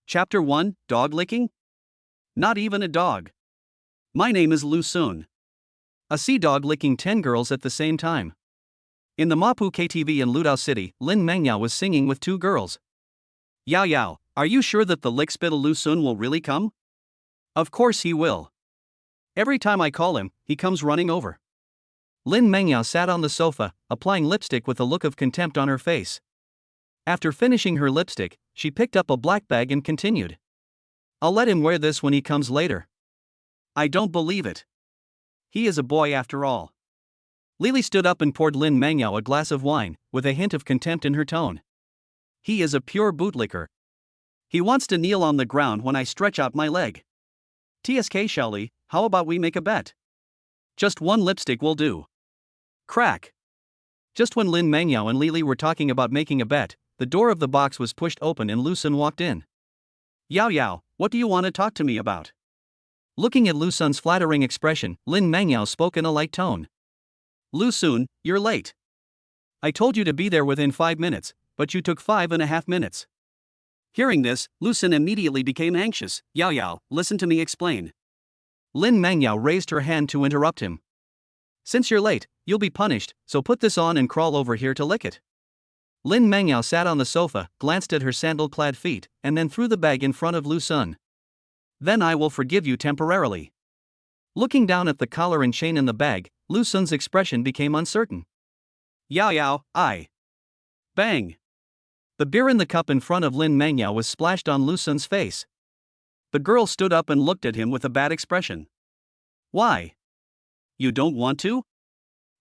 Chapter 1, Dog Licking? Not even a dog. My name is Lu Sun. A sea dog licking 10 girls at the same time. In the Mapu KTV in Ludao City, Lin Mengyao was singing with 2 girls. Yao Yao, are you sure that the lick spittle Lu Sun will really come? Of course he will. Every time I call him, he comes running over. Lin Mengyao sat on the sofa, applying lipstick with a look of contempt on her face. After finishing her lipstick, she picked up a black bag and continued. I'll let him wear this when he comes later. I don't believe it. He is a boy after all. Lily stood up and poured Lin Mengyao a glass of wine, with a hint of contempt in her tone. He is a pure bootlicker. He wants to kneel on the ground when I stretch out my leg. TSK Xiaoli, how about we make a bet? Just one lipstick will do. Crack. Just when Lin Mengyao and Lily were talking about making a bet, the door of the box was pushed open and Lu Sun walked in. Yao Yao, what do you want to talk to me about? Looking at Lu Sun's flattering expression, Lin Mengyao spoke in a light tone. Lu Sun, you're late. I told you to be there within 5 minutes, but you took 5.5 minutes. Hearing this, Lu Sun immediately became anxious. Yao Yao, listen to me explain. Lin Mengyao raised her hand to interrupt him. Since you're late, you'll be punished, so put this on and crawl over here to lick it. Lin Mengyao sat on the sofa, glanced at her sandal-clad feet, and then threw the bag in front of Lu Sun. Then I will forgive you temporarily. Looking down at the collar and chain in the bag, Lu Sun's expression became uncertain. Yao Yao, I. Bang. The beer in the cup in front of Lin Mengyao was splashed on Lu Sun's face. The girl stood up and looked at him with a bad expression. Why? You don't want to?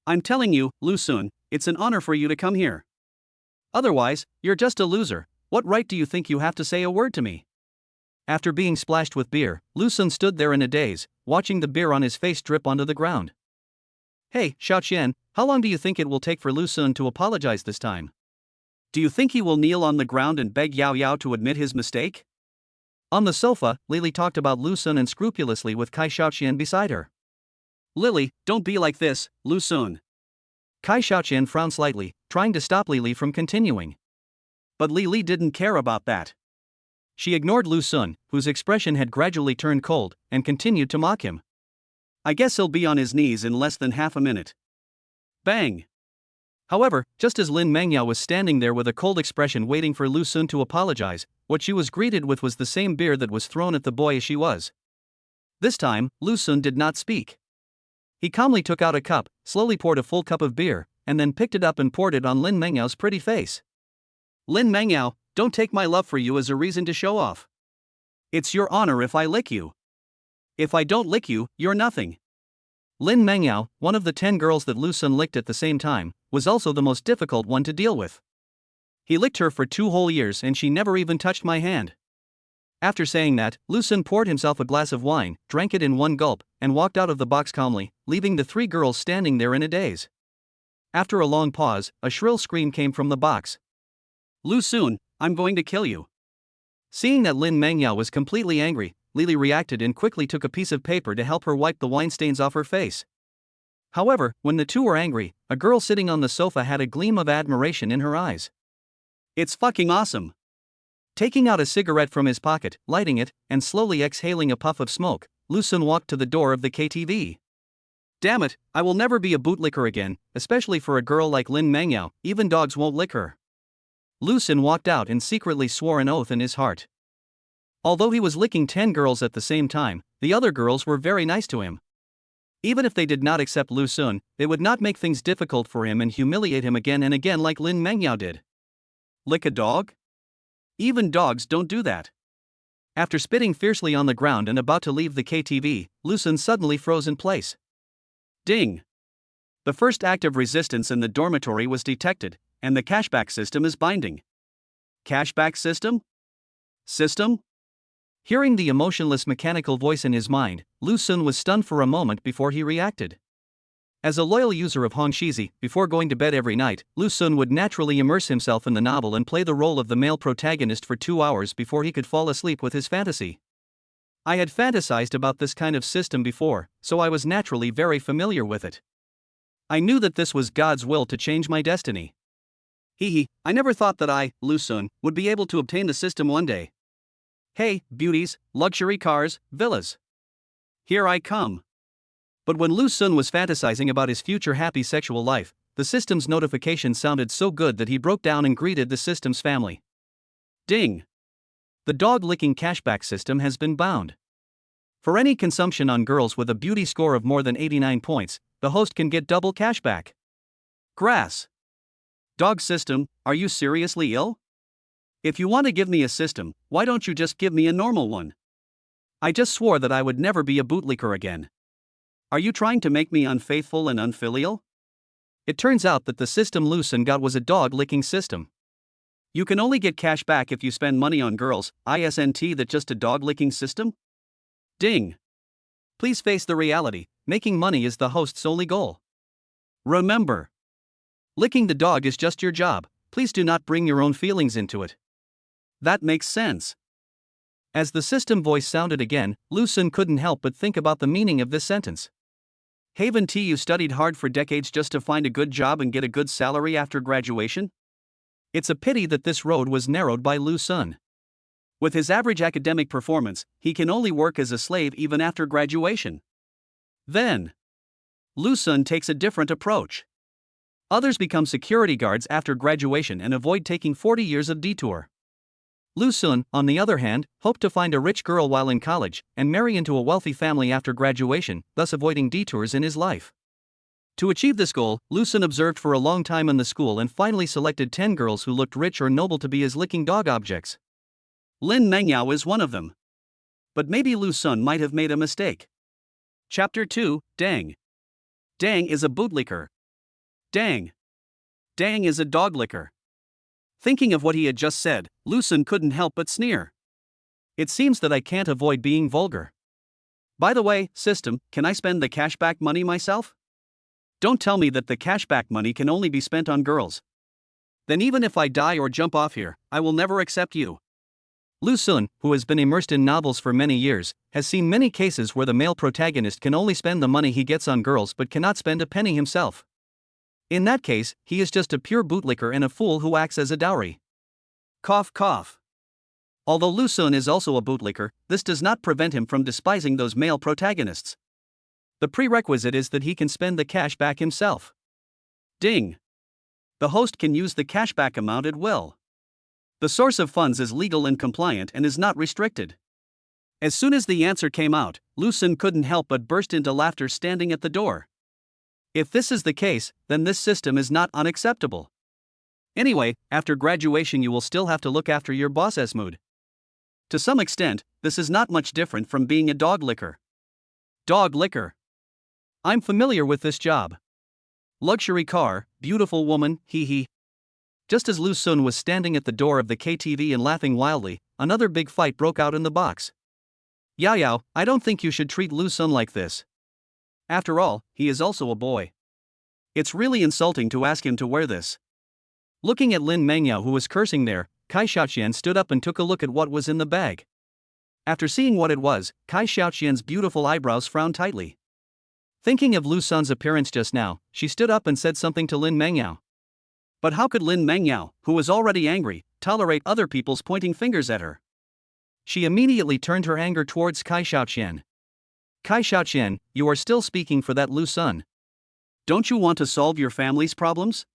I'm telling you, Lu Sun, it's an honor for you to come here. Otherwise, you're just a loser. What right do you think you have to say a word to me? After being splashed with beer, Lu Sun stood there in a daze, watching the beer on his face drip onto the ground. Hey, Xiaoqian, how long do you think it will take for Lu Sun to apologize this time? Do you think he will kneel on the ground and beg Yao Yao to admit his mistake? On the sofa, Lily talked about Lu Sun unscrupulously with Kai Xiaoqian beside her. Lily, don't be like this, Lu Sun. Kai Xiaoqian frowned slightly, trying to stop Lily from continuing. But Lily didn't care about that. She ignored Lu Sun, whose expression had gradually turned cold, and continued to mock him. I guess he'll be on his knees in less than half a minute. Bang! However, just as Lin Mengyao was standing there with a cold expression waiting for Lu Sun to apologize, what she was greeted with was the same beer that was thrown at the boy as she was. This time, Lu Sun did not speak. He calmly took out a cup, slowly poured a full cup of beer, and then picked it up and poured it on Lin Mengyao's pretty face. Lin Mengyao, don't take my love for you as a reason to show off. It's your honor if I lick you. If I don't lick you, you're nothing. Lin Mengyao, one of the 10 girls that Lu Sun licked at the same time, was also the most difficult one to deal with. He licked her for 2 whole years and she never even touched my hand. After saying that, Lu Sun poured himself a glass of wine, drank it in one gulp, and walked out of the box calmly, leaving the 3 girls standing there in a daze. After a long pause, a shrill scream came from the box. Lu Sun, I'm going to kill you. Seeing that Lin Mengyao was completely angry, Lily reacted and quickly took a piece of paper to help her wipe the wine stains off her face. However, when the two were angry, a girl sitting on the sofa had a gleam of admiration in her eyes. It's fucking awesome. Taking out a cigarette from his pocket, lighting it, and slowly exhaling a puff of smoke, Lu Sun walked to the door of the KTV. Damn it, I will never be a bootlicker again, especially for a girl like Lin Mengyao, even dogs won't lick her. Lu Sun walked out and secretly swore an oath in his heart. Although he was licking 10 girls at the same time, the other girls were very nice to him. Even if they did not accept Lu Sun, they would not make things difficult for him and humiliate him again and again like Lin Mengyao did. Lick a dog? Even dogs don't do that. After spitting fiercely on the ground and about to leave the KTV, Lu Sun suddenly froze in place. Ding! The first act of resistance in the dormitory was detected, and the cashback system is binding. Cashback system? System? Hearing the emotionless mechanical voice in his mind, Lu Sun was stunned for a moment before he reacted. As a loyal user of Hongshizi, before going to bed every night, Lu Sun would naturally immerse himself in the novel and play the role of the male protagonist for 2 hours before he could fall asleep with his fantasy. I had fantasized about this kind of system before, so I was naturally very familiar with it. I knew that this was God's will to change my destiny. I never thought that I, Lu Sun, would be able to obtain the system one day. Hey, beauties, luxury cars, villas. Here I come. But when Lu Sun was fantasizing about his future happy sexual life, the system's notification sounded so good that he broke down and greeted the system's family. Ding! The dog-licking cashback system has been bound. For any consumption on girls with a beauty score of more than 89 points, the host can get double cashback. Grass. Dog system, are you seriously ill? If you want to give me a system, why don't you just give me a normal one? I just swore that I would never be a bootlicker again. Are you trying to make me unfaithful and unfilial? It turns out that the system Lu Sun got was a dog-licking system. You can only get cash back if you spend money on girls, isn't that just a dog-licking system? Ding! Please face the reality, making money is the host's only goal. Remember, licking the dog is just your job, please do not bring your own feelings into it. That makes sense. As the system voice sounded again, Lu Sun couldn't help but think about the meaning of this sentence. Haven't you studied hard for decades just to find a good job and get a good salary after graduation? It's a pity that this road was narrowed by Lu Sun. With his average academic performance, he can only work as a slave even after graduation. Then, Lu Sun takes a different approach. Others become security guards after graduation and avoid taking 40 years of detour. Lu Sun, on the other hand, hoped to find a rich girl while in college and marry into a wealthy family after graduation, thus avoiding detours in his life. To achieve this goal, Lu Sun observed for a long time in the school and finally selected 10 girls who looked rich or noble to be his licking dog objects. Lin Mengyao is one of them. But maybe Lu Sun might have made a mistake. Chapter 2, Dang. Dang is a bootlicker. Dang. Dang is a dog licker. Thinking of what he had just said, Lu Sun couldn't help but sneer. It seems that I can't avoid being vulgar. By the way, system, can I spend the cashback money myself? Don't tell me that the cashback money can only be spent on girls. Then even if I die or jump off here, I will never accept you. Lu Sun, who has been immersed in novels for many years, has seen many cases where the male protagonist can only spend the money he gets on girls but cannot spend a penny himself. In that case, he is just a pure bootlicker and a fool who acts as a dowry. Cough cough. Although Lu Sun is also a bootlicker, this does not prevent him from despising those male protagonists. The prerequisite is that he can spend the cash back himself. Ding. The host can use the cashback amount at will. The source of funds is legal and compliant and is not restricted. As soon as the answer came out, Lu Sun couldn't help but burst into laughter standing at the door. If this is the case, then this system is not unacceptable. Anyway, after graduation you will still have to look after your boss's mood. To some extent, this is not much different from being a dog licker. Dog licker. I'm familiar with this job. Luxury car, beautiful woman, hee hee. Just as Lu Sun was standing at the door of the KTV and laughing wildly, another big fight broke out in the box. Yao, I don't think you should treat Lu Sun like this. After all, he is also a boy. It's really insulting to ask him to wear this. Looking at Lin Mengyao who was cursing there, Kai Xiaoqian stood up and took a look at what was in the bag. After seeing what it was, Kai Xiaoqian's beautiful eyebrows frowned tightly. Thinking of Lu Sun's appearance just now, she stood up and said something to Lin Mengyao. But how could Lin Mengyao, who was already angry, tolerate other people's pointing fingers at her? She immediately turned her anger towards Kai Xiaoqian. Kai Xiaoqian, you are still speaking for that Lu Sun. Don't you want to solve your family's problems?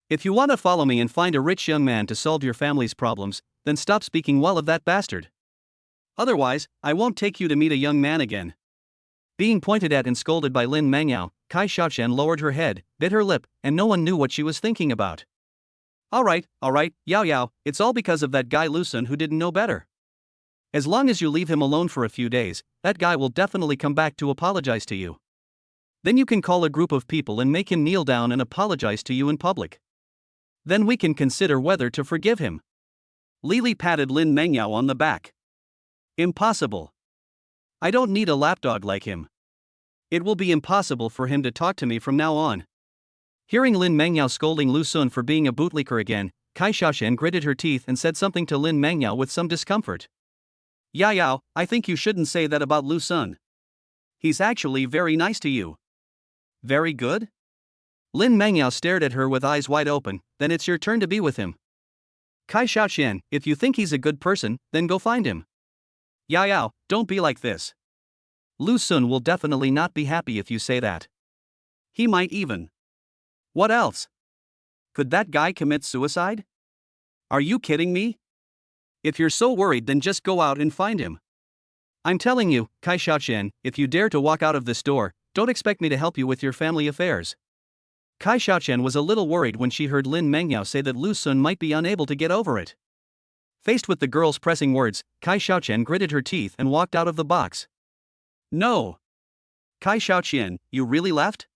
If you want to follow me and find a rich young man to solve your family's problems, then stop speaking well of that bastard. Otherwise, I won't take you to meet a young man again. Being pointed at and scolded by Lin Mengyao, Kai Xiaoqian lowered her head, bit her lip, and no one knew what she was thinking about. Alright, Yao, it's all because of that guy Lu Sun who didn't know better. As long as you leave him alone for a few days, that guy will definitely come back to apologize to you. Then you can call a group of people and make him kneel down and apologize to you in public. Then we can consider whether to forgive him. Lili patted Lin Mengyao on the back. Impossible. I don't need a lapdog like him. It will be impossible for him to talk to me from now on. Hearing Lin Mengyao scolding Lu Sun for being a bootlicker again, Kai Xiaoqian gritted her teeth and said something to Lin Mengyao with some discomfort. Yao, I think you shouldn't say that about Lu Sun. He's actually very nice to you. Very good? Lin Mengyao stared at her with eyes wide open. Then it's your turn to be with him. Kai Xiaoqian, if you think he's a good person, then go find him. Yao Yao, don't be like this. Lu Sun will definitely not be happy if you say that. He might even. What else? Could that guy commit suicide? Are you kidding me? If you're so worried, then just go out and find him. I'm telling you, Kai Xiaoqian, if you dare to walk out of this door, don't expect me to help you with your family affairs. Kai Xiaoqian was a little worried when she heard Lin Mengyao say that Lu Sun might be unable to get over it. Faced with the girl's pressing words, Kai Xiaoqian gritted her teeth and walked out of the box. No. Kai Xiaoqian, you really left?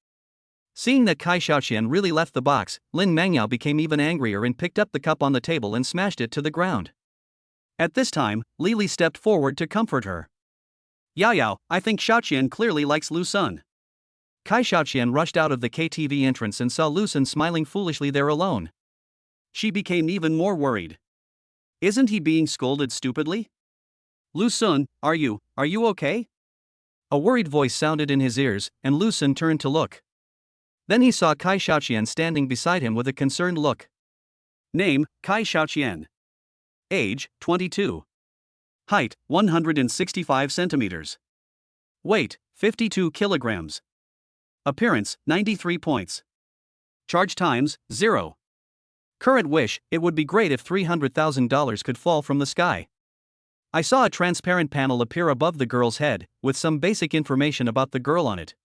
Seeing that Kai Xiaoqian really left the box, Lin Mengyao became even angrier and picked up the cup on the table and smashed it to the ground. At this time, Li Li stepped forward to comfort her. Yao Yao, I think Xiaoqian clearly likes Lu Sun. Kai Xiaoqian rushed out of the KTV entrance and saw Lu Sun smiling foolishly there alone. She became even more worried. Isn't he being scolded stupidly? Lu Sun, are you okay? A worried voice sounded in his ears, and Lu Sun turned to look. Then he saw Kai Xiaoqian standing beside him with a concerned look. Name, Kai Xiaoqian. Age, 22. Height, 165 centimeters. Weight, 52 kilograms. Appearance, 93 points. Charge times, 0. Current wish, it would be great if $300,000 could fall from the sky. I saw a transparent panel appear above the girl's head, with some basic information about the girl on it.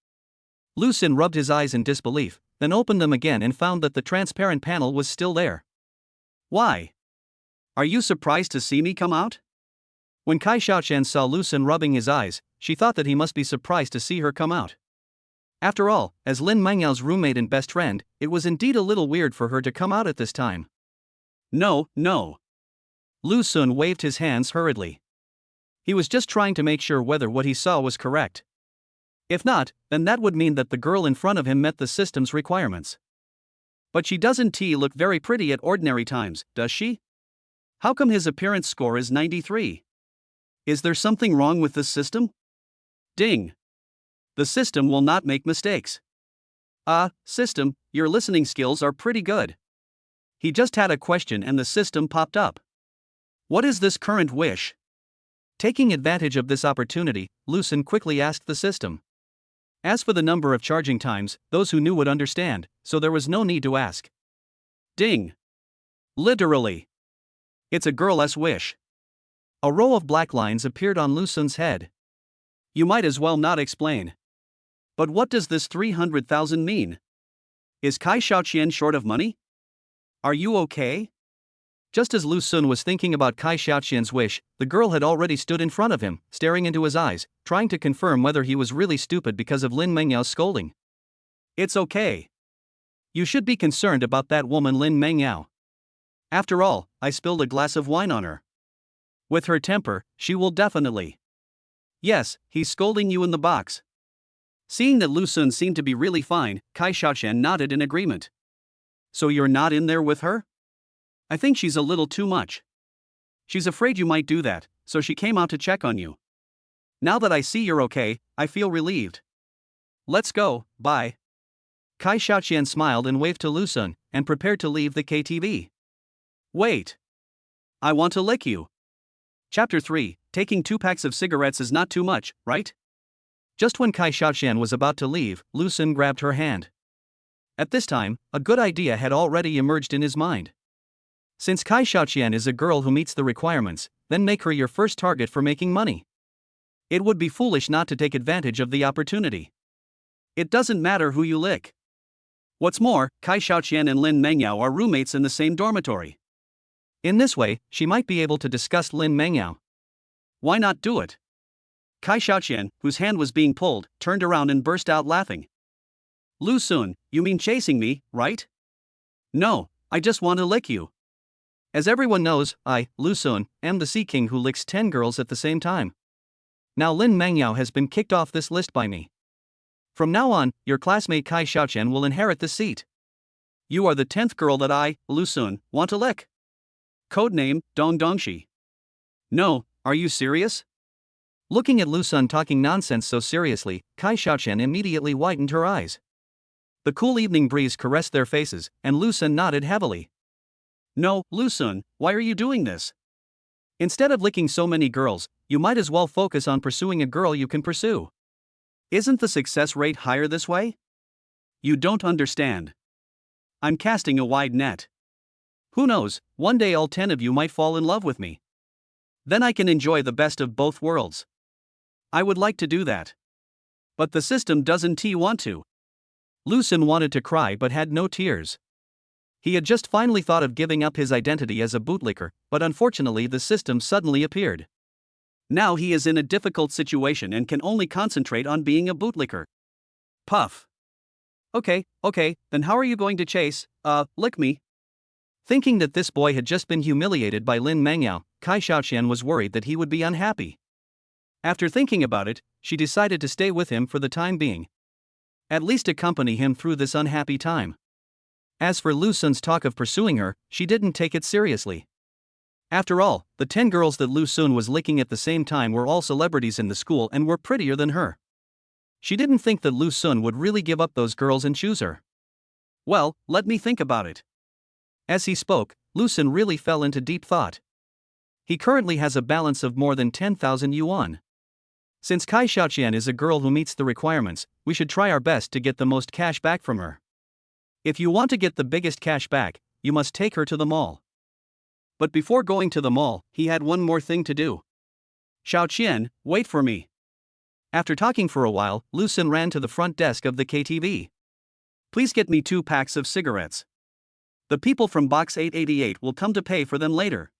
Lu Sun rubbed his eyes in disbelief, then opened them again and found that the transparent panel was still there. Why? Are you surprised to see me come out? When Kai Xiaoqian saw Lu Sun rubbing his eyes, she thought that he must be surprised to see her come out. After all, as Lin Mengyao's roommate and best friend, it was indeed a little weird for her to come out at this time. No. Lu Sun waved his hands hurriedly. He was just trying to make sure whether what he saw was correct. If not, then that would mean that the girl in front of him met the system's requirements. But she doesn't look very pretty at ordinary times, does she? How come his appearance score is 93? Is there something wrong with this system? Ding. The system will not make mistakes. System, your listening skills are pretty good. He just had a question and the system popped up. What is this current wish? Taking advantage of this opportunity, Lu Sun quickly asked the system. As for the number of charging times, those who knew would understand, so there was no need to ask. Ding. Literally. It's a girl's wish. A row of black lines appeared on Lu Sun's head. You might as well not explain. But what does this 300,000 mean? Is Kai Xiaoqian short of money? Are you okay? Just as Lu Sun was thinking about Kai Xiaoqian's wish, the girl had already stood in front of him, staring into his eyes, trying to confirm whether he was really stupid because of Lin Mengyao's scolding. It's okay. You should be concerned about that woman Lin Mengyao. After all, I spilled a glass of wine on her. With her temper, she will definitely. Yes, he's scolding you in the box. Seeing that Lu Sun seemed to be really fine, Kai Xiaoqian nodded in agreement. So you're not in there with her? I think she's a little too much. She's afraid you might do that, so she came out to check on you. Now that I see you're okay, I feel relieved. Let's go, bye. Kai Xiaoqian smiled and waved to Lu Sun, and prepared to leave the KTV. Wait. I want to lick you. Chapter 3, Taking 2 packs of cigarettes is not too much, right? Just when Kai Xiaoqian was about to leave, Lu Sun grabbed her hand. At this time, a good idea had already emerged in his mind. Since Kai Xiaoqian is a girl who meets the requirements, then make her your first target for making money. It would be foolish not to take advantage of the opportunity. It doesn't matter who you lick. What's more, Kai Xiaoqian and Lin Mengyao are roommates in the same dormitory. In this way, she might be able to discuss Lin Mengyao. Why not do it? Kai Xiaoqian, whose hand was being pulled, turned around and burst out laughing. Lu Sun, you mean chasing me, right? No, I just want to lick you. As everyone knows, I, Lu Sun, am the Sea King who licks 10 girls at the same time. Now Lin Mengyao has been kicked off this list by me. From now on, your classmate Kai Xiaoqian will inherit the seat. You are the 10th girl that I, Lu Sun, want to lick. Codename, Dong Dongxi. No, are you serious? Looking at Lu Sun talking nonsense so seriously, Kai Xiaoqian immediately widened her eyes. The cool evening breeze caressed their faces, and Lu Sun nodded heavily. No, Lu Sun, why are you doing this? Instead of licking so many girls, you might as well focus on pursuing a girl you can pursue. Isn't the success rate higher this way? You don't understand. I'm casting a wide net. Who knows, one day all 10 of you might fall in love with me. Then I can enjoy the best of both worlds. I would like to do that. But the system doesn't want to. Lucen wanted to cry but had no tears. He had just finally thought of giving up his identity as a bootlicker, but unfortunately the system suddenly appeared. Now he is in a difficult situation and can only concentrate on being a bootlicker. Puff. Okay, then how are you going to chase, lick me? Thinking that this boy had just been humiliated by Lin Mangyao, Kai Xiaoqian was worried that he would be unhappy. After thinking about it, she decided to stay with him for the time being. At least accompany him through this unhappy time. As for Lucen's talk of pursuing her, she didn't take it seriously. After all, the 10 girls that Lucen was licking at the same time were all celebrities in the school and were prettier than her. She didn't think that Lucen would really give up those girls and choose her. Well, let me think about it. As he spoke, Lucen really fell into deep thought. He currently has a balance of more than 10,000 yuan. Since Kai Xiaoqian is a girl who meets the requirements, we should try our best to get the most cash back from her. If you want to get the biggest cash back, you must take her to the mall. But before going to the mall, he had one more thing to do. Xiaoqian, wait for me. After talking for a while, Lucen ran to the front desk of the KTV. Please get me 2 packs of cigarettes. The people from box 888 will come to pay for them later.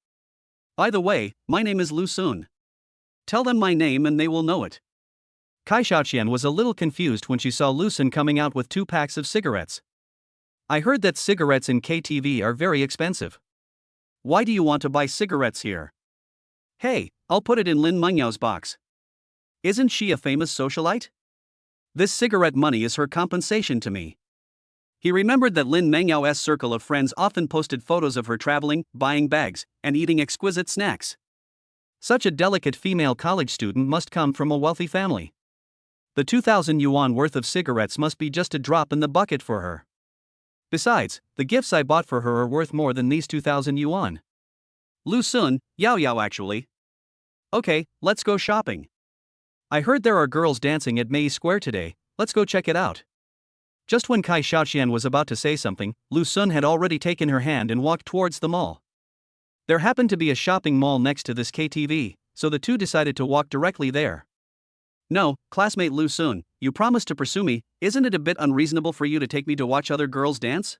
By the way, my name is Lucen. Tell them my name and they will know it. Kai Xiaoqian was a little confused when she saw Lucen coming out with 2 packs of cigarettes. I heard that cigarettes in KTV are very expensive. Why do you want to buy cigarettes here? Hey, I'll put it in Lin Mengyao's box. Isn't she a famous socialite? This cigarette money is her compensation to me. He remembered that Lin Mengyao's circle of friends often posted photos of her traveling, buying bags, and eating exquisite snacks. Such a delicate female college student must come from a wealthy family. The 2,000 yuan worth of cigarettes must be just a drop in the bucket for her. Besides, the gifts I bought for her are worth more than these 2,000 yuan. Lucen, Yao actually. Okay, let's go shopping. I heard there are girls dancing at Mei Square today, let's go check it out. Just when Kai Xiaoqian was about to say something, Lucen had already taken her hand and walked towards the mall. There happened to be a shopping mall next to this KTV, so the two decided to walk directly there. No, classmate Lucen, you promised to pursue me, isn't it a bit unreasonable for you to take me to watch other girls dance?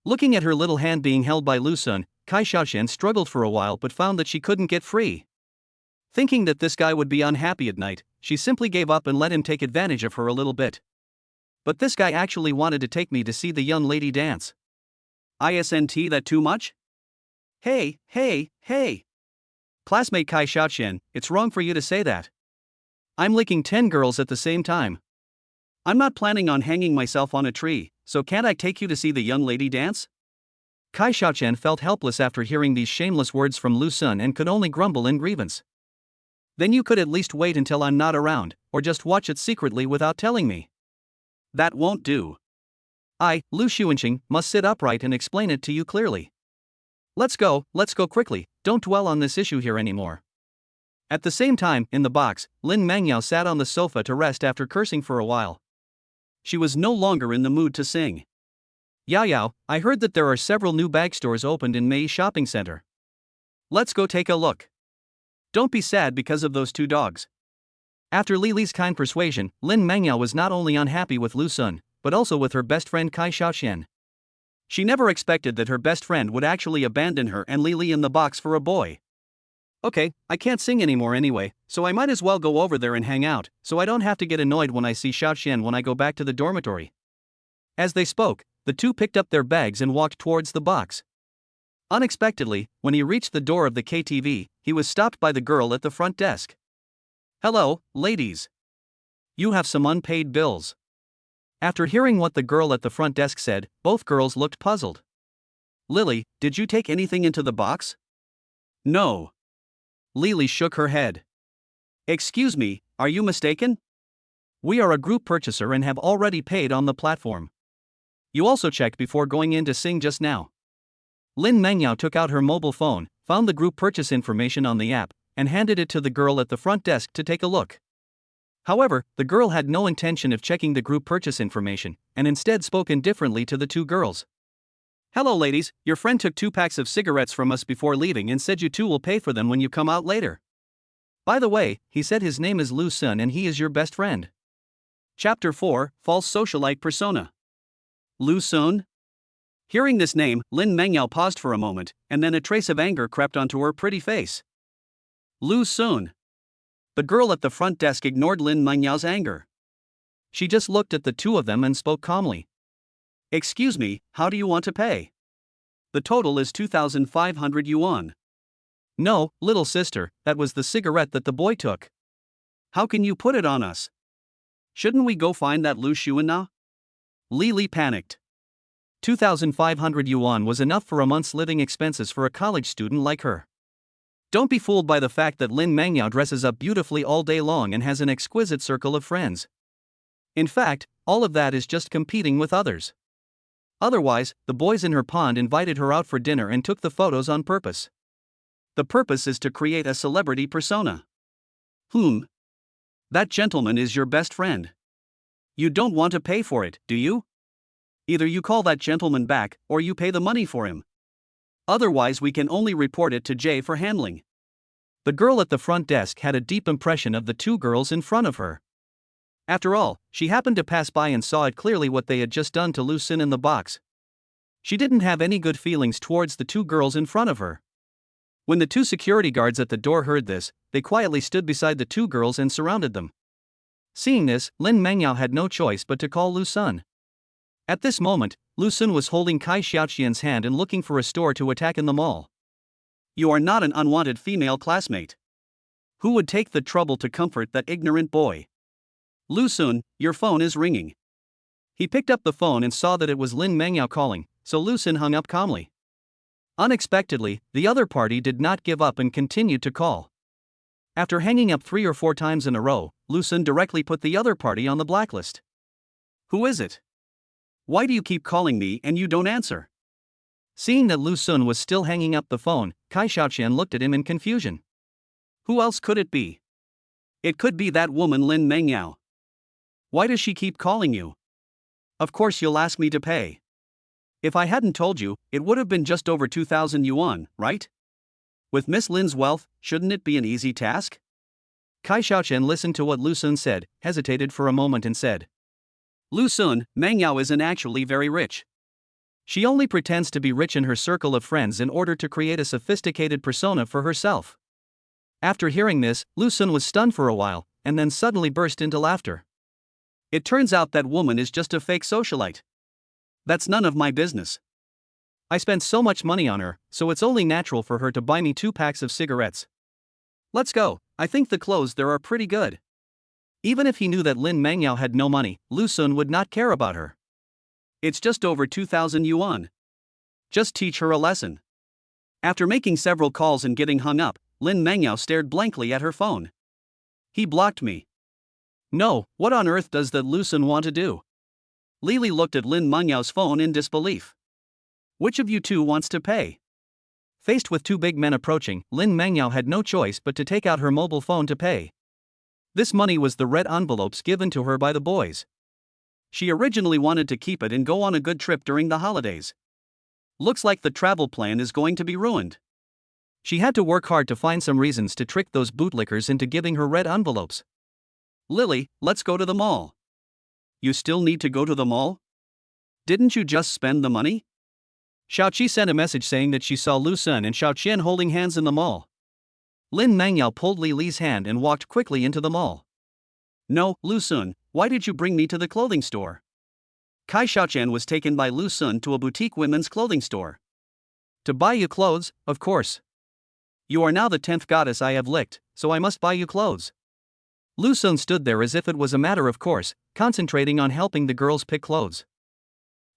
Looking at her little hand being held by Lucen, Kai Xiaoqian struggled for a while but found that she couldn't get free. Thinking that this guy would be unhappy at night, she simply gave up and let him take advantage of her a little bit. But this guy actually wanted to take me to see the young lady dance. Isn't that too much? Hey. Classmate Kai Xiaoqian, it's wrong for you to say that. I'm licking 10 girls at the same time. I'm not planning on hanging myself on a tree, so can't I take you to see the young lady dance? Kai Xiaoqian felt helpless after hearing these shameless words from Lucen and could only grumble in grievance. Then you could at least wait until I'm not around, or just watch it secretly without telling me. That won't do. I, Lu Xuanqing, must sit upright and explain it to you clearly. Let's go quickly, don't dwell on this issue here anymore. At the same time, in the box, Lin Mangyao sat on the sofa to rest after cursing for a while. She was no longer in the mood to sing. Yao, I heard that there are several new bag stores opened in Mei Shopping Center. Let's go take a look. Don't be sad because of those 2 dogs. After Li's kind persuasion, Lin Mangyao was not only unhappy with Lucen, but also with her best friend Kai Xiaoqian. She never expected that her best friend would actually abandon her and Li in the box for a boy. Okay, I can't sing anymore anyway, so I might as well go over there and hang out, so I don't have to get annoyed when I see Xiaoqian when I go back to the dormitory. As they spoke, the two picked up their bags and walked towards the box. Unexpectedly, when he reached the door of the KTV, he was stopped by the girl at the front desk. Hello, ladies. You have some unpaid bills. After hearing what the girl at the front desk said, both girls looked puzzled. Lily, did you take anything into the box? No. Lily shook her head. Excuse me, are you mistaken? We are a group purchaser and have already paid on the platform. You also checked before going in to sing just now. Lin Mengyao took out her mobile phone, found the group purchase information on the app, and handed it to the girl at the front desk to take a look. However, the girl had no intention of checking the group purchase information, and instead spoke indifferently to the two girls. "Hello ladies, your friend took 2 packs of cigarettes from us before leaving and said you two will pay for them when you come out later. By the way, he said his name is Lu Sun and he is your best friend." Chapter 4, False Socialite Persona. Lu Sun? Hearing this name, Lin Mengyao paused for a moment, and then a trace of anger crept onto her pretty face. Lu Sun. The girl at the front desk ignored Lin Mengyao's anger. She just looked at the two of them and spoke calmly. "Excuse me, how do you want to pay? The total is 2,500 yuan. "No, little sister, that was the cigarette that the boy took. How can you put it on us? Shouldn't we go find that Lu Xuan now?" Li panicked. 2,500 yuan was enough for a month's living expenses for a college student like her. Don't be fooled by the fact that Lin Mengyao dresses up beautifully all day long and has an exquisite circle of friends. In fact, all of that is just competing with others. Otherwise, the boys in her pond invited her out for dinner and took the photos on purpose. The purpose is to create a celebrity persona. That gentleman is your best friend. You don't want to pay for it, do you? Either you call that gentleman back, or you pay the money for him. Otherwise we can only report it to Jay for handling. The girl at the front desk had a deep impression of the two girls in front of her. After all, she happened to pass by and saw it clearly what they had just done to Lu Sun in the box. She didn't have any good feelings towards the two girls in front of her. When the two security guards at the door heard this, they quietly stood beside the two girls and surrounded them. Seeing this, Lin Mengyao had no choice but to call Lu Sun. At this moment, Lu Sun was holding Kai Xiaoqian's hand and looking for a store to attack in the mall. "You are not an unwanted female classmate. Who would take the trouble to comfort that ignorant boy? Lu Sun, your phone is ringing." He picked up the phone and saw that it was Lin Mengyao calling, so Lu Sun hung up calmly. Unexpectedly, the other party did not give up and continued to call. After hanging up 3 or 4 times in a row, Lu Sun directly put the other party on the blacklist. "Who is it? Why do you keep calling me and you don't answer?" Seeing that Lu Sun was still hanging up the phone, Kai Xiaoqian looked at him in confusion. Who else could it be? It could be that woman Lin Mengyao. Why does she keep calling you? Of course you'll ask me to pay. If I hadn't told you, it would have been just over 2,000 yuan, right? With Miss Lin's wealth, shouldn't it be an easy task? Kai Xiaoqian listened to what Lu Sun said, hesitated for a moment and said, "Lu Sun, Mengyao isn't actually very rich. She only pretends to be rich in her circle of friends in order to create a sophisticated persona for herself." After hearing this, Lu Sun was stunned for a while, and then suddenly burst into laughter. "It turns out that woman is just a fake socialite. That's none of my business. I spent so much money on her, so it's only natural for her to buy me 2 packs of cigarettes. Let's go, I think the clothes there are pretty good." Even if he knew that Lin Mengyao had no money, Lu Sun would not care about her. "It's just over 2,000 yuan. Just teach her a lesson." After making several calls and getting hung up, Lin Mengyao stared blankly at her phone. "He blocked me. No, what on earth does that Lu Sun want to do?" Lili looked at Lin Mengyao's phone in disbelief. "Which of you two wants to pay?" Faced with 2 big men approaching, Lin Mengyao had no choice but to take out her mobile phone to pay. This money was the red envelopes given to her by the boys. She originally wanted to keep it and go on a good trip during the holidays. Looks like the travel plan is going to be ruined. She had to work hard to find some reasons to trick those bootlickers into giving her red envelopes. "Lily, let's go to the mall." "You still need to go to the mall? Didn't you just spend the money?" Xiaoqi sent a message saying that she saw Lu Sun and Xiaoqian holding hands in the mall. Lin Mengyao pulled Li's hand and walked quickly into the mall. "No, Lu Sun, why did you bring me to the clothing store?" Kai Xiaoqian was taken by Lu Sun to a boutique women's clothing store. "To buy you clothes, of course. You are now the 10th goddess I have licked, so I must buy you clothes." Lu Sun stood there as if it was a matter of course, concentrating on helping the girls pick clothes.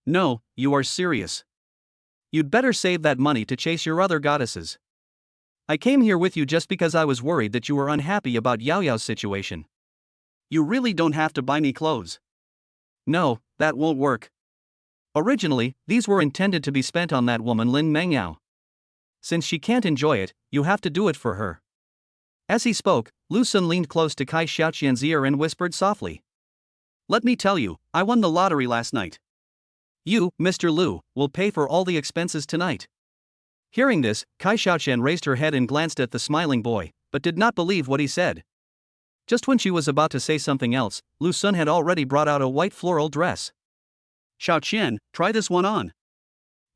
"No, you are serious. You'd better save that money to chase your other goddesses. I came here with you just because I was worried that you were unhappy about Yao Yao's situation. You really don't have to buy me clothes." "No, that won't work. Originally, these were intended to be spent on that woman Lin Mengyao. Since she can't enjoy it, you have to do it for her. As he spoke, Lu Sun leaned close to Kai Xiaoqian's ear and whispered softly. Let me tell you, I won the lottery last night. You, Mr. Lu, will pay for all the expenses tonight. Hearing this, Kai Xiaoqian raised her head and glanced at the smiling boy, but did not believe what he said. Just when she was about to say something else, Lu Sun had already brought out a white floral dress. Xiaoqian, try this one on.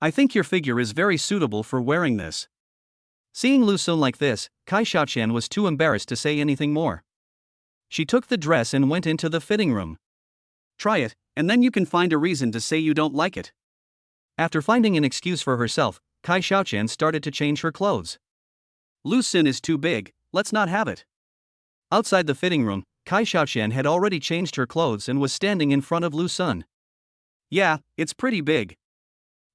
I think your figure is very suitable for wearing this. Seeing Lu Sun like this, Kai Xiaoqian was too embarrassed to say anything more. She took the dress and went into the fitting room. Try it, and then you can find a reason to say you don't like it. After finding an excuse for herself, Kai Xiaoqian started to change her clothes. Lu Sun is too big, let's not have it. Outside the fitting room, Kai Xiaoqian had already changed her clothes and was standing in front of Lu Sun. Yeah, it's pretty big.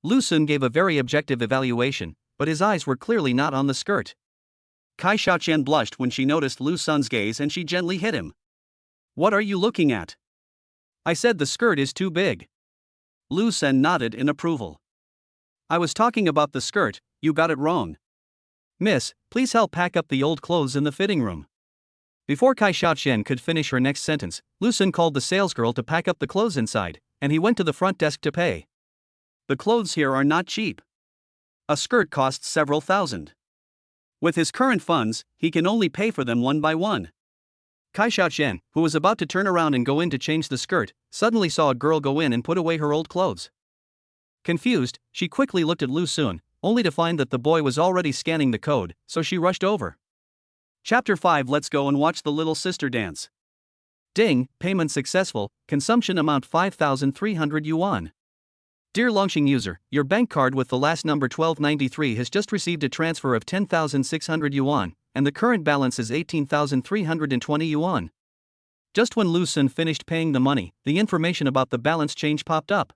Lu Sun gave a very objective evaluation, but his eyes were clearly not on the skirt. Kai Xiaoqian blushed when she noticed Lu Sun's gaze and she gently hit him. What are you looking at? I said the skirt is too big. Lu Sun nodded in approval. I was talking about the skirt, you got it wrong. Miss, please help pack up the old clothes in the fitting room. Before Kai Xiaoqian could finish her next sentence, Lu Sun called the salesgirl to pack up the clothes inside, and he went to the front desk to pay. The clothes here are not cheap. A skirt costs several thousand. With his current funds, he can only pay for them one by one. Kai Xiaoqian, who was about to turn around and go in to change the skirt, suddenly saw a girl go in and put away her old clothes. Confused, she quickly looked at Lu Sun, only to find that the boy was already scanning the code, so she rushed over. Chapter 5. Let's go and watch the little sister dance. Ding, payment successful, consumption amount 5,300 yuan. Dear Longxing user, your bank card with the last number 1293 has just received a transfer of 10,600 yuan, and the current balance is 18,320 yuan. Just when Lu Sun finished paying the money, the information about the balance change popped up.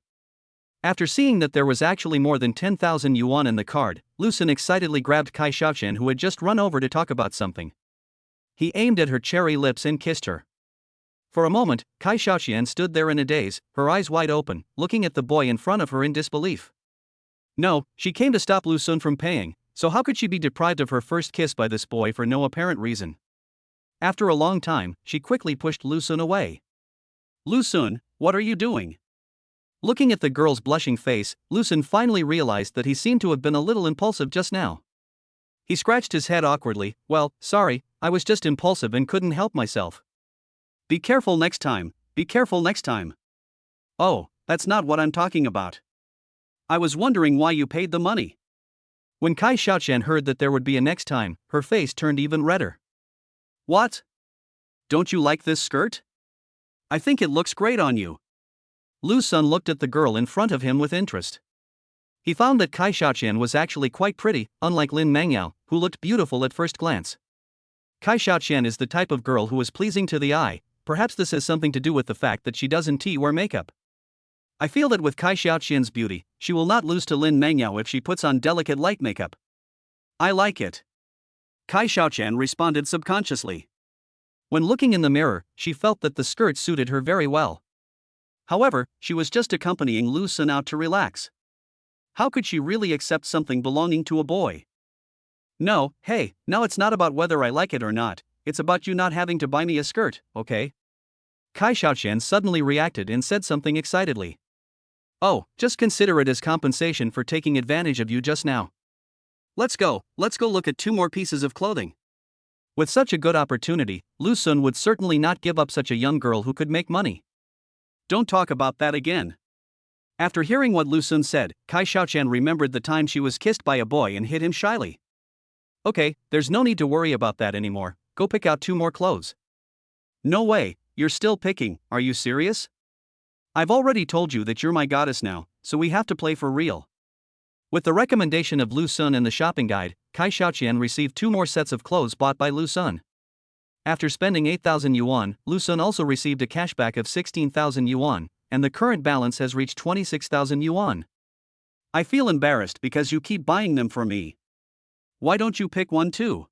After seeing that there was actually more than 10,000 yuan in the card, Lu Sun excitedly grabbed Kai Xiaoqian, who had just run over to talk about something. He aimed at her cherry lips and kissed her. For a moment, Kai Xiaoqian stood there in a daze, her eyes wide open, looking at the boy in front of her in disbelief. No, she came to stop Lu Sun from paying, so how could she be deprived of her first kiss by this boy for no apparent reason? After a long time, she quickly pushed Lu Sun away. Lu Sun, what are you doing? Looking at the girl's blushing face, Lu Sun finally realized that he seemed to have been a little impulsive just now. He scratched his head awkwardly. Well, sorry, I was just impulsive and couldn't help myself. Be careful next time, be careful next time. Oh, that's not what I'm talking about. I was wondering why you paid the money. When Kai Xiaoqian heard that there would be a next time, her face turned even redder. What? Don't you like this skirt? I think it looks great on you. Lu Sun looked at the girl in front of him with interest. He found that Kai Xiaoqian was actually quite pretty, unlike Lin Mengyao, who looked beautiful at first glance. Kai Xiaoqian is the type of girl who is pleasing to the eye. Perhaps this has something to do with the fact that she doesn't wear makeup. I feel that with Kai Xiaoqian's beauty, she will not lose to Lin Mengyao if she puts on delicate light makeup. I like it. Kai Xiaoqian responded subconsciously. When looking in the mirror, she felt that the skirt suited her very well. However, she was just accompanying Lu Sun out to relax. How could she really accept something belonging to a boy? No, hey, now it's not about whether I like it or not, it's about you not having to buy me a skirt, okay? Kai Xiaoqian suddenly reacted and said something excitedly. Oh, just consider it as compensation for taking advantage of you just now. Let's go look at 2 more pieces of clothing. With such a good opportunity, Lu Sun would certainly not give up such a young girl who could make money. Don't talk about that again. After hearing what Lu Sun said, Kai Xiaoqian remembered the time she was kissed by a boy and hit him shyly. Okay, there's no need to worry about that anymore, go pick out 2 more clothes. No way, you're still picking, are you serious? I've already told you that you're my goddess now, so we have to play for real. With the recommendation of Lu Sun and the shopping guide, Kai Xiaoqian received 2 more sets of clothes bought by Lu Sun. After spending 8,000 yuan, Lu Sun also received a cashback of 16,000 yuan, and the current balance has reached 26,000 yuan. I feel embarrassed because you keep buying them for me. Why don't you pick one too?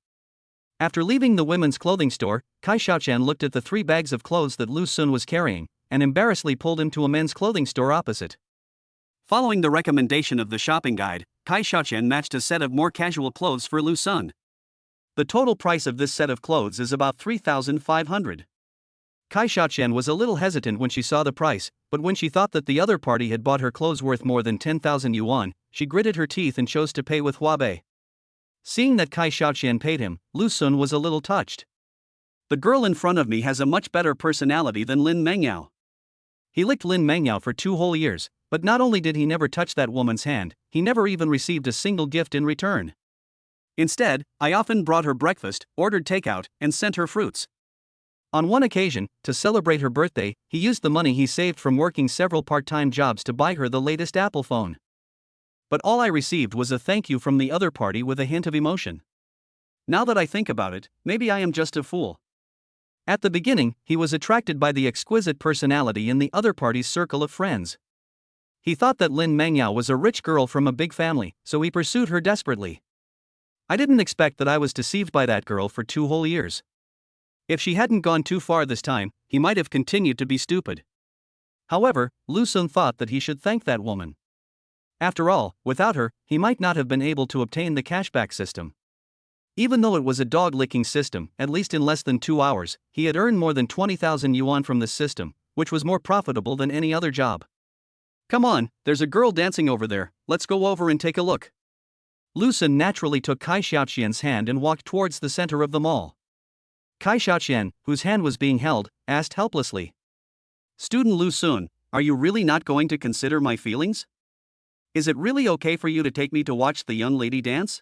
After leaving the women's clothing store, Kai Xiaoqian looked at the 3 bags of clothes that Lu Sun was carrying, and embarrassedly pulled him to a men's clothing store opposite. Following the recommendation of the shopping guide, Kai Xiaoqian matched a set of more casual clothes for Lu Sun. The total price of this set of clothes is about 3,500. Kai Xiaoqian was a little hesitant when she saw the price, but when she thought that the other party had bought her clothes worth more than 10,000 yuan, she gritted her teeth and chose to pay with Huabei. Seeing that Kai Xiaoqian paid him, Lu Sun was a little touched. The girl in front of me has a much better personality than Lin Mengyao. He licked Lin Mengyao for 2 whole years, but not only did he never touch that woman's hand, he never even received a single gift in return. Instead, I often brought her breakfast, ordered takeout, and sent her fruits. On one occasion, to celebrate her birthday, he used the money he saved from working several part-time jobs to buy her the latest Apple phone. But all I received was a thank you from the other party with a hint of emotion. Now that I think about it, maybe I am just a fool. At the beginning, he was attracted by the exquisite personality in the other party's circle of friends. He thought that Lin Mengyao was a rich girl from a big family, so he pursued her desperately. I didn't expect that I was deceived by that girl for 2 whole years. If she hadn't gone too far this time, he might have continued to be stupid. However, Lu Sun thought that he should thank that woman. After all, without her, he might not have been able to obtain the cashback system. Even though it was a dog-licking system, at least in less than 2 hours, he had earned more than 20,000 yuan from this system, which was more profitable than any other job. Come on, there's a girl dancing over there, let's go over and take a look. Lu Sun naturally took Kai Xiaoqian's hand and walked towards the center of the mall. Kai Xiaoqian, whose hand was being held, asked helplessly. Student Lu Sun, are you really not going to consider my feelings? Is it really okay for you to take me to watch the young lady dance?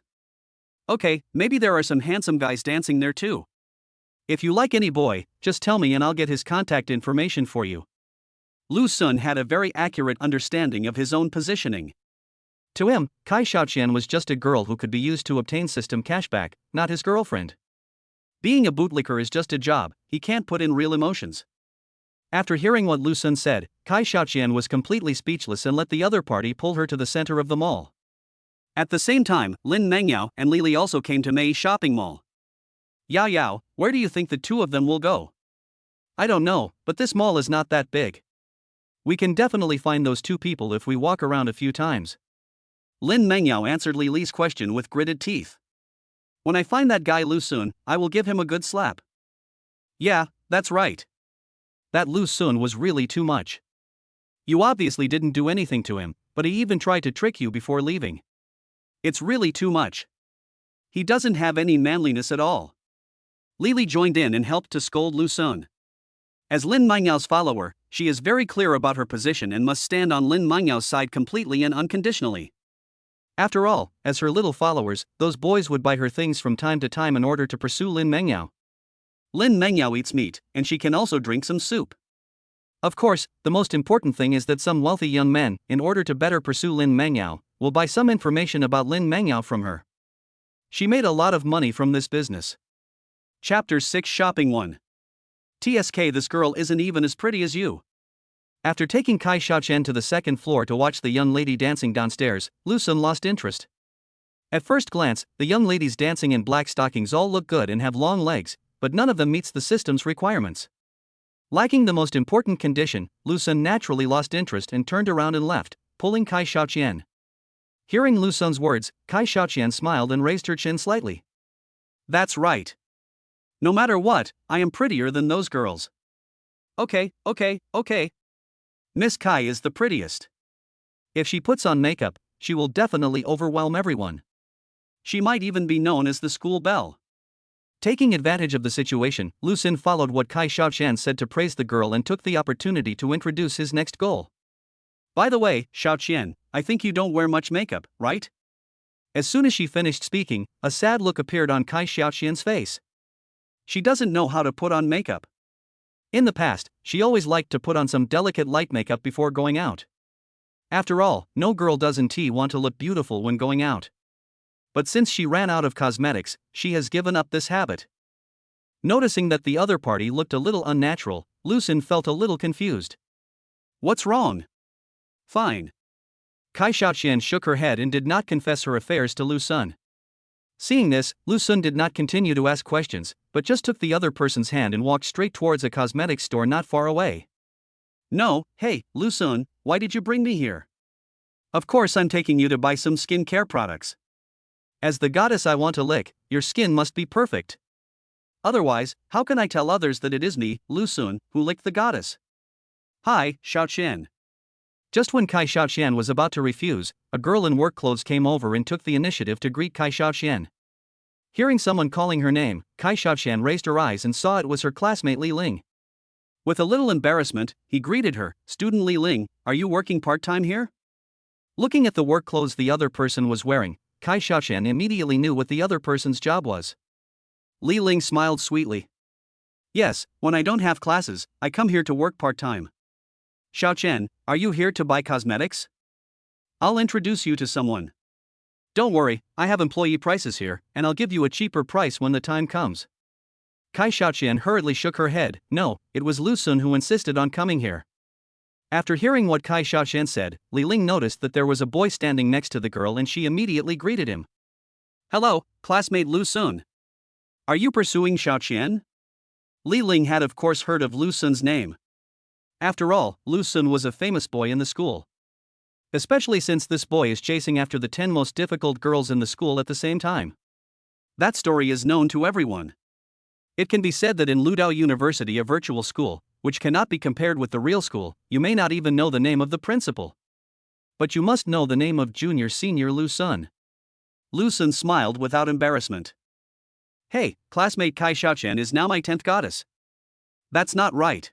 Okay, maybe there are some handsome guys dancing there too. If you like any boy, just tell me and I'll get his contact information for you. Lu Sun had a very accurate understanding of his own positioning. To him, Kai Xiaoqian was just a girl who could be used to obtain system cashback, not his girlfriend. Being a bootlicker is just a job, he can't put in real emotions. After hearing what Lu Sun said, Kai Xiaoqian was completely speechless and let the other party pull her to the center of the mall. At the same time, Lin Mengyao and Lili also came to Mei's shopping mall. Yao Yao, where do you think the 2 of them will go? I don't know, but this mall is not that big. We can definitely find those 2 people if we walk around a few times. Lin Mengyao answered Lili's question with gritted teeth. When I find that guy Lu Sun, I will give him a good slap. Yeah, that's right. That Lu Sun was really too much. You obviously didn't do anything to him, but he even tried to trick you before leaving. It's really too much. He doesn't have any manliness at all. Lili joined in and helped to scold Lu Sun. As Lin Mengyao's follower, she is very clear about her position and must stand on Lin Mengyao's side completely and unconditionally. After all, as her little followers, those boys would buy her things from time to time in order to pursue Lin Mengyao. Lin Mengyao eats meat, and she can also drink some soup. Of course, the most important thing is that some wealthy young men, in order to better pursue Lin Mengyao, will buy some information about Lin Mengyao from her. She made a lot of money from this business. Chapter 6 Shopping 1. TSK, this girl isn't even as pretty as you. After taking Kai Xiaoqian to the 2nd floor to watch the young lady dancing downstairs, Lu Sun lost interest. At first glance, the young ladies dancing in black stockings all look good and have long legs, but none of them meets the system's requirements. Lacking the most important condition, Lu Sun naturally lost interest and turned around and left, pulling Kai Xiaoqian. Hearing Lu Sun's words, Kai Xiaoqian smiled and raised her chin slightly. That's right. No matter what, I am prettier than those girls. Okay. Miss Kai is the prettiest. If she puts on makeup, she will definitely overwhelm everyone. She might even be known as the school belle. Taking advantage of the situation, Lu Sun followed what Kai Xiaoqian said to praise the girl and took the opportunity to introduce his next goal. By the way, Xiaoqian, I think you don't wear much makeup, right? As soon as she finished speaking, a sad look appeared on Kai Xiaoqian's face. She doesn't know how to put on makeup. In the past, she always liked to put on some delicate light makeup before going out. After all, no girl doesn't want to look beautiful when going out. But since she ran out of cosmetics, she has given up this habit. Noticing that the other party looked a little unnatural, Lu Sun felt a little confused. What's wrong? Fine. Kai Xiaoqian shook her head and did not confess her affairs to Lu Sun. Seeing this, Lu Sun did not continue to ask questions, but just took the other person's hand and walked straight towards a cosmetics store not far away. No, hey, Lu Sun, why did you bring me here? Of course I'm taking you to buy some skincare products. As the goddess I want to lick, your skin must be perfect. Otherwise, how can I tell others that it is me, Lu Sun, who licked the goddess? Hi, Xiaoqian. Just when Kai Xiaoqian was about to refuse, a girl in work clothes came over and took the initiative to greet Kai Xiaoqian. Hearing someone calling her name, Kai Xiaoqian raised her eyes and saw it was her classmate Li Ling. With a little embarrassment, he greeted her, "Student Li Ling, are you working part-time here?" Looking at the work clothes the other person was wearing, Kai Xiaoqian immediately knew what the other person's job was. Li Ling smiled sweetly. "Yes, when I don't have classes, I come here to work part-time. Xiaoqian, are you here to buy cosmetics? I'll introduce you to someone. Don't worry, I have employee prices here, and I'll give you a cheaper price when the time comes." Kai Xiaoqian hurriedly shook her head. No, it was Lu Sun who insisted on coming here. After hearing what Kai Xiaoqian said, Li Ling noticed that there was a boy standing next to the girl and she immediately greeted him. "Hello, classmate Lu Sun. Are you pursuing Xiaoqian?" Li Ling had of course heard of Lu Sun's name. After all, Lu Sun was a famous boy in the school. Especially since this boy is chasing after the 10 most difficult girls in the school at the same time. That story is known to everyone. It can be said that in Ludao University, a virtual school, which cannot be compared with the real school, you may not even know the name of the principal. But you must know the name of junior senior Lu Sun. Lu Sun smiled without embarrassment. "Hey, classmate Kai Xiaoqian is now my 10th goddess." "That's not right.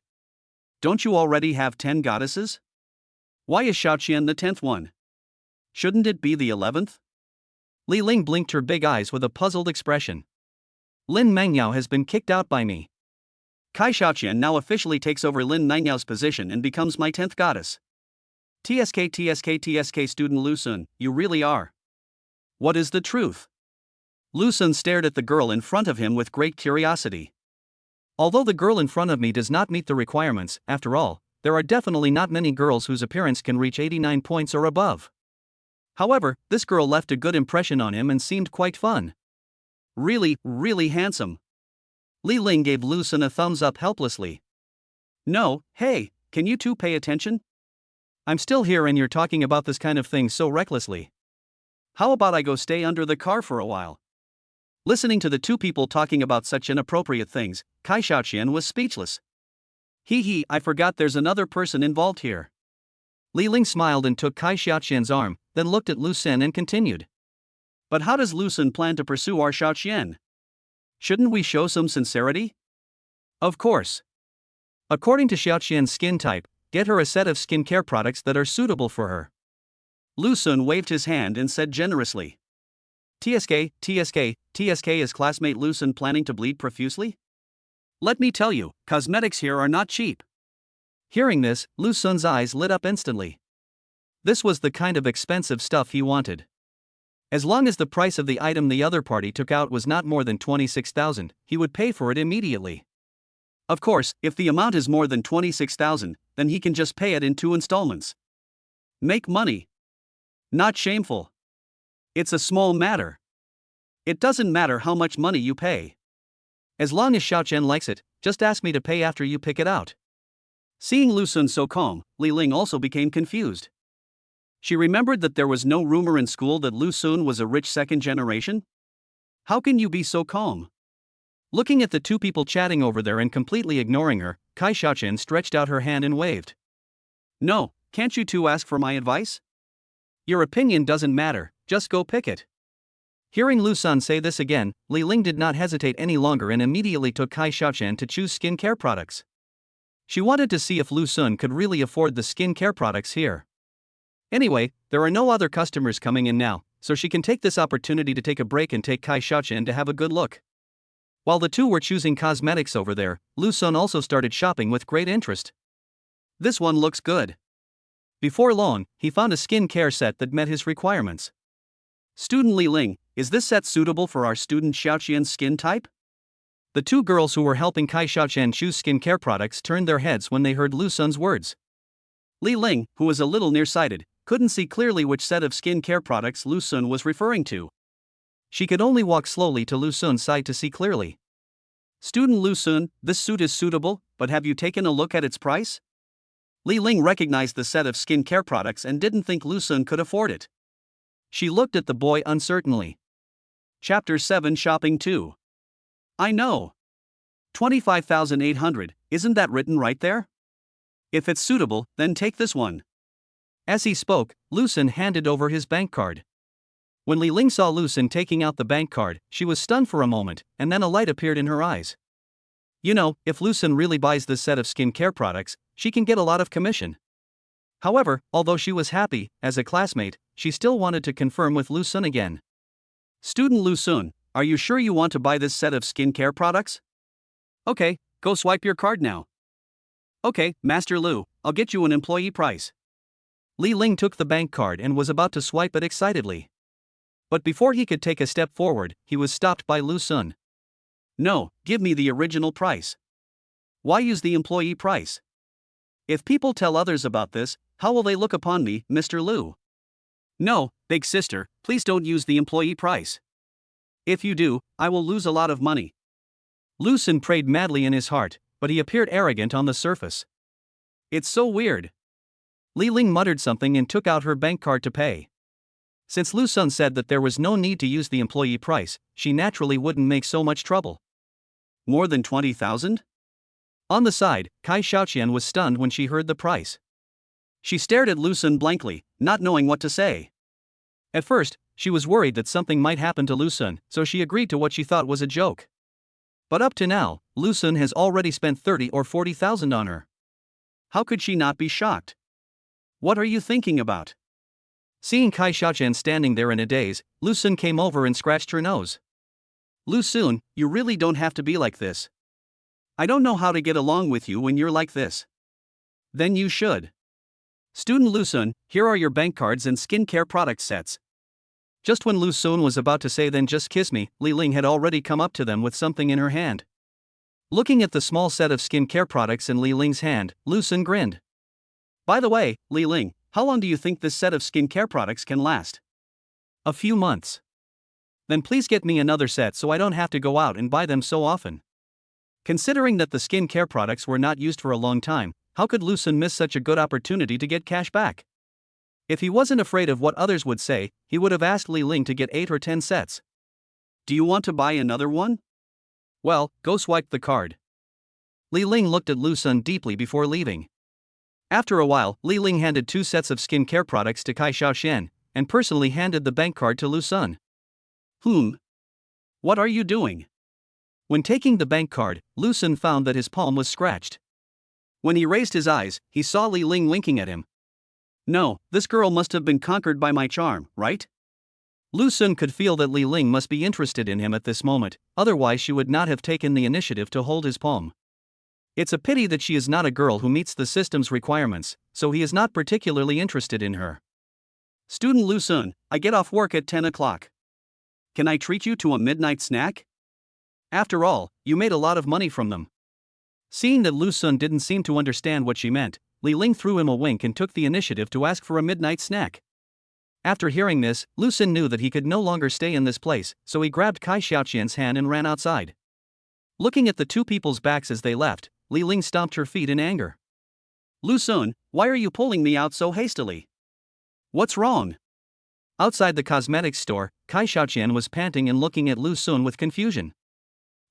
Don't you already have 10 goddesses? Why is Xiaoqian the 10th one? Shouldn't it be the 11th? Li Ling blinked her big eyes with a puzzled expression. "Lin Mangyao has been kicked out by me. Kai Xiaoqian now officially takes over Lin Mangyao's position and becomes my 10th goddess. TSK student Lu Sun, you really are. What is the truth?" Lu Sun stared at the girl in front of him with great curiosity. Although the girl in front of me does not meet the requirements, after all, there are definitely not many girls whose appearance can reach 89 points or above. However, this girl left a good impression on him and seemed quite fun. Really, really handsome. Li Ling gave Lu Sun a thumbs up helplessly. "No, hey, can you two pay attention? I'm still here and you're talking about this kind of thing so recklessly. How about I go stay under the car for a while?" Listening to the two people talking about such inappropriate things, Kai Xiaoqian was speechless. Hee, I forgot there's another person involved here." Li Ling smiled and took Kai Xiaoqian's arm, then looked at Lu Sun and continued. "But how does Lu Sun plan to pursue our Xiaoqian? Shouldn't we show some sincerity?" "Of course. According to Xiaoqian's skin type, get her a set of skincare products that are suitable for her." Lu Sun waved his hand and said generously. TSK, is classmate Lu Sun planning to bleed profusely? Let me tell you, cosmetics here are not cheap." Hearing this, Lu Sun's eyes lit up instantly. This was the kind of expensive stuff he wanted. As long as the price of the item the other party took out was not more than 26,000, he would pay for it immediately. Of course, if the amount is more than 26,000, then he can just pay it in 2 installments. Make money. Not shameful. It's a small matter. It doesn't matter how much money you pay. As long as Xiaoqian likes it, just ask me to pay after you pick it out. Seeing Lu Sun so calm, Li Ling also became confused. She remembered that there was no rumor in school that Lu Sun was a rich second generation. How can you be so calm? Looking at the two people chatting over there and completely ignoring her, Kai Xiaoqian stretched out her hand and waved. "No, can't you two ask for my advice? Your opinion doesn't matter, just go pick it." Hearing Lu Sun say this again, Li Ling did not hesitate any longer and immediately took Kai Xiaoqian to choose skincare products. She wanted to see if Lu Sun could really afford the skincare products here. Anyway, there are no other customers coming in now, so she can take this opportunity to take a break and take Kai Xiaoqian to have a good look. While the two were choosing cosmetics over there, Lu Sun also started shopping with great interest. This one looks good. Before long, he found a skincare set that met his requirements. "Student Li Ling, is this set suitable for our student Xiaoqian's skin type?" The two girls who were helping Kai Xiaoqian choose skincare products turned their heads when they heard Lu Sun's words. Li Ling, who was a little nearsighted, couldn't see clearly which set of skincare products Lu Sun was referring to. She could only walk slowly to Lu Sun's side to see clearly. "Student Lu Sun, this suit is suitable, but have you taken a look at its price?" Li Ling recognized the set of skincare products and didn't think Lu Sun could afford it. She looked at the boy uncertainly. Chapter 7 Shopping 2. I know. 25,800, isn't that written right there? If it's suitable, then take this one. As he spoke, Lu Sun handed over his bank card. When Li Ling saw Lu Sun taking out the bank card, she was stunned for a moment, and then a light appeared in her eyes. You know, if Lu Sun really buys this set of skincare products, she can get a lot of commission. However, although she was happy, as a classmate, she still wanted to confirm with Lu Sun again. Student Lu Sun, are you sure you want to buy this set of skincare products? Okay, go swipe your card now. Okay, Master Lu, I'll get you an employee price. Li Ling took the bank card and was about to swipe it excitedly. But before he could take a step forward, he was stopped by Lu Sun. No, give me the original price. Why use the employee price? If people tell others about this, how will they look upon me, Mr. Lu? No, big sister, please don't use the employee price. If you do, I will lose a lot of money. Lu Sun prayed madly in his heart, but he appeared arrogant on the surface. It's so weird. Li Ling muttered something and took out her bank card to pay. Since Lu Sun said that there was no need to use the employee price, she naturally wouldn't make so much trouble. More than 20,000? On the side, Kai Xiaoqian was stunned when she heard the price. She stared at Lu Sun blankly, not knowing what to say. At first, she was worried that something might happen to Lu Sun, so she agreed to what she thought was a joke. But up to now, Lu Sun has already spent 30 or 40,000 on her. How could she not be shocked? What are you thinking about? Seeing Kai Xiaoqian standing there in a daze, Lu Sun came over and scratched her nose. Lu Sun, you really don't have to be like this. I don't know how to get along with you when you're like this. Then you should. Student Lu Sun, here are your bank cards and skincare product sets. Just when Lu Sun was about to say then just kiss me, Li Ling had already come up to them with something in her hand. Looking at the small set of skincare products in Li Ling's hand, Lu Sun grinned. By the way, Li Ling, how long do you think this set of skincare products can last? A few months. Then please get me another set so I don't have to go out and buy them so often. Considering that the skincare products were not used for a long time, how could Lu Sun miss such a good opportunity to get cash back? If he wasn't afraid of what others would say, he would have asked Li Ling to get 8 or 10 sets. Do you want to buy another one? Well, go swipe the card. Li Ling looked at Lu Sun deeply before leaving. After a while, Li Ling handed 2 sets of skincare products to Kai Xiaoqian, and personally handed the bank card to Lu Sun. What are you doing? When taking the bank card, Lu Sun found that his palm was scratched. When he raised his eyes, he saw Li Ling winking at him. No, this girl must have been conquered by my charm, right? Lu Sun could feel that Li Ling must be interested in him at this moment, otherwise she would not have taken the initiative to hold his palm. It's a pity that she is not a girl who meets the system's requirements, so he is not particularly interested in her. Student Lu Sun, I get off work at 10 o'clock. Can I treat you to a midnight snack? After all, you made a lot of money from them. Seeing that Lu Sun didn't seem to understand what she meant, Li Ling threw him a wink and took the initiative to ask for a midnight snack. After hearing this, Lu Sun knew that he could no longer stay in this place, so he grabbed Kai Xiaoqian's hand and ran outside. Looking at the 2 people's backs as they left, Li Ling stomped her feet in anger. Lu Sun, why are you pulling me out so hastily? What's wrong? Outside the cosmetics store, Kai Xiaoqian was panting and looking at Lu Sun with confusion.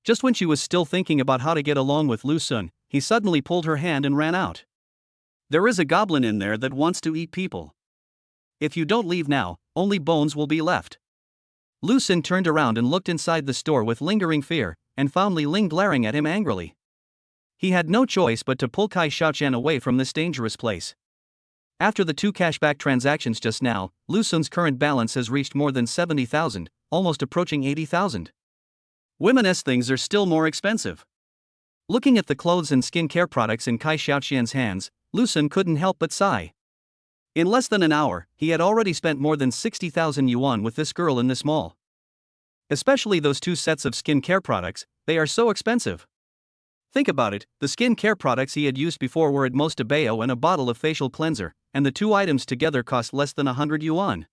Just when she was still thinking about how to get along with Lu Sun, he suddenly pulled her hand and ran out. There is a goblin in there that wants to eat people. If you don't leave now, only bones will be left. Lu Sun turned around and looked inside the store with lingering fear, and found Li Ling glaring at him angrily. He had no choice but to pull Kai Xiaoqian away from this dangerous place. After the 2 cashback transactions just now, Lu Sun's current balance has reached more than 70,000, almost approaching 80,000. Women's things are still more expensive. Looking at the clothes and skincare products in Kai Xiaoqian's hands, Lu Sun couldn't help but sigh. In less than an hour, he had already spent more than 60,000 yuan with this girl in this mall. Especially those 2 sets of skincare products, they are so expensive. Think about it, the skincare products he had used before were at most a bayo and a bottle of facial cleanser, and the 2 items together cost less than 100 yuan.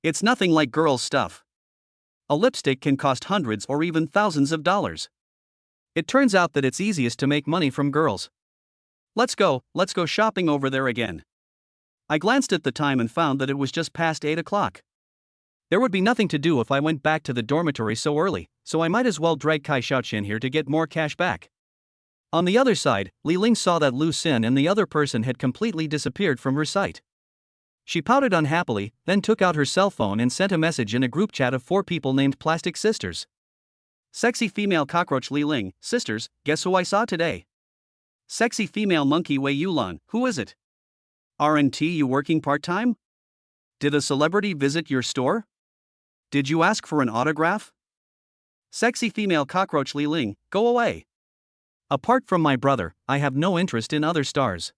It's nothing like girls' stuff. A lipstick can cost hundreds or even thousands of dollars. It turns out that it's easiest to make money from girls. Let's go shopping over there again. I glanced at the time and found that it was just past 8 o'clock. There would be nothing to do if I went back to the dormitory so early, so I might as well drag Kai Xiaoqian here to get more cash back. On the other side, Li Ling saw that Lu Xin and the other person had completely disappeared from her sight. She pouted unhappily, then took out her cell phone and sent a message in a group chat of 4 people named Plastic Sisters. Sexy female cockroach Li Ling, sisters, guess who I saw today? Sexy female monkey Wei Yulan, who is it? Aren't you working part-time? Did a celebrity visit your store? Did you ask for an autograph? Sexy female cockroach Li Ling, go away. Apart from my brother, I have no interest in other stars.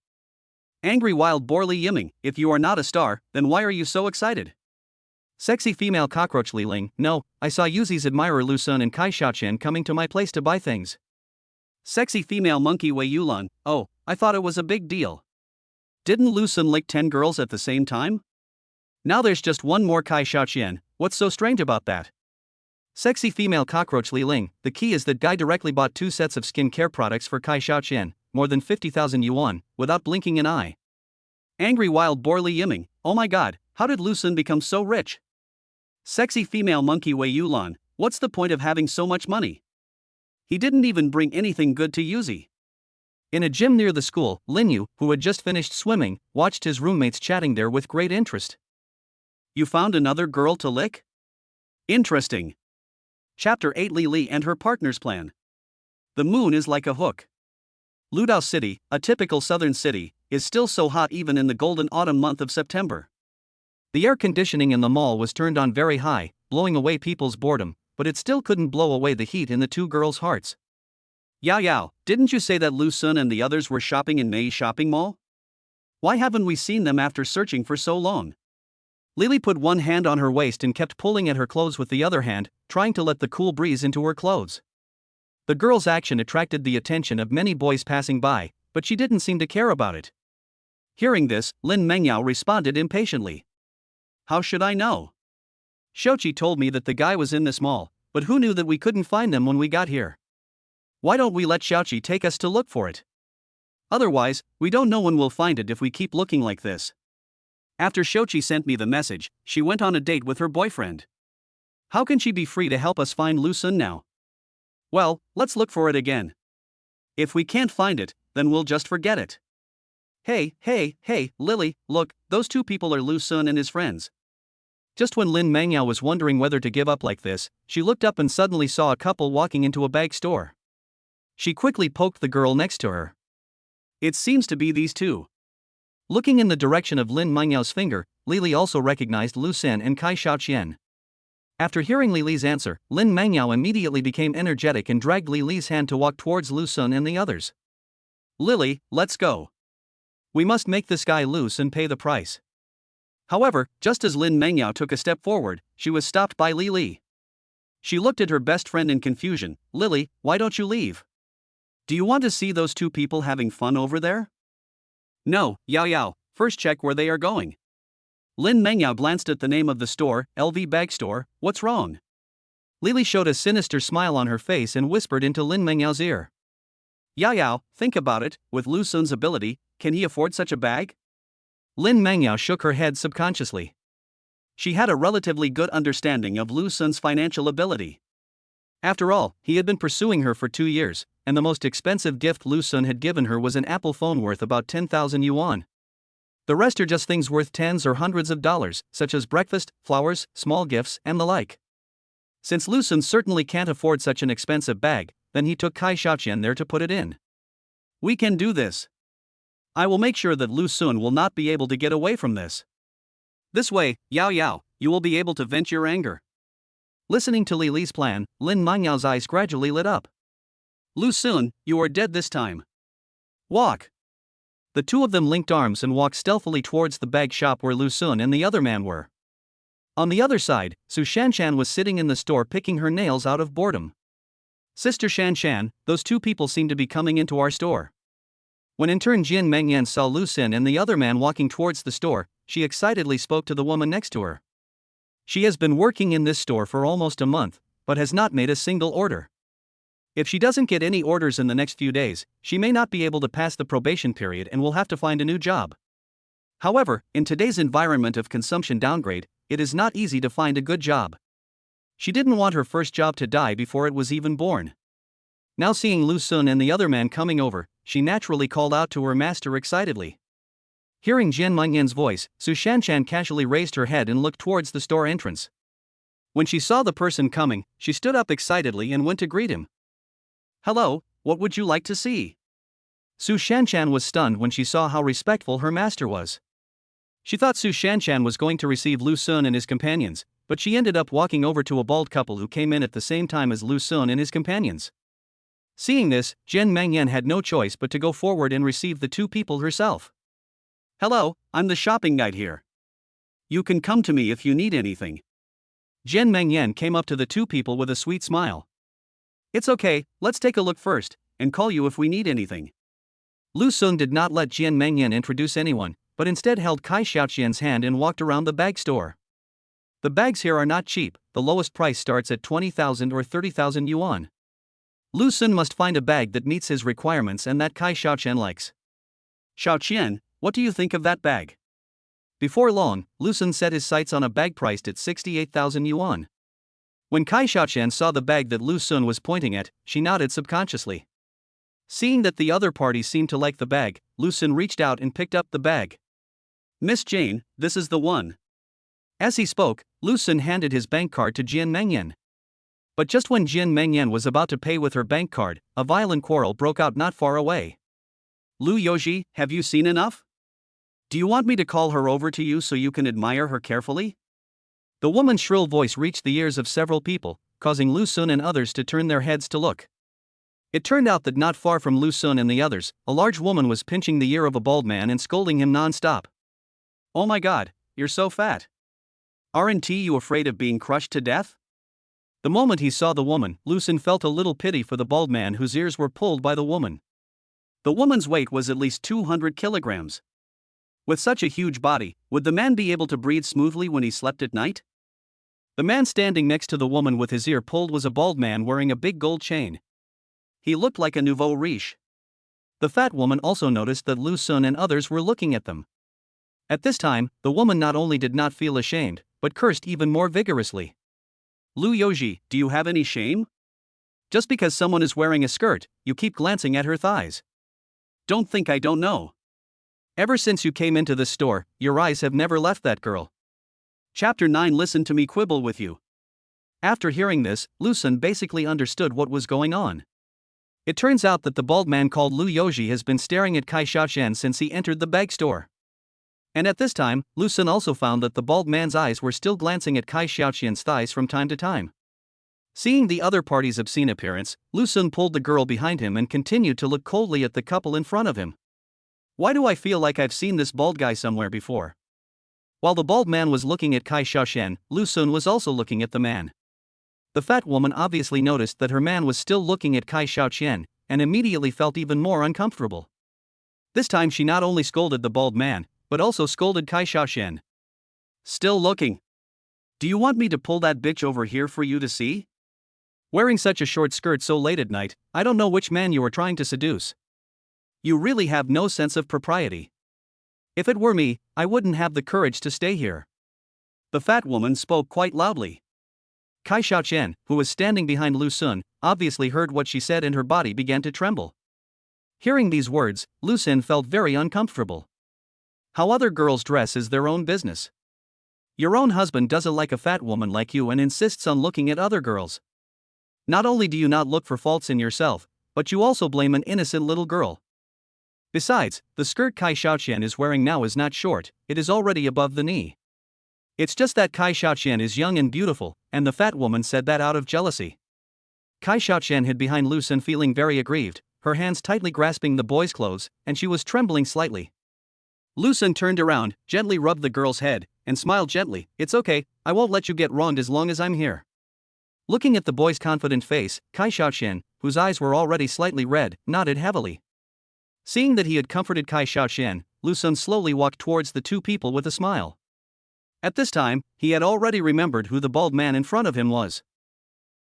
Angry wild boar Li Yiming, if you are not a star, then why are you so excited? Sexy female cockroach Li Ling, no, I saw Yuzi's admirer Lu Sun and Kai Xiaoqian coming to my place to buy things. Sexy female monkey Wei Yulan, oh, I thought it was a big deal. Didn't Lu Sun lick 10 girls at the same time? Now there's just one more Kai Xiaoqian, what's so strange about that? Sexy female cockroach Li Ling, the key is that guy directly bought 2 sets of skincare products for Kai Xiaoqian, more than 50,000 yuan, without blinking an eye. Angry wild boar Li Yiming, oh my god, how did Lu Sun become so rich? Sexy female monkey Wei Yulan, what's the point of having so much money? He didn't even bring anything good to Yuzi. In a gym near the school, Lin Yu, who had just finished swimming, watched his roommates chatting there with great interest. You found another girl to lick? Interesting. Chapter 8 Li Li and her partner's plan. The moon is like a hook. Ludao City, a typical southern city, is still so hot even in the golden autumn month of September. The air conditioning in the mall was turned on very high, blowing away people's boredom, but it still couldn't blow away the heat in the 2 girls' hearts. Yao Yao, didn't you say that Lu Sun and the others were shopping in Mei's shopping mall? Why haven't we seen them after searching for so long? Lily put one hand on her waist and kept pulling at her clothes with the other hand, trying to let the cool breeze into her clothes. The girl's action attracted the attention of many boys passing by, but she didn't seem to care about it. Hearing this, Lin Mengyao responded impatiently. How should I know? Shochi told me that the guy was in this mall, but who knew that we couldn't find them when we got here? Why don't we let Xiaoqi take us to look for it? Otherwise, we don't know when we'll find it if we keep looking like this. After Shochi sent me the message, she went on a date with her boyfriend. How can she be free to help us find Lu Sun now? Well, let's look for it again. If we can't find it, then we'll just forget it. Hey, Lily, look, those 2 people are Lu Sun and his friends. Just when Lin Mengyao was wondering whether to give up like this, she looked up and suddenly saw a couple walking into a bag store. She quickly poked the girl next to her. It seems to be these 2. Looking in the direction of Lin Mengyao's finger, Lili also recognized Lu Xin and Kai Xiaoqian. After hearing Lili's answer, Lin Mengyao immediately became energetic and dragged Lili's hand to walk towards Lu Sun and the others. Lily, let's go. We must make this guy loose and pay the price. However, just as Lin Mengyao took a step forward, she was stopped by Li. She looked at her best friend in confusion. Lily, why don't you leave? Do you want to see those 2 people having fun over there? No, Yao Yao, first check where they are going. Lin Mengyao glanced at the name of the store, LV Bag Store, what's wrong? Lily showed a sinister smile on her face and whispered into Lin Mengyao's ear. Yao Yao, think about it, with Lu Sun's ability, can he afford such a bag? Lin Mengyao shook her head subconsciously. She had a relatively good understanding of Lu Sun's financial ability. After all, he had been pursuing her for 2 years, and the most expensive gift Lu Sun had given her was an Apple phone worth about 10,000 yuan. The rest are just things worth tens or hundreds of dollars, such as breakfast, flowers, small gifts, and the like. Since Lu Sun certainly can't afford such an expensive bag, then he took Kai Xiaoqian there to put it in. We can do this. I will make sure that Lu Sun will not be able to get away from this. This way, Yao Yao, you will be able to vent your anger. Listening to Li Li's plan, Lin Mengyao's eyes gradually lit up. Lu Sun, you are dead this time. Walk. The 2 of them linked arms and walked stealthily towards the bag shop where Lu Sun and the other man were. On the other side, Su Shanshan was sitting in the store picking her nails out of boredom. Sister Shanshan, those 2 people seem to be coming into our store. When in turn Jin Mengyan saw Lu Xin and the other man walking towards the store, she excitedly spoke to the woman next to her. She has been working in this store for almost a month, but has not made a single order. If she doesn't get any orders in the next few days, she may not be able to pass the probation period and will have to find a new job. However, in today's environment of consumption downgrade, it is not easy to find a good job. She didn't want her first job to die before it was even born. Now seeing Lu Sun and the other man coming over, she naturally called out to her master excitedly. Hearing Jian Mengyan's voice, Su Shanshan casually raised her head and looked towards the store entrance. When she saw the person coming, she stood up excitedly and went to greet him. "Hello, what would you like to see?" Su Shanshan was stunned when she saw how respectful her master was. She thought Su Shanshan was going to receive Lu Sun and his companions, but she ended up walking over to a bald couple who came in at the same time as Lu Sun and his companions. Seeing this, Jian Mengyan had no choice but to go forward and receive the two people herself. "Hello, I'm the shopping guide here. You can come to me if you need anything." Jian Mengyan came up to the two people with a sweet smile. "It's okay, let's take a look first, and call you if we need anything." Lu Sun did not let Jian Mengyan introduce anyone, but instead held Kai Xiaoqian's hand and walked around the bag store. The bags here are not cheap, the lowest price starts at 20,000 or 30,000 yuan. Lu Sun must find a bag that meets his requirements and that Kai Xiaoqian likes. "Xiaoqian, what do you think of that bag?" Before long, Lu Sun set his sights on a bag priced at 68,000 yuan. When Kai Xiaoqian saw the bag that Lu Sun was pointing at, she nodded subconsciously. Seeing that the other party seemed to like the bag, Lu Sun reached out and picked up the bag. "Miss Jane, this is the one." As he spoke, Lu Sun handed his bank card to Jian Mengyan. But just when Jian Mengyan was about to pay with her bank card, a violent quarrel broke out not far away. "Lu Yoji, have you seen enough? Do you want me to call her over to you so you can admire her carefully?" The woman's shrill voice reached the ears of several people, causing Lu Sun and others to turn their heads to look. It turned out that not far from Lu Sun and the others, a large woman was pinching the ear of a bald man and scolding him non-stop. "Oh my god, you're so fat. Aren't you afraid of being crushed to death?" The moment he saw the woman, Lu Sun felt a little pity for the bald man whose ears were pulled by the woman. The woman's weight was at least 200 kilograms. With such a huge body, would the man be able to breathe smoothly when he slept at night? The man standing next to the woman with his ear pulled was a bald man wearing a big gold chain. He looked like a nouveau riche. The fat woman also noticed that Lu Sun and others were looking at them. At this time, the woman not only did not feel ashamed, but cursed even more vigorously. "Lu Yoji, do you have any shame? Just because someone is wearing a skirt, you keep glancing at her thighs. Don't think I don't know. Ever since you came into this store, your eyes have never left that girl." Chapter 9. Listen to me quibble with you. After hearing this, Lu Sun basically understood what was going on. It turns out that the bald man called Lu Yoji has been staring at Kai Xiaoqian since he entered the bag store. And at this time, Lu Sun also found that the bald man's eyes were still glancing at Kai Xiaoqian's thighs from time to time. Seeing the other party's obscene appearance, Lu Sun pulled the girl behind him and continued to look coldly at the couple in front of him. "Why do I feel like I've seen this bald guy somewhere before?" While the bald man was looking at Kai Xiaoqian, Lu Sun was also looking at the man. The fat woman obviously noticed that her man was still looking at Kai Xiaoqian, and immediately felt even more uncomfortable. This time she not only scolded the bald man, but also scolded Kai Xiaoqian. "Still looking? Do you want me to pull that bitch over here for you to see? Wearing such a short skirt so late at night, I don't know which man you are trying to seduce. You really have no sense of propriety. If it were me, I wouldn't have the courage to stay here." The fat woman spoke quite loudly. Kai Xiaoqian, who was standing behind Lu Sun, obviously heard what she said and her body began to tremble. Hearing these words, Lu Sun felt very uncomfortable. How other girls dress is their own business. Your own husband doesn't like a fat woman like you and insists on looking at other girls. Not only do you not look for faults in yourself, but you also blame an innocent little girl. Besides, the skirt Kai Xiaoqian is wearing now is not short, it is already above the knee. It's just that Kai Xiaoqian is young and beautiful, and the fat woman said that out of jealousy. Kai Xiaoqian hid behind Lu Sun feeling very aggrieved, her hands tightly grasping the boy's clothes, and she was trembling slightly. Lu Sun turned around, gently rubbed the girl's head, and smiled gently. "It's okay, I won't let you get wronged as long as I'm here." Looking at the boy's confident face, Kai Xiaoqian, whose eyes were already slightly red, nodded heavily. Seeing that he had comforted Kai Xiaoqian, Lu Sun slowly walked towards the two people with a smile. At this time, he had already remembered who the bald man in front of him was.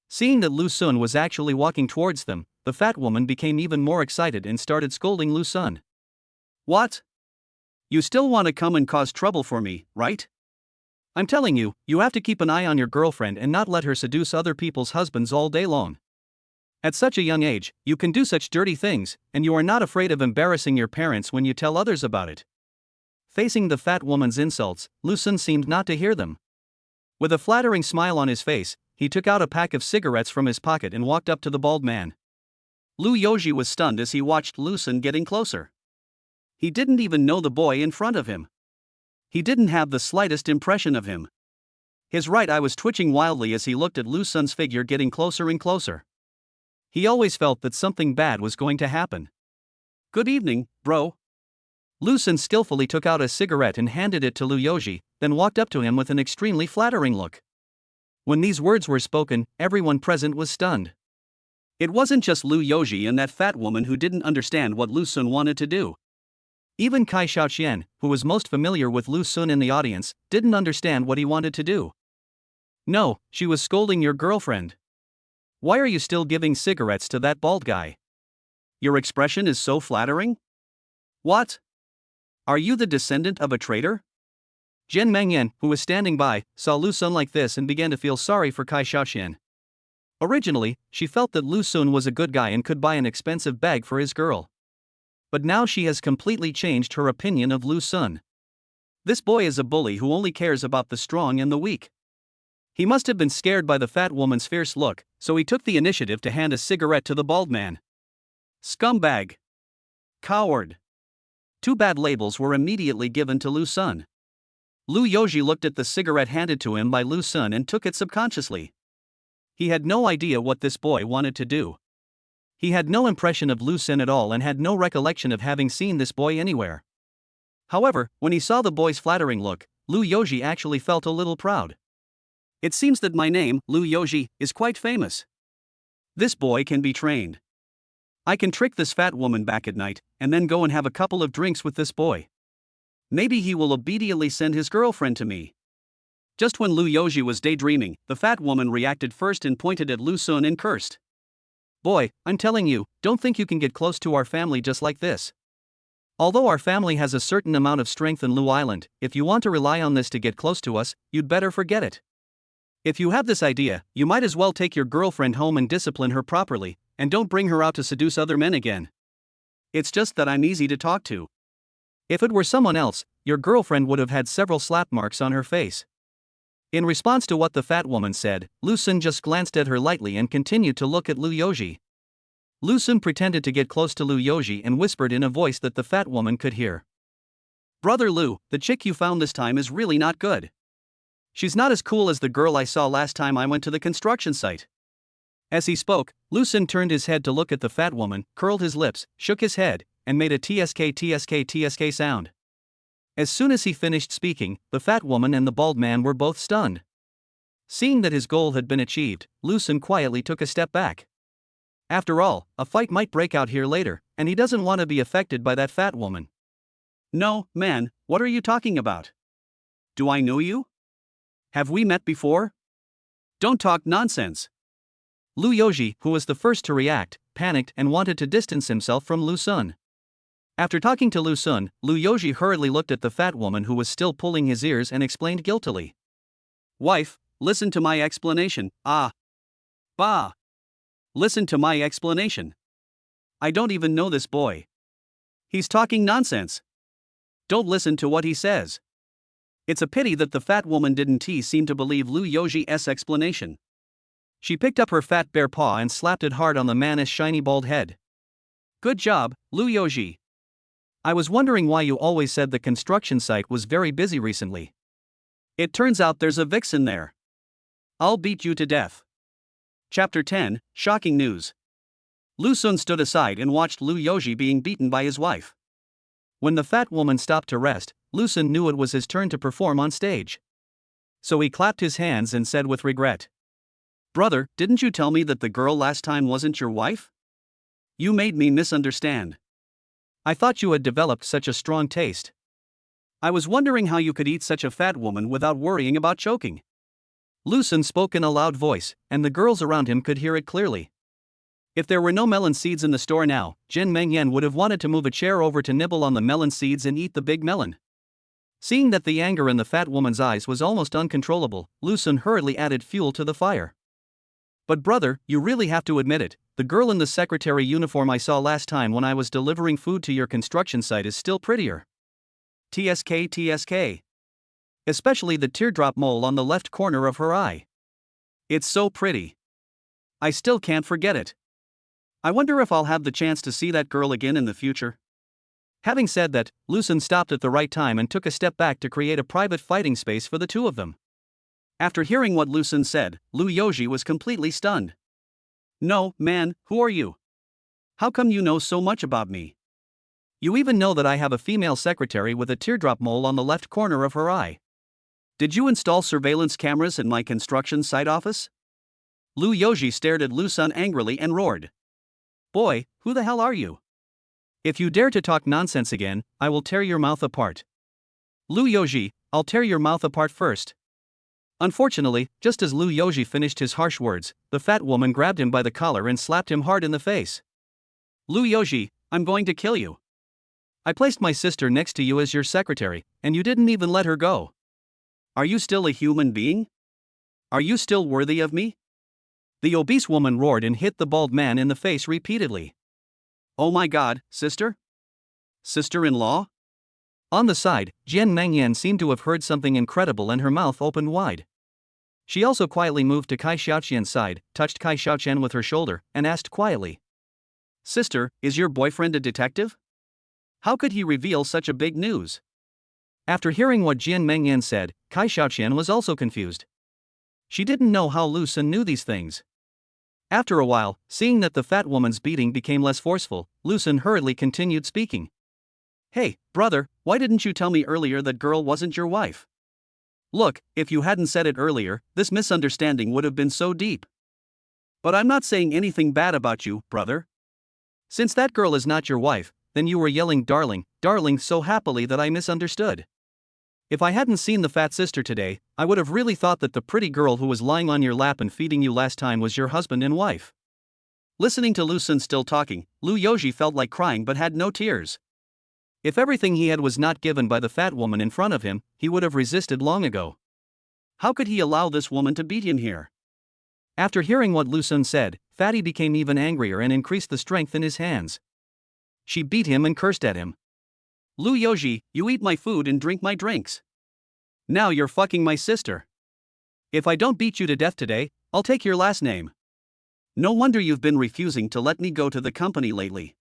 Seeing that Lu Sun was actually walking towards them, the fat woman became even more excited and started scolding Lu Sun. What? You still want to come and cause trouble for me, right? I'm telling you, you have to keep an eye on your girlfriend and not let her seduce other people's husbands all day long. At such a young age, you can do such dirty things, and you are not afraid of embarrassing your parents when you tell others about it. Facing the fat woman's insults, Lu Sun seemed not to hear them. With a flattering smile on his face, he took out a pack of cigarettes from his pocket and walked up to the bald man. Lu Yoji was stunned as he watched Lu Sun getting closer. He didn't even know the boy in front of him. He didn't have the slightest impression of him. His right eye was twitching wildly as he looked at Lu Sun's figure getting closer and closer. He always felt that something bad was going to happen. Good evening, bro. Lu Sun skillfully took out a cigarette and handed it to Lu Yoji, then walked up to him with an extremely flattering look. When these words were spoken, everyone present was stunned. It wasn't just Lu Yoji and that fat woman who didn't understand what Lu Sun wanted to do. Even Kai Xiaoqian, who was most familiar with Lu Sun in the audience, didn't understand what he wanted to do. No, she was scolding your girlfriend. Why are you still giving cigarettes to that bald guy? Your expression is so flattering. What? Are you the descendant of a traitor? Zhen Mengyan, who was standing by, saw Lu Sun like this and began to feel sorry for Kai Xiaoqian. Originally, she felt that Lu Sun was a good guy and could buy an expensive bag for his girl. But now she has completely changed her opinion of Lu Sun. This boy is a bully who only cares about the strong and the weak. He must have been scared by the fat woman's fierce look, so he took the initiative to hand a cigarette to the bald man. Scumbag. Coward. 2 bad labels were immediately given to Lu Sun. Lu Yoji looked at the cigarette handed to him by Lu Sun and took it subconsciously. He had no idea what this boy wanted to do. He had no impression of Lu Sun at all and had no recollection of having seen this boy anywhere. However, when he saw the boy's flattering look, Lu Yoji actually felt a little proud. It seems that my name, Lu Yoji, is quite famous. This boy can be trained. I can trick this fat woman back at night, and then go and have a couple of drinks with this boy. Maybe he will obediently send his girlfriend to me. Just when Lu Yoji was daydreaming, the fat woman reacted first and pointed at Lu Sun and cursed. Boy, I'm telling you, don't think you can get close to our family just like this. Although our family has a certain amount of strength in Lu Island, if you want to rely on this to get close to us, you'd better forget it. If you have this idea, you might as well take your girlfriend home and discipline her properly, and don't bring her out to seduce other men again. It's just that I'm easy to talk to. If it were someone else, your girlfriend would have had several slap marks on her face. In response to what the fat woman said, Lu Sun just glanced at her lightly and continued to look at Lu Yoji. Lu Sun pretended to get close to Lu Yoji and whispered in a voice that the fat woman could hear. Brother Lu, the chick you found this time is really not good. She's not as cool as the girl I saw last time I went to the construction site. As he spoke, Lu Sun turned his head to look at the fat woman, curled his lips, shook his head, and made a tsk sound. As soon as he finished speaking, the fat woman and the bald man were both stunned. Seeing that his goal had been achieved, Lu Sun quietly took a step back. After all, a fight might break out here later, and he doesn't want to be affected by that fat woman. No, man, what are you talking about? Do I know you? Have we met before? Don't talk nonsense. Lu Yoji, who was the first to react, panicked and wanted to distance himself from Lu Sun. After talking to Lu Sun, Lu Yoji hurriedly looked at the fat woman who was still pulling his ears and explained guiltily. Wife, listen to my explanation. Ah. Bah. Listen to my explanation. I don't even know this boy. He's talking nonsense. Don't listen to what he says. It's a pity that the fat woman didn't seem to believe Lu Yoji's explanation. She picked up her fat bare paw and slapped it hard on the man's shiny bald head. Good job, Lu Yoji. I was wondering why you always said the construction site was very busy recently. It turns out there's a vixen there. I'll beat you to death. Chapter 10, Shocking News. Lu Sun stood aside and watched Lu Yoji being beaten by his wife. When the fat woman stopped to rest, Lu Sun knew it was his turn to perform on stage. So he clapped his hands and said with regret. Brother, didn't you tell me that the girl last time wasn't your wife? You made me misunderstand. I thought you had developed such a strong taste. I was wondering how you could eat such a fat woman without worrying about choking. Lu Sun spoke in a loud voice, and the girls around him could hear it clearly. If there were no melon seeds in the store now, Jen Mengyan would have wanted to move a chair over to nibble on the melon seeds and eat the big melon. Seeing that the anger in the fat woman's eyes was almost uncontrollable, Lu Sun hurriedly added fuel to the fire. But brother, you really have to admit it, the girl in the secretary uniform I saw last time when I was delivering food to your construction site is still prettier. TSK. Especially the teardrop mole on the left corner of her eye. It's so pretty. I still can't forget it. I wonder if I'll have the chance to see that girl again in the future. Having said that, Lu Sun stopped at the right time and took a step back to create a private fighting space for the two of them. After hearing what Lu Sun said, Lu Yoji was completely stunned. No, man, who are you? How come you know so much about me? You even know that I have a female secretary with a teardrop mole on the left corner of her eye. Did you install surveillance cameras in my construction site office? Lu Yoji stared at Lu Sun angrily and roared. Boy, who the hell are you? If you dare to talk nonsense again, I will tear your mouth apart. Lu Yoji, I'll tear your mouth apart first. Unfortunately, just as Lu Yoji finished his harsh words, the fat woman grabbed him by the collar and slapped him hard in the face. Lu Yoji, I'm going to kill you. I placed my sister next to you as your secretary, and you didn't even let her go. Are you still a human being? Are you still worthy of me? The obese woman roared and hit the bald man in the face repeatedly. Oh my god, sister? Sister-in-law? On the side, Jian Mengyan seemed to have heard something incredible and her mouth opened wide. She also quietly moved to Kai Xiaoqian's side, touched Kai Xiaoqian with her shoulder, and asked quietly. Sister, is your boyfriend a detective? How could he reveal such a big news? After hearing what Jian Mengyan said, Kai Xiaoqian was also confused. She didn't know how Lu Sun knew these things. After a while, seeing that the fat woman's beating became less forceful, Lu Sun hurriedly continued speaking. Hey, brother, why didn't you tell me earlier that girl wasn't your wife? Look, if you hadn't said it earlier, this misunderstanding would have been so deep. But I'm not saying anything bad about you, brother. Since that girl is not your wife, then you were yelling darling, darling so happily that I misunderstood. If I hadn't seen the fat sister today, I would have really thought that the pretty girl who was lying on your lap and feeding you last time was your husband and wife. Listening to Lu Sun still talking, Lu Yoji felt like crying but had no tears. If everything he had was not given by the fat woman in front of him, he would have resisted long ago. How could he allow this woman to beat him here? After hearing what Lu Sun said, Fatty became even angrier and increased the strength in his hands. She beat him and cursed at him. Lu Yoji, you eat my food and drink my drinks. Now you're fucking my sister. If I don't beat you to death today, I'll take your last name. No wonder you've been refusing to let me go to the company lately.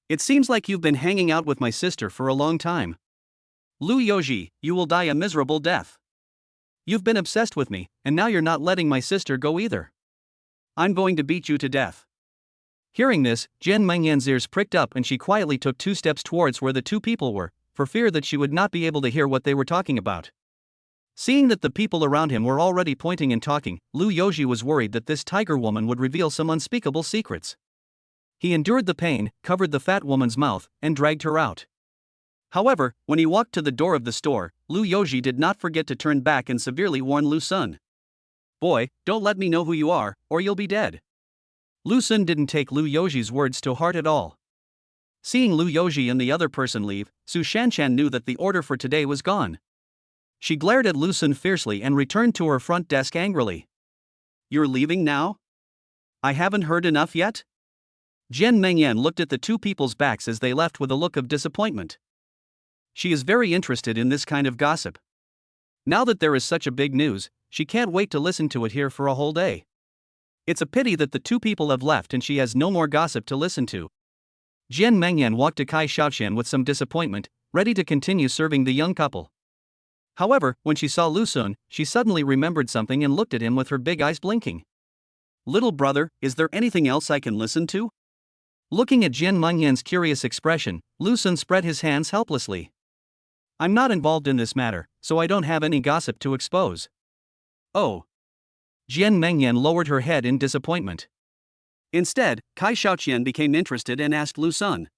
It seems like you've been hanging out with my sister for a long time. Lu Yoji, you will die a miserable death. You've been obsessed with me, and now you're not letting my sister go either. I'm going to beat you to death. Hearing this, Jian Mengyan's ears pricked up and she quietly took 2 steps towards where the two people were, for fear that she would not be able to hear what they were talking about. Seeing that the people around him were already pointing and talking, Lu Yoji was worried that this tiger woman would reveal some unspeakable secrets. He endured the pain, covered the fat woman's mouth, and dragged her out. However, when he walked to the door of the store, Lu Yoji did not forget to turn back and severely warn Lu Sun. Boy, don't let me know who you are, or you'll be dead. Lu Sun didn't take Lu Yoji's words to heart at all. Seeing Lu Yoji and the other person leave, Su Shanshan knew that the order for today was gone. She glared at Lu Sun fiercely and returned to her front desk angrily. You're leaving now? I haven't heard enough yet? Jian Mengyan looked at the two people's backs as they left with a look of disappointment. She is very interested in this kind of gossip. Now that there is such a big news, she can't wait to listen to it here for a whole day. It's a pity that the two people have left and she has no more gossip to listen to. Jian Mengyan walked to Kai Xiaoqian with some disappointment, ready to continue serving the young couple. However, when she saw Lu Sun, she suddenly remembered something and looked at him with her big eyes blinking. Little brother, is there anything else I can listen to? Looking at Jian Mengyan's curious expression, Lu Sun spread his hands helplessly. I'm not involved in this matter, so I don't have any gossip to expose. Oh. Jian Mengyan lowered her head in disappointment. Instead, Kai Xiaoqian became interested and asked Lu Sun.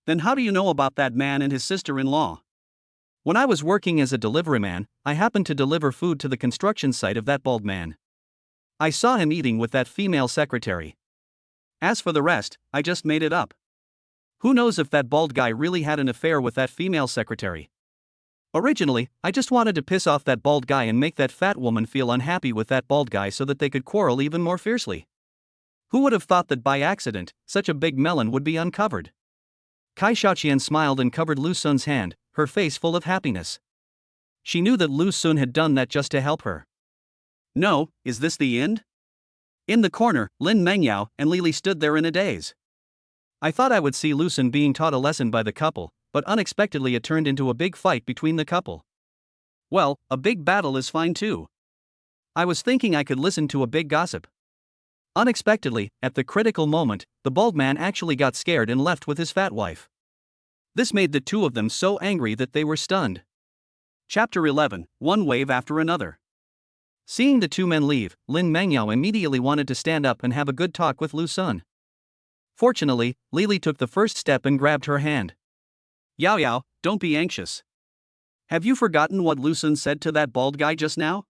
Then how do you know about that man and his sister-in-law? When I was working as a deliveryman, I happened to deliver food to the construction site of that bald man. I saw him eating with that female secretary. As for the rest, I just made it up. Who knows if that bald guy really had an affair with that female secretary? Originally, I just wanted to piss off that bald guy and make that fat woman feel unhappy with that bald guy so that they could quarrel even more fiercely. Who would have thought that by accident, such a big melon would be uncovered? Kai Xiaoqian smiled and covered Lu Sun's hand, her face full of happiness. She knew that Lu Sun had done that just to help her. No, is this the end? In the corner, Lin Mengyao and Lili stood there in a daze. I thought I would see Lu Sun being taught a lesson by the couple, but unexpectedly it turned into a big fight between the couple. Well, a big battle is fine too. I was thinking I could listen to a big gossip. Unexpectedly, at the critical moment, the bald man actually got scared and left with his fat wife. This made the two of them so angry that they were stunned. Chapter 11, One Wave After Another. Seeing the two men leave, Lin Mengyao immediately wanted to stand up and have a good talk with Lu Sun. Fortunately, Lili took the first step and grabbed her hand. Yao Yao, don't be anxious. Have you forgotten what Lu Sun said to that bald guy just now?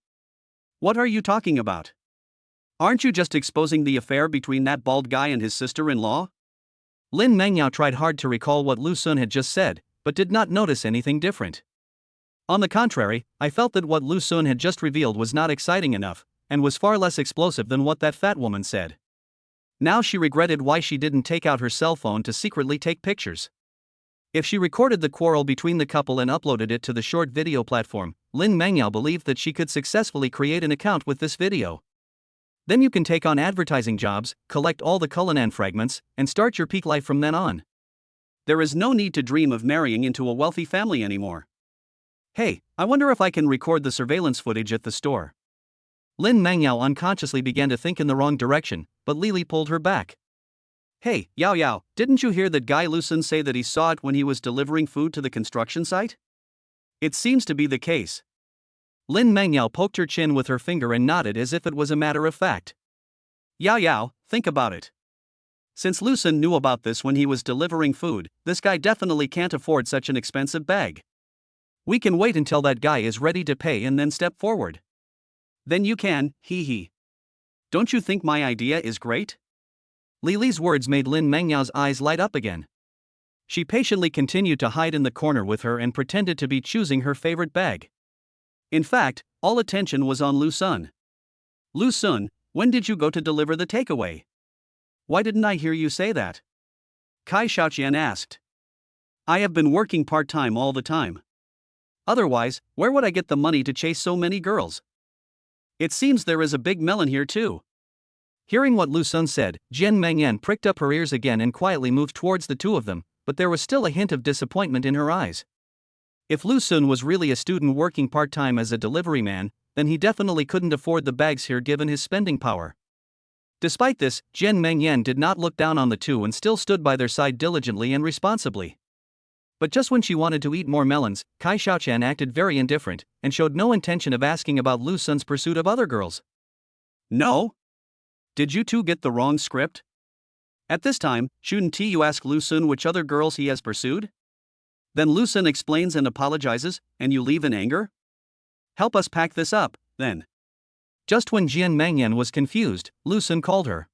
What are you talking about? Aren't you just exposing the affair between that bald guy and his sister-in-law? Lin Mengyao tried hard to recall what Lu Sun had just said, but did not notice anything different. On the contrary, I felt that what Lu Sun had just revealed was not exciting enough, and was far less explosive than what that fat woman said. Now she regretted why she didn't take out her cell phone to secretly take pictures. If she recorded the quarrel between the couple and uploaded it to the short video platform, Lin Mengyao believed that she could successfully create an account with this video. Then you can take on advertising jobs, collect all the Cullinan fragments, and start your peak life from then on. There is no need to dream of marrying into a wealthy family anymore. Hey, I wonder if I can record the surveillance footage at the store. Lin Mengyao unconsciously began to think in the wrong direction, but Lili pulled her back. Hey, Yao Yao, didn't you hear that guy Lu Sun say that he saw it when he was delivering food to the construction site? It seems to be the case. Lin Mengyao poked her chin with her finger and nodded as if it was a matter of fact. Yao Yao, think about it. Since Lu Sun knew about this when he was delivering food, this guy definitely can't afford such an expensive bag. We can wait until that guy is ready to pay and then step forward. Then you can, hee hee. Don't you think my idea is great? Lili's words made Lin Mengyao's eyes light up again. She patiently continued to hide in the corner with her and pretended to be choosing her favorite bag. In fact, all attention was on Lu Sun. Lu Sun, when did you go to deliver the takeaway? Why didn't I hear you say that? Kai Xiaoqian asked. I have been working part-time all the time. Otherwise, where would I get the money to chase so many girls? It seems there is a big melon here too. Hearing what Lu Sun said, Jian Mengyan pricked up her ears again and quietly moved towards the two of them, but there was still a hint of disappointment in her eyes. If Lu Sun was really a student working part-time as a delivery man, then he definitely couldn't afford the bags here given his spending power. Despite this, Jian Mengyan did not look down on the two and still stood by their side diligently and responsibly. But just when she wanted to eat more melons, Kai Xiaoqian acted very indifferent, and showed no intention of asking about Lu Sun's pursuit of other girls. No? Did you two get the wrong script? At this time, shouldn't you ask Lu Sun which other girls he has pursued? Then Lu Sun explains and apologizes, and you leave in anger? Help us pack this up, then. Just when Jian Mengyan was confused, Lu Sun called her.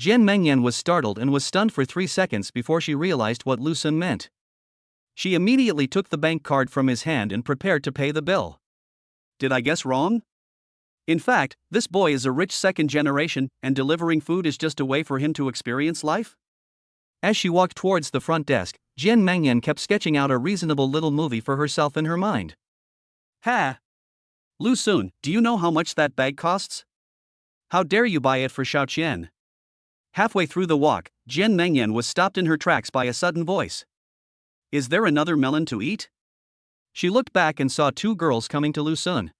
Jian Mengyan was startled and was stunned for 3 seconds before she realized what Lu Sun meant. She immediately took the bank card from his hand and prepared to pay the bill. Did I guess wrong? In fact, this boy is a rich second generation, and delivering food is just a way for him to experience life? As she walked towards the front desk, Jian Mengyan kept sketching out a reasonable little movie for herself in her mind. Ha! Lu Sun, do you know how much that bag costs? How dare you buy it for Xiaoqian? Halfway through the walk, Jian Mengyan was stopped in her tracks by a sudden voice. Is there another melon to eat? She looked back and saw 2 girls coming to Lu Sun.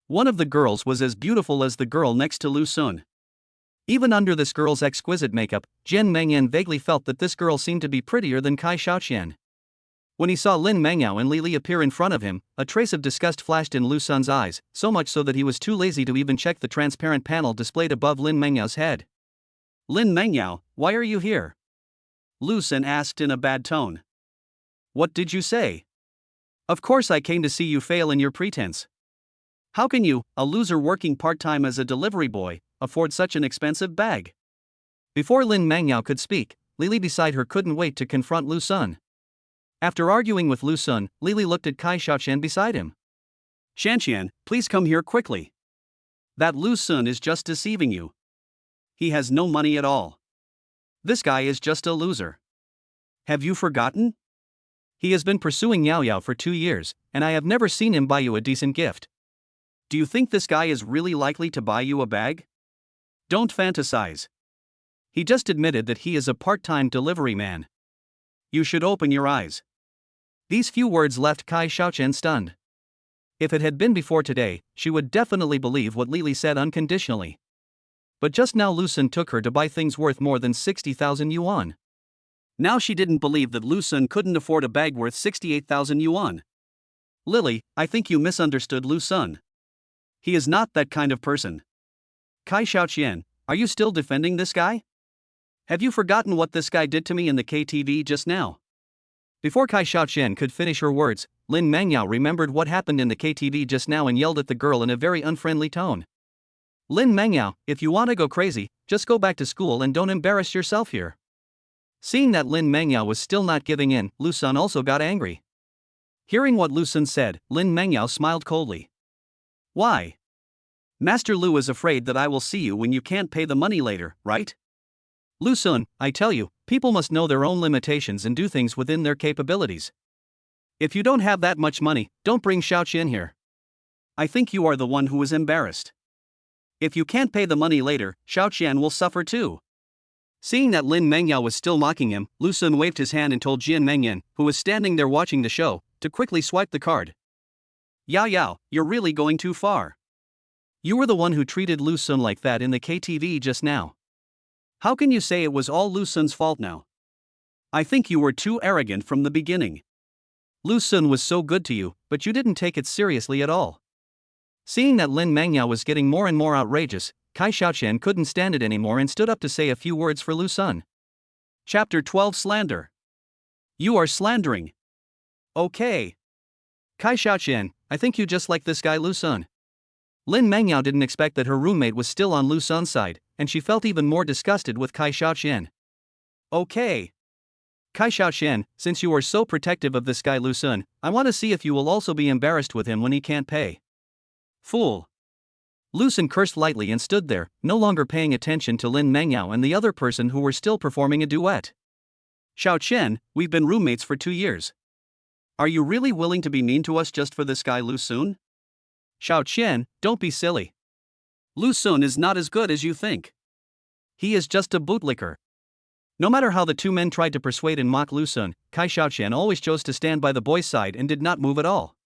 One of the girls was as beautiful as the girl next to Lu Sun. Even under this girl's exquisite makeup, Jian Mengyan vaguely felt that this girl seemed to be prettier than Kai Xiaoqian. When he saw Lin Mengyao and Lili appear in front of him, a trace of disgust flashed in Lu Sun's eyes, so much so that he was too lazy to even check the transparent panel displayed above Lin Mengyao's head. Lin Mengyao, why are you here? Lu Sun asked in a bad tone. What did you say? Of course I came to see you fail in your pretense. How can you, a loser working part-time as a delivery boy, afford such an expensive bag? Before Lin Mangyao could speak, Lily beside her couldn't wait to confront Lu Sun. After arguing with Lu Sun, Lily looked at Kai Xiaoqian beside him. Shanqian, please come here quickly. That Lu Sun is just deceiving you. He has no money at all. This guy is just a loser. Have you forgotten? He has been pursuing Yao Yao for 2 years, and I have never seen him buy you a decent gift. Do you think this guy is really likely to buy you a bag? Don't fantasize. He just admitted that he is a part-time delivery man. You should open your eyes. These few words left Kai Xiaoqian stunned. If it had been before today, she would definitely believe what Lily said unconditionally. But just now Lu Sun took her to buy things worth more than 60,000 yuan. Now she didn't believe that Lu Sun couldn't afford a bag worth 68,000 yuan. Lily, I think you misunderstood Lu Sun. He is not that kind of person. Kai Xiaoqian, are you still defending this guy? Have you forgotten what this guy did to me in the KTV just now? Before Kai Xiaoqian could finish her words, Lin Mangyao remembered what happened in the KTV just now and yelled at the girl in a very unfriendly tone. Lin Mangyao, if you want to go crazy, just go back to school and don't embarrass yourself here. Seeing that Lin Mangyao was still not giving in, Lu Sun also got angry. Hearing what Lu Sun said, Lin Mangyao smiled coldly. Why? Master Lu is afraid that I will see you when you can't pay the money later, right? Lu Sun, I tell you, people must know their own limitations and do things within their capabilities. If you don't have that much money, don't bring Xiaoqian here. I think you are the one who is embarrassed. If you can't pay the money later, Xiaoqian will suffer too. Seeing that Lin Mangyao was still mocking him, Lu Sun waved his hand and told Jian Mengyan, who was standing there watching the show, to quickly swipe the card. Yao Yao, you're really going too far. You were the one who treated Lu Sun like that in the KTV just now. How can you say it was all Lu Sun's fault now? I think you were too arrogant from the beginning. Lu Sun was so good to you, but you didn't take it seriously at all. Seeing that Lin Mangyao was getting more and more outrageous, Kai Xiaoqian couldn't stand it anymore and stood up to say a few words for Lu Sun. Chapter 12 Slander. You are slandering. Okay. Kai Xiaoqian, I think you just like this guy Lu Sun. Lin Mangyao didn't expect that her roommate was still on Lu Sun's side, and she felt even more disgusted with Kai Xiaoqian. Okay. Kai Xiaoqian, since you are so protective of this guy Lu Sun, I want to see if you will also be embarrassed with him when he can't pay. Fool. Lu Sun cursed lightly and stood there, no longer paying attention to Lin Mangyao and the other person who were still performing a duet. Xiaoqian, we've been roommates for 2 years. Are you really willing to be mean to us just for this guy Lu Sun? Xiaoqian, don't be silly. Lu Sun is not as good as you think. He is just a bootlicker. No matter how the two men tried to persuade and mock Lu Sun, Kai Xiaoqian always chose to stand by the boy's side and did not move at all.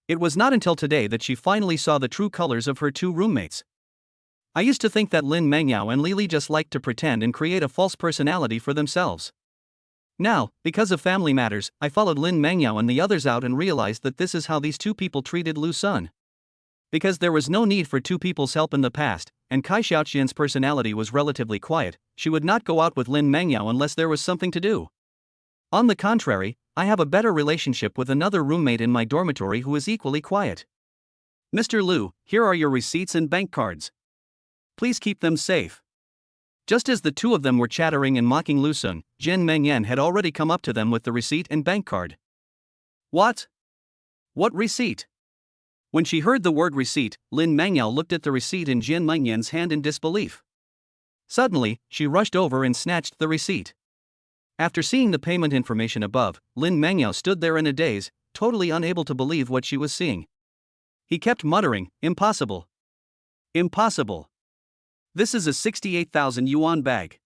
It was not until today that she finally saw the true colors of her two roommates. I used to think that Lin Mangyao and Lily just liked to pretend and create a false personality for themselves. Now, because of family matters, I followed Lin Mangyao and the others out and realized that this is how these two people treated Lu Sun. Because there was no need for two people's help in the past, and Kai Xiaoqian's personality was relatively quiet, she would not go out with Lin Mangyao unless there was something to do. On the contrary, I have a better relationship with another roommate in my dormitory who is equally quiet. Mr. Lu, here are your receipts and bank cards. Please keep them safe. Just as the two of them were chattering and mocking Lu Sun, Jian Mengyan had already come up to them with the receipt and bank card. What? What receipt? When she heard the word receipt, Lin Mangyao looked at the receipt in Jian Mengyan's hand in disbelief. Suddenly, she rushed over and snatched the receipt. After seeing the payment information above, Lin Mangyao stood there in a daze, totally unable to believe what she was seeing. He kept muttering, "Impossible. Impossible. This is a 68,000 yuan bag.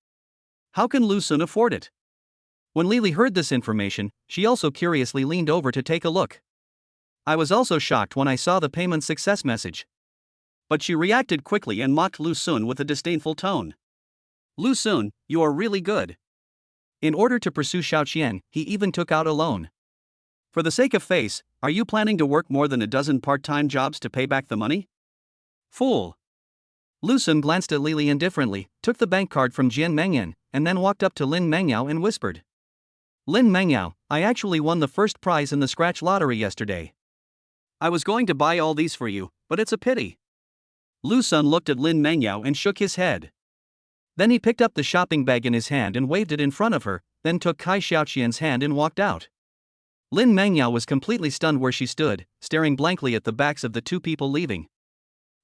How can Lu Sun afford it?" When Lily heard this information, she also curiously leaned over to take a look. I was also shocked when I saw the payment success message. But she reacted quickly and mocked Lu Sun with a disdainful tone. Lu Sun, you are really good. In order to pursue Xiaoqian, he even took out a loan. For the sake of face, are you planning to work more than a dozen part-time jobs to pay back the money? Fool. Lu Sun glanced at Lily indifferently, took the bank card from Jian Mengyan, and then walked up to Lin Mangyao and whispered. Lin Mengyao, I actually won the first prize in the scratch lottery yesterday. I was going to buy all these for you, but it's a pity. Lu Sun looked at Lin Mengyao and shook his head. Then he picked up the shopping bag in his hand and waved it in front of her, then took Kai Xiaoqian's hand and walked out. Lin Mengyao was completely stunned where she stood, staring blankly at the backs of the two people leaving.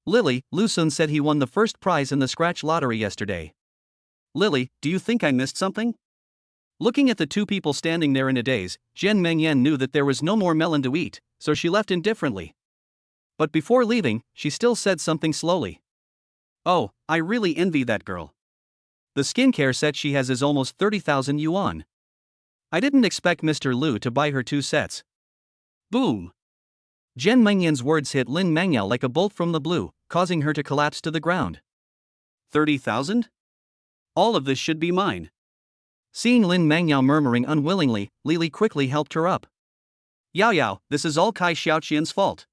Lily, Lu Sun said he won the first prize in the scratch lottery yesterday. Lily, do you think I missed something? Looking at the two people standing there in a daze, Jian Mengyan knew that there was no more melon to eat, so she left indifferently. But before leaving, she still said something slowly. Oh, I really envy that girl. The skincare set she has is almost 30,000 yuan. I didn't expect Mr. Lu to buy her 2 sets. Boom! Jian Mengyan's words hit Lin Mengyao like a bolt from the blue, causing her to collapse to the ground. 30,000? All of this should be mine. Seeing Lin Mengyao murmuring unwillingly, Lily quickly helped her up. Yao Yao, this is all Kai Xiaoqian's fault.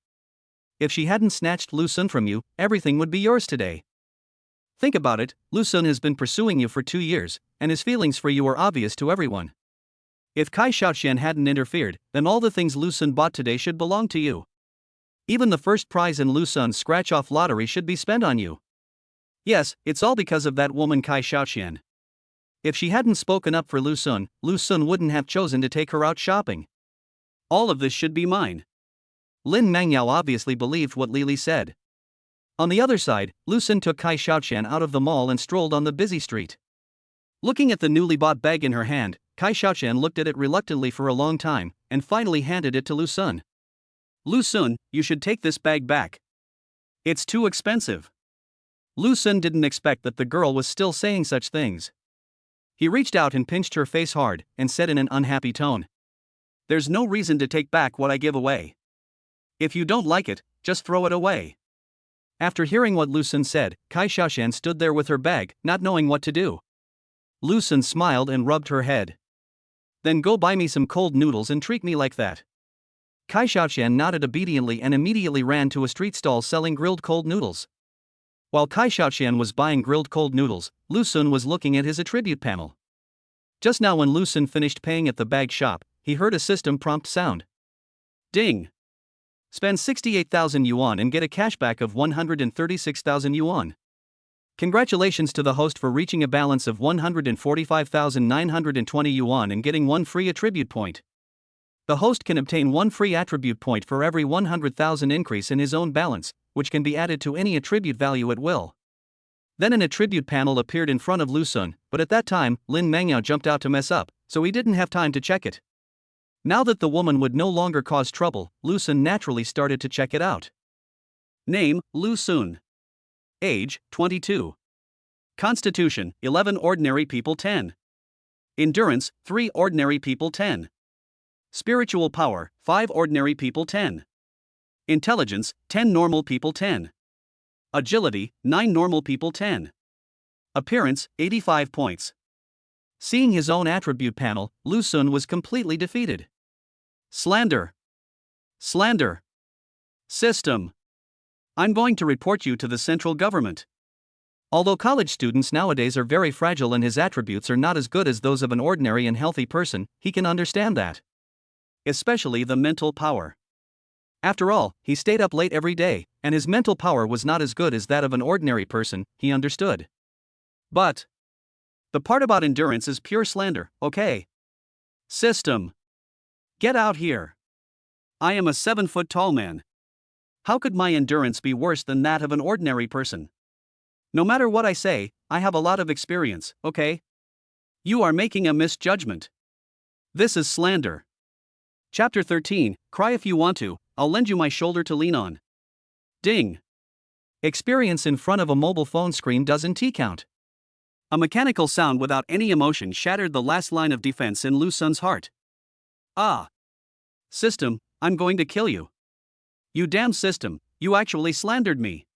If she hadn't snatched Lu Sun from you, everything would be yours today. Think about it, Lu Sun has been pursuing you for 2 years, and his feelings for you are obvious to everyone. If Kai Xiaoqian hadn't interfered, then all the things Lu Sun bought today should belong to you. Even the first prize in Lu Sun's scratch-off lottery should be spent on you. Yes, it's all because of that woman Kai Xiaoqian. If she hadn't spoken up for Lu Sun wouldn't have chosen to take her out shopping. All of this should be mine. Lin Mengyao obviously believed what Lily said. On the other side, Lu Sun took Kai Xiaoqian out of the mall and strolled on the busy street. Looking at the newly bought bag in her hand, Kai Xiaoqian looked at it reluctantly for a long time, and finally handed it to Lu Sun. Lu Sun, you should take this bag back. It's too expensive. Lu Sun didn't expect that the girl was still saying such things. He reached out and pinched her face hard, and said in an unhappy tone. There's no reason to take back what I give away. If you don't like it, just throw it away. After hearing what Lu Sun said, Kai Xiaoqian stood there with her bag, not knowing what to do. Lu Sun smiled and rubbed her head. Then go buy me some cold noodles and treat me like that. Kai Xiaoqian nodded obediently and immediately ran to a street stall selling grilled cold noodles. While Kai Xiaoqian was buying grilled cold noodles, Lu Sun was looking at his attribute panel. Just now when Lu Sun finished paying at the bag shop, he heard a system prompt sound. Ding! Spend 68,000 yuan and get a cashback of 136,000 yuan. Congratulations to the host for reaching a balance of 145,920 yuan and getting 1 free attribute point. The host can obtain 1 free attribute point for every 100,000 increase in his own balance, which can be added to any attribute value at will. Then an attribute panel appeared in front of Lu Sun, but at that time, Lin Mengyao jumped out to mess up, so he didn't have time to check it. Now that the woman would no longer cause trouble, Lu Sun naturally started to check it out. Name, Lu Sun. Age, 22. Constitution, 11 ordinary people 10. Endurance, 3 ordinary people 10. Spiritual power, 5 ordinary people 10. Intelligence, 10 normal people 10. Agility, 9 normal people 10. Appearance, 85 points. Seeing his own attribute panel, Lu Sun was completely defeated. Slander. Slander. System. I'm going to report you to the central government. Although college students nowadays are very fragile and his attributes are not as good as those of an ordinary and healthy person, he can understand that. Especially the mental power. After all, he stayed up late every day, and his mental power was not as good as that of an ordinary person, he understood. But the part about endurance is pure slander, okay? System. Get out here. I am a 7-foot tall man. How could my endurance be worse than that of an ordinary person? No matter what I say, I have a lot of experience, okay? You are making a misjudgment. This is slander. Chapter 13, Cry if you want to, I'll lend you my shoulder to lean on. Ding. Experience in front of a mobile phone screen doesn't count. A mechanical sound without any emotion shattered the last line of defense in Lu Sun's heart. Ah. System, I'm going to kill you. You damn system, you actually slandered me.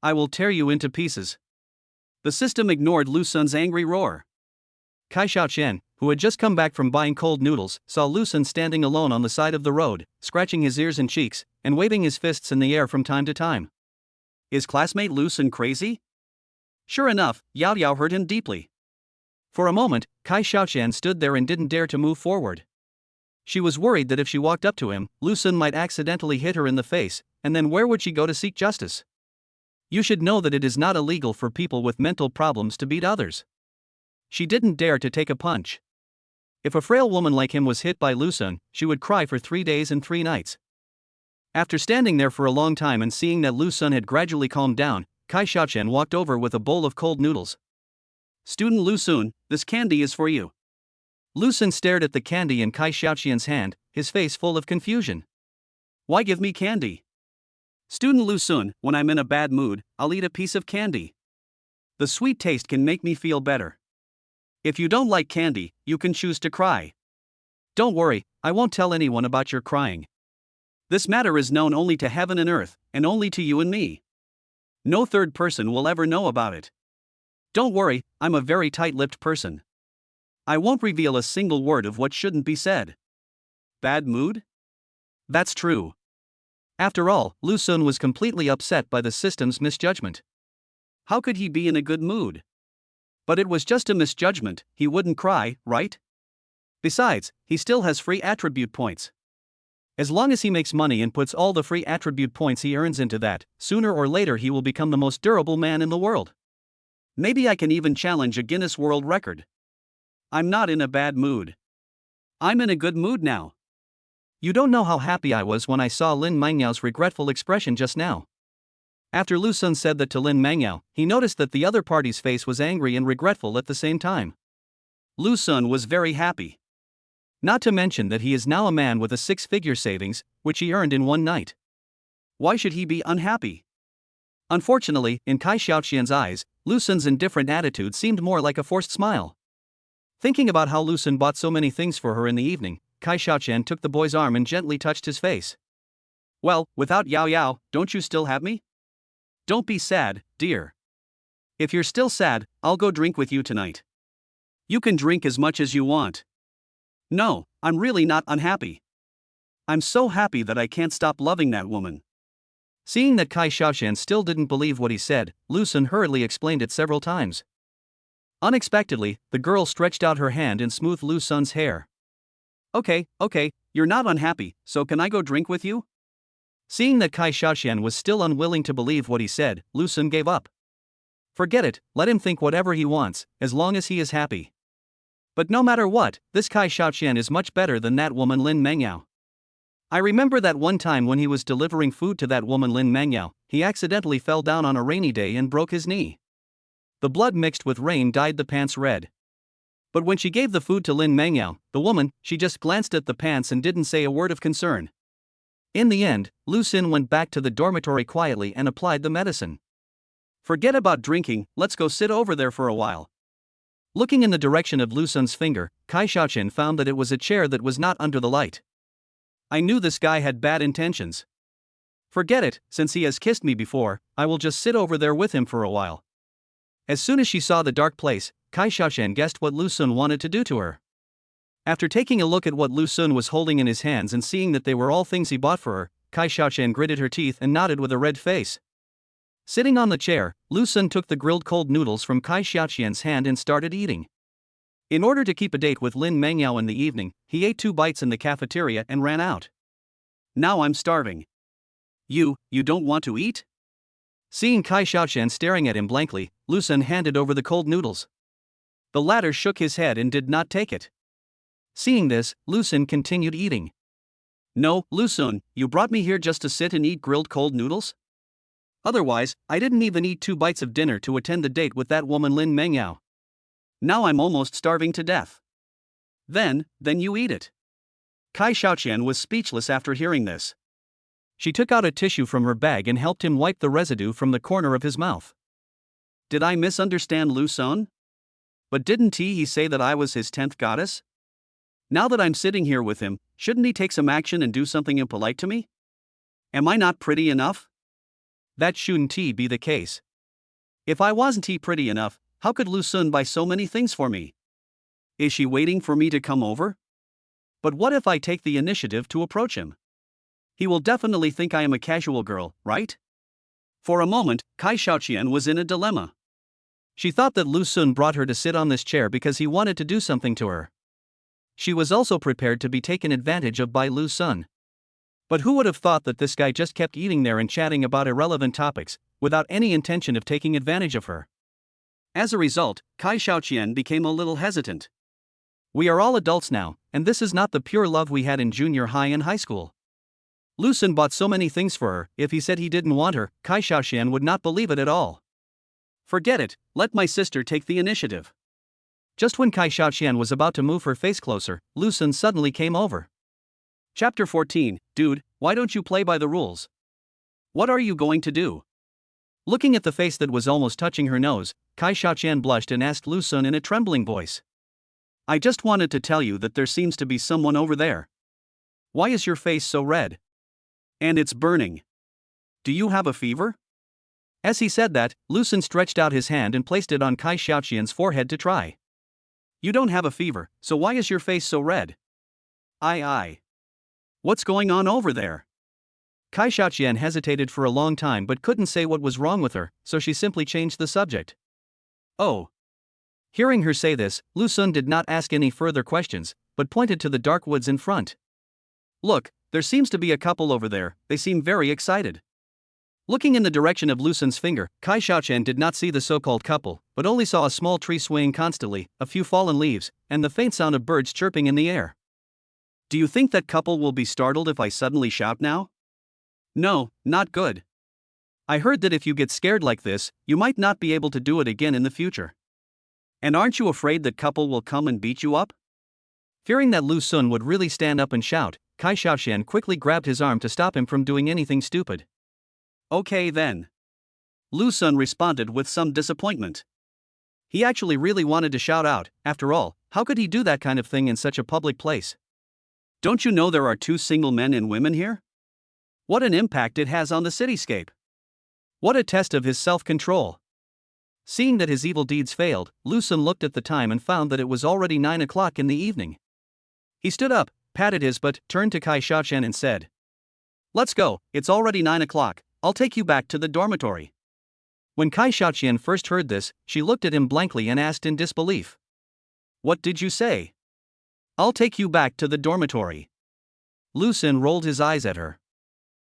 I will tear you into pieces. The system ignored Lu Sun's angry roar. Kai Xiaoqian, who had just come back from buying cold noodles, saw Lu Sun standing alone on the side of the road, scratching his ears and cheeks, and waving his fists in the air from time to time. Is classmate Lu Sun crazy? Sure enough, Yao Yao hurt him deeply. For a moment, Kai Xiaoqian stood there and didn't dare to move forward. She was worried that if she walked up to him, Lu Xun might accidentally hit her in the face, and then where would she go to seek justice? You should know that it is not illegal for people with mental problems to beat others. She didn't dare to take a punch. If a frail woman like him was hit by Lu Xun, she would cry for 3 days and 3 nights. After standing there for a long time and seeing that Lu Xun had gradually calmed down, Kai Xiaoqian walked over with a bowl of cold noodles. "Student Lu Xun, this candy is for you." Lu Xun stared at the candy in Kai Xiaoqian's hand, his face full of confusion. "Why give me candy?" "Student Lu Xun, when I'm in a bad mood, I'll eat a piece of candy. The sweet taste can make me feel better. If you don't like candy, you can choose to cry. Don't worry, I won't tell anyone about your crying. This matter is known only to heaven and earth, and only to you and me. No third person will ever know about it. Don't worry, I'm a very tight-lipped person. I won't reveal a single word of what shouldn't be said." Bad mood? That's true. After all, Lu Xun was completely upset by the system's misjudgment. How could he be in a good mood? But it was just a misjudgment, he wouldn't cry, right? Besides, he still has free attribute points. As long as he makes money and puts all the free attribute points he earns into that, sooner or later he will become the most durable man in the world. Maybe I can even challenge a Guinness World Record. I'm not in a bad mood. I'm in a good mood now. You don't know how happy I was when I saw Lin Mangyao regretful expression just now. After Lu Xun said that to Lin Mangyao, he noticed that the other party's face was angry and regretful at the same time. Lu Xun was very happy. Not to mention that he is now a man with a 6-figure savings, which he earned in one night. Why should he be unhappy? Unfortunately, in Kai Xiaoqian's eyes, Lu Xun's indifferent attitude seemed more like a forced smile. Thinking about how Lu Xun bought so many things for her in the evening, Kai Xiaoqian took the boy's arm and gently touched his face. "Well, without Yao Yao, don't you still have me? Don't be sad, dear. If you're still sad, I'll go drink with you tonight. You can drink as much as you want." "No, I'm really not unhappy. I'm so happy that I can't stop loving that woman." Seeing that Kai Xiaoqian still didn't believe what he said, Lu Xun hurriedly explained it several times. Unexpectedly, the girl stretched out her hand and smoothed Lu Xun's hair. Okay, you're not unhappy, so can I go drink with you?" Seeing that Kai Xiaoqian was still unwilling to believe what he said, Lu Xun gave up. Forget it, let him think whatever he wants, as long as he is happy. But no matter what, this Kai Xiaoqian is much better than that woman Lin Mangyao. I remember that one time when he was delivering food to that woman Lin Mangyao, he accidentally fell down on a rainy day and broke his knee. The blood mixed with rain dyed the pants red. But when she gave the food to Lin Mangyao, the woman, she just glanced at the pants and didn't say a word of concern. In the end, Lu Xun went back to the dormitory quietly and applied the medicine. "Forget about drinking, let's go sit over there for a while." Looking in the direction of Lu Xun's finger, Kai Xiaoqian found that it was a chair that was not under the light. I knew this guy had bad intentions. Forget it, since he has kissed me before, I will just sit over there with him for a while. As soon as she saw the dark place, Kai Xiaoqian guessed what Lu Xun wanted to do to her. After taking a look at what Lu Xun was holding in his hands and seeing that they were all things he bought for her, Kai Xiaoqian gritted her teeth and nodded with a red face. Sitting on the chair, Lu Xun took the grilled cold noodles from Kai Xiaoqian's hand and started eating. In order to keep a date with Lin Mangyao in the evening, he ate 2 bites in the cafeteria and ran out. "Now I'm starving." You don't want to eat?" Seeing Kai Xiaoqian staring at him blankly, Lu Xun handed over the cold noodles. The latter shook his head and did not take it. Seeing this, Lu Xun continued eating. "No, Lu Xun, you brought me here just to sit and eat grilled cold noodles? Otherwise, I didn't even eat 2 bites of dinner to attend the date with that woman Lin Mangyao. Now I'm almost starving to death." Then you eat it." Kai Xiaoqian was speechless after hearing this. She took out a tissue from her bag and helped him wipe the residue from the corner of his mouth. "Did I misunderstand Lu Xun? But didn't he say that I was his 10th goddess? Now that I'm sitting here with him, shouldn't he take some action and do something impolite to me? Am I not pretty enough? That shouldn't be the case. If I wasn't pretty enough, how could Lu Xun buy so many things for me? Is she waiting for me to come over? But what if I take the initiative to approach him? He will definitely think I am a casual girl, right?" For a moment, Kai Xiaoqian was in a dilemma. She thought that Lu Sun brought her to sit on this chair because he wanted to do something to her. She was also prepared to be taken advantage of by Lu Sun. But who would have thought that this guy just kept eating there and chatting about irrelevant topics, without any intention of taking advantage of her? As a result, Kai Xiaoqian became a little hesitant. We are all adults now, and this is not the pure love we had in junior high and high school. Lu Sun bought so many things for her. If he said he didn't want her, Kai Xiaoqian would not believe it at all. Forget it, let my sister take the initiative. Just when Kai Xiaoqian was about to move her face closer, Lu Sun suddenly came over. Chapter 14, Dude, why don't you play by the rules? What are you going to do? Looking at the face that was almost touching her nose, Kai Xiaoqian blushed and asked Lu Sun in a trembling voice. I just wanted to tell you that there seems to be someone over there. Why is your face so red? And it's burning. Do you have a fever? As he said that, Lu Sun stretched out his hand and placed it on Kai Xiaoqian's forehead to try. You don't have a fever, so why is your face so red? Aye. What's going on over there? Kai Xiaoqian hesitated for a long time but couldn't say what was wrong with her, so she simply changed the subject. Oh. Hearing her say this, Lu Sun did not ask any further questions, but pointed to the dark woods in front. Look, there seems to be a couple over there, they seem very excited. Looking in the direction of Lu Sun's finger, Kai Xiaoqian did not see the so-called couple, but only saw a small tree swaying constantly, a few fallen leaves, and the faint sound of birds chirping in the air. Do you think that couple will be startled if I suddenly shout now? No, not good. I heard that if you get scared like this, you might not be able to do it again in the future. And aren't you afraid that couple will come and beat you up? Fearing that Lu Sun would really stand up and shout, Kai Xiaoqian quickly grabbed his arm to stop him from doing anything stupid. Okay then. Lu Sun responded with some disappointment. He actually really wanted to shout out. After all, how could he do that kind of thing in such a public place? Don't you know there are 2 single men and women here? What an impact it has on the cityscape. What a test of his self-control. Seeing that his evil deeds failed, Lu Sun looked at the time and found that it was already 9 o'clock in the evening. He stood up, patted his butt, turned to Kai Xiaoqian and said, Let's go, it's already 9 o'clock, I'll take you back to the dormitory. When Kai Xiaoqian first heard this, she looked at him blankly and asked in disbelief. What did you say? I'll take you back to the dormitory. Lu Sun rolled his eyes at her.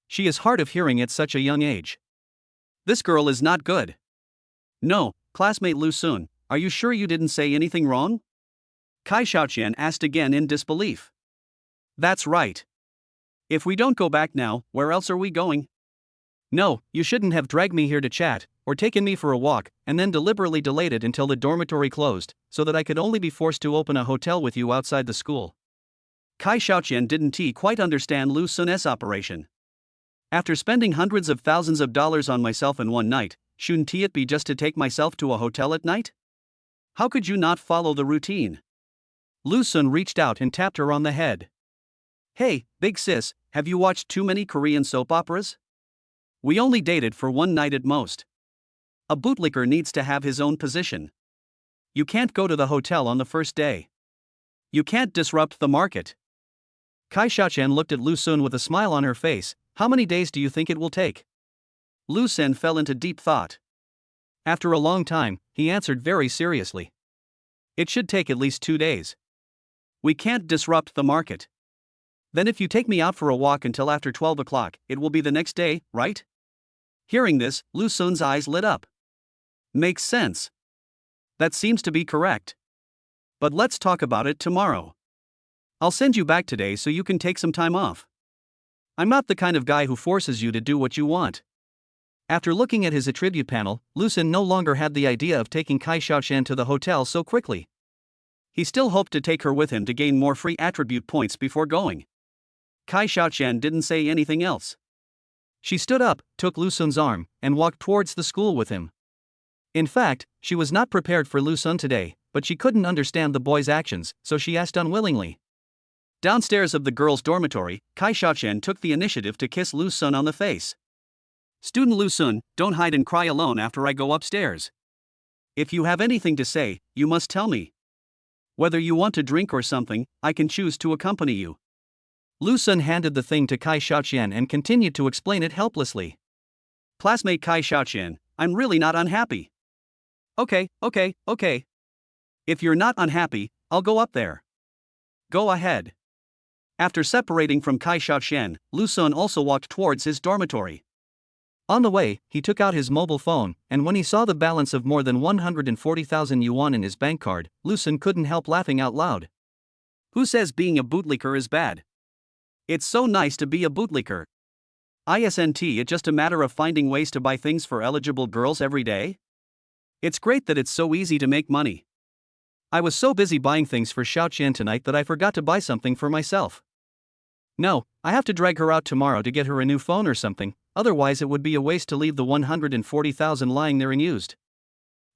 She is hard of hearing at such a young age. This girl is not good. No, classmate Lu Sun, are you sure you didn't say anything wrong? Kai Xiaoqian asked again in disbelief. That's right. If we don't go back now, where else are we going? No, you shouldn't have dragged me here to chat, or taken me for a walk, and then deliberately delayed it until the dormitory closed, so that I could only be forced to open a hotel with you outside the school. Kai Xiaoqian didn't quite understand Lu Sun's operation. After spending hundreds of thousands of dollars on myself in one night, shouldn't it be just to take myself to a hotel at night? How could you not follow the routine? Lu Sun reached out and tapped her on the head. Hey, big sis, have you watched too many Korean soap operas? We only dated for one night at most. A bootlicker needs to have his own position. You can't go to the hotel on the first day. You can't disrupt the market. Kai Xiaoqian looked at Lu Sun with a smile on her face. How many days do you think it will take? Lu Sun fell into deep thought. After a long time, he answered very seriously. It should take at least 2 days. We can't disrupt the market. Then if you take me out for a walk until after 12 o'clock, it will be the next day, right? Hearing this, Lu Sun's eyes lit up. Makes sense. That seems to be correct. But let's talk about it tomorrow. I'll send you back today so you can take some time off. I'm not the kind of guy who forces you to do what you want. After looking at his attribute panel, Lu Sun no longer had the idea of taking Kai Xiaoqian to the hotel so quickly. He still hoped to take her with him to gain more free attribute points before going. Kai Xiaoqian didn't say anything else. She stood up, took Lu Sun's arm, and walked towards the school with him. In fact, she was not prepared for Lu Sun today, but she couldn't understand the boy's actions, so she asked unwillingly. Downstairs of the girls' dormitory, Kai Xiaoqian took the initiative to kiss Lu Sun on the face. Student Lu Sun, don't hide and cry alone after I go upstairs. If you have anything to say, you must tell me. Whether you want to drink or something, I can choose to accompany you. Lu Sun handed the thing to Kai Xiaoqian and continued to explain it helplessly. Classmate Kai Xiaoqian, I'm really not unhappy. Okay. If you're not unhappy, I'll go up there. Go ahead. After separating from Kai Xiaoxian, Lu Sun also walked towards his dormitory. On the way, he took out his mobile phone, and when he saw the balance of more than 140,000 yuan in his bank card, Lu Sun couldn't help laughing out loud. Who says being a bootlicker is bad? It's so nice to be a bootlicker. Isn't it just a matter of finding ways to buy things for eligible girls every day? It's great that it's so easy to make money. I was so busy buying things for Xiaoqian tonight that I forgot to buy something for myself. No, I have to drag her out tomorrow to get her a new phone or something, otherwise it would be a waste to leave the 140,000 lying there unused.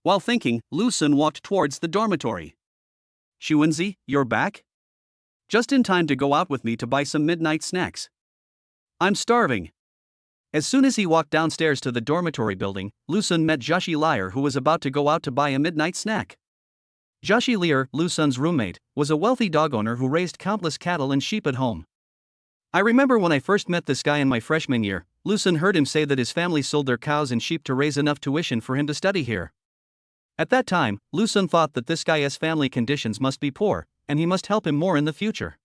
While thinking, Lu Sun walked towards the dormitory. Xuanzi, you're back? Just in time to go out with me to buy some midnight snacks. I'm starving. As soon as he walked downstairs to the dormitory building, Lu Sun met Zhaxi Lier, who was about to go out to buy a midnight snack. Zhaxi Lier, Lu Sun's roommate, was a wealthy dog owner who raised countless cattle and sheep at home. I remember when I first met this guy in my freshman year, Lu Sun heard him say that his family sold their cows and sheep to raise enough tuition for him to study here. At that time, Lu Sun thought that this guy's family conditions must be poor, and he must help him more in the future.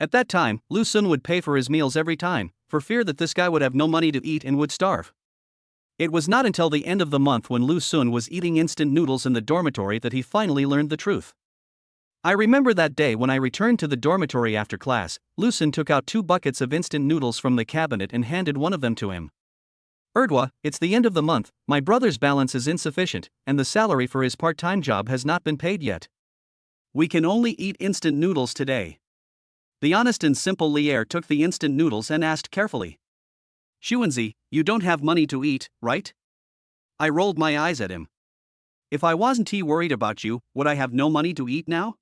At that time, Lu Sun would pay for his meals every time, for fear that this guy would have no money to eat and would starve. It was not until the end of the month when Lu Sun was eating instant noodles in the dormitory that he finally learned the truth. I remember that day when I returned to the dormitory after class, Lu Sun took out 2 buckets of instant noodles from the cabinet and handed one of them to him. Erdwa, it's the end of the month, my brother's balance is insufficient, and the salary for his part-time job has not been paid yet. We can only eat instant noodles today. The honest and simple Lier took the instant noodles and asked carefully. Xuanzi, you don't have money to eat, right? I rolled my eyes at him. If I wasn't worried about you, would I have no money to eat now?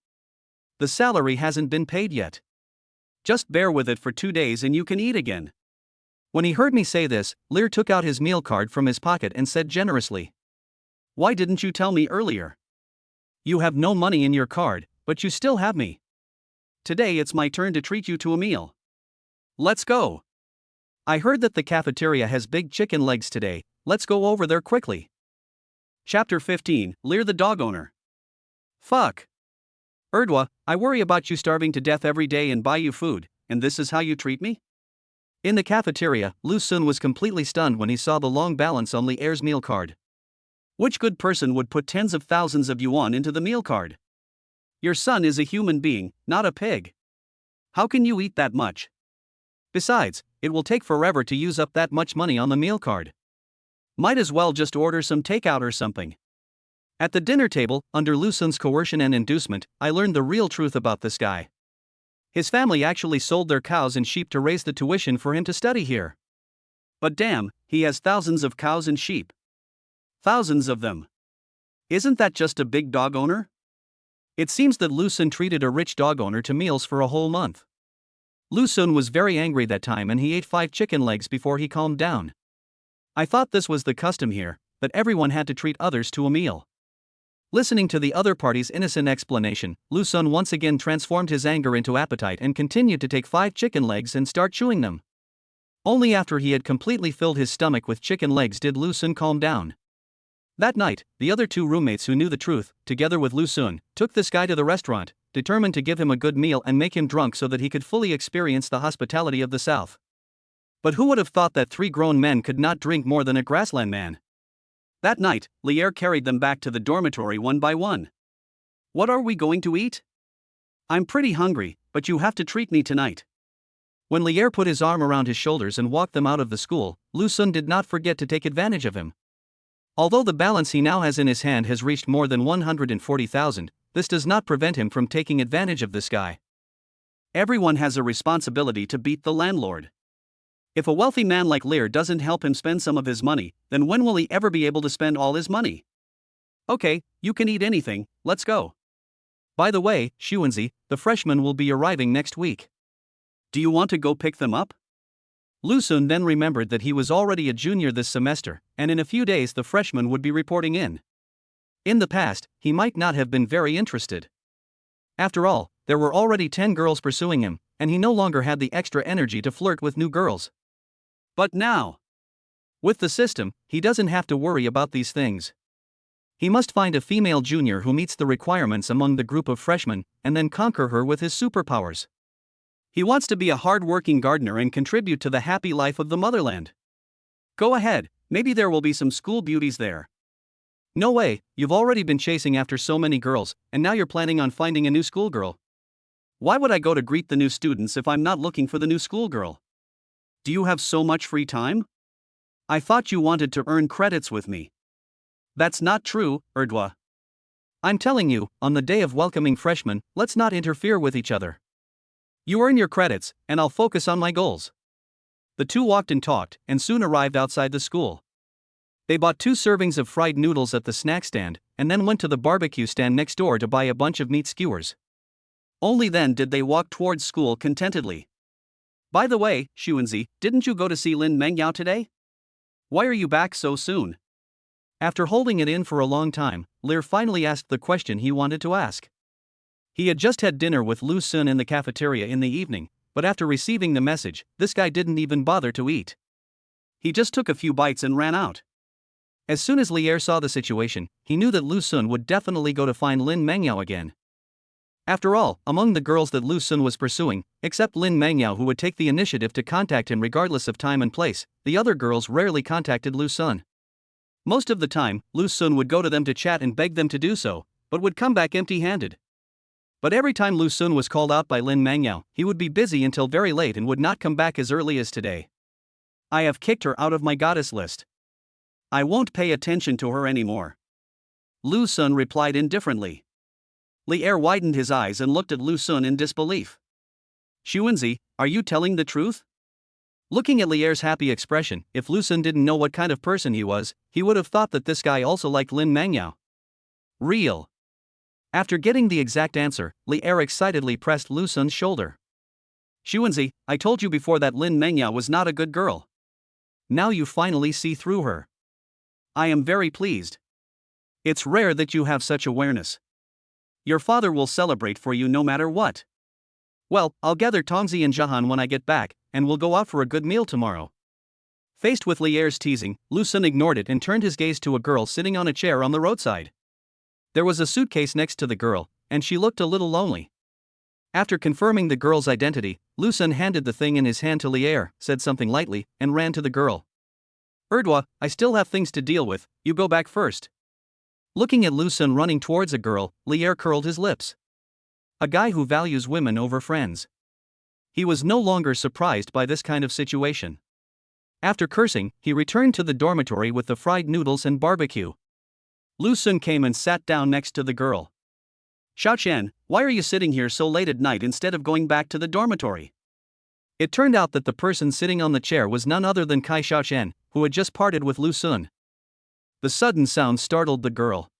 The salary hasn't been paid yet. Just bear with it for 2 days and you can eat again. When he heard me say this, Lier took out his meal card from his pocket and said generously. Why didn't you tell me earlier? You have no money in your card, but you still have me. Today it's my turn to treat you to a meal. Let's go. I heard that the cafeteria has big chicken legs today, let's go over there quickly. Chapter 15, Lier the dog owner. Fuck. Erdwa, I worry about you starving to death every day and buy you food, and this is how you treat me? In the cafeteria, Lu Sun was completely stunned when he saw the long balance on Lier's meal card. Which good person would put tens of thousands of yuan into the meal card? Your son is a human being, not a pig. How can you eat that much? Besides, it will take forever to use up that much money on the meal card. Might as well just order some takeout or something. At the dinner table, under Lu Sun's coercion and inducement, I learned the real truth about this guy. His family actually sold their cows and sheep to raise the tuition for him to study here. But damn, he has thousands of cows and sheep. Thousands of them. Isn't that just a big dog owner? It seems that Lu Sun treated a rich dog owner to meals for a whole month. Lu Sun was very angry that time and he ate 5 chicken legs before he calmed down. I thought this was the custom here, that everyone had to treat others to a meal. Listening to the other party's innocent explanation, Lu Sun once again transformed his anger into appetite and continued to take 5 chicken legs and start chewing them. Only after he had completely filled his stomach with chicken legs did Lu Sun calm down. That night, the other 2 roommates who knew the truth, together with Lu Sun, took this guy to the restaurant, determined to give him a good meal and make him drunk so that he could fully experience the hospitality of the South. But who would have thought that 3 grown men could not drink more than a grassland man? That night, Lier carried them back to the dormitory one by one. What are we going to eat? I'm pretty hungry, but you have to treat me tonight. When Lier put his arm around his shoulders and walked them out of the school, Lu Sun did not forget to take advantage of him. Although the balance he now has in his hand has reached more than 140,000, this does not prevent him from taking advantage of this guy. Everyone has a responsibility to beat the landlord. If a wealthy man like Lier doesn't help him spend some of his money, then when will he ever be able to spend all his money? Okay, you can eat anything, let's go. By the way, Xuanzi, the freshmen will be arriving next week. Do you want to go pick them up? Lu Sun then remembered that he was already a junior this semester, and in a few days the freshmen would be reporting in. In the past, he might not have been very interested. After all, there were already 10 girls pursuing him, and he no longer had the extra energy to flirt with new girls. But now, with the system, he doesn't have to worry about these things. He must find a female junior who meets the requirements among the group of freshmen, and then conquer her with his superpowers. He wants to be a hard-working gardener and contribute to the happy life of the motherland. Go ahead, maybe there will be some school beauties there. No way, you've already been chasing after so many girls, and now you're planning on finding a new schoolgirl. Why would I go to greet the new students if I'm not looking for the new schoolgirl? Do you have so much free time? I thought you wanted to earn credits with me. That's not true, Erdwa. I'm telling you, on the day of welcoming freshmen, let's not interfere with each other. You earn your credits, and I'll focus on my goals. The two walked and talked, and soon arrived outside the school. They bought 2 servings of fried noodles at the snack stand, and then went to the barbecue stand next door to buy a bunch of meat skewers. Only then did they walk towards school contentedly. By the way, Xuanzi, didn't you go to see Lin Mengyao today? Why are you back so soon? After holding it in for a long time, Lear finally asked the question he wanted to ask. He had just had dinner with Lu Sun in the cafeteria in the evening, but after receiving the message, this guy didn't even bother to eat. He just took a few bites and ran out. As soon as Lier saw the situation, he knew that Lu Sun would definitely go to find Lin Mengyao again. After all, among the girls that Lu Sun was pursuing, except Lin Mengyao who would take the initiative to contact him regardless of time and place, the other girls rarely contacted Lu Sun. Most of the time, Lu Sun would go to them to chat and beg them to do so, but would come back empty-handed. But every time Lu Sun was called out by Lin Mengyao, he would be busy until very late and would not come back as early as today. I have kicked her out of my goddess list. I won't pay attention to her anymore. Lu Sun replied indifferently. Lier widened his eyes and looked at Lu Sun in disbelief. Xuanzi, are you telling the truth? Looking at Lier's happy expression, if Lu Sun didn't know what kind of person he was, he would have thought that this guy also liked Lin Mengyao. Real. After getting the exact answer, Lier excitedly pressed Lu Sun's shoulder. Xuanzi, I told you before that Lin Mengyao was not a good girl. Now you finally see through her. I am very pleased. It's rare that you have such awareness. Your father will celebrate for you no matter what. Well, I'll gather Tongzi and Jahan when I get back, and we'll go out for a good meal tomorrow. Faced with Lier's teasing, Lu Sun ignored it and turned his gaze to a girl sitting on a chair on the roadside. There was a suitcase next to the girl, and she looked a little lonely. After confirming the girl's identity, Lu Sun handed the thing in his hand to Lier, said something lightly, and ran to the girl. Erdwa, I still have things to deal with, you go back first. Looking at Lu Sun running towards a girl, Lier curled his lips. A guy who values women over friends. He was no longer surprised by this kind of situation. After cursing, he returned to the dormitory with the fried noodles and barbecue. Lu Sun came and sat down next to the girl. Xiaoqian, why are you sitting here so late at night instead of going back to the dormitory? It turned out that the person sitting on the chair was none other than Kai Xiaoqian, who had just parted with Lu Sun. The sudden sound startled the girl.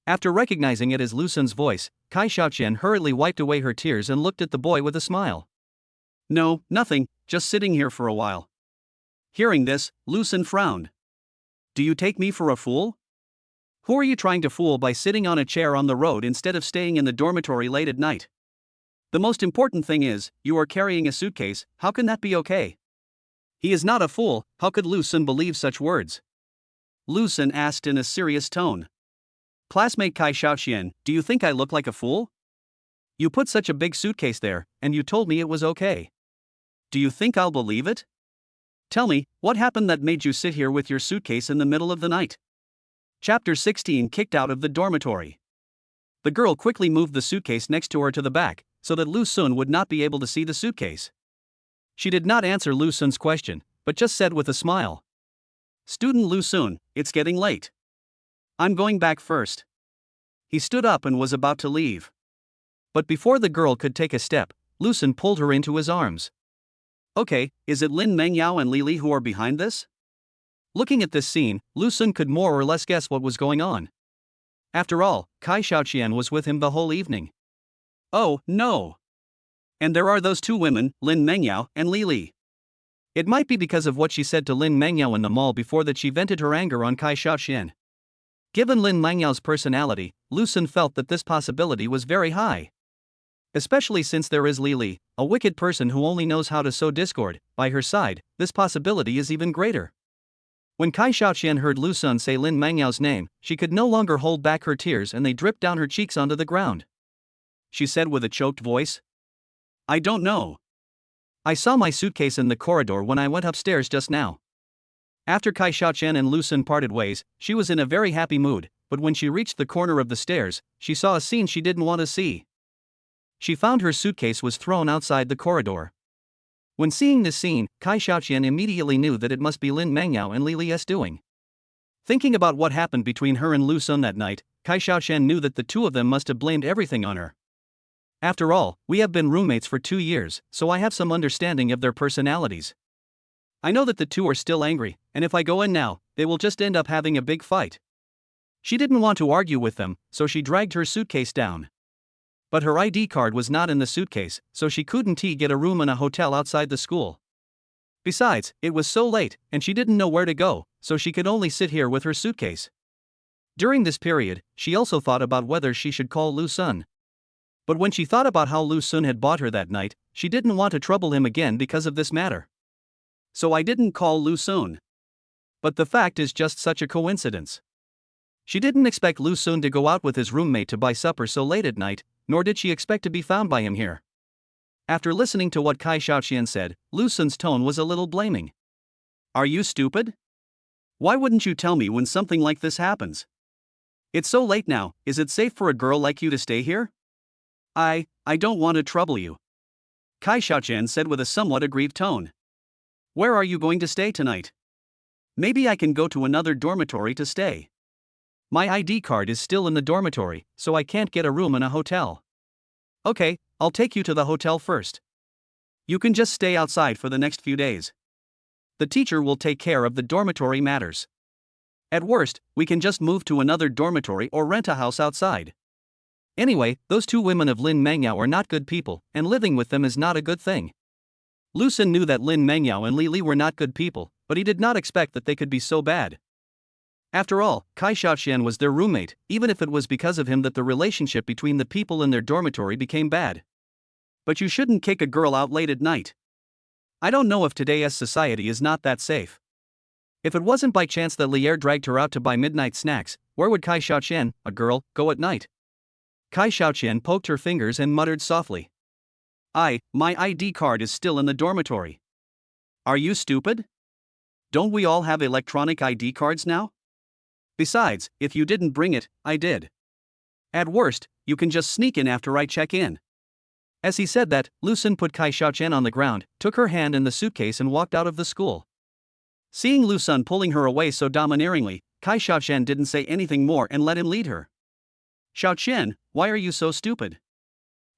After recognizing it as Lu Sun's voice, Kai Xiaoqian hurriedly wiped away her tears and looked at the boy with a smile. No, nothing, just sitting here for a while. Hearing this, Lu Sun frowned. Do you take me for a fool? Who are you trying to fool by sitting on a chair on the road instead of staying in the dormitory late at night? The most important thing is, you are carrying a suitcase, how can that be okay? He is not a fool, how could Lu Sun believe such words? Lu Sun asked in a serious tone. Classmate Kai Xiaoqian, do you think I look like a fool? You put such a big suitcase there, and you told me it was okay. Do you think I'll believe it? Tell me, what happened that made you sit here with your suitcase in the middle of the night? Chapter 16 Kicked out of the dormitory. The girl quickly moved the suitcase next to her to the back, so that Lu Sun would not be able to see the suitcase. She did not answer Lu Sun's question, but just said with a smile. Student Lu Sun, it's getting late. I'm going back first. He stood up and was about to leave. But before the girl could take a step, Lu Sun pulled her into his arms. Okay, is it Lin Mengyao and Li Li who are behind this? Looking at this scene, Lu Sun could more or less guess what was going on. After all, Kai Xiaoqian was with him the whole evening. Oh, no! And there are those 2 women, Lin Mengyao and Li Li. It might be because of what she said to Lin Mengyao in the mall before that she vented her anger on Kai Xiaoqian. Given Lin Mengyao's personality, Lu Sun felt that this possibility was very high. Especially since there is Li Li, a wicked person who only knows how to sow discord, by her side, this possibility is even greater. When Kai Xiaoqian heard Lu Sun say Lin Mengyao's name, she could no longer hold back her tears and they dripped down her cheeks onto the ground. She said with a choked voice, "I don't know. I saw my suitcase in the corridor when I went upstairs just now." After Kai Xiaoqian and Lu Sun parted ways, she was in a very happy mood, but when she reached the corner of the stairs, she saw a scene she didn't want to see. She found her suitcase was thrown outside the corridor. When seeing this scene, Kai Xiaoqian immediately knew that it must be Lin Mengyao and Li Li's doing. Thinking about what happened between her and Lu Sun that night, Kai Xiaoqian knew that the two of them must have blamed everything on her. After all, we have been roommates for 2 years, so I have some understanding of their personalities. I know that the two are still angry, and if I go in now, they will just end up having a big fight. She didn't want to argue with them, so she dragged her suitcase down. But her ID card was not in the suitcase, so she couldn't get a room in a hotel outside the school. Besides, it was so late, and she didn't know where to go, so she could only sit here with her suitcase. During this period, she also thought about whether she should call Lu Sun. But when she thought about how Lu Sun had bought her that night, she didn't want to trouble him again because of this matter. So I didn't call Lu Sun. But the fact is just such a coincidence. She didn't expect Lu Sun to go out with his roommate to buy supper so late at night, nor did she expect to be found by him here. After listening to what Kai Xiaoqian said, Lu Sun's tone was a little blaming. "Are you stupid? Why wouldn't you tell me when something like this happens? It's so late now, is it safe for a girl like you to stay here?" I don't want to trouble you," Kai Xiaoqian said with a somewhat aggrieved tone. "Where are you going to stay tonight? Maybe I can go to another dormitory to stay. My ID card is still in the dormitory, so I can't get a room in a hotel." "Okay, I'll take you to the hotel first. You can just stay outside for the next few days. The teacher will take care of the dormitory matters. At worst, we can just move to another dormitory or rent a house outside. Anyway, those two women of Lin Mengyao are not good people, and living with them is not a good thing." Lu Sun knew that Lin Mengyao and Li Li were not good people, but he did not expect that they could be so bad. After all, Kai Xiaoqian was their roommate, even if it was because of him that the relationship between the people in their dormitory became bad. But you shouldn't kick a girl out late at night. I don't know if today's society is not that safe. If it wasn't by chance that Lier dragged her out to buy midnight snacks, where would Kai Xiaoqian, a girl, go at night? Kai Xiaoqian poked her fingers and muttered softly. My ID card is still in the dormitory." "Are you stupid? Don't we all have electronic ID cards now? Besides, if you didn't bring it, I did. At worst, you can just sneak in after I check in." As he said that, Lu Sun put Kai Xiaoqian on the ground, took her hand in the suitcase and walked out of the school. Seeing Lu Sun pulling her away so domineeringly, Kai Xiaoqian didn't say anything more and let him lead her. "Xiaoqian, why are you so stupid?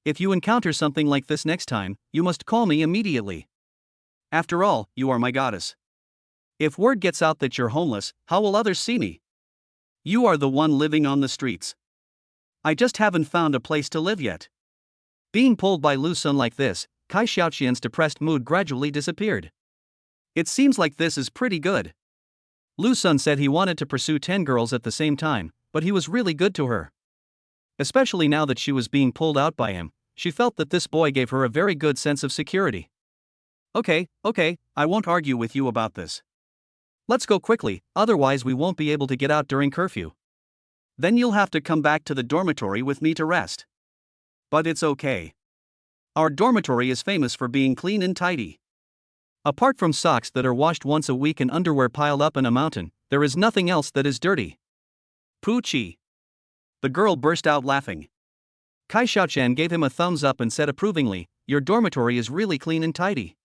If you encounter something like this next time, you must call me immediately. After all, you are my goddess. If word gets out that you're homeless, how will others see me? You are the one living on the streets. I just haven't found a place to live yet." Being pulled by Lu Sun like this, Kai Xiaoqian's depressed mood gradually disappeared. "It seems like this is pretty good." Lu Sun said he wanted to pursue 10 girls at the same time, but he was really good to her. Especially now that she was being pulled out by him, she felt that this boy gave her a very good sense of security. Okay, I won't argue with you about this. Let's go quickly, otherwise we won't be able to get out during curfew. Then you'll have to come back to the dormitory with me to rest. But it's okay. Our dormitory is famous for being clean and tidy. Apart from socks that are washed once a week and underwear piled up in a mountain, there is nothing else that is dirty. Poochie. The girl burst out laughing. Kai Xiaoqian gave him a thumbs up and said approvingly, "Your dormitory is really clean and tidy."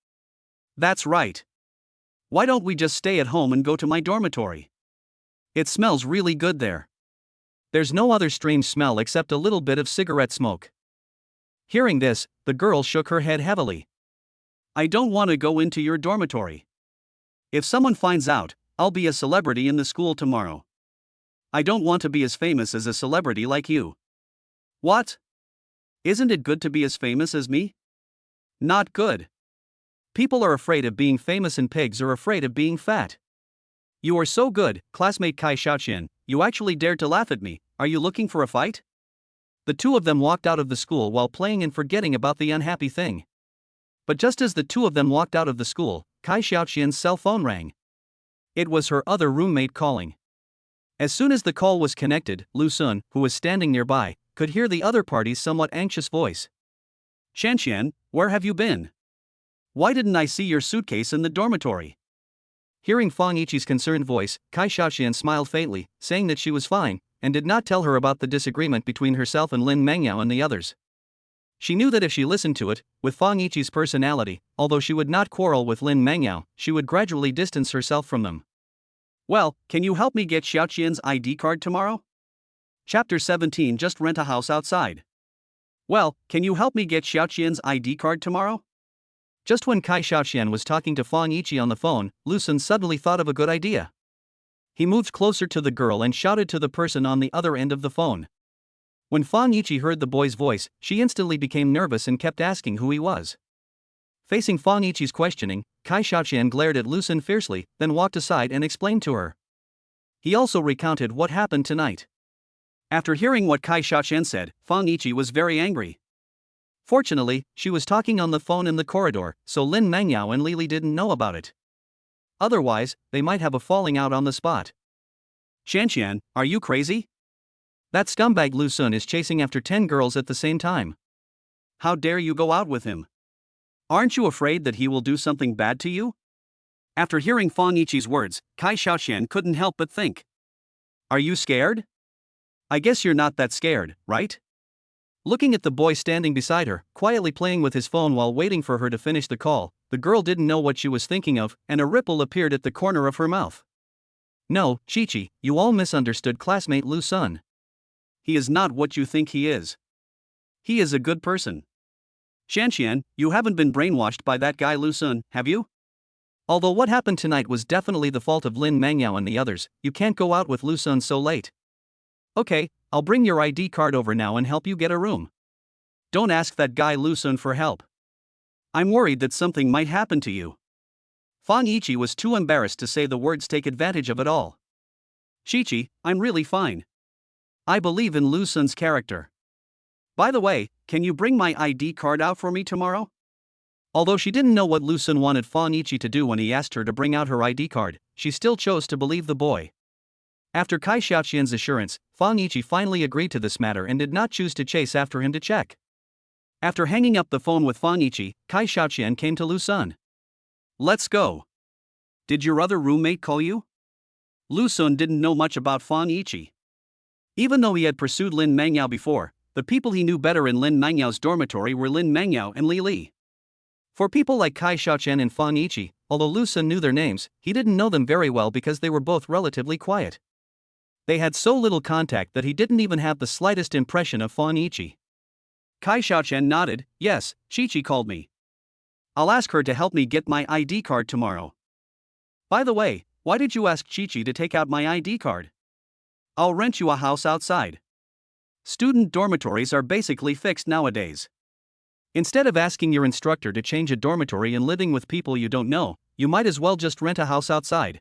"That's right. Why don't we just stay at home and go to my dormitory? It smells really good there. There's no other strange smell except a little bit of cigarette smoke." Hearing this, the girl shook her head heavily. "I don't want to go into your dormitory. If someone finds out, I'll be a celebrity in the school tomorrow. I don't want to be as famous as a celebrity like you." "What? Isn't it good to be as famous as me?" "Not good. People are afraid of being famous and pigs are afraid of being fat. You are so good, classmate Kai Xiaoqian, you actually dared to laugh at me. Are you looking for a fight?" The two of them walked out of the school while playing and forgetting about the unhappy thing. But just as the two of them walked out of the school, Kai Xiaoqian's cell phone rang. It was her other roommate calling. As soon as the call was connected, Lu Sun, who was standing nearby, could hear the other party's somewhat anxious voice. Shanxian, where have you been? Why didn't I see your suitcase in the dormitory? Hearing Fang Yiqi's concerned voice, Kai Xiaoxian smiled faintly, saying that she was fine, and did not tell her about the disagreement between herself and Lin Mengyao and the others. She knew that if she listened to it, with Fang Yiqi's personality, although she would not quarrel with Lin Mengyao, she would gradually distance herself from them. Well, can you help me get Xiaoqian's ID card tomorrow? Chapter 17. Just rent a house outside. Well, can you help me get Xiaoqian's ID card tomorrow? Just when Kai Xiaoxian was talking to Fang Yiqi on the phone, Lu Sun suddenly thought of a good idea. He moved closer to the girl and shouted to the person on the other end of the phone. When Fang Yiqi heard the boy's voice, she instantly became nervous and kept asking who he was. Facing Fang Yiqi's questioning, Kai Xiaoxian glared at Lu Sun fiercely, then walked aside and explained to her. He also recounted what happened tonight. After hearing what Kai Xiaoxian said, Fang Yiqi was very angry. Fortunately, she was talking on the phone in the corridor, so Lin Mengyao and Lili didn't know about it. Otherwise, they might have a falling out on the spot. Shanxian, are you crazy? That scumbag Lu Sun is chasing after 10 girls at the same time. How dare you go out with him? Aren't you afraid that he will do something bad to you? After hearing Fang Yiqi's words, Kai Xiaoxian couldn't help but think. Are you scared? I guess you're not that scared, right? Looking at the boy standing beside her, quietly playing with his phone while waiting for her to finish the call, the girl didn't know what she was thinking of, and a ripple appeared at the corner of her mouth. No, Chi-Chi, you all misunderstood classmate Lu Sun. He is not what you think he is. He is a good person. Shanxian, you haven't been brainwashed by that guy Lu Sun, have you? Although what happened tonight was definitely the fault of Lin Mengyao and the others, you can't go out with Lu Sun so late. Okay, I'll bring your ID card over now and help you get a room. Don't ask that guy Lu Sun for help. I'm worried that something might happen to you. Fang Yiqi was too embarrassed to say the words take advantage of it all. Chi-Chi, I'm really fine. I believe in Lu Sun's character. By the way, can you bring my ID card out for me tomorrow? Although she didn't know what Lu Sun wanted Fang Yiqi to do when he asked her to bring out her ID card, she still chose to believe the boy. After Kai Xiaoxian's assurance, Fang Yiqi finally agreed to this matter and did not choose to chase after him to check. After hanging up the phone with Fang Yiqi, Kai Xiaoxian came to Lu Sun. Let's go. Did your other roommate call you? Lu Sun didn't know much about Fang Yiqi. Even though he had pursued Lin Mengyao before, the people he knew better in Lin Mengyao's dormitory were Lin Mengyao and Li Li. For people like Kai Xiaoxian and Fang Yiqi, although Lu Sun knew their names, he didn't know them very well because they were both relatively quiet. They had so little contact that he didn't even have the slightest impression of Fang Yiqi. Kai Xiaoxian nodded. Yes, Chi-Chi called me. I'll ask her to help me get my ID card tomorrow. By the way, why did you ask Chi-Chi to take out my ID card? I'll rent you a house outside. Student dormitories are basically fixed nowadays. Instead of asking your instructor to change a dormitory and living with people you don't know, you might as well just rent a house outside.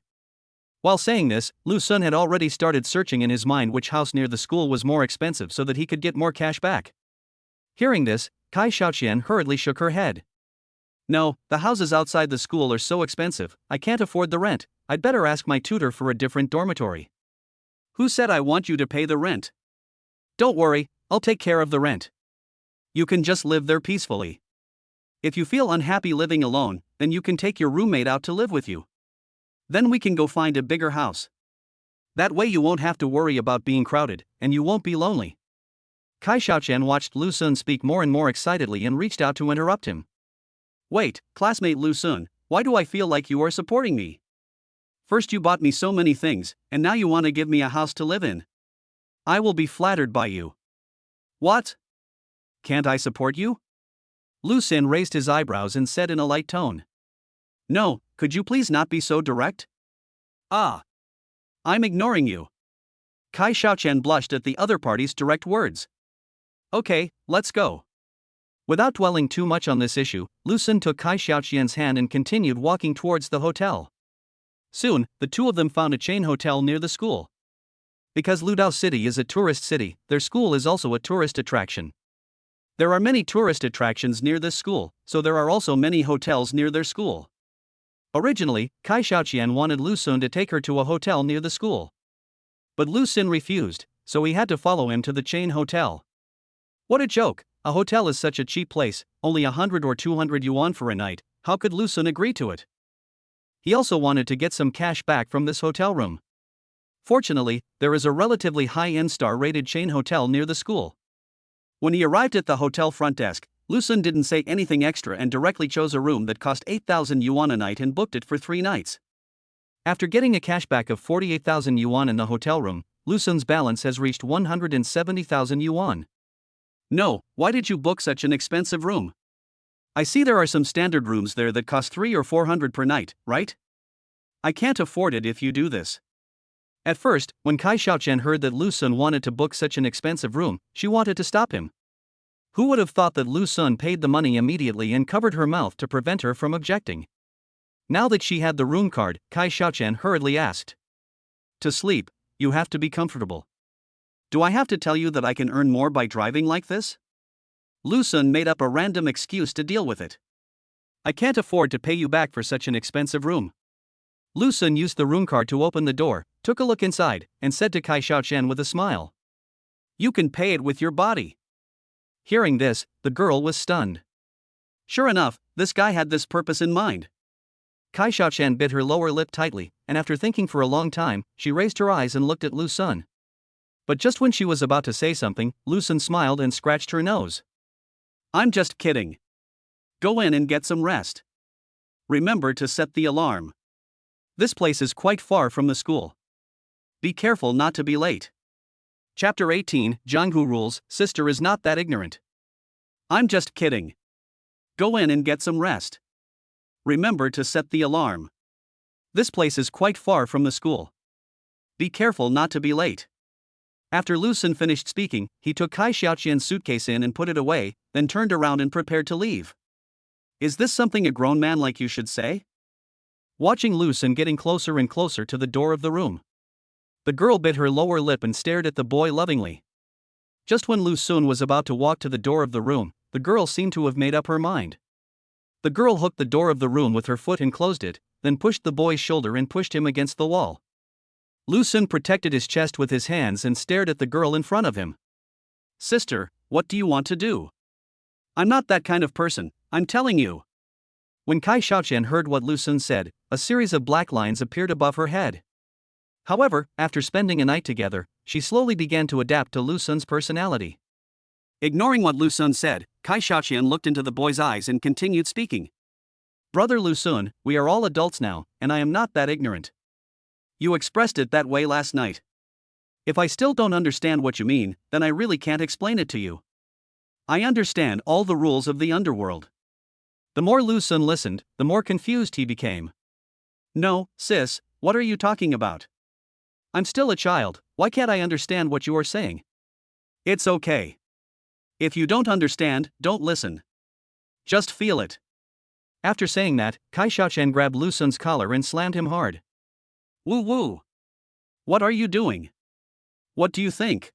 While saying this, Lu Sun had already started searching in his mind which house near the school was more expensive so that he could get more cash back. Hearing this, Kai Xiaoxian hurriedly shook her head. No, the houses outside the school are so expensive, I can't afford the rent. I'd better ask my tutor for a different dormitory. Who said I want you to pay the rent? Don't worry, I'll take care of the rent. You can just live there peacefully. If you feel unhappy living alone, then you can take your roommate out to live with you. Then we can go find a bigger house. That way you won't have to worry about being crowded, and you won't be lonely. Kai Xiaoxian watched Lu Sun speak more and more excitedly and reached out to interrupt him. Wait, classmate Lu Sun, why do I feel like you are supporting me? First you bought me so many things, and now you want to give me a house to live in. I will be flattered by you. What? Can't I support you? Lu Sun raised his eyebrows and said in a light tone. No, could you please not be so direct? Ah. I'm ignoring you. Kai Xiaoxian blushed at the other party's direct words. Okay, let's go. Without dwelling too much on this issue, Lu Sun took Kai Xiaoxian's hand and continued walking towards the hotel. Soon, the two of them found a chain hotel near the school. Because Ludao City is a tourist city, their school is also a tourist attraction. There are many tourist attractions near this school, so there are also many hotels near their school. Originally, Kai Xiaoqian wanted Lu Sun to take her to a hotel near the school. But Lu Sun refused, so he had to follow him to the chain hotel. What a joke! A hotel is such a cheap place, only 100 or 200 yuan for a night. How could Lu Sun agree to it? He also wanted to get some cash back from this hotel room. Fortunately, there is a relatively high-end star-rated chain hotel near the school. When he arrived at the hotel front desk, Lu Sun didn't say anything extra and directly chose a room that cost 8,000 yuan a night and booked it for 3 nights. After getting a cashback of 48,000 yuan in the hotel room, Lu Sun's balance has reached 170,000 yuan. No, why did you book such an expensive room? I see there are some standard rooms there that cost 300 or 400 per night, right? I can't afford it if you do this. At first, when Kai Xiaoqian heard that Lu Sun wanted to book such an expensive room, she wanted to stop him. Who would have thought that Lu Sun paid the money immediately and covered her mouth to prevent her from objecting? Now that she had the room card, Kai Xiaoqian hurriedly asked. To sleep, you have to be comfortable. Do I have to tell you that I can earn more by driving like this? Lu Sun made up a random excuse to deal with it. I can't afford to pay you back for such an expensive room. Lu Sun used the room card to open the door, took a look inside, and said to Kai Xiaoqian with a smile. You can pay it with your body. Hearing this, the girl was stunned. Sure enough, this guy had this purpose in mind. Kai Xiaoqian bit her lower lip tightly, and after thinking for a long time, she raised her eyes and looked at Lu Sun. But just when she was about to say something, Lu Sun smiled and scratched her nose. I'm just kidding. Go in and get some rest. Remember to set the alarm. This place is quite far from the school. Be careful not to be late. Chapter 18, Jianghu Rules, Sister is not that ignorant. I'm just kidding. Go in and get some rest. Remember to set the alarm. This place is quite far from the school. Be careful not to be late. After Lu Sun finished speaking, he took Kai Xiaoqian's suitcase in and put it away, then turned around and prepared to leave. Is this something a grown man like you should say? Watching Lu Sun getting closer and closer to the door of the room, the girl bit her lower lip and stared at the boy lovingly. Just when Lu Sun was about to walk to the door of the room, the girl seemed to have made up her mind. The girl hooked the door of the room with her foot and closed it, then pushed the boy's shoulder and pushed him against the wall. Lu Sun protected his chest with his hands and stared at the girl in front of him. Sister, what do you want to do? I'm not that kind of person, I'm telling you. When Kai Xiaoqian heard what Lu Sun said, a series of black lines appeared above her head. However, after spending a night together, she slowly began to adapt to Lu Sun's personality. Ignoring what Lu Sun said, Kai Xiaoqian looked into the boy's eyes and continued speaking. Brother Lu Sun, we are all adults now, and I am not that ignorant. You expressed it that way last night. If I still don't understand what you mean, then I really can't explain it to you. I understand all the rules of the underworld. The more Lu Sun listened, the more confused he became. No, sis, what are you talking about? I'm still a child, why can't I understand what you are saying? It's okay. If you don't understand, don't listen. Just feel it. After saying that, Kai Xiaoqian grabbed Lu Sun's collar and slammed him hard. Woo woo. What are you doing? What do you think?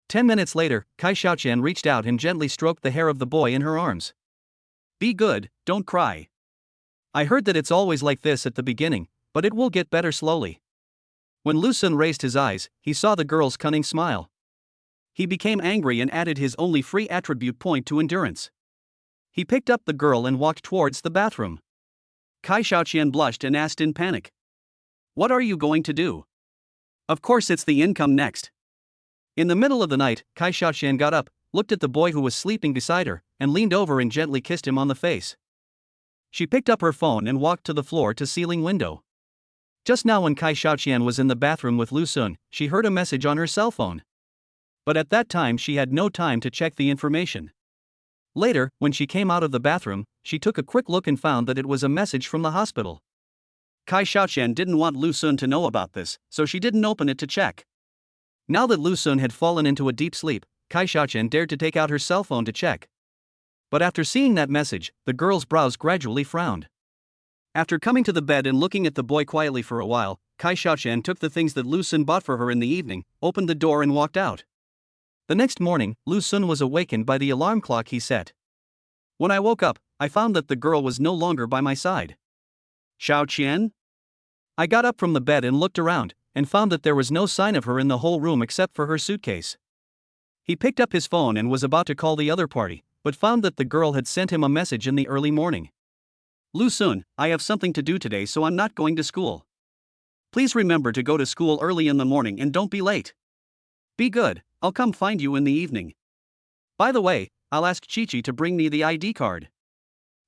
10 minutes later, Kai Xiaoqian reached out and gently stroked the hair of the boy in her arms. Be good, don't cry. I heard that it's always like this at the beginning, but it will get better slowly. When Lu Sun raised his eyes, he saw the girl's cunning smile. He became angry and added his only free attribute point to endurance. He picked up the girl and walked towards the bathroom. Kai Xiaoqian blushed and asked in panic. What are you going to do? Of course it's the income next. In the middle of the night, Kai Xiaoqian got up, looked at the boy who was sleeping beside her, and leaned over and gently kissed him on the face. She picked up her phone and walked to the floor-to-ceiling window. Just now when Kai Xiaoqian was in the bathroom with Lu Sun, she heard a message on her cell phone. But at that time she had no time to check the information. Later, when she came out of the bathroom, she took a quick look and found that it was a message from the hospital. Kai Xiaoqian didn't want Lu Sun to know about this, so she didn't open it to check. Now that Lu Sun had fallen into a deep sleep, Kai Xiaoqian dared to take out her cell phone to check. But after seeing that message, the girl's brows gradually frowned. After coming to the bed and looking at the boy quietly for a while, Kai Xiaoqian took the things that Lu Sun bought for her in the evening, opened the door and walked out. The next morning, Lu Sun was awakened by the alarm clock he set. When I woke up, I found that the girl was no longer by my side. Xiao Qian? I got up from the bed and looked around, and found that there was no sign of her in the whole room except for her suitcase. He picked up his phone and was about to call the other party, but found that the girl had sent him a message in the early morning. Lu Sun, I have something to do today, so I'm not going to school. Please remember to go to school early in the morning and don't be late. Be good, I'll come find you in the evening. By the way, I'll ask Chi-Chi to bring me the ID card.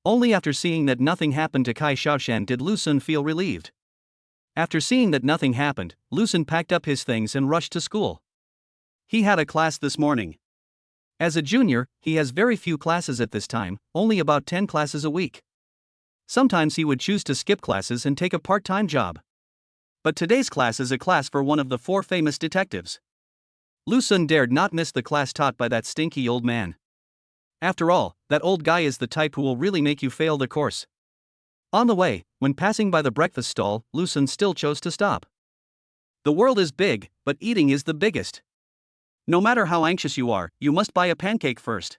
Only after seeing that nothing happened to Kai Xiaoshan did Lu Sun feel relieved. After seeing that nothing happened, Lu Sun packed up his things and rushed to school. He had a class this morning. As a junior, he has very few classes at this time, only about 10 classes a week. Sometimes he would choose to skip classes and take a part-time job. But today's class is a class for one of the 4 famous detectives. Lu Sun dared not miss the class taught by that stinky old man. After all, that old guy is the type who will really make you fail the course. On the way, when passing by the breakfast stall, Lu Sun still chose to stop. The world is big, but eating is the biggest. No matter how anxious you are, you must buy a pancake first.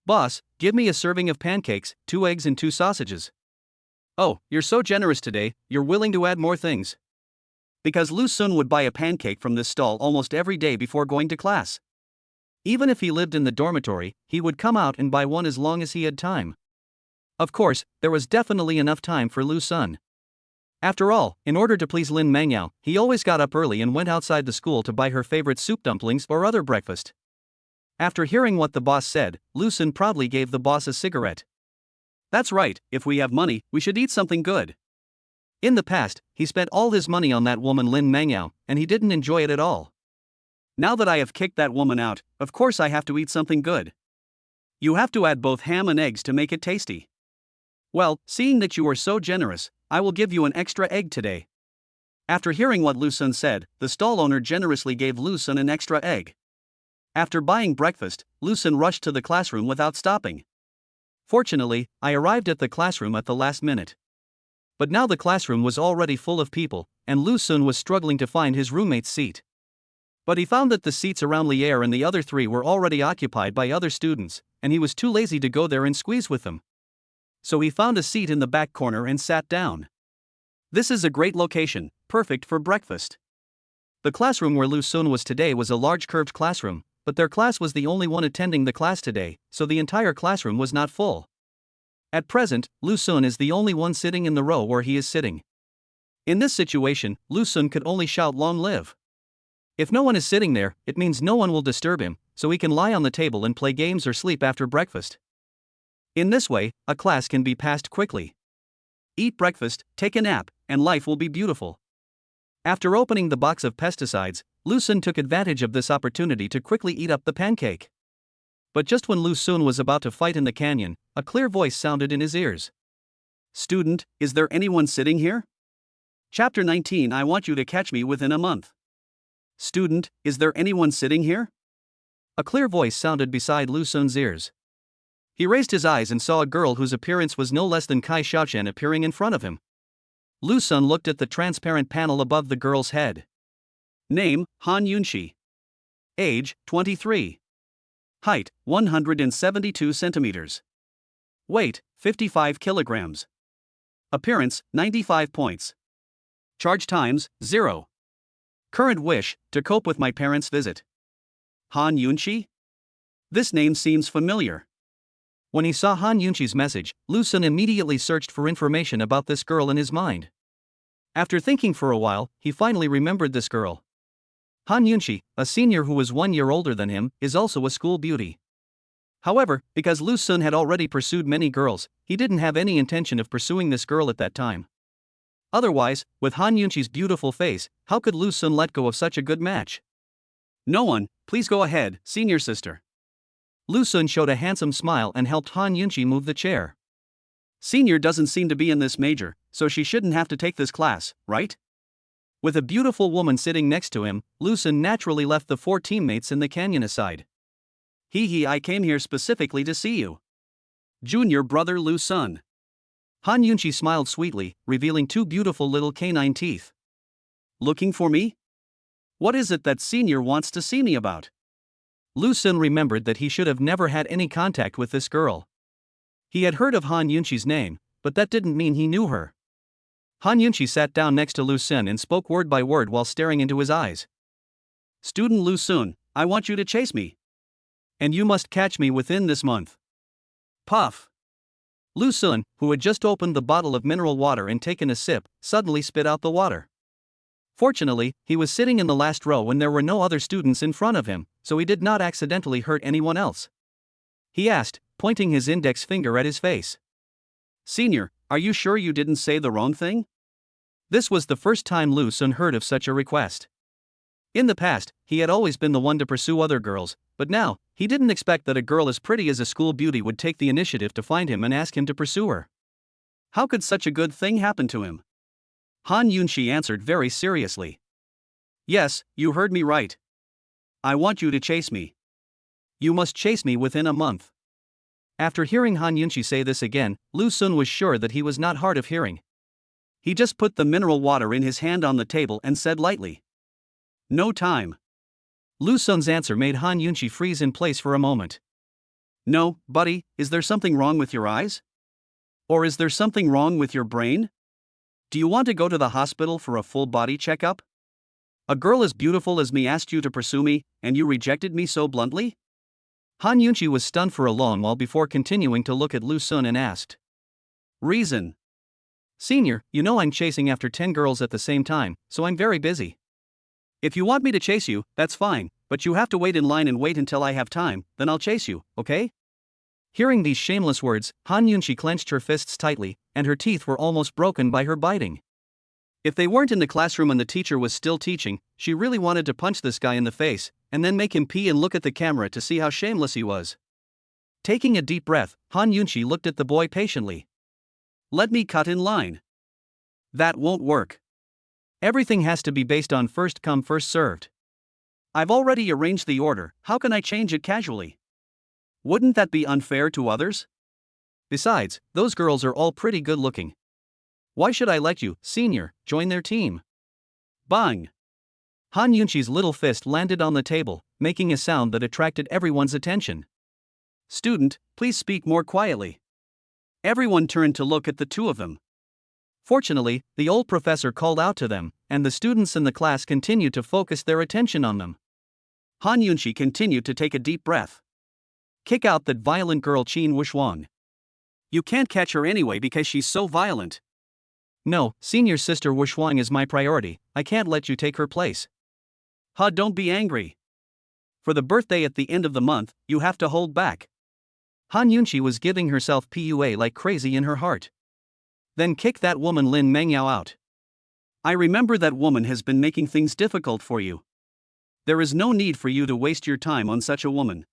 Boss, give me a serving of pancakes, 2 eggs and 2 sausages. Oh, you're so generous today, you're willing to add more things. Because Lu Sun would buy a pancake from this stall almost every day before going to class. Even if he lived in the dormitory, he would come out and buy one as long as he had time. Of course, there was definitely enough time for Lu Sun. After all, in order to please Lin Mengyao, he always got up early and went outside the school to buy her favorite soup dumplings or other breakfast. After hearing what the boss said, Lu Sun proudly gave the boss a cigarette. That's right, if we have money, we should eat something good. In the past, he spent all his money on that woman Lin Mengyao, and he didn't enjoy it at all. Now that I have kicked that woman out, of course I have to eat something good. You have to add both ham and eggs to make it tasty. Well, seeing that you are so generous, I will give you an extra egg today. After hearing what Lu Sun said, the stall owner generously gave Lu Sun an extra egg. After buying breakfast, Lu Sun rushed to the classroom without stopping. Fortunately, I arrived at the classroom at the last minute. But now the classroom was already full of people, and Lu Sun was struggling to find his roommate's seat. But he found that the seats around Lier and the other 3 were already occupied by other students, and he was too lazy to go there and squeeze with them. So he found a seat in the back corner and sat down. This is a great location, perfect for breakfast. The classroom where Lu Sun was today was a large curved classroom, but their class was the only one attending the class today, so the entire classroom was not full. At present, Lu Sun is the only one sitting in the row where he is sitting. In this situation, Lu Sun could only shout "Long live!" If no one is sitting there, it means no one will disturb him, so he can lie on the table and play games or sleep after breakfast. In this way, a class can be passed quickly. Eat breakfast, take a nap, and life will be beautiful. After opening the box of pesticides, Lu Sun took advantage of this opportunity to quickly eat up the pancake. But just when Lu Sun was about to fight in the canyon, a clear voice sounded in his ears. Student, is there anyone sitting here? Chapter 19. I want you to catch me within a month. Student, is there anyone sitting here? A clear voice sounded beside Lu Sun's ears. He raised his eyes and saw a girl whose appearance was no less than Kai Xiaoshan appearing in front of him. Lu Sun looked at the transparent panel above the girl's head. Name, Han Yunxi. Age, 23. Height, 172 centimeters. Weight, 55 kilograms. Appearance, 95 points. Charge times, 0. Current wish, to cope with my parents' visit. Han Yunxi? This name seems familiar. When he saw Han Yunxi's message, Lu Sun immediately searched for information about this girl in his mind. After thinking for a while, he finally remembered this girl. Han Yunxi, a senior who was 1 year older than him, is also a school beauty. However, because Lu Sun had already pursued many girls, he didn't have any intention of pursuing this girl at that time. Otherwise, with Han Yunxi's beautiful face, how could Lu Sun let go of such a good match? No one, please go ahead, senior sister. Lu Sun showed a handsome smile and helped Han Yunxi move the chair. Senior doesn't seem to be in this major, so she shouldn't have to take this class, right? With a beautiful woman sitting next to him, Lu Sun naturally left the 4 teammates in the canyon aside. I came here specifically to see you. Junior brother Lu Sun. Han Yunxi smiled sweetly, revealing 2 beautiful little canine teeth. Looking for me? What is it that senior wants to see me about? Lu Sun remembered that he should have never had any contact with this girl. He had heard of Han Yunxi's name, but that didn't mean he knew her. Han Yunqi sat down next to Lu Sun and spoke word by word while staring into his eyes. Student Lu Sun, I want you to chase me. And you must catch me within this month. Puff. Lu Sun, who had just opened the bottle of mineral water and taken a sip, suddenly spit out the water. Fortunately, he was sitting in the last row when there were no other students in front of him, so he did not accidentally hurt anyone else. He asked, pointing his index finger at his face. Senior, are you sure you didn't say the wrong thing? This was the first time Lu Sun heard of such a request. In the past, he had always been the one to pursue other girls, but now, he didn't expect that a girl as pretty as a school beauty would take the initiative to find him and ask him to pursue her. How could such a good thing happen to him? Han Yunqi answered very seriously. Yes, you heard me right. I want you to chase me. You must chase me within a month. After hearing Han Yunqi say this again, Lu Sun was sure that he was not hard of hearing. He just put the mineral water in his hand on the table and said lightly. No time. Lu Sun's answer made Han Yunqi freeze in place for a moment. No, buddy, is there something wrong with your eyes? Or is there something wrong with your brain? Do you want to go to the hospital for a full body checkup? A girl as beautiful as me asked you to pursue me, and you rejected me so bluntly? Han Yunqi was stunned for a long while before continuing to look at Lu Sun and asked. Reason. Senior, you know I'm chasing after 10 girls at the same time, so I'm very busy. If you want me to chase you, that's fine, but you have to wait in line and wait until I have time, then I'll chase you, okay? Hearing these shameless words, Han Yunqi clenched her fists tightly, and her teeth were almost broken by her biting. If they weren't in the classroom and the teacher was still teaching, she really wanted to punch this guy in the face, and then make him pee and look at the camera to see how shameless he was. Taking a deep breath, Han Yunqi looked at the boy patiently. Let me cut in line. That won't work. Everything has to be based on first come first served. I've already arranged the order, how can I change it casually? Wouldn't that be unfair to others? Besides, those girls are all pretty good looking. Why should I let you, senior, join their team? Bang! Han Yunqi's little fist landed on the table, making a sound that attracted everyone's attention. Student, please speak more quietly. Everyone turned to look at the two of them. Fortunately, the old professor called out to them, and the students in the class continued to focus their attention on them. Han Yunqi continued to take a deep breath. Kick out that violent girl Qin Wushuang. You can't catch her anyway because she's so violent. No, senior sister Wushuang is my priority, I can't let you take her place. Don't be angry. For the birthday at the end of the month, you have to hold back. Han Yunqi was giving herself PUA like crazy in her heart. Then kick that woman Lin Mengyao out. I remember that woman has been making things difficult for you. There is no need for you to waste your time on such a woman.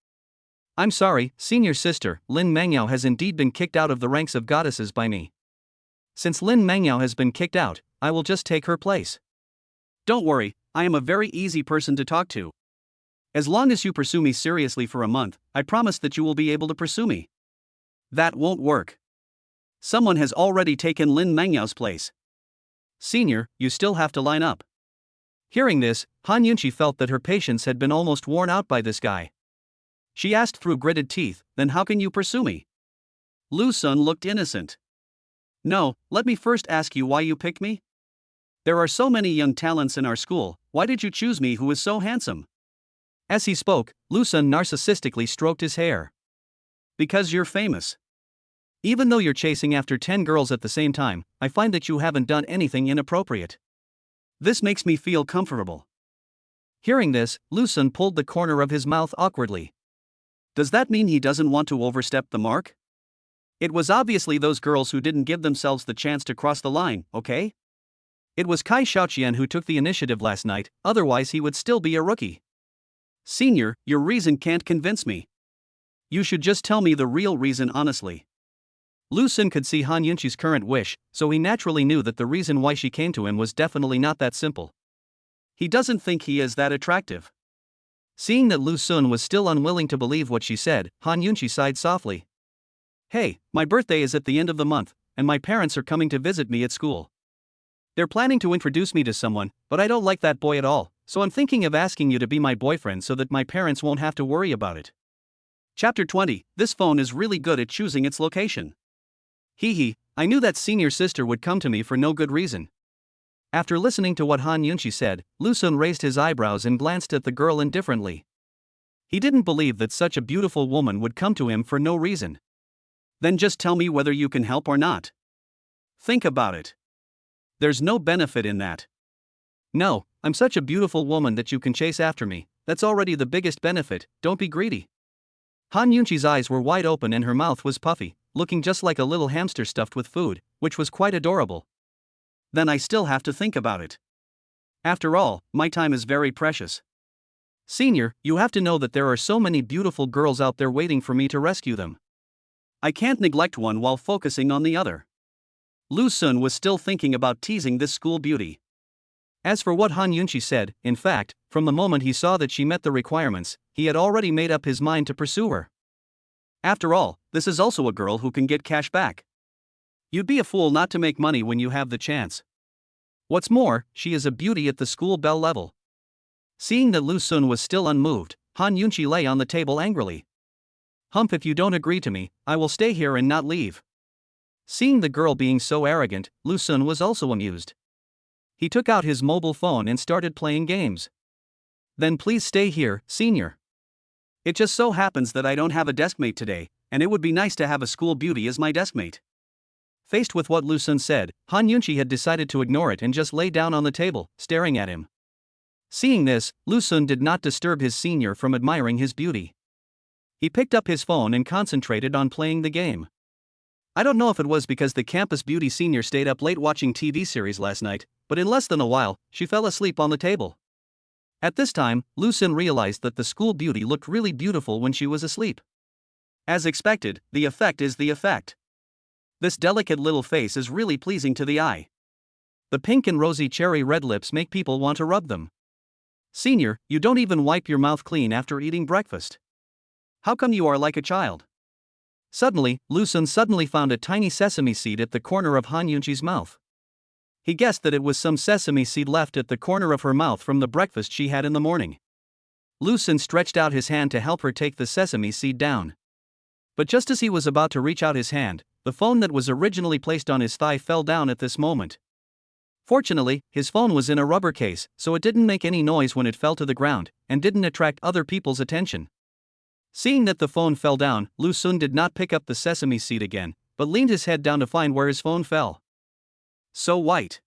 I'm sorry, senior sister, Lin Mengyao has indeed been kicked out of the ranks of goddesses by me. Since Lin Mengyao has been kicked out, I will just take her place. Don't worry, I am a very easy person to talk to. As long as you pursue me seriously for a month, I promise that you will be able to pursue me. That won't work. Someone has already taken Lin Mengyao's place. Senior, you still have to line up. Hearing this, Han Yunqi felt that her patience had been almost worn out by this guy. She asked through gritted teeth, then how can you pursue me? Lu Sun looked innocent. No, let me first ask you why you picked me? There are so many young talents in our school, why did you choose me who is so handsome? As he spoke, Lu Sun narcissistically stroked his hair. Because you're famous. Even though you're chasing after 10 girls at the same time, I find that you haven't done anything inappropriate. This makes me feel comfortable. Hearing this, Lu Sun pulled the corner of his mouth awkwardly. Does that mean he doesn't want to overstep the mark? It was obviously those girls who didn't give themselves the chance to cross the line, okay? It was Kai Xiaoqian who took the initiative last night, otherwise he would still be a rookie. Senior, your reason can't convince me. You should just tell me the real reason honestly. Lu Sun could see Han Yunqi's current wish, so he naturally knew that the reason why she came to him was definitely not that simple. He doesn't think he is that attractive. Seeing that Lu Sun was still unwilling to believe what she said, Han Yunqi sighed softly. Hey, my birthday is at the end of the month, and my parents are coming to visit me at school. They're planning to introduce me to someone, but I don't like that boy at all, so I'm thinking of asking you to be my boyfriend so that my parents won't have to worry about it. Chapter 20, this phone is really good at choosing its location. Hee hee, I knew that senior sister would come to me for no good reason. After listening to what Han Yunqi said, Lu Sun raised his eyebrows and glanced at the girl indifferently. He didn't believe that such a beautiful woman would come to him for no reason. Then just tell me whether you can help or not. Think about it. There's no benefit in that. No, I'm such a beautiful woman that you can chase after me, that's already the biggest benefit, don't be greedy. Han Yunqi's eyes were wide open and her mouth was puffy, looking just like a little hamster stuffed with food, which was quite adorable. Then I still have to think about it. After all, my time is very precious. Senior, you have to know that there are so many beautiful girls out there waiting for me to rescue them. I can't neglect one while focusing on the other. Lu Sun was still thinking about teasing this school beauty. As for what Han Yunqi said, in fact, from the moment he saw that she met the requirements, he had already made up his mind to pursue her. After all, this is also a girl who can get cash back. You'd be a fool not to make money when you have the chance. What's more, she is a beauty at the school belle level. Seeing that Lu Sun was still unmoved, Han Yunqi lay on the table angrily. Hump, if you don't agree to me, I will stay here and not leave. Seeing the girl being so arrogant, Lu Sun was also amused. He took out his mobile phone and started playing games. Then please stay here, senior. It just so happens that I don't have a deskmate today, and it would be nice to have a school beauty as my deskmate. Faced with what Lu Sun said, Han Yunqi had decided to ignore it and just lay down on the table, staring at him. Seeing this, Lu Sun did not disturb his senior from admiring his beauty. He picked up his phone and concentrated on playing the game. I don't know if it was because the campus beauty senior stayed up late watching TV series last night, but in less than a while, she fell asleep on the table. At this time, Lu Sun realized that the school beauty looked really beautiful when she was asleep. As expected, the effect is the effect. This delicate little face is really pleasing to the eye. The pink and rosy cherry red lips make people want to rub them. Senior, you don't even wipe your mouth clean after eating breakfast. How come you are like a child? Suddenly, Lu Sun suddenly found a tiny sesame seed at the corner of Han Yunqi's mouth. He guessed that it was some sesame seed left at the corner of her mouth from the breakfast she had in the morning. Lu Sun stretched out his hand to help her take the sesame seed down. But just as he was about to reach out his hand, the phone that was originally placed on his thigh fell down at this moment. Fortunately, his phone was in a rubber case, so it didn't make any noise when it fell to the ground, and didn't attract other people's attention. Seeing that the phone fell down, Lu Sun did not pick up the sesame seed again, but leaned his head down to find where his phone fell. So white.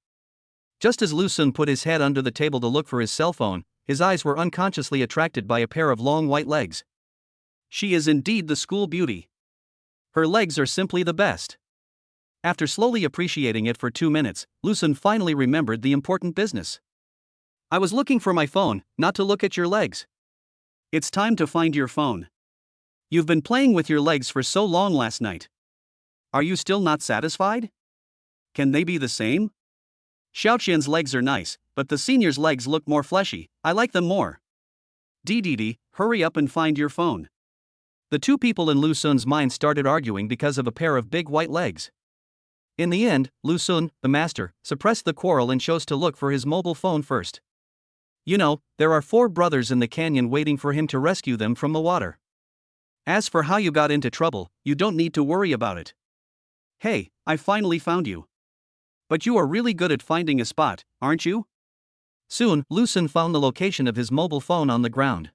Just as Lu Sun put his head under the table to look for his cell phone, his eyes were unconsciously attracted by a pair of long white legs. She is indeed the school beauty. Her legs are simply the best. After slowly appreciating it for 2 minutes, Lu Sun finally remembered the important business. I was looking for my phone, not to look at your legs. It's time to find your phone. You've been playing with your legs for so long last night. Are you still not satisfied? Can they be the same? Xiaoqian's legs are nice, but the senior's legs look more fleshy, I like them more. Ddd, hurry up and find your phone. The two people in Lu Sun's mind started arguing because of a pair of big white legs. In the end, Lu Sun, the master, suppressed the quarrel and chose to look for his mobile phone first. You know, there are 4 brothers in the canyon waiting for him to rescue them from the water. As for how you got into trouble, you don't need to worry about it. Hey, I finally found you. But you are really good at finding a spot, aren't you? Soon, Lu Sun found the location of his mobile phone on the ground.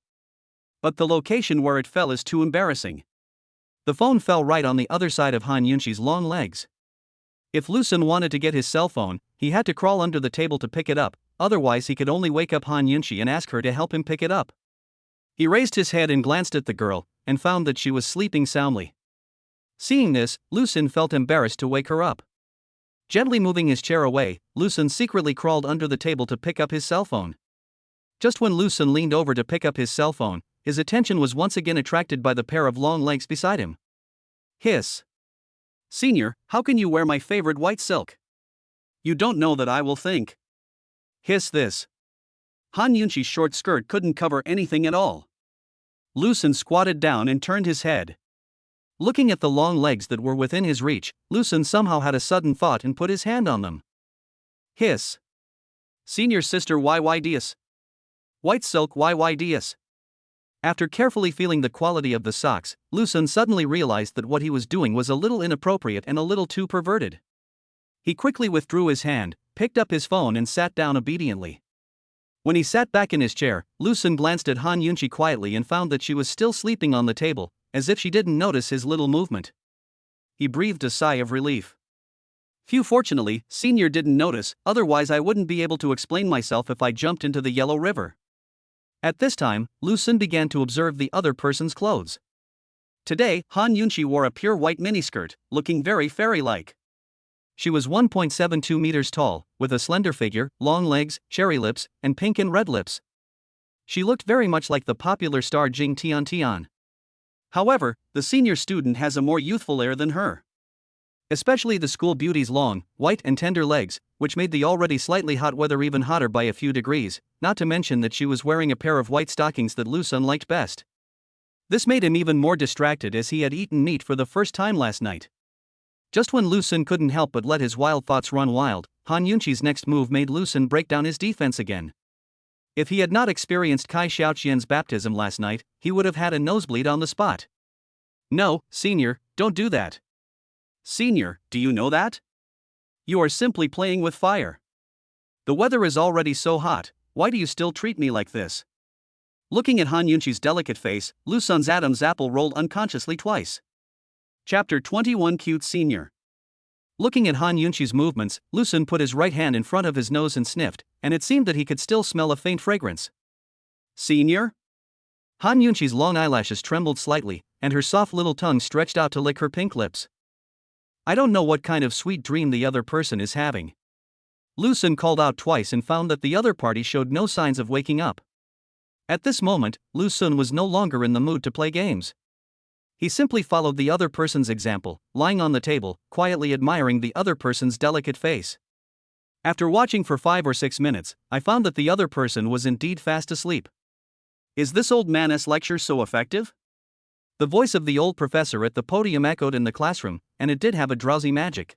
But the location where it fell is too embarrassing. The phone fell right on the other side of Han Yunqi's long legs. If Lu Sun wanted to get his cell phone, he had to crawl under the table to pick it up, otherwise he could only wake up Han Yunqi and ask her to help him pick it up. He raised his head and glanced at the girl, and found that she was sleeping soundly. Seeing this, Lu Sun felt embarrassed to wake her up. Gently moving his chair away, Lu Sun secretly crawled under the table to pick up his cell phone. Just when Lu Sun leaned over to pick up his cell phone, his attention was once again attracted by the pair of long legs beside him. Hiss. Senior, how can you wear my favorite white silk? You don't know that I will think. Hiss this. Han Yunqi's short skirt couldn't cover anything at all. Lu Sun squatted down and turned his head. Looking at the long legs that were within his reach, Lu Sun somehow had a sudden thought and put his hand on them. Hiss. Senior sister YY Dias. White silk YY Dias. After carefully feeling the quality of the socks, Lu Sun suddenly realized that what he was doing was a little inappropriate and a little too perverted. He quickly withdrew his hand, picked up his phone and sat down obediently. When he sat back in his chair, Lu Sun glanced at Han Yunqi quietly and found that she was still sleeping on the table, as if she didn't notice his little movement. He breathed a sigh of relief. Phew, fortunately, Senior didn't notice, otherwise I wouldn't be able to explain myself if I jumped into the Yellow River. At this time, Lu Sun began to observe the other person's clothes. Today, Han Yunqi wore a pure white miniskirt, looking very fairy-like. She was 1.72 meters tall, with a slender figure, long legs, cherry lips, and pink and red lips. She looked very much like the popular star Jing Tian. However, the senior student has a more youthful air than her. Especially the school beauty's long, white and tender legs, which made the already slightly hot weather even hotter by a few degrees, not to mention that she was wearing a pair of white stockings that Lu Sun liked best. This made him even more distracted as he had eaten meat for the first time last night. Just when Lu Sun couldn't help but let his wild thoughts run wild, Han Yunqi's next move made Lu Sun break down his defense again. If he had not experienced Kai Xiaoqian's baptism last night, he would have had a nosebleed on the spot. No, Senior, don't do that. Senior, do you know that? You are simply playing with fire. The weather is already so hot, why do you still treat me like this? Looking at Han Yunqi's delicate face, Lu Sun's Adam's apple rolled unconsciously twice. Chapter 21 Cute Senior. Looking at Han Yunqi's movements, Lu Sun put his right hand in front of his nose and sniffed, and it seemed that he could still smell a faint fragrance. Senior? Han Yunqi's long eyelashes trembled slightly, and her soft little tongue stretched out to lick her pink lips. I don't know what kind of sweet dream the other person is having. Lu Sun called out twice and found that the other party showed no signs of waking up. At this moment, Lu Sun was no longer in the mood to play games. He simply followed the other person's example, lying on the table, quietly admiring the other person's delicate face. After watching for 5 or 6 minutes, I found that the other person was indeed fast asleep. Is this old man's lecture so effective? The voice of the old professor at the podium echoed in the classroom, and it did have a drowsy magic.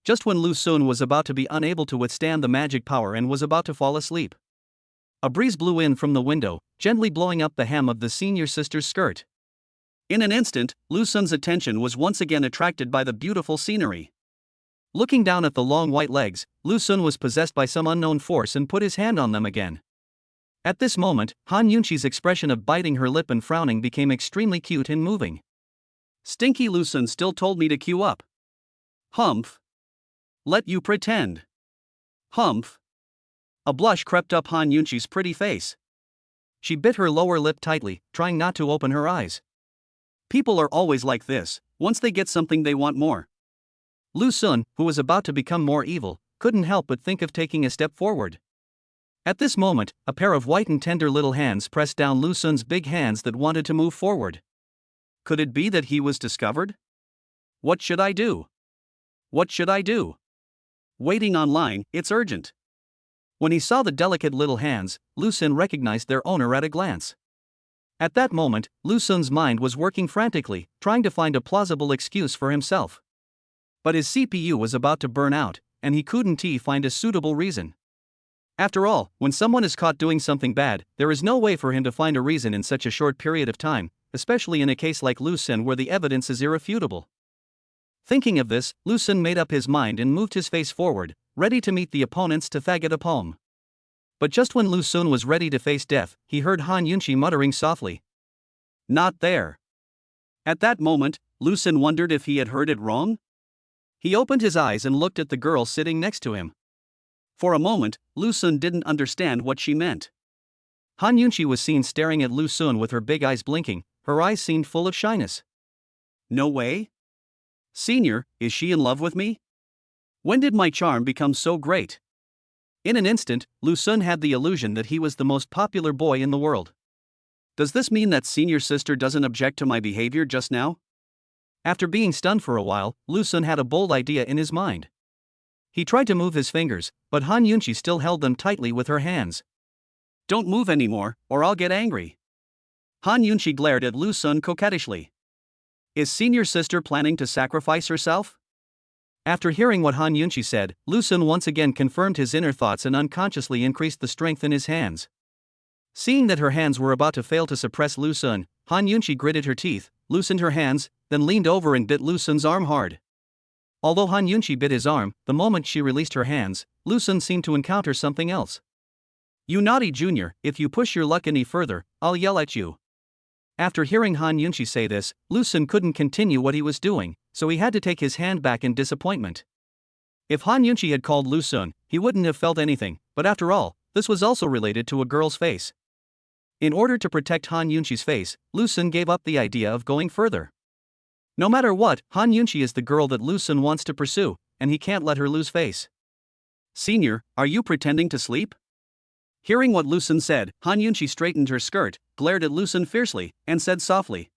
Just when Lu Sun was about to be unable to withstand the magic power and was about to fall asleep, a breeze blew in from the window, gently blowing up the hem of the senior sister's skirt. In an instant, Lu Sun's attention was once again attracted by the beautiful scenery. Looking down at the long white legs, Lu Sun was possessed by some unknown force and put his hand on them again. At this moment, Han Yunqi's expression of biting her lip and frowning became extremely cute and moving. Stinky Lu Sun still told me to queue up. Humph. Let you pretend. Humph. A blush crept up Han Yunqi's pretty face. She bit her lower lip tightly, trying not to open her eyes. People are always like this, once they get something they want more. Lu Sun, who was about to become more evil, couldn't help but think of taking a step forward. At this moment, a pair of white and tender little hands pressed down Lu Sun's big hands that wanted to move forward. Could it be that he was discovered? What should I do? What should I do? Waiting online, it's urgent. When he saw the delicate little hands, Lu Sun recognized their owner at a glance. At that moment, Lu Sun's mind was working frantically, trying to find a plausible excuse for himself. But his CPU was about to burn out, and he couldn't find a suitable reason. After all, when someone is caught doing something bad, there is no way for him to find a reason in such a short period of time, especially in a case like Lu Sun where the evidence is irrefutable. Thinking of this, Lu Sun made up his mind and moved his face forward, ready to meet the opponents to faggot a palm. But just when Lu Sun was ready to face death, he heard Han Yunqi muttering softly. Not there. At that moment, Lu Sun wondered if he had heard it wrong. He opened his eyes and looked at the girl sitting next to him. For a moment, Lu Sun didn't understand what she meant. Han Yunqi was seen staring at Lu Sun with her big eyes blinking, her eyes seemed full of shyness. No way? Senior, is she in love with me? When did my charm become so great? In an instant, Lu Sun had the illusion that he was the most popular boy in the world. Does this mean that senior sister doesn't object to my behavior just now? After being stunned for a while, Lu Sun had a bold idea in his mind. He tried to move his fingers, but Han Yunqi still held them tightly with her hands. Don't move anymore, or I'll get angry. Han Yunqi glared at Lu Sun coquettishly. Is senior sister planning to sacrifice herself? After hearing what Han Yunqi said, Lu Sun once again confirmed his inner thoughts and unconsciously increased the strength in his hands. Seeing that her hands were about to fail to suppress Lu Sun, Han Yunqi gritted her teeth, loosened her hands, then leaned over and bit Lu Sun's arm hard. Although Han Yunqi bit his arm, the moment she released her hands, Lu Sun seemed to encounter something else. "You naughty junior, if you push your luck any further, I'll yell at you." After hearing Han Yunqi say this, Lu Sun couldn't continue what he was doing, so he had to take his hand back in disappointment. If Han Yunqi had called Lu Sun, he wouldn't have felt anything, but after all, this was also related to a girl's face. In order to protect Han Yunqi's face, Lu Sun gave up the idea of going further. No matter what, Han Yunqi is the girl that Lu Sun wants to pursue, and he can't let her lose face. "Senior, are you pretending to sleep?" Hearing what Lu Sun said, Han Yunqi straightened her skirt, glared at Lu Sun fiercely, and said softly,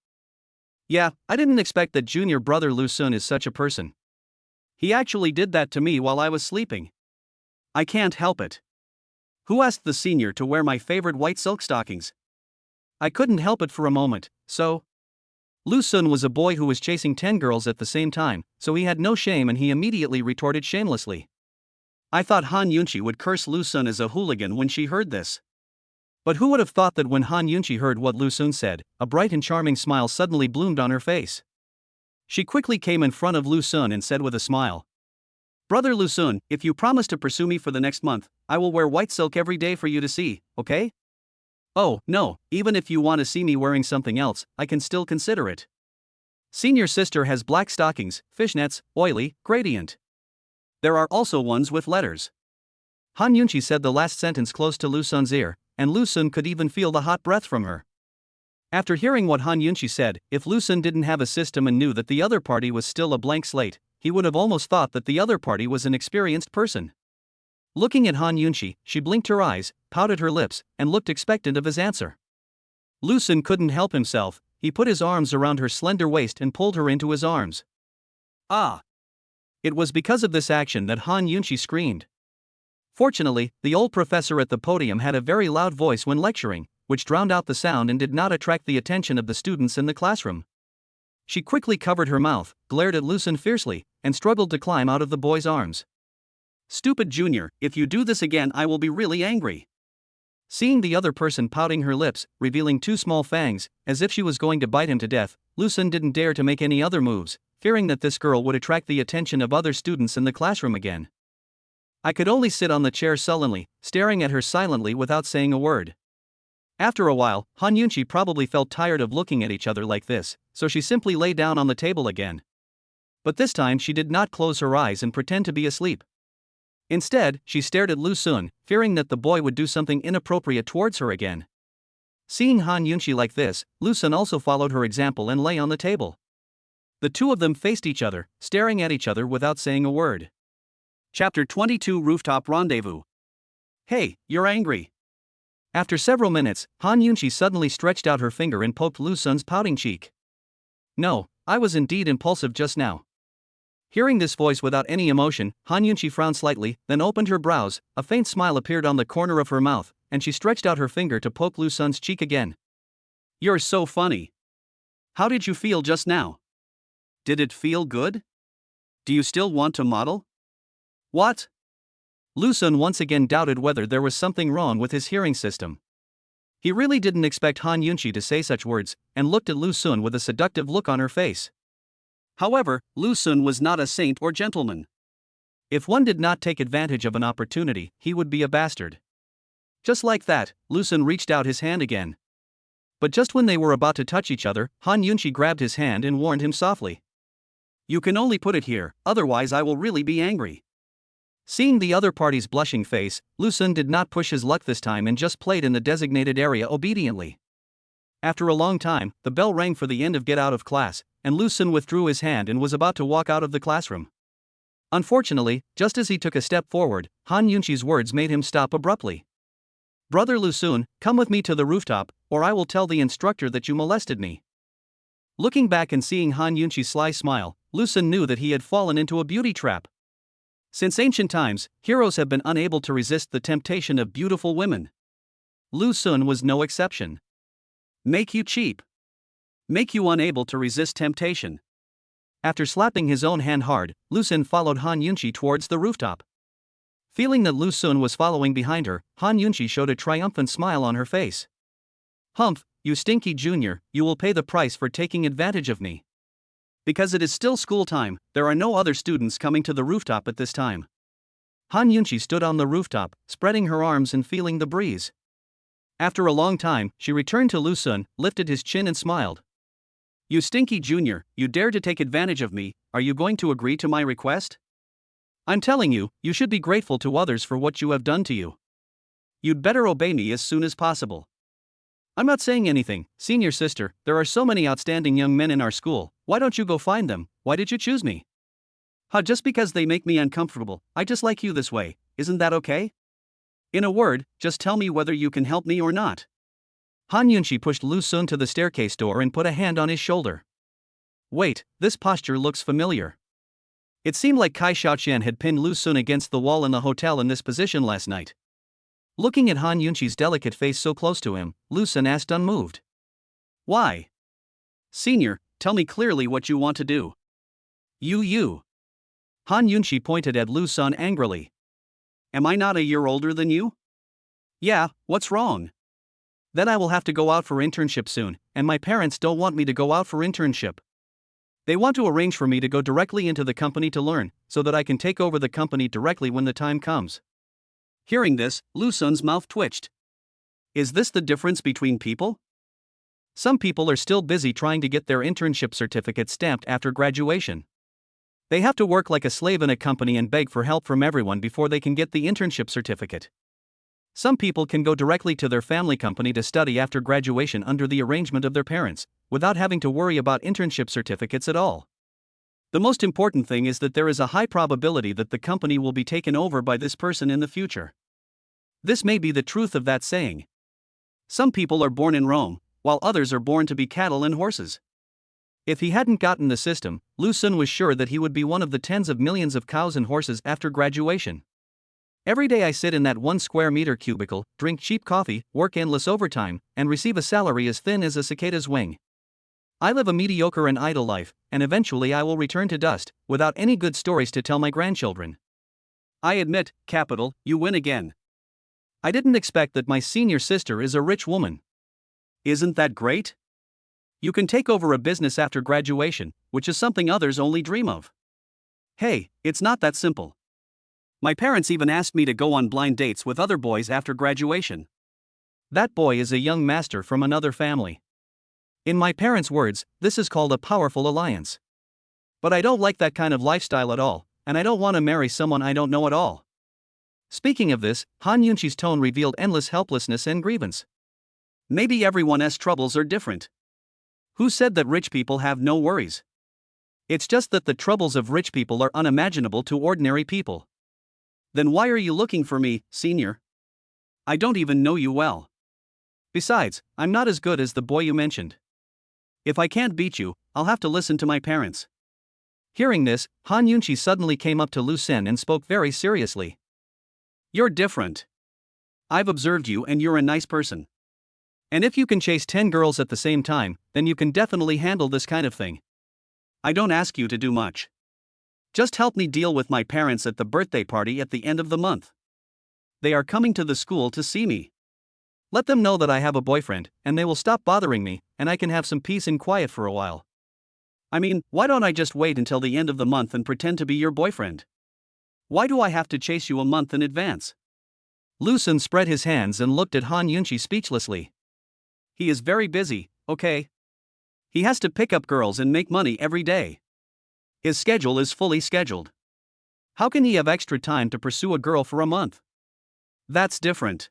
"Yeah, I didn't expect that junior brother Lu Sun is such a person. He actually did that to me while I was sleeping. I can't help it. Who asked the senior to wear my favorite white silk stockings? I couldn't help it for a moment, so..." Lu Sun was a boy who was chasing 10 girls at the same time, so he had no shame and he immediately retorted shamelessly. I thought Han Yunqi would curse Lu Sun as a hooligan when she heard this. But who would have thought that when Han Yunqi heard what Lu Sun said, a bright and charming smile suddenly bloomed on her face. She quickly came in front of Lu Sun and said with a smile, "Brother Lu Sun, if you promise to pursue me for the next month, I will wear white silk every day for you to see, okay? Oh, no, even if you want to see me wearing something else, I can still consider it. Senior sister has black stockings, fishnets, oily, gradient. There are also ones with letters." Han Yunqi said the last sentence close to Lu Sun's ear, and Lu Sun could even feel the hot breath from her. After hearing what Han Yunqi said, if Lu Sun didn't have a system and knew that the other party was still a blank slate, he would have almost thought that the other party was an experienced person. Looking at Han Yunqi, she blinked her eyes, pouted her lips, and looked expectant of his answer. Lu Sun couldn't help himself, he put his arms around her slender waist and pulled her into his arms. Ah! It was because of this action that Han Yunqi screamed. Fortunately, the old professor at the podium had a very loud voice when lecturing, which drowned out the sound and did not attract the attention of the students in the classroom. She quickly covered her mouth, glared at Lu Sun fiercely, and struggled to climb out of the boy's arms. "Stupid junior, if you do this again I will be really angry." Seeing the other person pouting her lips, revealing 2 small fangs, as if she was going to bite him to death, Lu Sun didn't dare to make any other moves, fearing that this girl would attract the attention of other students in the classroom again. I could only sit on the chair sullenly, staring at her silently without saying a word. After a while, Han Yunqi probably felt tired of looking at each other like this, so she simply lay down on the table again. But this time she did not close her eyes and pretend to be asleep. Instead, she stared at Lu Sun, fearing that the boy would do something inappropriate towards her again. Seeing Han Yunqi like this, Lu Sun also followed her example and lay on the table. The two of them faced each other, staring at each other without saying a word. Chapter 22 Rooftop Rendezvous. "Hey, you're angry." After several minutes, Han Yunqi suddenly stretched out her finger and poked Lu Sun's pouting cheek. "No, I was indeed impulsive just now." Hearing this voice without any emotion, Han Yunqi frowned slightly, then opened her brows, a faint smile appeared on the corner of her mouth, and she stretched out her finger to poke Lu Sun's cheek again. "You're so funny. How did you feel just now? Did it feel good? Do you still want to model?" "What?" Lu Sun once again doubted whether there was something wrong with his hearing system. He really didn't expect Han Yunqi to say such words, and looked at Lu Sun with a seductive look on her face. However, Lu Sun was not a saint or gentleman. If one did not take advantage of an opportunity, he would be a bastard. Just like that, Lu Sun reached out his hand again. But just when they were about to touch each other, Han Yunqi grabbed his hand and warned him softly. "You can only put it here, otherwise I will really be angry." Seeing the other party's blushing face, Lu Sun did not push his luck this time and just played in the designated area obediently. After a long time, the bell rang for the end of get out of class, and Lu Sun withdrew his hand and was about to walk out of the classroom. Unfortunately, just as he took a step forward, Han Yunqi's words made him stop abruptly. "Brother Lu Sun, come with me to the rooftop, or I will tell the instructor that you molested me." Looking back and seeing Han Yunqi's sly smile, Lu Sun knew that he had fallen into a beauty trap. Since ancient times, heroes have been unable to resist the temptation of beautiful women. Lu Sun was no exception. Make you cheap. Make you unable to resist temptation. After slapping his own hand hard, Lu Sun followed Han Yunqi towards the rooftop. Feeling that Lu Sun was following behind her, Han Yunqi showed a triumphant smile on her face. Humph, you stinky junior, you will pay the price for taking advantage of me. Because it is still school time, there are no other students coming to the rooftop at this time. Han Yunqi stood on the rooftop, spreading her arms and feeling the breeze. After a long time, she returned to Lu Sun, lifted his chin and smiled. You stinky junior, you dare to take advantage of me, are you going to agree to my request? I'm telling you, you should be grateful to others for what you have done to you. You'd better obey me as soon as possible. I'm not saying anything, senior sister, there are so many outstanding young men in our school, why don't you go find them, why did you choose me? Just because they make me uncomfortable, I just like you this way, isn't that okay? In a word, just tell me whether you can help me or not. Han Yunqi pushed Lu Sun to the staircase door and put a hand on his shoulder. Wait, this posture looks familiar. It seemed like Kai Xiaoqian had pinned Lu Sun against the wall in the hotel in this position last night. Looking at Han Yunqi's delicate face so close to him, Lu Sun asked unmoved. Why? Senior, tell me clearly what you want to do. You. Han Yunqi pointed at Lu Sun angrily. Am I not a year older than you? Yeah, what's wrong? Then I will have to go out for internship soon, and my parents don't want me to go out for internship. They want to arrange for me to go directly into the company to learn, so that I can take over the company directly when the time comes. Hearing this, Lu Sun's mouth twitched. Is this the difference between people? Some people are still busy trying to get their internship certificate stamped after graduation. They have to work like a slave in a company and beg for help from everyone before they can get the internship certificate. Some people can go directly to their family company to study after graduation under the arrangement of their parents, without having to worry about internship certificates at all. The most important thing is that there is a high probability that the company will be taken over by this person in the future. This may be the truth of that saying. Some people are born in Rome, while others are born to be cattle and horses. If he hadn't gotten the system, Lu Sun was sure that he would be one of the tens of millions of cows and horses after graduation. Every day I sit in that 1 square meter cubicle, drink cheap coffee, work endless overtime, and receive a salary as thin as a cicada's wing. I live a mediocre and idle life, and eventually I will return to dust, without any good stories to tell my grandchildren. I admit, capital, you win again. I didn't expect that my senior sister is a rich woman. Isn't that great? You can take over a business after graduation, which is something others only dream of. Hey, it's not that simple. My parents even asked me to go on blind dates with other boys after graduation. That boy is a young master from another family. In my parents' words, this is called a powerful alliance. But I don't like that kind of lifestyle at all, and I don't want to marry someone I don't know at all. Speaking of this, Han Yunqi's tone revealed endless helplessness and grievance. Maybe everyone's troubles are different. Who said that rich people have no worries? It's just that the troubles of rich people are unimaginable to ordinary people. Then why are you looking for me, senior? I don't even know you well. Besides, I'm not as good as the boy you mentioned. If I can't beat you, I'll have to listen to my parents. Hearing this, Han Yunqi suddenly came up to Lu Sun and spoke very seriously. You're different. I've observed you and you're a nice person. And if you can chase 10 girls at the same time, then you can definitely handle this kind of thing. I don't ask you to do much. Just help me deal with my parents at the birthday party at the end of the month. They are coming to the school to see me. Let them know that I have a boyfriend, and they will stop bothering me, and I can have some peace and quiet for a while. I mean, why don't I just wait until the end of the month and pretend to be your boyfriend? Why do I have to chase you a month in advance? Lu Sun spread his hands and looked at Han Yunqi speechlessly. He is very busy, okay? He has to pick up girls and make money every day. His schedule is fully scheduled. How can he have extra time to pursue a girl for a month? That's different.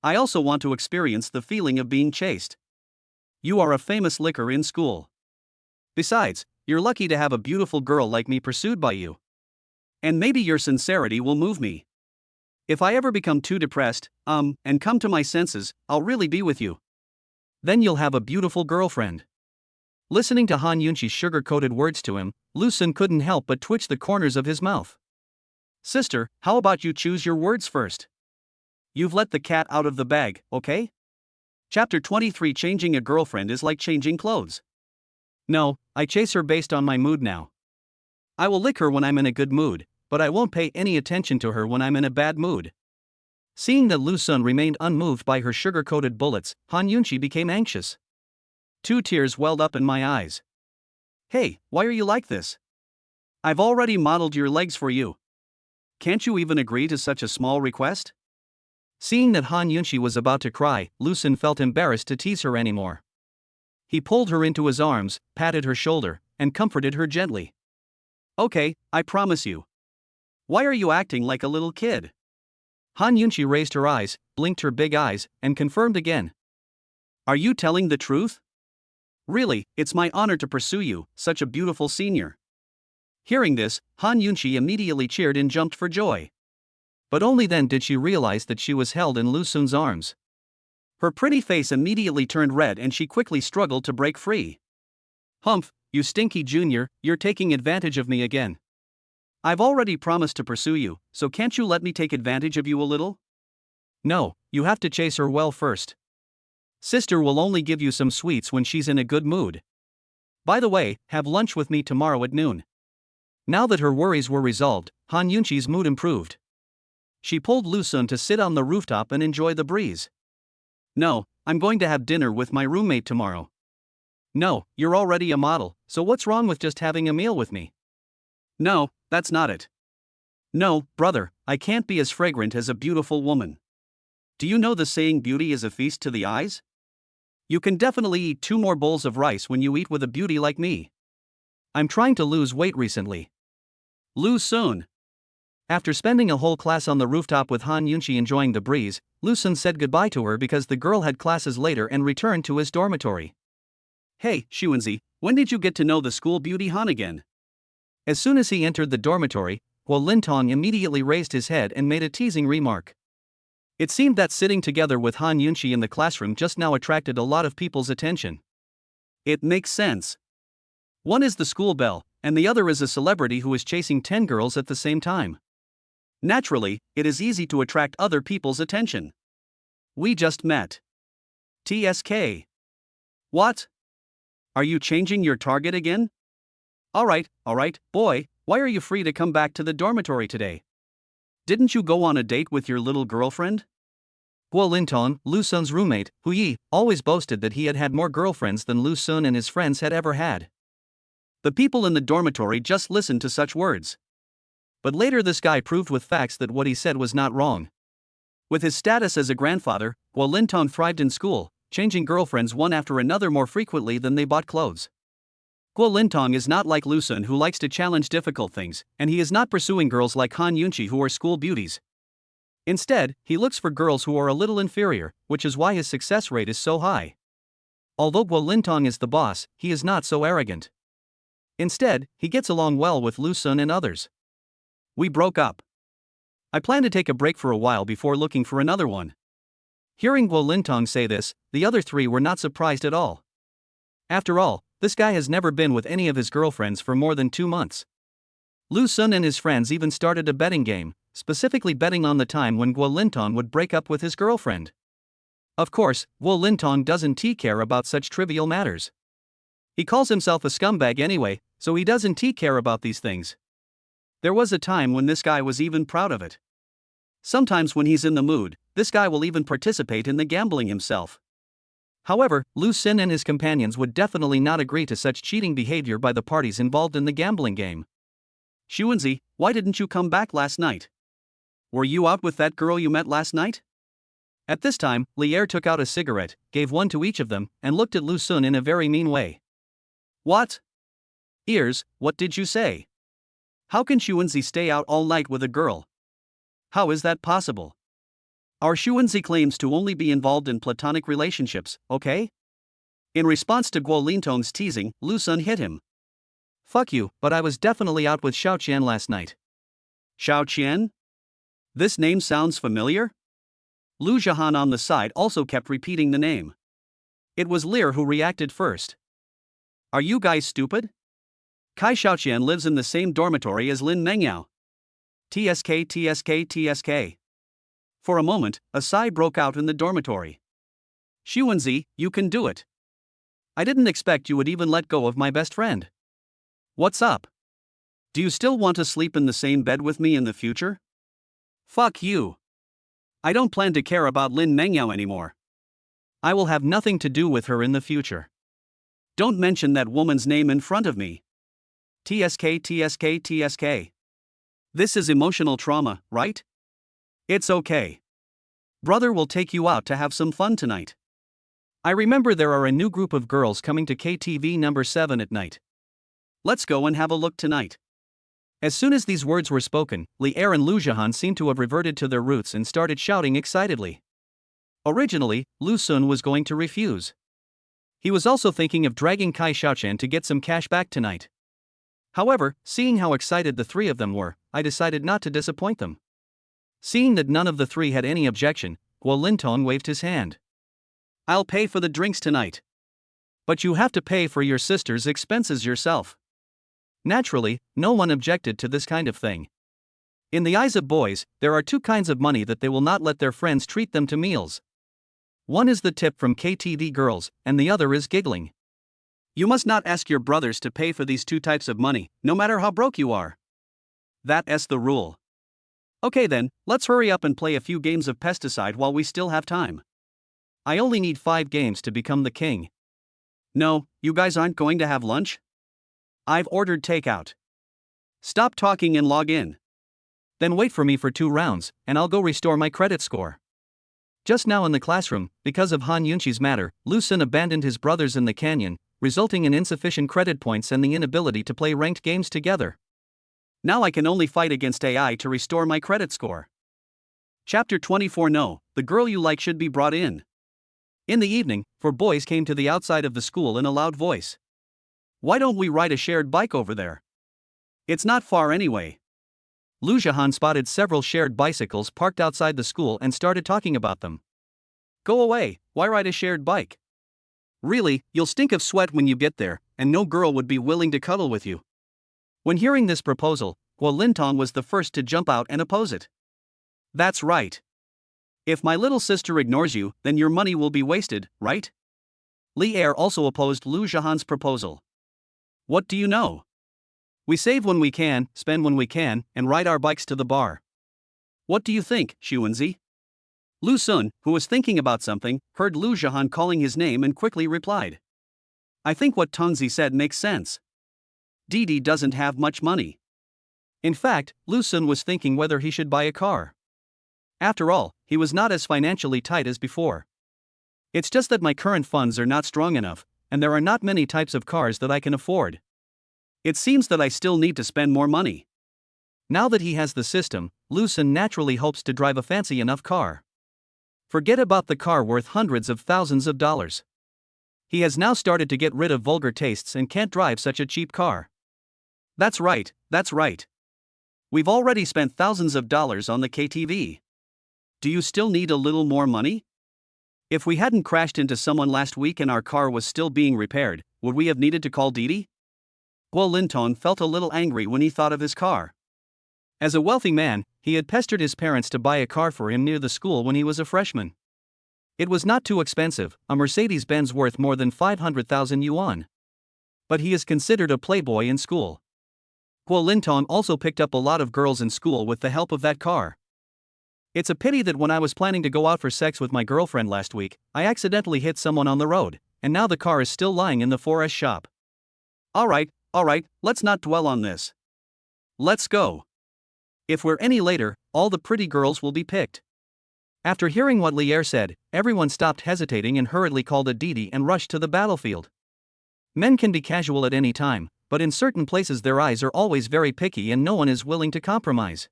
I also want to experience the feeling of being chased. You are a famous licker in school. Besides, you're lucky to have a beautiful girl like me pursued by you. And maybe your sincerity will move me. If I ever become too depressed, and come to my senses, I'll really be with you. Then you'll have a beautiful girlfriend. Listening to Han Yunqi's sugar-coated words to him, Lu Sun couldn't help but twitch the corners of his mouth. Sister, how about you choose your words first? You've let the cat out of the bag, okay? Chapter 23. Changing a girlfriend is like changing clothes. No, I chase her based on my mood now. I will lick her when I'm in a good mood, but I won't pay any attention to her when I'm in a bad mood. Seeing that Lu Sun remained unmoved by her sugar-coated bullets, Han Yunqi became anxious. 2 tears welled up in my eyes. Hey, why are you like this? I've already modeled your legs for you. Can't you even agree to such a small request? Seeing that Han Yunqi was about to cry, Lu Sun felt embarrassed to tease her anymore. He pulled her into his arms, patted her shoulder, and comforted her gently. Okay, I promise you. Why are you acting like a little kid? Han Yunqi raised her eyes, blinked her big eyes, and confirmed again. Are you telling the truth? Really, it's my honor to pursue you, such a beautiful senior. Hearing this, Han Yunqi immediately cheered and jumped for joy. But only then did she realize that she was held in Lu Sun's arms. Her pretty face immediately turned red and she quickly struggled to break free. Humph, you stinky junior, you're taking advantage of me again. I've already promised to pursue you, so can't you let me take advantage of you a little? No, you have to chase her well first. Sister will only give you some sweets when she's in a good mood. By the way, have lunch with me tomorrow at noon. Now that her worries were resolved, Han Yunqi's mood improved. She pulled Lu Sun to sit on the rooftop and enjoy the breeze. No, I'm going to have dinner with my roommate tomorrow. No, you're already a model, so what's wrong with just having a meal with me? No, that's not it. No, brother, I can't be as fragrant as a beautiful woman. Do you know the saying beauty is a feast to the eyes? You can definitely eat 2 more bowls of rice when you eat with a beauty like me. I'm trying to lose weight recently. Lu Sun. After spending a whole class on the rooftop with Han Yunqi enjoying the breeze, Lu Sun said goodbye to her because the girl had classes later and returned to his dormitory. Hey, Xuanzi, when did you get to know the school beauty Han again? As soon as he entered the dormitory, Guo Lintong immediately raised his head and made a teasing remark. It seemed that sitting together with Han Yunqi in the classroom just now attracted a lot of people's attention. It makes sense. One is the school belle, and the other is a celebrity who is chasing 10 girls at the same time. Naturally, it is easy to attract other people's attention. We just met. TSK. What? Are you changing your target again? Alright, boy, why are you free to come back to the dormitory today? Didn't you go on a date with your little girlfriend? Guo Lintong, Lu Sun's roommate, Hu Yi, always boasted that he had had more girlfriends than Lu Sun and his friends had ever had. The people in the dormitory just listened to such words. But later this guy proved with facts that what he said was not wrong. With his status as a grandfather, Guo Lintong thrived in school, changing girlfriends one after another more frequently than they bought clothes. Guo Lintong is not like Lu Sun who likes to challenge difficult things, and he is not pursuing girls like Han Yunqi who are school beauties. Instead, he looks for girls who are a little inferior, which is why his success rate is so high. Although Guo Lintong is the boss, he is not so arrogant. Instead, he gets along well with Lu Sun and others. We broke up. I plan to take a break for a while before looking for another one. Hearing Guo Lintong say this, the other 3 were not surprised at all. After all, this guy has never been with any of his girlfriends for more than 2 months. Lu Sun and his friends even started a betting game, specifically betting on the time when Guo Lintong would break up with his girlfriend. Of course, Guo Lintong doesn't care about such trivial matters. He calls himself a scumbag anyway, so he doesn't care about these things. There was a time when this guy was even proud of it. Sometimes when he's in the mood, this guy will even participate in the gambling himself. However, Lu Sun and his companions would definitely not agree to such cheating behavior by the parties involved in the gambling game. Xuanzi, why didn't you come back last night? Were you out with that girl you met last night? At this time, Lier took out a cigarette, gave one to each of them, and looked at Lu Sun in a very mean way. What? Ears, what did you say? How can Xuanzi stay out all night with a girl? How is that possible? Our Xuanzi claims to only be involved in platonic relationships, okay? In response to Guo Lintong's teasing, Lu Sun hit him. Fuck you, but I was definitely out with Xiao Qian last night. Xiao Qian? This name sounds familiar? Lu Zhihan on the side also kept repeating the name. It was Lear who reacted first. Are you guys stupid? Kai Xiaoqian lives in the same dormitory as Lin Mengyao. TSK. For a moment, a sigh broke out in the dormitory. Xuanzi, you can do it. I didn't expect you would even let go of my best friend. What's up? Do you still want to sleep in the same bed with me in the future? Fuck you. I don't plan to care about Lin Mengyao anymore. I will have nothing to do with her in the future. Don't mention that woman's name in front of me. TSK, TSK, TSK. This is emotional trauma, right? It's okay. Brother will take you out to have some fun tonight. I remember there are a new group of girls coming to KTV number 7 at night. Let's go and have a look tonight. As soon as these words were spoken, Li Er and Lu Zhihan seemed to have reverted to their roots and started shouting excitedly. Originally, Lu Sun was going to refuse. He was also thinking of dragging Kai Xiaoqian to get some cash back tonight. However, seeing how excited the three of them were, I decided not to disappoint them. Seeing that none of the three had any objection, Guo Lintong waved his hand. I'll pay for the drinks tonight. But you have to pay for your sister's expenses yourself. Naturally, no one objected to this kind of thing. In the eyes of boys, there are two kinds of money that they will not let their friends treat them to meals. One is the tip from KTV girls, and the other is giggling. You must not ask your brothers to pay for these two types of money, no matter how broke you are. That's the rule. Okay then, let's hurry up and play a few games of pesticide while we still have time. I only need 5 games to become the king. No, you guys aren't going to have lunch? I've ordered takeout. Stop talking and log in. Then wait for me for 2 rounds, and I'll go restore my credit score. Just now in the classroom, because of Han Yunqi's matter, Lu Sun abandoned his brothers in the canyon, resulting in insufficient credit points and the inability to play ranked games together. Now I can only fight against AI to restore my credit score. Chapter 24. No, the girl you like should be brought in. In the evening, 4 boys came to the outside of the school in a loud voice. Why don't we ride a shared bike over there? It's not far anyway. Lu Zhihan spotted several shared bicycles parked outside the school and started talking about them. Go away, why ride a shared bike? Really, you'll stink of sweat when you get there, and no girl would be willing to cuddle with you. When hearing this proposal, Guo Lintong was the first to jump out and oppose it. That's right. If my little sister ignores you, then your money will be wasted, right? Li Er also opposed Lu Zhihan's proposal. What do you know? We save when we can, spend when we can, and ride our bikes to the bar. What do you think, Xuanzi? Lu Sun, who was thinking about something, heard Lu Zhihan calling his name and quickly replied. I think what Tongzi said makes sense. Didi doesn't have much money. In fact, Lu Sun was thinking whether he should buy a car. After all, he was not as financially tight as before. It's just that my current funds are not strong enough, and there are not many types of cars that I can afford. It seems that I still need to spend more money. Now that he has the system, Lu Sun naturally hopes to drive a fancy enough car. Forget about the car worth hundreds of thousands of dollars. He has now started to get rid of vulgar tastes and can't drive such a cheap car. That's right, that's right. We've already spent thousands of dollars on the KTV. Do you still need a little more money? If we hadn't crashed into someone last week and our car was still being repaired, would we have needed to call Didi? Guo Lintong felt a little angry when he thought of his car. As a wealthy man, he had pestered his parents to buy a car for him near the school when he was a freshman. It was not too expensive, a Mercedes-Benz worth more than 500,000 yuan. But he is considered a playboy in school. Guo Lintong also picked up a lot of girls in school with the help of that car. It's a pity that when I was planning to go out for sex with my girlfriend last week, I accidentally hit someone on the road, and now the car is still lying in the 4S shop. Alright, let's not dwell on this. Let's go. If we're any later, all the pretty girls will be picked. After hearing what Li Er said, everyone stopped hesitating and hurriedly called a Didi and rushed to the battlefield. Men can be casual at any time, but in certain places their eyes are always very picky and no one is willing to compromise.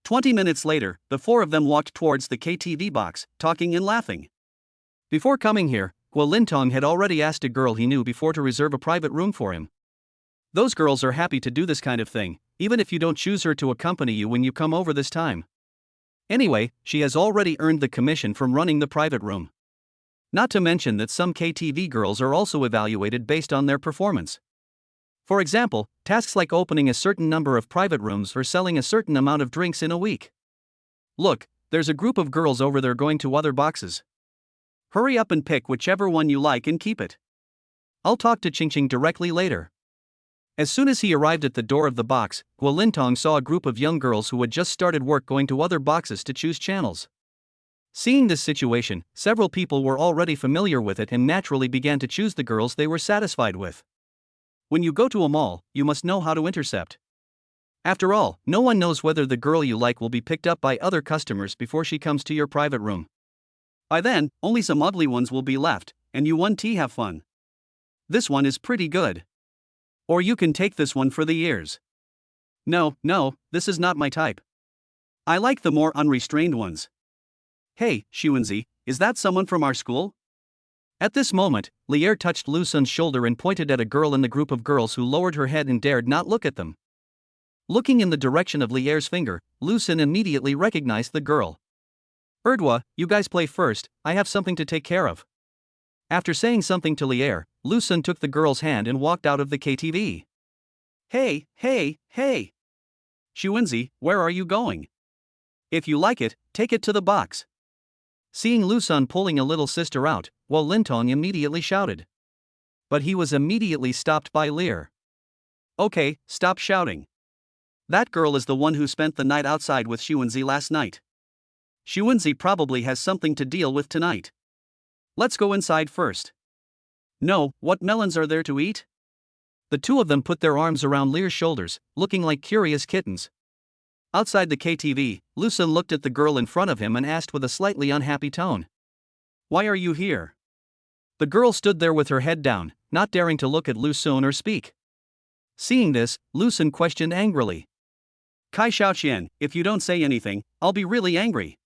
20 minutes later, the 4 of them walked towards the KTV box, talking and laughing. Before coming here, Guo Lintong had already asked a girl he knew before to reserve a private room for him. Those girls are happy to do this kind of thing, even if you don't choose her to accompany you when you come over this time. Anyway, she has already earned the commission from running the private room. Not to mention that some KTV girls are also evaluated based on their performance. For example, tasks like opening a certain number of private rooms or selling a certain amount of drinks in a week. Look, there's a group of girls over there going to other boxes. Hurry up and pick whichever one you like and keep it. I'll talk to Qingqing directly later. As soon as he arrived at the door of the box, Guo Lintong saw a group of young girls who had just started work going to other boxes to choose channels. Seeing this situation, several people were already familiar with it and naturally began to choose the girls they were satisfied with. When you go to a mall, you must know how to intercept. After all, no one knows whether the girl you like will be picked up by other customers before she comes to your private room. By then, only some ugly ones will be left, and you won't have fun. This one is pretty good. Or you can take this one for the ears. No, this is not my type. I like the more unrestrained ones. Hey, Xuanzi, is that someone from our school? At this moment, Lier touched Lu Sun's shoulder and pointed at a girl in the group of girls who lowered her head and dared not look at them. Looking in the direction of Lier's finger, Lu Sun immediately recognized the girl. Erdwa, you guys play first, I have something to take care of. After saying something to Lier, Lu Sun took the girl's hand and walked out of the KTV. Hey! Xuanzi, where are you going? If you like it, take it to the box. Seeing Lu Sun pulling a little sister out, Guo Lintong immediately shouted. But he was immediately stopped by Lier. Okay, stop shouting. That girl is the one who spent the night outside with Xuanzi last night. Xuanzi probably has something to deal with tonight. Let's go inside first. No, what melons are there to eat? The two of them put their arms around Lier's shoulders, looking like curious kittens. Outside the KTV, Lu Sun looked at the girl in front of him and asked with a slightly unhappy tone. Why are you here? The girl stood there with her head down, not daring to look at Lu Sun or speak. Seeing this, Lu Sun questioned angrily. Kai Xiaoqian, if you don't say anything, I'll be really angry.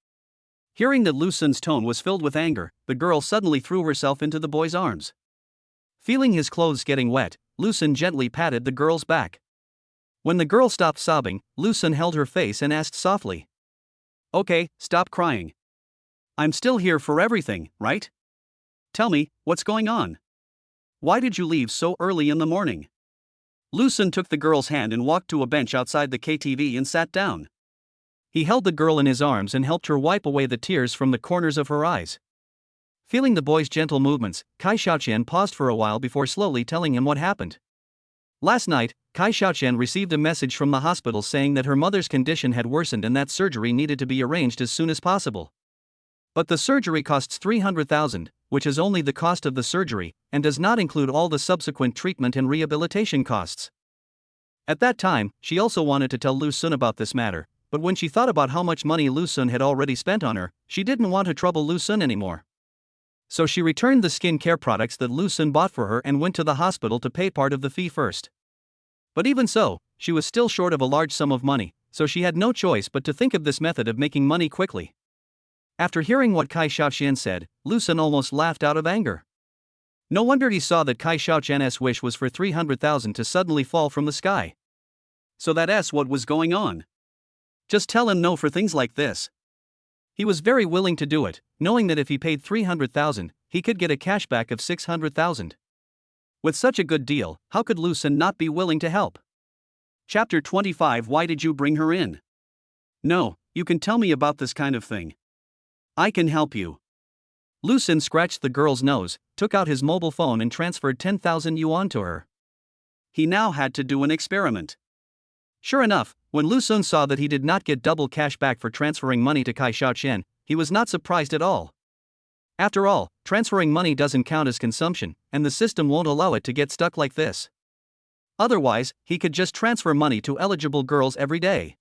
Hearing that Lu Sun's tone was filled with anger, the girl suddenly threw herself into the boy's arms. Feeling his clothes getting wet, Lu Sun gently patted the girl's back. When the girl stopped sobbing, Lu Sun held her face and asked softly. Okay, stop crying. I'm still here for everything, right? Tell me, what's going on? Why did you leave so early in the morning? Lu Sun took the girl's hand and walked to a bench outside the KTV and sat down. He held the girl in his arms and helped her wipe away the tears from the corners of her eyes. Feeling the boy's gentle movements, Kai Xiaoqian paused for a while before slowly telling him what happened. Last night, Kai Xiaoqian received a message from the hospital saying that her mother's condition had worsened and that surgery needed to be arranged as soon as possible. But the surgery costs 300,000, which is only the cost of the surgery, and does not include all the subsequent treatment and rehabilitation costs. At that time, she also wanted to tell Lu Sun about this matter, but when she thought about how much money Lu Sun had already spent on her, she didn't want to trouble Lu Sun anymore. So she returned the skincare products that Lu Sun bought for her and went to the hospital to pay part of the fee first. But even so, she was still short of a large sum of money, so she had no choice but to think of this method of making money quickly. After hearing what Kai Xiaoqian said, Lu Sun almost laughed out of anger. No wonder he saw that Kai Xiaoqian's wish was for 300,000 to suddenly fall from the sky. So that's what was going on. Just tell him no for things like this. He was very willing to do it, knowing that if he paid 300,000, he could get a cashback of 600,000. With such a good deal, how could Lu Sun not be willing to help? Chapter 25. Why did you bring her in? No, you can tell me about this kind of thing. I can help you. Lu Sun scratched the girl's nose, took out his mobile phone and transferred 10,000 yuan to her. He now had to do an experiment. Sure enough, when Lu Sun saw that he did not get double cash back for transferring money to Kai Xiaoqian, he was not surprised at all. After all, transferring money doesn't count as consumption, and the system won't allow it to get stuck like this. Otherwise, he could just transfer money to eligible girls every day.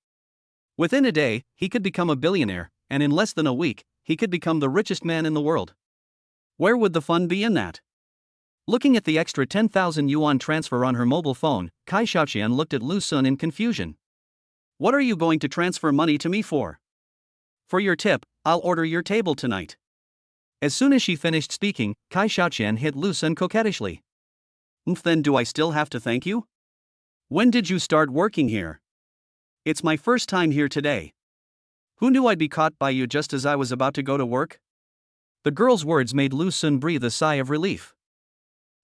Within a day, he could become a billionaire, and in less than a week, he could become the richest man in the world. Where would the fun be in that? Looking at the extra 10,000 yuan transfer on her mobile phone, Kai Xiaoqian looked at Lu Sun in confusion. What are you going to transfer money to me for? For your tip, I'll order your table tonight. As soon as she finished speaking, Kai Xiaoqian hit Lu Sun coquettishly. Then do I still have to thank you? When did you start working here? It's my first time here today. Who knew I'd be caught by you just as I was about to go to work? The girl's words made Lu Sun breathe a sigh of relief.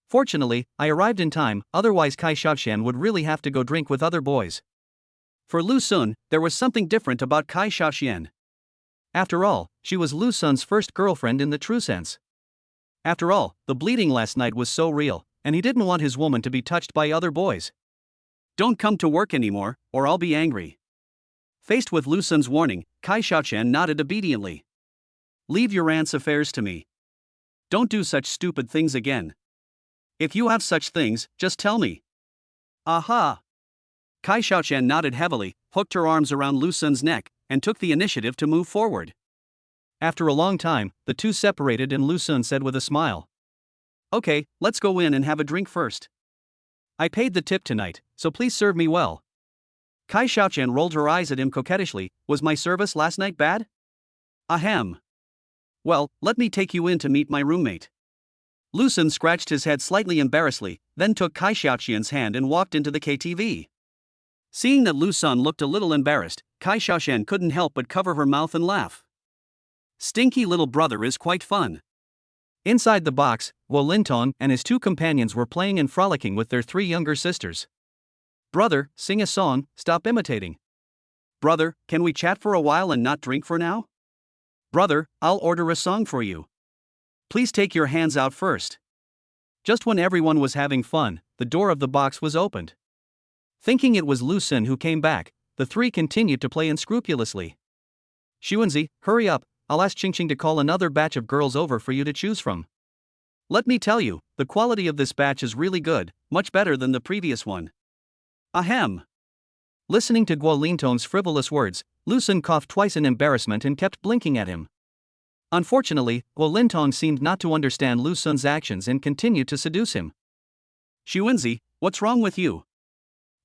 Fortunately, I arrived in time, otherwise Kai Xiaoqian would really have to go drink with other boys. For Lu Sun, there was something different about Kai Xiaoqian. After all, she was Lu Sun's first girlfriend in the true sense. After all, the bleeding last night was so real, and he didn't want his woman to be touched by other boys. Don't come to work anymore, or I'll be angry. Faced with Lu Sun's warning, Kai Xiaoqian nodded obediently. Leave your aunt's affairs to me. Don't do such stupid things again. If you have such things, just tell me. Aha! Kai Xiaoqian nodded heavily, hooked her arms around Lu Sun's neck, and took the initiative to move forward. After a long time, the two separated and Lu Sun said with a smile. Okay, let's go in and have a drink first. I paid the tip tonight, so please serve me well. Kai Xiaoqian rolled her eyes at him coquettishly. Was my service last night bad? Ahem. Well, let me take you in to meet my roommate. Lu Sun scratched his head slightly embarrassedly, then took Kai Xiaoqian's hand and walked into the KTV. Seeing that Lu Sun looked a little embarrassed, Kai Xiaoqian couldn't help but cover her mouth and laugh. Stinky little brother is quite fun. Inside the box, Guo Lintong and his two companions were playing and frolicking with their three younger sisters. Brother, sing a song, stop imitating. Brother, can we chat for a while and not drink for now? Brother, I'll order a song for you. Please take your hands out first. Just when everyone was having fun, the door of the box was opened. Thinking it was Lu Sun who came back, the three continued to play unscrupulously. Xuanzi, hurry up, I'll ask Qingqing to call another batch of girls over for you to choose from. Let me tell you, the quality of this batch is really good, much better than the previous one. Ahem. Listening to Guo Lintong's frivolous words, Lu Sun coughed twice in embarrassment and kept blinking at him. Unfortunately, Guo Lintong seemed not to understand Lu Sun's actions and continued to seduce him. Xuanzi, what's wrong with you?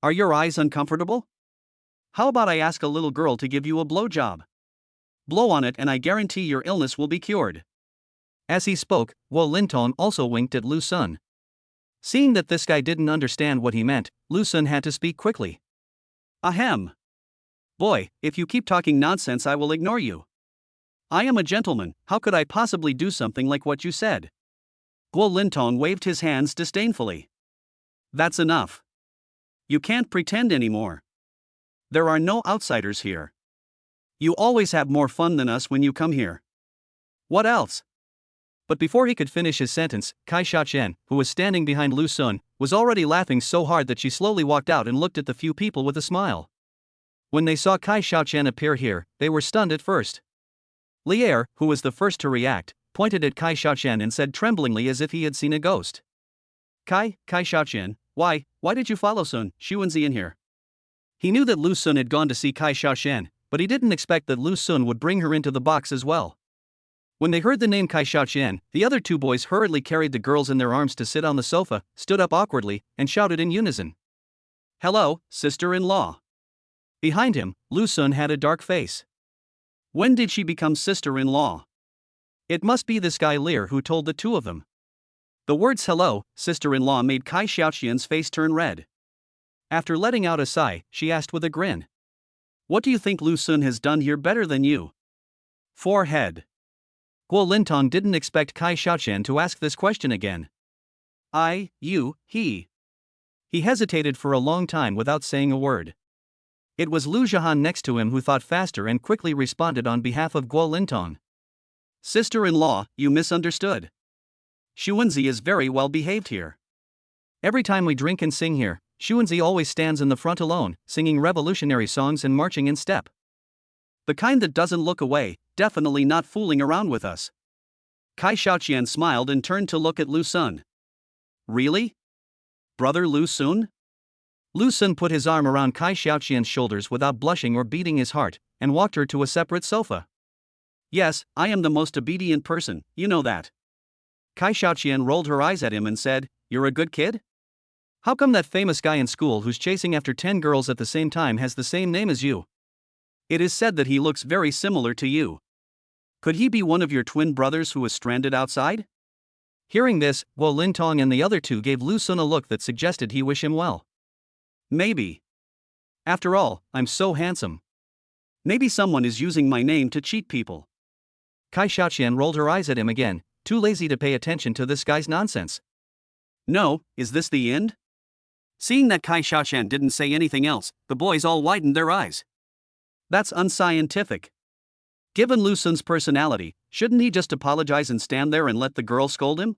Are your eyes uncomfortable? How about I ask a little girl to give you a blowjob? Blow on it and I guarantee your illness will be cured. As he spoke, Guo Lintong also winked at Lu Sun. Seeing that this guy didn't understand what he meant, Lu Sun had to speak quickly. Ahem. Boy, if you keep talking nonsense I will ignore you. I am a gentleman, how could I possibly do something like what you said? Guo Lintong waved his hands disdainfully. That's enough. You can't pretend anymore. There are no outsiders here. You always have more fun than us when you come here. What else? But before he could finish his sentence, Kai Xiaoqian, who was standing behind Lu Sun, was already laughing so hard that she slowly walked out and looked at the few people with a smile. When they saw Kai Xiaoqian appear here, they were stunned at first. Lier, who was the first to react, pointed at Kai Xiaoqian and said tremblingly as if he had seen a ghost. Kai Xiaoqian, why did you follow Sun Xuanzi in here? He knew that Lu Sun had gone to see Kai Xiaoqian, but he didn't expect that Lu Sun would bring her into the box as well. When they heard the name Kai Xiaoqian, the other two boys hurriedly carried the girls in their arms to sit on the sofa, stood up awkwardly, and shouted in unison. Hello, sister-in-law. Behind him, Lu Sun had a dark face. When did she become sister-in-law? It must be this guy Lier who told the two of them. The words hello, sister-in-law made Kai Xiaoqian's face turn red. After letting out a sigh, she asked with a grin. What do you think Lu Sun has done here better than you? Forehead. Guo Lintong didn't expect Kai Xiaoqian to ask this question again. I, you, he. He hesitated for a long time without saying a word. It was Lu Zhihan next to him who thought faster and quickly responded on behalf of Guo Lintong. Sister-in-law, you misunderstood. Xuanzi is very well behaved here. Every time we drink and sing here, Xuanzi always stands in the front alone, singing revolutionary songs and marching in step. The kind that doesn't look away, definitely not fooling around with us. Kai Xiaoqian smiled and turned to look at Lu Sun. Really? Brother Lu Sun? Lu Sun put his arm around Kai Xiaoqian's shoulders without blushing or beating his heart, and walked her to a separate sofa. Yes, I am the most obedient person, you know that. Kai Xiaoqian rolled her eyes at him and said, You're a good kid? How come that famous guy in school who's chasing after 10 girls at the same time has the same name as you? It is said that he looks very similar to you. Could he be one of your twin brothers who was stranded outside? Hearing this, Guo Lintong and the other two gave Lu Sun a look that suggested he wish him well. Maybe. After all, I'm so handsome. Maybe someone is using my name to cheat people. Kai Xiaoqian rolled her eyes at him again, too lazy to pay attention to this guy's nonsense. No, is this the end? Seeing that Kai Xiaoqian didn't say anything else, the boys all widened their eyes. That's unscientific. Given Lu Sun's personality, shouldn't he just apologize and stand there and let the girl scold him?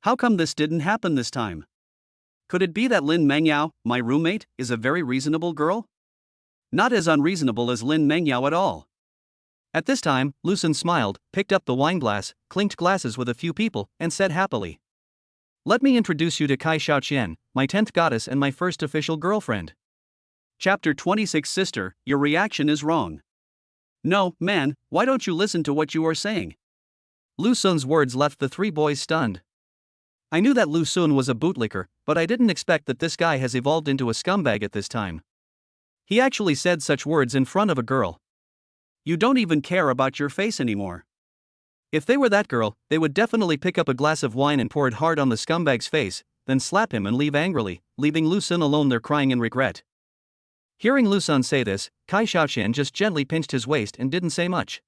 How come this didn't happen this time? Could it be that Lin Mengyao, my roommate, is a very reasonable girl? Not as unreasonable as Lin Mengyao at all. At this time, Lu Sun smiled, picked up the wine glass, clinked glasses with a few people, and said happily, "Let me introduce you to Kai Xiaoqian, my 10th goddess and my first official girlfriend." Chapter 26. Sister, your reaction is wrong. No, man, why don't you listen to what you are saying? Lu Sun's words left the three boys stunned. I knew that Lu Sun was a bootlicker, but I didn't expect that this guy has evolved into a scumbag at this time. He actually said such words in front of a girl. You don't even care about your face anymore. If they were that girl, they would definitely pick up a glass of wine and pour it hard on the scumbag's face, then slap him and leave angrily, leaving Lu Sun alone there crying in regret. Hearing Lu Sun say this, Kai Xiaoqian just gently pinched his waist and didn't say much.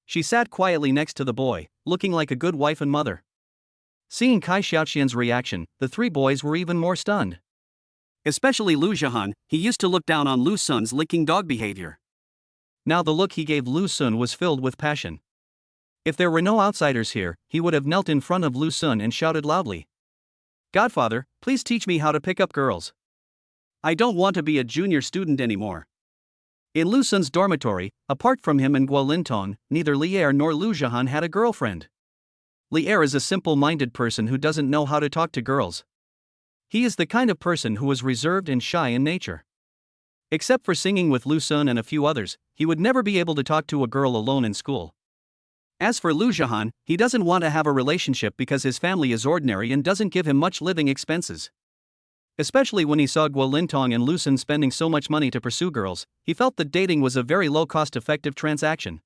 She sat quietly next to the boy, looking like a good wife and mother. Seeing Kai Xiaoqian's reaction, the three boys were even more stunned. Especially Lu Zhihan, he used to look down on Lu Sun's licking dog behavior. Now the look he gave Lu Sun was filled with passion. If there were no outsiders here, he would have knelt in front of Lu Sun and shouted loudly, "Godfather, please teach me how to pick up girls. I don't want to be a junior student anymore." In Lu Sun's dormitory, apart from him and Guo Lintong, neither Li Er nor Lu Zhihan had a girlfriend. Li Er is a simple-minded person who doesn't know how to talk to girls. He is the kind of person who was reserved and shy in nature. Except for singing with Lu Sun and a few others, he would never be able to talk to a girl alone in school. As for Lu Zhihan, he doesn't want to have a relationship because his family is ordinary and doesn't give him much living expenses. Especially when he saw Guo Lintong and Lu Sun spending so much money to pursue girls, he felt that dating was a very low-cost-effective transaction.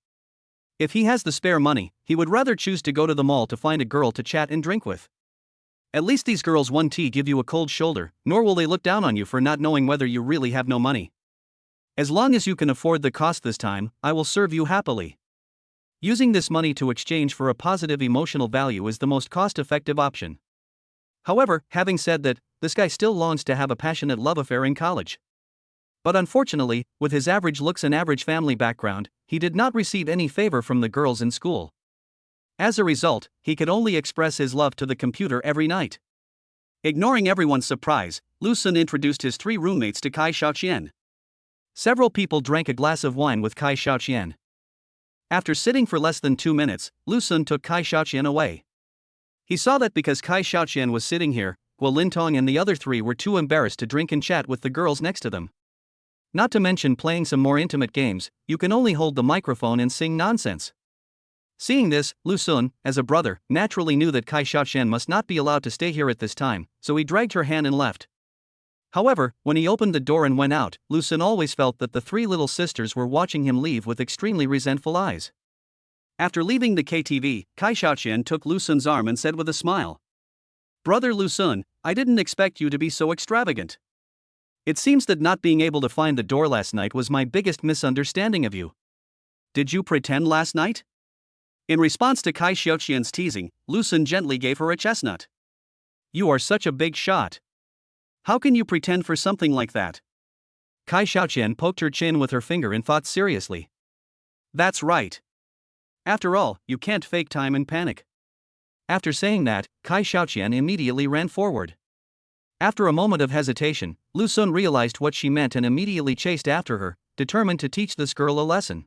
If he has the spare money, he would rather choose to go to the mall to find a girl to chat and drink with. At least these girls won't give you a cold shoulder, nor will they look down on you for not knowing whether you really have no money. As long as you can afford the cost this time, I will serve you happily. Using this money to exchange for a positive emotional value is the most cost-effective option. However, having said that, this guy still longs to have a passionate love affair in college. But unfortunately, with his average looks and average family background, he did not receive any favor from the girls in school. As a result, he could only express his love to the computer every night. Ignoring everyone's surprise, Lu Sun introduced his three roommates to Kai Xiaoqian. Several people drank a glass of wine with Kai Xiaoqian. After sitting for less than 2 minutes, Lu Sun took Kai Xiaoqian away. He saw that because Kai Xiaoqian was sitting here, Guo Lintong and the other three were too embarrassed to drink and chat with the girls next to them. Not to mention playing some more intimate games, you can only hold the microphone and sing nonsense. Seeing this, Lu Sun, as a brother, naturally knew that Kai Xiaoqian must not be allowed to stay here at this time, so he dragged her hand and left. However, when he opened the door and went out, Lu Sun always felt that the three little sisters were watching him leave with extremely resentful eyes. After leaving the KTV, Kai Xiaoqian took Lu Sun's arm and said with a smile, "Brother Lu Sun, I didn't expect you to be so extravagant. It seems that not being able to find the door last night was my biggest misunderstanding of you. Did you pretend last night?" In response to Kai Xiaoqian's teasing, Lu Sun gently gave her a chestnut. "You are such a big shot. How can you pretend for something like that?" Kai Xiaoqian poked her chin with her finger and thought seriously. "That's right. After all, you can't fake time and panic." After saying that, Kai Xiaoqian immediately ran forward. After a moment of hesitation, Lu Sun realized what she meant and immediately chased after her, determined to teach this girl a lesson.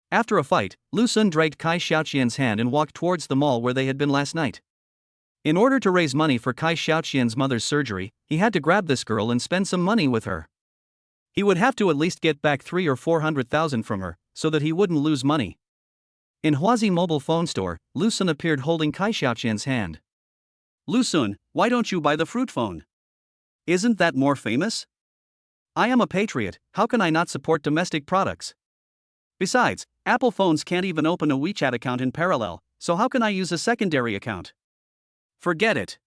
After a fight, Lu Sun dragged Kai Xiaoqian's hand and walked towards the mall where they had been last night. In order to raise money for Kai Xiaoqian's mother's surgery, he had to grab this girl and spend some money with her. He would have to at least get back 300,000 or 400,000 from her, so that he wouldn't lose money. In Huazi mobile phone store, Lu Sun appeared holding Kai Xiaoqian's hand. "Lu Sun, why don't you buy the fruit phone? Isn't that more famous? I am a patriot, how can I not support domestic products? Besides, Apple phones can't even open a WeChat account in parallel, so how can I use a secondary account? Forget it."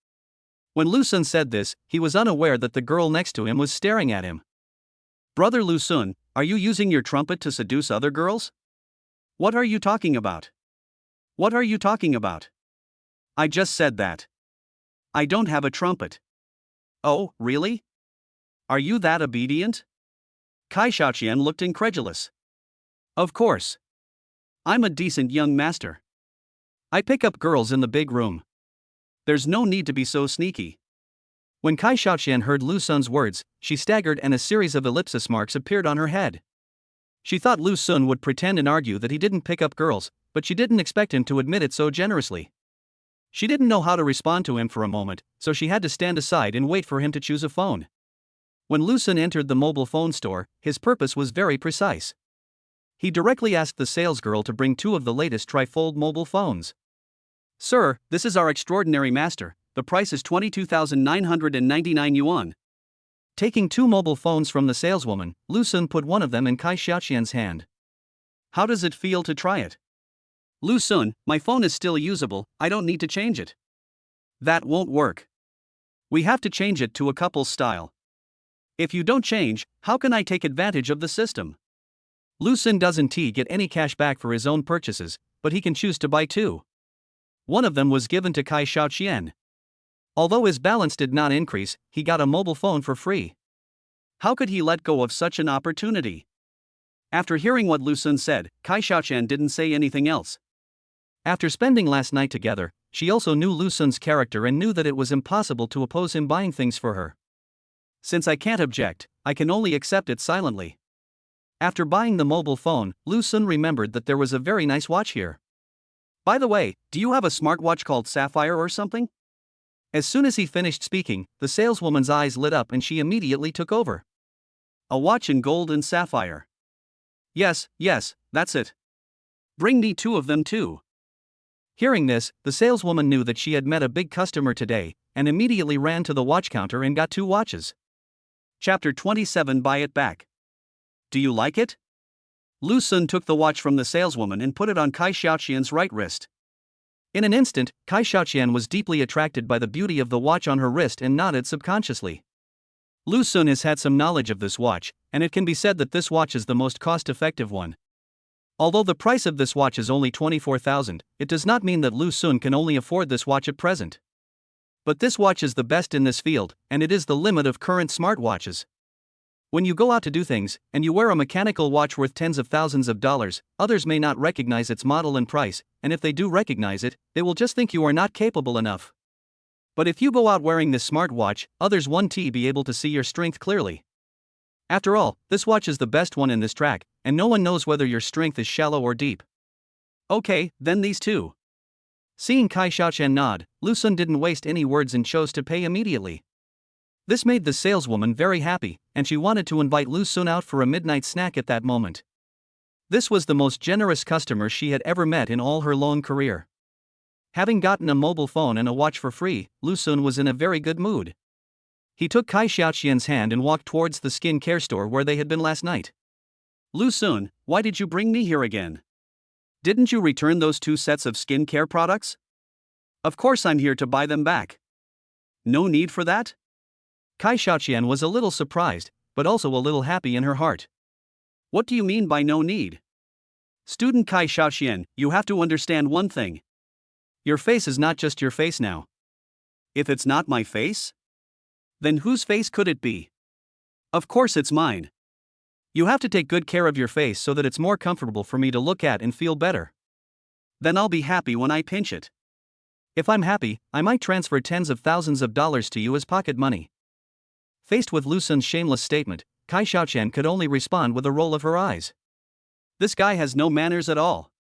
When Lu Sun said this, he was unaware that the girl next to him was staring at him. "Brother Lu Sun, are you using your trumpet to seduce other girls? What are you talking about? What are you talking about?" "I just said that. I don't have a trumpet." "Oh, really? Are you that obedient?" Kai Xiaoqian looked incredulous. "Of course. I'm a decent young master. I pick up girls in the big room. There's no need to be so sneaky." When Kai Xiaoqian heard Lu Sun's words, she staggered and a series of ellipsis marks appeared on her head. She thought Lu Sun would pretend and argue that he didn't pick up girls, but she didn't expect him to admit it so generously. She didn't know how to respond to him for a moment, so she had to stand aside and wait for him to choose a phone. When Lu Sun entered the mobile phone store, his purpose was very precise. He directly asked the salesgirl to bring 2 of the latest trifold mobile phones. "Sir, this is our extraordinary master. The price is 22,999 yuan. Taking 2 mobile phones from the saleswoman, Lu Sun put one of them in Kai Xiaoqian's hand. "How does it feel to try it?" "Lu Sun, my phone is still usable, I don't need to change it." "That won't work. We have to change it to a couple style. If you don't change, how can I take advantage of the system?" Lu Sun doesn't get any cash back for his own purchases, but he can choose to buy 2. One of them was given to Kai Xiaoqian. Although his balance did not increase, he got a mobile phone for free. How could he let go of such an opportunity? After hearing what Lu Sun said, Kai Xiaoqian didn't say anything else. After spending last night together, she also knew Lu Sun's character and knew that it was impossible to oppose him buying things for her. Since I can't object, I can only accept it silently. After buying the mobile phone, Lu Sun remembered that there was a very nice watch here. "By the way, do you have a smartwatch called Sapphire or something?" As soon as he finished speaking, the saleswoman's eyes lit up and she immediately took over. "A watch in gold and sapphire. Yes, that's it. Bring me 2 of them too." Hearing this, the saleswoman knew that she had met a big customer today, and immediately ran to the watch counter and got 2 watches. Chapter 27 Buy It Back. "Do you like it?" Lu Sun took the watch from the saleswoman and put it on Kai Xiaoqian's right wrist. In an instant, Kai Xiaoqian was deeply attracted by the beauty of the watch on her wrist and nodded subconsciously. Lu Sun has had some knowledge of this watch, and it can be said that this watch is the most cost-effective one. Although the price of this watch is only 24,000, it does not mean that Lu Sun can only afford this watch at present. But this watch is the best in this field, and it is the limit of current smartwatches. When you go out to do things, and you wear a mechanical watch worth tens of thousands of dollars, others may not recognize its model and price, and if they do recognize it, they will just think you are not capable enough. But if you go out wearing this smartwatch, others won't be able to see your strength clearly. After all, this watch is the best one in this track, and no one knows whether your strength is shallow or deep. Okay, then these 2. Seeing Kai Xiaoqian nod, Lu Sun didn't waste any words and chose to pay immediately. This made the saleswoman very happy, and she wanted to invite Lu Sun out for a midnight snack at that moment. This was the most generous customer she had ever met in all her long career. Having gotten a mobile phone and a watch for free, Lu Sun was in a very good mood. He took Kai Xiaoqian's hand and walked towards the skin care store where they had been last night. "Lu Sun, why did you bring me here again? Didn't you return those 2 sets of skin care products?" "Of course I'm here to buy them back." "No need for that?" Kai Xiaoqian was a little surprised, but also a little happy in her heart. "What do you mean by no need?" "Student Kai Xiaoqian, you have to understand one thing. Your face is not just your face now." "If it's not my face? Then whose face could it be?" "Of course it's mine. You have to take good care of your face so that it's more comfortable for me to look at and feel better. Then I'll be happy when I pinch it. If I'm happy, I might transfer tens of thousands of dollars to you as pocket money." Faced with Lu Sun's shameless statement, Kai Xiaoqian could only respond with a roll of her eyes. This guy has no manners at all.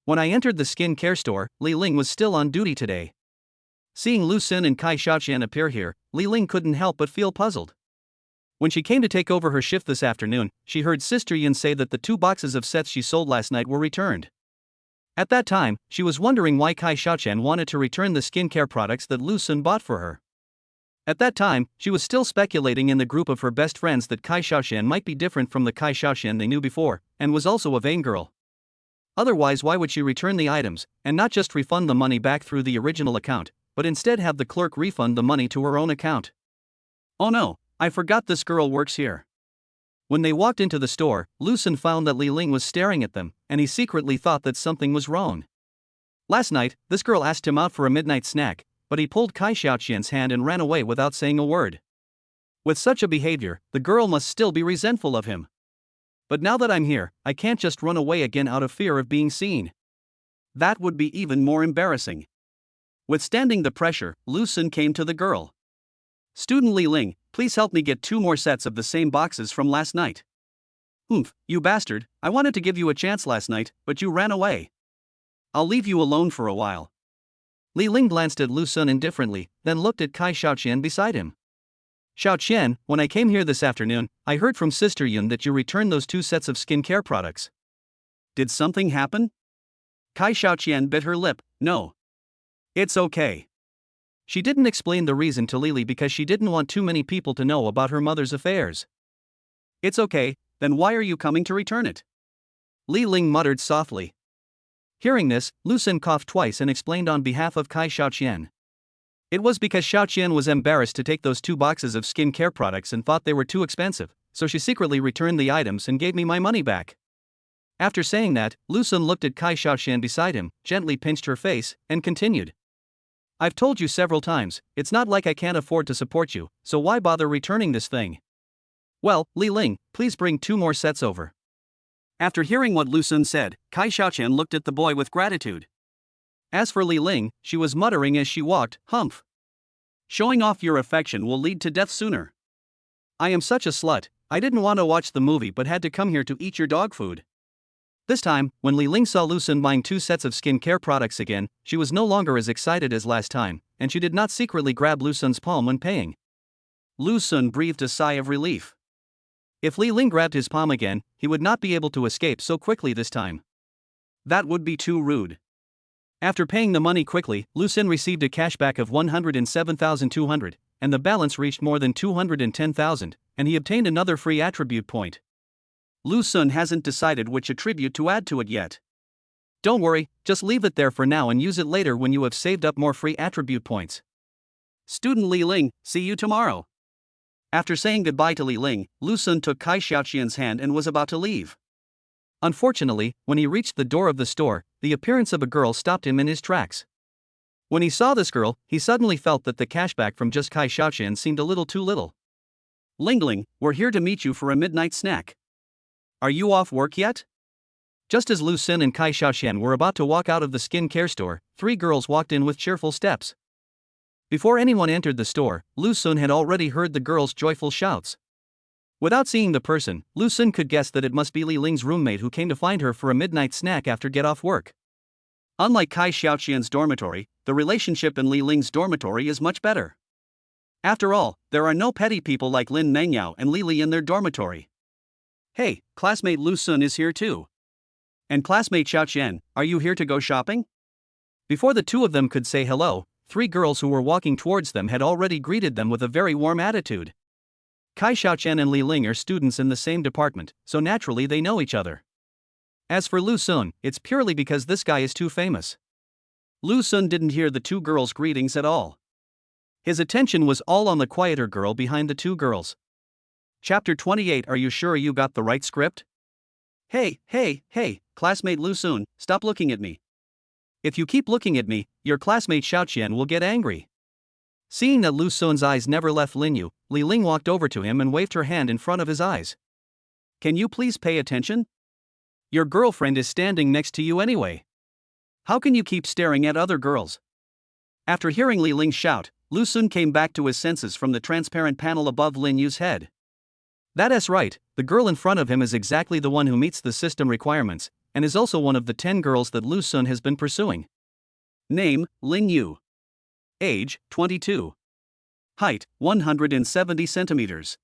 When I entered the skin care store, Li Ling was still on duty today. Seeing Lu Sun and Kai Xiaoqian appear here, Li Ling couldn't help but feel puzzled. When she came to take over her shift this afternoon, she heard Sister Yin say that the 2 boxes of sets she sold last night were returned. At that time, she was wondering why Kai Xiaoqian wanted to return the skincare products that Lu Sun bought for her. At that time, she was still speculating in the group of her best friends that Kai Xiaoqian might be different from the Kai Xiaoqian they knew before, and was also a vain girl. Otherwise, why would she return the items, and not just refund the money back through the original account, but instead have the clerk refund the money to her own account? "Oh no, I forgot this girl works here." When they walked into the store, Lu Sun found that Li Ling was staring at them, and he secretly thought that something was wrong. Last night, this girl asked him out for a midnight snack, but he pulled Kai Xiaoqian's hand and ran away without saying a word. With such a behavior, the girl must still be resentful of him. But now that I'm here, I can't just run away again out of fear of being seen. That would be even more embarrassing. Withstanding the pressure, Lu Sun came to the girl. Student Li Ling, please help me get 2 more sets of the same boxes from last night. Oomph, you bastard, I wanted to give you a chance last night, but you ran away. I'll leave you alone for a while. Li Ling glanced at Lu Sun indifferently, then looked at Kai Xiaoqian beside him. Xiaoqian, when I came here this afternoon, I heard from Sister Yun that you returned those 2 sets of skincare products. Did something happen? Kai Xiaoqian bit her lip. No. It's okay. She didn't explain the reason to Lily because she didn't want too many people to know about her mother's affairs. It's okay, then why are you coming to return it? Li Ling muttered softly. Hearing this, Lu Sun coughed twice and explained on behalf of Kai Xiaoqian. It was because Xiaoqian was embarrassed to take those 2 boxes of skincare products and thought they were too expensive, so she secretly returned the items and gave me my money back. After saying that, Lu Sun looked at Kai Xiaoqian beside him, gently pinched her face, and continued. I've told you several times, it's not like I can't afford to support you, so why bother returning this thing? Well, Li Ling, please bring 2 more sets over. After hearing what Lu Sun said, Kai Xiaoqian looked at the boy with gratitude. As for Li Ling, she was muttering as she walked, humph. Showing off your affection will lead to death sooner. I am such a slut, I didn't want to watch the movie but had to come here to eat your dog food. This time, when Li Ling saw Lu Sun buying 2 sets of skincare products again, she was no longer as excited as last time, and she did not secretly grab Lu Sun's palm when paying. Lu Sun breathed a sigh of relief. If Li Ling grabbed his palm again, he would not be able to escape so quickly this time. That would be too rude. After paying the money quickly, Lu Sun received a cashback of 107,200, and the balance reached more than 210,000, and he obtained another free attribute point. Lu Sun hasn't decided which attribute to add to it yet. Don't worry, just leave it there for now and use it later when you have saved up more free attribute points. Student Li Ling, see you tomorrow. After saying goodbye to Li Ling, Lu Sun took Kai Xiaoqian's hand and was about to leave. Unfortunately, when he reached the door of the store, the appearance of a girl stopped him in his tracks. When he saw this girl, he suddenly felt that the cashback from just Kai Xiaoqian seemed a little too little. Ling, we're here to meet you for a midnight snack. Are you off work yet? Just as Lu Sun and Kai Xiaoqian were about to walk out of the skincare store, 3 girls walked in with cheerful steps. Before anyone entered the store, Lu Sun had already heard the girls' joyful shouts. Without seeing the person, Lu Sun could guess that it must be Li Ling's roommate who came to find her for a midnight snack after get-off work. Unlike Kai Xiaoqian's dormitory, the relationship in Li Ling's dormitory is much better. After all, there are no petty people like Lin Mengyao and Li Li in their dormitory. Hey, classmate Lu Sun is here too. And classmate Xiaoqian, are you here to go shopping? Before the 2 of them could say hello, 3 girls who were walking towards them had already greeted them with a very warm attitude. Kai Xiaoqian and Li Ling are students in the same department, so naturally they know each other. As for Lu Sun, it's purely because this guy is too famous. Lu Sun didn't hear the 2 girls' greetings at all. His attention was all on the quieter girl behind the 2 girls. Chapter 28. Are you sure you got the right script? Hey, classmate Lu Sun, stop looking at me. If you keep looking at me, your classmate Xiaoqian will get angry. Seeing that Lu Sun's eyes never left Lin Yu, Li Ling walked over to him and waved her hand in front of his eyes. Can you please pay attention? Your girlfriend is standing next to you anyway. How can you keep staring at other girls? After hearing Li Ling's shout, Lu Sun came back to his senses from the transparent panel above Lin Yu's head. That's right, the girl in front of him is exactly the one who meets the system requirements, and is also one of the 10 girls that Lu Sun has been pursuing. Name, Lin Yu. Age, 22. Height, 170 centimeters.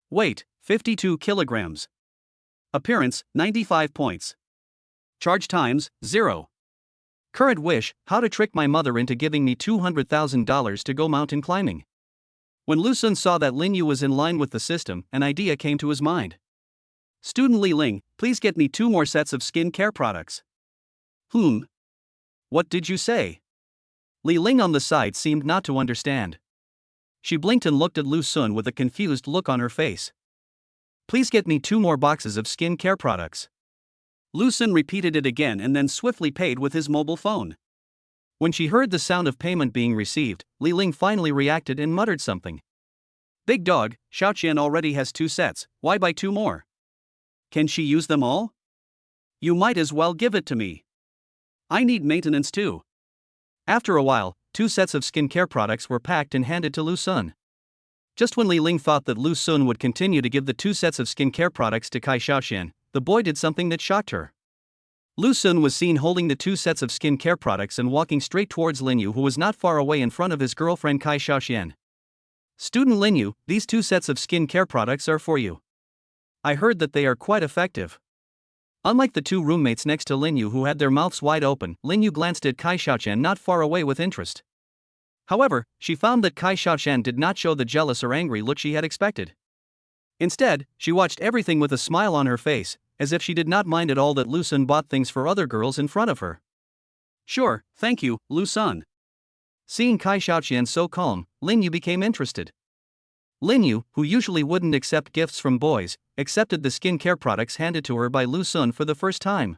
Weight, 52 kilograms. Appearance, 95 points. Charge times, 0. Current wish, how to trick my mother into giving me $200,000 to go mountain climbing. When Lu Sun saw that Lin Yu was in line with the system, an idea came to his mind. Student Li Ling, please get me 2 more sets of skincare products. What did you say? Li Ling on the side seemed not to understand. She blinked and looked at Lu Sun with a confused look on her face. Please get me 2 more boxes of skincare products. Lu Sun repeated it again and then swiftly paid with his mobile phone. When she heard the sound of payment being received, Li Ling finally reacted and muttered something. Big dog, Xiaoqian already has 2 sets, why buy 2 more? Can she use them all? You might as well give it to me. I need maintenance too. After a while, 2 sets of skincare products were packed and handed to Lu Sun. Just when Li Ling thought that Lu Sun would continue to give the 2 sets of skincare products to Kai Xiaoxian, the boy did something that shocked her. Lu Sun was seen holding the 2 sets of skincare products and walking straight towards Lin Yu, who was not far away in front of his girlfriend Kai Xiaoxian. "Student Lin Yu, these 2 sets of skincare products are for you. I heard that they are quite effective." Unlike the 2 roommates next to Lin Yu who had their mouths wide open, Lin Yu glanced at Kai Xiaoxian not far away with interest. However, she found that Kai Xiaoxian did not show the jealous or angry look she had expected. Instead, she watched everything with a smile on her face, as if she did not mind at all that Lu Sun bought things for other girls in front of her. "Sure, thank you, Lu Sun." Seeing Kai Xiaoxian so calm, Lin Yu became interested. Lin Yu, who usually wouldn't accept gifts from boys, accepted the skincare products handed to her by Lu Sun for the first time.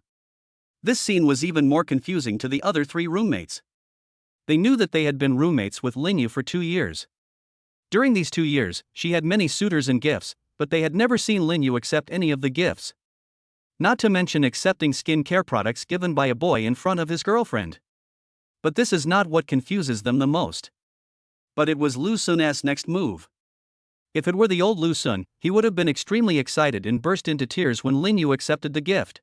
This scene was even more confusing to the other 3 roommates. They knew that they had been roommates with Lin Yu for 2 years. During these 2 years, she had many suitors and gifts, but they had never seen Lin Yu accept any of the gifts. Not to mention accepting skincare products given by a boy in front of his girlfriend. But this is not what confuses them the most. But it was Lu Sun's next move. If it were the old Lu Sun, he would have been extremely excited and burst into tears when Lin Yu accepted the gift.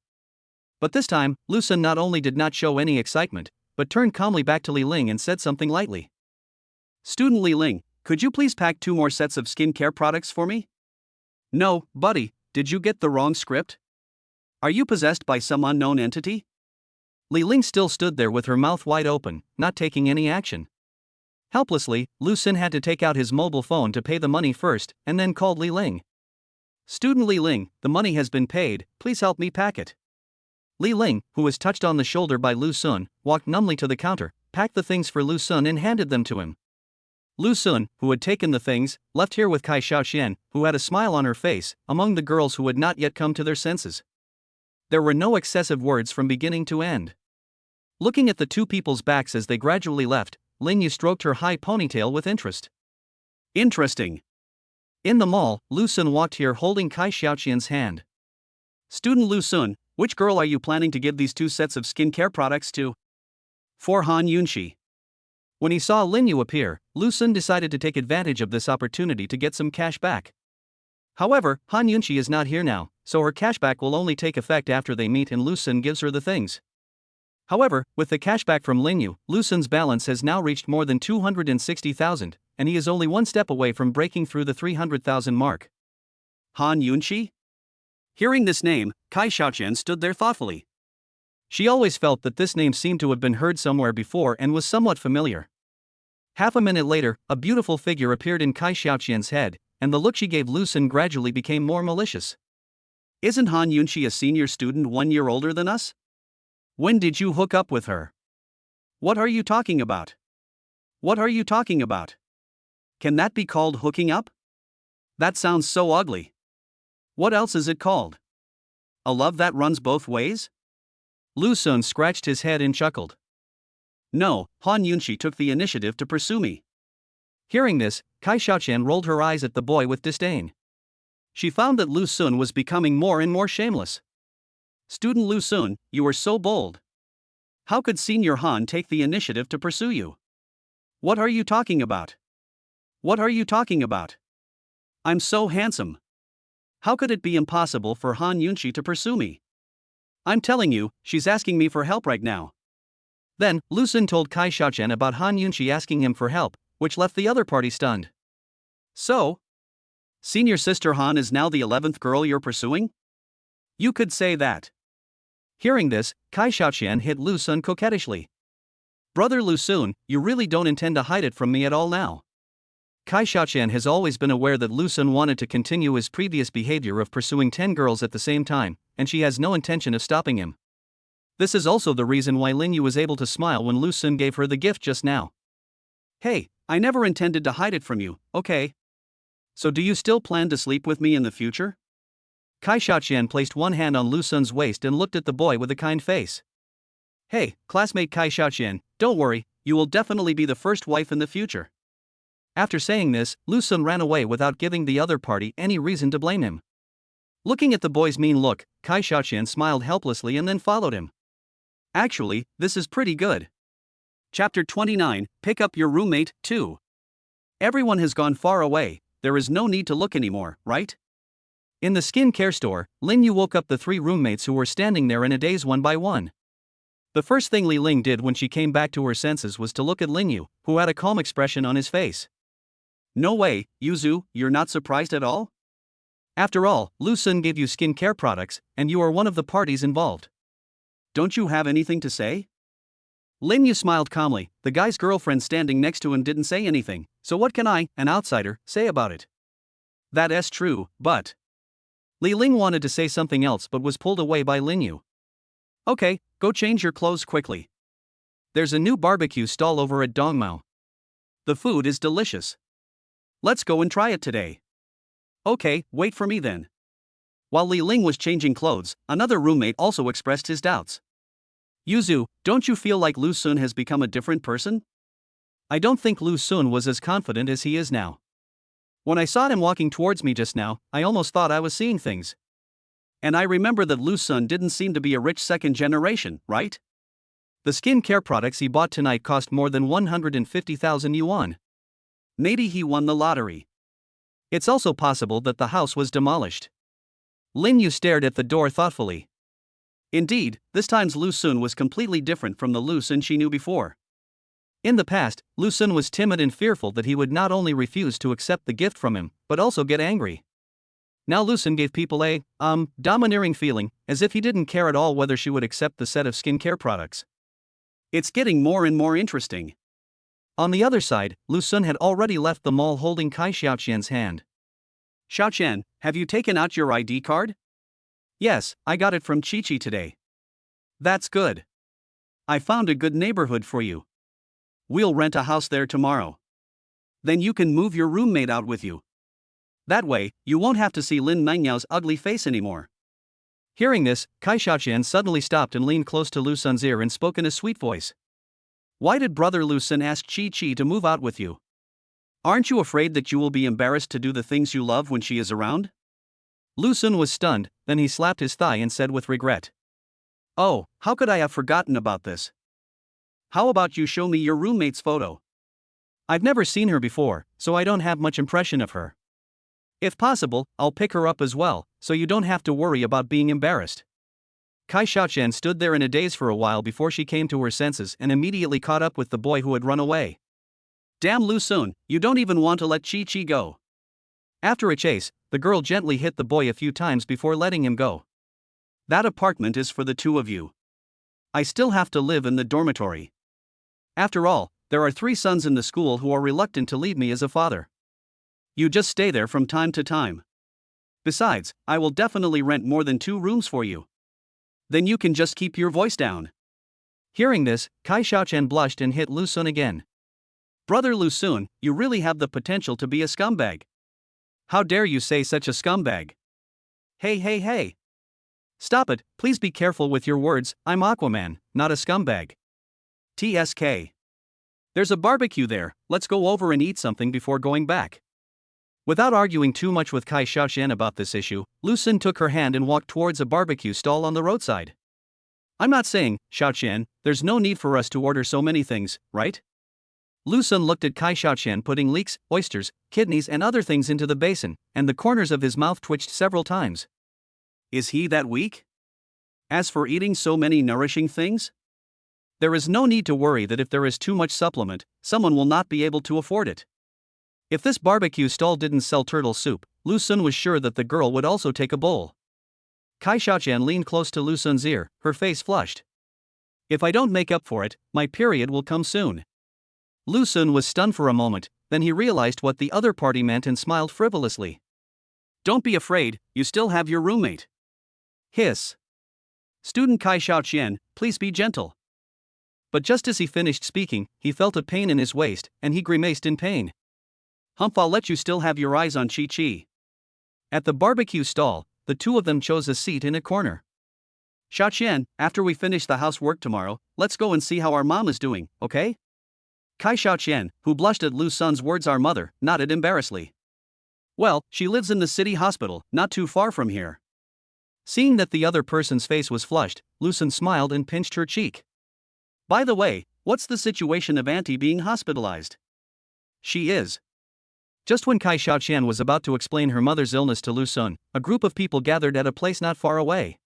But this time, Lu Sun not only did not show any excitement, but turned calmly back to Li Ling and said something lightly. "Student Li Ling, could you please pack 2 more sets of skincare products for me?" "No, buddy, did you get the wrong script? Are you possessed by some unknown entity?" Li Ling still stood there with her mouth wide open, not taking any action. Helplessly, Lu Sun had to take out his mobile phone to pay the money first, and then called Li Ling. "Student Li Ling, the money has been paid, please help me pack it." Li Ling, who was touched on the shoulder by Lu Sun, walked numbly to the counter, packed the things for Lu Sun and handed them to him. Lu Sun, who had taken the things, left here with Kai Xiaoxian, who had a smile on her face, among the girls who had not yet come to their senses. There were no excessive words from beginning to end. Looking at the 2 people's backs as they gradually left, Lin Yu stroked her high ponytail with interest. "Interesting." In the mall, Lu Sun walked here holding Kai Xiaoxian's hand. "Student Lu Sun, which girl are you planning to give these 2 sets of skincare products to?" "For Han Yunxi." When he saw Lin Yu appear, Lu Sun decided to take advantage of this opportunity to get some cash back. However, Han Yunxi is not here now, so her cashback will only take effect after they meet and Lu Sun gives her the things. However, with the cashback from Lin Yu, Lu Sun's balance has now reached more than 260,000, and he is only 1 step away from breaking through the 300,000 mark. Han Yunxi? Hearing this name, Kai Xiaoxian stood there thoughtfully. She always felt that this name seemed to have been heard somewhere before and was somewhat familiar. Half a minute later, a beautiful figure appeared in Kai Xiaoxian's head, and the look she gave Lu Sun gradually became more malicious. "Isn't Han Yunxi a senior student 1 year older than us? When did you hook up with her? What are you talking about? What are you talking about? Can that be called hooking up? That sounds so ugly. What else is it called? A love that runs both ways?" Lu Sun scratched his head and chuckled. "No, Han Yunxi took the initiative to pursue me." Hearing this, Kai Xiaoxian rolled her eyes at the boy with disdain. She found that Lu Sun was becoming more and more shameless. "Student Lu Sun, you were so bold. How could Senior Han take the initiative to pursue you? What are you talking about? What are you talking about? I'm so handsome. How could it be impossible for Han Yunxi to pursue me? I'm telling you, she's asking me for help right now." Then, Lu Sun told Kai Xiaoxian about Han Yunxi asking him for help, which left the other party stunned. "So? Senior Sister Han is now the 11th girl you're pursuing? You could say that." Hearing this, Kai Xiaoxian hit Lu Sun coquettishly. "Brother Lu Sun, you really don't intend to hide it from me at all now?" Kai Xiaoxian has always been aware that Lu Sun wanted to continue his previous behavior of pursuing 10 girls at the same time, and she has no intention of stopping him. This is also the reason why Lin Yu was able to smile when Lu Sun gave her the gift just now. "Hey, I never intended to hide it from you, okay? So do you still plan to sleep with me in the future?" Kai Xiaoxian placed one hand on Lu Sun's waist and looked at the boy with a kind face. "Hey, classmate Kai Xiaoxian, don't worry, you will definitely be the first wife in the future." After saying this, Lu Sun ran away without giving the other party any reason to blame him. Looking at the boy's mean look, Kai Xiaoxian smiled helplessly and then followed him. Actually, this is pretty good. Chapter 29, Pick Up Your Roommate, 2. Everyone has gone far away, there is no need to look anymore, right? In the skincare store, Lin Yu woke up the three roommates who were standing there in a daze one by one. The first thing Li Ling did when she came back to her senses was to look at Lin Yu, who had a calm expression on his face. No way, Yuzu, you're not surprised at all? After all, Lu Sun gave you skincare products, and you are one of the parties involved. Don't you have anything to say? Lin Yu smiled calmly. The guy's girlfriend standing next to him didn't say anything, so what can I, an outsider, say about it? That's true, but... Li Ling wanted to say something else but was pulled away by Lin Yu. Okay, go change your clothes quickly. There's a new barbecue stall over at Dongmao. The food is delicious. Let's go and try it today. Okay, wait for me then. While Li Ling was changing clothes, another roommate also expressed his doubts. Yuzu, don't you feel like Lu Sun has become a different person? I don't think Lu Sun was as confident as he is now. When I saw him walking towards me just now, I almost thought I was seeing things. And I remember that Lu Sun didn't seem to be a rich second generation, right? The skincare products he bought tonight cost more than 150,000 yuan. Maybe he won the lottery. It's also possible that the house was demolished. Lin Yu stared at the door thoughtfully. Indeed, this time's Lu Sun was completely different from the Lu Sun she knew before. In the past, Lu Sun was timid and fearful that he would not only refuse to accept the gift from him, but also get angry. Now Lu Sun gave people a, domineering feeling, as if he didn't care at all whether she would accept the set of skincare products. It's getting more and more interesting. On the other side, Lu Sun had already left the mall holding Kai Xiaoqian's hand. Xiaoqian, have you taken out your ID card? Yes, I got it from Chi-Chi today. That's good. I found a good neighborhood for you. We'll rent a house there tomorrow. Then you can move your roommate out with you. That way, you won't have to see Lin Mengyao's ugly face anymore. Hearing this, Kai Xiaoqian suddenly stopped and leaned close to Lu Sun's ear and spoke in a sweet voice. Why did brother Lu Sun ask Chi-Chi to move out with you? Aren't you afraid that you will be embarrassed to do the things you love when she is around? Lu Sun was stunned, then he slapped his thigh and said with regret. Oh, how could I have forgotten about this? How about you show me your roommate's photo? I've never seen her before, so I don't have much impression of her. If possible, I'll pick her up as well, so you don't have to worry about being embarrassed. Kai Xiaoqian stood there in a daze for a while before she came to her senses and immediately caught up with the boy who had run away. Damn Lu Sun, you don't even want to let Chi-Chi go. After a chase, the girl gently hit the boy a few times before letting him go. That apartment is for the two of you. I still have to live in the dormitory. After all, there are 3 sons in the school who are reluctant to leave me as a father. You just stay there from time to time. Besides, I will definitely rent more than 2 rooms for you. Then you can just keep your voice down. Hearing this, Kai Xiaoqian blushed and hit Lu Sun again. Brother Lu Sun, you really have the potential to be a scumbag. How dare you say such a scumbag? Hey. Stop it, please be careful with your words, I'm Aquaman, not a scumbag. TSK. There's a barbecue there, let's go over and eat something before going back. Without arguing too much with Kai Xiaoqian about this issue, Lu Sun took her hand and walked towards a barbecue stall on the roadside. I'm not saying, Xiaoqian, there's no need for us to order so many things, right? Lu Sun looked at Kai Xiaoqian putting leeks, oysters, kidneys and other things into the basin, and the corners of his mouth twitched several times. Is he that weak? As for eating so many nourishing things? There is no need to worry that if there is too much supplement, someone will not be able to afford it. If this barbecue stall didn't sell turtle soup, Lu Sun was sure that the girl would also take a bowl. Kai Xiaoqian leaned close to Lu Sun's ear, her face flushed. If I don't make up for it, my period will come soon. Lu Sun was stunned for a moment, then he realized what the other party meant and smiled frivolously. Don't be afraid, you still have your roommate. Hiss. Student Kai Xiaoqian, please be gentle. But just as he finished speaking, he felt a pain in his waist, and he grimaced in pain. Humph, I'll let you still have your eyes on Chi-Chi. At the barbecue stall, the two of them chose a seat in a corner. Xiaoqian, after we finish the housework tomorrow, let's go and see how our mom is doing, okay? Kai Xiaoqian, who blushed at Lu Sun's words our mother, nodded embarrassedly. Well, she lives in the city hospital, not too far from here. Seeing that the other person's face was flushed, Lu Sun smiled and pinched her cheek. By the way, what's the situation of Auntie being hospitalized? She is. Just when Kai Xiaoqian was about to explain her mother's illness to Lu Sun, a group of people gathered at a place not far away.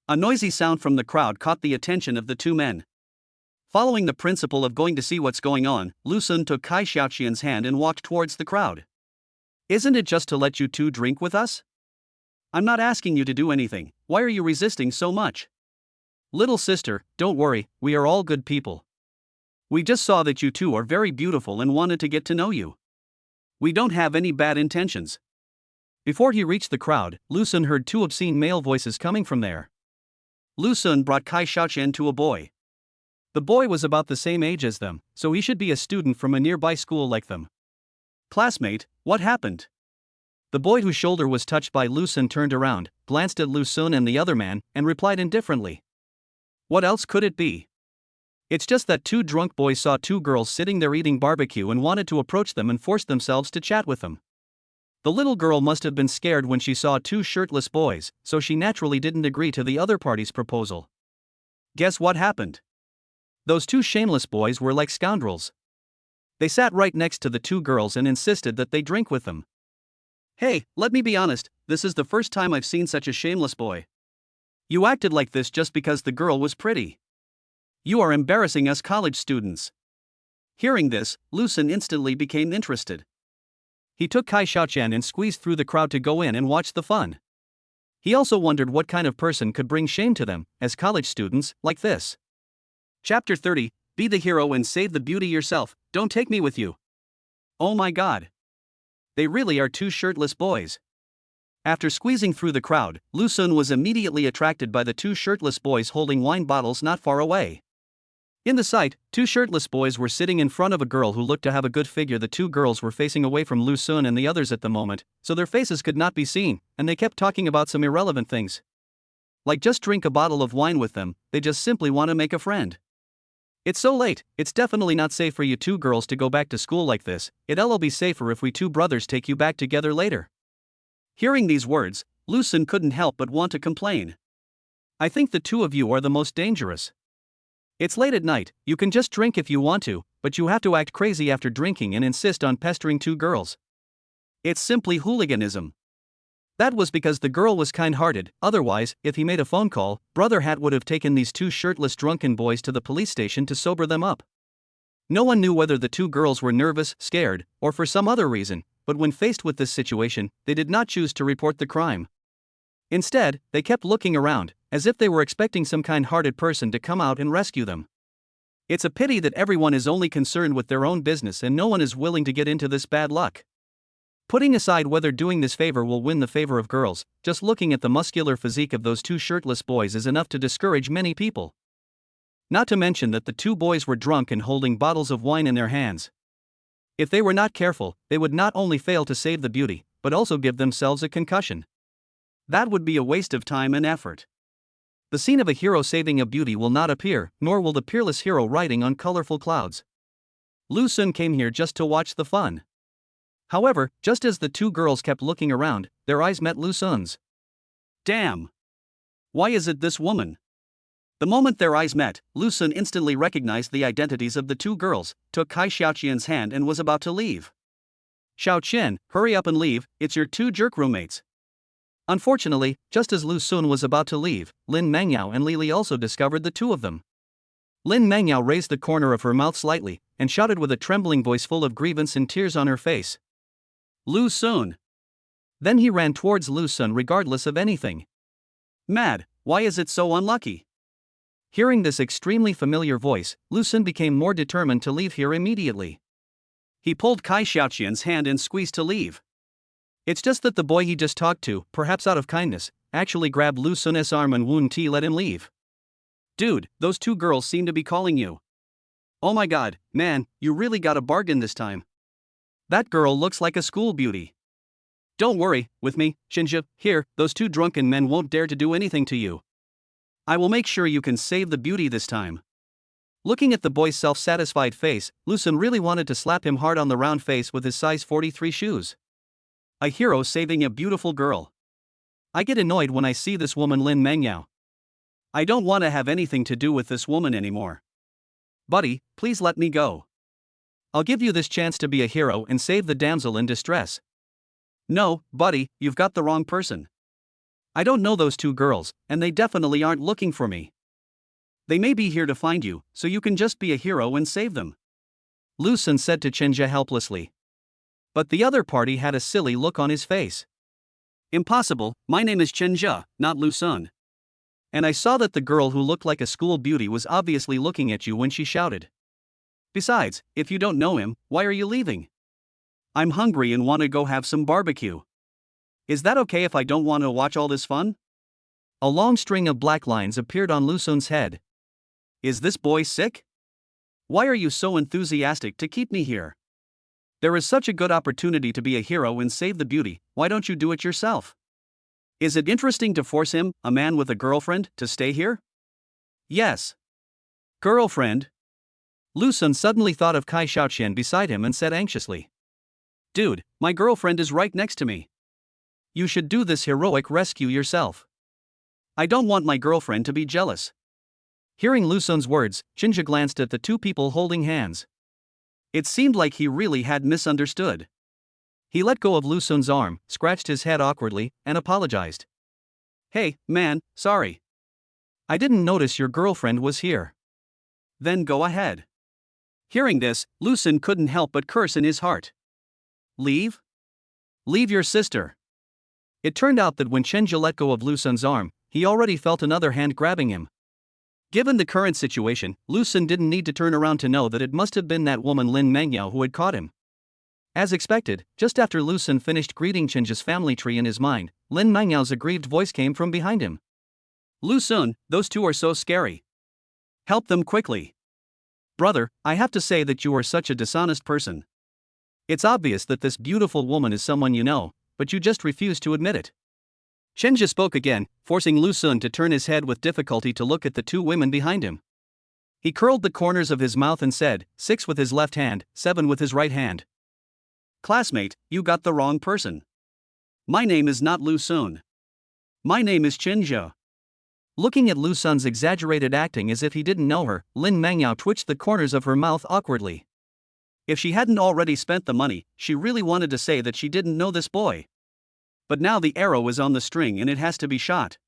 A noisy sound from the crowd caught the attention of the two men. Following the principle of going to see what's going on, Lu Sun took Kai Xiaoqian's hand and walked towards the crowd. Isn't it just to let you two drink with us? I'm not asking you to do anything, why are you resisting so much? Little sister, don't worry, we are all good people. We just saw that you two are very beautiful and wanted to get to know you. We don't have any bad intentions. Before he reached the crowd, Lu Sun heard two obscene male voices coming from there. Lu Sun brought Kai Xiaoqian to a boy. The boy was about the same age as them, so he should be a student from a nearby school like them. Classmate, what happened? The boy whose shoulder was touched by Lu Sun turned around, glanced at Lu Sun and the other man, and replied indifferently. What else could it be? It's just that two drunk boys saw two girls sitting there eating barbecue and wanted to approach them and forced themselves to chat with them. The little girl must have been scared when she saw two shirtless boys, so she naturally didn't agree to the other party's proposal. Guess what happened? Those two shameless boys were like scoundrels. They sat right next to the two girls and insisted that they drink with them. Hey, let me be honest, this is the first time I've seen such a shameless boy. You acted like this just because the girl was pretty. You are embarrassing us college students. Hearing this, Lu Sun instantly became interested. He took Kai Xiaoqian and squeezed through the crowd to go in and watch the fun. He also wondered what kind of person could bring shame to them, as college students, like this. Chapter 30, Be the hero and save the beauty yourself, don't take me with you. Oh my god. They really are two shirtless boys. After squeezing through the crowd, Lu Sun was immediately attracted by the two shirtless boys holding wine bottles not far away. In the sight, two shirtless boys were sitting in front of a girl who looked to have a good figure. The two girls were facing away from Lu Sun and the others at the moment, so their faces could not be seen, and they kept talking about some irrelevant things. Like just drink a bottle of wine with them, they just simply want to make a friend. It's so late, it's definitely not safe for you two girls to go back to school like this, it'll be safer if we two brothers take you back together later. Hearing these words, Lu Sun couldn't help but want to complain. I think the two of you are the most dangerous. It's late at night, you can just drink if you want to, but you have to act crazy after drinking and insist on pestering two girls. It's simply hooliganism. That was because the girl was kind-hearted, otherwise, if he made a phone call, Brother Hat would have taken these two shirtless drunken boys to the police station to sober them up. No one knew whether the two girls were nervous, scared, or for some other reason, but when faced with this situation, they did not choose to report the crime. Instead, they kept looking around, as if they were expecting some kind-hearted person to come out and rescue them. It's a pity that everyone is only concerned with their own business and no one is willing to get into this bad luck. Putting aside whether doing this favor will win the favor of girls, just looking at the muscular physique of those two shirtless boys is enough to discourage many people. Not to mention that the two boys were drunk and holding bottles of wine in their hands. If they were not careful, they would not only fail to save the beauty, but also give themselves a concussion. That would be a waste of time and effort. The scene of a hero saving a beauty will not appear, nor will the peerless hero riding on colorful clouds. Lu Sun came here just to watch the fun. However, just as the two girls kept looking around, their eyes met Lu Sun's. Damn! Why is it this woman? The moment their eyes met, Lu Sun instantly recognized the identities of the two girls, took Kai Xiaoqian's hand and was about to leave. Xiaoqian, hurry up and leave, it's your two jerk roommates. Unfortunately, just as Lu Sun was about to leave, Lin Mengyao and Li Li also discovered the two of them. Lin Mengyao raised the corner of her mouth slightly, and shouted with a trembling voice full of grievance and tears on her face. Lu Sun. Then he ran towards Lu Sun regardless of anything. Mad, why is it so unlucky? Hearing this extremely familiar voice, Lu Sun became more determined to leave here immediately. He pulled Kai Xiaoqian's hand and squeezed to leave. It's just that the boy he just talked to, perhaps out of kindness, actually grabbed Lu Sun's arm and wouldn't let him leave. Dude, those two girls seem to be calling you. Oh my god, man, you really got a bargain this time. That girl looks like a school beauty. Don't worry, with me, Shinja, here, those two drunken men won't dare to do anything to you. I will make sure you can save the beauty this time. Looking at the boy's self-satisfied face, Lu Sun really wanted to slap him hard on the round face with his size 43 shoes. A hero saving a beautiful girl. I get annoyed when I see this woman Lin Mengyao. I don't want to have anything to do with this woman anymore. Buddy, please let me go. I'll give you this chance to be a hero and save the damsel in distress. No, buddy, you've got the wrong person. I don't know those two girls, and they definitely aren't looking for me. They may be here to find you, so you can just be a hero and save them. Lu Sun said to Chenja helplessly. But the other party had a silly look on his face. Impossible, my name is Chenja, not Lu Sun. And I saw that the girl who looked like a school beauty was obviously looking at you when she shouted. Besides, if you don't know him, why are you leaving? I'm hungry and want to go have some barbecue. Is that okay if I don't want to watch all this fun? A long string of black lines appeared on Lu Sun's head. Is this boy sick? Why are you so enthusiastic to keep me here? There is such a good opportunity to be a hero and save the beauty, why don't you do it yourself? Is it interesting to force him, a man with a girlfriend, to stay here? Yes. Girlfriend? Lu Sun suddenly thought of Kai Xiaoqian beside him and said anxiously. Dude, my girlfriend is right next to me. You should do this heroic rescue yourself. I don't want my girlfriend to be jealous. Hearing Lu Sun's words, Chenja glanced at the two people holding hands. It seemed like he really had misunderstood. He let go of Lu Sun's arm, scratched his head awkwardly, and apologized. Hey, man, sorry. I didn't notice your girlfriend was here. Then go ahead. Hearing this, Lu Sun couldn't help but curse in his heart. Leave? Leave your sister. It turned out that when Chenja let go of Lu Sun's arm, he already felt another hand grabbing him. Given the current situation, Lu Sun didn't need to turn around to know that it must have been that woman Lin Mengyao who had caught him. As expected, just after Lu Sun finished greeting Chenja's family tree in his mind, Lin Mengyao's aggrieved voice came from behind him. Lu Sun, those two are so scary. Help them quickly. Brother, I have to say that you are such a dishonest person. It's obvious that this beautiful woman is someone you know, but you just refuse to admit it. Chenja spoke again, forcing Lu Sun to turn his head with difficulty to look at the two women behind him. He curled the corners of his mouth and said, 6 with his left hand, 7 with his right hand. Classmate, you got the wrong person. My name is not Lu Sun. My name is Chenja. Looking at Lu Sun's exaggerated acting as if he didn't know her, Lin Mengyao twitched the corners of her mouth awkwardly. If she hadn't already spent the money, she really wanted to say that she didn't know this boy. But now the arrow is on the string and it has to be shot.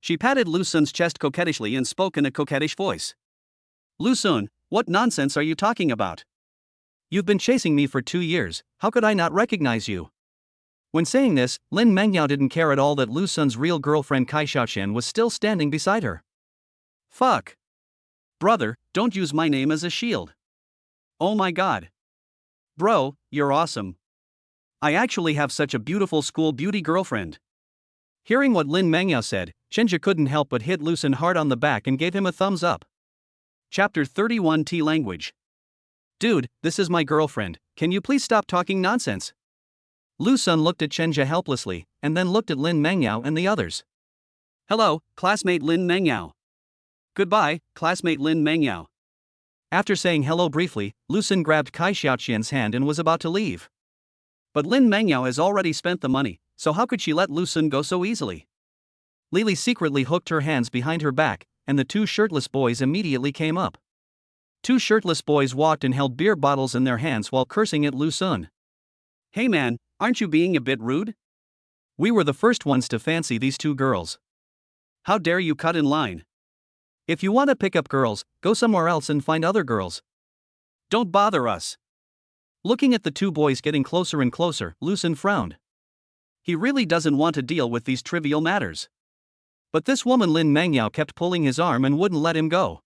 She patted Lu Sun's chest coquettishly and spoke in a coquettish voice. Lu Sun, what nonsense are you talking about? You've been chasing me for 2 years, how could I not recognize you? When saying this, Lin Mengyao didn't care at all that Lu Sun's real girlfriend Kai Xiaoqian was still standing beside her. Fuck. Brother, don't use my name as a shield. Oh my god. Bro, you're awesome. I actually have such a beautiful school beauty girlfriend. Hearing what Lin Mengyao said, Chenja couldn't help but hit Lu Sun hard on the back and gave him a thumbs up. Chapter 31 T Language. Dude, this is my girlfriend, can you please stop talking nonsense? Lu Sun looked at Chenja helplessly, and then looked at Lin Mengyao and the others. Hello, classmate Lin Mengyao. Goodbye, classmate Lin Mengyao. After saying hello briefly, Lu Sun grabbed Kai Xiaoqian's hand and was about to leave. But Lin Mengyao has already spent the money, so how could she let Lu Sun go so easily? Lily secretly hooked her hands behind her back, and the two shirtless boys immediately came up. 2 shirtless boys walked and held beer bottles in their hands while cursing at Lu Sun. Hey man, aren't you being a bit rude? We were the first ones to fancy these 2 girls. How dare you cut in line? If you want to pick up girls, go somewhere else and find other girls. Don't bother us. Looking at the 2 boys getting closer and closer, Lu Sun frowned. He really doesn't want to deal with these trivial matters. But this woman Lin Mengyao kept pulling his arm and wouldn't let him go.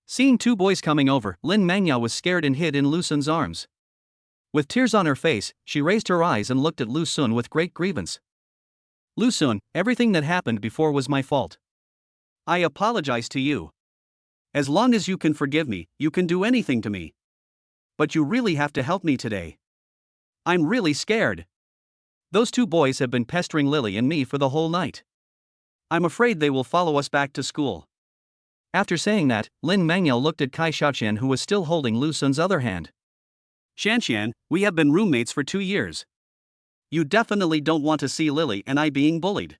Seeing 2 boys coming over, Lin Mengyao was scared and hid in Lu Sun's arms. With tears on her face, she raised her eyes and looked at Lu Sun with great grievance. Lu Sun, everything that happened before was my fault. I apologize to you. As long as you can forgive me, you can do anything to me. But you really have to help me today. I'm really scared. Those 2 boys have been pestering Lily and me for the whole night. I'm afraid they will follow us back to school. After saying that, Lin Mengyao looked at Kai Xiaoqian who was still holding Lu Sun's other hand. Xianxian, we have been roommates for 2 years. You definitely don't want to see Lily and I being bullied.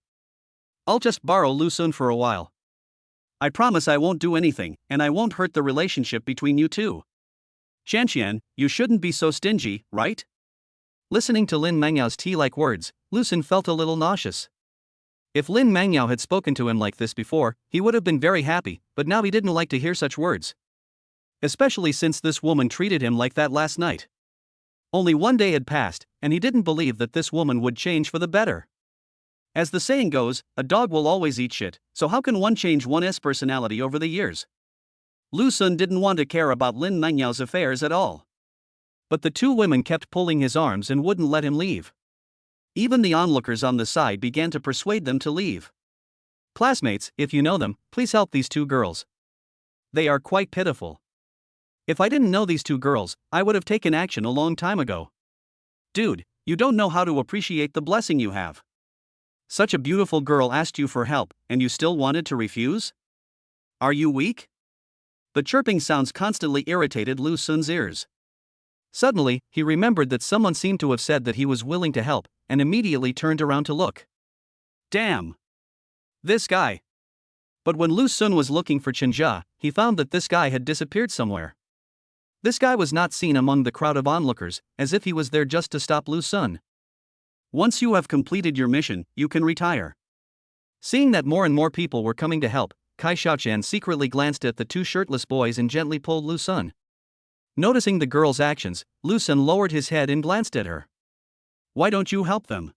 I'll just borrow Lu Sun for a while. I promise I won't do anything, and I won't hurt the relationship between you two. Shanxian, you shouldn't be so stingy, right? Listening to Lin Manyao's tea-like words, Lu Sun felt a little nauseous. If Lin Mangyao had spoken to him like this before, he would have been very happy, but now he didn't like to hear such words. Especially since this woman treated him like that last night. Only one day had passed, and he didn't believe that this woman would change for the better. As the saying goes, a dog will always eat shit, so how can one change one's personality over the years? Lu Sun didn't want to care about Lin Mengyao's affairs at all. But the two women kept pulling his arms and wouldn't let him leave. Even the onlookers on the side began to persuade them to leave. Classmates, if you know them, please help these two girls. They are quite pitiful. If I didn't know these two girls, I would have taken action a long time ago. Dude, you don't know how to appreciate the blessing you have. Such a beautiful girl asked you for help, and you still wanted to refuse? Are you weak? The chirping sounds constantly irritated Lu Sun's ears. Suddenly, he remembered that someone seemed to have said that he was willing to help, and immediately turned around to look. Damn! This guy! But when Lu Sun was looking for Chenjia, he found that this guy had disappeared somewhere. This guy was not seen among the crowd of onlookers, as if he was there just to stop Lu Sun. Once you have completed your mission, you can retire. Seeing that more and more people were coming to help, Kai Shaoqian secretly glanced at the two shirtless boys and gently pulled Lu Sun. Noticing the girl's actions, Lu Sun lowered his head and glanced at her. Why don't you help them?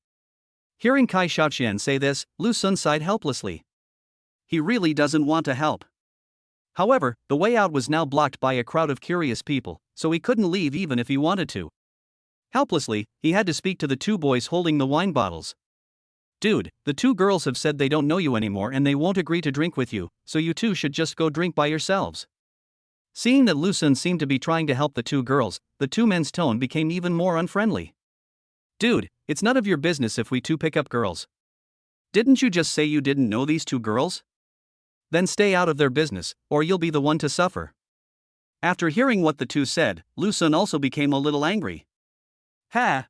Hearing Kai Shaoqian say this, Lu Sun sighed helplessly. He really doesn't want to help. However, the way out was now blocked by a crowd of curious people, so he couldn't leave even if he wanted to. Helplessly, he had to speak to the two boys holding the wine bottles. Dude, the two girls have said they don't know you anymore and they won't agree to drink with you, so you two should just go drink by yourselves. Seeing that Lu Sun seemed to be trying to help the two girls, the two men's tone became even more unfriendly. Dude, it's none of your business if we two pick up girls. Didn't you just say you didn't know these two girls? Then stay out of their business, or you'll be the one to suffer. After hearing what the two said, Lu Sun also became a little angry. Ha!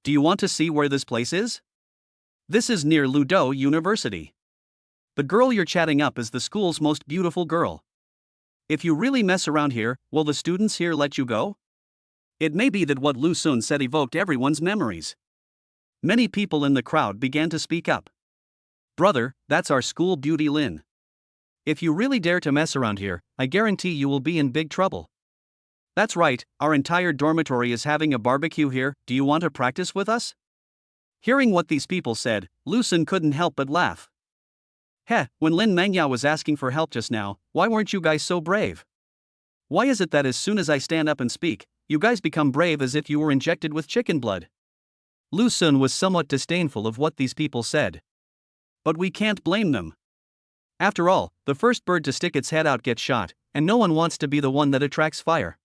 Do you want to see where this place is? This is near Ludo University. The girl you're chatting up is the school's most beautiful girl. If you really mess around here, will the students here let you go? It may be that what Lu Sun said evoked everyone's memories. Many people in the crowd began to speak up. Brother, that's our school beauty Lin. If you really dare to mess around here, I guarantee you will be in big trouble. That's right, our entire dormitory is having a barbecue here, do you want to practice with us? Hearing what these people said, Lu Sun couldn't help but laugh. Heh, when Lin Mengyao was asking for help just now, why weren't you guys so brave? Why is it that as soon as I stand up and speak, you guys become brave as if you were injected with chicken blood? Lu Sun was somewhat disdainful of what these people said. But we can't blame them. After all, the first bird to stick its head out gets shot, and no one wants to be the one that attracts fire.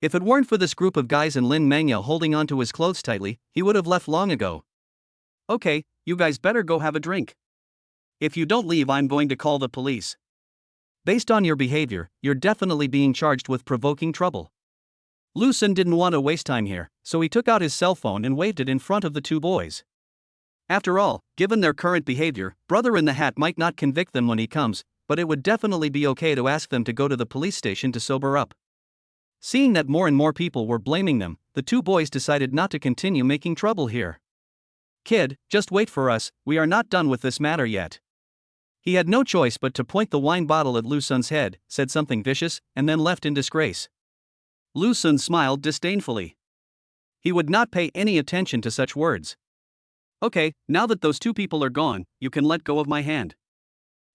If it weren't for this group of guys and Lin Mengyao holding onto his clothes tightly, he would have left long ago. Okay, you guys better go have a drink. If you don't leave, I'm going to call the police. Based on your behavior, you're definitely being charged with provoking trouble. Lu Sun didn't want to waste time here, so he took out his cell phone and waved it in front of the two boys. After all, given their current behavior, Brother in the Hat might not convict them when he comes, but it would definitely be okay to ask them to go to the police station to sober up. Seeing that more and more people were blaming them, the two boys decided not to continue making trouble here. Kid, just wait for us, we are not done with this matter yet. He had no choice but to point the wine bottle at Lu Sun's head, said something vicious, and then left in disgrace. Lu Sun smiled disdainfully. He would not pay any attention to such words. Okay, now that those two people are gone, you can let go of my hand.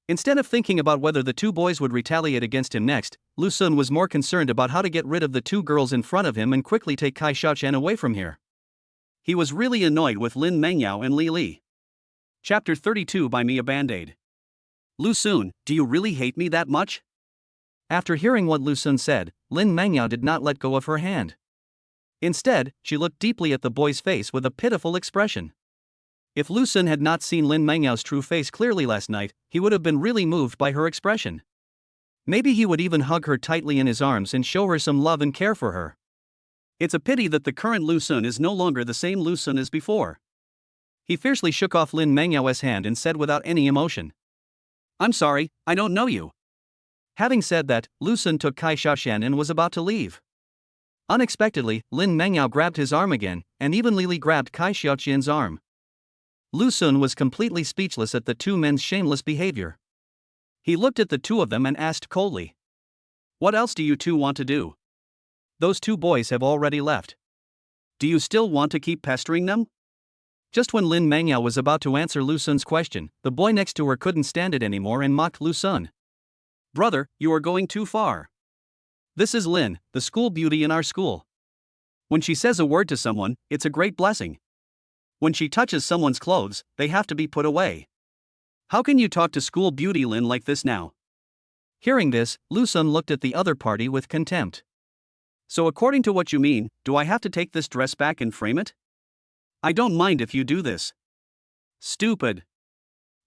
Instead of thinking about whether the two boys would retaliate against him next, Lu Sun was more concerned about how to get rid of the two girls in front of him and quickly take Kai Shaoqian away from here. He was really annoyed with Lin Mengyao and Li Li. Chapter 32 by me a Band-Aid. Lu Sun, do you really hate me that much? After hearing what Lu Sun said, Lin Mengyao did not let go of her hand. Instead, she looked deeply at the boy's face with a pitiful expression. If Lu Sun had not seen Lin Mengyao's true face clearly last night, he would have been really moved by her expression. Maybe he would even hug her tightly in his arms and show her some love and care for her. It's a pity that the current Lu Sun is no longer the same Lu Sun as before. He fiercely shook off Lin Mengyao's hand and said without any emotion, I'm sorry, I don't know you. Having said that, Lu Sun took Kai Shaoqian and was about to leave. Unexpectedly, Lin Mengyao grabbed his arm again, and even Lily grabbed Kai Xiaoqian's arm. Lu Sun was completely speechless at the two men's shameless behavior. He looked at the two of them and asked coldly, "What else do you two want to do? Those two boys have already left. Do you still want to keep pestering them?" Just when Lin Mengyao was about to answer Lu Sun's question, the boy next to her couldn't stand it anymore and mocked Lu Sun. "Brother, you are going too far. This is Lin, the school beauty in our school. When she says a word to someone, it's a great blessing. When she touches someone's clothes, they have to be put away. How can you talk to school beauty Lin like this now?" Hearing this, Lu Sun looked at the other party with contempt. "So according to what you mean, do I have to take this dress back and frame it? I don't mind if you do this." "Stupid."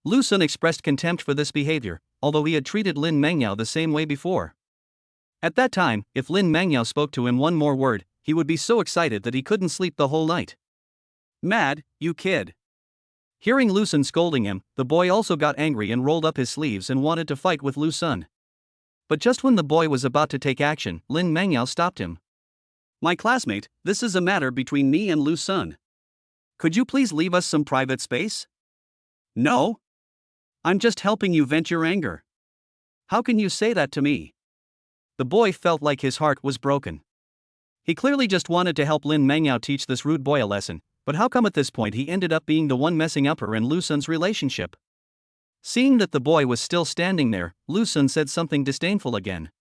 Lu Sun expressed contempt for this behavior, although he had treated Lin Mengyao the same way before. At that time, if Lin Mengyao spoke to him one more word, he would be so excited that he couldn't sleep the whole night. "Mad, you kid." Hearing Lu Sun scolding him, the boy also got angry and rolled up his sleeves and wanted to fight with Lu Sun. But just when the boy was about to take action, Lin Mengyao stopped him. "My classmate, this is a matter between me and Lu Sun. Could you please leave us some private space?" "No. I'm just helping you vent your anger. How can you say that to me?" The boy felt like his heart was broken. He clearly just wanted to help Lin Mengyao teach this rude boy a lesson, but how come at this point he ended up being the one messing up her and Lu Sun's relationship? Seeing that the boy was still standing there, Lu Sun said something disdainful again.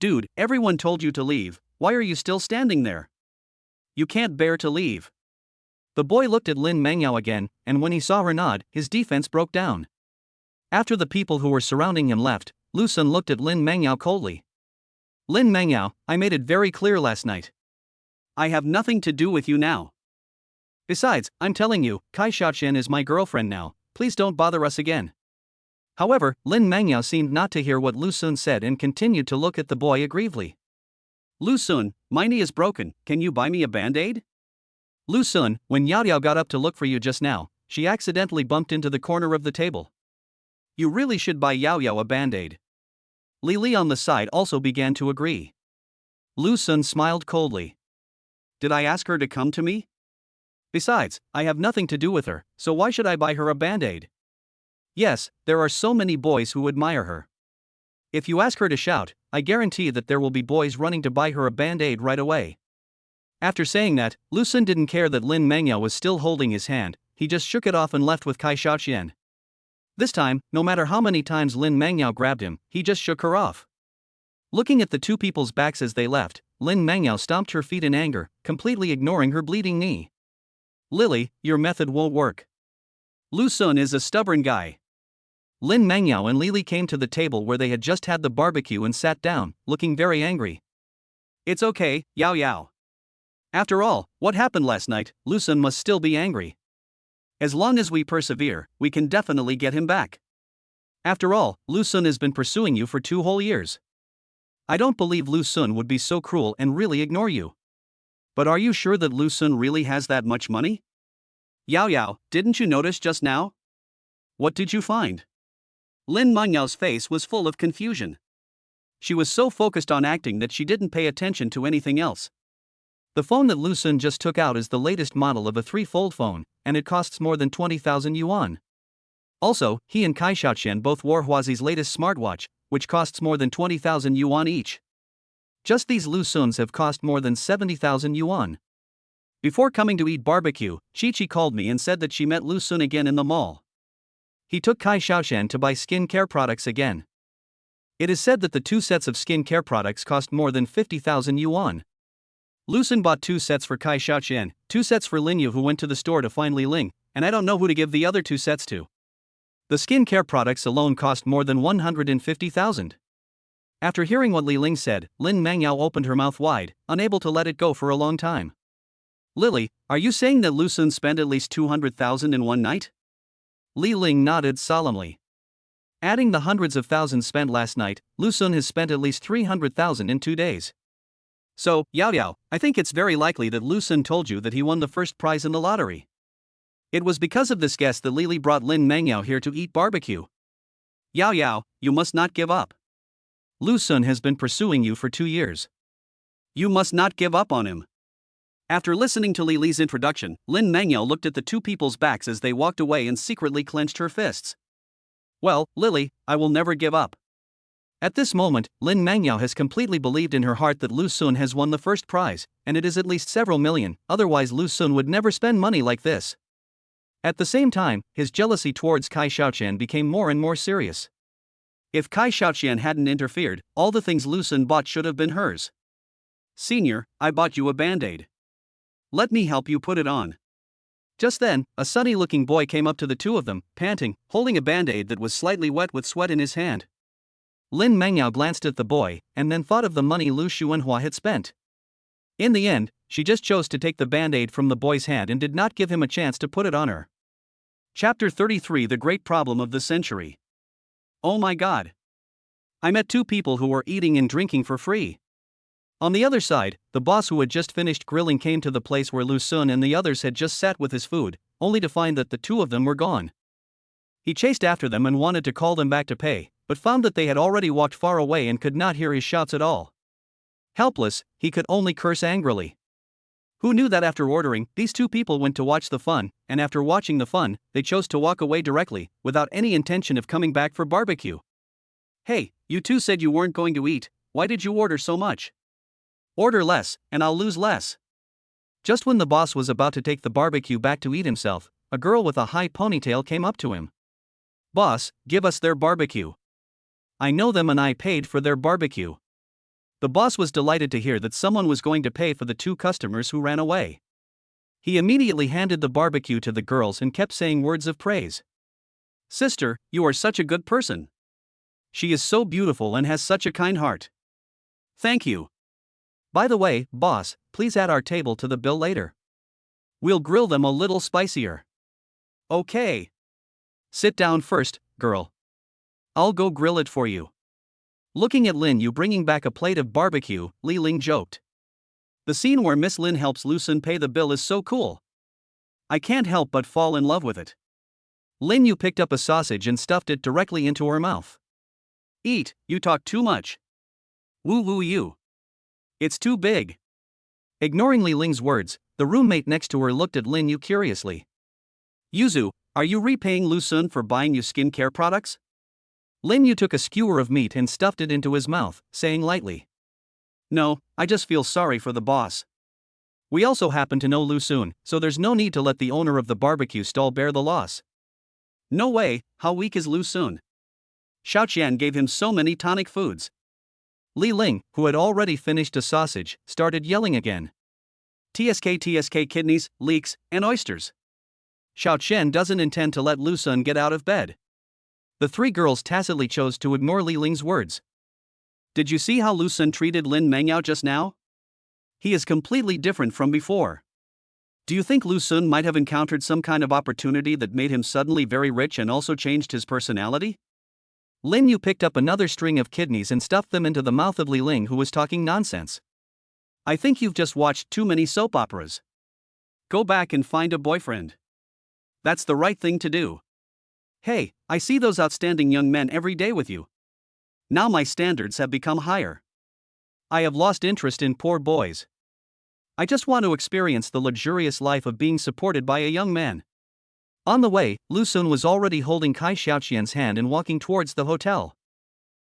"Dude, everyone told you to leave, why are you still standing there? You can't bear to leave." The boy looked at Lin Mengyao again, and when he saw her nod, his defense broke down. After the people who were surrounding him left, Lu Sun looked at Lin Mengyao coldly. "Lin Mengyao, I made it very clear last night. I have nothing to do with you now. Besides, I'm telling you, Kai Xiaoqian is my girlfriend now, please don't bother us again." However, Lin Mengyao seemed not to hear what Lu Sun said and continued to look at the boy aggrievedly. "Lu Sun, my knee is broken, can you buy me a band-aid?" "Lu Sun, when Yao Yao got up to look for you just now, she accidentally bumped into the corner of the table. You really should buy Yao Yao a band-aid." Li Li on the side also began to agree. Lu Sun smiled coldly. "Did I ask her to come to me? Besides, I have nothing to do with her, so why should I buy her a band-aid? Yes, there are so many boys who admire her. If you ask her to shout, I guarantee that there will be boys running to buy her a band-aid right away." After saying that, Lu Sun didn't care that Lin Mengyao was still holding his hand, he just shook it off and left with Kai Xiaoqian. This time, no matter how many times Lin Mengyao grabbed him, he just shook her off. Looking at the two people's backs as they left, Lin Mengyao stomped her feet in anger, completely ignoring her bleeding knee. "Lily, your method won't work. Lu Sun is a stubborn guy." Lin Mengyao and Lily came to the table where they had just had the barbecue and sat down, looking very angry. "It's okay, Yao Yao. After all, what happened last night, Lu Sun must still be angry. As long as we persevere, we can definitely get him back. After all, Lu Sun has been pursuing you for 2 whole years. I don't believe Lu Sun would be so cruel and really ignore you. But are you sure that Lu Sun really has that much money? Yao Yao, didn't you notice just now? What did you find?" Lin Mengyao's face was full of confusion. She was so focused on acting that she didn't pay attention to anything else. The phone that Lu Sun just took out is the latest model of a 3-fold phone, and it costs more than 20,000 yuan. Also, he and Kai Xiaoqian both wore Huazi's latest smartwatch, which costs more than 20,000 yuan each. Just these Lu Suns have cost more than 70,000 yuan. Before coming to eat barbecue, Chi-Chi called me and said that she met Lu Sun again in the mall. He took Kai Xiaoqian to buy skin care products again. It is said that the 2 sets of skin care products cost more than 50,000 yuan. Lu Sun bought 2 sets for Kai Xiaoqian, 2 sets for Lin Yu who went to the store to find Li Ling, and I don't know who to give the other 2 sets to. The skin care products alone cost more than 150,000. After hearing what Li Ling said, Lin Mengyao opened her mouth wide, unable to let it go for a long time. "Lily, are you saying that Lu Sun spent at least 200,000 in one night?" Li Ling nodded solemnly. Adding the hundreds of thousands spent last night, Lu Sun has spent at least 300,000 in 2 days. "So, Yao Yao, I think it's very likely that Lu Sun told you that he won the first prize in the lottery. It was because of this guess that Lily brought Lin Mengyao here to eat barbecue. Yao Yao, you must not give up. Lu Sun has been pursuing you for 2 years. You must not give up on him. After listening to Li's introduction, Lin Mangyao looked at the two people's backs as they walked away and secretly clenched her fists. Well, Lily, I will never give up. At this moment, Lin Mangyao has completely believed in her heart that Lu Sun has won the first prize, and it is at least several million, otherwise Lu Sun would never spend money like this. At the same time, his jealousy towards Kai Xiaoqian became more and more serious. If Kai Xiaoqian hadn't interfered, all the things Lu Sun bought should have been hers. Senior, I bought you a band-aid. Let me help you put it on. Just then, a sunny-looking boy came up to the two of them, panting, holding a band-aid that was slightly wet with sweat in his hand. Lin Mangyao glanced at the boy, and then thought of the money Lu Xuanhua had spent. In the end, she just chose to take the band-aid from the boy's hand and did not give him a chance to put it on her. Chapter 33: The Great Problem of the Century. Oh my god. I met two people who were eating and drinking for free. On the other side, the boss who had just finished grilling came to the place where Lu Sun and the others had just sat with his food, only to find that the two of them were gone. He chased after them and wanted to call them back to pay, but found that they had already walked far away and could not hear his shouts at all. Helpless, he could only curse angrily. Who knew that after ordering, these two people went to watch the fun, and after watching the fun, they chose to walk away directly, without any intention of coming back for barbecue. Hey, you two said you weren't going to eat, why did you order so much? Order less, and I'll lose less. Just when the boss was about to take the barbecue back to eat himself, a girl with a high ponytail came up to him. Boss, give us their barbecue. I know them and I paid for their barbecue. The boss was delighted to hear that someone was going to pay for the two customers who ran away. He immediately handed the barbecue to the girls and kept saying words of praise. Sister, you are such a good person. She is so beautiful and has such a kind heart. Thank you. By the way, boss, please add our table to the bill later. We'll grill them a little spicier. Okay. Sit down first, girl. I'll go grill it for you. Looking at Lin Yu bringing back a plate of barbecue, Li Ling joked. The scene where Miss Lin helps Lu Sun pay the bill is so cool. I can't help but fall in love with it. Lin Yu picked up a sausage and stuffed it directly into her mouth. Eat, you talk too much. Woo woo you. It's too big. Ignoring Li Ling's words, the roommate next to her looked at Lin Yu curiously. Yuzu, are you repaying Lu Sun for buying you skincare products? Lin Yu took a skewer of meat and stuffed it into his mouth, saying lightly. No, I just feel sorry for the boss. We also happen to know Lu Sun, so there's no need to let the owner of the barbecue stall bear the loss. No way, how weak is Lu Sun? Xiaoqian gave him so many tonic foods. Li Ling, who had already finished a sausage, started yelling again. TSK kidneys, leeks, and oysters. Xiaoqian doesn't intend to let Lu Sun get out of bed. The three girls tacitly chose to ignore Li Ling's words. Did you see how Lu Sun treated Lin Mangyao just now? He is completely different from before. Do you think Lu Sun might have encountered some kind of opportunity that made him suddenly very rich and also changed his personality? Lin Yu picked up another string of kidneys and stuffed them into the mouth of Li Ling, who was talking nonsense. I think you've just watched too many soap operas. Go back and find a boyfriend. That's the right thing to do. Hey, I see those outstanding young men every day with you. Now my standards have become higher. I have lost interest in poor boys. I just want to experience the luxurious life of being supported by a young man. On the way, Lu Sun was already holding Kai Xiaoqian's hand and walking towards the hotel.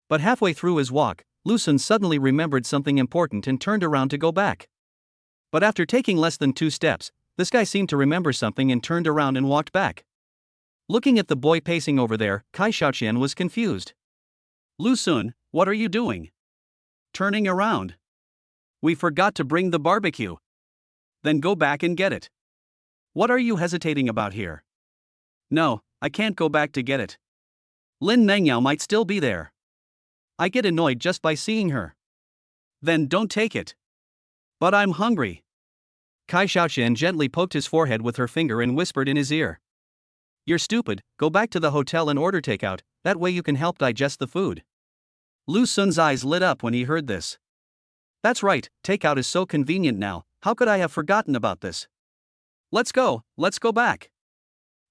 But halfway through his walk, Lu Sun suddenly remembered something important and turned around to go back. But after taking less than 2 steps, this guy seemed to remember something and turned around and walked back. Looking at the boy pacing over there, Kai Xiaoqian was confused. Lu Sun, what are you doing? Turning around. We forgot to bring the barbecue. Then go back and get it. What are you hesitating about here? No, I can't go back to get it. Lin Mangyao might still be there. I get annoyed just by seeing her. Then don't take it. But I'm hungry. Kai Xiaoqian gently poked his forehead with her finger and whispered in his ear. You're stupid, go back to the hotel and order takeout, that way you can help digest the food. Lu Sun's eyes lit up when he heard this. That's right, takeout is so convenient now, how could I have forgotten about this? Let's go back.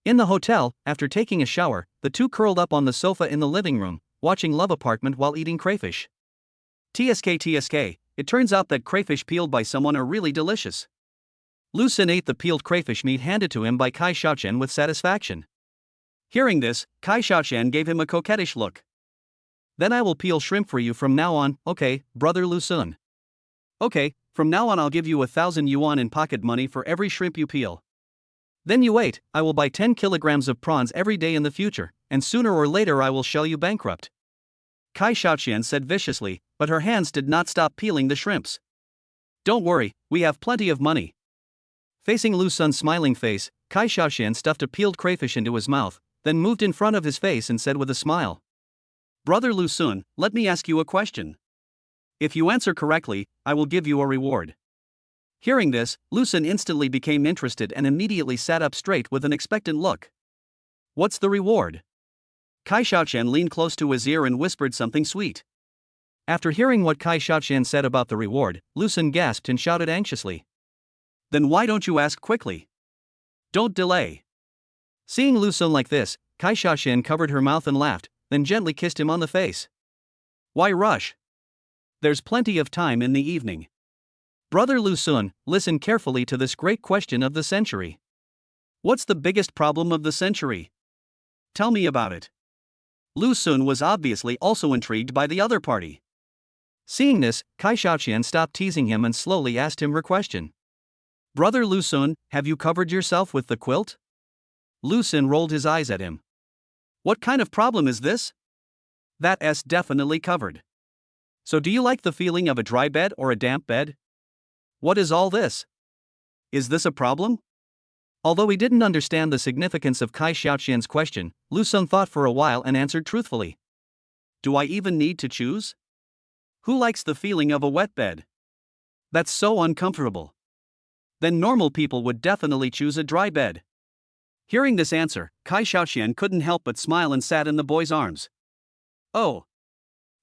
In the hotel, after taking a shower, the two curled up on the sofa in the living room, watching Love Apartment while eating crayfish. TSK, it turns out that crayfish peeled by someone are really delicious. Lu Xun ate the peeled crayfish meat handed to him by Kai Xiaoqian with satisfaction. Hearing this, Kai Xiaoqian gave him a coquettish look. Then I will peel shrimp for you from now on, okay, brother Lu Xun. Okay, from now on I'll give you 1,000 yuan in pocket money for every shrimp you peel. Then you wait, I will buy 10 kilograms of prawns every day in the future, and sooner or later I will shell you bankrupt. Kai Xiaoqian said viciously, but her hands did not stop peeling the shrimps. Don't worry, we have plenty of money. Facing Lu Xun's smiling face, Kai Xiaoqian stuffed a peeled crayfish into his mouth, then moved in front of his face and said with a smile. Brother Lu Xun, let me ask you a question. If you answer correctly, I will give you a reward. Hearing this, Lu Xun instantly became interested and immediately sat up straight with an expectant look. What's the reward? Kai Xiaoqian leaned close to his ear and whispered something sweet. After hearing what Kai Xiaoqian said about the reward, Lu Xun gasped and shouted anxiously. Then why don't you ask quickly? Don't delay. Seeing Lu Xun like this, Kai Xiaoqian covered her mouth and laughed, then gently kissed him on the face. Why rush? There's plenty of time in the evening. Brother Lu Xun, listen carefully to this great question of the century. What's the biggest problem of the century? Tell me about it. Lu Xun was obviously also intrigued by the other party. Seeing this, Kai Xiaoqian stopped teasing him and slowly asked him her question. Brother Lu Xun, have you covered yourself with the quilt? Lu Xun rolled his eyes at him. What kind of problem is this? That's definitely covered. So do you like the feeling of a dry bed or a damp bed? What is all this? Is this a problem? Although he didn't understand the significance of Kai Xiaoqian's question, Lu Xun thought for a while and answered truthfully. Do I even need to choose? Who likes the feeling of a wet bed? That's so uncomfortable. Then normal people would definitely choose a dry bed. Hearing this answer, Kai Xiaoqian couldn't help but smile and sat in the boy's arms. Oh.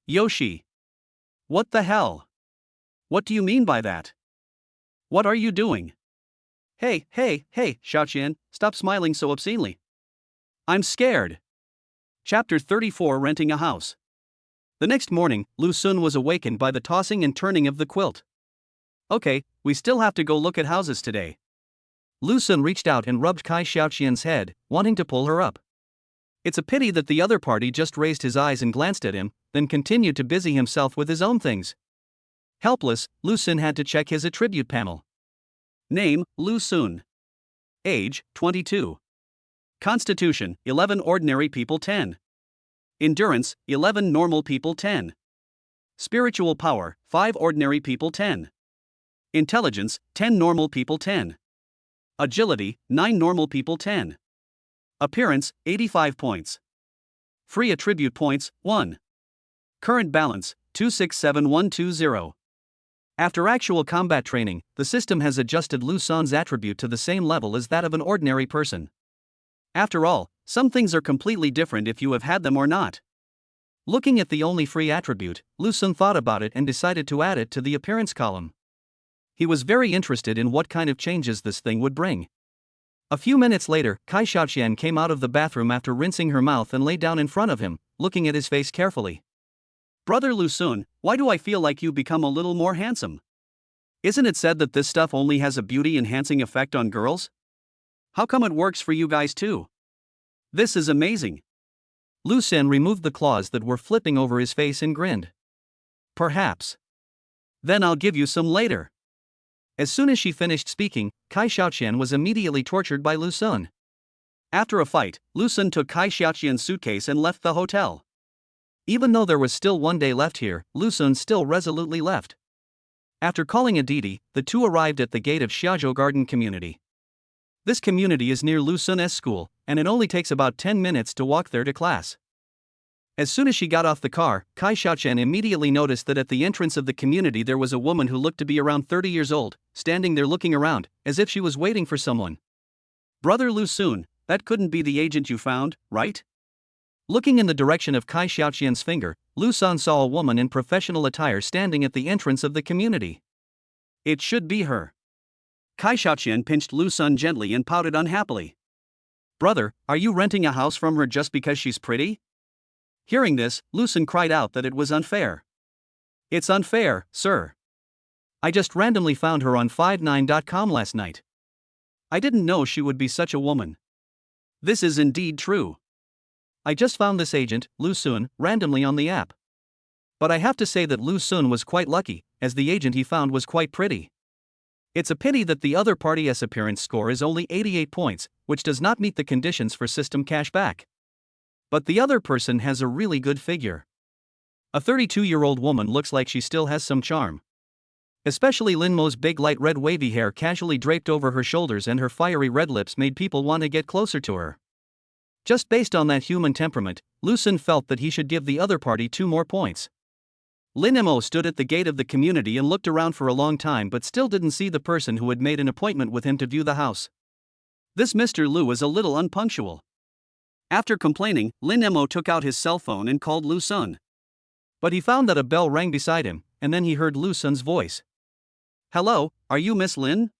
Yoshi. What the hell? What do you mean by that? What are you doing? Hey, Xiaoqian, stop smiling so obscenely. I'm scared. Chapter 34 Renting a House. The next morning, Lu Xun was awakened by the tossing and turning of the quilt. Okay, we still have to go look at houses today. Lu Xun reached out and rubbed Kai Xiaoqian's head, wanting to pull her up. It's a pity that the other party just raised his eyes and glanced at him, then continued to busy himself with his own things. Helpless, Lu Xun had to check his attribute panel. Name, Lu Xun. Age, 22. Constitution, 11 ordinary people 10. Endurance, 11 normal people 10. Spiritual power, 5 ordinary people 10. Intelligence, 10 normal people 10. Agility, 9 normal people 10. Appearance, 85 points. Free attribute points, 1. Current balance, 267120. After actual combat training, the system has adjusted Lu Xun's attribute to the same level as that of an ordinary person. After all, some things are completely different if you have had them or not. Looking at the only free attribute, Lu Xun thought about it and decided to add it to the appearance column. He was very interested in what kind of changes this thing would bring. A few minutes later, Kai Xiaoqian came out of the bathroom after rinsing her mouth and lay down in front of him, looking at his face carefully. Brother Lu Xun, why do I feel like you become a little more handsome? Isn't it said that this stuff only has a beauty-enhancing effect on girls? How come it works for you guys too? This is amazing. Lu Xun removed the claws that were flipping over his face and grinned. Perhaps. Then I'll give you some later. As soon as she finished speaking, Kai Xiaoqian was immediately tortured by Lu Xun. After a fight, Lu Xun took Kai Xiaoqian's suitcase and left the hotel. Even though there was still one day left here, Lu Xun still resolutely left. After calling a Didi, the two arrived at the gate of Xiaozhou Garden Community. This community is near Lu Xun's school, and it only takes about 10 minutes to walk there to class. As soon as she got off the car, Kai Xiaoqian immediately noticed that at the entrance of the community there was a woman who looked to be around 30 years old, standing there looking around, as if she was waiting for someone. Brother Lu Xun, that couldn't be the agent you found, right? Looking in the direction of Kai Xiaoqian's finger, Lu Xun saw a woman in professional attire standing at the entrance of the community. It should be her. Kai Xiaoqian pinched Lu Xun gently and pouted unhappily. Brother, are you renting a house from her just because she's pretty? Hearing this, Lu Xun cried out that it was unfair. It's unfair, sir. I just randomly found her on 59.com last night. I didn't know she would be such a woman. This is indeed true. I just found this agent, Lu Sun, randomly on the app. But I have to say that Lu Sun was quite lucky, as the agent he found was quite pretty. It's a pity that the other party's appearance score is only 88 points, which does not meet the conditions for system cashback. But the other person has a really good figure. A 32-year-old woman looks like she still has some charm. Especially Lin Mo's big light red wavy hair casually draped over her shoulders and her fiery red lips made people want to get closer to her. Just based on that human temperament, Lu Sun felt that he should give the other party 2 more points. Lin Mo stood at the gate of the community and looked around for a long time but still didn't see the person who had made an appointment with him to view the house. This Mr. Lu is a little unpunctual. After complaining, Lin Mo took out his cell phone and called Lu Sun. But he found that a bell rang beside him, and then he heard Lu Sun's voice. "Hello, are you Miss Lin?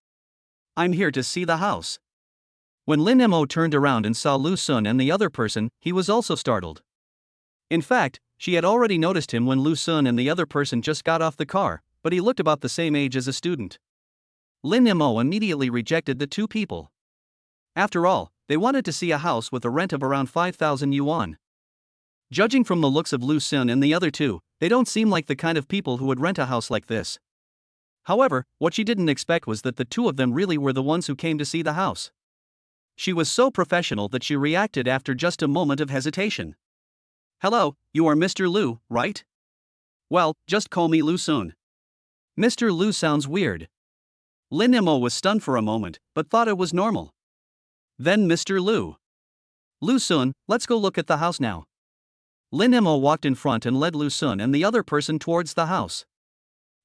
I'm here to see the house." When Lin Mo turned around and saw Lu Sun and the other person, he was also startled. In fact, she had already noticed him when Lu Sun and the other person just got off the car, but he looked about the same age as a student. Lin Mo immediately rejected the 2 people. After all, they wanted to see a house with a rent of around 5,000 yuan. Judging from the looks of Lu Sun and the other 2, they don't seem like the kind of people who would rent a house like this. However, what she didn't expect was that the 2 of them really were the ones who came to see the house. She was so professional that she reacted after just a moment of hesitation. "Hello, you are Mr. Lu, right? Well, just call me Lu Sun." Mr. Lu sounds weird. Lin Mo was stunned for a moment, but thought it was normal. Then Mr. Lu. "Lu Sun, let's go look at the house now." Lin Mo walked in front and led Lu Sun and the other person towards the house.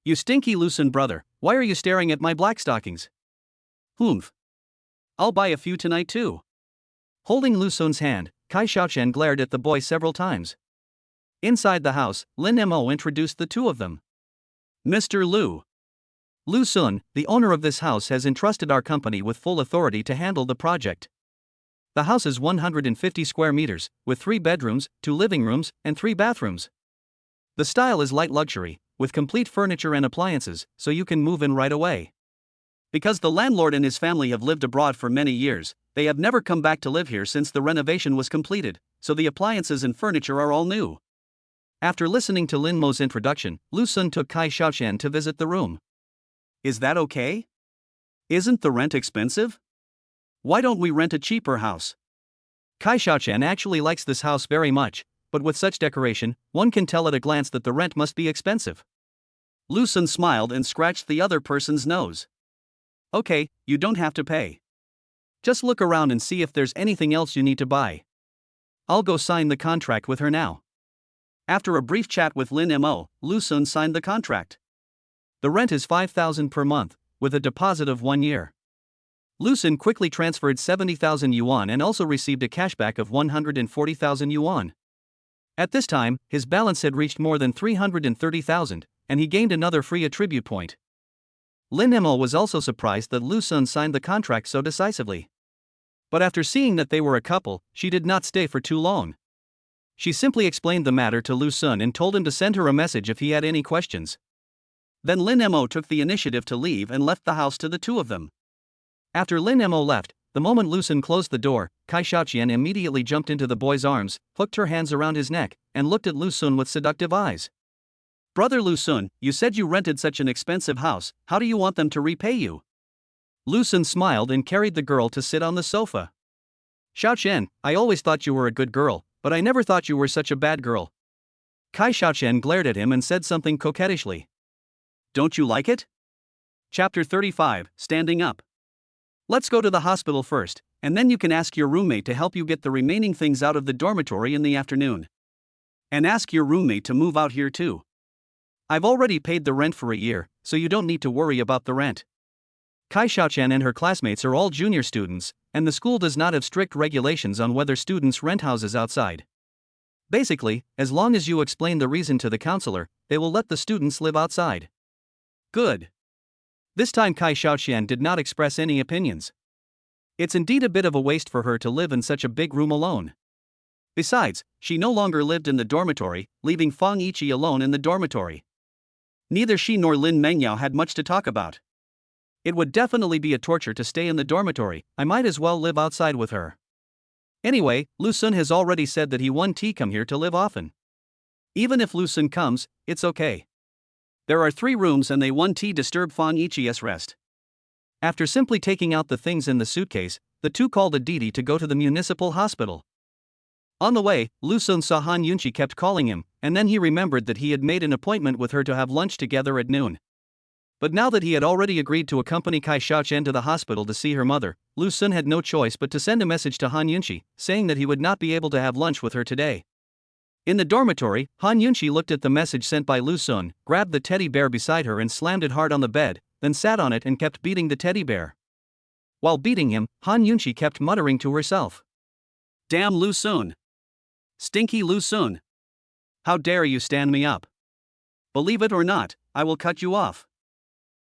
"You stinky Lu Sun brother, why are you staring at my black stockings?" "Humph. I'll buy a few tonight too." Holding Lu Sun's hand, Kai Xiaoqian glared at the boy several times. Inside the house, Lin Mo introduced the 2 of them. "Mr. Lu. Lu Sun, the owner of this house, has entrusted our company with full authority to handle the project. The house is 150 square meters, with 3 bedrooms, 2 living rooms, and 3 bathrooms. The style is light luxury, with complete furniture and appliances, so you can move in right away. Because the landlord and his family have lived abroad for many years, they have never come back to live here since the renovation was completed, so the appliances and furniture are all new." After listening to Lin Mo's introduction, Lu Sun took Kai Xiaoqian to visit the room. "Is that okay? Isn't the rent expensive? Why don't we rent a cheaper house?" Kai Xiaoqian actually likes this house very much, but with such decoration, one can tell at a glance that the rent must be expensive. Lu Sun smiled and scratched the other person's nose. "Okay, you don't have to pay. Just look around and see if there's anything else you need to buy. I'll go sign the contract with her now." After a brief chat with Lin Mo, Lu Sun signed the contract. The rent is 5,000 per month, with a deposit of 1 year. Lu Sun quickly transferred 70,000 yuan and also received a cashback of 140,000 yuan. At this time, his balance had reached more than 330,000, and he gained another free attribute point. Lin Mo was also surprised that Lu Sun signed the contract so decisively. But after seeing that they were a couple, she did not stay for too long. She simply explained the matter to Lu Sun and told him to send her a message if he had any questions. Then Lin Mo took the initiative to leave and left the house to the 2 of them. After Lin Mo left, the moment Lu Sun closed the door, Kai Xiaoqian immediately jumped into the boy's arms, hooked her hands around his neck, and looked at Lu Sun with seductive eyes. "Brother Lu Sun, you said you rented such an expensive house, how do you want them to repay you?" Lu Sun smiled and carried the girl to sit on the sofa. "Xiaoqian, I always thought you were a good girl, but I never thought you were such a bad girl." Kai Xiaoqian glared at him and said something coquettishly. "Don't you like it?" Chapter 35, Standing Up. "Let's go to the hospital first, and then you can ask your roommate to help you get the remaining things out of the dormitory in the afternoon. And ask your roommate to move out here too. I've already paid the rent for a year, so you don't need to worry about the rent." Kai Xiaoqian and her classmates are all junior students, and the school does not have strict regulations on whether students rent houses outside. Basically, as long as you explain the reason to the counselor, they will let the students live outside. Good. This time Kai Xiaoqian did not express any opinions. It's indeed a bit of a waste for her to live in such a big room alone. Besides, she no longer lived in the dormitory, leaving Fang Yiqi alone in the dormitory. Neither she nor Lin Mengyao had much to talk about. It would definitely be a torture to stay in the dormitory, I might as well live outside with her. Anyway, Lu Sun has already said that he wants to come here to live often. Even if Lu Sun comes, it's okay. There are 3 rooms and they want to disturb Fang Yiqi's rest. After simply taking out the things in the suitcase, the two called a Didi to go to the municipal hospital. On the way, Lu Sun saw Han Yunqi kept calling him, and then he remembered that he had made an appointment with her to have lunch together at noon. But now that he had already agreed to accompany Kai Xiaoqian to the hospital to see her mother, Lu Sun had no choice but to send a message to Han Yunqi, saying that he would not be able to have lunch with her today. In the dormitory, Han Yunqi looked at the message sent by Lu Sun, grabbed the teddy bear beside her and slammed it hard on the bed, then sat on it and kept beating the teddy bear. While beating him, Han Yunqi kept muttering to herself. "Damn Lu Sun! Stinky Lu Sun! How dare you stand me up? Believe it or not, I will cut you off."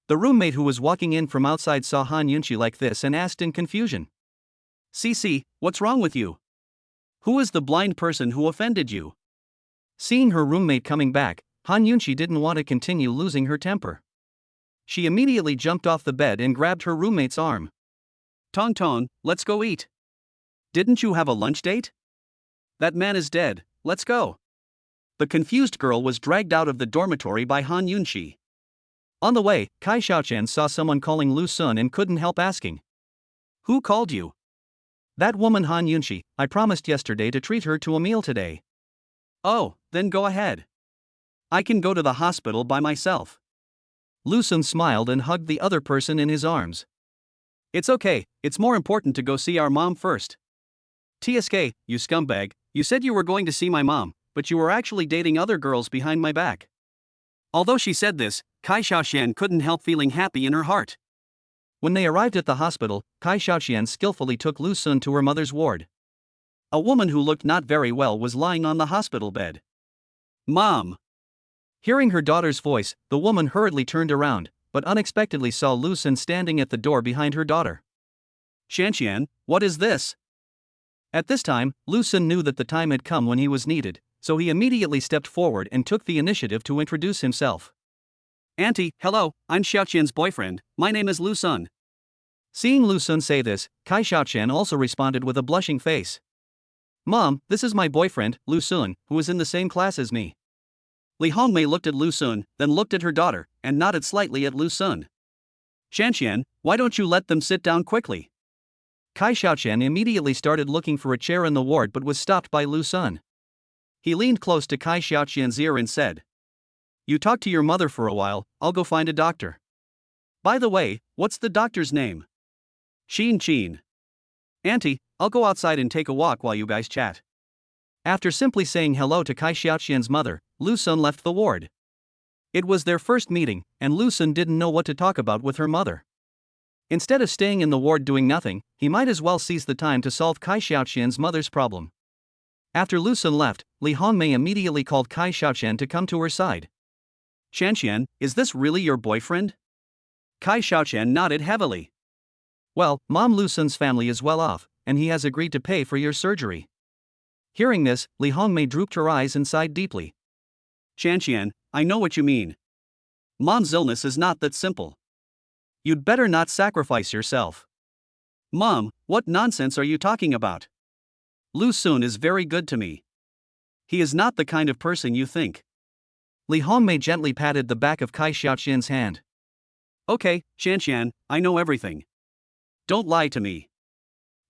The roommate who was walking in from outside saw Han Yunqi like this and asked in confusion. "Cici, what's wrong with you? Who is the blind person who offended you?" Seeing her roommate coming back, Han Yunqi didn't want to continue losing her temper. She immediately jumped off the bed and grabbed her roommate's arm. "Tong Tong, let's go eat. Didn't you have a lunch date? That man is dead, let's go." The confused girl was dragged out of the dormitory by Han Yunqi. On the way, Kai Xiaoqian saw someone calling Lu Sun and couldn't help asking. "Who called you?" "That woman Han Yunqi, I promised yesterday to treat her to a meal today." "Oh, then go ahead. I can go to the hospital by myself." Lu Sun smiled and hugged the other person in his arms. "It's okay, it's more important to go see our mom first." "TSK, you scumbag, you said you were going to see my mom, but you were actually dating other girls behind my back." Although she said this, Kai Xiaoqian couldn't help feeling happy in her heart. When they arrived at the hospital, Kai Xiaoqian skillfully took Lu Sun to her mother's ward. A woman who looked not very well was lying on the hospital bed. "Mom!" Hearing her daughter's voice, the woman hurriedly turned around, but unexpectedly saw Lu Sun standing at the door behind her daughter. "Shanqian, what is this?" At this time, Lu Sun knew that the time had come when he was needed, so he immediately stepped forward and took the initiative to introduce himself. "Auntie, hello, I'm Xiaoqian's boyfriend, my name is Lu Sun." Seeing Lu Sun say this, Kai Xiaoqian also responded with a blushing face. "Mom, this is my boyfriend, Lu Sun, who is in the same class as me." Li Hongmei looked at Lu Sun, then looked at her daughter, and nodded slightly at Lu Sun. "Shanqian, why don't you let them sit down quickly?" Kai Xiaoqian immediately started looking for a chair in the ward but was stopped by Lu Sun. He leaned close to Kai Xiaoqian's ear and said, "You talk to your mother for a while, I'll go find a doctor. By the way, what's the doctor's name?" "Qin." "Auntie, I'll go outside and take a walk while you guys chat." After simply saying hello to Kai Xiaoqian's mother, Lu Sun left the ward. It was their first meeting, and Lu Sun didn't know what to talk about with her mother. Instead of staying in the ward doing nothing, he might as well seize the time to solve Kai Xiaoqian's mother's problem. After Lu Sun left, Li Hongmei immediately called Kai Xiaoqian to come to her side. "Shanqian, is this really your boyfriend?" Kai Xiaoqian nodded heavily. "Well, Mom Lu Sun's family is well off, and he has agreed to pay for your surgery." Hearing this, Li Hongmei drooped her eyes and sighed deeply. "Shanqian, I know what you mean. Mom's illness is not that simple. You'd better not sacrifice yourself." "Mom, what nonsense are you talking about? Lu Sun is very good to me. He is not the kind of person you think." Li Hongmei gently patted the back of Kai Xiaoqian's hand. "Okay, Shanqian, I know everything. Don't lie to me.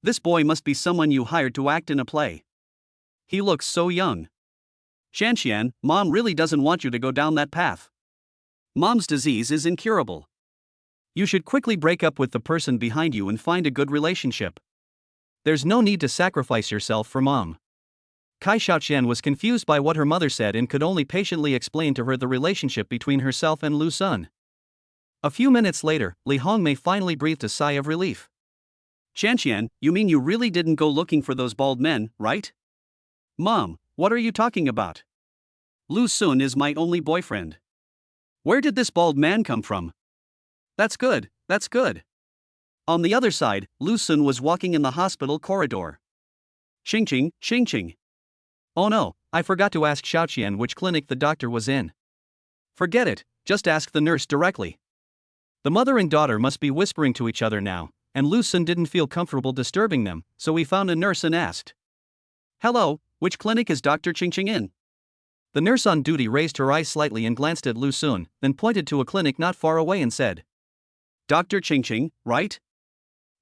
This boy must be someone you hired to act in a play. He looks so young. Shanqian, Mom really doesn't want you to go down that path. Mom's disease is incurable. You should quickly break up with the person behind you and find a good relationship. There's no need to sacrifice yourself for Mom." Kai Xiaoqian was confused by what her mother said and could only patiently explain to her the relationship between herself and Lu Sun. A few minutes later, Li Hongmei finally breathed a sigh of relief. "Shanqian, you mean you really didn't go looking for those bald men, right?" "Mom, what are you talking about? Lu Sun is my only boyfriend. Where did this bald man come from?" That's good, that's good." On the other side, Lu Sun was walking in the hospital corridor. Xingqing. "Oh no, I forgot to ask Xiaoqian which clinic the doctor was in." "Forget it, just ask the nurse directly. The mother and daughter must be whispering to each other now, and Lu Sun didn't feel comfortable disturbing them, so he found a nurse and asked, "Hello, which clinic is Dr. Ching in?" The nurse on duty raised her eyes slightly and glanced at Lu Sun, then pointed to a clinic not far away and said, "Dr. Ching, right?"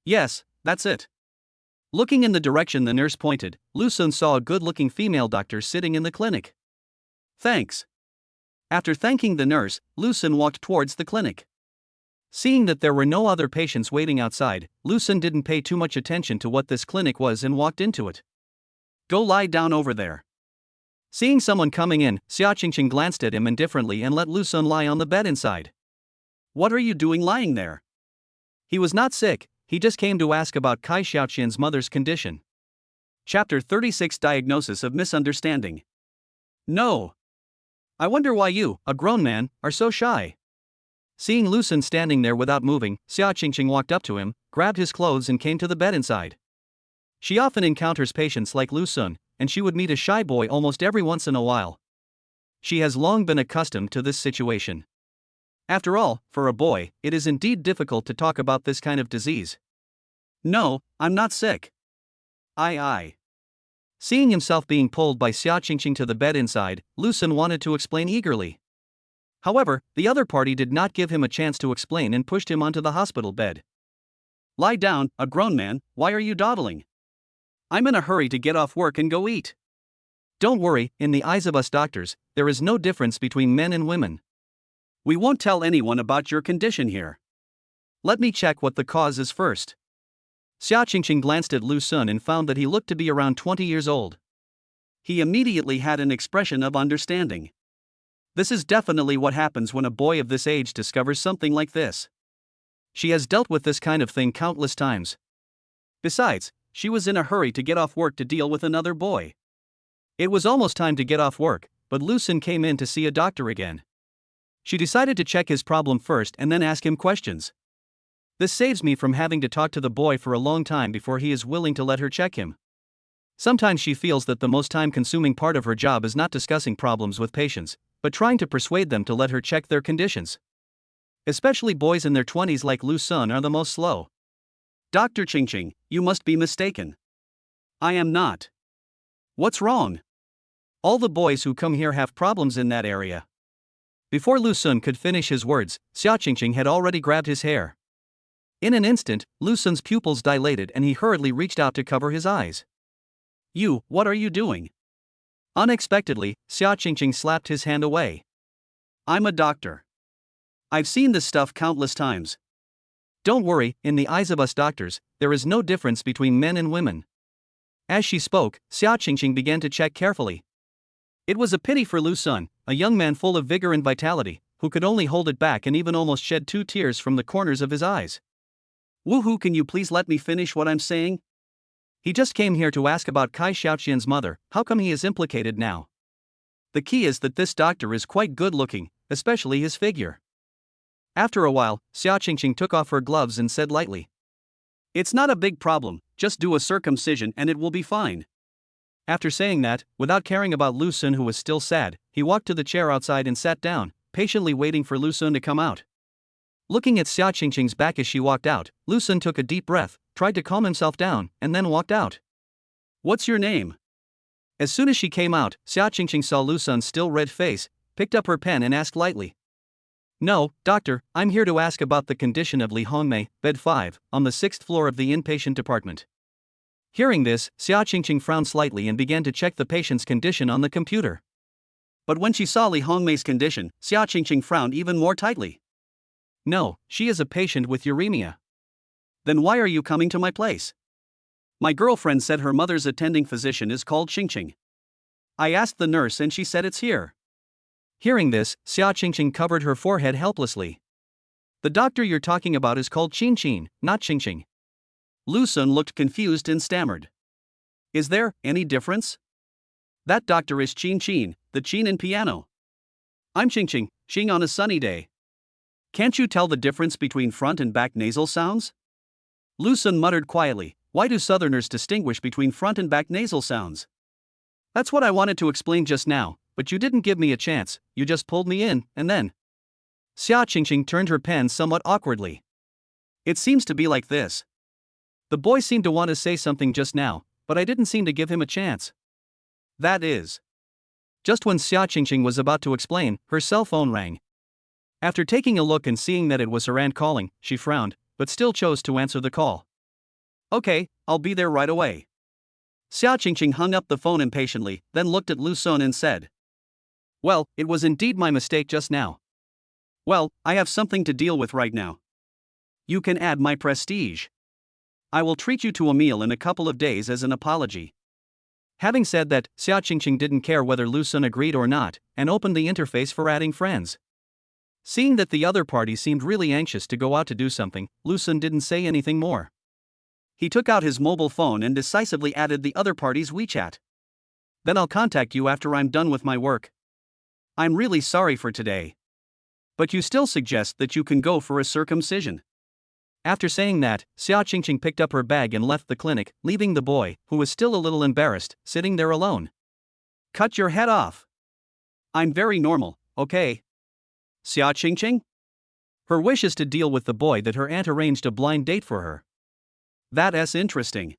"Yes, that's it." Looking in the direction the nurse pointed, Lu Sun saw a good-looking female doctor sitting in the clinic. "Thanks." After thanking the nurse, Lu Sun walked towards the clinic. Seeing that there were no other patients waiting outside, Lu Sun didn't pay too much attention to what this clinic was and walked into it. "Go lie down over there." Seeing someone coming in, Xia Qingqing glanced at him indifferently and let Lu Sun lie on the bed inside. "What are you doing lying there?" He was not sick, he just came to ask about Kai Xiaoqian's mother's condition. Chapter 36 Diagnosis of Misunderstanding. "No. I wonder why you, a grown man, are so shy." Seeing Lu Sun standing there without moving, Xia Qingqing walked up to him, grabbed his clothes and came to the bed inside. She often encounters patients like Lu Sun, and she would meet a shy boy almost every once in a while. She has long been accustomed to this situation. After all, for a boy, it is indeed difficult to talk about this kind of disease. "No, I'm not sick." I. Seeing himself being pulled by Xia Qingqing to the bed inside, Lu Sun wanted to explain eagerly. However, the other party did not give him a chance to explain and pushed him onto the hospital bed. "Lie down, a grown man, why are you dawdling? I'm in a hurry to get off work and go eat." "Don't worry, in the eyes of us doctors, there is no difference between men and women. We won't tell anyone about your condition here. Let me check what the cause is first." Xia Qingqing glanced at Lu Sun and found that he looked to be around 20 years old. He immediately had an expression of understanding. This is definitely what happens when a boy of this age discovers something like this. She has dealt with this kind of thing countless times. Besides, she was in a hurry to get off work to deal with another boy. It was almost time to get off work, but Lu Sun came in to see a doctor again. She decided to check his problem first and then ask him questions. This saves me from having to talk to the boy for a long time before he is willing to let her check him. Sometimes she feels that the most time-consuming part of her job is not discussing problems with patients, but trying to persuade them to let her check their conditions. Especially boys in their 20s like Lu Sun are the most slow. "Dr. Qingqing, you must be mistaken." "I am not." "What's wrong?" "All the boys who come here have problems in that area." Before Lu Sun could finish his words, Xia Qingqing had already grabbed his hair. In an instant, Lu Sun's pupils dilated and he hurriedly reached out to cover his eyes. "You, what are you doing?" Unexpectedly, Xia Qingqing slapped his hand away. "I'm a doctor. I've seen this stuff countless times." "Don't worry, in the eyes of us doctors, there is no difference between men and women." As she spoke, Xia Qingqing began to check carefully. It was a pity for Lu Sun, a young man full of vigor and vitality, who could only hold it back and even almost shed 2 tears from the corners of his eyes. "Woohoo, can you please let me finish what I'm saying? He just came here to ask about Kai Xiaoqian's mother, how come he is implicated now? The key is that this doctor is quite good looking, especially his figure." After a while, Xia Qingqing took off her gloves and said lightly, "It's not a big problem, just do a circumcision and it will be fine." After saying that, without caring about Lu Sun who was still sad, he walked to the chair outside and sat down, patiently waiting for Lu Sun to come out. Looking at Xia Qingqing's back as she walked out, Lu Sun took a deep breath, tried to calm himself down, and then walked out. "What's your name?" As soon as she came out, Xia Qingqing saw Lu Sun's still red face, picked up her pen and asked lightly, "No, doctor, I'm here to ask about the condition of Li Hongmei, bed 5, on the 6th floor of the inpatient department." Hearing this, Xia Qingqing frowned slightly and began to check the patient's condition on the computer. But when she saw Li Hongmei's condition, Xia Qingqing frowned even more tightly. "No, she is a patient with uremia." "Then why are you coming to my place?" "My girlfriend said her mother's attending physician is called Qingqing. I asked the nurse and she said it's here." Hearing this, Xia Qingqing covered her forehead helplessly. "The doctor you're talking about is called Qingqing, not Qingqing." Lu Sun looked confused and stammered. "Is there any difference?" "That doctor is Qingqing, the Qin in piano. I'm Qingqing, Xing on a sunny day. Can't you tell the difference between front and back nasal sounds?" Lu Sun muttered quietly, "Why do Southerners distinguish between front and back nasal sounds?" "That's what I wanted to explain just now, but you didn't give me a chance, you just pulled me in, and then." Xia Qingqing turned her pen somewhat awkwardly. It seems to be like this. The boy seemed to want to say something just now, but I didn't seem to give him a chance. That is. Just when Xia Qingqing was about to explain, her cell phone rang. After taking a look and seeing that it was her aunt calling, she frowned, but still chose to answer the call. Okay, I'll be there right away. Xia Qingqing hung up the phone impatiently, then looked at Lu Sun and said, Well, it was indeed my mistake just now. Well, I have something to deal with right now. You can add my prestige. I will treat you to a meal in a couple of days as an apology. Having said that, Xia Qingqing didn't care whether Lu Sun agreed or not, and opened the interface for adding friends. Seeing that the other party seemed really anxious to go out to do something, Lu Sun didn't say anything more. He took out his mobile phone and decisively added the other party's WeChat. Then I'll contact you after I'm done with my work. I'm really sorry for today. But you still suggest that you can go for a circumcision. After saying that, Xia Qingqing picked up her bag and left the clinic, leaving the boy, who was still a little embarrassed, sitting there alone. Cut your head off. I'm very normal, okay? Xia Qingqing? Her wish is to deal with the boy that her aunt arranged a blind date for her. That's interesting.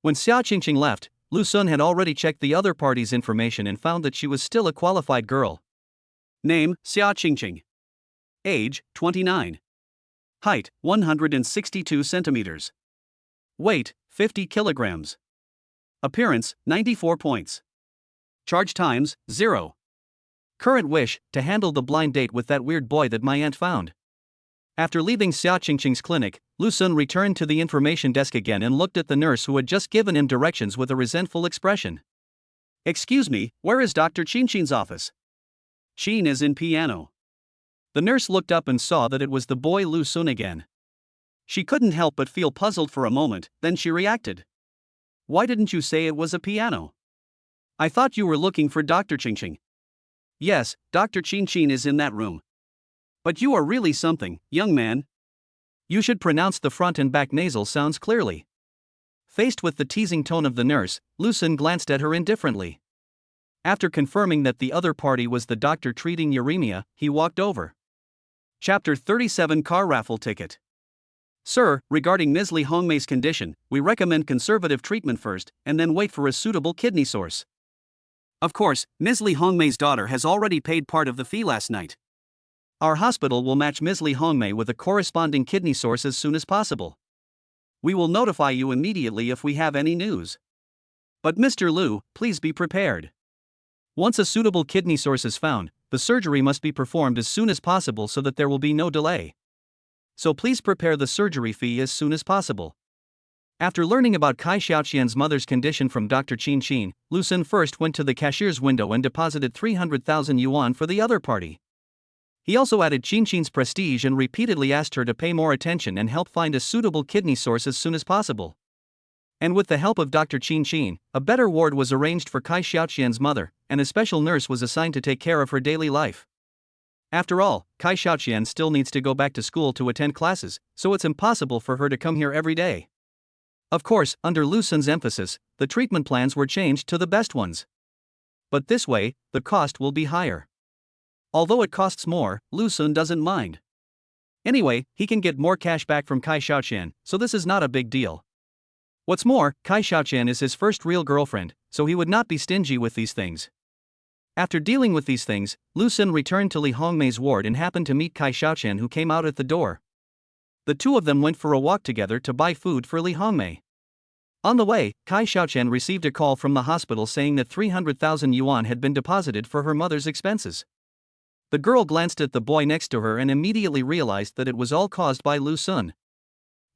When Xia Qingqing left, Lu Sun had already checked the other party's information and found that she was still a qualified girl. Name, Xia Qingqing. Age, 29. Height, 162 centimeters. Weight, 50 kilograms. Appearance, 94 points. Charge times, 0. Current wish, to handle the blind date with that weird boy that my aunt found. After leaving Xia Qingqing's clinic, Lu Sun returned to the information desk again and looked at the nurse who had just given him directions with a resentful expression. Excuse me, where is Dr. Qinqin's office? Qin is in piano. The nurse looked up and saw that it was the boy Lu Sun again. She couldn't help but feel puzzled for a moment, then she reacted. Why didn't you say it was a piano? I thought you were looking for Dr. Qingqing. Yes, Dr. Qingqing is in that room. But you are really something, young man. You should pronounce the front and back nasal sounds clearly. Faced with the teasing tone of the nurse, Lu Sun glanced at her indifferently. After confirming that the other party was the doctor treating uremia, he walked over. Chapter 37 Car Raffle Ticket. Sir, regarding Ms. Li Hongmei's condition, we recommend conservative treatment first, and then wait for a suitable kidney source. Of course, Ms. Li Hongmei's daughter has already paid part of the fee last night. Our hospital will match Ms. Li Hongmei with a corresponding kidney source as soon as possible. We will notify you immediately if we have any news. But Mr. Lu, please be prepared. Once a suitable kidney source is found, the surgery must be performed as soon as possible so that there will be no delay. So please prepare the surgery fee as soon as possible. After learning about Kai Xiaoqian's mother's condition from Dr. Qin, Lu Sun first went to the cashier's window and deposited 300,000 yuan for the other party. He also added Qin's prestige and repeatedly asked her to pay more attention and help find a suitable kidney source as soon as possible. And with the help of Dr. Qin, a better ward was arranged for Kai Xiaoqian's mother, and a special nurse was assigned to take care of her daily life. After all, Kai Xiaoqian still needs to go back to school to attend classes, so it's impossible for her to come here every day. Of course, under Lu Sun's emphasis, the treatment plans were changed to the best ones. But this way, the cost will be higher. Although it costs more, Lu Sun doesn't mind. Anyway, he can get more cash back from Kai Xiaoqian, so this is not a big deal. What's more, Kai Xiaoqian is his first real girlfriend, so he would not be stingy with these things. After dealing with these things, Lu Sun returned to Li Hongmei's ward and happened to meet Kai Xiaoqian, who came out at the door. The two of them went for a walk together to buy food for Li Hongmei. On the way, Kai Xiaoqian received a call from the hospital saying that 300,000 yuan had been deposited for her mother's expenses. The girl glanced at the boy next to her and immediately realized that it was all caused by Lu Sun.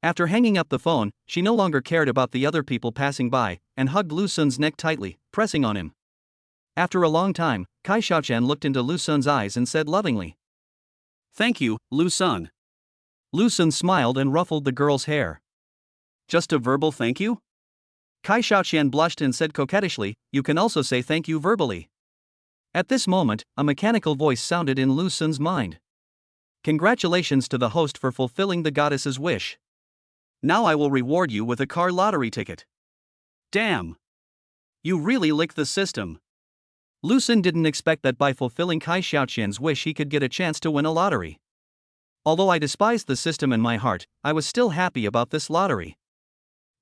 After hanging up the phone, she no longer cared about the other people passing by, and hugged Lu Sun's neck tightly, pressing on him. After a long time, Kai Xiaoqian looked into Lu Sun's eyes and said lovingly, "Thank you, Lu Sun." Lu Sun smiled and ruffled the girl's hair. "Just a verbal thank you?" Kai Xiaoqian blushed and said coquettishly, "You can also say thank you verbally." At this moment, a mechanical voice sounded in Lu Sun's mind. "Congratulations to the host for fulfilling the goddess's wish. Now I will reward you with a car lottery ticket." Damn! You really licked the system. Lu Xun didn't expect that by fulfilling Kai Xiaoqian's wish he could get a chance to win a lottery. Although I despised the system in my heart, I was still happy about this lottery.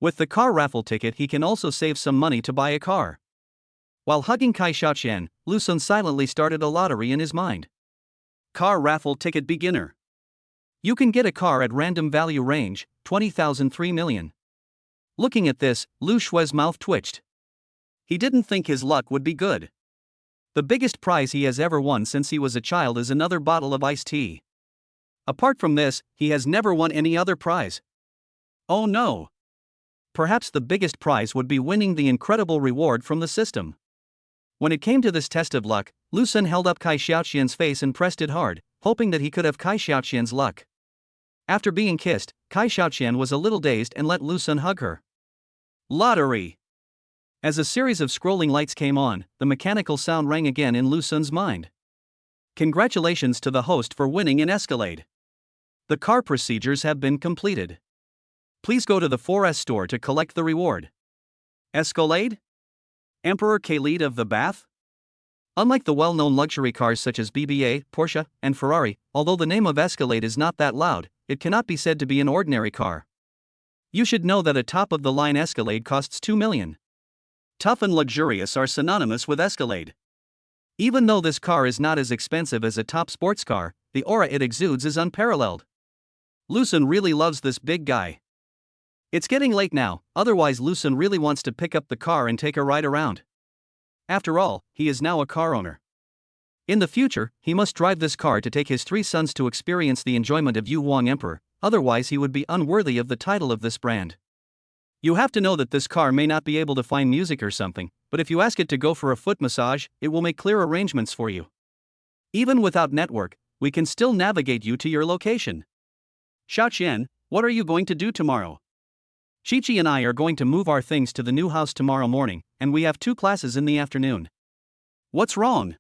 With the car raffle ticket he can also save some money to buy a car. While hugging Kai Xiaoqian, Lu Xun silently started a lottery in his mind. Car raffle ticket beginner. You can get a car at random value range, 20,000 3 million. Looking at this, Lu Shui's mouth twitched. He didn't think his luck would be good. The biggest prize he has ever won since he was a child is another bottle of iced tea. Apart from this, he has never won any other prize. Oh no! Perhaps the biggest prize would be winning the incredible reward from the system. When it came to this test of luck, Lu Xun held up Kai Xiaoqian's face and pressed it hard, hoping that he could have Kai Xiaoqian's luck. After being kissed, Kai Xiaoqian was a little dazed and let Lu Xun hug her. Lottery! As a series of scrolling lights came on, the mechanical sound rang again in Lu Xun's mind. Congratulations to the host for winning in Escalade. The car procedures have been completed. Please go to the 4S store to collect the reward. Escalade? Emperor Khalid of the Bath? Unlike the well-known luxury cars such as BBA, Porsche, and Ferrari, although the name of Escalade is not that loud, it cannot be said to be an ordinary car. You should know that a top-of-the-line Escalade costs 2 million. Tough and luxurious are synonymous with Escalade. Even though this car is not as expensive as a top sports car, the aura it exudes is unparalleled. Lu Xun really loves this big guy. It's getting late now, otherwise Lu Xun really wants to pick up the car and take a ride around. After all, he is now a car owner. In the future, he must drive this car to take his 3 sons to experience the enjoyment of Yu Huang Emperor, otherwise he would be unworthy of the title of this brand. You have to know that this car may not be able to find music or something, but if you ask it to go for a foot massage, it will make clear arrangements for you. Even without network, we can still navigate you to your location. Xiaoqian, what are you going to do tomorrow? Chi-Chi and I are going to move our things to the new house tomorrow morning, and we have 2 classes in the afternoon. What's wrong?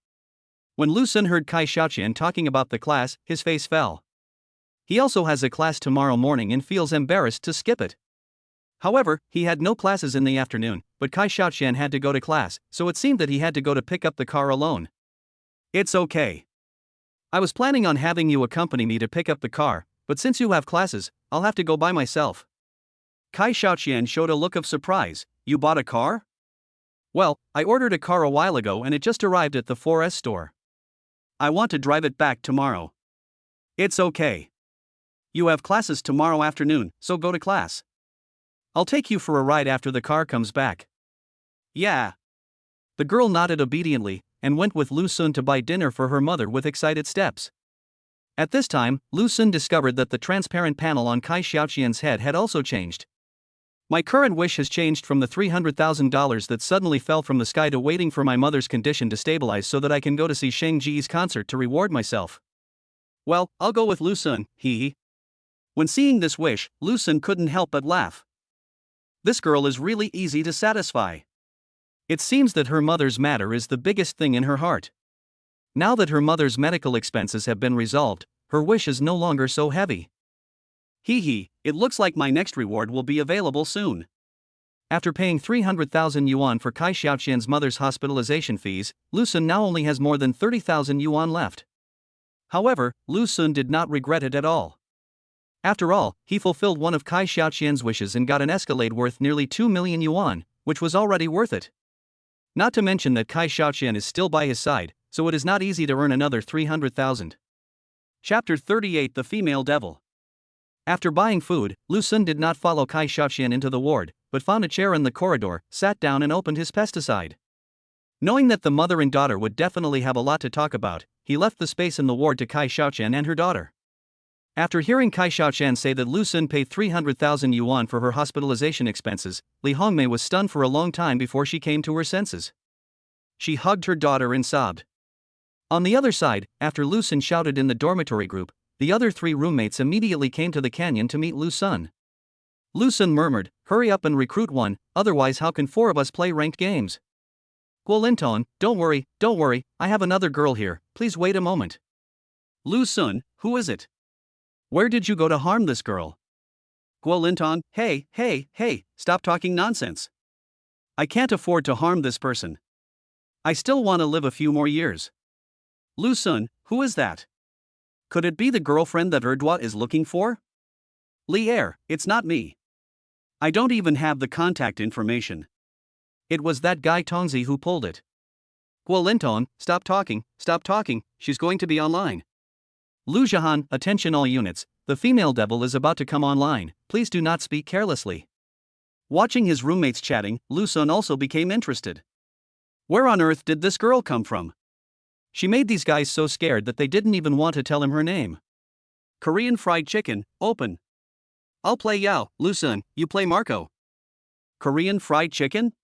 When Lu Xun heard Kai Xiaoqian talking about the class, his face fell. He also has a class tomorrow morning and feels embarrassed to skip it. However, he had no classes in the afternoon, but Kai Xiaoqian had to go to class, so it seemed that he had to go to pick up the car alone. It's okay. I was planning on having you accompany me to pick up the car, but since you have classes, I'll have to go by myself. Kai Xiaoqian showed a look of surprise. You bought a car? Well, I ordered a car a while ago and it just arrived at the 4S store. I want to drive it back tomorrow. It's okay. You have classes tomorrow afternoon, so go to class. I'll take you for a ride after the car comes back. Yeah. The girl nodded obediently and went with Lu Xun to buy dinner for her mother with excited steps. At this time, Lu Xun discovered that the transparent panel on Kai Xiaoqian's head had also changed. My current wish has changed from the $300,000 that suddenly fell from the sky to waiting for my mother's condition to stabilize so that I can go to see Shang Ji's concert to reward myself. Well, I'll go with Lu Xun, hee. When seeing this wish, Lu Xun couldn't help but laugh. This girl is really easy to satisfy. It seems that her mother's matter is the biggest thing in her heart. Now that her mother's medical expenses have been resolved, her wish is no longer so heavy. Hee, it looks like my next reward will be available soon. After paying 300,000 yuan for Kai Xiaoqian's mother's hospitalization fees, Lu Xun now only has more than 30,000 yuan left. However, Lu Xun did not regret it at all. After all, he fulfilled one of Kai Xiaoqian's wishes and got an Escalade worth nearly 2 million yuan, which was already worth it. Not to mention that Kai Xiaoqian is still by his side, so it is not easy to earn another 300,000. Chapter 38 The Female Devil. After buying food, Lu Xun did not follow Kai Xiaoqian into the ward, but found a chair in the corridor, sat down and opened his pesticide. Knowing that the mother and daughter would definitely have a lot to talk about, he left the space in the ward to Kai Xiaoqian and her daughter. After hearing Kai Xiaoqian say that Lu Xun paid 300,000 yuan for her hospitalization expenses, Li Hongmei was stunned for a long time before she came to her senses. She hugged her daughter and sobbed. On the other side, after Lu Xun shouted in the dormitory group, the other 3 roommates immediately came to the canyon to meet Lu Xun. Lu Xun murmured, "Hurry up and recruit one, otherwise how can 4 of us play ranked games?" Guolinton, don't worry, I have another girl here, please wait a moment. Lu Xun, who is it? Where did you go to harm this girl? Guolinton, hey, stop talking nonsense. I can't afford to harm this person. I still want to live a few more years. Lu Sun, who is that? Could it be the girlfriend that Erdwa is looking for? Lier, it's not me. I don't even have the contact information. It was that guy Tongzi who pulled it. Guo Linton, stop talking, she's going to be online. Lu Zhihan, attention all units, the female devil is about to come online, please do not speak carelessly. Watching his roommates chatting, Lu Sun also became interested. Where on earth did this girl come from? She made these guys so scared that they didn't even want to tell him her name. Korean fried chicken, open. I'll play Yao, Lu Sun, you play Marco. Korean fried chicken?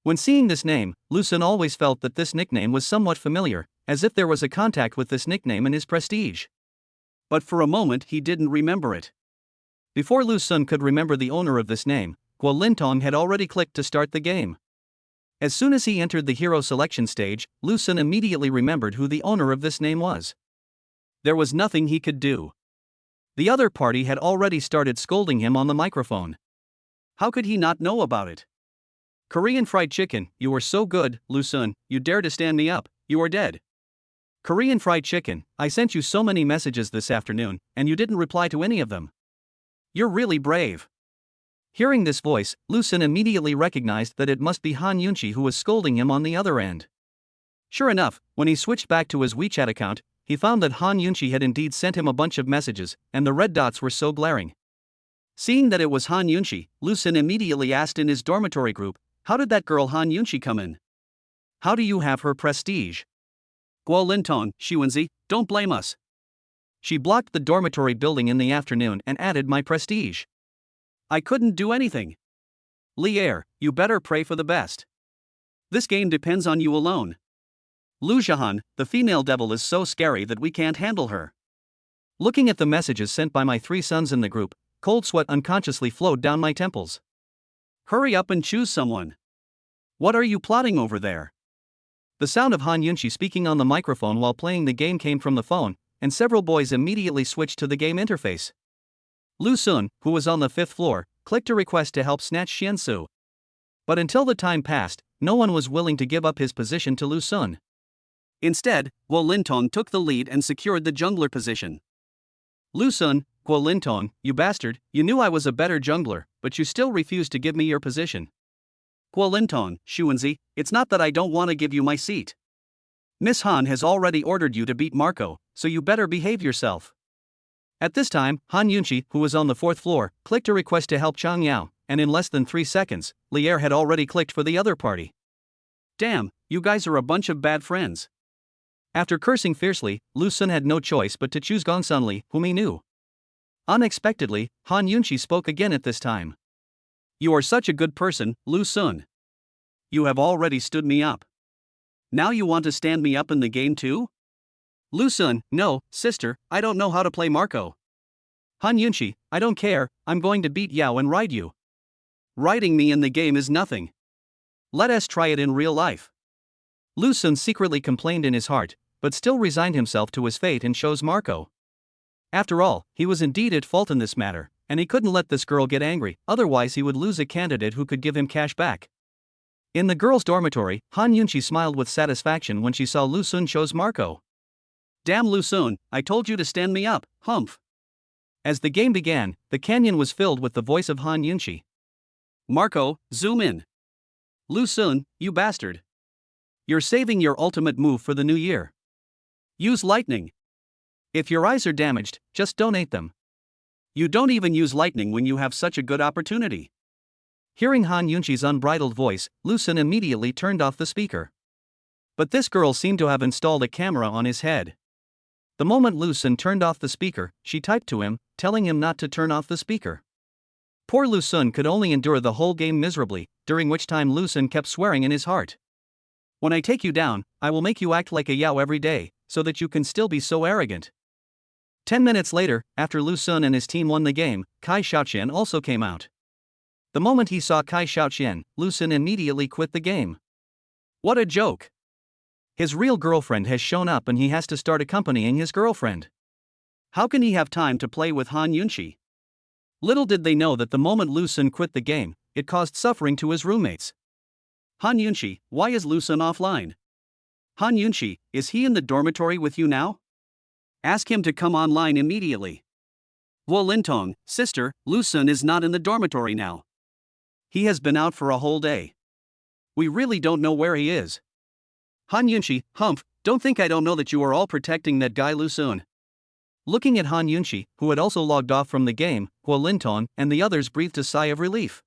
When seeing this name, Lu Sun always felt that this nickname was somewhat familiar, as if there was a contact with this nickname in his prestige. But for a moment he didn't remember it. Before Lu Sun could remember the owner of this name, Guo Lintong had already clicked to start the game. As soon as he entered the hero selection stage, Lu Sun immediately remembered who the owner of this name was. There was nothing he could do. The other party had already started scolding him on the microphone. How could he not know about it? Korean fried chicken, you were so good, Lu Sun, you dare to stand me up, you are dead. Korean fried chicken, I sent you so many messages this afternoon, and you didn't reply to any of them. You're really brave. Hearing this voice, Lu Sun immediately recognized that it must be Han Yunqi who was scolding him on the other end. Sure enough, when he switched back to his WeChat account, he found that Han Yunqi had indeed sent him a bunch of messages, and the red dots were so glaring. Seeing that it was Han Yunqi, Lu Sun immediately asked in his dormitory group, how did that girl Han Yunqi come in? How do you have her prestige? Guo Linton, Xuanzi, don't blame us. She blocked the dormitory building in the afternoon and added my prestige. I couldn't do anything. Lier, you better pray for the best. This game depends on you alone. Lu Zhihan, the female devil is so scary that we can't handle her. Looking at the messages sent by my 3 sons in the group, cold sweat unconsciously flowed down my temples. Hurry up and choose someone. What are you plotting over there? The sound of Han Yunqi speaking on the microphone while playing the game came from the phone, and several boys immediately switched to the game interface. Lu Sun, who was on the 5th floor, clicked a request to help snatch Xiansu. But until the time passed, no one was willing to give up his position to Lu Sun. Instead, Guo Lintong took the lead and secured the jungler position. Lu Sun, Guo Lintong, you bastard, you knew I was a better jungler, but you still refused to give me your position. Guo Lintong, Xuanzi, it's not that I don't want to give you my seat. Miss Han has already ordered you to beat Marco, so you better behave yourself. At this time, Han Yunqi, who was on the 4th floor, clicked a request to help Chang Yao, and in less than 3 seconds, Lier had already clicked for the other party. Damn, you guys are a bunch of bad friends. After cursing fiercely, Lu Sun had no choice but to choose Gong Sunli, whom he knew. Unexpectedly, Han Yunqi spoke again at this time. You are such a good person, Lu Sun. You have already stood me up. Now you want to stand me up in the game too? Lu Sun, no, sister, I don't know how to play Marco. Han Yunqi, I don't care, I'm going to beat Yao and ride you. Riding me in the game is nothing. Let us try it in real life. Lu Sun secretly complained in his heart, but still resigned himself to his fate and chose Marco. After all, he was indeed at fault in this matter, and he couldn't let this girl get angry, otherwise he would lose a candidate who could give him cash back. In the girls' dormitory, Han Yunqi smiled with satisfaction when she saw Lu Sun chose Marco. Damn Lu Sun, I told you to stand me up, humph. As the game began, the canyon was filled with the voice of Han Yunqi. Marco, zoom in. Lu Sun, you bastard. You're saving your ultimate move for the new year. Use lightning. If your eyes are damaged, just donate them. You don't even use lightning when you have such a good opportunity. Hearing Han Yunqi's unbridled voice, Lu Sun immediately turned off the speaker. But this girl seemed to have installed a camera on his head. The moment Lu Sun turned off the speaker, she typed to him, telling him not to turn off the speaker. Poor Lu Sun could only endure the whole game miserably, during which time Lu Sun kept swearing in his heart. When I take you down, I will make you act like a Yao every day, so that you can still be so arrogant. 10 minutes later, after Lu Sun and his team won the game, Kai Xiaoqian also came out. The moment he saw Kai Xiaoqian, Lu Sun immediately quit the game. What a joke! His real girlfriend has shown up and he has to start accompanying his girlfriend. How can he have time to play with Han Yunqi? Little did they know that the moment Lu Sun quit the game, it caused suffering to his roommates. Han Yunqi, why is Lu Sun offline? Han Yunxi, is he in the dormitory with you now? Ask him to come online immediately. Wu Lintong, sister, Lu Sun is not in the dormitory now. He has been out for a whole day. We really don't know where he is. Han Yunxi, humph, don't think I don't know that you are all protecting that guy Lu Sun. Looking at Han Yunxi, who had also logged off from the game, Wu Lintong and the others breathed a sigh of relief.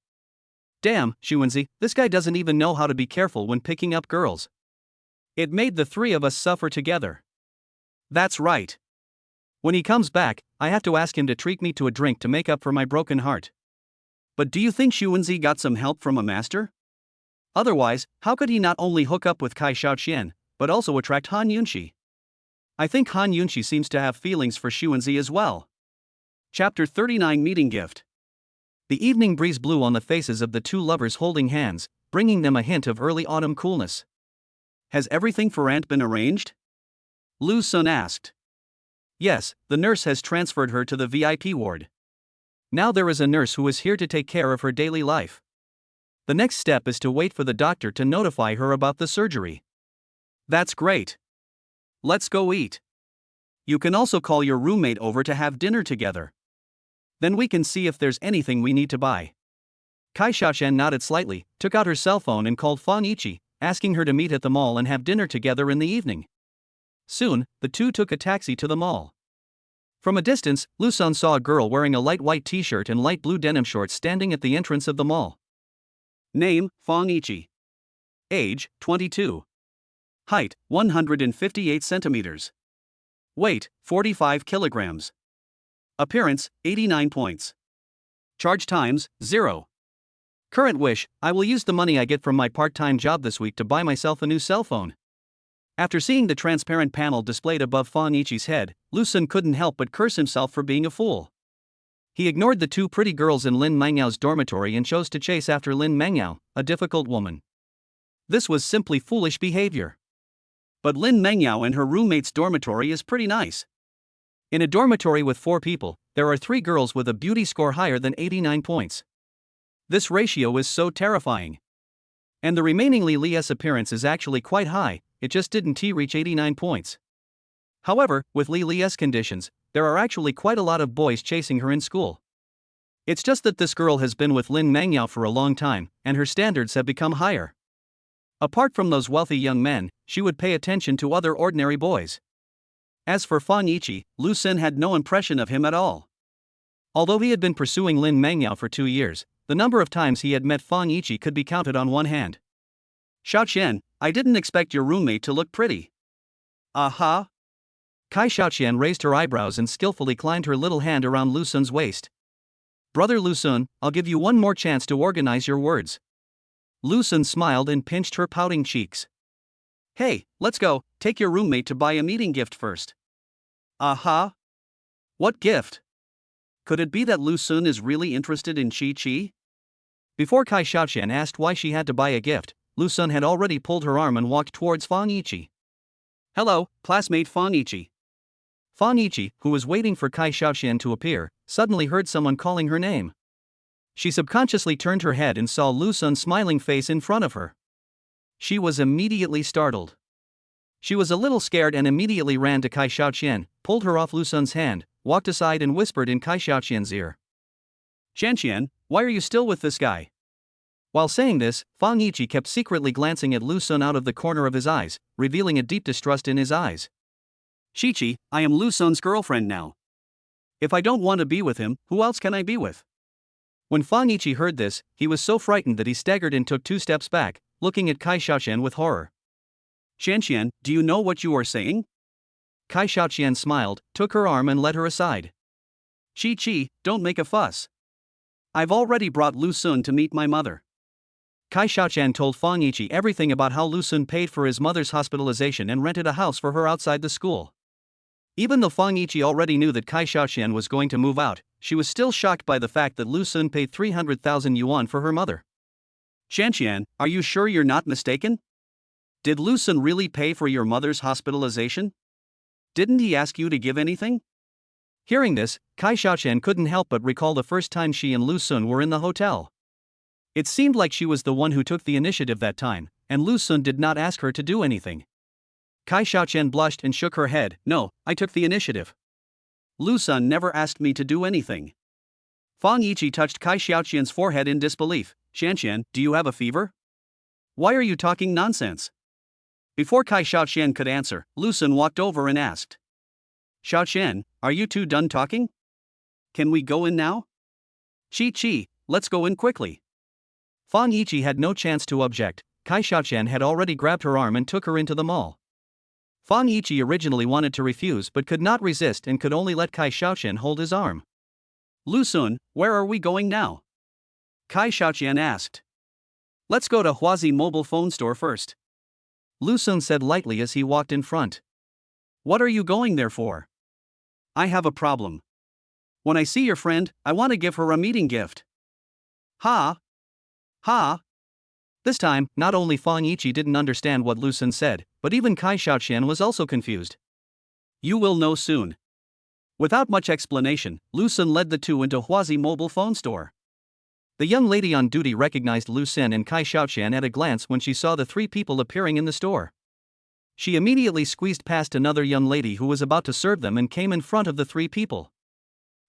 Damn, Xuanzi, this guy doesn't even know how to be careful when picking up girls. It made the three of us suffer together. That's right. When he comes back, I have to ask him to treat me to a drink to make up for my broken heart. But do you think Xuanzi got some help from a master? Otherwise, how could he not only hook up with Kai Shaoqian, but also attract Han Yunxi? I think Han Yunxi seems to have feelings for Xuanzi as well. Chapter 39 Meeting Gift. The evening breeze blew on the faces of the two lovers holding hands, bringing them a hint of early autumn coolness. Has everything for Aunt been arranged? Lu Sun asked. Yes, the nurse has transferred her to the VIP ward. Now there is a nurse who is here to take care of her daily life. The next step is to wait for the doctor to notify her about the surgery. That's great. Let's go eat. You can also call your roommate over to have dinner together. Then we can see if there's anything we need to buy. Kai Shaoqian nodded slightly, took out her cell phone and called Fang Yiqi, asking her to meet at the mall and have dinner together in the evening. Soon, the two took a taxi to the mall. From a distance, Lu Sun saw a girl wearing a light white t-shirt and light blue denim shorts standing at the entrance of the mall. Name, Fang Yiqi. Age, 22. Height, 158 centimeters. Weight, 45 kilograms. Appearance, 89 points. Charge times, 0. Current wish, I will use the money I get from my part-time job this week to buy myself a new cell phone. After seeing the transparent panel displayed above Fang Yiqi's head, Lu Sun couldn't help but curse himself for being a fool. He ignored the two pretty girls in Lin Mangyao dormitory and chose to chase after Lin Mangyao, a difficult woman. This was simply foolish behavior. But Lin Mangyao and her roommate's dormitory is pretty nice. In a dormitory with 4 people, there are 3 girls with a beauty score higher than 89 points. This ratio is so terrifying. And the remaining Li Li's appearance is actually quite high, it just didn't reach 89 points. However, with Li Li's conditions, there are actually quite a lot of boys chasing her in school. It's just that this girl has been with Lin Mangyao for a long time, and her standards have become higher. Apart from those wealthy young men, she would pay attention to other ordinary boys. As for Fang Yiqi, Lu Sun had no impression of him at all. Although he had been pursuing Lin Mangyao for 2 years, the number of times he had met Fang Yiqi could be counted on one hand. Shaoqian, I didn't expect your roommate to look pretty. Aha! Kai Shaoqian raised her eyebrows and skillfully climbed her little hand around Lu Sun's waist. Brother Lu Sun, I'll give you one more chance to organize your words. Lu Sun smiled and pinched her pouting cheeks. Hey, let's go, take your roommate to buy a meeting gift first. Aha! What gift? Could it be that Lu Sun is really interested in Chi? Before Kai Shaoqian asked why she had to buy a gift, Lu Sun had already pulled her arm and walked towards Fang Yiqi. Hello, classmate Fang Yiqi. Fang Yiqi, who was waiting for Kai Shaoqian to appear, suddenly heard someone calling her name. She subconsciously turned her head and saw Lu Sun's smiling face in front of her. She was immediately startled. She was a little scared and immediately ran to Kai Shaoqian, pulled her off Lu Sun's hand, walked aside and whispered in Kai Shaoqian's ear. Qianqian, why are you still with this guy? While saying this, Fang Yiqi kept secretly glancing at Lu Sun out of the corner of his eyes, revealing a deep distrust in his eyes. Shichi, I am Lu Sun's girlfriend now. If I don't want to be with him, who else can I be with? When Fang Yiqi heard this, he was so frightened that he staggered and took 2 steps back, looking at Kai Shaoqian with horror. Qianqian, do you know what you are saying? Kai Shaoqian smiled, took her arm and led her aside. Chi, don't make a fuss. I've already brought Lu Sun to meet my mother. Kai Shaoqian told Fang Yiqi everything about how Lu Sun paid for his mother's hospitalization and rented a house for her outside the school. Even though Fang Yiqi already knew that Kai Shaoqian was going to move out, she was still shocked by the fact that Lu Sun paid 300,000 yuan for her mother. Qianqian, are you sure you're not mistaken? Did Lu Sun really pay for your mother's hospitalization? Didn't he ask you to give anything? Hearing this, Kai Shaoqian couldn't help but recall the first time she and Lu Sun were in the hotel. It seemed like she was the one who took the initiative that time, and Lu Sun did not ask her to do anything. Kai Xiaoqian blushed and shook her head. No, I took the initiative. Lu Sun never asked me to do anything. Fang Yiqi touched Kai Xiaoqian's forehead in disbelief. Xianxian, do you have a fever? Why are you talking nonsense? Before Kai Xiaoqian could answer, Lu Sun walked over and asked. Xiaoqian, are you two done talking? Can we go in now? Chi, let's go in quickly. Fang Yiqi had no chance to object. Kai Xiaoqian had already grabbed her arm and took her into the mall. Fang Yiqi originally wanted to refuse but could not resist and could only let Kai Xiaoqian hold his arm. Lu Sun, where are we going now? Kai Xiaoqian asked. Let's go to Huazi mobile phone store first. Lu Sun said lightly as he walked in front. What are you going there for? I have a problem. When I see your friend, I want to give her a meeting gift. Ha! This time, not only Fang Yiqi didn't understand what Lu Sun said, but even Kai Xiaoqian was also confused. You will know soon. Without much explanation, Lu Sun led the two into Huazi mobile phone store. The young lady on duty recognized Lu Sun and Kai Xiaoqian at a glance when she saw the three people appearing in the store. She immediately squeezed past another young lady who was about to serve them and came in front of the three people.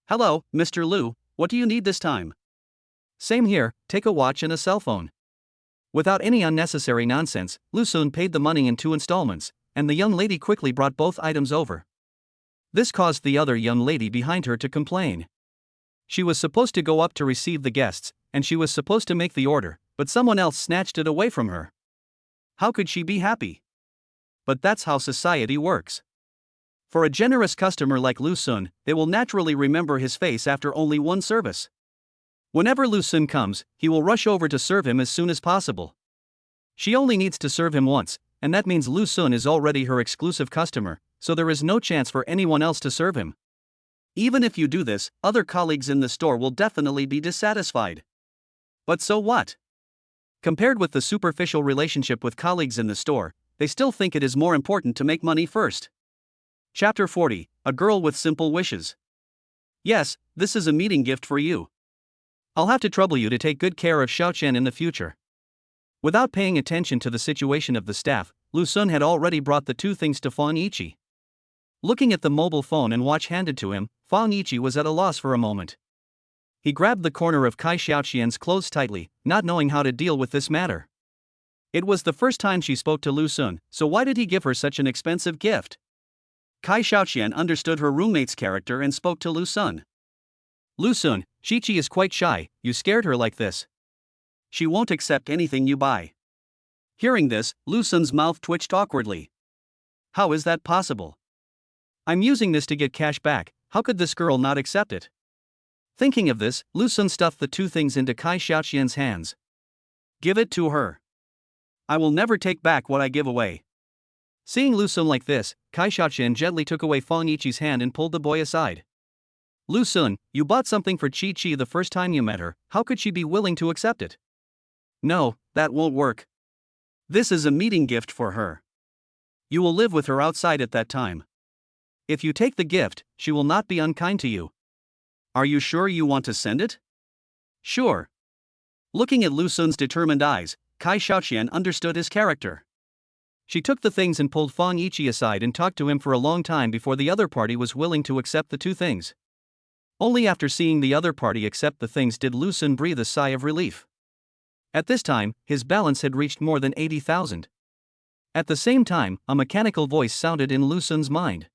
Hello, Mr. Lu, what do you need this time? Same here, take a watch and a cell phone. Without any unnecessary nonsense, Lu Sun paid the money in 2 installments, and the young lady quickly brought both items over. This caused the other young lady behind her to complain. She was supposed to go up to receive the guests, and she was supposed to make the order, but someone else snatched it away from her. How could she be happy? But that's how society works. For a generous customer like Lu Sun, they will naturally remember his face after only one service. Whenever Lu Sun comes, he will rush over to serve him as soon as possible. She only needs to serve him once, and that means Lu Sun is already her exclusive customer, so there is no chance for anyone else to serve him. Even if you do this, other colleagues in the store will definitely be dissatisfied. But so what? Compared with the superficial relationship with colleagues in the store, they still think it is more important to make money first. Chapter 40, A Girl with Simple Wishes. Yes, this is a meeting gift for you. I'll have to trouble you to take good care of Xiaoqian in the future. Without paying attention to the situation of the staff, Lu Sun had already brought the two things to Fang Yiqi. Looking at the mobile phone and watch handed to him, Fang Yiqi was at a loss for a moment. He grabbed the corner of Kai Xiaoqian's clothes tightly, not knowing how to deal with this matter. It was the first time she spoke to Lu Sun, so why did he give her such an expensive gift? Kai Xiaoqian understood her roommate's character and spoke to Lu Sun. Lu Sun, Chi is quite shy, you scared her like this. She won't accept anything you buy. Hearing this, Lu Sun's mouth twitched awkwardly. How is that possible? I'm using this to get cash back, how could this girl not accept it? Thinking of this, Lu Sun stuffed the two things into Kai Xiaoqian's hands. Give it to her. I will never take back what I give away. Seeing Lu Sun like this, Kai Xiaoqian gently took away Fang Yiqi's hand and pulled the boy aside. Lu Sun, you bought something for Chi the first time you met her, how could she be willing to accept it? No, that won't work. This is a meeting gift for her. You will live with her outside at that time. If you take the gift, she will not be unkind to you. Are you sure you want to send it? Sure. Looking at Lu Sun's determined eyes, Kai Xiaoqian understood his character. She took the things and pulled Fang Yiqi aside and talked to him for a long time before the other party was willing to accept the two things. Only after seeing the other party accept the things did Lu Sun breathe a sigh of relief. At this time, his balance had reached more than 80,000. At the same time, a mechanical voice sounded in Lu Sun's mind.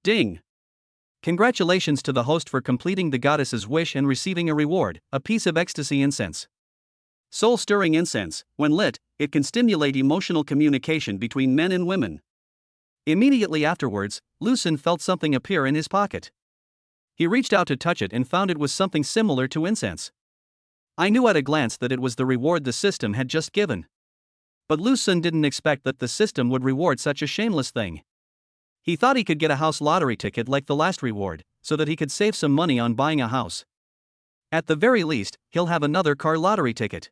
Ding! Congratulations to the host for completing the goddess's wish and receiving a reward, a piece of ecstasy incense. Soul-stirring incense, when lit, it can stimulate emotional communication between men and women. Immediately afterwards, Lu Sun felt something appear in his pocket. He reached out to touch it and found it was something similar to incense. I knew at a glance that it was the reward the system had just given. But Lu Sun didn't expect that the system would reward such a shameless thing. He thought he could get a house lottery ticket like the last reward, so that he could save some money on buying a house. At the very least, he'll have another car lottery ticket.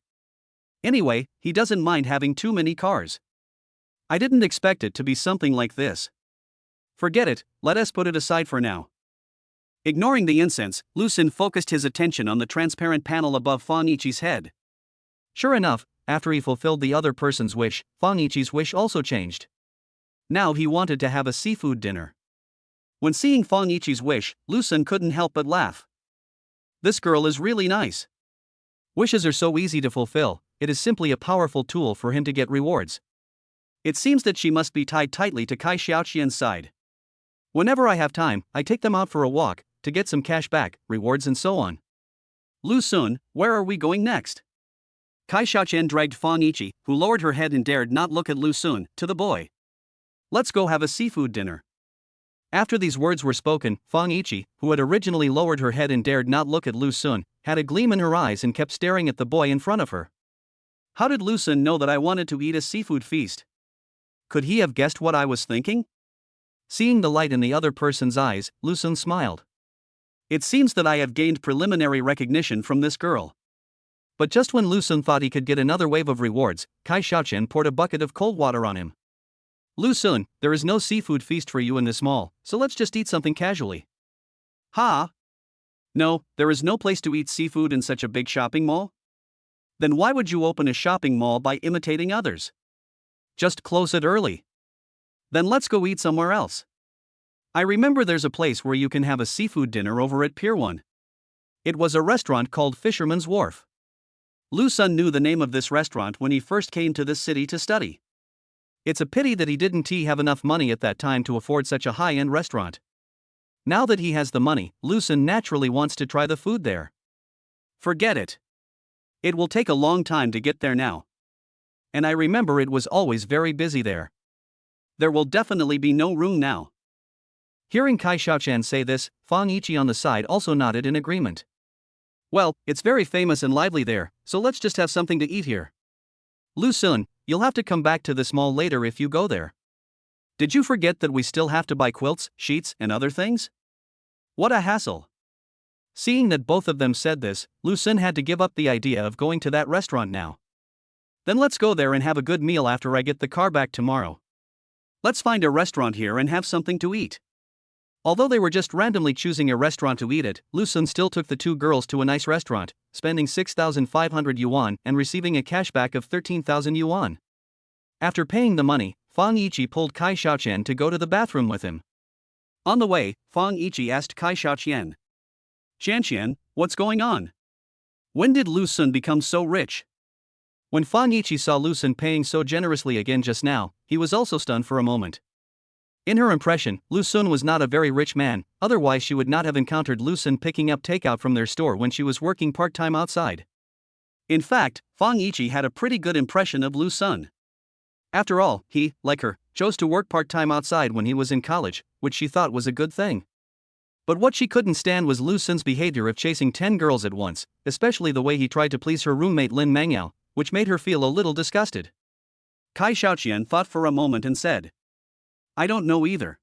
Anyway, he doesn't mind having too many cars. I didn't expect it to be something like this. Forget it, let us put it aside for now. Ignoring the incense, Lu Sun focused his attention on the transparent panel above Fang Yiqi's head. Sure enough, after he fulfilled the other person's wish, Fang Yiqi's wish also changed. Now he wanted to have a seafood dinner. When seeing Fang Yiqi's wish, Lu Sun couldn't help but laugh. This girl is really nice. Wishes are so easy to fulfill, it is simply a powerful tool for him to get rewards. It seems that she must be tied tightly to Kai Xiaoqian's side. Whenever I have time, I take them out for a walk, to get some cash back, rewards and so on. Lu Sun, where are we going next? Kai Xiaoqian dragged Fang Yiqi, who lowered her head and dared not look at Lu Sun, to the boy. Let's go have a seafood dinner. After these words were spoken, Fang Yiqi, who had originally lowered her head and dared not look at Lu Sun, had a gleam in her eyes and kept staring at the boy in front of her. How did Lu Sun know that I wanted to eat a seafood feast? Could he have guessed what I was thinking? Seeing the light in the other person's eyes, Lu Sun smiled. It seems that I have gained preliminary recognition from this girl. But just when Lu Sun thought he could get another wave of rewards, Kai Xiaoqian poured a bucket of cold water on him. Lu Sun, there is no seafood feast for you in this mall, so let's just eat something casually. Ha! No, there is no place to eat seafood in such a big shopping mall? Then why would you open a shopping mall by imitating others? Just close it early. Then let's go eat somewhere else. I remember there's a place where you can have a seafood dinner over at Pier 1. It was a restaurant called Fisherman's Wharf. Lu Sun knew the name of this restaurant when he first came to this city to study. It's a pity that he didn't have enough money at that time to afford such a high-end restaurant. Now that he has the money, Lu Sun naturally wants to try the food there. Forget it. It will take a long time to get there now. And I remember it was always very busy there. There will definitely be no room now. Hearing Kai Xiaoqian say this, Fang Yiqi on the side also nodded in agreement. Well, it's very famous and lively there, so let's just have something to eat here. Lu Sun, you'll have to come back to this mall later if you go there. Did you forget that we still have to buy quilts, sheets, and other things? What a hassle. Seeing that both of them said this, Lu Sun had to give up the idea of going to that restaurant now. Then let's go there and have a good meal after I get the car back tomorrow. Let's find a restaurant here and have something to eat. Although they were just randomly choosing a restaurant to eat at, Lu Sun still took the two girls to a nice restaurant, spending 6,500 yuan and receiving a cashback of 13,000 yuan. After paying the money, Fang Yiqi pulled Kai Xiaoqian to go to the bathroom with him. On the way, Fang Yiqi asked Kai Xiaoqian, "Xianqian, what's going on? When did Lu Sun become so rich?" When Fang Yiqi saw Lu Sun paying so generously again just now, he was also stunned for a moment. In her impression, Lu Sun was not a very rich man, otherwise she would not have encountered Lu Sun picking up takeout from their store when she was working part-time outside. In fact, Fang Yiqi had a pretty good impression of Lu Sun. After all, he, like her, chose to work part-time outside when he was in college, which she thought was a good thing. But what she couldn't stand was Lu Sun's behavior of chasing 10 girls at once, especially the way he tried to please her roommate Lin Mangyao, which made her feel a little disgusted. Kai Xiaoqian thought for a moment and said, "I don't know either.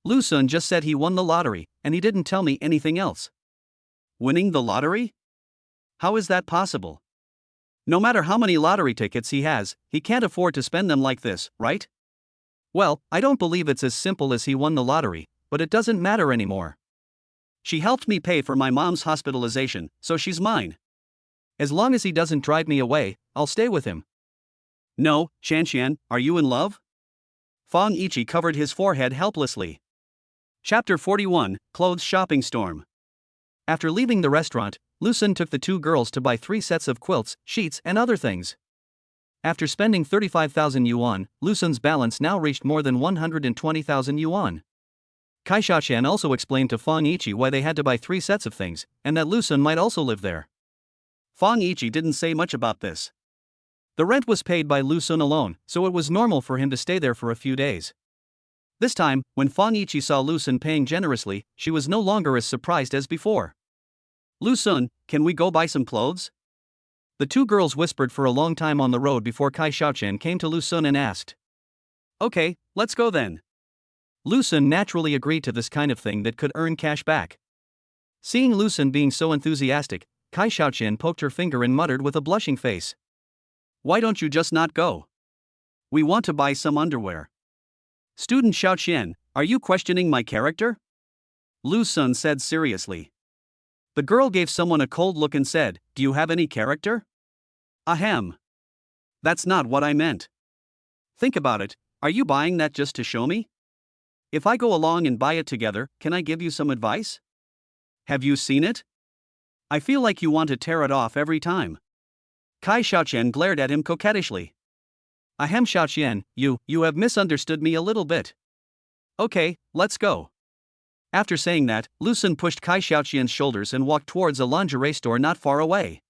Lu Sun just said he won the lottery, and he didn't tell me anything else." Winning the lottery? How is that possible? No matter how many lottery tickets he has, he can't afford to spend them like this, right? Well, I don't believe it's as simple as he won the lottery, but it doesn't matter anymore. She helped me pay for my mom's hospitalization, so she's mine. As long as he doesn't drive me away, I'll stay with him. No, Xianqian, are you in love? Fang Yiqi covered his forehead helplessly. Chapter 41, Clothes Shopping Storm. After leaving the restaurant, Lu Sun took the two girls to buy 3 sets of quilts, sheets, and other things. After spending 35,000 yuan, Lu Sun's balance now reached more than 120,000 yuan. Kai Xiaoqian also explained to Fang Yiqi why they had to buy 3 sets of things, and that Lu Sun might also live there. Fang Yiqi didn't say much about this. The rent was paid by Lu Sun alone, so it was normal for him to stay there for a few days. This time, when Fang Yiqi saw Lu Sun paying generously, she was no longer as surprised as before. "Lu Sun, can we go buy some clothes?" The two girls whispered for a long time on the road before Kai Xiaoqian came to Lu Sun and asked. "Okay, let's go then." Lu Sun naturally agreed to this kind of thing that could earn cash back. Seeing Lu Sun being so enthusiastic, Kai Xiaoqian poked her finger and muttered with a blushing face. "Why don't you just not go? We want to buy some underwear." "Student Xiaoqian, are you questioning my character?" Lu Sun said seriously. The girl gave someone a cold look and said, "Do you have any character?" "Ahem. That's not what I meant. Think about it, Are you buying that just to show me? If I go along and buy it together, can I give you some advice? Have you seen it? I feel like you want to tear it off every time. Kai Xiaoqian glared at him coquettishly. Ahem, Xiaoqian, you have misunderstood me a little bit. Okay, let's go. After saying that, Lu Sun pushed Kai Xiaoqian's shoulders and walked towards a lingerie store not far away.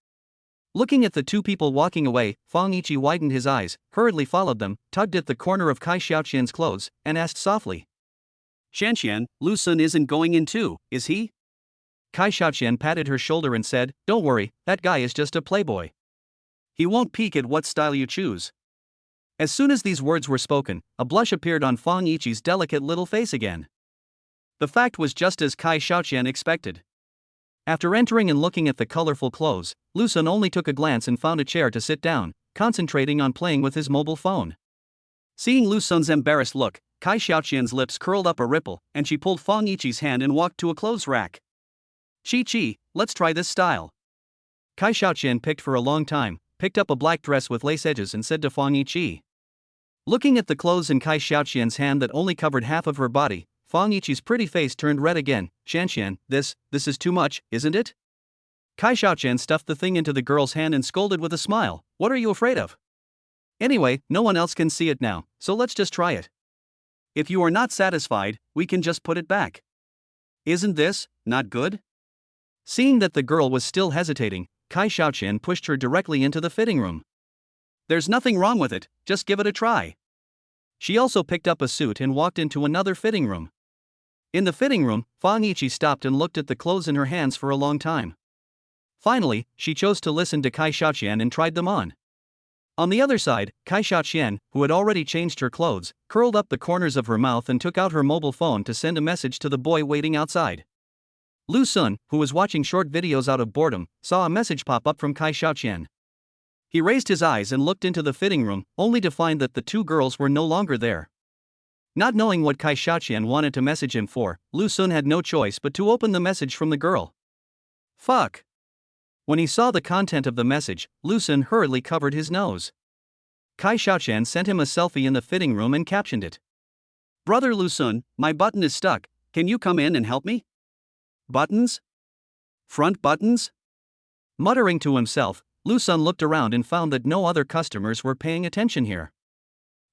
Looking at the two people walking away, Fang Yiqi widened his eyes, hurriedly followed them, tugged at the corner of Kai Xiaoqian's clothes, and asked softly. Xianxian, Lu Sun isn't going in too, is he? Kai Xiaoqian patted her shoulder and said, Don't worry, that guy is just a playboy. He won't peek at what style you choose. As soon as these words were spoken, a blush appeared on Fang Yiqi's delicate little face again. The fact was just as Kai Xiaoqian expected. After entering and looking at the colorful clothes, Lu Sun only took a glance and found a chair to sit down, concentrating on playing with his mobile phone. Seeing Lu Sun's embarrassed look, Kai Xiaoqian's lips curled up a ripple, and she pulled Fang Yiqi's hand and walked to a clothes rack. Chi, let's try this style. Kai Xiaoqian picked for a long time, picked up a black dress with lace edges and said to Fang Yiqi. Looking at the clothes in Kai Xiaoqian's hand that only covered half of her body, Fang Yiqi's pretty face turned red again. Xianxian, this is too much, isn't it? Kai Xiaoqian stuffed the thing into the girl's hand and scolded with a smile. What are you afraid of? Anyway, no one else can see it now, so let's just try it. If you are not satisfied, we can just put it back. Isn't this not good? Seeing that the girl was still hesitating, Kai Xiaoqian pushed her directly into the fitting room. There's nothing wrong with it, just give it a try. She also picked up a suit and walked into another fitting room. In the fitting room, Fang Yiqi stopped and looked at the clothes in her hands for a long time. Finally, she chose to listen to Kai Xiaoqian and tried them on. On the other side, Kai Xiaoqian, who had already changed her clothes, curled up the corners of her mouth and took out her mobile phone to send a message to the boy waiting outside. Lu Sun, who was watching short videos out of boredom, saw a message pop up from Kai Xiaoqian. He raised his eyes and looked into the fitting room, only to find that the two girls were no longer there. Not knowing what Kai Xiaoqian wanted to message him for, Lu Sun had no choice but to open the message from the girl. Fuck. When he saw the content of the message, Lu Sun hurriedly covered his nose. Kai Xiaoqian sent him a selfie in the fitting room and captioned it. Brother Lu Sun, my button is stuck, can you come in and help me? Buttons? Front buttons? Muttering to himself, Lu Sun looked around and found that no other customers were paying attention here.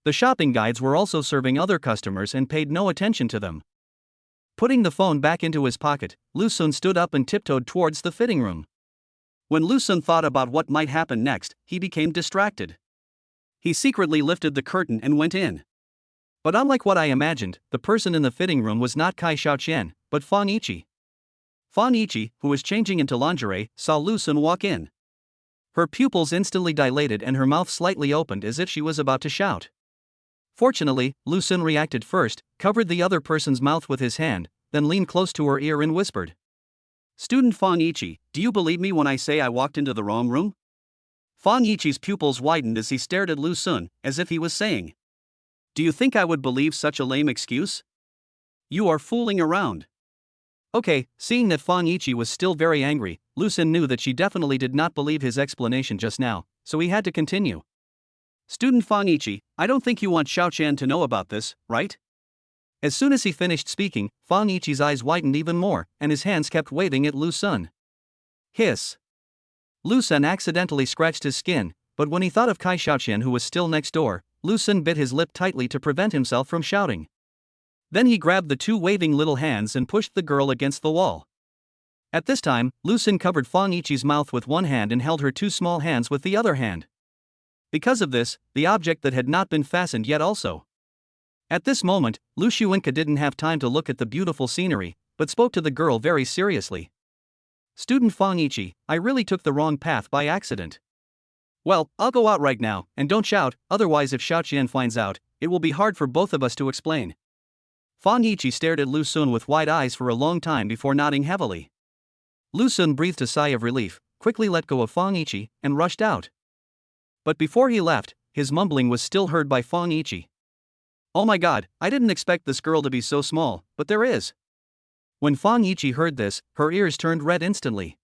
The shopping guides were also serving other customers and paid no attention to them. Putting the phone back into his pocket, Lu Sun stood up and tiptoed towards the fitting room. When Lu Sun thought about what might happen next, he became distracted. He secretly lifted the curtain and went in. But unlike what I imagined, the person in the fitting room was not Kai Xiaoqian, but Fang Yiqi. Fang Yiqi, who was changing into lingerie, saw Lu Sun walk in. Her pupils instantly dilated and her mouth slightly opened as if she was about to shout. Fortunately, Lu Sun reacted first, covered the other person's mouth with his hand, then leaned close to her ear and whispered. Student Fang Yiqi, do you believe me when I say I walked into the wrong room? Fang Yiqi's pupils widened as he stared at Lu Sun, as if he was saying. Do you think I would believe such a lame excuse? You are fooling around. Okay, seeing that Fang Yiqi was still very angry, Lu Sun knew that she definitely did not believe his explanation just now, so he had to continue. Student Fang Yiqi, I don't think you want Xiaoqian to know about this, right? As soon as he finished speaking, Fang Yiqi's eyes widened even more, and his hands kept waving at Lu Sun. Hiss. Lu Sun accidentally scratched his skin, but when he thought of Kai Xiaoqian who was still next door, Lu Sun bit his lip tightly to prevent himself from shouting. Then he grabbed the two waving little hands and pushed the girl against the wall. At this time, Lu Sun covered Fang Yiqi's mouth with one hand and held her two small hands with the other hand. Because of this, the object that had not been fastened yet also. At this moment, Lu Xuanke didn't have time to look at the beautiful scenery, but spoke to the girl very seriously. Student Fang Yiqi, I really took the wrong path by accident. Well, I'll go out right now, and don't shout, otherwise if Xiaoqian finds out, it will be hard for both of us to explain. Fang Yiqi stared at Lu Sun with wide eyes for a long time before nodding heavily. Lu Sun breathed a sigh of relief, quickly let go of Fang Yiqi, and rushed out. But before he left, his mumbling was still heard by Fang Yiqi. Oh my god, I didn't expect this girl to be so small, but there is. When Fang Yiqi heard this, her ears turned red instantly.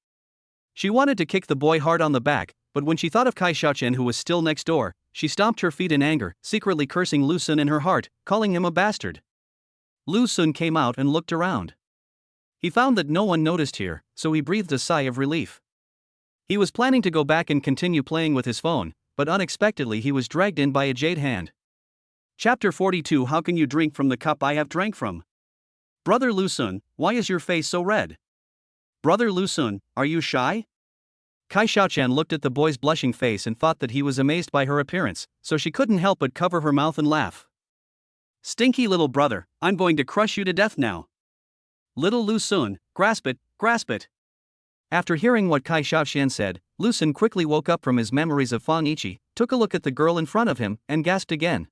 She wanted to kick the boy hard on the back, but when she thought of Kai Xiaoqian who was still next door, she stomped her feet in anger, secretly cursing Lu Sun in her heart, calling him a bastard. Lu Sun came out and looked around. He found that no one noticed here, so he breathed a sigh of relief. He was planning to go back and continue playing with his phone, but unexpectedly he was dragged in by a jade hand. Chapter 42. How can you drink from the cup I have drank from? Brother Lu Sun, why is your face so red? Brother Lu Sun, are you shy? Kai Xiaoqian looked at the boy's blushing face and thought that he was amazed by her appearance, so she couldn't help but cover her mouth and laugh. Stinky little brother, I'm going to crush you to death now. Little Lu Sun, grasp it, grasp it. After hearing what Kai Xiaoqian said, Lu Sun quickly woke up from his memories of Fang Yiqi, took a look at the girl in front of him, and gasped again.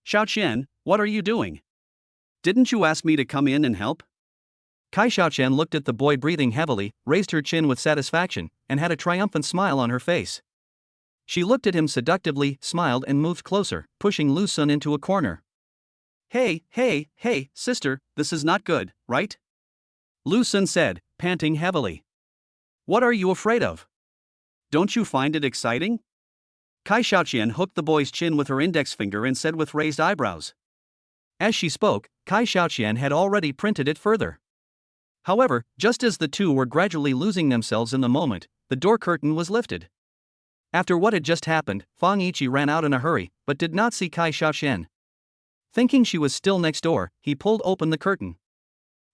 Xiaoqian, what are you doing? Didn't you ask me to come in and help? Kai Xiaoqian looked at the boy breathing heavily, raised her chin with satisfaction, and had a triumphant smile on her face. She looked at him seductively, smiled and moved closer, pushing Lu Sun into a corner. Hey, sister, this is not good, right? Lu Sun said, panting heavily. What are you afraid of? Don't you find it exciting? Kai Xiaoqian hooked the boy's chin with her index finger and said with raised eyebrows. As she spoke, Kai Xiaoqian had already printed it further. However, just as the two were gradually losing themselves in the moment, the door curtain was lifted. After what had just happened, Fang Yiqi ran out in a hurry, but did not see Kai Xiaoqian. Thinking she was still next door, he pulled open the curtain.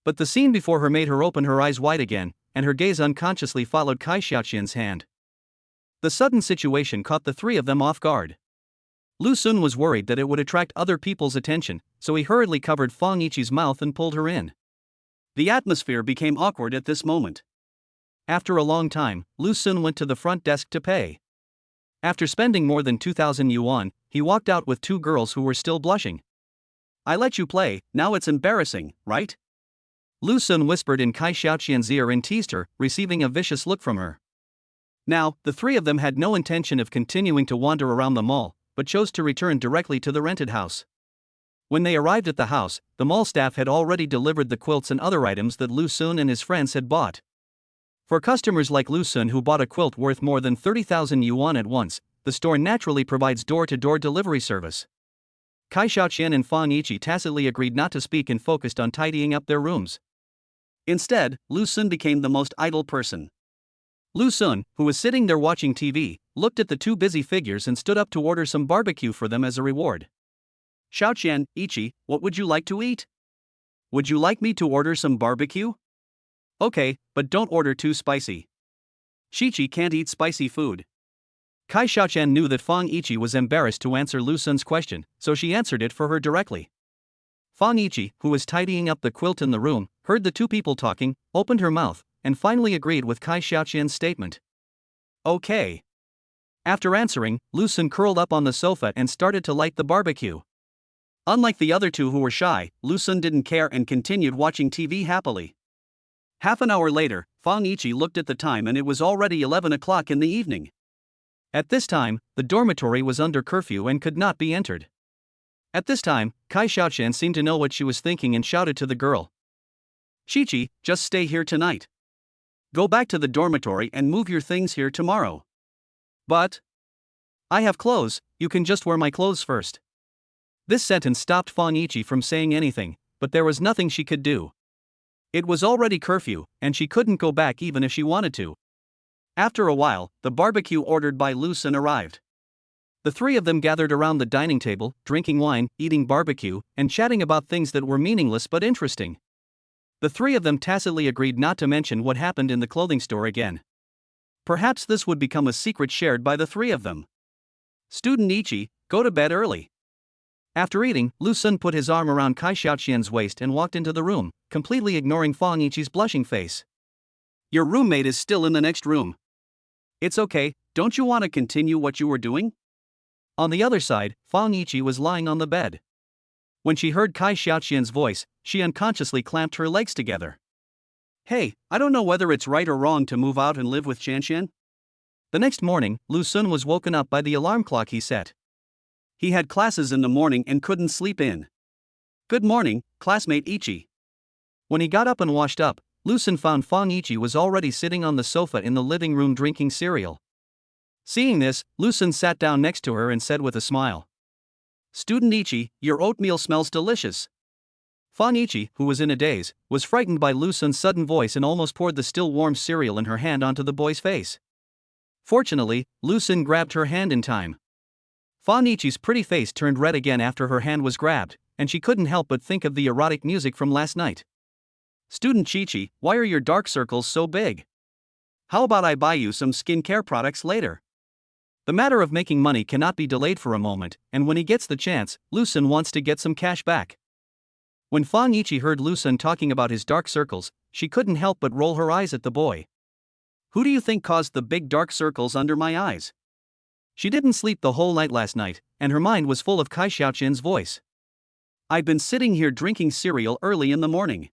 But the scene before her made her open her eyes wide again, and her gaze unconsciously followed Kai Xiaoqian's hand. The sudden situation caught the three of them off guard. Lu Sun was worried that it would attract other people's attention, so he hurriedly covered Fang Yiqi's mouth and pulled her in. The atmosphere became awkward at this moment. After a long time, Lu Sun went to the front desk to pay. After spending more than 2,000 yuan, he walked out with two girls who were still blushing. I let you play, now it's embarrassing, right? Lu Sun whispered in Kai Xiaoqian's ear and teased her, receiving a vicious look from her. Now, the three of them had no intention of continuing to wander around the mall, but chose to return directly to the rented house. When they arrived at the house, the mall staff had already delivered the quilts and other items that Lu Sun and his friends had bought. For customers like Lu Sun who bought a quilt worth more than 30,000 yuan at once, the store naturally provides door-to-door delivery service. Kai Xiaoqian and Fang Yiqi tacitly agreed not to speak and focused on tidying up their rooms. Instead, Lu Sun became the most idle person. Lu Sun, who was sitting there watching TV, looked at the two busy figures and stood up to order some barbecue for them as a reward. Xiaoqian, Yiqi, what would you like to eat? Would you like me to order some barbecue? Okay, but don't order too spicy. Shiqi can't eat spicy food. Kai Xiaoqian knew that Fang Yiqi was embarrassed to answer Lu Sun's question, so she answered it for her directly. Fang Yiqi, who was tidying up the quilt in the room, heard the two people talking, opened her mouth, and finally agreed with Kai Xiaoqian's statement. Okay. After answering, Lu Sun curled up on the sofa and started to light the barbecue. Unlike the other two who were shy, Lu Sun didn't care and continued watching TV happily. Half an hour later, Fang Yiqi looked at the time and it was already 11 o'clock in the evening. At this time, the dormitory was under curfew and could not be entered. At this time, Kai Xiaoqian seemed to know what she was thinking and shouted to the girl. Shiqi, just stay here tonight. Go back to the dormitory and move your things here tomorrow. But I have clothes, you can just wear my clothes first. This sentence stopped Fang Yiqi from saying anything, but there was nothing she could do. It was already curfew, and she couldn't go back even if she wanted to. After a while, the barbecue ordered by Lu Sun arrived. The three of them gathered around the dining table, drinking wine, eating barbecue, and chatting about things that were meaningless but interesting. The three of them tacitly agreed not to mention what happened in the clothing store again. Perhaps this would become a secret shared by the three of them. Student Yiqi, go to bed early. After eating, Lu Sun put his arm around Kai Xiaoqian's waist and walked into the room, completely ignoring Fang Yiqi's blushing face. Your roommate is still in the next room. It's okay, don't you want to continue what you were doing? On the other side, Fang Yiqi was lying on the bed. When she heard Kai Xiaoqian's voice, she unconsciously clamped her legs together. Hey, I don't know whether it's right or wrong to move out and live with Qianqian. The next morning, Lu Sun was woken up by the alarm clock he set. He had classes in the morning and couldn't sleep in. Good morning, classmate Yiqi. When he got up and washed up, Lu Sun found Fang Yiqi was already sitting on the sofa in the living room drinking cereal. Seeing this, Lucen sat down next to her and said with a smile, "Student Ichi, your oatmeal smells delicious." Fan Ichi, who was in a daze, was frightened by Lucen's sudden voice and almost poured the still warm cereal in her hand onto the boy's face. Fortunately, Lucen grabbed her hand in time. Fan Ichi's pretty face turned red again after her hand was grabbed, and she couldn't help but think of the erotic music from last night. "Student Chichi, why are your dark circles so big? How about I buy you some skincare products later?" The matter of making money cannot be delayed for a moment, and when he gets the chance, Lucen wants to get some cash back. When Fan Ichi heard Lucen talking about his dark circles, she couldn't help but roll her eyes at the boy. "Who do you think caused the big dark circles under my eyes?" She didn't sleep the whole night last night, and her mind was full of Kai Xiaoqian's voice. "I've been sitting here drinking cereal early in the morning."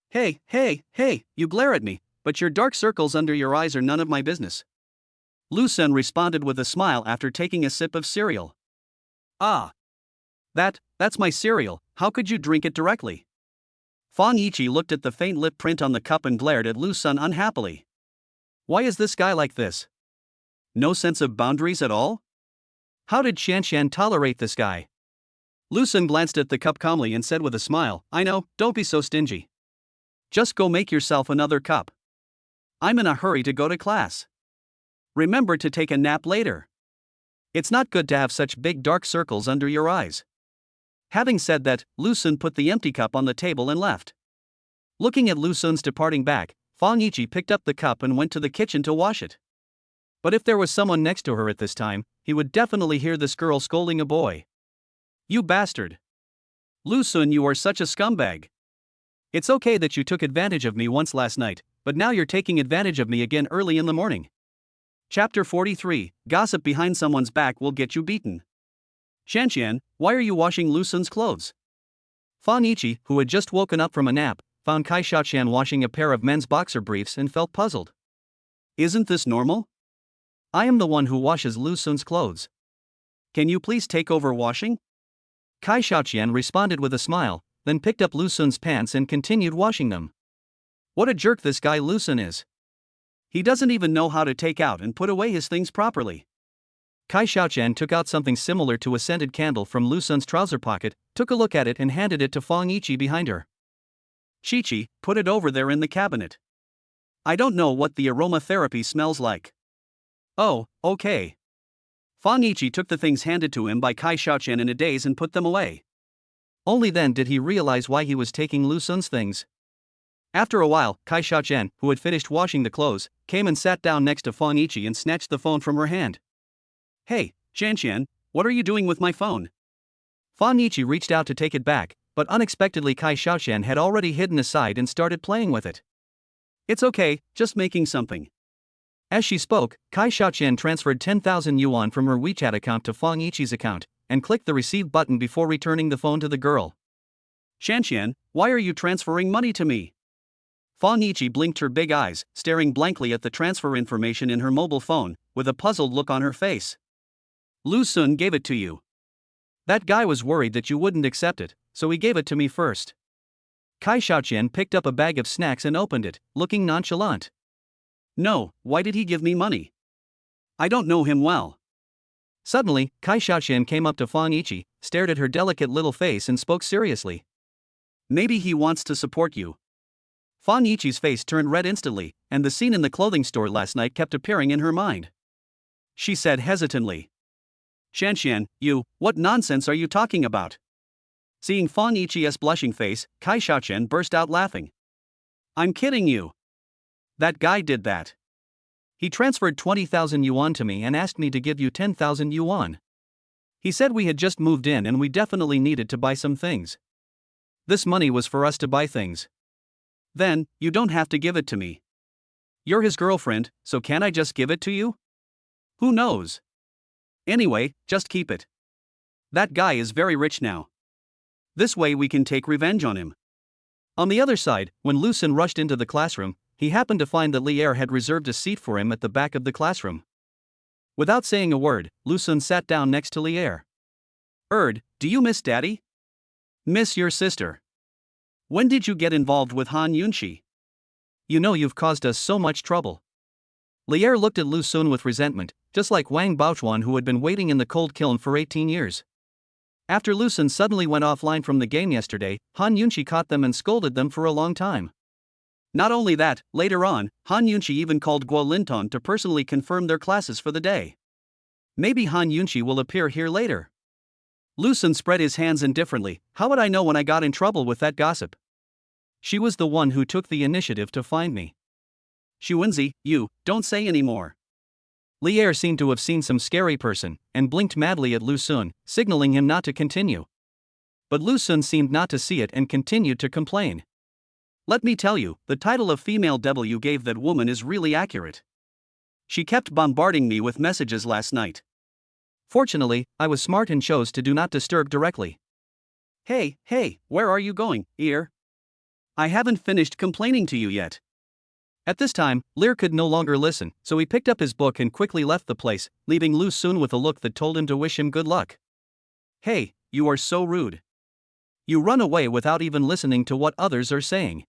Hey, you glare at me, but your dark circles under your eyes are none of my business." Lucen responded with a smile after taking a sip of cereal. "Ah. That's my cereal, how could you drink it directly?" Fan Ichi looked at the faint lip print on the cup and glared at Lucen unhappily. Why is this guy like this? No sense of boundaries at all? How did Xianshan tolerate this guy? Lucen glanced at the cup calmly and said with a smile, "I know, don't be so stingy. Just go make yourself another cup. I'm in a hurry to go to class. Remember to take a nap later. It's not good to have such big dark circles under your eyes." Having said that, Lucen put the empty cup on the table and left. Looking at Lucen's departing back, Fan Ichi picked up the cup and went to the kitchen to wash it. But if there was someone next to her at this time, he would definitely hear this girl scolding a boy. "You bastard! Lucen, you are such a scumbag. It's okay that you took advantage of me once last night, but now you're taking advantage of me again early in the morning." Chapter 43, Gossip behind someone's back will get you beaten. "Xianxian, why are you washing Lucen's clothes?" Fan Ichi, who had just woken up from a nap, found Kai Xiaoqian washing a pair of men's boxer briefs and felt puzzled. "Isn't this normal? I am the one who washes Lucen's clothes. Can you please take over washing?" Kai Xiaoqian responded with a smile, then picked up Lucen's pants and continued washing them. What a jerk this guy Lucen is. He doesn't even know how to take out and put away his things properly. Kai Xiaoqian took out something similar to a scented candle from Lucen's trouser pocket, took a look at it and handed it to Fan Ichi behind her. "Chi-Chi, put it over there in the cabinet. I don't know what the aromatherapy smells like." "Oh, okay." Fan Ichi took the things handed to him by Kai Xiaoqian in a daze and put them away. Only then did he realize why he was taking Lucen's things. After a while, Kai Xiaoqian, who had finished washing the clothes, came and sat down next to Fan Ichi and snatched the phone from her hand. "Hey, Xianxian, what are you doing with my phone?" Fan Ichi reached out to take it back, but unexpectedly Kai Xiaoqian had already hidden aside and started playing with it. "It's okay, just making something." As she spoke, Kai Xiaoqian transferred 10,000 yuan from her WeChat account to Fan Ichi's account, and clicked the receive button before returning the phone to the girl. "Xianxian, why are you transferring money to me?" Fan Ichi blinked her big eyes, staring blankly at the transfer information in her mobile phone, with a puzzled look on her face. "Lucen gave it to you. That guy was worried that you wouldn't accept it, so he gave it to me first." Kai Xiaoqian picked up a bag of snacks and opened it, looking nonchalant. "No, why did he give me money? I don't know him well." Suddenly, Kai Xiaoqian came up to Fan Ichi, stared at her delicate little face and spoke seriously. "Maybe he wants to support you." Fan Ichi's face turned red instantly, and the scene in the clothing store last night kept appearing in her mind. She said hesitantly, "Xianxian, what nonsense are you talking about?" Seeing Fan Ichi's blushing face, Kai Xiaoqian burst out laughing. "I'm kidding you. That guy did that. He transferred 20,000 yuan to me and asked me to give you 10,000 yuan. He said we had just moved in and we definitely needed to buy some things. This money was for us to buy things. Then, you don't have to give it to me. You're his girlfriend, so can't I just give it to you? Who knows? Anyway, just keep it. That guy is very rich now. This way we can take revenge on him." On the other side, when Lucen rushed into the classroom, he happened to find that Lier had reserved a seat for him at the back of the classroom. Without saying a word, Lucen sat down next to Lier. Do you miss Daddy?" "Miss your sister. When did you get involved with Han Yunxi? You know you've caused us so much trouble." Lier looked at Lucen with resentment, just like Wang Baochuan, who had been waiting in the cold kiln for 18 years. After Lu Sun suddenly went offline from the game yesterday, Han Yunqi caught them and scolded them for a long time. Not only that, later on, Han Yunqi even called Guo Linton to personally confirm their classes for the day. Maybe Han Yunqi will appear here later. Lu Sun spread his hands indifferently. How would I know when I got in trouble with that gossip? She was the one who took the initiative to find me. Xuanzi, you, don't say any more. Li Er seemed to have seen some scary person, and blinked madly at Lu Sun, signaling him not to continue. But Lu Sun seemed not to see it and continued to complain. Let me tell you, the title of female devil you gave that woman is really accurate. She kept bombarding me with messages last night. Fortunately, I was smart and chose to do not disturb directly. Hey, where are you going, Ear? I haven't finished complaining to you yet. At this time, Lear could no longer listen, so he picked up his book and quickly left the place, leaving Lu Sun with a look that told him to wish him good luck. Hey, you are so rude. You run away without even listening to what others are saying.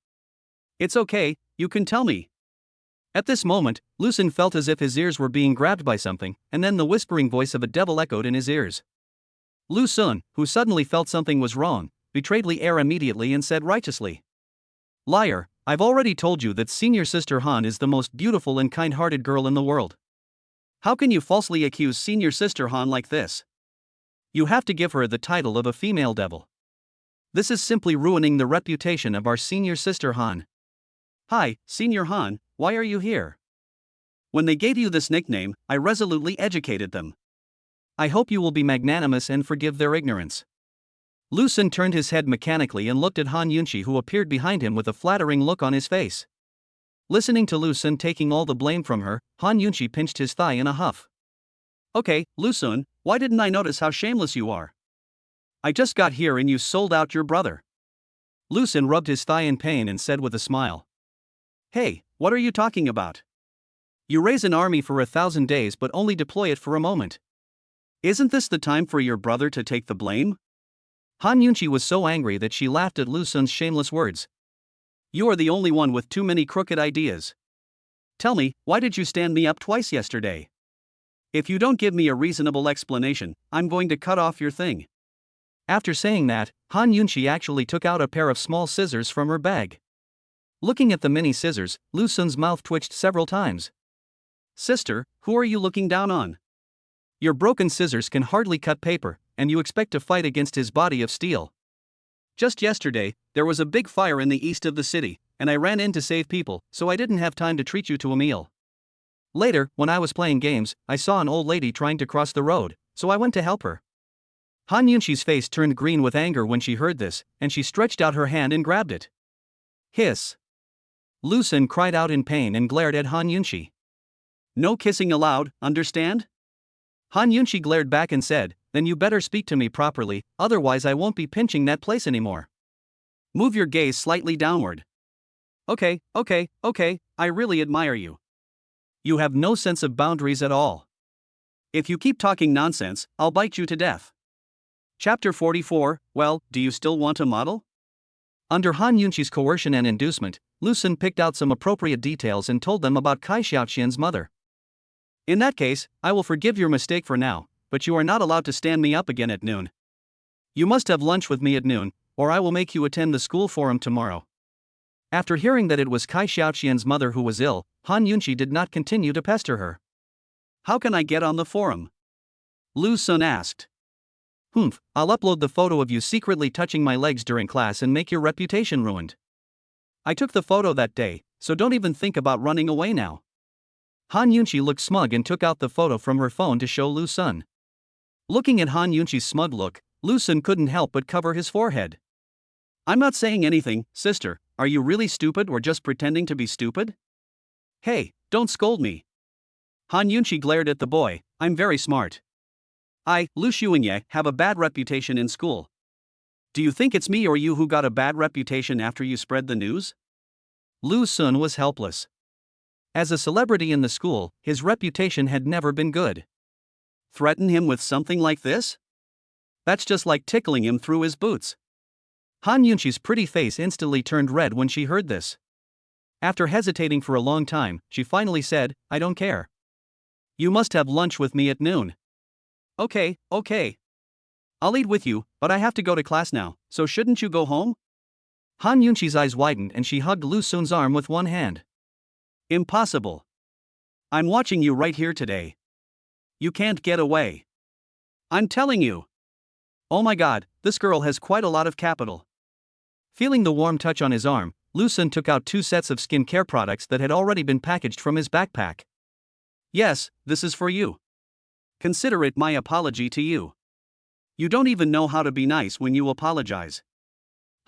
It's okay, you can tell me. At this moment, Lu Sun felt as if his ears were being grabbed by something, and then the whispering voice of a devil echoed in his ears. Lu Sun, who suddenly felt something was wrong, betrayed Li Er immediately and said righteously. Liar, I've already told you that Senior Sister Han is the most beautiful and kind-hearted girl in the world. How can you falsely accuse Senior Sister Han like this? You have to give her the title of a female devil. This is simply ruining the reputation of our Senior Sister Han. Hi, Senior Han, why are you here? When they gave you this nickname, I resolutely educated them. I hope you will be magnanimous and forgive their ignorance. Lu Sun turned his head mechanically and looked at Han Yunqi, who appeared behind him with a flattering look on his face. Listening to Lu Sun taking all the blame from her, Han Yunqi pinched his thigh in a huff. Okay, Lu Sun, why didn't I notice how shameless you are? I just got here and you sold out your brother. Lu Sun rubbed his thigh in pain and said with a smile. Hey, what are you talking about? You raise an army for 1,000 days but only deploy it for a moment. Isn't this the time for your brother to take the blame? Han Yunqi was so angry that she laughed at Lu Sun's shameless words. You are the only one with too many crooked ideas. Tell me, why did you stand me up twice yesterday? If you don't give me a reasonable explanation, I'm going to cut off your thing. After saying that, Han Yunqi actually took out a pair of small scissors from her bag. Looking at the mini scissors, Lu Sun's mouth twitched several times. Sister, who are you looking down on? Your broken scissors can hardly cut paper, and you expect to fight against his body of steel. Just yesterday, there was a big fire in the east of the city, and I ran in to save people, so I didn't have time to treat you to a meal. Later, when I was playing games, I saw an old lady trying to cross the road, so I went to help her. Han Yunqi's face turned green with anger when she heard this, and she stretched out her hand and grabbed it. Hiss! Lu Sun cried out in pain and glared at Han Yunqi. No kissing allowed, understand? Han Yunqi glared back and said, then you better speak to me properly, otherwise I won't be pinching that place anymore. Move your gaze slightly downward. Okay, I really admire you. You have no sense of boundaries at all. If you keep talking nonsense, I'll bite you to death. Chapter 44, well, do you still want a model? Under Han Yunqi's coercion and inducement, Lu Sun picked out some appropriate details and told them about Kai Xiaoqian's mother. In that case, I will forgive your mistake for now, but you are not allowed to stand me up again at noon. You must have lunch with me at noon, or I will make you attend the school forum tomorrow. After hearing that it was Kai Xiaoqian's mother who was ill, Han Yunqi did not continue to pester her. How can I get on the forum? Lu Sun asked. I'll upload the photo of you secretly touching my legs during class and make your reputation ruined. I took the photo that day, so don't even think about running away now. Han Yunqi looked smug and took out the photo from her phone to show Lu Sun. Looking at Han Yunqi's smug look, Lu Sun couldn't help but cover his forehead. I'm not saying anything, sister. Are you really stupid or just pretending to be stupid? Hey, don't scold me. Han Yunqi glared at the boy. I'm very smart. I, Lu Xuanye, have a bad reputation in school. Do you think it's me or you who got a bad reputation after you spread the news? Lu Sun was helpless. As a celebrity in the school, his reputation had never been good. Threaten him with something like this? That's just like tickling him through his boots. Han Yunqi's pretty face instantly turned red when she heard this. After hesitating for a long time, she finally said, I don't care. You must have lunch with me at noon. Okay, okay. I'll eat with you, but I have to go to class now, so shouldn't you go home? Han Yunqi's eyes widened and she hugged Lu Sun's arm with one hand. Impossible. I'm watching you right here today. You can't get away. I'm telling you. Oh my god, this girl has quite a lot of capital. Feeling the warm touch on his arm, Lu Sun took out 2 sets of skincare products that had already been packaged from his backpack. Yes, this is for you. Consider it my apology to you. You don't even know how to be nice when you apologize.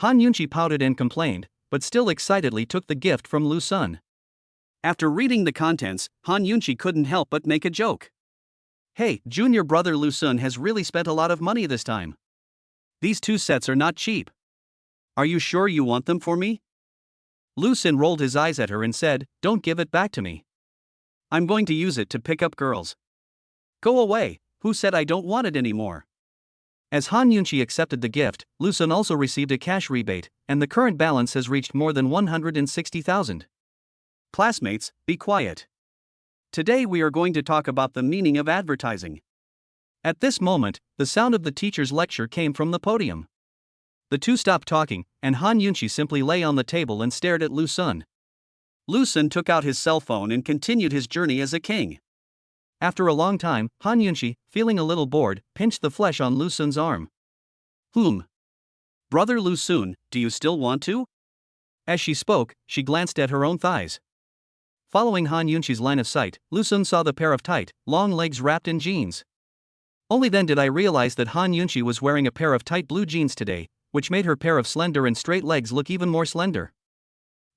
Han Yunqi pouted and complained, but still excitedly took the gift from Lu Sun. After reading the contents, Han Yunqi couldn't help but make a joke. Hey, junior brother Lu Sun has really spent a lot of money this time. These 2 sets are not cheap. Are you sure you want them for me? Lu Sun rolled his eyes at her and said, Don't give it back to me. I'm going to use it to pick up girls. Go away, who said I don't want it anymore? As Han Yunqi accepted the gift, Lu Sun also received a cash rebate, and the current balance has reached more than 160,000. Classmates, be quiet. Today we are going to talk about the meaning of advertising. At this moment, the sound of the teacher's lecture came from the podium. The two stopped talking, and Han Yunqi simply lay on the table and stared at Lu Sun. Lu Sun took out his cell phone and continued his journey as a king. After a long time, Han Yunqi, feeling a little bored, pinched the flesh on Lu Sun's arm. Brother Lu Sun, do you still want to? As she spoke, she glanced at her own thighs. Following Han Yunqi's line of sight, Lu Sun saw the pair of tight, long legs wrapped in jeans. Only then did I realize that Han Yunqi was wearing a pair of tight blue jeans today, which made her pair of slender and straight legs look even more slender.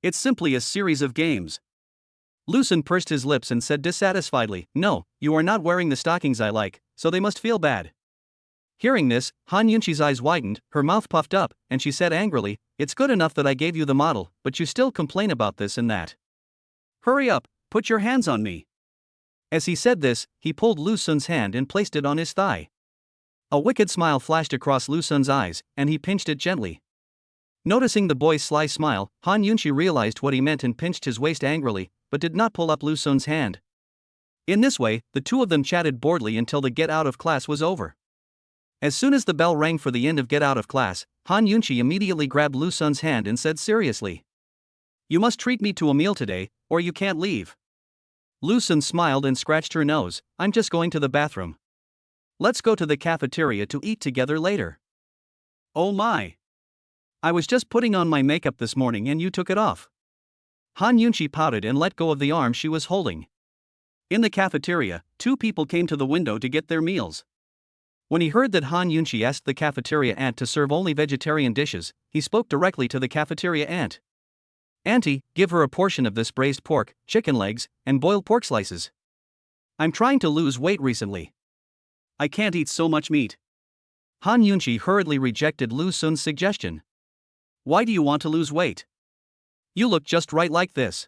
It's simply a series of games. Lu Sun pursed his lips and said dissatisfiedly, No, you are not wearing the stockings I like, so they must feel bad. Hearing this, Han Yunqi's eyes widened, her mouth puffed up, and she said angrily, It's good enough that I gave you the model, but you still complain about this and that. Hurry up, put your hands on me. As he said this, he pulled Lu Sun's hand and placed it on his thigh. A wicked smile flashed across Lu Sun's eyes, and he pinched it gently. Noticing the boy's sly smile, Han Yunqi realized what he meant and pinched his waist angrily, but did not pull up Lu Sun's hand. In this way, the two of them chatted boredly until the get out of class was over. As soon as the bell rang for the end of get out of class, Han Yunqi immediately grabbed Lu Sun's hand and said seriously, You must treat me to a meal today, or you can't leave. Lu Sun smiled and scratched her nose, I'm just going to the bathroom. Let's go to the cafeteria to eat together later. Oh my. I was just putting on my makeup this morning and you took it off. Han Yunqi pouted and let go of the arm she was holding. In the cafeteria, two people came to the window to get their meals. When he heard that Han Yunqi asked the cafeteria aunt to serve only vegetarian dishes, he spoke directly to the cafeteria aunt. Auntie, give her a portion of this braised pork, chicken legs, and boiled pork slices. I'm trying to lose weight recently. I can't eat so much meat. Han Yunqi hurriedly rejected Lu Sun's suggestion. Why do you want to lose weight? You look just right like this.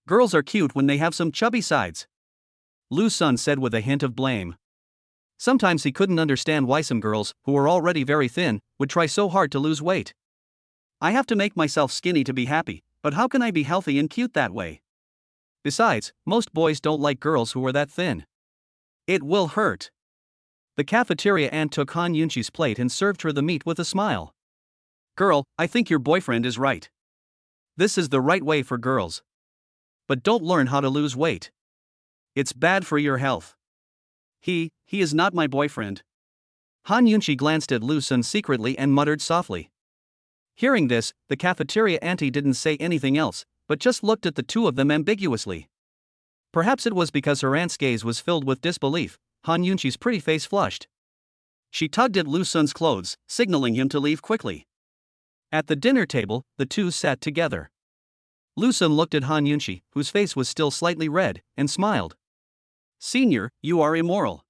Girls are cute when they have some chubby sides. Lu Sun said with a hint of blame. Sometimes he couldn't understand why some girls, who were already very thin, would try so hard to lose weight. I have to make myself skinny to be happy, but how can I be healthy and cute that way? Besides, most boys don't like girls who are that thin. It will hurt. The cafeteria aunt took Han Yunqi's plate and served her the meat with a smile. Girl, I think your boyfriend is right. This is the right way for girls. But don't learn how to lose weight. It's bad for your health. He is not my boyfriend. Han Yunqi glanced at Lu Sun secretly and muttered softly. Hearing this, the cafeteria auntie didn't say anything else, but just looked at the two of them ambiguously. Perhaps it was because her aunt's gaze was filled with disbelief. Han Yunqi's pretty face flushed. She tugged at Lu Sun's clothes, signaling him to leave quickly. At the dinner table, the two sat together. Lu Sun looked at Han Yunqi, whose face was still slightly red, and smiled. Senior, you are immoral.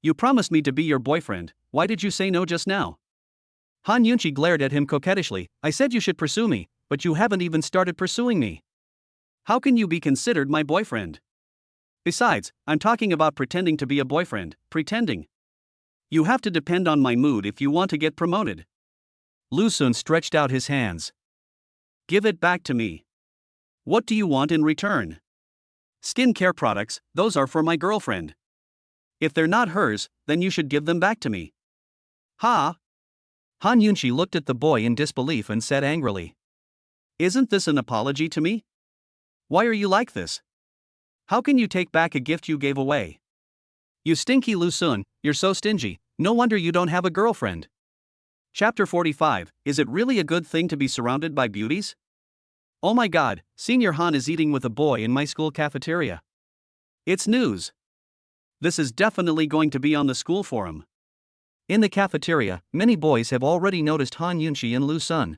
You promised me to be your boyfriend, why did you say no just now? Han Yunqi glared at him coquettishly, I said you should pursue me, but you haven't even started pursuing me. How can you be considered my boyfriend? Besides, I'm talking about pretending to be a boyfriend, pretending. You have to depend on my mood if you want to get promoted. Lu Sun stretched out his hands. Give it back to me. What do you want in return? Skincare products, those are for my girlfriend. If they're not hers, then you should give them back to me. Ha! Han Yunqi looked at the boy in disbelief and said angrily. Isn't this an apology to me? Why are you like this? How can you take back a gift you gave away? You stinky Lu Sun, you're so stingy, no wonder you don't have a girlfriend. Chapter 45, Is it really a good thing to be surrounded by beauties? Oh my god, Senior Han is eating with a boy in my school cafeteria. It's news. This is definitely going to be on the school forum. In the cafeteria, many boys have already noticed Han Yunqi and Lu Sun.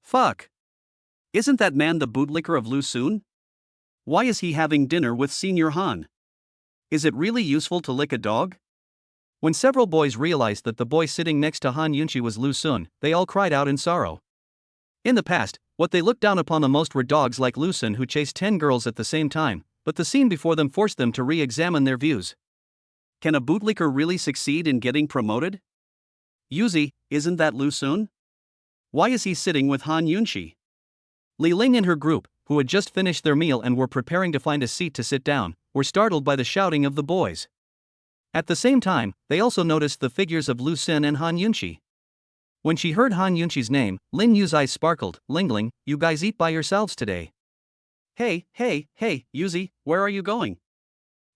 Fuck. Isn't that man the bootlicker of Lu Sun? Why is he having dinner with Senior Han? Is it really useful to lick a dog? When several boys realized that the boy sitting next to Han Yunqi was Lu Sun, they all cried out in sorrow. In the past, what they looked down upon the most were dogs like Lu Sun who chased 10 girls at the same time, but the scene before them forced them to re-examine their views. Can a bootlicker really succeed in getting promoted? Yuzi, isn't that Lu Sun? Why is he sitting with Han Yunqi? Li Ling and her group, who had just finished their meal and were preparing to find a seat to sit down, were startled by the shouting of the boys. At the same time, they also noticed the figures of Lu Sun and Han Yunqi. When she heard Han Yunqi's name, Lin Yu's eyes sparkled. Ling Ling, you guys eat by yourselves today. Hey, Yuzi, where are you going?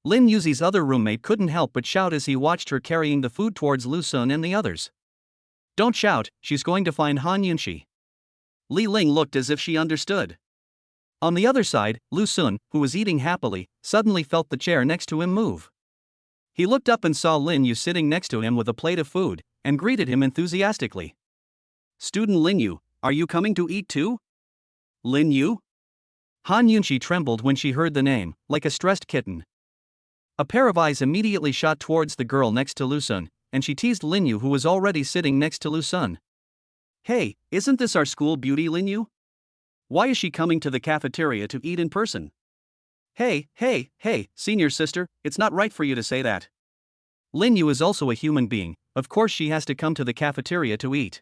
Lin Yuzi's other roommate couldn't help but shout as he watched her carrying the food towards Lu Sun and the others. Don't shout, she's going to find Han Yunqi. Li Ling looked as if she understood. On the other side, Lu Sun, who was eating happily, suddenly felt the chair next to him move. He looked up and saw Lin Yu sitting next to him with a plate of food, and greeted him enthusiastically. Student Lin Yu, are you coming to eat too? Lin Yu? Han Yunqi trembled when she heard the name, like a stressed kitten. A pair of eyes immediately shot towards the girl next to Lu Sun, and she teased Lin Yu who was already sitting next to Lu Sun. Hey, isn't this our school beauty Lin Yu? Why is she coming to the cafeteria to eat in person? Hey, senior sister, it's not right for you to say that. Lin Yu is also a human being, of course she has to come to the cafeteria to eat.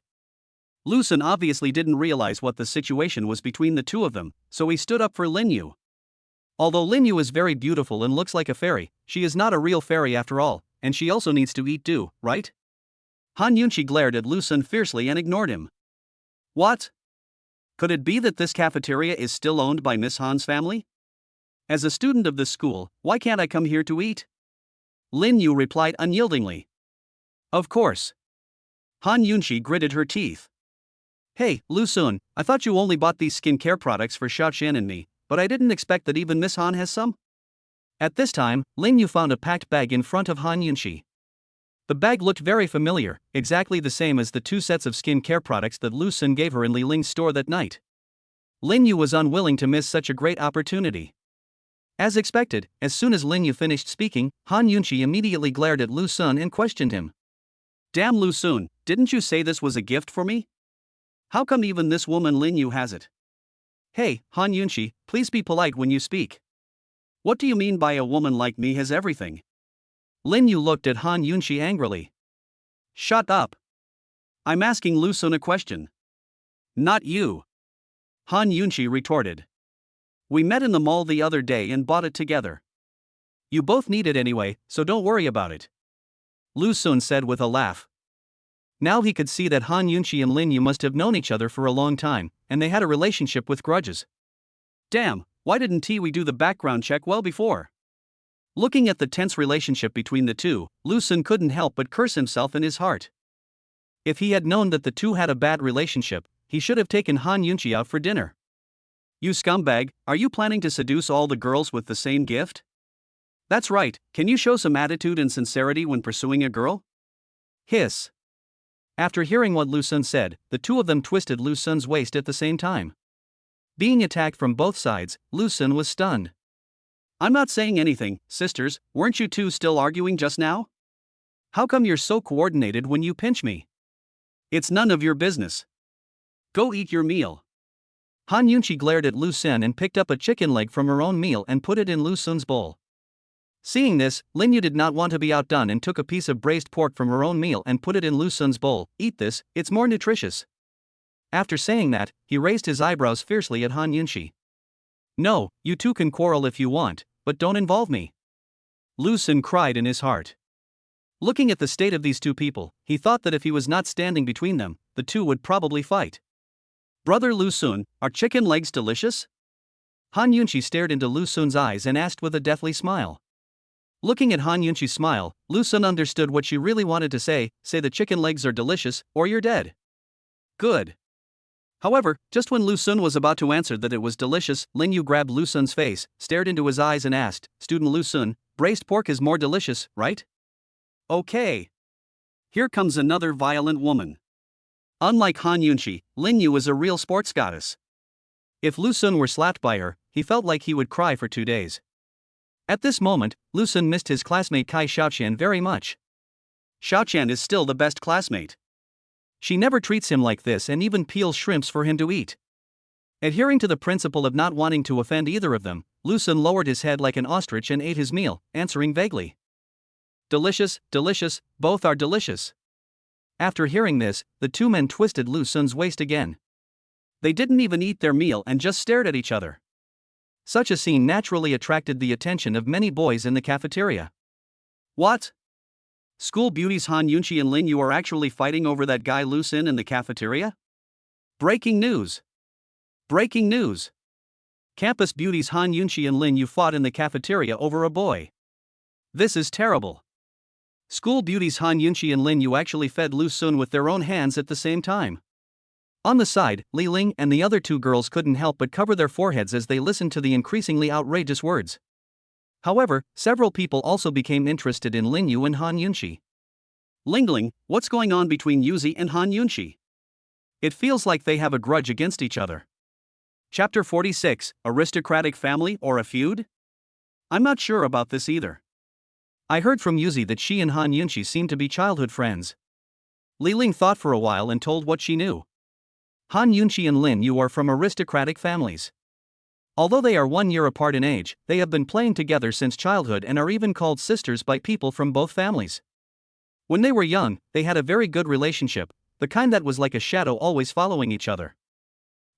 Lu Sun obviously didn't realize what the situation was between the two of them, so he stood up for Lin Yu. Although Lin Yu is very beautiful and looks like a fairy, she is not a real fairy after all, and she also needs to eat too, right? Han Yunqi glared at Lu Sun fiercely and ignored him. What? Could it be that this cafeteria is still owned by Miss Han's family? As a student of this school, why can't I come here to eat? Lin Yu replied unyieldingly. Of course. Han Yunqi gritted her teeth. Hey, Lu Sun, I thought you only bought these skincare products for Xiaoxian and me, but I didn't expect that even Miss Han has some? At this time, Lin Yu found a packed bag in front of Han Yunqi. The bag looked very familiar, exactly the same as the 2 sets of skincare products that Lu Sun gave her in Li Ling's store that night. Lin Yu was unwilling to miss such a great opportunity. As expected, as soon as Lin Yu finished speaking, Han Yunqi immediately glared at Lu Sun and questioned him. Damn Lu Sun, didn't you say this was a gift for me? How come even this woman Lin Yu has it? Hey, Han Yunqi, please be polite when you speak. What do you mean by a woman like me has everything? Lin Yu looked at Han Yunqi angrily. Shut up. I'm asking Lu Sun a question. Not you. Han Yunqi retorted. We met in the mall the other day and bought it together. You both need it anyway, so don't worry about it. Lu Sun said with a laugh. Now he could see that Han Yunqi and Lin Yu must have known each other for a long time, and they had a relationship with grudges. Damn, why didn't we do the background check well before? Looking at the tense relationship between the two, Lu Sun couldn't help but curse himself in his heart. If he had known that the two had a bad relationship, he should have taken Han Yunqi out for dinner. You scumbag, are you planning to seduce all the girls with the same gift? That's right, can you show some attitude and sincerity when pursuing a girl? Hiss. After hearing what Lu Sun said, the two of them twisted Lu Sun's waist at the same time. Being attacked from both sides, Lu Sun was stunned. I'm not saying anything, sisters, weren't you two still arguing just now? How come you're so coordinated when you pinch me? It's none of your business. Go eat your meal. Han Yunqi glared at Lu Sun and picked up a chicken leg from her own meal and put it in Lu Sun's bowl. Seeing this, Lin Yu did not want to be outdone and took a piece of braised pork from her own meal and put it in Lu Sun's bowl. Eat this, it's more nutritious. After saying that, he raised his eyebrows fiercely at Han Yunqi. No, you two can quarrel if you want, but don't involve me. Lu Sun cried in his heart. Looking at the state of these two people, he thought that if he was not standing between them, the two would probably fight. Brother Lu Sun, are chicken legs delicious? Han Yunqi stared into Lu Sun's eyes and asked with a deathly smile. Looking at Han Yunqi's smile, Lu Sun understood what she really wanted to say the chicken legs are delicious, or you're dead. Good. However, just when Lu Sun was about to answer that it was delicious, Lin Yu grabbed Lu Sun's face, stared into his eyes and asked, Student Lu Sun, braised pork is more delicious, right? Okay. Here comes another violent woman. Unlike Han Yunqi, Lin Yu is a real sports goddess. If Lu Sun were slapped by her, he felt like he would cry for 2 days. At this moment, Lu Sun missed his classmate Kai Xiaoqian very much. Xiaoqian is still the best classmate. She never treats him like this and even peels shrimps for him to eat. Adhering to the principle of not wanting to offend either of them, Lu Sun lowered his head like an ostrich and ate his meal, answering vaguely. Delicious, delicious, both are delicious. After hearing this, the two men twisted Lu Sun's waist again. They didn't even eat their meal and just stared at each other. Such a scene naturally attracted the attention of many boys in the cafeteria. What? School beauties Han Yunqi and Lin Yu are actually fighting over that guy Lu Sun in the cafeteria? Breaking news! Breaking news! Campus beauties Han Yunqi and Lin Yu fought in the cafeteria over a boy. This is terrible. School beauties Han Yunqi and Lin Yu actually fed Lu Sun with their own hands at the same time. On the side, Li Ling and the other two girls couldn't help but cover their foreheads as they listened to the increasingly outrageous words. However, several people also became interested in Lin Yu and Han Yunqi. Ling, what's going on between Yuzi and Han Yunqi? It feels like they have a grudge against each other. Chapter 46, Aristocratic Family or a Feud? I'm not sure about this either. I heard from Yuzi that she and Han Yunqi seem to be childhood friends. Li Ling thought for a while and told what she knew. Han Yunqi and Lin Yu are from aristocratic families. Although they are 1 year apart in age, they have been playing together since childhood and are even called sisters by people from both families. When they were young, they had a very good relationship, the kind that was like a shadow always following each other.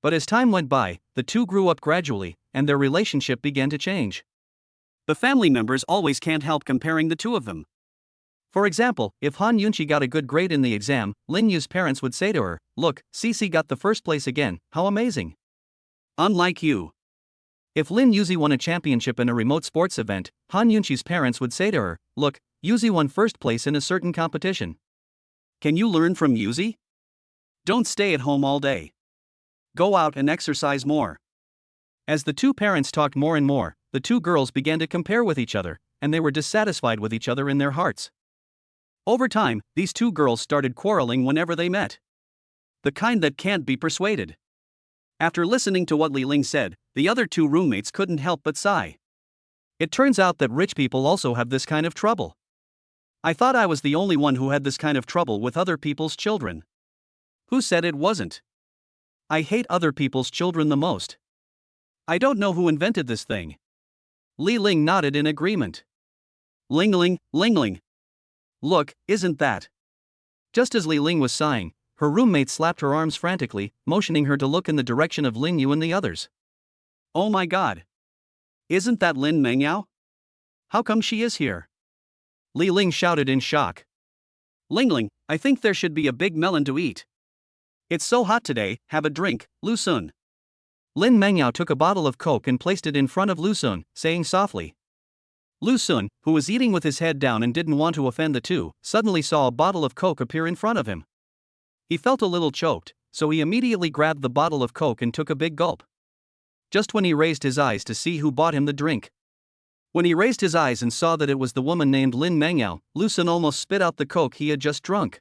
But as time went by, the two grew up gradually, and their relationship began to change. The family members always can't help comparing the two of them. For example, if Han Yunqi got a good grade in the exam, Lin Yu's parents would say to her, "Look, Cici got the first place again, how amazing." Unlike you. If Lin Yuzi won a championship in a remote sports event, Han Yunqi's parents would say to her, "Look, Yuzi won first place in a certain competition. Can you learn from Yuzi? Don't stay at home all day. Go out and exercise more." As the two parents talked more and more, the two girls began to compare with each other, and they were dissatisfied with each other in their hearts. Over time, these two girls started quarreling whenever they met. The kind that can't be persuaded. After listening to what Li Ling said, the other two roommates couldn't help but sigh. It turns out that rich people also have this kind of trouble. I thought I was the only one who had this kind of trouble with other people's children. Who said it wasn't? I hate other people's children the most. I don't know who invented this thing. Li Ling nodded in agreement. Ling. Look, isn't that? Just as Li Ling was sighing, her roommate slapped her arms frantically, motioning her to look in the direction of Lin Yu and the others. Oh my god. Isn't that Lin Mengyao? How come she is here? Li Ling shouted in shock. Ling, I think there should be a big melon to eat. It's so hot today, have a drink, Lu Sun. Lin Mengyao took a bottle of Coke and placed it in front of Lu Sun, saying softly. Lu Sun, who was eating with his head down and didn't want to offend the two, suddenly saw a bottle of Coke appear in front of him. He felt a little choked, so he immediately grabbed the bottle of Coke and took a big gulp. Just when he raised his eyes to see who bought him the drink. When he raised his eyes and saw that it was the woman named Lin Mengyao, Lu Sun almost spit out the Coke he had just drunk.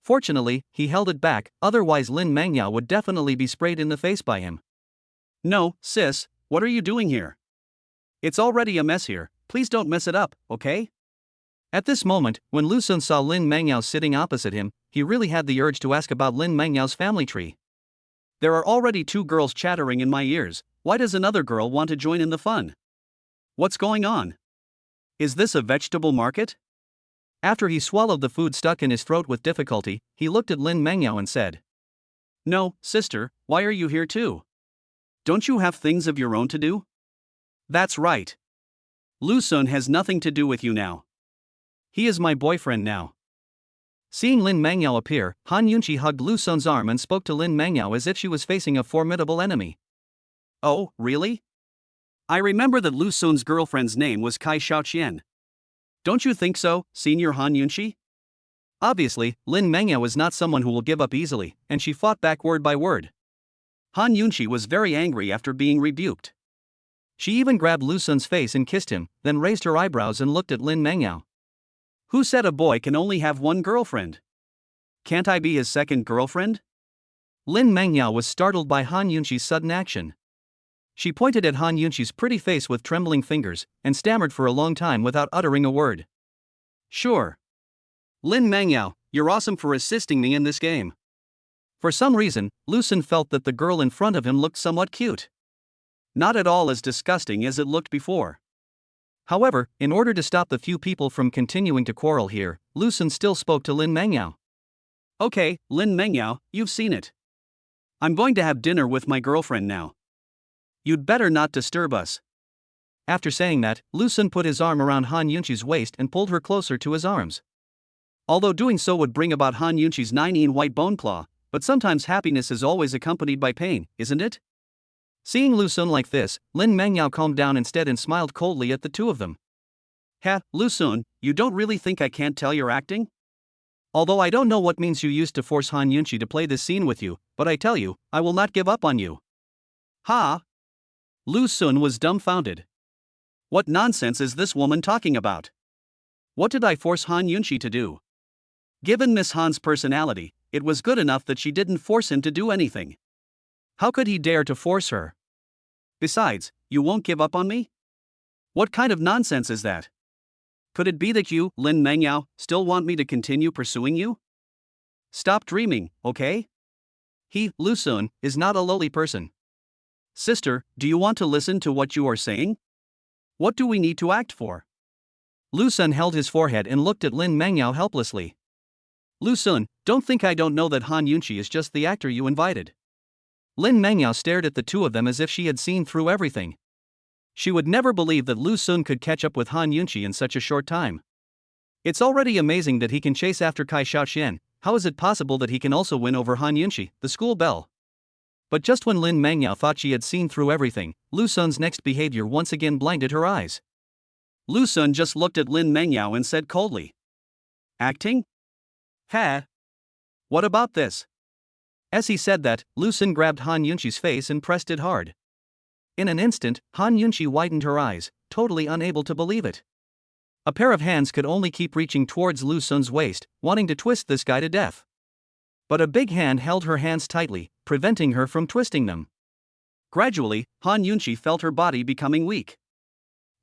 Fortunately, he held it back, otherwise Lin Mengyao would definitely be sprayed in the face by him. No, sis, what are you doing here? It's already a mess here, please don't mess it up, okay? At this moment, when Lu Sun saw Lin Mengyao sitting opposite him, he really had the urge to ask about Lin Mengyao's family tree. There are already two girls chattering in my ears, why does another girl want to join in the fun? What's going on? Is this a vegetable market? After he swallowed the food stuck in his throat with difficulty, he looked at Lin Mengyao and said. No, sister, why are you here too? Don't you have things of your own to do? That's right. Lu Sun has nothing to do with you now. He is my boyfriend now. Seeing Lin Mangyao appear, Han Yunqi hugged Lu Sun's arm and spoke to Lin Mangyao as if she was facing a formidable enemy. Oh, really? I remember that Lu Sun's girlfriend's name was Kai Xiaoqian. Don't you think so, Senior Han Yunqi? Obviously, Lin Mangyao is not someone who will give up easily, and she fought back word by word. Han Yunqi was very angry after being rebuked. She even grabbed Lu Sun's face and kissed him, then raised her eyebrows and looked at Lin Mangyao. Who said a boy can only have one girlfriend? Can't I be his second girlfriend? Lin Mangyao was startled by Han Yunqi's sudden action. She pointed at Han Yunqi's pretty face with trembling fingers, and stammered for a long time without uttering a word. Sure. Lin Mangyao, you're awesome for assisting me in this game. For some reason, Lu Sun felt that the girl in front of him looked somewhat cute. Not at all as disgusting as it looked before. However, in order to stop the few people from continuing to quarrel here, Lu Sun still spoke to Lin Mangyao. Okay, Lin Mangyao, you've seen it. I'm going to have dinner with my girlfriend now. You'd better not disturb us. After saying that, Lu Sun put his arm around Han Yunqi's waist and pulled her closer to his arms. Although doing so would bring about Han Yunqi's 9-in white bone claw, but sometimes happiness is always accompanied by pain, isn't it? Seeing Lu Sun like this, Lin Mangyao calmed down instead and smiled coldly at the two of them. Ha, Lu Sun, you don't really think I can't tell you're acting? Although I don't know what means you used to force Han Yunqi to play this scene with you, but I tell you, I will not give up on you. Ha! Lu Sun was dumbfounded. What nonsense is this woman talking about? What did I force Han Yunqi to do? Given Miss Han's personality, it was good enough that she didn't force him to do anything. How could he dare to force her? Besides, you won't give up on me? What kind of nonsense is that? Could it be that you, Lin Mangyao, still want me to continue pursuing you? Stop dreaming, okay? He, Lu Sun, is not a lowly person. Sister, do you want to listen to what you are saying? What do we need to act for? Lu Sun held his forehead and looked at Lin Mangyao helplessly. Lu Sun, don't think I don't know that Han Yunqi is just the actor you invited. Lin Mangyao stared at the two of them as if she had seen through everything. She would never believe that Lu Sun could catch up with Han Yunqi in such a short time. It's already amazing that he can chase after Kai Xiaoqian. How is it possible that he can also win over Han Yunqi, the school belle? But just when Lin Mangyao thought she had seen through everything, Lu Sun's next behavior once again blinded her eyes. Lu Sun just looked at Lin Mangyao and said coldly. Acting? Ha! What about this? As he said that, Lu Sun grabbed Han Yunqi's face and pressed it hard. In an instant, Han Yunqi widened her eyes, totally unable to believe it. A pair of hands could only keep reaching towards Lu Sun's waist, wanting to twist this guy to death. But a big hand held her hands tightly, preventing her from twisting them. Gradually, Han Yunqi felt her body becoming weak.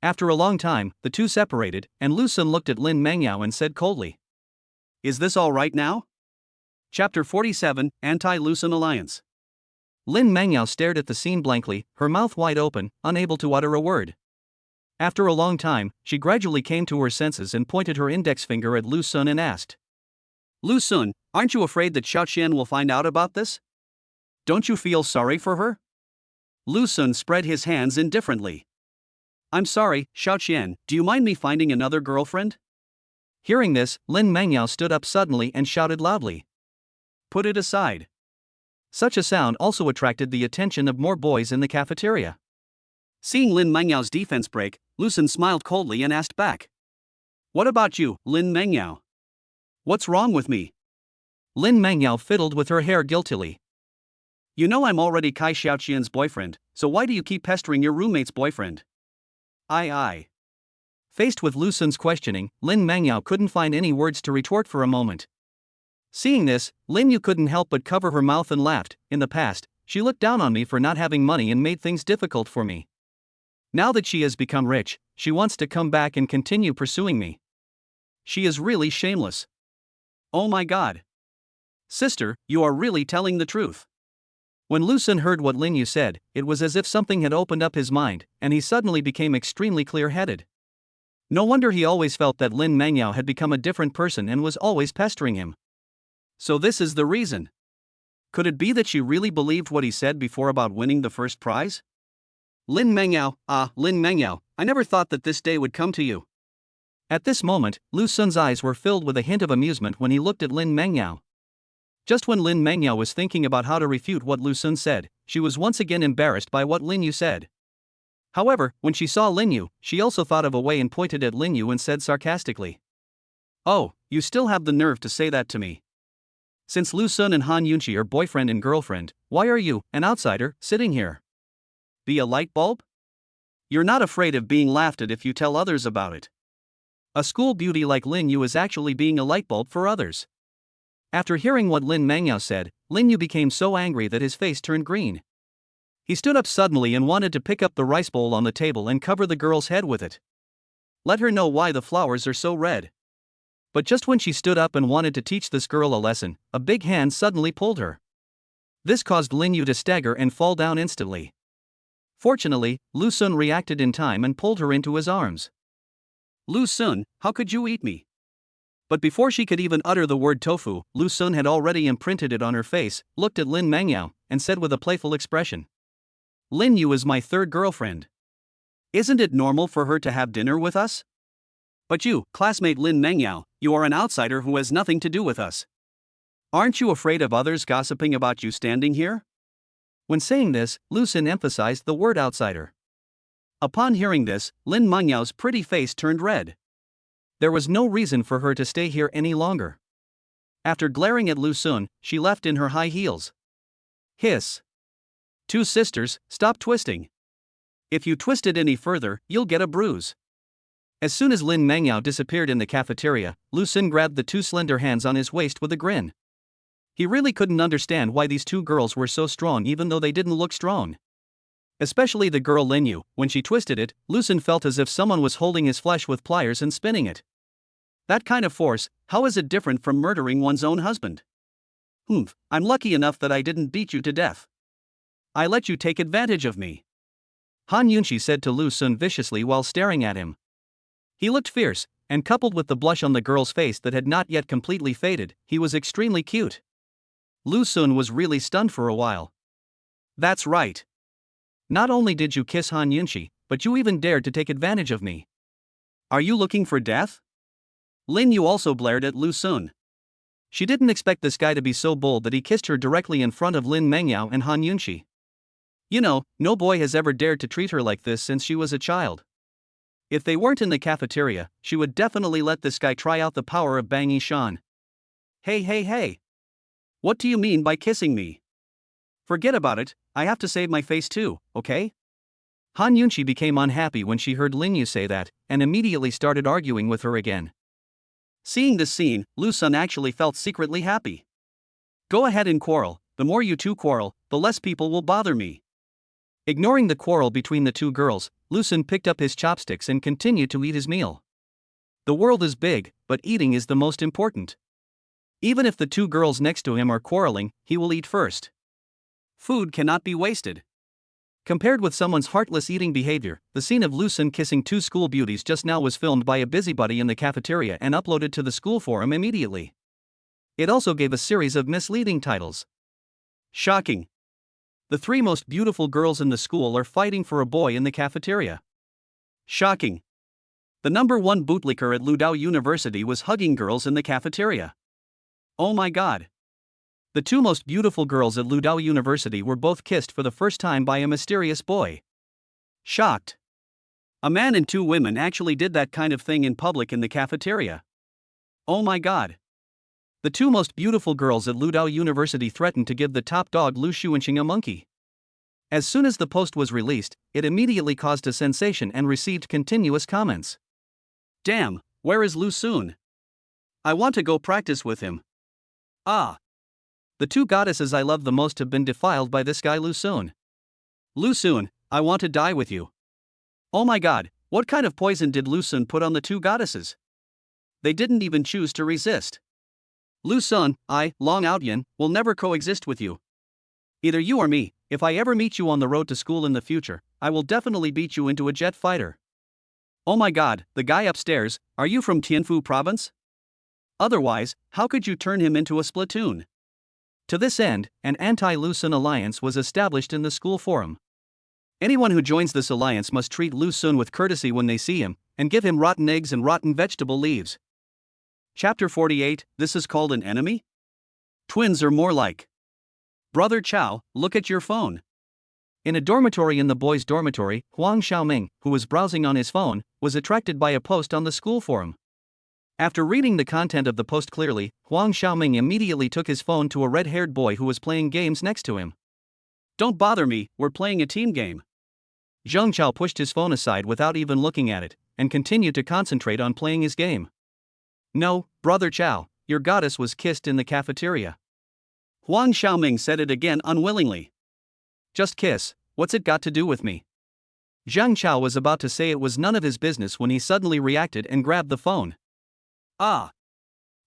After a long time, the two separated, and Lu Sun looked at Lin Mangyao and said coldly. Is this all right now? Chapter 47, Anti-Lu Sun Alliance. Lin Mangyao stared at the scene blankly, her mouth wide open, unable to utter a word. After a long time, she gradually came to her senses and pointed her index finger at Lu Sun and asked. Lu Sun, aren't you afraid that Xiaoqian will find out about this? Don't you feel sorry for her? Lu Sun spread his hands indifferently. I'm sorry, Xiaoqian, do you mind me finding another girlfriend? Hearing this, Lin Mangyao stood up suddenly and shouted loudly. Put it aside. Such a sound also attracted the attention of more boys in the cafeteria. Seeing Lin Mengyao's defense break, Lu Sun smiled coldly and asked back. What about you, Lin Mengyao? What's wrong with me? Lin Mangyao fiddled with her hair guiltily. You know I'm already Kai Xiaoqian's boyfriend, so why do you keep pestering your roommate's boyfriend? I. Faced with Lu Sun's questioning, Lin Mangyao couldn't find any words to retort for a moment. Seeing this, Lin Yu couldn't help but cover her mouth and laughed. In the past, she looked down on me for not having money and made things difficult for me. Now that she has become rich, she wants to come back and continue pursuing me. She is really shameless. Oh my god. Sister, you are really telling the truth. When Lu Sun heard what Lin Yu said, it was as if something had opened up his mind, and he suddenly became extremely clear-headed. No wonder he always felt that Lin Mangyao had become a different person and was always pestering him. So this is the reason. Could it be that she really believed what he said before about winning the first prize? Lin Mengyao, Lin Mengyao, I never thought that this day would come to you. At this moment, Lu Sun's eyes were filled with a hint of amusement when he looked at Lin Mengyao. Just when Lin Mengyao was thinking about how to refute what Lu Sun said, she was once again embarrassed by what Lin Yu said. However, when she saw Lin Yu, she also thought of a way and pointed at Lin Yu and said sarcastically, "Oh, you still have the nerve to say that to me. Since Lu Sun and Han Yunqi are boyfriend and girlfriend, why are you, an outsider, sitting here? Be a light bulb? You're not afraid of being laughed at if you tell others about it. A school beauty like Lin Yu is actually being a light bulb for others." After hearing what Lin Mengyao said, Lin Yu became so angry that his face turned green. He stood up suddenly and wanted to pick up the rice bowl on the table and cover the girl's head with it. Let her know why the flowers are so red. But just when she stood up and wanted to teach this girl a lesson, a big hand suddenly pulled her. This caused Lin Yu to stagger and fall down instantly. Fortunately, Lu Sun reacted in time and pulled her into his arms. "Lu Sun, how could you eat me?" But before she could even utter the word tofu, Lu Sun had already imprinted it on her face, looked at Lin Mengyao, and said with a playful expression, "Lin Yu is my third girlfriend. Isn't it normal for her to have dinner with us? But you, classmate Lin Mengyao, you are an outsider who has nothing to do with us. Aren't you afraid of others gossiping about you standing here?" When saying this, Lu Sun emphasized the word outsider. Upon hearing this, Lin Mengyao's pretty face turned red. There was no reason for her to stay here any longer. After glaring at Lu Sun, she left in her high heels. Hiss. "Two sisters, stop twisting. If you twist it any further, you'll get a bruise." As soon as Lin Mengyao disappeared in the cafeteria, Lu Sun grabbed the two slender hands on his waist with a grin. He really couldn't understand why these two girls were so strong even though they didn't look strong. Especially the girl Lin Yu, when she twisted it, Lu Sun felt as if someone was holding his flesh with pliers and spinning it. That kind of force, how is it different from murdering one's own husband? I'm lucky enough that I didn't beat you to death. I let you take advantage of me," Han Yunqi said to Lu Sun viciously while staring at him. He looked fierce, and coupled with the blush on the girl's face that had not yet completely faded, he was extremely cute. Lu Sun was really stunned for a while. "That's right. Not only did you kiss Han Yunqi, but you even dared to take advantage of me. Are you looking for death?" Lin Yu also blared at Lu Sun. She didn't expect this guy to be so bold that he kissed her directly in front of Lin Mengyao and Han Yunqi. You know, no boy has ever dared to treat her like this since she was a child. If they weren't in the cafeteria, she would definitely let this guy try out the power of Bang Yishan. Hey. What do you mean by kissing me? Forget about it, I have to save my face too, okay? Han Yunqi became unhappy when she heard Lin Yu say that, and immediately started arguing with her again. Seeing this scene, Lu Sun actually felt secretly happy. Go ahead and quarrel, the more you two quarrel, the less people will bother me. Ignoring the quarrel between the two girls, Lu Sun picked up his chopsticks and continued to eat his meal. The world is big, but eating is the most important. Even if the two girls next to him are quarreling, he will eat first. Food cannot be wasted. Compared with someone's heartless eating behavior, the scene of Lu Sun kissing two school beauties just now was filmed by a busybody in the cafeteria and uploaded to the school forum immediately. It also gave a series of misleading titles. Shocking. The three most beautiful girls in the school are fighting for a boy in the cafeteria. Shocking. The #1 bootlicker at Ludao University was hugging girls in the cafeteria. Oh my god. The two most beautiful girls at Ludao University were both kissed for the first time by a mysterious boy. Shocked. A man and two women actually did that kind of thing in public in the cafeteria. Oh my god. The two most beautiful girls at Ludao University threatened to give the top dog Lu Xuanqing a monkey. As soon as the post was released, it immediately caused a sensation and received continuous comments. Damn, where is Lu Sun? I want to go practice with him. The two goddesses I love the most have been defiled by this guy Lu Sun. Lu Sun, I want to die with you. Oh my god, what kind of poison did Lu Sun put on the two goddesses? They didn't even choose to resist. Lu Sun, Long Outyan, will never coexist with you. Either you or me. If I ever meet you on the road to school in the future, I will definitely beat you into a jet fighter. Oh my god, the guy upstairs, are you from Tianfu province? Otherwise, how could you turn him into a splatoon? To this end, an anti-Lu Sun alliance was established in the school forum. Anyone who joins this alliance must treat Lu Sun with courtesy when they see him, and give him rotten eggs and rotten vegetable leaves. Chapter 48, This is called an enemy? Twins are more like. Brother Chow, look at your phone. In a dormitory in the boys' dormitory, Huang Xiaoming, who was browsing on his phone, was attracted by a post on the school forum. After reading the content of the post clearly, Huang Xiaoming immediately took his phone to a red-haired boy who was playing games next to him. Don't bother me, we're playing a team game. Zheng Chao pushed his phone aside without even looking at it, and continued to concentrate on playing his game. No, Brother Chow, your goddess was kissed in the cafeteria. Huang Xiaoming said it again unwillingly. Just kiss, what's it got to do with me? Zheng Chao was about to say it was none of his business when he suddenly reacted and grabbed the phone. Ah!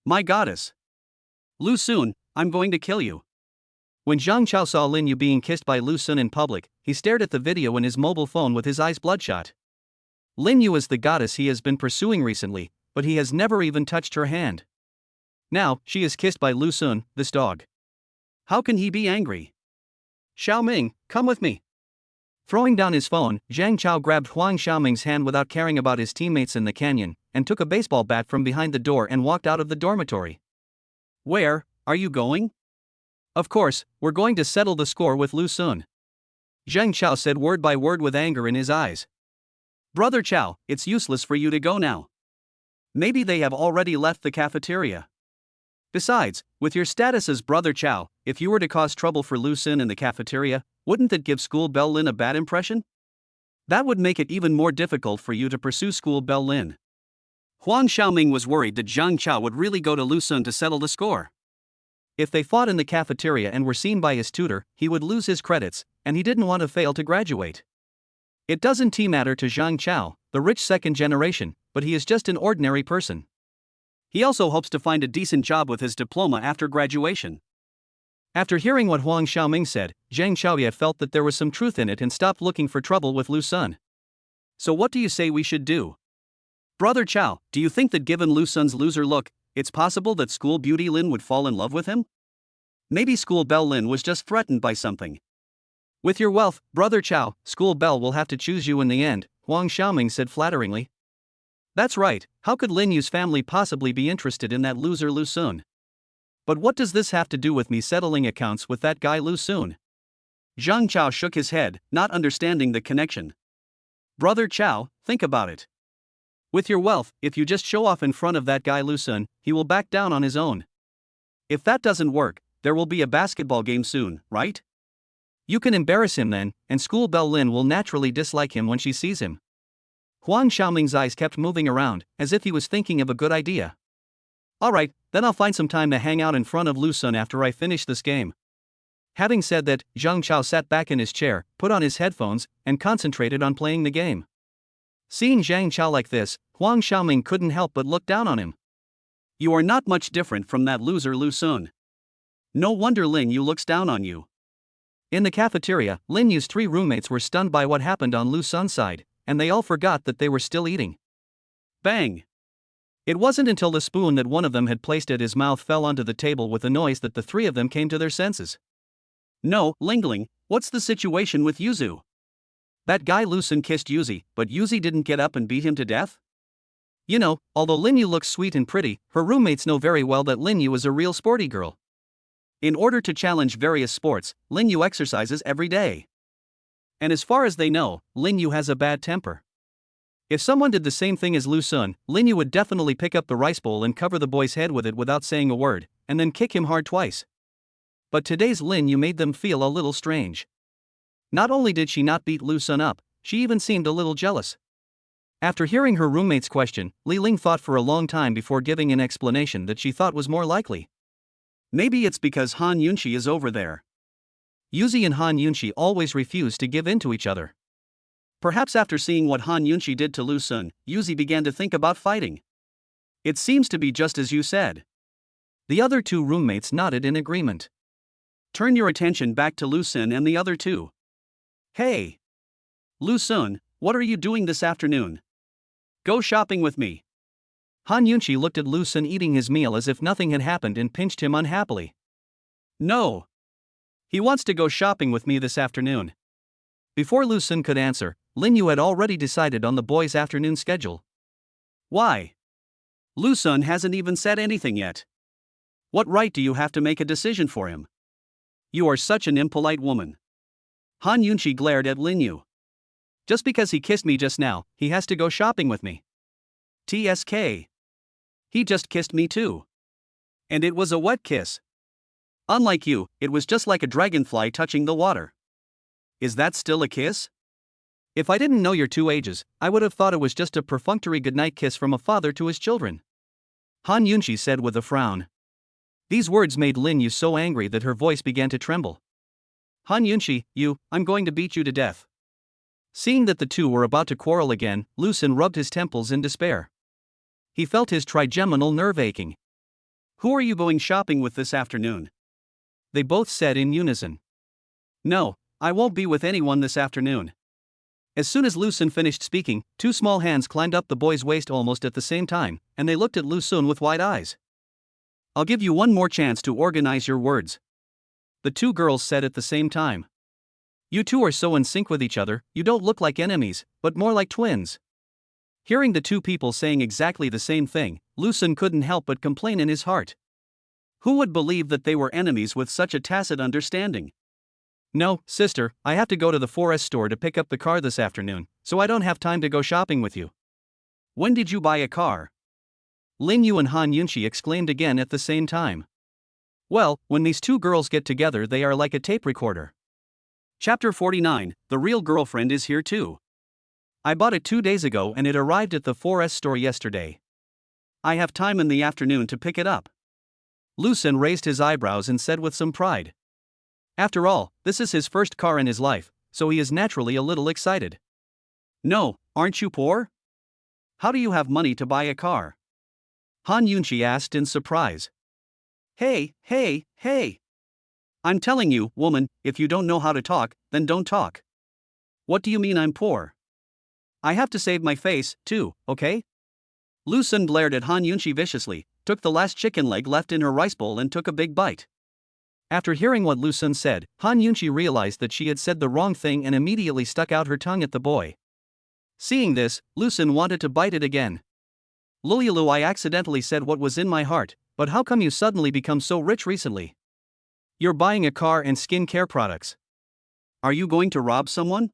My goddess! Lu Sun, I'm going to kill you. When Zheng Chao saw Lin Yu being kissed by Lu Sun in public, he stared at the video in his mobile phone with his eyes bloodshot. Lin Yu is the goddess he has been pursuing recently, but he has never even touched her hand. Now, she is kissed by Lu Sun, this dog. How can he be angry? Xiaoming, come with me. Throwing down his phone, Zhang Chao grabbed Huang Xiaoming's hand without caring about his teammates in the canyon, and took a baseball bat from behind the door and walked out of the dormitory. Where are you going? Of course, we're going to settle the score with Lu Sun. Zheng Chao said word by word with anger in his eyes. Brother Chao, it's useless for you to go now. Maybe they have already left the cafeteria. Besides, with your status as Brother Chao, if you were to cause trouble for Lu Sun in the cafeteria, wouldn't that give School Bell Lin a bad impression? That would make it even more difficult for you to pursue School Bell Lin. Huang Xiaoming was worried that Zhang Chao would really go to Lu Sun to settle the score. If they fought in the cafeteria and were seen by his tutor, he would lose his credits, and he didn't want to fail to graduate. It doesn't matter to Zhang Chao, the rich second generation, but he is just an ordinary person. He also hopes to find a decent job with his diploma after graduation. After hearing what Huang Xiaoming said, Zhang Xiaoye felt that there was some truth in it and stopped looking for trouble with Lu Sun. So what do you say we should do? Brother Chao, do you think that given Lu Sun's loser look, it's possible that School Beauty Lin would fall in love with him? Maybe School Bell Lin was just threatened by something. With your wealth, Brother Chao, School Bell will have to choose you in the end, Huang Xiaoming said flatteringly. That's right, how could Lin Yu's family possibly be interested in that loser Lu Sun? But what does this have to do with me settling accounts with that guy Lu Sun? Zhang Chao shook his head, not understanding the connection. Brother Chao, think about it. With your wealth, if you just show off in front of that guy Lu Sun, he will back down on his own. If that doesn't work, there will be a basketball game soon, right? You can embarrass him then, and School Bell Lin will naturally dislike him when she sees him. Huang Xiaoming's eyes kept moving around, as if he was thinking of a good idea. Alright, then I'll find some time to hang out in front of Lu Sun after I finish this game. Having said that, Zhang Chao sat back in his chair, put on his headphones, and concentrated on playing the game. Seeing Zhang Chao like this, Huang Xiaoming couldn't help but look down on him. You are not much different from that loser Lu Sun. No wonder Lin Yu looks down on you. In the cafeteria, Lin Yu's 3 roommates were stunned by what happened on Lu Sun's side, and they all forgot that they were still eating. Bang! It wasn't until the spoon that one of them had placed at his mouth fell onto the table with a noise that the 3 of them came to their senses. No, Lingling, what's the situation with Yuzu? That guy Lu Sun kissed Yuzi, but Yuzi didn't get up and beat him to death? You know, although Lin Yu looks sweet and pretty, her roommates know very well that Lin Yu is a real sporty girl. In order to challenge various sports, Lin Yu exercises every day. And as far as they know, Lin Yu has a bad temper. If someone did the same thing as Lu Sun, Lin Yu would definitely pick up the rice bowl and cover the boy's head with it without saying a word, and then kick him hard twice. But today's Lin Yu made them feel a little strange. Not only did she not beat Lu Sun up, she even seemed a little jealous. After hearing her roommate's question, Li Ling thought for a long time before giving an explanation that she thought was more likely. Maybe it's because Han Yunxi is over there. Yuzi and Han Yunxi always refuse to give in to each other. Perhaps after seeing what Han Yunxi did to Lu Sun, Yuzi began to think about fighting. It seems to be just as you said. The other 2 roommates nodded in agreement. Turn your attention back to Lu Sun and the other 2. Hey! Lu Sun, what are you doing this afternoon? Go shopping with me. Han Yunxi looked at Lu Sun eating his meal as if nothing had happened and pinched him unhappily. No. He wants to go shopping with me this afternoon. Before Lu Sun could answer, Lin Yu had already decided on the boy's afternoon schedule. Why? Lu Sun hasn't even said anything yet. What right do you have to make a decision for him? You are such an impolite woman. Han Yunqi glared at Lin Yu. Just because he kissed me just now, he has to go shopping with me. TSK. He just kissed me too. And it was a wet kiss. Unlike you, it was just like a dragonfly touching the water. Is that still a kiss? If I didn't know your two ages, I would have thought it was just a perfunctory goodnight kiss from a father to his children. Han Yunqi said with a frown. These words made Lin Yu so angry that her voice began to tremble. Han Yunqi, I'm going to beat you to death. Seeing that the two were about to quarrel again, Lu Sun rubbed his temples in despair. He felt his trigeminal nerve aching. Who are you going shopping with this afternoon? They both said in unison. No, I won't be with anyone this afternoon. As soon as Lu Sun finished speaking, two small hands climbed up the boy's waist almost at the same time, and they looked at Lu Sun with wide eyes. I'll give you one more chance to organize your words. The two girls said at the same time. You two are so in sync with each other, you don't look like enemies, but more like twins. Hearing the two people saying exactly the same thing, Lu Sun couldn't help but complain in his heart. Who would believe that they were enemies with such a tacit understanding? No, sister, I have to go to the forest store to pick up the car this afternoon, so I don't have time to go shopping with you. When did you buy a car? Lin Yu and Han Yunqi exclaimed again at the same time. Well, when these two girls get together, they are like a tape recorder. Chapter 49, The Real Girlfriend is Here Too. I bought it 2 days ago and it arrived at the forest store yesterday. I have time in the afternoon to pick it up. Lu Sun raised his eyebrows and said with some pride. After all, this is his first car in his life, so he is naturally a little excited. No, aren't you poor? How do you have money to buy a car? Han Yunqi asked in surprise. Hey. I'm telling you, woman, if you don't know how to talk, then don't talk. What do you mean I'm poor? I have to save my face, too, okay? Lu Sun glared at Han Yunqi viciously, took the last chicken leg left in her rice bowl and took a big bite. After hearing what Lu Sun said, Han Yunqi realized that she had said the wrong thing and immediately stuck out her tongue at the boy. Seeing this, Lu Sun wanted to bite it again. Lulu, I accidentally said what was in my heart, but how come you suddenly become so rich recently? You're buying a car and skincare products. Are you going to rob someone?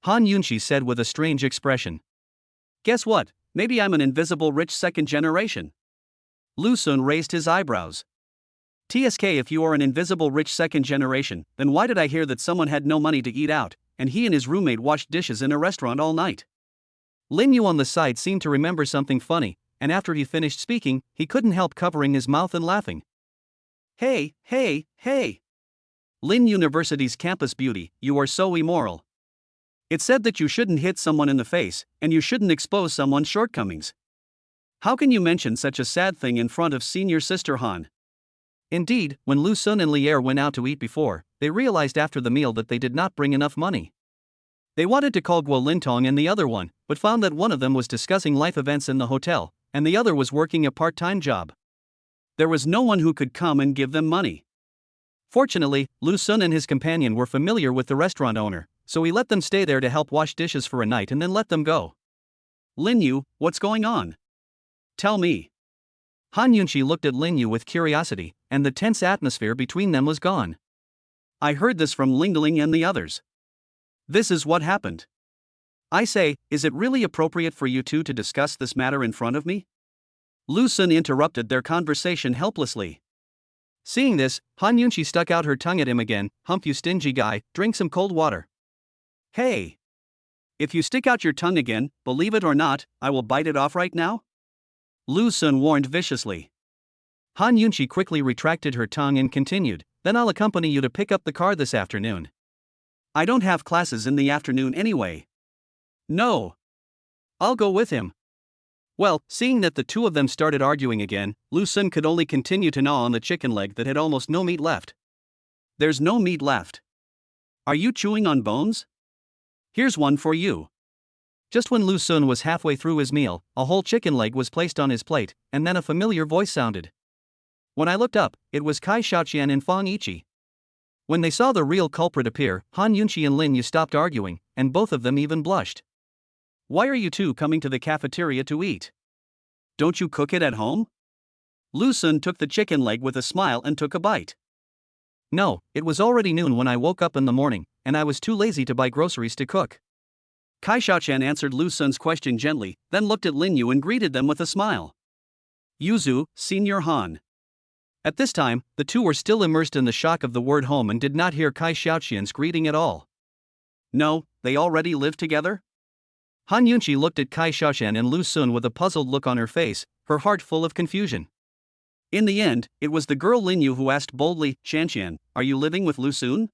Han Yunqi said with a strange expression. Guess what, maybe I'm an invisible rich second generation. Lu Sun raised his eyebrows. TSK, if you are an invisible rich second generation, then why did I hear that someone had no money to eat out, and he and his roommate washed dishes in a restaurant all night? Lin Yu on the side seemed to remember something funny, and after he finished speaking, he couldn't help covering his mouth and laughing. Hey. Lin University's campus beauty, you are so immoral. It said that you shouldn't hit someone in the face, and you shouldn't expose someone's shortcomings. How can you mention such a sad thing in front of senior sister Han? Indeed, when Lu Sun and Lier went out to eat before, they realized after the meal that they did not bring enough money. They wanted to call Guo Lintong and the other one, but found that one of them was discussing life events in the hotel, and the other was working a part-time job. There was no one who could come and give them money. Fortunately, Lu Sun and his companion were familiar with the restaurant owner, so he let them stay there to help wash dishes for a night and then let them go. Lin Yu, what's going on? Tell me. Han Yunqi looked at Lin Yu with curiosity, and the tense atmosphere between them was gone. I heard this from Lingling and the others. This is what happened. I say, is it really appropriate for you two to discuss this matter in front of me? Lu Sun interrupted their conversation helplessly. Seeing this, Han Yunqi stuck out her tongue at him again. Hump, you stingy guy, drink some cold water. Hey! If you stick out your tongue again, believe it or not, I will bite it off right now? Lu Sun warned viciously. Han Yunqi quickly retracted her tongue and continued, then I'll accompany you to pick up the car this afternoon. I don't have classes in the afternoon anyway. No. I'll go with him. Well, seeing that the two of them started arguing again, Lu Sun could only continue to gnaw on the chicken leg that had almost no meat left. There's no meat left. Are you chewing on bones? Here's one for you. Just when Lu Sun was halfway through his meal, a whole chicken leg was placed on his plate, and then a familiar voice sounded. When I looked up, it was Kai Shaoqian and Fang Yiqi. When they saw the real culprit appear, Han Yunqi and Lin Yu stopped arguing, and both of them even blushed. Why are you two coming to the cafeteria to eat? Don't you cook it at home? Lu Sun took the chicken leg with a smile and took a bite. No, it was already noon when I woke up in the morning, and I was too lazy to buy groceries to cook. Kai Xiaoqian answered Lu Sun's question gently, then looked at Lin Yu and greeted them with a smile. Yuzu, Senior Han. At this time, the two were still immersed in the shock of the word home and did not hear Kai Xiaoqian's greeting at all. No, they already live together? Han Yunqi looked at Kai Xiaoqian and Lu Sun with a puzzled look on her face, her heart full of confusion. In the end, it was the girl Lin Yu who asked boldly, Xianqian, are you living with Lu Sun?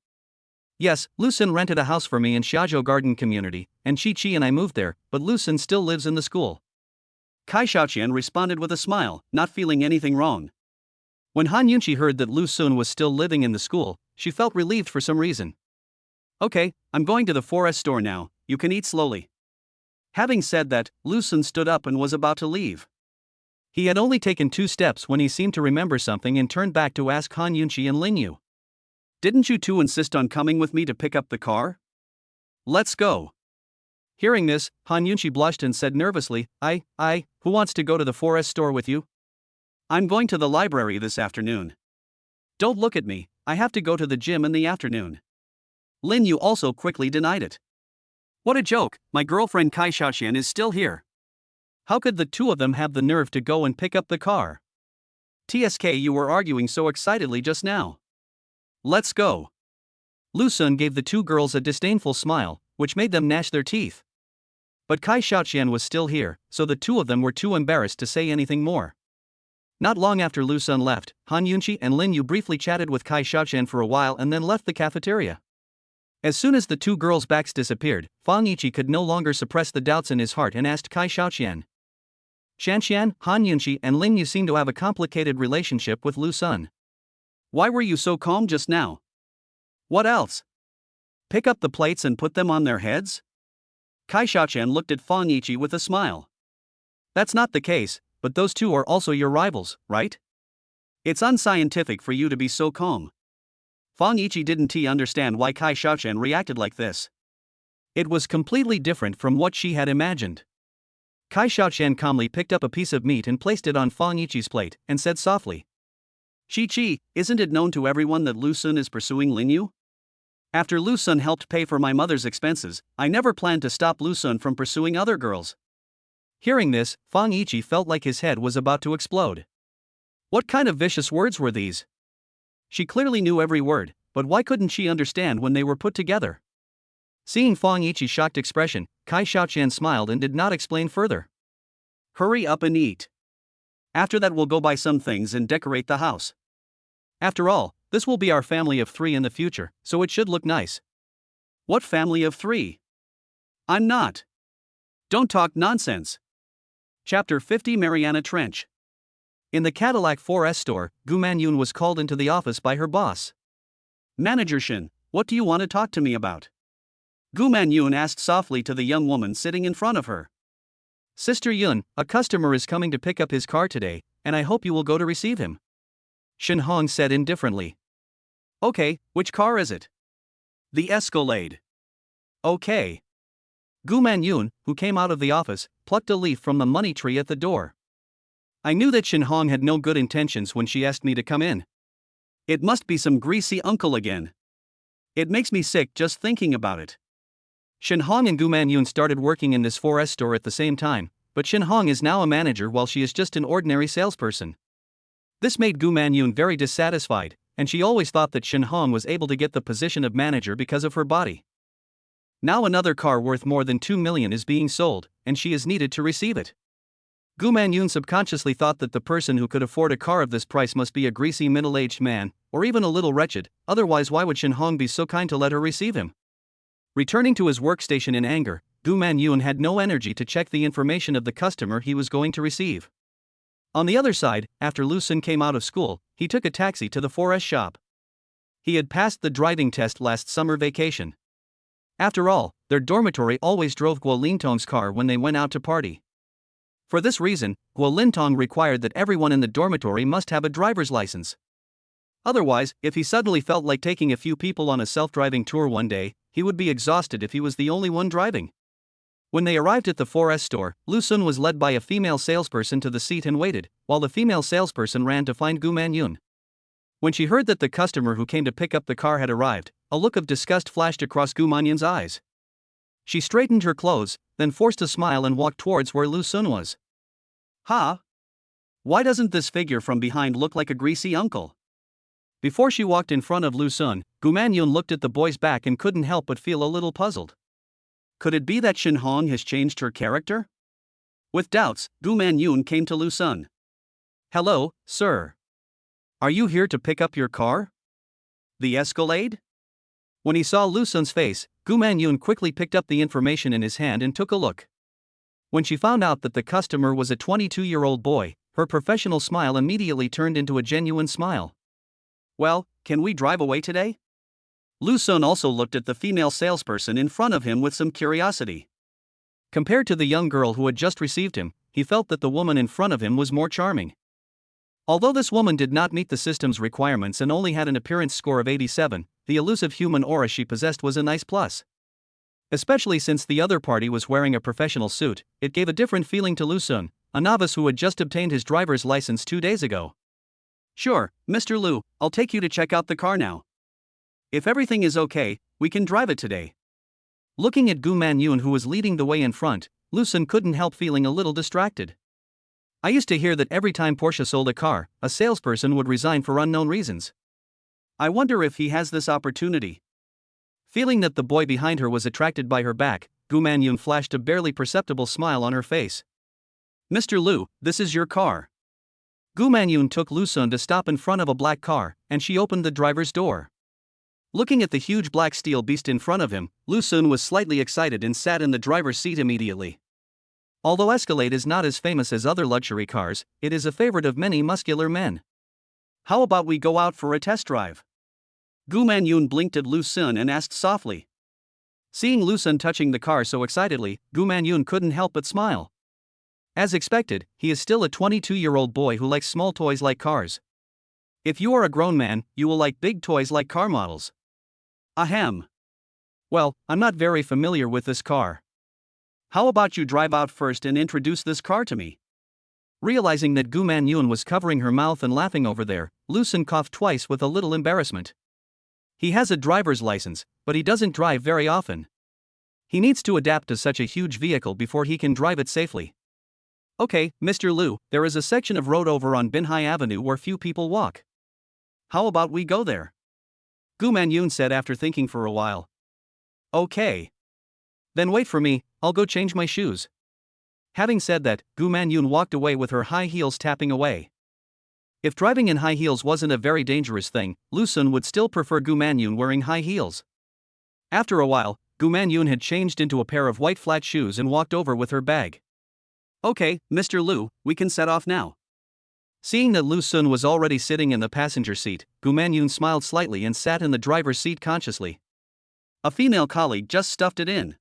Yes, Lu Sun rented a house for me in Xiaozhou Garden Community, and Chi and I moved there, but Lu Sun still lives in the school. Kai Xiaoqian responded with a smile, not feeling anything wrong. When Han Yunqi heard that Lu Sun was still living in the school, she felt relieved for some reason. Okay, I'm going to the forest store now, you can eat slowly. Having said that, Lu Sun stood up and was about to leave. He had only taken 2 steps when he seemed to remember something and turned back to ask Han Yunqi and Lin Yu. Didn't you two insist on coming with me to pick up the car? Let's go. Hearing this, Han Yunqi blushed and said nervously, who wants to go to the forest store with you? I'm going to the library this afternoon. Don't look at me, I have to go to the gym in the afternoon. Lin Yu also quickly denied it. What a joke, my girlfriend Kai Xiaoqian is still here. How could the two of them have the nerve to go and pick up the car? TSK, you were arguing so excitedly just now. Let's go. Lu Sun gave the 2 girls a disdainful smile, which made them gnash their teeth. But Kai Xiaoqian was still here, so the 2 of them were too embarrassed to say anything more. Not long after Lu Sun left, Han Yunqi and Lin Yu briefly chatted with Kai Xiaoqian for a while and then left the cafeteria. As soon as the 2 girls' backs disappeared, Fang Yiqi could no longer suppress the doubts in his heart and asked Kai Xiaoqian. Xianqian, Han Yunqi and Lin Yu seem to have a complicated relationship with Lu Sun. Why were you so calm just now? What else? Pick up the plates and put them on their heads? Kai Xiaoqian looked at Fang Yiqi with a smile. That's not the case, but those 2 are also your rivals, right? It's unscientific for you to be so calm. Fang Yiqi didn't understand why Kai Xiaoqian reacted like this. It was completely different from what she had imagined. Kai Xiaoqian calmly picked up a piece of meat and placed it on Fang Yiqi's plate, and said softly. Chi, isn't it known to everyone that Lu Sun is pursuing Lin Yu? After Lu Sun helped pay for my mother's expenses, I never planned to stop Lu Sun from pursuing other girls. Hearing this, Fang Yiqi felt like his head was about to explode. What kind of vicious words were these? She clearly knew every word, but why couldn't she understand when they were put together? Seeing Fang Yiqi's shocked expression, Kai Xiaoqian smiled and did not explain further. Hurry up and eat. After that we'll go buy some things and decorate the house. After all, this will be our family of 3 in the future, so it should look nice. What family of 3? I'm not. Don't talk nonsense. Chapter 50, Mariana Trench. In the Cadillac 4S store, Gu Manyun was called into the office by her boss. Manager Shin, what do you want to talk to me about? Gu Manyun asked softly to the young woman sitting in front of her. Sister Yun, a customer is coming to pick up his car today, and I hope you will go to receive him. Shin Hong said indifferently. Okay, which car is it? The Escalade. Okay. Gu Manyun, who came out of the office, plucked a leaf from the money tree at the door. I knew that Shin Hong had no good intentions when she asked me to come in. It must be some greasy uncle again. It makes me sick just thinking about it. Shin Hong and Gu Manyun started working in this 4S store at the same time, but Shin Hong is now a manager while she is just an ordinary salesperson. This made Gu Manyun very dissatisfied, and she always thought that Shin Hong was able to get the position of manager because of her body. Now another car worth more than 2 million is being sold, and she is needed to receive it. Gu Manyun subconsciously thought that the person who could afford a car of this price must be a greasy middle-aged man, or even a little wretched, otherwise why would Shin Hong be so kind to let her receive him? Returning to his workstation in anger, Gu Manyun had no energy to check the information of the customer he was going to receive. On the other side, after Lu Sun came out of school, he took a taxi to the 4S shop. He had passed the driving test last summer vacation. After all, their dormitory always drove Guo Lintong's car when they went out to party. For this reason, Guo Lintong required that everyone in the dormitory must have a driver's license. Otherwise, if he suddenly felt like taking a few people on a self-driving tour one day, he would be exhausted if he was the only one driving. When they arrived at the 4S store, Lu Sun was led by a female salesperson to the seat and waited, while the female salesperson ran to find Gu Man-yun. When she heard that the customer who came to pick up the car had arrived, a look of disgust flashed across Gu Man-yun's eyes. She straightened her clothes, then forced a smile and walked towards where Lu Sun was. Ha! Why doesn't this figure from behind look like a greasy uncle? Before she walked in front of Lu Sun, Gu Man-yun looked at the boy's back and couldn't help but feel a little puzzled. Could it be that Shin Hong has changed her character? With doubts, Gu Man-yun came to Lu Sun. Hello, sir. Are you here to pick up your car? The Escalade? When he saw Lu Sun's face, Gu Man-yun quickly picked up the information in his hand and took a look. When she found out that the customer was a 22-year-old boy, her professional smile immediately turned into a genuine smile. Well, can we drive away today? Lu Sun also looked at the female salesperson in front of him with some curiosity. Compared to the young girl who had just received him, he felt that the woman in front of him was more charming. Although this woman did not meet the system's requirements and only had an appearance score of 87, the elusive human aura she possessed was a nice plus. Especially since the other party was wearing a professional suit, it gave a different feeling to Lu Sun, a novice who had just obtained his driver's license 2 days ago. Sure, Mr. Lu, I'll take you to check out the car now. If everything is okay, we can drive it today. Looking at Gu Man-yun who was leading the way in front, Lu Sun couldn't help feeling a little distracted. I used to hear that every time Porsche sold a car, a salesperson would resign for unknown reasons. I wonder if he has this opportunity. Feeling that the boy behind her was attracted by her back, Gu Man-yun flashed a barely perceptible smile on her face. Mr. Lu, this is your car. Gu Man-yun took Lu Sun to stop in front of a black car, and she opened the driver's door. Looking at the huge black steel beast in front of him, Lu Sun was slightly excited and sat in the driver's seat immediately. Although Escalade is not as famous as other luxury cars, it is a favorite of many muscular men. How about we go out for a test drive? Gu Man-yun blinked at Lu Sun and asked softly. Seeing Lu Sun touching the car so excitedly, Gu Man-yun couldn't help but smile. As expected, he is still a 22-year-old boy who likes small toys like cars. If you are a grown man, you will like big toys like car models. Ahem. Well, I'm not very familiar with this car. How about you drive out first and introduce this car to me? Realizing that Gu Man-yun was covering her mouth and laughing over there, Lu Sun coughed twice with a little embarrassment. He has a driver's license, but he doesn't drive very often. He needs to adapt to such a huge vehicle before he can drive it safely. Okay, Mr. Lu, there is a section of road over on Binhai Avenue where few people walk. How about we go there? Gu Man-yun said after thinking for a while. Okay. Then wait for me, I'll go change my shoes. Having said that, Gu Man-yun walked away with her high heels tapping away. If driving in high heels wasn't a very dangerous thing, Lu Sun would still prefer Gu Man-yun wearing high heels. After a while, Gu Man-yun had changed into a pair of white flat shoes and walked over with her bag. Okay, Mr. Lu, we can set off now. Seeing that Lu Sun was already sitting in the passenger seat, Gu Man-yun smiled slightly and sat in the driver's seat consciously. A female colleague just stuffed it in.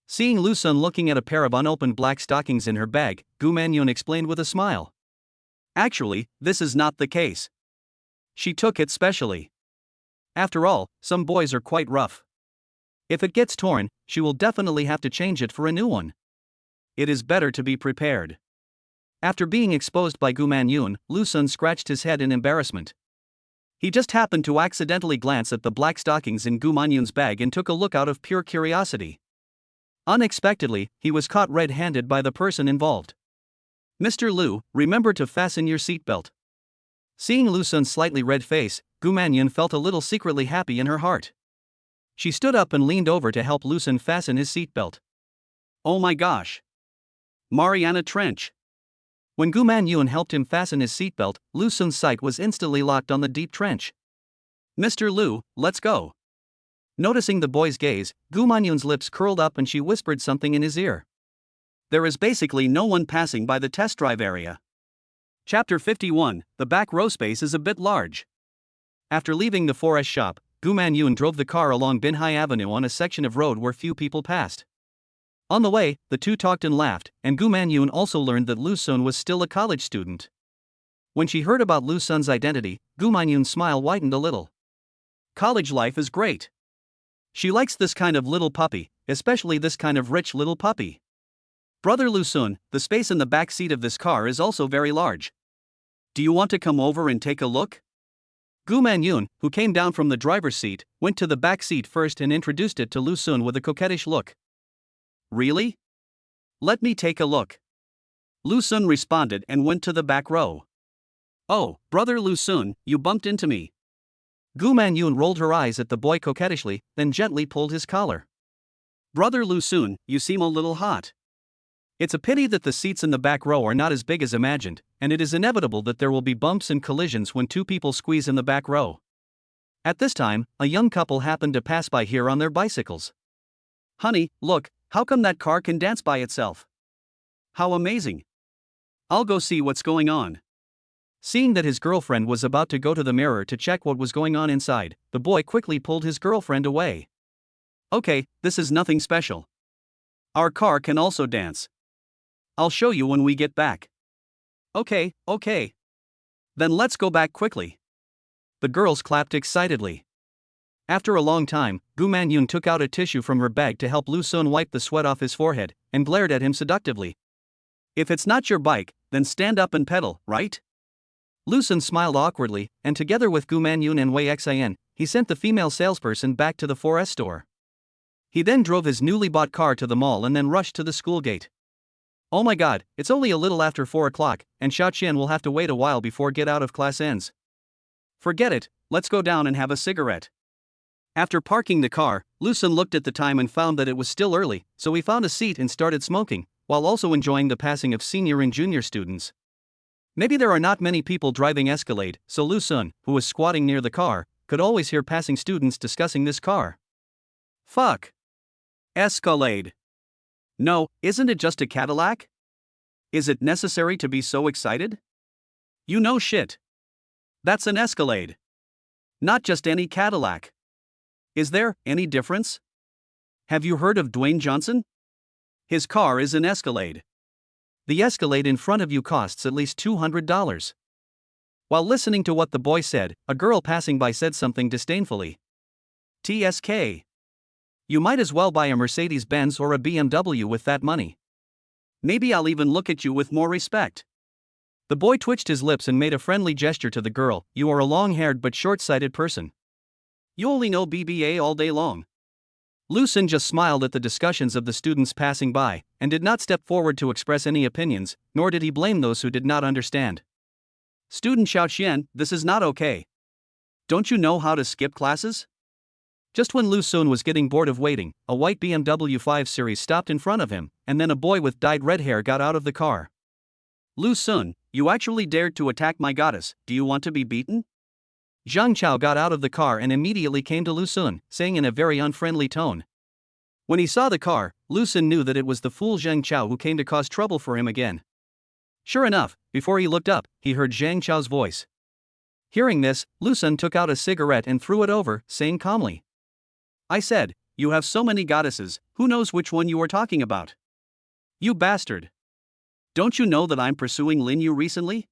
Seeing Lu Sun looking at a pair of unopened black stockings in her bag, Gu Man-yun explained with a smile. Actually, this is not the case. She took it specially. After all, some boys are quite rough. If it gets torn, she will definitely have to change it for a new one. It is better to be prepared. After being exposed by Gu Man-yun, Lu Sun scratched his head in embarrassment. He just happened to accidentally glance at the black stockings in Gu Man-yun's bag and took a look out of pure curiosity. Unexpectedly, he was caught red-handed by the person involved. Mr. Lu, remember to fasten your seatbelt. Seeing Lu Sun's slightly red face, Gu Man-yun felt a little secretly happy in her heart. She stood up and leaned over to help Lu Sun fasten his seatbelt. Oh my gosh! Mariana Trench! When Gu Man-yun helped him fasten his seatbelt, Lu Sun's sight was instantly locked on the deep trench. Mr. Lu, let's go. Noticing the boy's gaze, Gu Man-yun's lips curled up and she whispered something in his ear. There is basically no one passing by the test drive area. Chapter 51, the back row space is a bit large. After leaving the 4S shop, Gu Man-yun drove the car along Binhai Avenue on a section of road where few people passed. On the way, the two talked and laughed, and Gu Man-yun also learned that Lu Sun was still a college student. When she heard about Lu Sun's identity, Gu Manyun's smile widened a little. College life is great. She likes this kind of little puppy, especially this kind of rich little puppy. Brother Lu Sun, the space in the back seat of this car is also very large. Do you want to come over and take a look? Gu Manyun, who came down from the driver's seat, went to the back seat first and introduced it to Lu Sun with a coquettish look. Really? Let me take a look. Lu Sun responded and went to the back row. Oh, brother Lu Sun, you bumped into me. Gu Manyun rolled her eyes at the boy coquettishly, then gently pulled his collar. Brother Lu Sun, you seem a little hot. It's a pity that the seats in the back row are not as big as imagined, and it is inevitable that there will be bumps and collisions when two people squeeze in the back row. At this time, a young couple happened to pass by here on their bicycles. Honey, look, how come that car can dance by itself? How amazing. I'll go see what's going on. Seeing that his girlfriend was about to go to the mirror to check what was going on inside, the boy quickly pulled his girlfriend away. Okay, this is nothing special. Our car can also dance. I'll show you when we get back. Okay. Then let's go back quickly. The girls clapped excitedly. After a long time, Gu Manyun took out a tissue from her bag to help Lu Sun wipe the sweat off his forehead, and glared at him seductively. If it's not your bike, then stand up and pedal, right? Lu Sun smiled awkwardly, and together with Gu Manyun and Wei Xin, he sent the female salesperson back to the 4S store. He then drove his newly bought car to the mall and then rushed to the school gate. Oh my god, it's only a little after 4 o'clock, and Xiao Qian will have to wait a while before get out of class ends. Forget it, let's go down and have a cigarette. After parking the car, Lu Sun looked at the time and found that it was still early, so he found a seat and started smoking, while also enjoying the passing of senior and junior students. Maybe there are not many people driving Escalade, so Lu Sun, who was squatting near the car, could always hear passing students discussing this car. Fuck. Escalade. No, isn't it just a Cadillac? Is it necessary to be so excited? You know shit. That's an Escalade. Not just any Cadillac. Is there any difference? Have you heard of Dwayne Johnson? His car is an Escalade. The Escalade in front of you costs at least $200. While listening to what the boy said, a girl passing by said something disdainfully. TSK. You might as well buy a Mercedes-Benz or a BMW with that money. Maybe I'll even look at you with more respect. The boy twitched his lips and made a friendly gesture to the girl. You are a long-haired but short-sighted person. You only know BBA all day long. Lu Sun just smiled at the discussions of the students passing by, and did not step forward to express any opinions, nor did he blame those who did not understand. Student Xiao Qian, this is not okay. Don't you know how to skip classes? Just when Lu Sun was getting bored of waiting, a white BMW 5 Series stopped in front of him, and then a boy with dyed red hair got out of the car. Lu Sun, you actually dared to attack my goddess, do you want to be beaten? Zhang Chao got out of the car and immediately came to Lu Sun, saying in a very unfriendly tone. When he saw the car, Lu Sun knew that it was the fool Zhang Chao who came to cause trouble for him again. Sure enough, before he looked up, he heard Zhang Chao's voice. Hearing this, Lu Sun took out a cigarette and threw it over, saying calmly. I said, you have so many goddesses, who knows which one you are talking about? You bastard. Don't you know that I'm pursuing Lin Yu recently?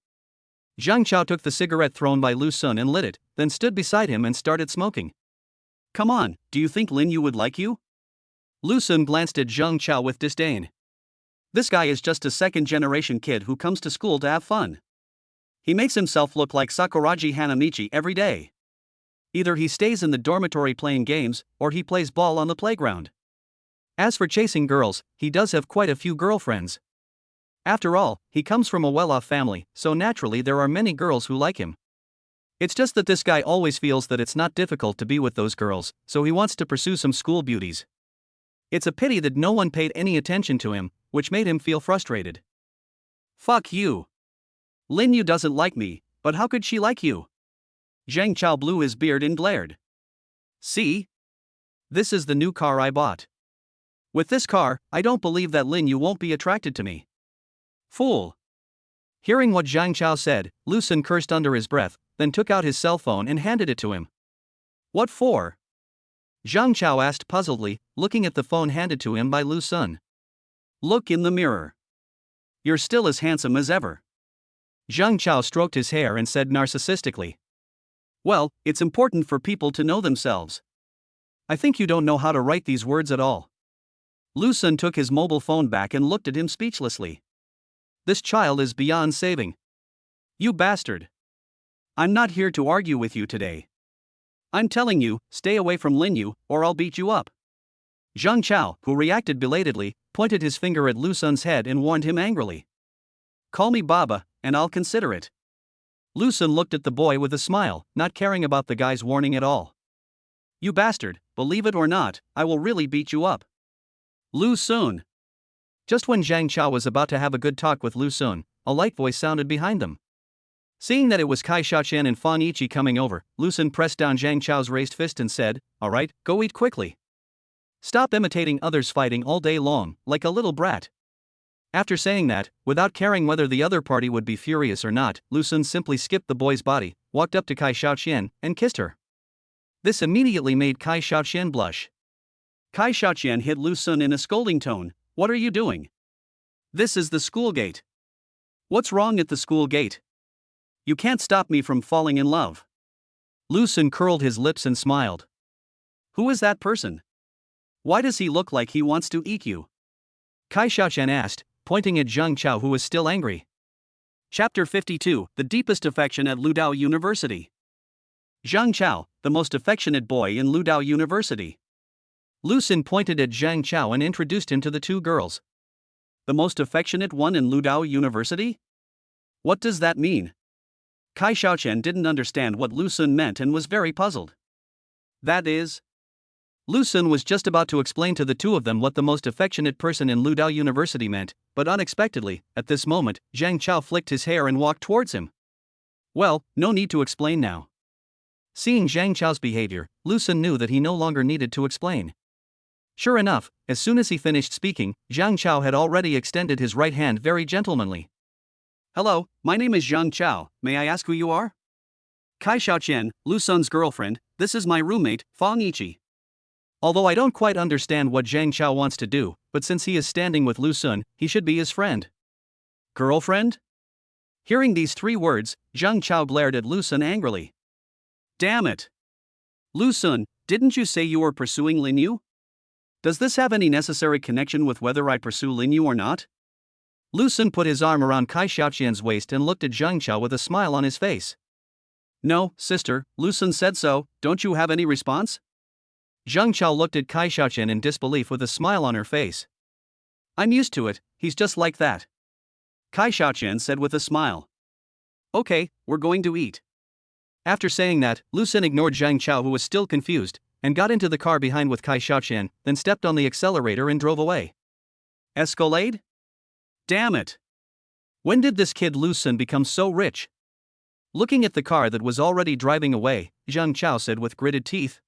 Zhang Chao took the cigarette thrown by Lu Sun and lit it, then stood beside him and started smoking. Come on, do you think Lin Yu would like you? Lu Sun glanced at Zhang Chao with disdain. This guy is just a second-generation kid who comes to school to have fun. He makes himself look like Sakuragi Hanamichi every day. Either he stays in the dormitory playing games, or he plays ball on the playground. As for chasing girls, he does have quite a few girlfriends. After all, he comes from a well-off family, so naturally there are many girls who like him. It's just that this guy always feels that it's not difficult to be with those girls, so he wants to pursue some school beauties. It's a pity that no one paid any attention to him, which made him feel frustrated. Fuck you. Lin Yu doesn't like me, but how could she like you? Zhang Chao blew his beard and glared. See? This is the new car I bought. With this car, I don't believe that Lin Yu won't be attracted to me. Fool. Hearing what Zhang Chao said, Lu Sun cursed under his breath, then took out his cell phone and handed it to him. What for? Zhang Chao asked puzzledly, looking at the phone handed to him by Lu Sun. Look in the mirror. You're still as handsome as ever. Zhang Chao stroked his hair and said narcissistically. Well, it's important for people to know themselves. I think you don't know how to write these words at all. Lu Sun took his mobile phone back and looked at him speechlessly. This child is beyond saving. You bastard. I'm not here to argue with you today. I'm telling you, stay away from Lin Yu, or I'll beat you up. Zhang Chao, who reacted belatedly, pointed his finger at Lu Sun's head and warned him angrily. Call me Baba, and I'll consider it. Lu Sun looked at the boy with a smile, not caring about the guy's warning at all. You bastard, believe it or not, I will really beat you up. Lu Sun. Just when Zhang Chao was about to have a good talk with Lu Sun, a light voice sounded behind them. Seeing that it was Kai Shaoqian and Fang Yiqi coming over, Lu Sun pressed down Zhang Chao's raised fist and said, Alright, go eat quickly. Stop imitating others fighting all day long, like a little brat. After saying that, without caring whether the other party would be furious or not, Lu Sun simply skipped the boy's body, walked up to Kai Shaoqian, and kissed her. This immediately made Kai Shaoqian blush. Kai Shaoqian hit Lu Sun in a scolding tone. What are you doing? This is the school gate. What's wrong at the school gate? You can't stop me from falling in love. Lu Sun curled his lips and smiled. Who is that person? Why does he look like he wants to eat you? Kai Shaoqian asked, pointing at Zhang Chao, who was still angry. Chapter 52, The Deepest Affection at Ludao University. Zhang Chao, the most affectionate boy in Ludao University. Lu Sun pointed at Zhang Chao and introduced him to the two girls. The most affectionate one in Ludao University? What does that mean? Kai Shaoqian didn't understand what Lu Sun meant and was very puzzled. That is... Lu Sun was just about to explain to the two of them what the most affectionate person in Ludao University meant, but unexpectedly, at this moment, Zhang Chao flicked his hair and walked towards him. Well, no need to explain now. Seeing Zhang Chao's behavior, Lu Sun knew that he no longer needed to explain. Sure enough, as soon as he finished speaking, Zhang Chao had already extended his right hand very gentlemanly. Hello, my name is Zhang Chao, may I ask who you are? Kai Shaoqian, Lu Sun's girlfriend, this is my roommate, Fang Yiqi. Although I don't quite understand what Zhang Chao wants to do, but since he is standing with Lu Sun, he should be his friend. Girlfriend? Hearing these three words, Zhang Chao glared at Lu Sun angrily. Damn it! Lu Sun, didn't you say you were pursuing Lin Yu? Does this have any necessary connection with whether I pursue Lin Yu or not? Lu Sun put his arm around Kai Shaoqian's waist and looked at Zhang Chao with a smile on his face. No, sister, Lu Sun said so, don't you have any response? Zhang Chao looked at Kai Shaoqian in disbelief with a smile on her face. I'm used to it, he's just like that. Kai Shaoqian said with a smile. Okay, we're going to eat. After saying that, Lu Sun ignored Zhang Chao, who was still confused, and got into the car behind with Kai Shaoqian, then stepped on the accelerator and drove away. Escalade? Damn it! When did this kid Lu Sun become so rich? Looking at the car that was already driving away, Zhang Chao said with gritted teeth.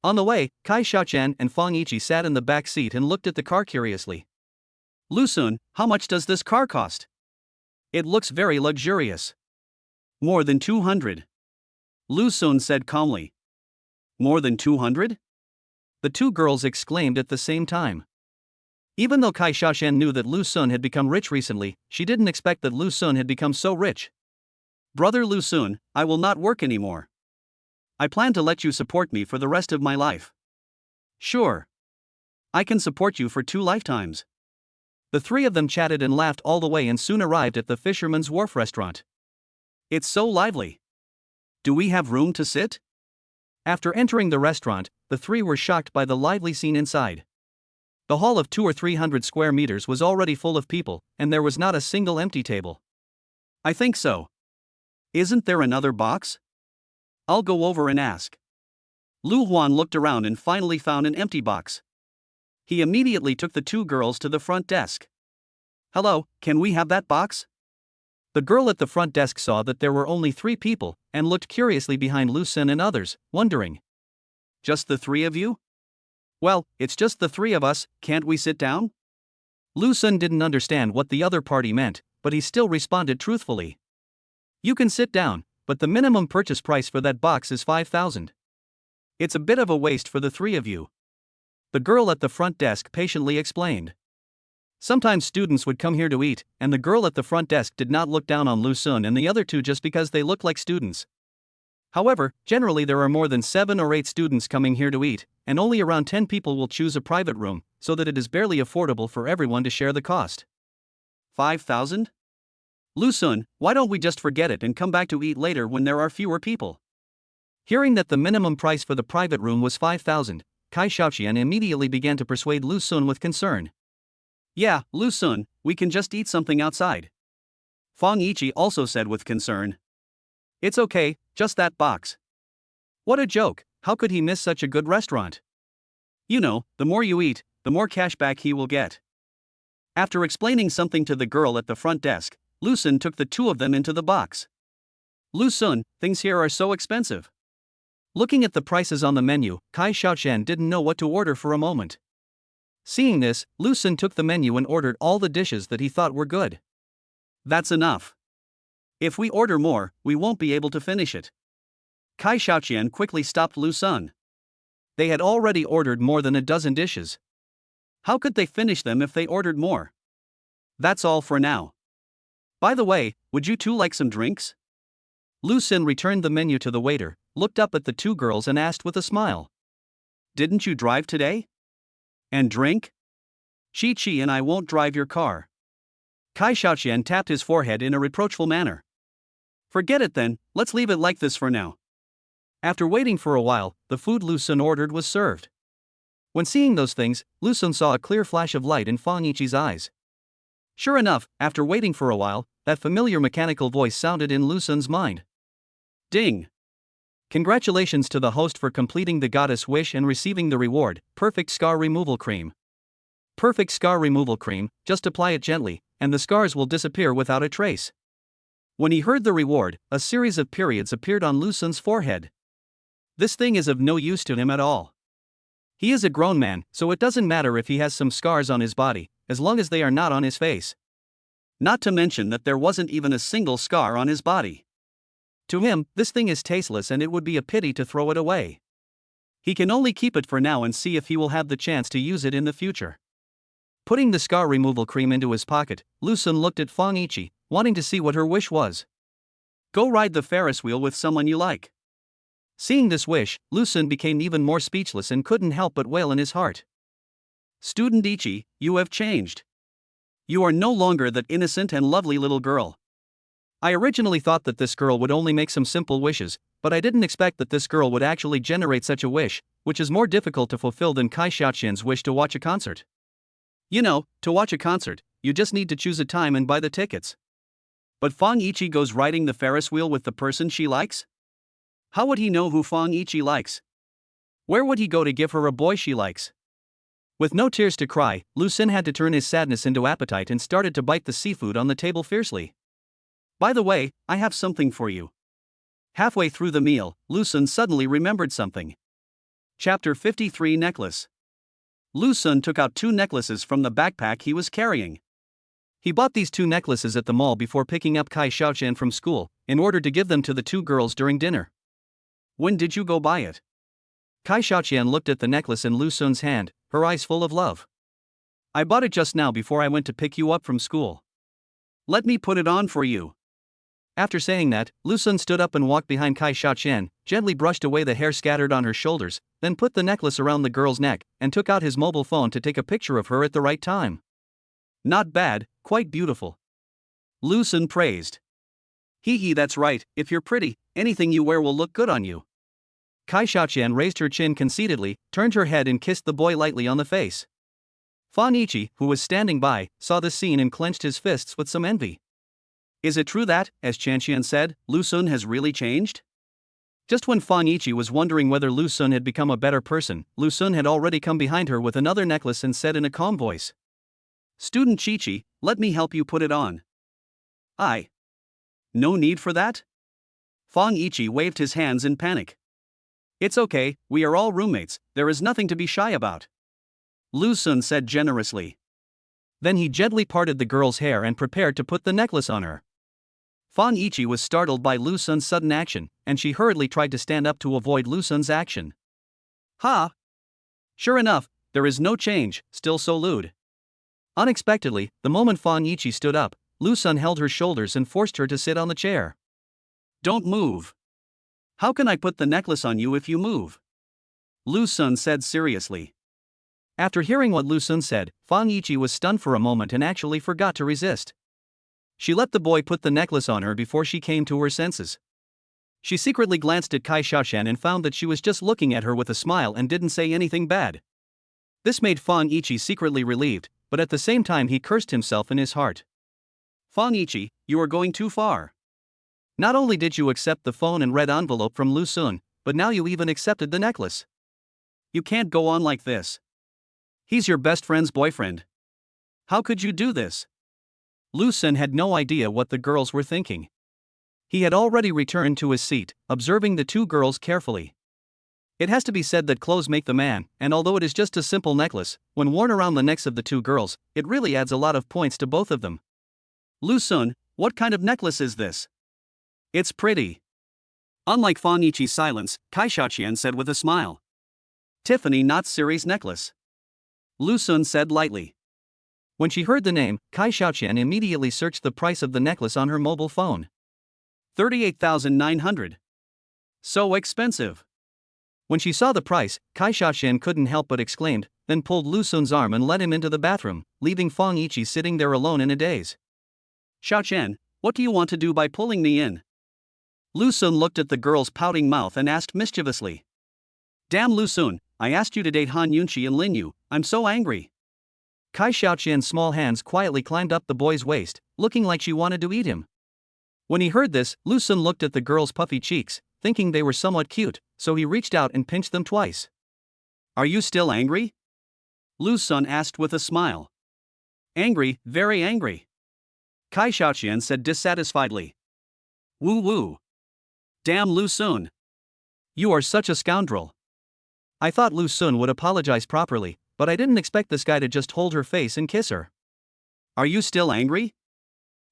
On the way, Kai Shaoqian and Fang Yiqi sat in the back seat and looked at the car curiously. Lu Sun, how much does this car cost? It looks very luxurious. More than 200. Lu Sun said calmly. More than 200? The two girls exclaimed at the same time. Even though Kai Shaoqian knew that Lu Sun had become rich recently, she didn't expect that Lu Sun had become so rich. Brother Lu Sun, I will not work anymore. I plan to let you support me for the rest of my life. Sure. I can support you for 2 lifetimes. The three of them chatted and laughed all the way and soon arrived at the Fisherman's Wharf restaurant. It's so lively. Do we have room to sit? After entering the restaurant, the three were shocked by the lively scene inside. The hall of 200 or 300 square meters was already full of people, and there was not a single empty table. I think so. Isn't there another box? I'll go over and ask. Lu Huan looked around and finally found an empty box. He immediately took the two girls to the front desk. Hello, can we have that box? The girl at the front desk saw that there were only 3 people, and looked curiously behind Lu Sun and others, wondering. Just the 3 of you? Well, it's just the 3 of us, can't we sit down? Lu Sun didn't understand what the other party meant, but he still responded truthfully. You can sit down, but the minimum purchase price for that box is 5,000. It's a bit of a waste for the 3 of you. The girl at the front desk patiently explained. Sometimes students would come here to eat, and the girl at the front desk did not look down on Lu Sun and the other two just because they look like students. However, generally there are more than 7 or 8 students coming here to eat, and only around 10 people will choose a private room, so that it is barely affordable for everyone to share the cost. 5,000? Lu Sun, why don't we just forget it and come back to eat later when there are fewer people? Hearing that the minimum price for the private room was 5,000, Kai Xiaoqian immediately began to persuade Lu Sun with concern. Yeah, Lu Sun, we can just eat something outside. Fang Yiqi also said with concern. It's okay, just that box. What a joke, how could he miss such a good restaurant? You know, the more you eat, the more cash back he will get. After explaining something to the girl at the front desk, Lu Sun took the two of them into the box. Lu Sun, things here are so expensive. Looking at the prices on the menu, Kai Xiaoqian didn't know what to order for a moment. Seeing this, Lu Sun took the menu and ordered all the dishes that he thought were good. That's enough. If we order more, we won't be able to finish it. Kai Xiaoqian quickly stopped Lu Sun. They had already ordered more than a dozen dishes. How could they finish them if they ordered more? That's all for now. By the way, would you two like some drinks? Lu Sun returned the menu to the waiter, looked up at the two girls and asked with a smile. Didn't you drive today? And drink? Chi and I won't drive your car. Kai Xiaoqian tapped his forehead in a reproachful manner. Forget it then, let's leave it like this for now. After waiting for a while, the food Lu Sun ordered was served. When seeing those things, Lu Sun saw a clear flash of light in Fang Yiqi's eyes. Sure enough, after waiting for a while, that familiar mechanical voice sounded in Lu Sun's mind. Ding! Congratulations to the host for completing the goddess wish and receiving the reward, Perfect Scar Removal Cream. Perfect Scar Removal Cream, just apply it gently, and the scars will disappear without a trace. When he heard the reward, a series of periods appeared on Lu Sun's forehead. This thing is of no use to him at all. He is a grown man, so it doesn't matter if he has some scars on his body, as long as they are not on his face. Not to mention that there wasn't even a single scar on his body. To him, this thing is tasteless and it would be a pity to throw it away. He can only keep it for now and see if he will have the chance to use it in the future. Putting the scar removal cream into his pocket, Lu Sun looked at Fang Yiqi, wanting to see what her wish was. Go ride the Ferris wheel with someone you like. Seeing this wish, Lu Sun became even more speechless and couldn't help but wail in his heart. Student Ichi, you have changed. You are no longer that innocent and lovely little girl. I originally thought that this girl would only make some simple wishes, but I didn't expect that this girl would actually generate such a wish, which is more difficult to fulfill than Kai Xiaoqian's wish to watch a concert. You know, to watch a concert, you just need to choose a time and buy the tickets. But Fang Yiqi goes riding the Ferris wheel with the person she likes? How would he know who Fang Yiqi likes? Where would he go to give her a boy she likes? With no tears to cry, Lu Sun had to turn his sadness into appetite and started to bite the seafood on the table fiercely. By the way, I have something for you. Halfway through the meal, Lu Sun suddenly remembered something. Chapter 53 Necklace. Lu Sun took out 2 necklaces from the backpack he was carrying. He bought these 2 necklaces at the mall before picking up Kai Xiaoqian from school, in order to give them to the 2 girls during dinner. When did you go buy it? Kai Xiaoqian looked at the necklace in Lu Sun's hand, her eyes full of love. I bought it just now before I went to pick you up from school. Let me put it on for you. After saying that, Lu Sun stood up and walked behind Kai Xiaoqian, gently brushed away the hair scattered on her shoulders, then put the necklace around the girl's neck, and took out his mobile phone to take a picture of her at the right time. Not bad, quite beautiful. Lu Sun praised. Hee, that's right, if you're pretty, anything you wear will look good on you. Kai Xiaoqian raised her chin conceitedly, turned her head and kissed the boy lightly on the face. Fang Yiqi, who was standing by, saw this scene and clenched his fists with some envy. Is it true that, as Chanxian said, Lu Sun has really changed? Just when Fang Yiqi was wondering whether Lu Sun had become a better person, Lu Sun had already come behind her with another necklace and said in a calm voice. Student Chi, let me help you put it on. No need for that? Fang Yiqi waved his hands in panic. It's okay, we are all roommates, there is nothing to be shy about. Lu Sun said generously. Then he gently parted the girl's hair and prepared to put the necklace on her. Fang Yiqi was startled by Lu Sun's sudden action, and she hurriedly tried to stand up to avoid Lu Sun's action. Ha! Sure enough, there is no change, still so lewd. Unexpectedly, the moment Fan Yiqi stood up, Lu Sun held her shoulders and forced her to sit on the chair. Don't move. How can I put the necklace on you if you move? Lu Sun said seriously. After hearing what Lu Sun said, Fan Yiqi was stunned for a moment and actually forgot to resist. She let the boy put the necklace on her before she came to her senses. She secretly glanced at Kai Xiaoshan and found that she was just looking at her with a smile and didn't say anything bad. This made Fan Yiqi secretly relieved, but at the same time he cursed himself in his heart. Fan Yiqi, you are going too far. Not only did you accept the phone and red envelope from Lu Sun, but now you even accepted the necklace. You can't go on like this. He's your best friend's boyfriend. How could you do this? Lu Sun had no idea what the girls were thinking. He had already returned to his seat, observing the two girls carefully. It has to be said that clothes make the man, and although it is just a simple necklace, when worn around the necks of the two girls, it really adds a lot of points to both of them. Lu Sun, what kind of necklace is this? It's pretty. Unlike Fan Yiqi's silence, Kai Xiaoqian said with a smile. Tiffany Knot's series necklace. Lu Sun said lightly. When she heard the name, Kai Xiaoqian immediately searched the price of the necklace on her mobile phone. 38,900. So expensive. When she saw the price, Kai Xiaoqian couldn't help but exclaimed, then pulled Lu Sun's arm and led him into the bathroom, leaving Fan Yiqi sitting there alone in a daze. Xiaoqian, what do you want to do by pulling me in? Lu Sun looked at the girl's pouting mouth and asked mischievously. Damn Lu Sun, I asked you to date Han Yunqi and Lin Yu, I'm so angry. Kai Xiaoqian's small hands quietly climbed up the boy's waist, looking like she wanted to eat him. When he heard this, Lu Sun looked at the girl's puffy cheeks, thinking they were somewhat cute, so he reached out and pinched them twice. Are you still angry? Lu Sun asked with a smile. Angry, very angry. Kai Xiaoqian said dissatisfiedly. Woo woo. Damn Lu Sun. You are such a scoundrel. I thought Lu Sun would apologize properly, but I didn't expect this guy to just hold her face and kiss her. Are you still angry?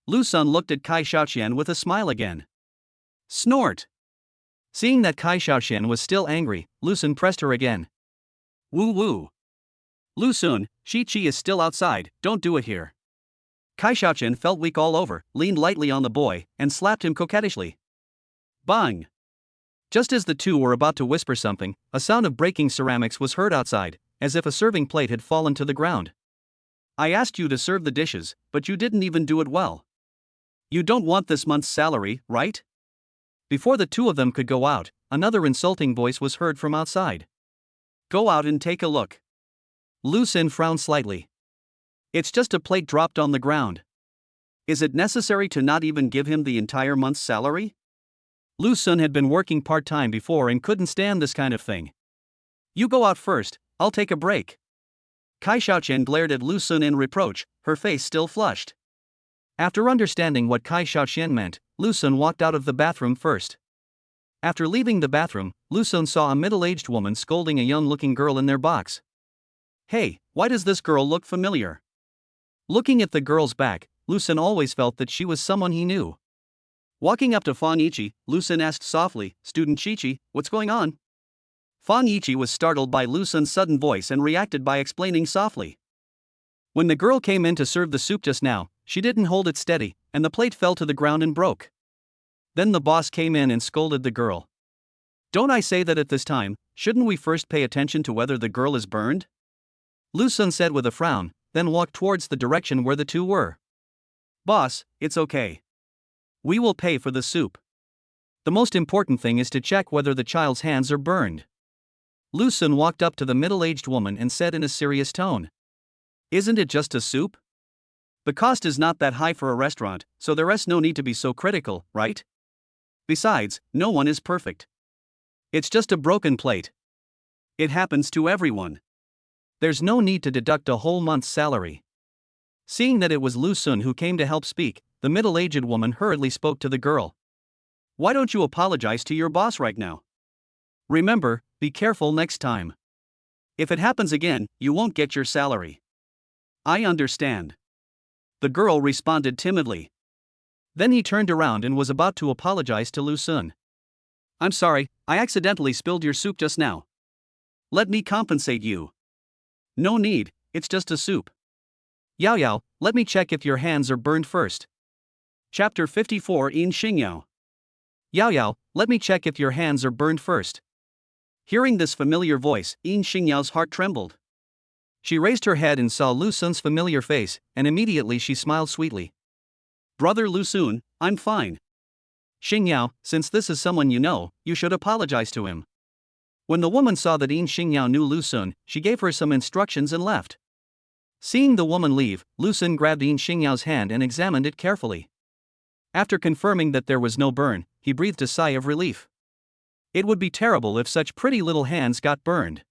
Lu Sun looked at Kai Xiaoqian with a smile again. Snort. Seeing that Kai Xiaoqian was still angry, Lu Sun pressed her again. Woo woo. Lu Sun, Shi-Chi is still outside, don't do it here. Kai Xiaoqian felt weak all over, leaned lightly on the boy, and slapped him coquettishly. Bang! Just as the two were about to whisper something, a sound of breaking ceramics was heard outside, as if a serving plate had fallen to the ground. I asked you to serve the dishes, but you didn't even do it well. You don't want this month's salary, right? Before the two of them could go out, another insulting voice was heard from outside. Go out and take a look. Lu Sun frowned slightly. It's just a plate dropped on the ground. Is it necessary to not even give him the entire month's salary? Lu Sun had been working part-time before and couldn't stand this kind of thing. You go out first, I'll take a break. Kai Xiaoqian glared at Lu Sun in reproach, her face still flushed. After understanding what Kai Xiaoqian meant, Lu Sun walked out of the bathroom first. After leaving the bathroom, Lu Sun saw a middle-aged woman scolding a young-looking girl in their box. Hey, why does this girl look familiar? Looking at the girl's back, Lu Sun always felt that she was someone he knew. Walking up to Fan Yiqi, Lu Sun asked softly, Student Chi-Chi, what's going on? Fan Yiqi was startled by Lu Sun's sudden voice and reacted by explaining softly. When the girl came in to serve the soup just now, she didn't hold it steady, and the plate fell to the ground and broke. Then the boss came in and scolded the girl. Don't I say that at this time, shouldn't we first pay attention to whether the girl is burned? Lu Sun said with a frown, then walked towards the direction where the two were. Boss, it's okay. We will pay for the soup. The most important thing is to check whether the child's hands are burned. Lu Sun walked up to the middle-aged woman and said in a serious tone. Isn't it just a soup? The cost is not that high for a restaurant, so there's no need to be so critical, right? Besides, no one is perfect. It's just a broken plate. It happens to everyone. There's no need to deduct a whole month's salary. Seeing that it was Lu Sun who came to help speak, the middle-aged woman hurriedly spoke to the girl. Why don't you apologize to your boss right now? Remember, be careful next time. If it happens again, you won't get your salary. I understand. The girl responded timidly. Then he turned around and was about to apologize to Lu Sun. I'm sorry, I accidentally spilled your soup just now. Let me compensate you. No need, it's just a soup. Yao Yao, let me check if your hands are burned first. Chapter 54 In Xingyao. Yao Yao, let me check if your hands are burned first. Hearing this familiar voice, In Xingyao's heart trembled. She raised her head and saw Lu Sun's familiar face, and immediately she smiled sweetly. Brother Lu Sun, I'm fine. Xingyao, since this is someone you know, you should apologize to him. When the woman saw that In Xingyao knew Lu Sun, she gave her some instructions and left. Seeing the woman leave, Lu Sun grabbed In Xingyao's hand and examined it carefully. After confirming that there was no burn, he breathed a sigh of relief. It would be terrible if such pretty little hands got burned.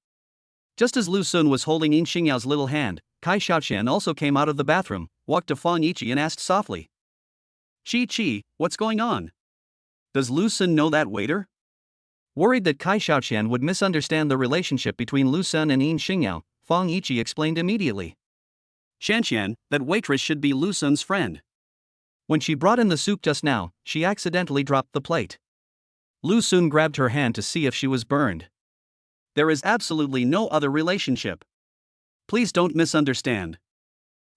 Just as Lu Sun was holding In Xingyao's little hand, Kai Xiaoqian also came out of the bathroom, walked to Fang Yiqi and asked softly. Qi, what's going on? Does Lu Sun know that waiter? Worried that Kai Xiaoqian would misunderstand the relationship between Lu Sun and In Xingyao, Fang Yiqi explained immediately. Shanqian, that waitress should be Lu Sun's friend. When she brought in the soup just now, she accidentally dropped the plate. Lu Sun grabbed her hand to see if she was burned. There is absolutely no other relationship. Please don't misunderstand.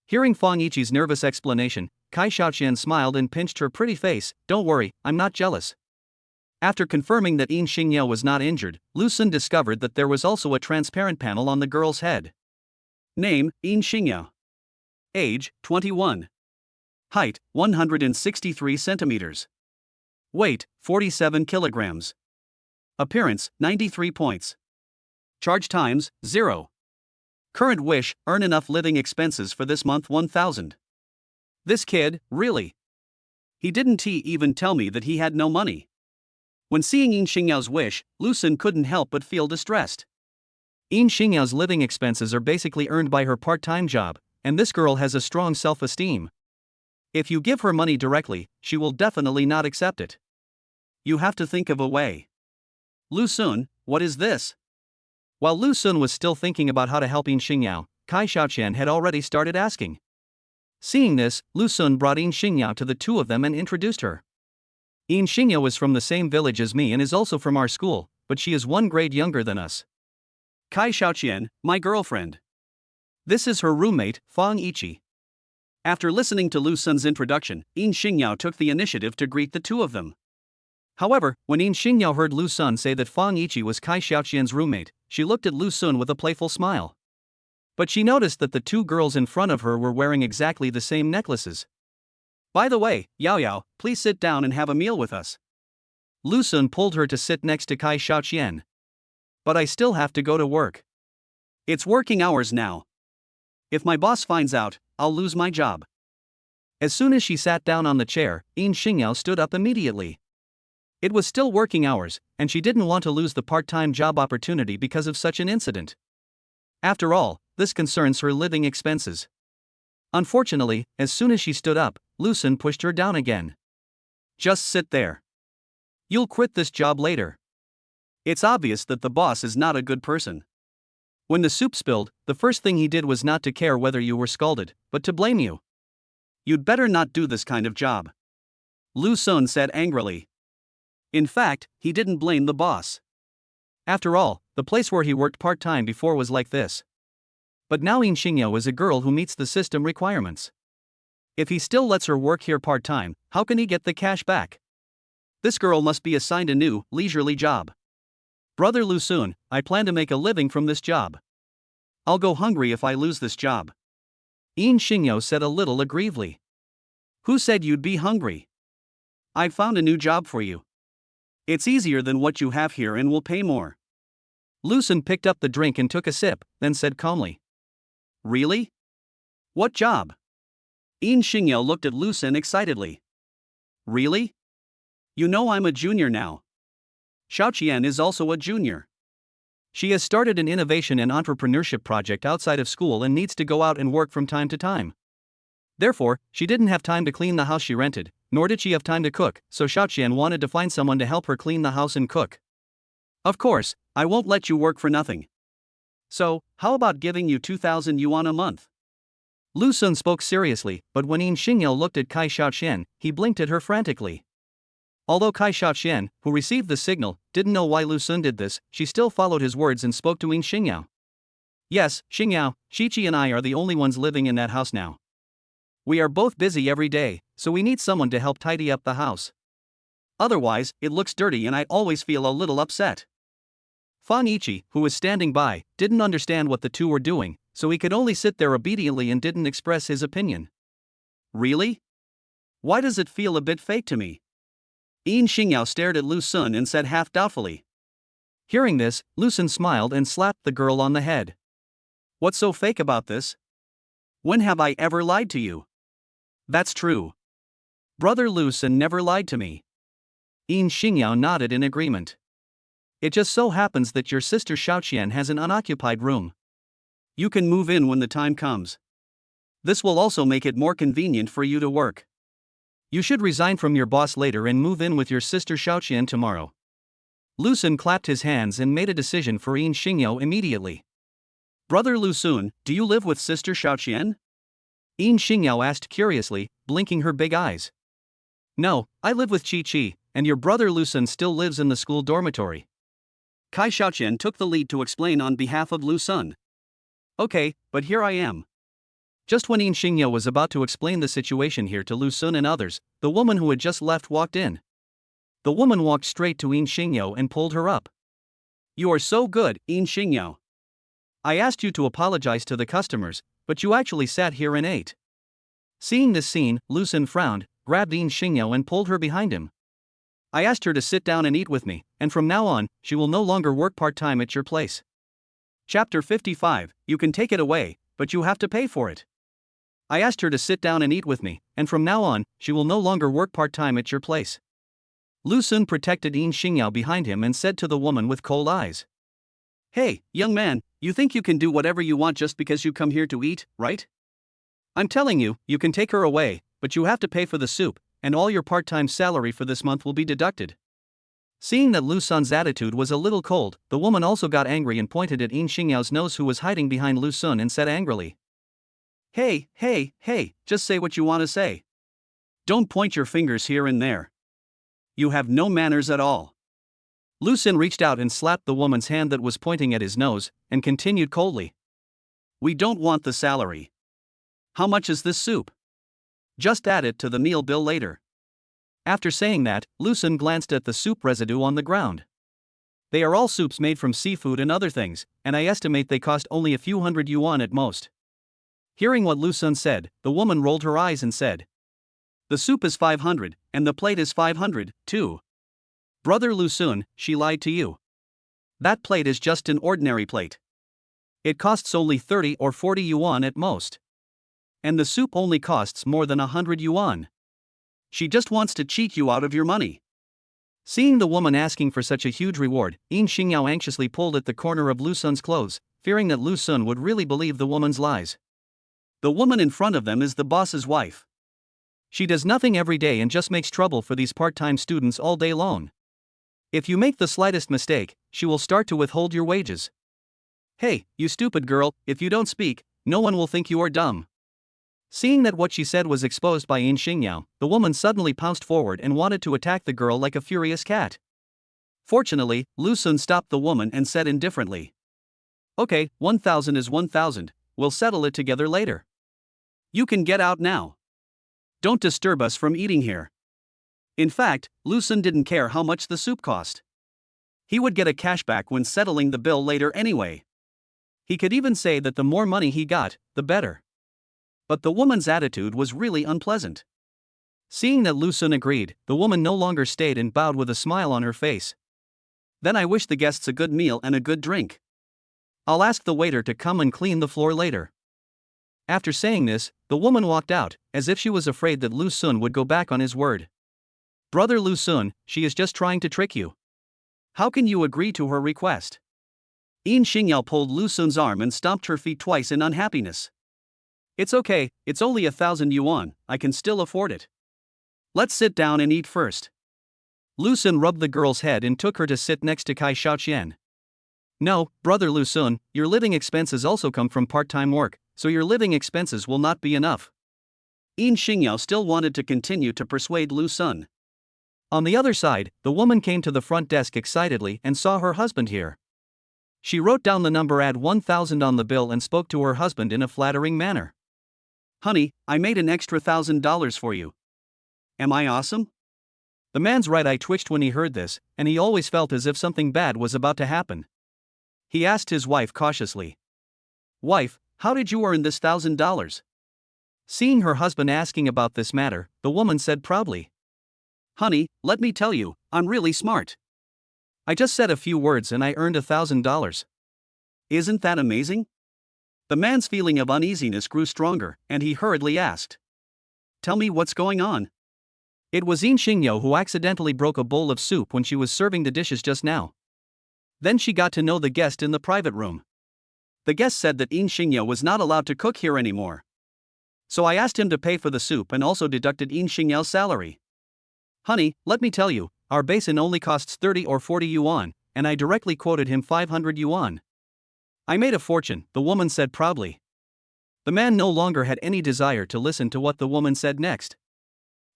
Hearing Fang Yiqi's nervous explanation, Kai Xiaoqian smiled and pinched her pretty face. Don't worry, I'm not jealous. After confirming that In Xingyao was not injured, Lu Sun discovered that there was also a transparent panel on the girl's head. Name, In Xingyao. Age, 21. Height, 163 centimeters. Weight, 47 kilograms. Appearance, 93 points. Charge times, 0. Current wish, earn enough living expenses for this month 1,000. This kid, really? He didn't even tell me that he had no money. When seeing In Xingyao's wish, Lu Sun couldn't help but feel distressed. In Xingyao's living expenses are basically earned by her part-time job, and this girl has a strong self-esteem. If you give her money directly, she will definitely not accept it. You have to think of a way. Lu Sun, what is this? While Lu Sun was still thinking about how to help In Xingyao, Kai Xiaoqian had already started asking. Seeing this, Lu Sun brought In Xingyao to the two of them and introduced her. In Xingyao is from the same village as me and is also from our school, but she is 1 grade younger than us. Kai Xiaoqian, my girlfriend. This is her roommate, Fang Yiqi. After listening to Lu Sun's introduction, In Xingyao took the initiative to greet the two of them. However, when In Xingyao heard Lu Sun say that Fang Yiqi was Kai Xiaoqian's roommate, she looked at Lu Sun with a playful smile. But she noticed that the two girls in front of her were wearing exactly the same necklaces. By the way, Yao Yao, please sit down and have a meal with us. Lu Sun pulled her to sit next to Kai Xiaoqian. But I still have to go to work. It's working hours now. If my boss finds out, I'll lose my job. As soon as she sat down on the chair, In Xingyao stood up immediately. It was still working hours, and she didn't want to lose the part-time job opportunity because of such an incident. After all, this concerns her living expenses. Unfortunately, as soon as she stood up, Lu Sun pushed her down again. Just sit there. You'll quit this job later. It's obvious that the boss is not a good person. When the soup spilled, the first thing he did was not to care whether you were scalded, but to blame you. You'd better not do this kind of job. Lu Sun said angrily. In fact, he didn't blame the boss. After all, the place where he worked part-time before was like this. But now In Xingyao is a girl who meets the system requirements. If he still lets her work here part-time, how can he get the cash back? This girl must be assigned a new, leisurely job. Brother Lu Sun, I plan to make a living from this job. I'll go hungry if I lose this job. In Xingyao said a little aggrievedly. Who said you'd be hungry? I've found a new job for you. It's easier than what you have here and will pay more. Lu Sun picked up the drink and took a sip, then said calmly. Really? What job? In Xingyao looked at Lu Sun excitedly. Really? You know I'm a junior now. Xiaoqian is also a junior. She has started an innovation and entrepreneurship project outside of school and needs to go out and work from time to time. Therefore, she didn't have time to clean the house she rented, nor did she have time to cook, so Xiaoqian wanted to find someone to help her clean the house and cook. Of course, I won't let you work for nothing. So, how about giving you 2,000 yuan a month? Lu Sun spoke seriously, but when In Xingyao looked at Kai Xiaoqian, he blinked at her frantically. Although Kai Xiaoqian, who received the signal, didn't know why Lu Sun did this, she still followed his words and spoke to In Xingyao. Yes, Xingyao, Qiqi and I are the only ones living in that house now. We are both busy every day, so we need someone to help tidy up the house. Otherwise, it looks dirty and I always feel a little upset. Fang Ichi, who was standing by, didn't understand what the two were doing, so he could only sit there obediently and didn't express his opinion. Really? Why does it feel a bit fake to me? Yin Xingyao stared at Lu Sun and said half doubtfully. Hearing this, Lu Sun smiled and slapped the girl on the head. What's so fake about this? When have I ever lied to you? That's true. Brother Lu Sun never lied to me. Yin Xingyao nodded in agreement. It just so happens that your sister Xiaoqian has an unoccupied room. You can move in when the time comes. This will also make it more convenient for you to work. You should resign from your boss later and move in with your sister Xiaoqian tomorrow. Lu Sun clapped his hands and made a decision for Yin Xingyao immediately. Brother Lu Sun, do you live with sister Xiaoqian? Yin Xingyao asked curiously, blinking her big eyes. No, I live with Qi Qi, and your brother Lu Sun still lives in the school dormitory. Kai Xiaoqian took the lead to explain on behalf of Lu Sun. Okay, but here I am. Just when Yin Xingyao was about to explain the situation here to Lu Sun and others, the woman who had just left walked in. The woman walked straight to Yin Xingyao and pulled her up. You are so good, Yin Xingyao. I asked you to apologize to the customers, but you actually sat here and ate. Seeing this scene, Lu Sun frowned, grabbed Yin Xingyao and pulled her behind him. I asked her to sit down and eat with me, and from now on, she will no longer work part-time at your place. Chapter 55, you can take it away, but you have to pay for it. I asked her to sit down and eat with me, and from now on, she will no longer work part-time at your place. Lu Sun protected Yin Xingyao behind him and said to the woman with cold eyes. Hey, young man, you think you can do whatever you want just because you come here to eat, right? I'm telling you, you can take her away, but you have to pay for the soup, and all your part-time salary for this month will be deducted. Seeing that Lu Sun's attitude was a little cold, the woman also got angry and pointed at Yin Xingyao's nose, who was hiding behind Lu Sun, and said angrily. Hey, just say what you want to say. Don't point your fingers here and there. You have no manners at all. Lu Sun reached out and slapped the woman's hand that was pointing at his nose, and continued coldly. We don't want the salary. How much is this soup? Just add it to the meal bill later. After saying that, Lu Sun glanced at the soup residue on the ground. They are all soups made from seafood and other things, and I estimate they cost only a few hundred yuan at most. Hearing what Lu Sun said, the woman rolled her eyes and said. The soup is 500, and the plate is 500, too. Brother Lu Sun, she lied to you. That plate is just an ordinary plate. It costs only 30 or 40 yuan at most. And the soup only costs more than 100 yuan. She just wants to cheat you out of your money. Seeing the woman asking for such a huge reward, Yin Xingyao anxiously pulled at the corner of Lu Sun's clothes, fearing that Lu Sun would really believe the woman's lies. The woman in front of them is the boss's wife. She does nothing every day and just makes trouble for these part-time students all day long. If you make the slightest mistake, she will start to withhold your wages. Hey, you stupid girl, if you don't speak, no one will think you are dumb. Seeing that what she said was exposed by Yin Xingyao, the woman suddenly pounced forward and wanted to attack the girl like a furious cat. Fortunately, Lu Sun stopped the woman and said indifferently. Okay, 1,000 is 1,000, we'll settle it together later. You can get out now. Don't disturb us from eating here. In fact, Lu Sun didn't care how much the soup cost. He would get a cashback when settling the bill later anyway. He could even say that the more money he got, the better. But the woman's attitude was really unpleasant. Seeing that Lu Sun agreed, the woman no longer stayed and bowed with a smile on her face. Then I wish the guests a good meal and a good drink. I'll ask the waiter to come and clean the floor later. After saying this, the woman walked out, as if she was afraid that Lu Sun would go back on his word. Brother Lu Sun, she is just trying to trick you. How can you agree to her request? Yin Xingyao pulled Lu Sun's arm and stomped her feet twice in unhappiness. It's okay, it's only 1,000 yuan, I can still afford it. Let's sit down and eat first. Lu Sun rubbed the girl's head and took her to sit next to Kai Xiaoqian. No, brother Lu Sun, your living expenses also come from part-time work, so your living expenses will not be enough. Yin Xingyao still wanted to continue to persuade Lu Sun. On the other side, the woman came to the front desk excitedly and saw her husband here. She wrote down the number, add 1,000 on the bill, and spoke to her husband in a flattering manner. Honey, I made an extra $1,000 for you. Am I awesome? The man's right eye twitched when he heard this, and he always felt as if something bad was about to happen. He asked his wife cautiously, "Wife, how did you earn this $1,000? Seeing her husband asking about this matter, the woman said proudly, "Honey, let me tell you, I'm really smart. I just said a few words and I earned $1,000. Isn't that amazing?" The man's feeling of uneasiness grew stronger, and he hurriedly asked, "Tell me what's going on." It was Yin Xingyo who accidentally broke a bowl of soup when she was serving the dishes just now. Then she got to know the guest in the private room. The guest said that Yin Xingyo was not allowed to cook here anymore. So I asked him to pay for the soup and also deducted Yin Xingyo's salary. "Honey, let me tell you, our basin only costs 30 or 40 yuan, and I directly quoted him 500 yuan. I made a fortune," the woman said proudly. The man no longer had any desire to listen to what the woman said next.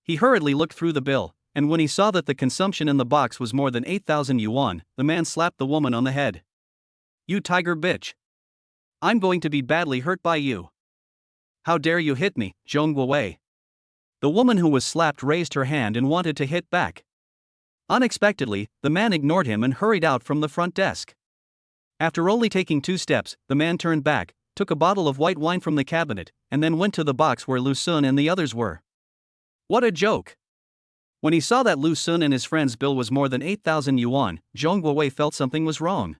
He hurriedly looked through the bill, and when he saw that the consumption in the box was more than 8,000 yuan, the man slapped the woman on the head. "You tiger bitch. I'm going to be badly hurt by you. How dare you hit me, Zhong Guowei." The woman who was slapped raised her hand and wanted to hit back. Unexpectedly, the man ignored him and hurried out from the front desk. After only taking 2 steps, the man turned back, took a bottle of white wine from the cabinet, and then went to the box where Lu Sun and the others were. What a joke! When he saw that Lu Sun and his friend's bill was more than 8,000 yuan, Zhong Guowei felt something was wrong.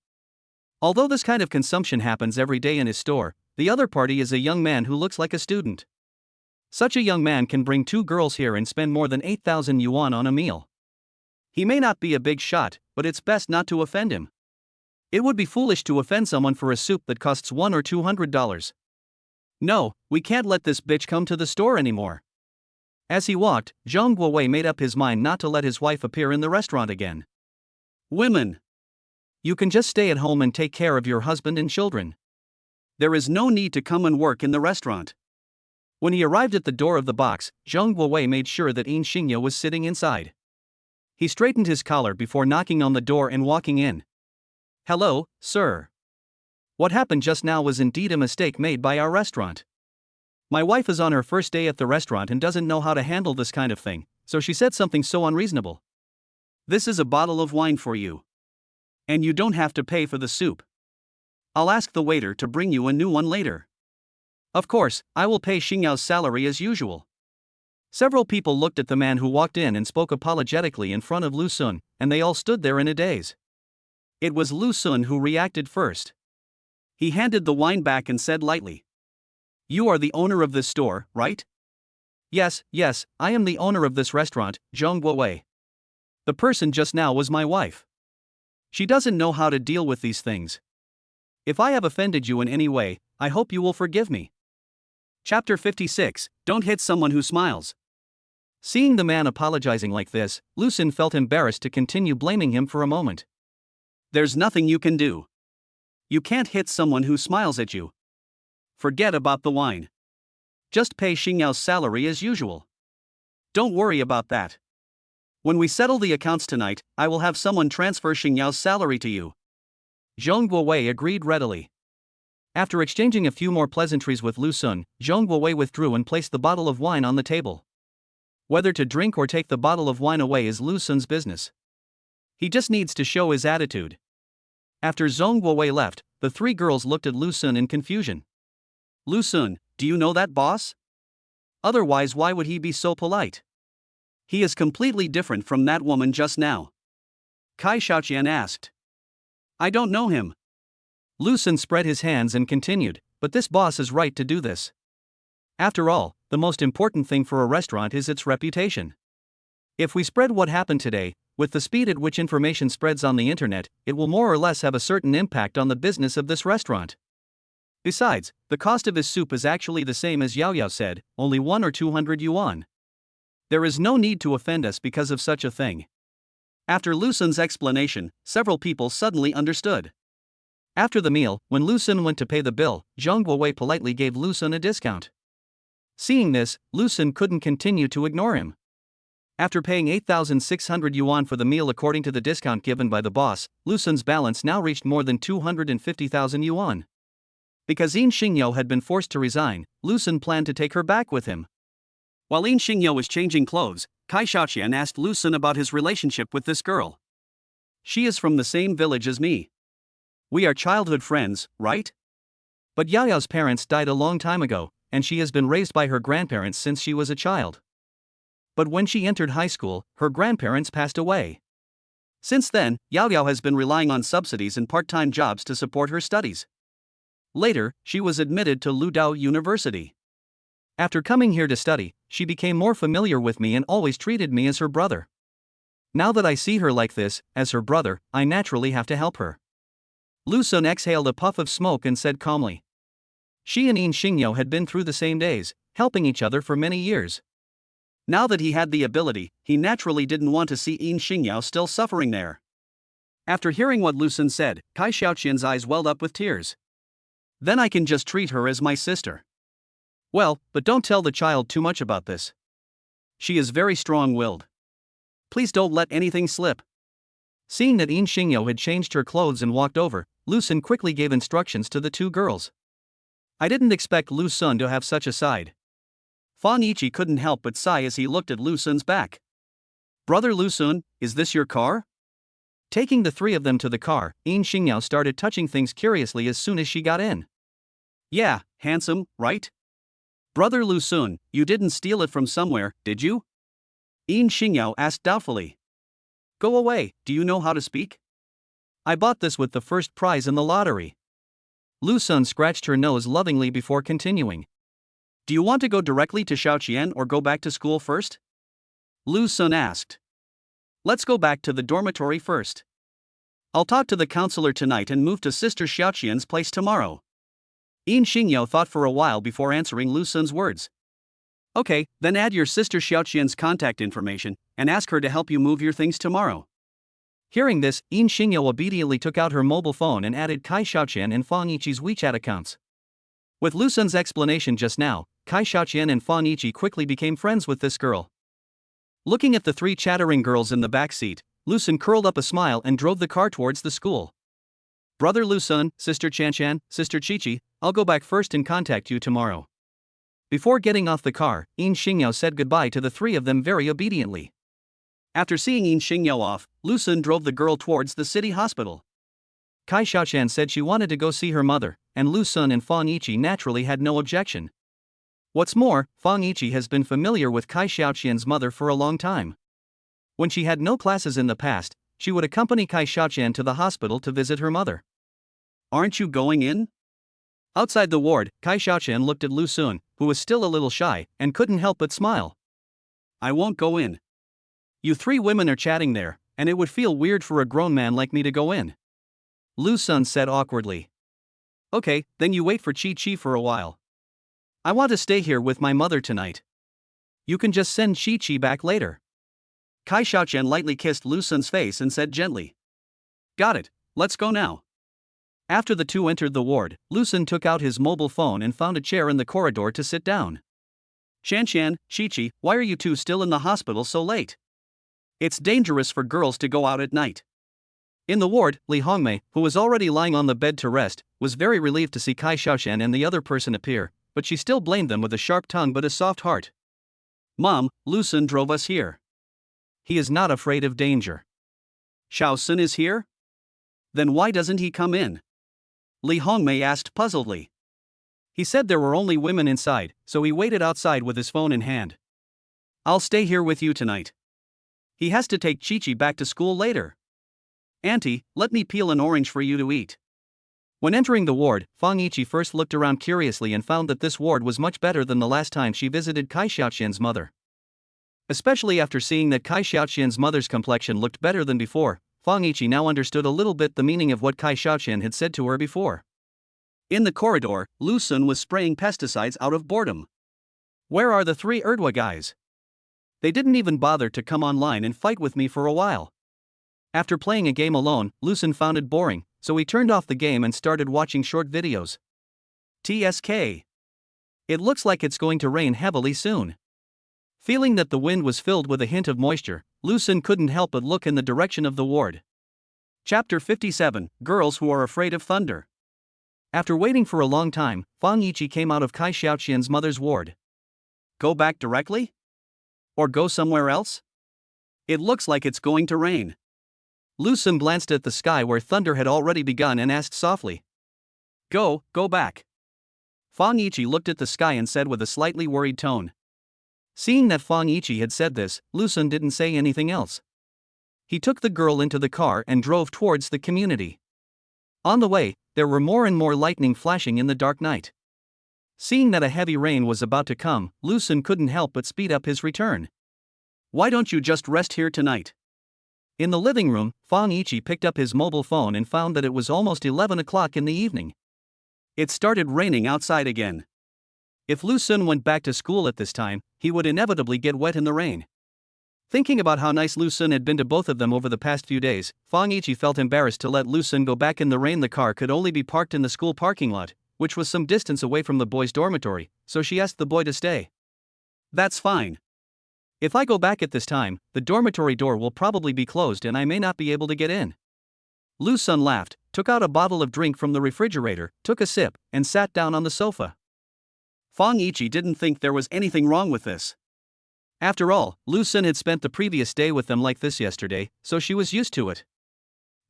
Although this kind of consumption happens every day in his store, the other party is a young man who looks like a student. Such a young man can bring 2 girls here and spend more than 8,000 yuan on a meal. He may not be a big shot, but it's best not to offend him. It would be foolish to offend someone for a soup that costs $100 or $200. No, we can't let this bitch come to the store anymore. As he walked, Zhong Guowei made up his mind not to let his wife appear in the restaurant again. Women, you can just stay at home and take care of your husband and children. There is no need to come and work in the restaurant. When he arrived at the door of the box, Zhong Guowei made sure that Yin Xingyo was sitting inside. He straightened his collar before knocking on the door and walking in. "Hello, sir. What happened just now was indeed a mistake made by our restaurant. My wife is on her first day at the restaurant and doesn't know how to handle this kind of thing, so she said something so unreasonable. This is a bottle of wine for you. And you don't have to pay for the soup. I'll ask the waiter to bring you a new one later. Of course, I will pay Xingyao's salary as usual." Several people looked at the man who walked in and spoke apologetically in front of Lu Sun, and they all stood there in a daze. It was Lu Sun who reacted first. He handed the wine back and said lightly, "You are the owner of this store, right?" Yes, I am the owner of this restaurant, Zhong Guowei. The person just now was my wife. She doesn't know how to deal with these things. If I have offended you in any way, I hope you will forgive me." Chapter 56, Don't Hit Someone Who Smiles. Seeing the man apologizing like this, Lu Sun felt embarrassed to continue blaming him for a moment. "There's nothing you can do. You can't hit someone who smiles at you. Forget about the wine. Just pay Xingyao's salary as usual. Don't worry about that. When we settle the accounts tonight, I will have someone transfer Xingyao's salary to you." Zhong Guowei agreed readily. After exchanging a few more pleasantries with Lu Sun, Zhong Guowei withdrew and placed the bottle of wine on the table. Whether to drink or take the bottle of wine away is Lu Sun's business. He just needs to show his attitude. After Zhong Guowei left, the 3 girls looked at Lu Sun in confusion. "Lu Sun, do you know that boss? Otherwise, why would he be so polite? He is completely different from that woman just now." Kai Xiaoqian asked. "I don't know him." Lu Sun spread his hands and continued, "But this boss is right to do this. After all, the most important thing for a restaurant is its reputation. If we spread what happened today, with the speed at which information spreads on the internet, it will more or less have a certain impact on the business of this restaurant. Besides, the cost of his soup is actually the same as Yao Yao said, only 100 or 200 yuan. There is no need to offend us because of such a thing." After Lu Sun's explanation, several people suddenly understood. After the meal, when Lu Sun went to pay the bill, Zhong Guowei politely gave Lu Sun a discount. Seeing this, Lu Sun couldn't continue to ignore him. After paying 8,600 yuan for the meal according to the discount given by the boss, Lu Sun's balance now reached more than 250,000 yuan. Because Yin Xingyou had been forced to resign, Lu Sun planned to take her back with him. While Yin Xingyou was changing clothes, Kai Xiaoqian asked Lu Sun about his relationship with this girl. She is from the same village as me. We are childhood friends, right? But Yaoyao's parents died a long time ago, and she has been raised by her grandparents since she was a child. But when she entered high school, her grandparents passed away. Since then, Yaoyao has been relying on subsidies and part-time jobs to support her studies. Later, she was admitted to Ludao University. After coming here to study, she became more familiar with me and always treated me as her brother. Now that I see her like this, as her brother, I naturally have to help her. Lu Sun exhaled a puff of smoke and said calmly. She and Yin Xingyou had been through the same days, helping each other for many years. Now that he had the ability, he naturally didn't want to see Yin Xingyou still suffering there. After hearing what Lu Sun said, Kai Xiaoqian's eyes welled up with tears. Then I can just treat her as my sister. Well, but don't tell the child too much about this. She is very strong-willed. Please don't let anything slip. Seeing that Yin Xingyou had changed her clothes and walked over, Lu Sun quickly gave instructions to the two girls. I didn't expect Lu Sun to have such a side. Fang Yiqi couldn't help but sigh as he looked at Lu Sun's back. Brother Lu Sun, is this your car? Taking the three of them to the car, Yin Xingyou started touching things curiously as soon as she got in. Yeah, handsome, right? Brother Lu Sun, you didn't steal it from somewhere, did you? Yin Xingyou asked doubtfully. Go away, do you know how to speak? I bought this with the first prize in the lottery. Lu Sun scratched her nose lovingly before continuing. Do you want to go directly to Xiaoqian or go back to school first? Lu Sun asked. Let's go back to the dormitory first. I'll talk to the counselor tonight and move to Sister Xiaoqian's place tomorrow. Yin Xingyou thought for a while before answering Lu Sun's words. Okay, then add your Sister Xiaoqian's contact information and ask her to help you move your things tomorrow. Hearing this, Yin Xingyou obediently took out her mobile phone and added Kai Xiaoqian and Fang Yiqi's WeChat accounts. With Lu Sun's explanation just now, Kai Xiaoqian and Fang Yiqi quickly became friends with this girl. Looking at the three chattering girls in the back seat, Lu Sun curled up a smile and drove the car towards the school. Brother Lu Sun, Sister Chanchan, Sister Qiqi, I'll go back first and contact you tomorrow. Before getting off the car, Yin Xingyou said goodbye to the three of them very obediently. After seeing Yin Xingyou off, Lu Sun drove the girl towards the city hospital. Kai Xiaoqian said she wanted to go see her mother, and Lu Sun and Fang Yiqi naturally had no objection. What's more, Fang Yiqi has been familiar with Kai Xiaoqian's mother for a long time. When she had no classes in the past, she would accompany Kai Xiaoqian to the hospital to visit her mother. Aren't you going in? Outside the ward, Kai Xiaoqian looked at Lu Sun, who was still a little shy, and couldn't help but smile. I won't go in. You three women are chatting there, and it would feel weird for a grown man like me to go in. Lu Sun said awkwardly. Okay, then you wait for Chi-Chi for a while. I want to stay here with my mother tonight. You can just send Chi-Chi back later. Kai Xiaoqian lightly kissed Lu Sun's face and said gently. Got it, let's go now. After the two entered the ward, Lu Sun took out his mobile phone and found a chair in the corridor to sit down. Chanchan, Qiqi, why are you two still in the hospital so late? It's dangerous for girls to go out at night. In the ward, Li Hongmei, who was already lying on the bed to rest, was very relieved to see Kai Xiaoqian and the other person appear, but she still blamed them with a sharp tongue but a soft heart. Mom, Lu Sun drove us here. He is not afraid of danger. Xiao Sun is here? Then why doesn't he come in? Li Hongmei asked puzzledly. He said there were only women inside, so he waited outside with his phone in hand. I'll stay here with you tonight. He has to take Qiqi back to school later. Auntie, let me peel an orange for you to eat. When entering the ward, Fang Yiqi first looked around curiously and found that this ward was much better than the last time she visited Kai Xiaoqian's mother. Especially after seeing that Kai Xiaoqian's mother's complexion looked better than before, Fang Yiqi now understood a little bit the meaning of what Kai Xiaoqian had said to her before. In the corridor, Lu Sun was spraying pesticides out of boredom. Where are the three Erdwa guys? They didn't even bother to come online and fight with me for a while. After playing a game alone, Lu Sun found it boring, so he turned off the game and started watching short videos. TSK. It looks like it's going to rain heavily soon. Feeling that the wind was filled with a hint of moisture, Lu Sun couldn't help but look in the direction of the ward. Chapter 57, Girls Who Are Afraid of Thunder. After waiting for a long time, Fang Yiqi came out of Kai Xiaoqian's mother's ward. Go back directly? Or go somewhere else? It looks like it's going to rain. Lu Sun glanced at the sky where thunder had already begun and asked softly. Go back. Fang Yiqi looked at the sky and said with a slightly worried tone. Seeing that Fang Yiqi had said this, Lu Sun didn't say anything else. He took the girl into the car and drove towards the community. On the way, there were more and more lightning flashing in the dark night. Seeing that a heavy rain was about to come, Lu Sun couldn't help but speed up his return. Why don't you just rest here tonight? In the living room, Fang Yiqi picked up his mobile phone and found that it was almost 11 o'clock in the evening. It started raining outside again. If Lu Sun went back to school at this time, he would inevitably get wet in the rain. Thinking about how nice Lu Sun had been to both of them over the past few days, Fang Yiqi felt embarrassed to let Lu Sun go back in the rain. The car could only be parked in the school parking lot, which was some distance away from the boys' dormitory, so she asked the boy to stay. That's fine. If I go back at this time, the dormitory door will probably be closed and I may not be able to get in. Lu Sun laughed, took out a bottle of drink from the refrigerator, took a sip, and sat down on the sofa. Fang Yiqi didn't think there was anything wrong with this. After all, Lu Sun had spent the previous day with them like this yesterday, so she was used to it.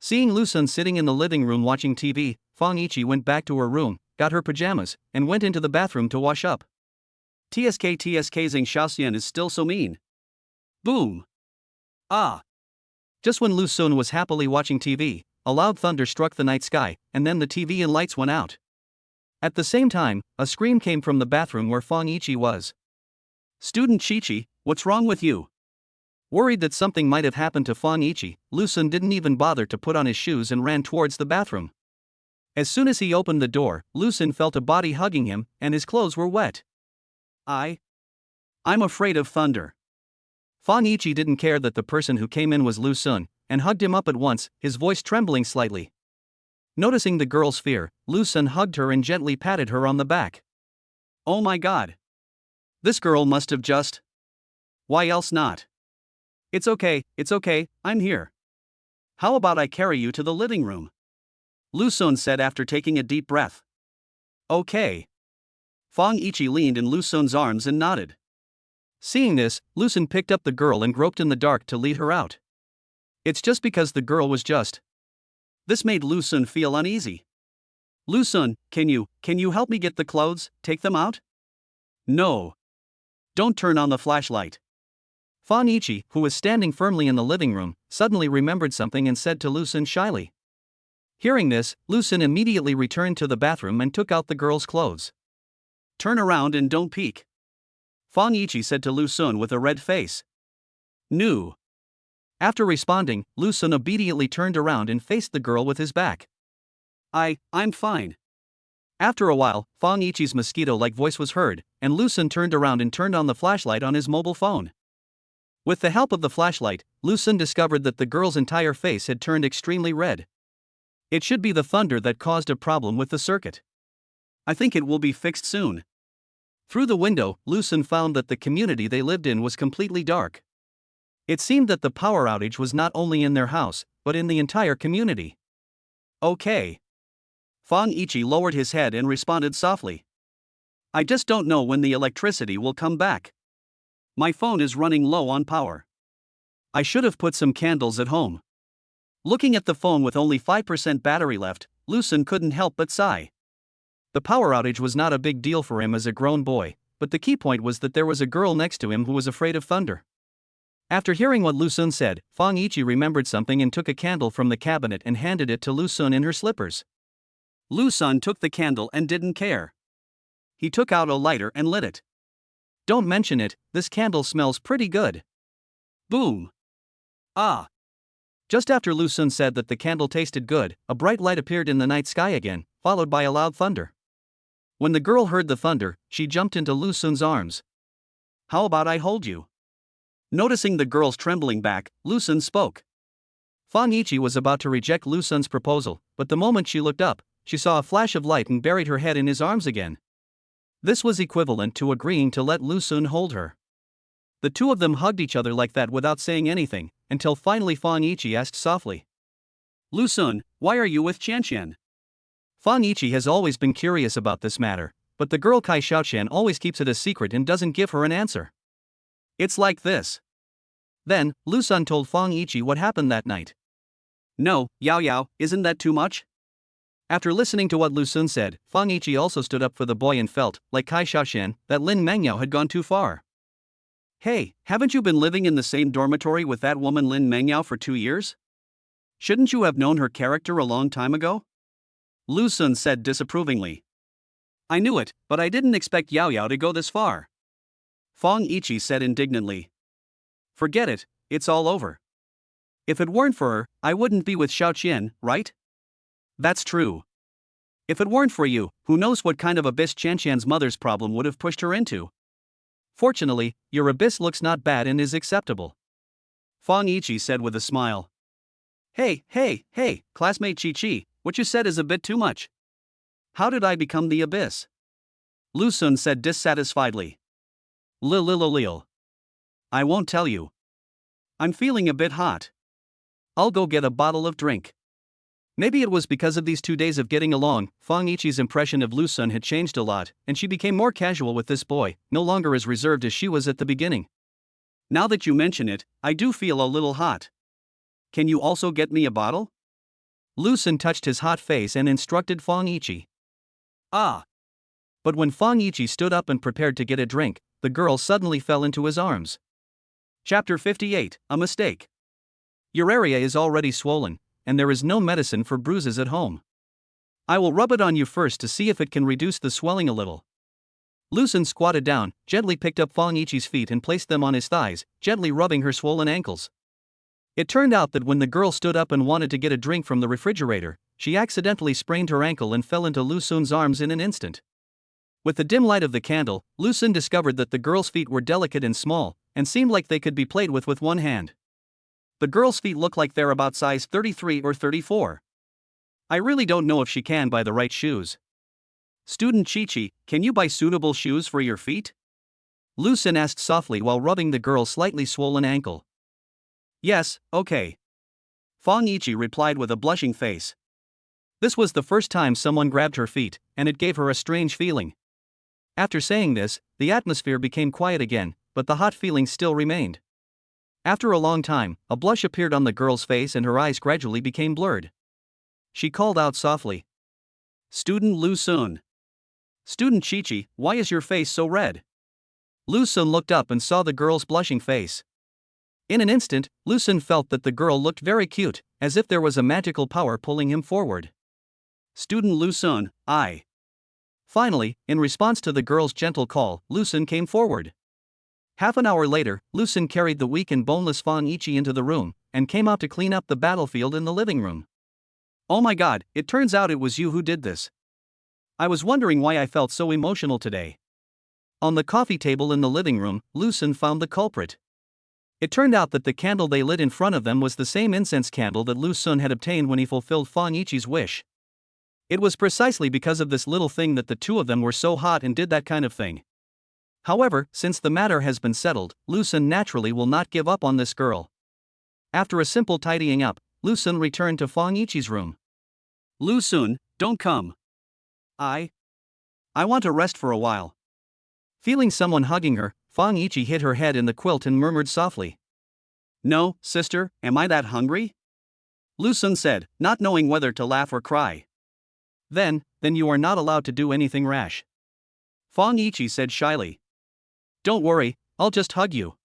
Seeing Lu Sun sitting in the living room watching TV, Fang Yiqi went back to her room, got her pajamas, and went into the bathroom to wash up. TSK Zhang Xiaoxian is still so mean. Boom. Ah. Just when Lu Sun was happily watching TV, a loud thunder struck the night sky, and then the TV and lights went out. At the same time, a scream came from the bathroom where Fang Yiqi was. Student Qiqi, what's wrong with you? Worried that something might have happened to Fang Yiqi, Lu Sun didn't even bother to put on his shoes and ran towards the bathroom. As soon as he opened the door, Lu Sun felt a body hugging him, and his clothes were wet. I'm afraid of thunder. Fang Yiqi didn't care that the person who came in was Lu Sun, and hugged him up at once, his voice trembling slightly. Noticing the girl's fear, Lu Sun hugged her and gently patted her on the back. Oh my god. This girl must have just. Why else not? It's okay, I'm here. How about I carry you to the living room? Lu Sun said after taking a deep breath. Okay. Fang Yiqi leaned in Lu Sun's arms and nodded. Seeing this, Lu Sun picked up the girl and groped in the dark to lead her out. It's just because the girl was just. This made Lu Sun feel uneasy. Lu Sun, can you help me get the clothes, take them out? No. Don't turn on the flashlight. Fang Yiqi, who was standing firmly in the living room, suddenly remembered something and said to Lu Sun shyly. Hearing this, Lu Sun immediately returned to the bathroom and took out the girl's clothes. Turn around and don't peek. Fang Yiqi said to Lu Sun with a red face. No. After responding, Lu Sun obediently turned around and faced the girl with his back. I'm fine. After a while, Fang Yiqi's mosquito-like voice was heard, and Lu Sun turned around and turned on the flashlight on his mobile phone. With the help of the flashlight, Lu Sun discovered that the girl's entire face had turned extremely red. It should be the thunder that caused a problem with the circuit. I think it will be fixed soon. Through the window, Lu Sun found that the community they lived in was completely dark. It seemed that the power outage was not only in their house, but in the entire community. Okay. Fang Yiqi lowered his head and responded softly. I just don't know when the electricity will come back. My phone is running low on power. I should have put some candles at home. Looking at the phone with only 5% battery left, Lu Sun couldn't help but sigh. The power outage was not a big deal for him as a grown boy, but the key point was that there was a girl next to him who was afraid of thunder. After hearing what Lu Sun said, Fang Yiqi remembered something and took a candle from the cabinet and handed it to Lu Sun in her slippers. Lu Sun took the candle and didn't care. He took out a lighter and lit it. Don't mention it, this candle smells pretty good. Boom. Ah. Just after Lu Sun said that the candle tasted good, a bright light appeared in the night sky again, followed by a loud thunder. When the girl heard the thunder, she jumped into Lu Sun's arms. How about I hold you? Noticing the girl's trembling back, Lu Sun spoke. Fang Yiqi was about to reject Lu Sun's proposal, but the moment she looked up, she saw a flash of light and buried her head in his arms again. This was equivalent to agreeing to let Lu Sun hold her. The two of them hugged each other like that without saying anything, until finally Fang Yiqi asked softly. Lu Sun, why are you with Qianqian? Fang Yiqi has always been curious about this matter, but the girl Kai Xiaoqian always keeps it a secret and doesn't give her an answer. It's like this. Then, Lu Sun told Fang Yiqi what happened that night. No, Yao Yao, isn't that too much? After listening to what Lu Sun said, Fang Yiqi also stood up for the boy and felt, like Kai Xiaoqian, that Lin Mengyao had gone too far. Hey, haven't you been living in the same dormitory with that woman Lin Mengyao for 2 years? Shouldn't you have known her character a long time ago? Lu Sun said disapprovingly. I knew it, but I didn't expect Yao Yao to go this far. Fang Yiqi said indignantly. Forget it, it's all over. If it weren't for her, I wouldn't be with Xiaoqian, right? That's true. If it weren't for you, who knows what kind of abyss Qianqian's mother's problem would have pushed her into. Fortunately, your abyss looks not bad and is acceptable. Fang Yiqi said with a smile. Hey, classmate Chi, what you said is a bit too much. How did I become the abyss? Lu Sun said dissatisfiedly. Lil. I won't tell you. I'm feeling a bit hot. I'll go get a bottle of drink. Maybe it was because of these 2 days of getting along, Fang Yiqi's impression of Lu Sun had changed a lot, and she became more casual with this boy, no longer as reserved as she was at the beginning. Now that you mention it, I do feel a little hot. Can you also get me a bottle? Lu Sun touched his hot face and instructed Fang Yiqi. Ah. But when Fang Yiqi stood up and prepared to get a drink, the girl suddenly fell into his arms. Chapter 58, A Mistake. Your area is already swollen, and there is no medicine for bruises at home. I will rub it on you first to see if it can reduce the swelling a little. Lu Sun squatted down, gently picked up Fang Yiqi's feet and placed them on his thighs, gently rubbing her swollen ankles. It turned out that when the girl stood up and wanted to get a drink from the refrigerator, she accidentally sprained her ankle and fell into Lu Sun's arms in an instant. With the dim light of the candle, Lu Sun discovered that the girl's feet were delicate and small, and seemed like they could be played with one hand. The girl's feet look like they're about size 33 or 34. I really don't know if she can buy the right shoes. Student Chi, can you buy suitable shoes for your feet? Lu Sun asked softly while rubbing the girl's slightly swollen ankle. Yes, okay. Fang Yiqi replied with a blushing face. This was the first time someone grabbed her feet, and it gave her a strange feeling. After saying this, the atmosphere became quiet again, but the hot feeling still remained. After a long time, a blush appeared on the girl's face and her eyes gradually became blurred. She called out softly. Student Lu Sun. Student Chi, why is your face so red? Lu Sun looked up and saw the girl's blushing face. In an instant, Lu Sun felt that the girl looked very cute, as if there was a magical power pulling him forward. Student Lu Sun, I. Finally, in response to the girl's gentle call, Lu Sun came forward. Half an hour later, Lu Sun carried the weak and boneless Fang Yiqi into the room, and came out to clean up the battlefield in the living room. Oh my god, it turns out it was you who did this. I was wondering why I felt so emotional today. On the coffee table in the living room, Lu Sun found the culprit. It turned out that the candle they lit in front of them was the same incense candle that Lu Sun had obtained when he fulfilled Fang Yiqi's wish. It was precisely because of this little thing that the two of them were so hot and did that kind of thing. However, since the matter has been settled, Lu Sun naturally will not give up on this girl. After a simple tidying up, Lu Sun returned to Fang Yiqi's room. Lu Sun, don't come. I want to rest for a while. Feeling someone hugging her, Fang Yiqi hid her head in the quilt and murmured softly. No, sister, am I that hungry? Lu Sun said, not knowing whether to laugh or cry. Then you are not allowed to do anything rash. Fang Yiqi said shyly. Don't worry, I'll just hug you.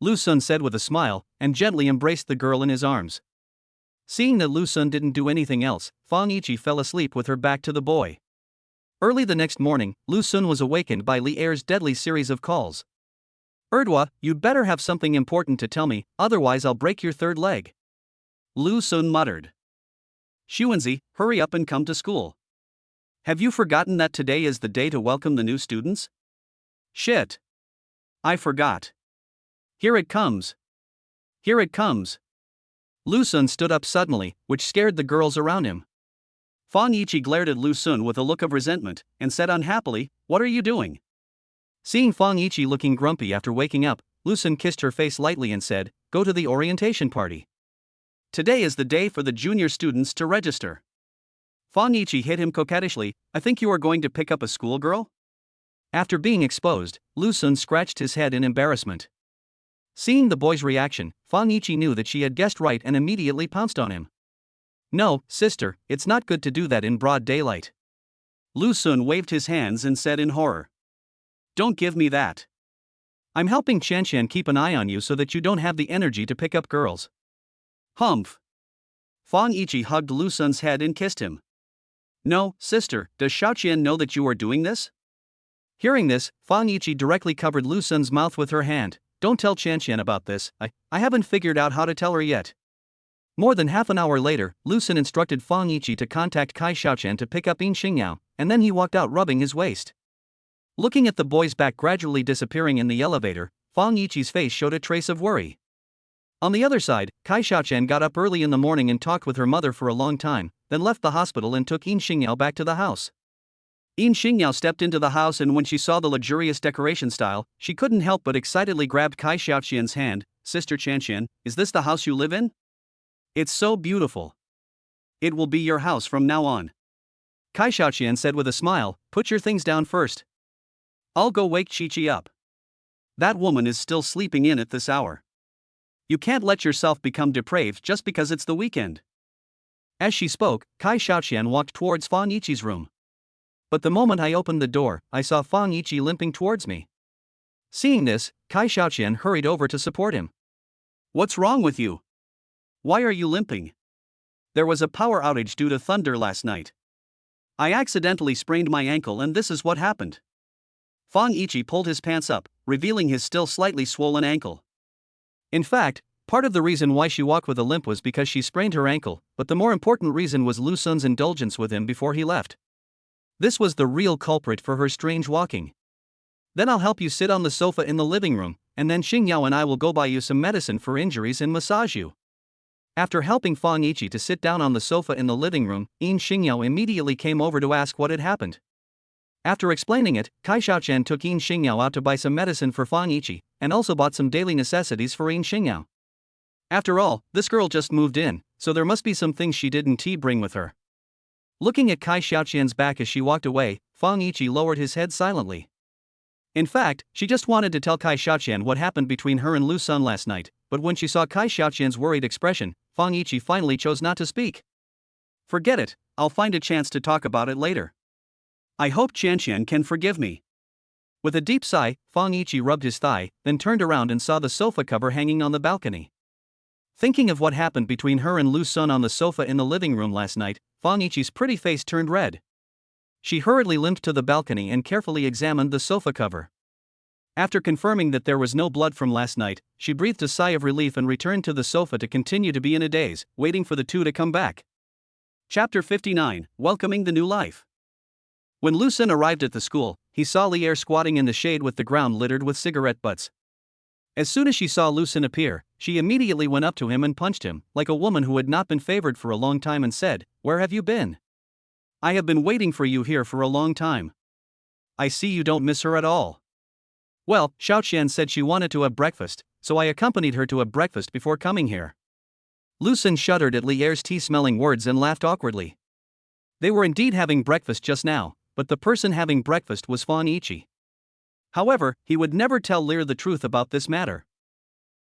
Lu Sun said with a smile, and gently embraced the girl in his arms. Seeing that Lu Sun didn't do anything else, Fang Yiqi fell asleep with her back to the boy. Early the next morning, Lu Sun was awakened by Li Er's deadly series of calls. Erdwa, you'd better have something important to tell me, otherwise I'll break your third leg. Lu Sun muttered. Xuanzi, hurry up and come to school. Have you forgotten that today is the day to welcome the new students? Shit. I forgot. Here it comes. Here it comes. Lu Sun stood up suddenly, which scared the girls around him. Fang Yiqi glared at Lu Sun with a look of resentment, and said unhappily, What are you doing? Seeing Fang Yiqi looking grumpy after waking up, Lu Sun kissed her face lightly and said, Go to the orientation party. Today is the day for the junior students to register. Fang Yiqi hit him coquettishly. I think you are going to pick up a schoolgirl? After being exposed, Lu Sun scratched his head in embarrassment. Seeing the boy's reaction, Fang Yiqi knew that she had guessed right and immediately pounced on him. No, sister, it's not good to do that in broad daylight. Lu Sun waved his hands and said in horror. Don't give me that. I'm helping Qianqian keep an eye on you so that you don't have the energy to pick up girls. Humph. Fang Yiqi hugged Lu Sun's head and kissed him. No, sister, does Xiaoqian know that you are doing this? Hearing this, Fang Yiqi directly covered Lu Sun's mouth with her hand. Don't tell Qianqian about this, I haven't figured out how to tell her yet. More than half an hour later, Lu Sun instructed Fang Yiqi to contact Kai Xiaoqian to pick up Yin Xingyao, and then he walked out rubbing his waist. Looking at the boy's back gradually disappearing in the elevator, Fang Yiqi's face showed a trace of worry. On the other side, Kai Xiaoqian got up early in the morning and talked with her mother for a long time, then left the hospital and took Yin Xingyao back to the house. Yin Xingyao stepped into the house, and when she saw the luxurious decoration style, she couldn't help but excitedly grabbed Kai Xiaoqian's hand. Sister Qianqian, is this the house you live in? It's so beautiful. It will be your house from now on. Kai Xiaoqian said with a smile. Put your things down first. I'll go wake Chi-Chi up. That woman is still sleeping in at this hour. You can't let yourself become depraved just because it's the weekend. As she spoke, Kai Xiaoqian walked towards Fang Yiqi's room. But the moment I opened the door, I saw Fang Yiqi limping towards me. Seeing this, Kai Xiaoqian hurried over to support him. What's wrong with you? Why are you limping? There was a power outage due to thunder last night. I accidentally sprained my ankle and this is what happened. Fang Yiqi pulled his pants up, revealing his still slightly swollen ankle. In fact, part of the reason why she walked with a limp was because she sprained her ankle, but the more important reason was Lu Sun's indulgence with him before he left. This was the real culprit for her strange walking. Then I'll help you sit on the sofa in the living room, and then Xingyao and I will go buy you some medicine for injuries and massage you. After helping Fang Yiqi to sit down on the sofa in the living room, Yin Xingyao immediately came over to ask what had happened. After explaining it, Kai Xiaoqian took Yin Xingyao out to buy some medicine for Fang Yiqi, and also bought some daily necessities for Yin Xingyao. After all, this girl just moved in, so there must be some things she didn't bring with her. Looking at Kai Xiaoqian's back as she walked away, Fang Yiqi lowered his head silently. In fact, she just wanted to tell Kai Xiaoqian what happened between her and Lu Sun last night, but when she saw Kai Xiaoqian's worried expression, Fang Yiqi finally chose not to speak. Forget it, I'll find a chance to talk about it later. I hope Qianqian can forgive me. With a deep sigh, Fang Yiqi rubbed his thigh, then turned around and saw the sofa cover hanging on the balcony. Thinking of what happened between her and Lu Sun on the sofa in the living room last night, Fang Yiqi's pretty face turned red. She hurriedly limped to the balcony and carefully examined the sofa cover. After confirming that there was no blood from last night, she breathed a sigh of relief and returned to the sofa to continue to be in a daze, waiting for the two to come back. Chapter 59, Welcoming the New Life. When Lu Sun arrived at the school, he saw Li Er squatting in the shade with the ground littered with cigarette butts. As soon as she saw Lu Sun appear, she immediately went up to him and punched him, like a woman who had not been favored for a long time, and said, "Where have you been? I have been waiting for you here for a long time. I see you don't miss her at all." Well, Xiaoqian said she wanted to have breakfast, so I accompanied her to have breakfast before coming here. Lu Sun shuddered at Li Er's tea-smelling words and laughed awkwardly. They were indeed having breakfast just now, but the person having breakfast was Fang Yiqi. However, he would never tell Li Er the truth about this matter.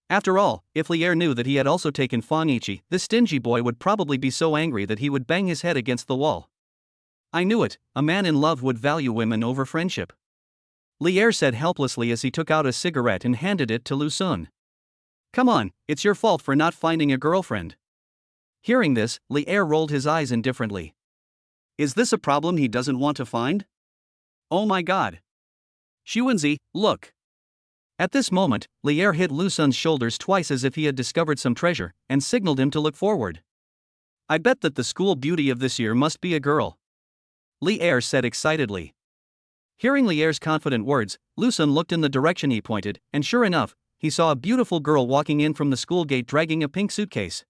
After all, if Li Er knew that he had also taken Fang Yiqi, this stingy boy would probably be so angry that he would bang his head against the wall. I knew it, a man in love would value women over friendship. Li Er said helplessly as he took out a cigarette and handed it to Lu Sun. Come on, it's your fault for not finding a girlfriend. Hearing this, Li Er rolled his eyes indifferently. Is this a problem he doesn't want to find? Oh my god. Xuanzi, look. At this moment, Li Er hit Lu Sun's shoulders twice as if he had discovered some treasure, and signaled him to look forward. I bet that the school beauty of this year must be a girl. Li Er said excitedly. Hearing Li Er's confident words, Lu Sun looked in the direction he pointed, and sure enough, he saw a beautiful girl walking in from the school gate dragging a pink suitcase.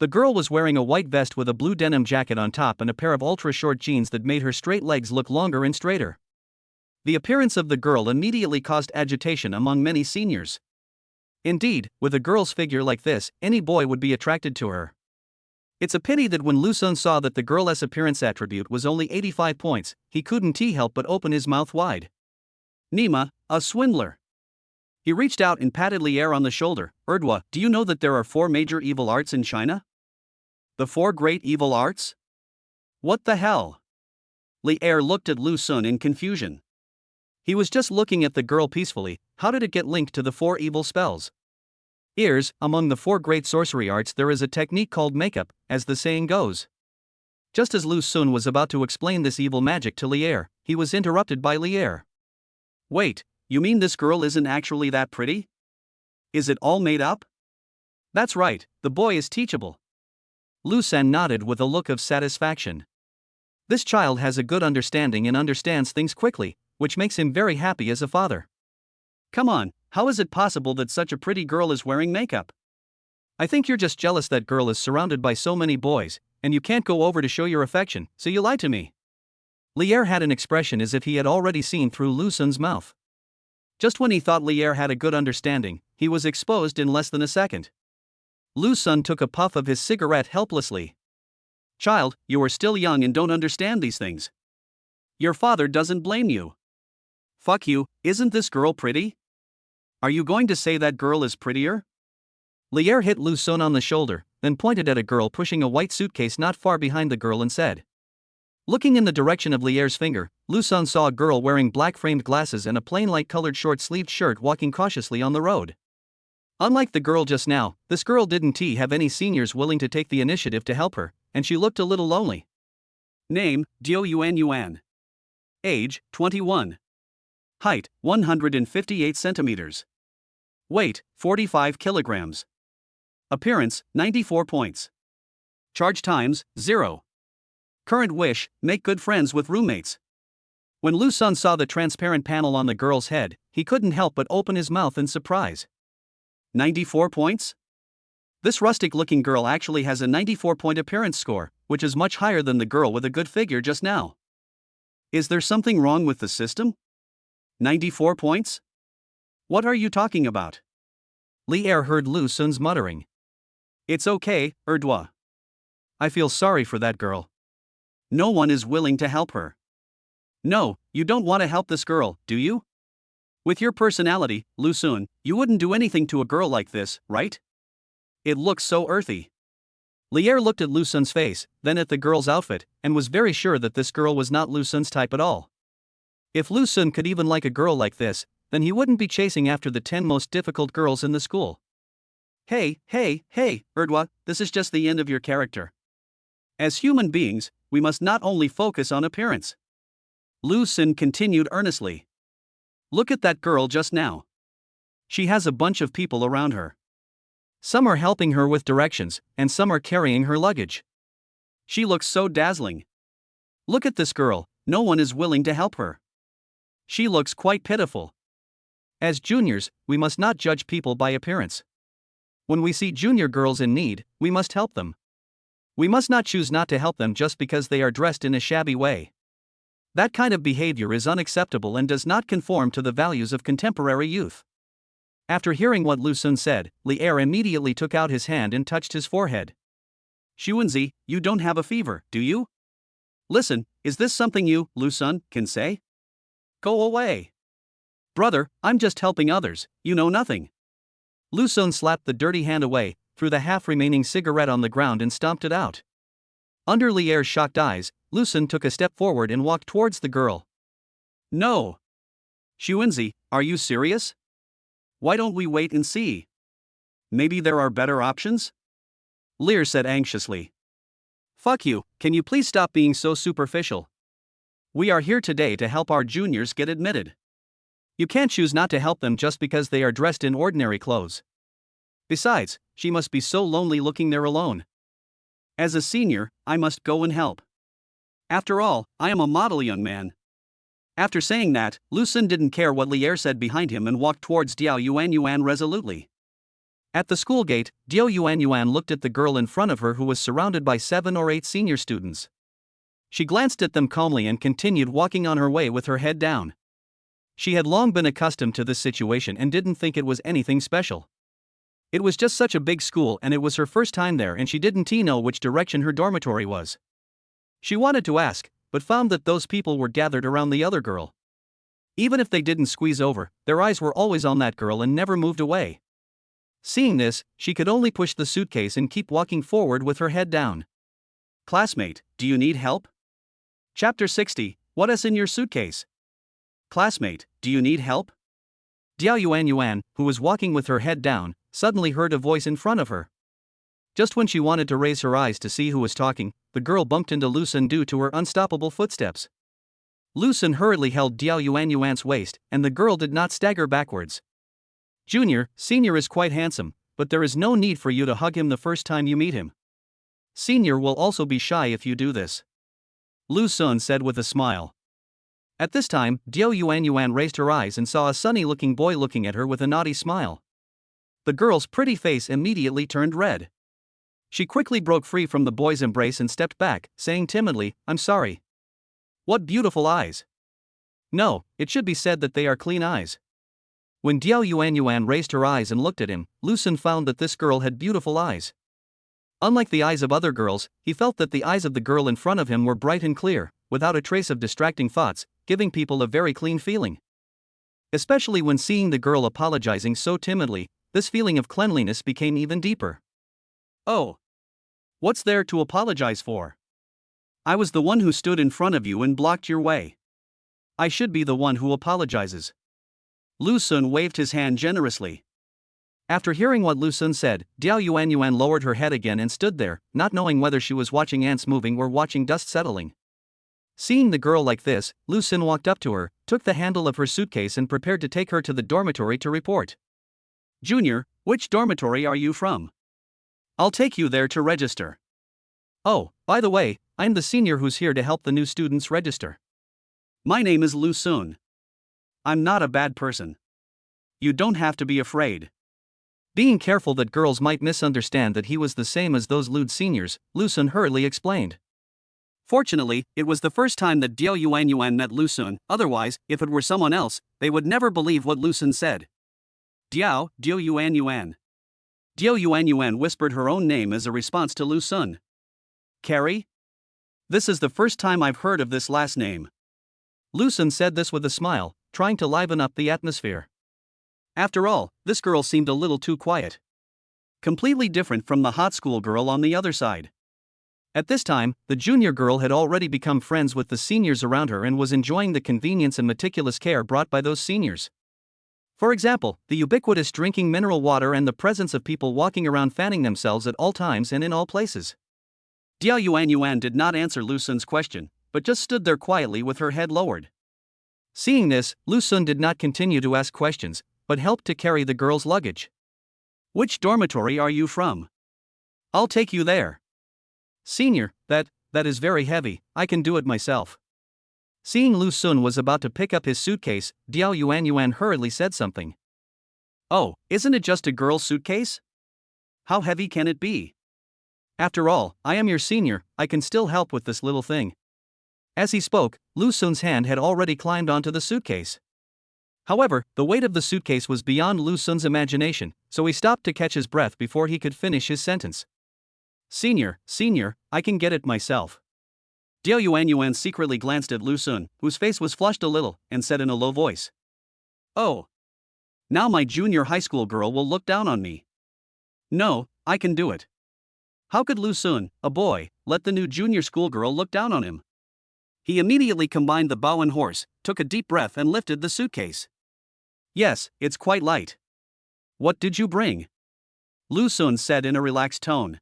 The girl was wearing a white vest with a blue denim jacket on top and a pair of ultra-short jeans that made her straight legs look longer and straighter. The appearance of the girl immediately caused agitation among many seniors. Indeed, with a girl's figure like this, any boy would be attracted to her. It's a pity that when Lu Sun saw that the girl's appearance attribute was only 85 points, he couldn't help but open his mouth wide. Nima, a swindler. He reached out and patted Lier on the shoulder. Erdwa, do you know that there are 4 major evil arts in China? The 4 great evil arts? What the hell? Lier looked at Lu Sun in confusion. He was just looking at the girl peacefully. How did it get linked to the 4 evil spells? Ears, among the 4 great sorcery arts there is a technique called makeup, as the saying goes. Just as Lu Sun was about to explain this evil magic to Lier, he was interrupted by Lier. Wait, you mean this girl isn't actually that pretty? Is it all made up? That's right, the boy is teachable. Lu Sun nodded with a look of satisfaction. This child has a good understanding and understands things quickly, which makes him very happy as a father. Come on, how is it possible that such a pretty girl is wearing makeup? I think you're just jealous that girl is surrounded by so many boys, and you can't go over to show your affection, so you lied to me. Lier had an expression as if he had already seen through Lu Sun's mouth. Just when he thought Lier had a good understanding, he was exposed in less than a second. Lu Sun took a puff of his cigarette helplessly. Child, you are still young and don't understand these things. Your father doesn't blame you. Fuck you, isn't this girl pretty? Are you going to say that girl is prettier? Lier hit Lu Sun on the shoulder, then pointed at a girl pushing a white suitcase not far behind the girl and said. Looking in the direction of Lier's finger, Lu Sun saw a girl wearing black-framed glasses and a plain light-colored short-sleeved shirt walking cautiously on the road. Unlike the girl just now, this girl didn't have any seniors willing to take the initiative to help her, and she looked a little lonely. Name, Diao Yuan Yuan. Age, 21. Height, 158 centimeters. Weight, 45 kilograms. Appearance, 94 points. Charge times, 0. Current wish, make good friends with roommates. When Lu Sun saw the transparent panel on the girl's head, he couldn't help but open his mouth in surprise. 94 points? This rustic-looking girl actually has a 94-point appearance score, which is much higher than the girl with a good figure just now. Is there something wrong with the system? 94 points? What are you talking about? Lier heard Lu Sun's muttering. It's okay, Erdwa. I feel sorry for that girl. No one is willing to help her. No, you don't want to help this girl, do you? With your personality, Lu Sun, you wouldn't do anything to a girl like this, right? It looks so earthy. Lier looked at Lu Sun's face, then at the girl's outfit, and was very sure that this girl was not Lu Sun's type at all. If Lu Sun could even like a girl like this, then he wouldn't be chasing after the 10 most difficult girls in the school. Hey, Erdwa, this is just the end of your character. As human beings, we must not only focus on appearance. Lu Sun continued earnestly. Look at that girl just now. She has a bunch of people around her. Some are helping her with directions, and some are carrying her luggage. She looks so dazzling. Look at this girl, no one is willing to help her. She looks quite pitiful. As juniors, we must not judge people by appearance. When we see junior girls in need, we must help them. We must not choose not to help them just because they are dressed in a shabby way. That kind of behavior is unacceptable and does not conform to the values of contemporary youth. After hearing what Lu Sun said, Lier immediately took out his hand and touched his forehead. Xuanzi, you don't have a fever, do you? Listen, is this something you, Lu Sun, can say? Go away. Brother, I'm just helping others, you know nothing. Lu Sun slapped the dirty hand away, threw the half-remaining cigarette on the ground and stomped it out. Under Lier's shocked eyes, Lu Sun took a step forward and walked towards the girl. No. Xuanzi, are you serious? Why don't we wait and see? Maybe there are better options? Lier said anxiously. Fuck you, can you please stop being so superficial? We are here today to help our juniors get admitted. You can't choose not to help them just because they are dressed in ordinary clothes. Besides, she must be so lonely looking there alone. As a senior, I must go and help. After all, I am a model young man. After saying that, Lu Sun didn't care what Lier said behind him and walked towards Diao Yuan Yuan resolutely. At the school gate, Diao Yuan Yuan looked at the girl in front of her who was surrounded by 7 or 8 senior students. She glanced at them calmly and continued walking on her way with her head down. She had long been accustomed to this situation and didn't think it was anything special. It was just such a big school and it was her first time there and she didn't know which direction her dormitory was. She wanted to ask, but found that those people were gathered around the other girl. Even if they didn't squeeze over, their eyes were always on that girl and never moved away. Seeing this, she could only push the suitcase and keep walking forward with her head down. Classmate, do you need help? Chapter 60, What is in your suitcase? Classmate, do you need help? Diao Yuan, who was walking with her head down, suddenly heard a voice in front of her. Just when she wanted to raise her eyes to see who was talking, the girl bumped into Lu Sun due to her unstoppable footsteps. Lu Sun hurriedly held Diao Yuan's waist, and the girl did not stagger backwards. Junior, Senior is quite handsome, but there is no need for you to hug him the first time you meet him. Senior will also be shy if you do this. Lu Sun said with a smile. At this time, Diao Yuan raised her eyes and saw a sunny-looking boy looking at her with a naughty smile. The girl's pretty face immediately turned red. She quickly broke free from the boy's embrace and stepped back, saying timidly, "I'm sorry." What beautiful eyes! No, it should be said that they are clean eyes. When Diao Yuan raised her eyes and looked at him, Lu Sun found that this girl had beautiful eyes. Unlike the eyes of other girls, he felt that the eyes of the girl in front of him were bright and clear, without a trace of distracting thoughts, giving people a very clean feeling. Especially when seeing the girl apologizing so timidly, this feeling of cleanliness became even deeper. Oh! What's there to apologize for? I was the one who stood in front of you and blocked your way. I should be the one who apologizes. Lu Sun waved his hand generously. After hearing what Lu Sun said, Diao Yuan lowered her head again and stood there, not knowing whether she was watching ants moving or watching dust settling. Seeing the girl like this, Lu Sun walked up to her, took the handle of her suitcase and prepared to take her to the dormitory to report. Junior, which dormitory are you from? I'll take you there to register. Oh, by the way, I'm the senior who's here to help the new students register. My name is Lu Sun. I'm not a bad person. You don't have to be afraid. Being careful that girls might misunderstand that he was the same as those lewd seniors, Lu Sun hurriedly explained. Fortunately, it was the first time that Diao Yuan met Lu Sun, otherwise, if it were someone else, they would never believe what Lu Sun said. Diao Yuan. Diao Yuan whispered her own name as a response to Lu Sun. Carrie? This is the first time I've heard of this last name. Lu Sun said this with a smile, trying to liven up the atmosphere. After all, this girl seemed a little too quiet. Completely different from the hot school girl on the other side. At this time, the junior girl had already become friends with the seniors around her and was enjoying the convenience and meticulous care brought by those seniors. For example, the ubiquitous drinking mineral water and the presence of people walking around fanning themselves at all times and in all places. Diao Yuan did not answer Lu Sun's question, but just stood there quietly with her head lowered. Seeing this, Lu Sun did not continue to ask questions, but helped to carry the girl's luggage. Which dormitory are you from? I'll take you there. Senior, that is very heavy, I can do it myself. Seeing Lu Sun was about to pick up his suitcase, Diao Yuan hurriedly said something. Oh, isn't it just a girl's suitcase? How heavy can it be? After all, I am your senior, I can still help with this little thing. As he spoke, Lu Sun's hand had already climbed onto the suitcase. However, the weight of the suitcase was beyond Lu Sun's imagination, so he stopped to catch his breath before he could finish his sentence. Senior, I can get it myself. Diao Yuan secretly glanced at Lu Sun, whose face was flushed a little, and said in a low voice. Oh. Now my junior high school girl will look down on me. No, I can do it. How could Lu Sun, a boy, let the new junior school girl look down on him? He immediately combined the bow and horse, took a deep breath and lifted the suitcase. Yes, it's quite light. What did you bring? Lu Sun said in a relaxed tone.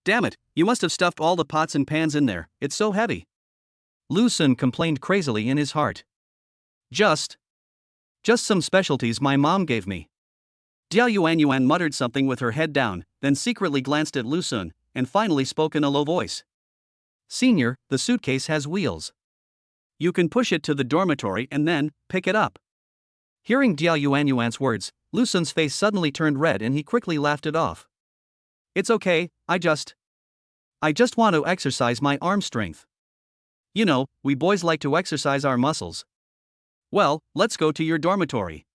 Damn it, you must have stuffed all the pots and pans in there, it's so heavy. Lu Sun complained crazily in his heart. Just some specialties my mom gave me. Diao Yuan muttered something with her head down, then secretly glanced at Lu Sun, and finally spoke in a low voice. Senior, the suitcase has wheels. You can push it to the dormitory and then pick it up. Hearing Diao Yuan's words, Lu Sun's face suddenly turned red and he quickly laughed it off. It's okay, I just want to exercise my arm strength. You know, we boys like to exercise our muscles. Well, let's go to your dormitory.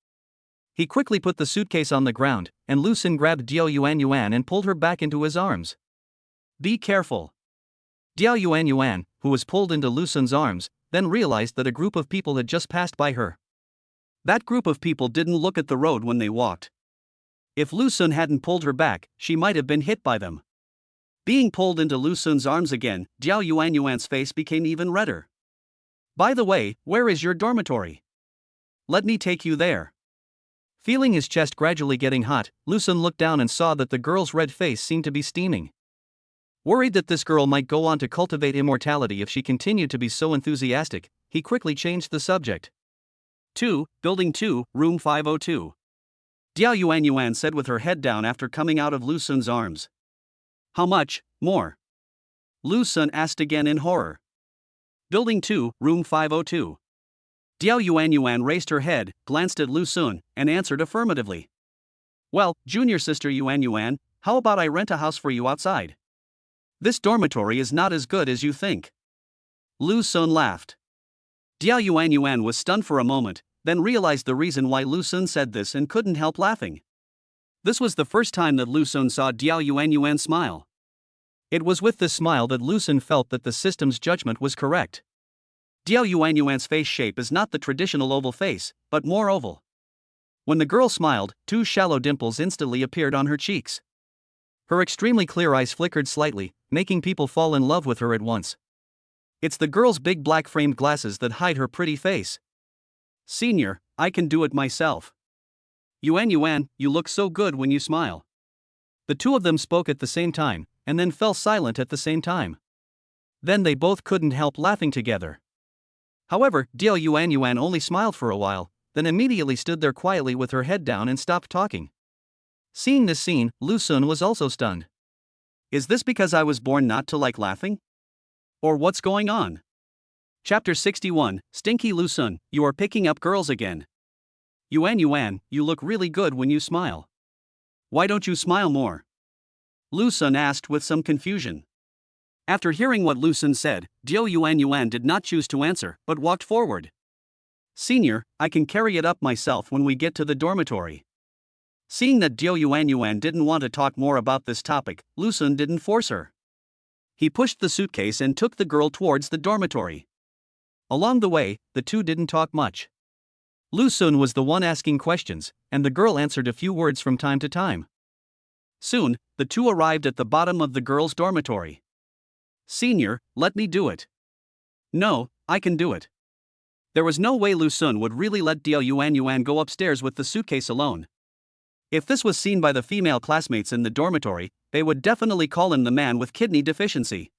He quickly put the suitcase on the ground, and Lu Sun grabbed Diao Yuan and pulled her back into his arms. Be careful. Diao Yuan, who was pulled into Lu Sun's arms, then realized that a group of people had just passed by her. That group of people didn't look at the road when they walked. If Lu Sun hadn't pulled her back, she might have been hit by them. Being pulled into Lu Sun's arms again, Diao Yuan's face became even redder. By the way, where is your dormitory? Let me take you there. Feeling his chest gradually getting hot, Lu Sun looked down and saw that the girl's red face seemed to be steaming. Worried that this girl might go on to cultivate immortality if she continued to be so enthusiastic, he quickly changed the subject. 2, Building 2, Room 502. Diao Yuan said with her head down after coming out of Lu Sun's arms. How much more? Lu Sun asked again in horror. Building 2, Room 502. Diao Yuan raised her head, glanced at Lu Sun, and answered affirmatively. Well, junior sister Yuan, how about I rent a house for you outside? This dormitory is not as good as you think. Lu Sun laughed. Diao Yuan was stunned for a moment, then realized the reason why Lu Sun said this and couldn't help laughing. This was the first time that Lu Sun saw Diao Yuan smile. It was with this smile that Lu Sun felt that the system's judgment was correct. Diao Yuan's face shape is not the traditional oval face, but more oval. When the girl smiled, 2 shallow dimples instantly appeared on her cheeks. Her extremely clear eyes flickered slightly, making people fall in love with her at once. It's the girl's big black framed glasses that hide her pretty face. Senior, I can do it myself. Yuan, you look so good when you smile. The two of them spoke at the same time, and then fell silent at the same time. Then they both couldn't help laughing together. However, Diao Yuan only smiled for a while, then immediately stood there quietly with her head down and stopped talking. Seeing this scene, Lu Sun was also stunned. Is this because I was born not to like laughing? Or what's going on? Chapter 61, Stinky Lu Sun, you are picking up girls again. Yuan, you look really good when you smile. Why don't you smile more? Lu Sun asked with some confusion. After hearing what Lu Sun said, Diao Yuan did not choose to answer, but walked forward. Senior, I can carry it up myself when we get to the dormitory. Seeing that Diao Yuan didn't want to talk more about this topic, Lu Sun didn't force her. He pushed the suitcase and took the girl towards the dormitory. Along the way, the two didn't talk much. Lu Sun was the one asking questions, and the girl answered a few words from time to time. Soon, the two arrived at the bottom of the girls' dormitory. Senior, let me do it. No, I can do it. There was no way Lu Sun would really let Diao Yuan go upstairs with the suitcase alone. If this was seen by the female classmates in the dormitory, they would definitely call him the man with kidney deficiency.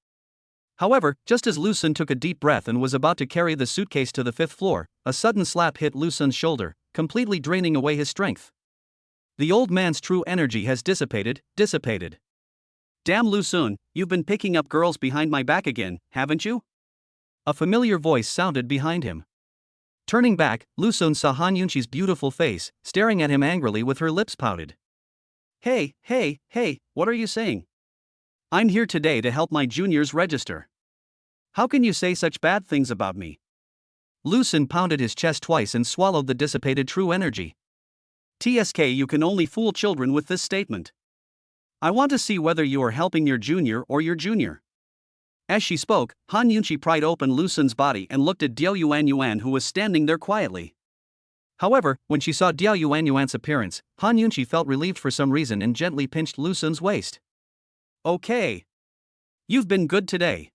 However, just as Lu Sun took a deep breath and was about to carry the suitcase to the 5th floor, a sudden slap hit Lu Sun's shoulder, completely draining away his strength. The old man's true energy has dissipated. Damn Lu Sun, you've been picking up girls behind my back again, haven't you? A familiar voice sounded behind him. Turning back, Lu Sun saw Han Yunqi's beautiful face, staring at him angrily with her lips pouted. Hey, what are you saying? I'm here today to help my juniors register. How can you say such bad things about me? Lu Sun pounded his chest twice and swallowed the dissipated true energy. TSK, you can only fool children with this statement. I want to see whether you are helping your junior or your junior. As she spoke, Han Yunqi pried open Lu Sun's body and looked at Diao Yuan who was standing there quietly. However, when she saw Diao Yuan's appearance, Han Yunqi felt relieved for some reason and gently pinched Lu Sun's waist. Okay. You've been good today.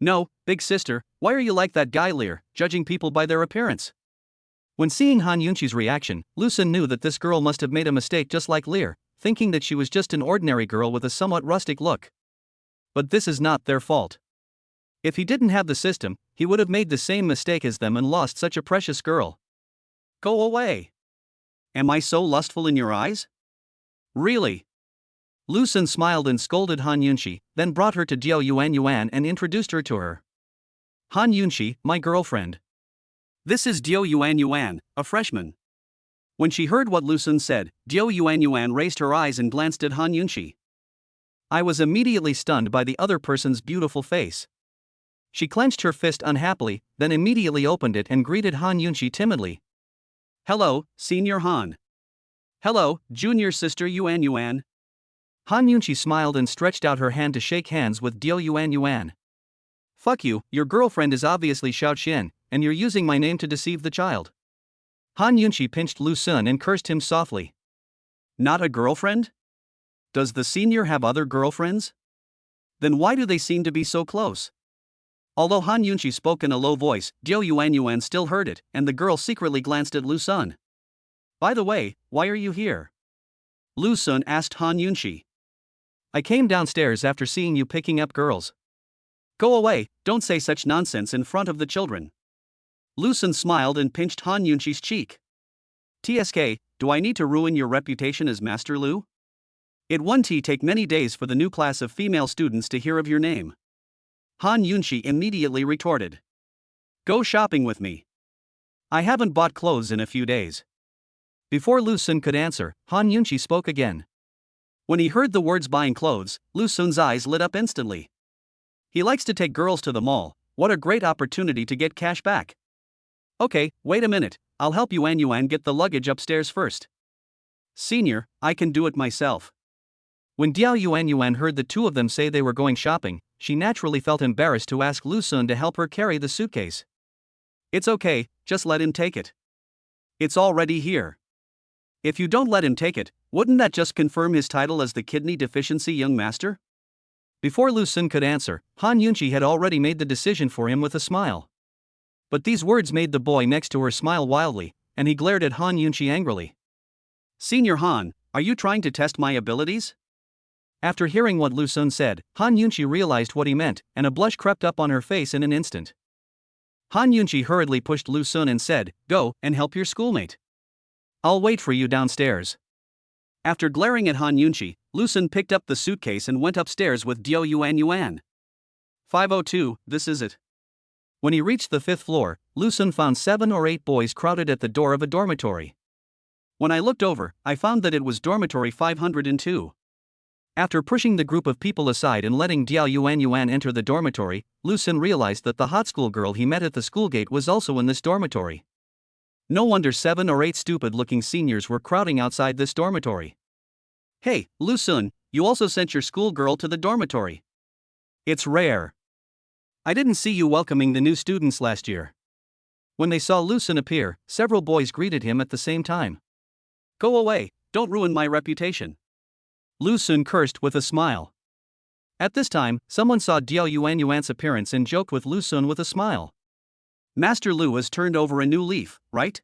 No, big sister, why are you like that guy Lear, judging people by their appearance? When seeing Han Yunqi's reaction, Lu Sun knew that this girl must have made a mistake just like Lear, thinking that she was just an ordinary girl with a somewhat rustic look. But this is not their fault. If he didn't have the system, he would have made the same mistake as them and lost such a precious girl. Go away. Am I so lustful in your eyes? Really? Lu Sun smiled and scolded Han Yunqi, then brought her to Diao Yuan and introduced her to her. Han Yunqi, my girlfriend. This is Diao Yuan, a freshman. When she heard what Lu Sun said, Diao Yuan raised her eyes and glanced at Han Yunqi. I was immediately stunned by the other person's beautiful face. She clenched her fist unhappily, then immediately opened it and greeted Han Yunqi timidly. Hello, Senior Han. Hello, junior sister Yuan Yuan. Han Yunqi smiled and stretched out her hand to shake hands with Dio Yuan Yuan. Fuck you, your girlfriend is obviously Xiao Xian, and you're using my name to deceive the child. Han Yunqi pinched Lu Sun and cursed him softly. Not a girlfriend? Does the senior have other girlfriends? Then why do they seem to be so close? Although Han Yunqi spoke in a low voice, Dio Yuan Yuan still heard it, and the girl secretly glanced at Lu Sun. By the way, why are you here? Lu Sun asked Han Yunqi. I came downstairs after seeing you picking up girls. Go away, don't say such nonsense in front of the children. Lu Sun smiled and pinched Han Yunqi's cheek. TSK, do I need to ruin your reputation as Master Lu? It won't take many days for the new class of female students to hear of your name. Han Yunqi immediately retorted. Go shopping with me. I haven't bought clothes in a few days. Before Lu Sun could answer, Han Yunqi spoke again. When he heard the words buying clothes, Lu Sun's eyes lit up instantly. He likes to take girls to the mall, what a great opportunity to get cash back. Okay, wait a minute, I'll help Yuan Yuan get the luggage upstairs first. Senior, I can do it myself. When Diao Yuan Yuan heard the two of them say they were going shopping, she naturally felt embarrassed to ask Lu Sun to help her carry the suitcase. It's okay, just let him take it. It's already here. If you don't let him take it, wouldn't that just confirm his title as the kidney deficiency young master? Before Lu Sun could answer, Han Yunqi had already made the decision for him with a smile. But these words made the boy next to her smile wildly, and he glared at Han Yunqi angrily. Senior Han, are you trying to test my abilities? After hearing what Lu Sun said, Han Yunqi realized what he meant, and a blush crept up on her face in an instant. Han Yunqi hurriedly pushed Lu Sun and said, Go and help your schoolmate. I'll wait for you downstairs. After glaring at Han Yunqi, Lu Sun picked up the suitcase and went upstairs with Dio Yuan Yuan. 502, this is it. When he reached the 5th floor, Lu Sun found 7 or 8 boys crowded at the door of a dormitory. When I looked over, I found that it was dormitory 502. After pushing the group of people aside and letting Diao Yuan Yuan enter the dormitory, Lu Sun realized that the hot school girl he met at the school gate was also in this dormitory. No wonder 7 or 8 stupid-looking seniors were crowding outside this dormitory. Hey, Lu Sun, you also sent your schoolgirl to the dormitory. It's rare. I didn't see you welcoming the new students last year. When they saw Lu Sun appear, several boys greeted him at the same time. Go away, don't ruin my reputation. Lu Sun cursed with a smile. At this time, someone saw Diao Yuan Yuan's appearance and joked with Lu Sun with a smile. Master Lu has turned over a new leaf, right?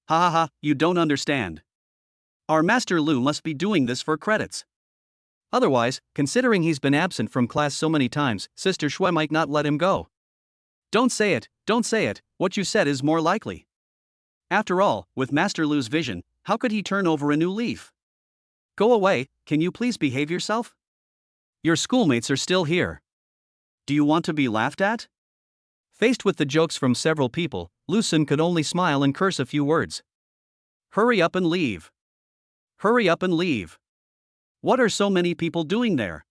Ha ha ha, you don't understand. Our Master Lu must be doing this for credits. Otherwise, considering he's been absent from class so many times, Sister Shui might not let him go. Don't say it, what you said is more likely. After all, with Master Lu's vision, how could he turn over a new leaf? Go away, can you please behave yourself? Your schoolmates are still here. Do you want to be laughed at? Faced with the jokes from several people, Lu Sun could only smile and curse a few words. Hurry up and leave. Hurry up and leave. What are so many people doing there?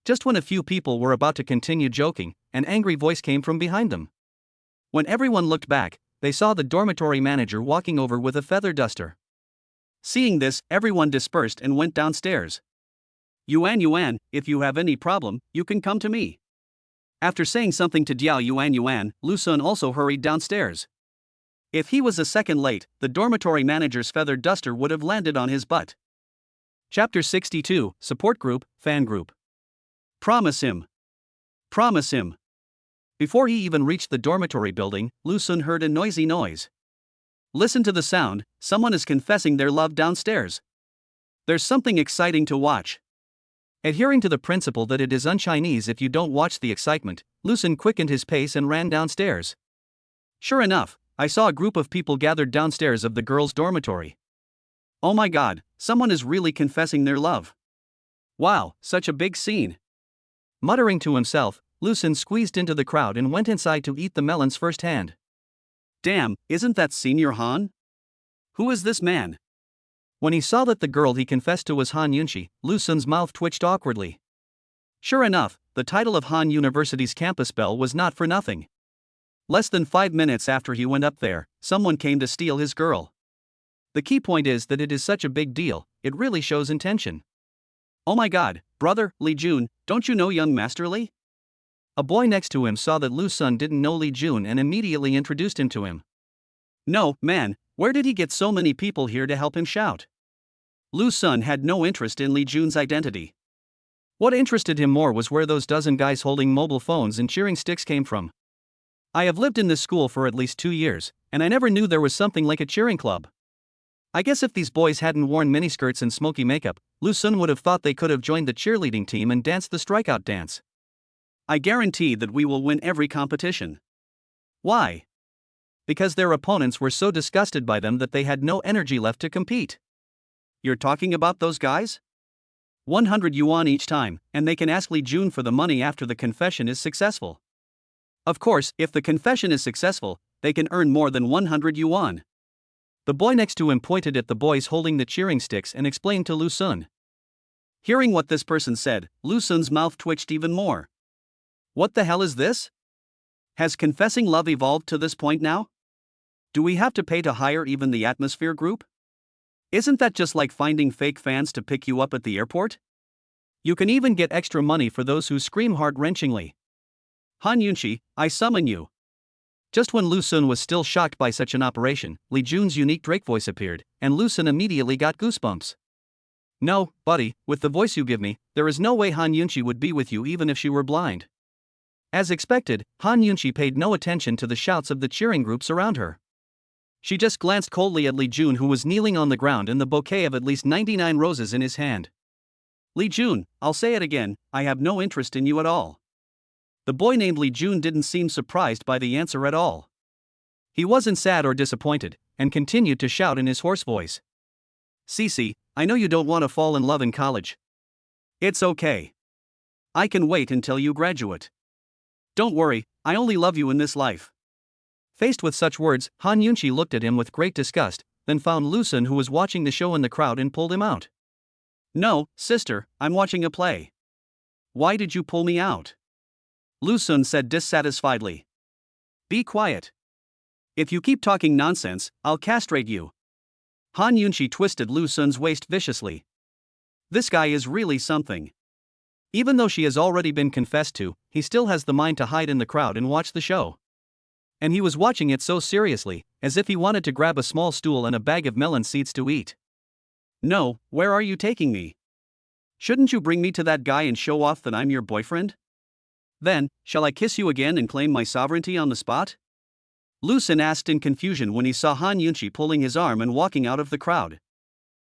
Just when a few people were about to continue joking, an angry voice came from behind them. When everyone looked back, they saw the dormitory manager walking over with a feather duster. Seeing this, everyone dispersed and went downstairs. Yuan Yuan, if you have any problem, you can come to me. After saying something to Diao Yuan Yuan, Lu Sun also hurried downstairs. If he was a second late, the dormitory manager's feather duster would have landed on his butt. Chapter 62, Support Group, Fan Group. Promise him. Promise him. Before he even reached the dormitory building, Lu Sun heard a noisy noise. Listen to the sound, someone is confessing their love downstairs. There's something exciting to watch. Adhering to the principle that it is un-Chinese if you don't watch the excitement, Lu Sun quickened his pace and ran downstairs. Sure enough, I saw a group of people gathered downstairs of the girls' dormitory. Oh my god, someone is really confessing their love. Wow, such a big scene. Muttering to himself, Lu Sun squeezed into the crowd and went inside to eat the melons firsthand. Damn, isn't that Senior Han? Who is this man? When he saw that the girl he confessed to was Han Yunqi, Lu Sun's mouth twitched awkwardly. Sure enough, the title of Han University's campus bell was not for nothing. Less than 5 minutes after he went up there, someone came to steal his girl. The key point is that it is such a big deal, it really shows intention. Oh my god, brother, Lee Jun, don't you know young Master Lee? A boy next to him saw that Lu Sun didn't know Lee Jun and immediately introduced him to him. No, man, where did he get so many people here to help him shout? Lu Sun had no interest in Lee Jun's identity. What interested him more was where those dozen guys holding mobile phones and cheering sticks came from. I have lived in this school for at least 2 years, and I never knew there was something like a cheering club. I guess if these boys hadn't worn miniskirts and smoky makeup, Lu Sun would have thought they could have joined the cheerleading team and danced the strikeout dance. I guarantee that we will win every competition. Why? Because their opponents were so disgusted by them that they had no energy left to compete. You're talking about those guys? 100 yuan each time, and they can ask Lee Jun for the money after the confession is successful. Of course, if the confession is successful, they can earn more than 100 yuan. The boy next to him pointed at the boys holding the cheering sticks and explained to Lu Sun. Hearing what this person said, Lu Sun's mouth twitched even more. What the hell is this? Has confessing love evolved to this point now? Do we have to pay to hire even the atmosphere group? Isn't that just like finding fake fans to pick you up at the airport? You can even get extra money for those who scream heart-wrenchingly. Han Yunqi, I summon you. Just when Lu Sun was still shocked by such an operation, Lee Jun's unique Drake voice appeared, and Lu Sun immediately got goosebumps. No, buddy, with the voice you give me, there is no way Han Yunqi would be with you even if she were blind. As expected, Han Yunqi paid no attention to the shouts of the cheering groups around her. She just glanced coldly at Lee Jun, who was kneeling on the ground in the bouquet of at least 99 roses in his hand. Lee Jun, I'll say it again, I have no interest in you at all. The boy named Lee Jun didn't seem surprised by the answer at all. He wasn't sad or disappointed, and continued to shout in his hoarse voice. Cece, I know you don't want to fall in love in college. It's okay. I can wait until you graduate. Don't worry, I only love you in this life. Faced with such words, Han Yunqi looked at him with great disgust, then found Lu Sun, who was watching the show in the crowd, and pulled him out. No, sister, I'm watching a play. Why did you pull me out? Lu Sun said dissatisfiedly. Be quiet. If you keep talking nonsense, I'll castrate you. Han Yunqi twisted Lu Sun's waist viciously. This guy is really something. Even though she has already been confessed to, he still has the mind to hide in the crowd and watch the show. And he was watching it so seriously, as if he wanted to grab a small stool and a bag of melon seeds to eat. No, where are you taking me? Shouldn't you bring me to that guy and show off that I'm your boyfriend? Then, shall I kiss you again and claim my sovereignty on the spot? Lu Sun asked in confusion when he saw Han Yunqi pulling his arm and walking out of the crowd.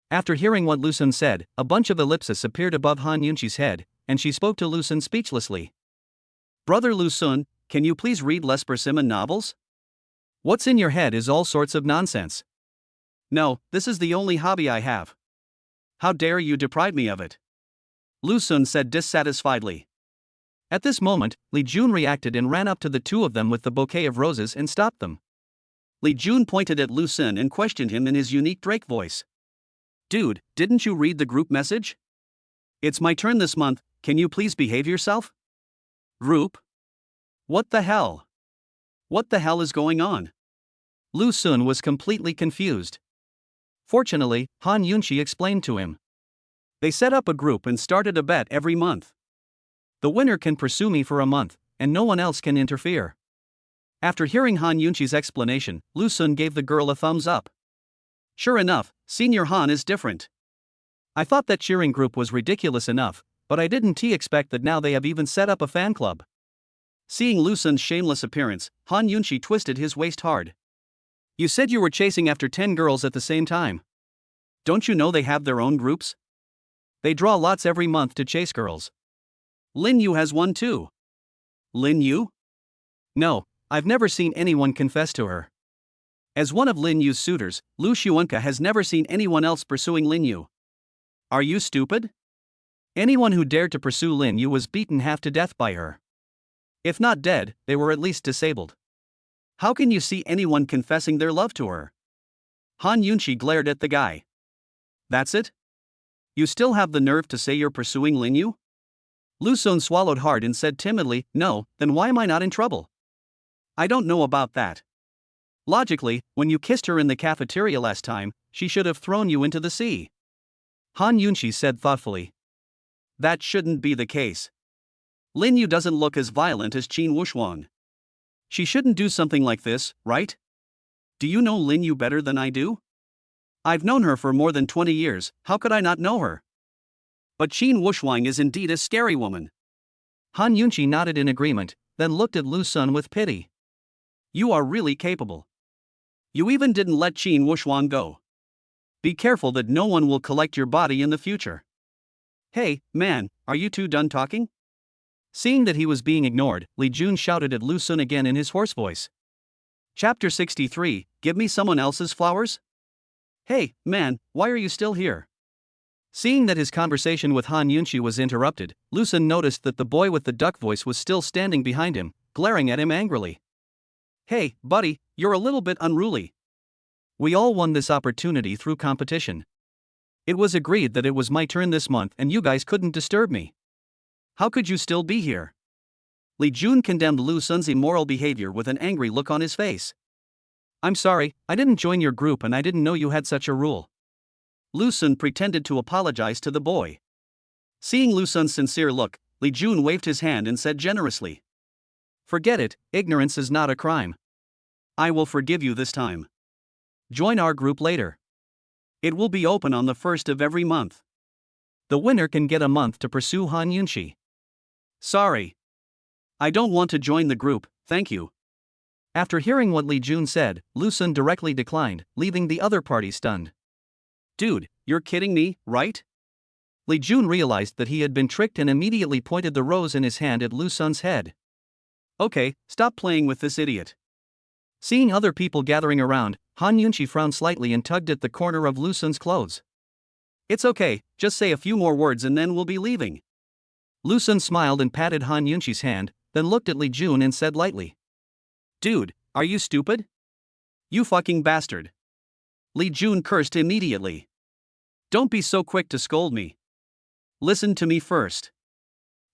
After hearing what Lu Sun said, a bunch of ellipses appeared above Han Yunqi's head, and she spoke to Lu Sun speechlessly. Brother Lu Sun, can you please read less persimmon novels? What's in your head is all sorts of nonsense. No, this is the only hobby I have. How dare you deprive me of it? Lu Sun said dissatisfiedly. At this moment, Lee Jun reacted and ran up to the two of them with the bouquet of roses and stopped them. Lee Jun pointed at Lu Sun and questioned him in his unique Drake voice. Dude, didn't you read the group message? It's my turn this month, can you please behave yourself? Group? What the hell? What the hell is going on? Lu Sun was completely confused. Fortunately, Han Yunqi explained to him. They set up a group and started a bet every month. The winner can pursue me for a month, and no one else can interfere. After hearing Han Yunqi's explanation, Lu Sun gave the girl a thumbs up. Sure enough, Senior Han is different. I thought that cheering group was ridiculous enough, but I didn't expect that now they have even set up a fan club. Seeing Lu Sun's shameless appearance, Han Yunqi twisted his waist hard. You said you were chasing after 10 girls at the same time. Don't you know they have their own groups? They draw lots every month to chase girls. Lin Yu has one too. Lin Yu? No, I've never seen anyone confess to her. As one of Lin Yu's suitors, Lu Xuanka has never seen anyone else pursuing Lin Yu. Are you stupid? Anyone who dared to pursue Lin Yu was beaten half to death by her. If not dead, they were at least disabled. How can you see anyone confessing their love to her? Han Yunqi glared at the guy. That's it? You still have the nerve to say you're pursuing Lin Yu? Lu Sun swallowed hard and said timidly, no, then why am I not in trouble? I don't know about that. Logically, when you kissed her in the cafeteria last time, she should have thrown you into the sea. Han Yunqi said thoughtfully. That shouldn't be the case. Lin Yu doesn't look as violent as Qin Wushuang. She shouldn't do something like this, right? Do you know Lin Yu better than I do? I've known her for more than 20 years, how could I not know her? But Qin Wushuang is indeed a scary woman. Han Yunqi nodded in agreement, then looked at Lu Sun with pity. You are really capable. You even didn't let Qin Wushuang go. Be careful that no one will collect your body in the future. Hey, man, are you two done talking? Seeing that he was being ignored, Li Jun shouted at Lu Sun again in his hoarse voice. Chapter 63, Give me someone else's flowers? Hey, man, why are you still here? Seeing that his conversation with Han Yunqi was interrupted, Lu Sun noticed that the boy with the duck voice was still standing behind him, glaring at him angrily. Hey, buddy, you're a little bit unruly. We all won this opportunity through competition. It was agreed that it was my turn this month and you guys couldn't disturb me. How could you still be here? Li Jun condemned Lu Sun's immoral behavior with an angry look on his face. I'm sorry, I didn't join your group and I didn't know you had such a rule. Lu Sun pretended to apologize to the boy. Seeing Lu Sun's sincere look, Li Jun waved his hand and said generously. Forget it, ignorance is not a crime. I will forgive you this time. Join our group later. It will be open on the 1st of every month. The winner can get a month to pursue Han Yunqi. Sorry. I don't want to join the group, thank you. After hearing what Li Jun said, Lu Sun directly declined, leaving the other party stunned. Dude, you're kidding me, right? Li Jun realized that he had been tricked and immediately pointed the rose in his hand at Lu Sun's head. Okay, stop playing with this idiot. Seeing other people gathering around, Han Yunqi frowned slightly and tugged at the corner of Lu Sun's clothes. It's okay, just say a few more words and then we'll be leaving. Lu Sun smiled and patted Han Yunqi's hand, then looked at Li Jun and said lightly. Dude, are you stupid? You fucking bastard. Li Jun cursed immediately. Don't be so quick to scold me. Listen to me first.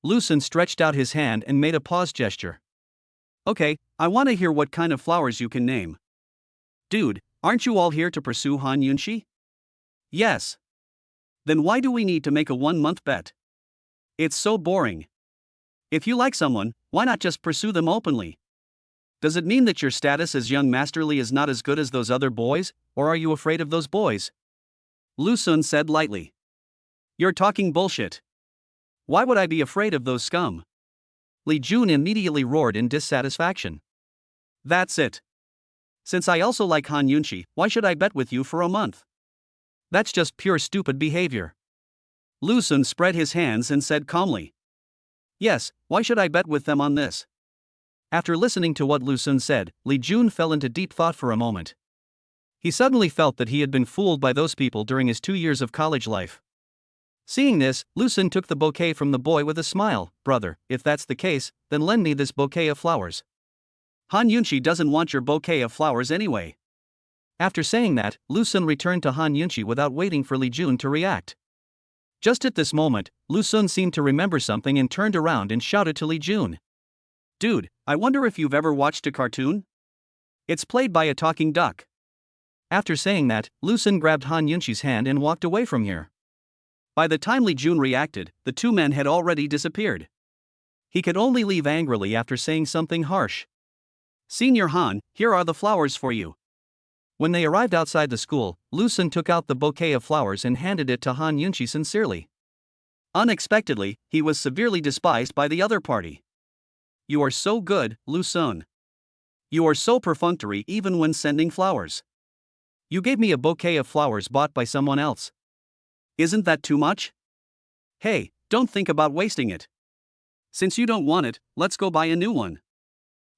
Lu Sun stretched out his hand and made a pause gesture. Okay, I want to hear what kind of flowers you can name. Dude, aren't you all here to pursue Han Yunqi? Yes. Then why do we need to make a 1-month bet? It's so boring. If you like someone, why not just pursue them openly? Does it mean that your status as young Master Li is not as good as those other boys, or are you afraid of those boys? Lu Sun said lightly. You're talking bullshit. Why would I be afraid of those scum? Li Jun immediately roared in dissatisfaction. That's it. Since I also like Han Yunqi, why should I bet with you for a month? That's just pure stupid behavior. Lu Sun spread his hands and said calmly. Yes, why should I bet with them on this? After listening to what Lu Sun said, Li Jun fell into deep thought for a moment. He suddenly felt that he had been fooled by those people during his 2 years of college life. Seeing this, Lu Sun took the bouquet from the boy with a smile. Brother, if that's the case, then lend me this bouquet of flowers. Han Yunqi doesn't want your bouquet of flowers anyway. After saying that, Lu Sun returned to Han Yunqi without waiting for Li Jun to react. Just at this moment, Lu Sun seemed to remember something and turned around and shouted to Li Jun. Dude, I wonder if you've ever watched a cartoon? It's played by a talking duck. After saying that, Lu Sun grabbed Han Yunqi's hand and walked away from here. By the time Li Jun reacted, the two men had already disappeared. He could only leave angrily after saying something harsh. Senior Han, here are the flowers for you. When they arrived outside the school, Lu Sun took out the bouquet of flowers and handed it to Han Yunqi sincerely. Unexpectedly, he was severely despised by the other party. You are so good, Lu Sun. You are so perfunctory even when sending flowers. You gave me a bouquet of flowers bought by someone else. Isn't that too much? Hey, don't think about wasting it. Since you don't want it, let's go buy a new one.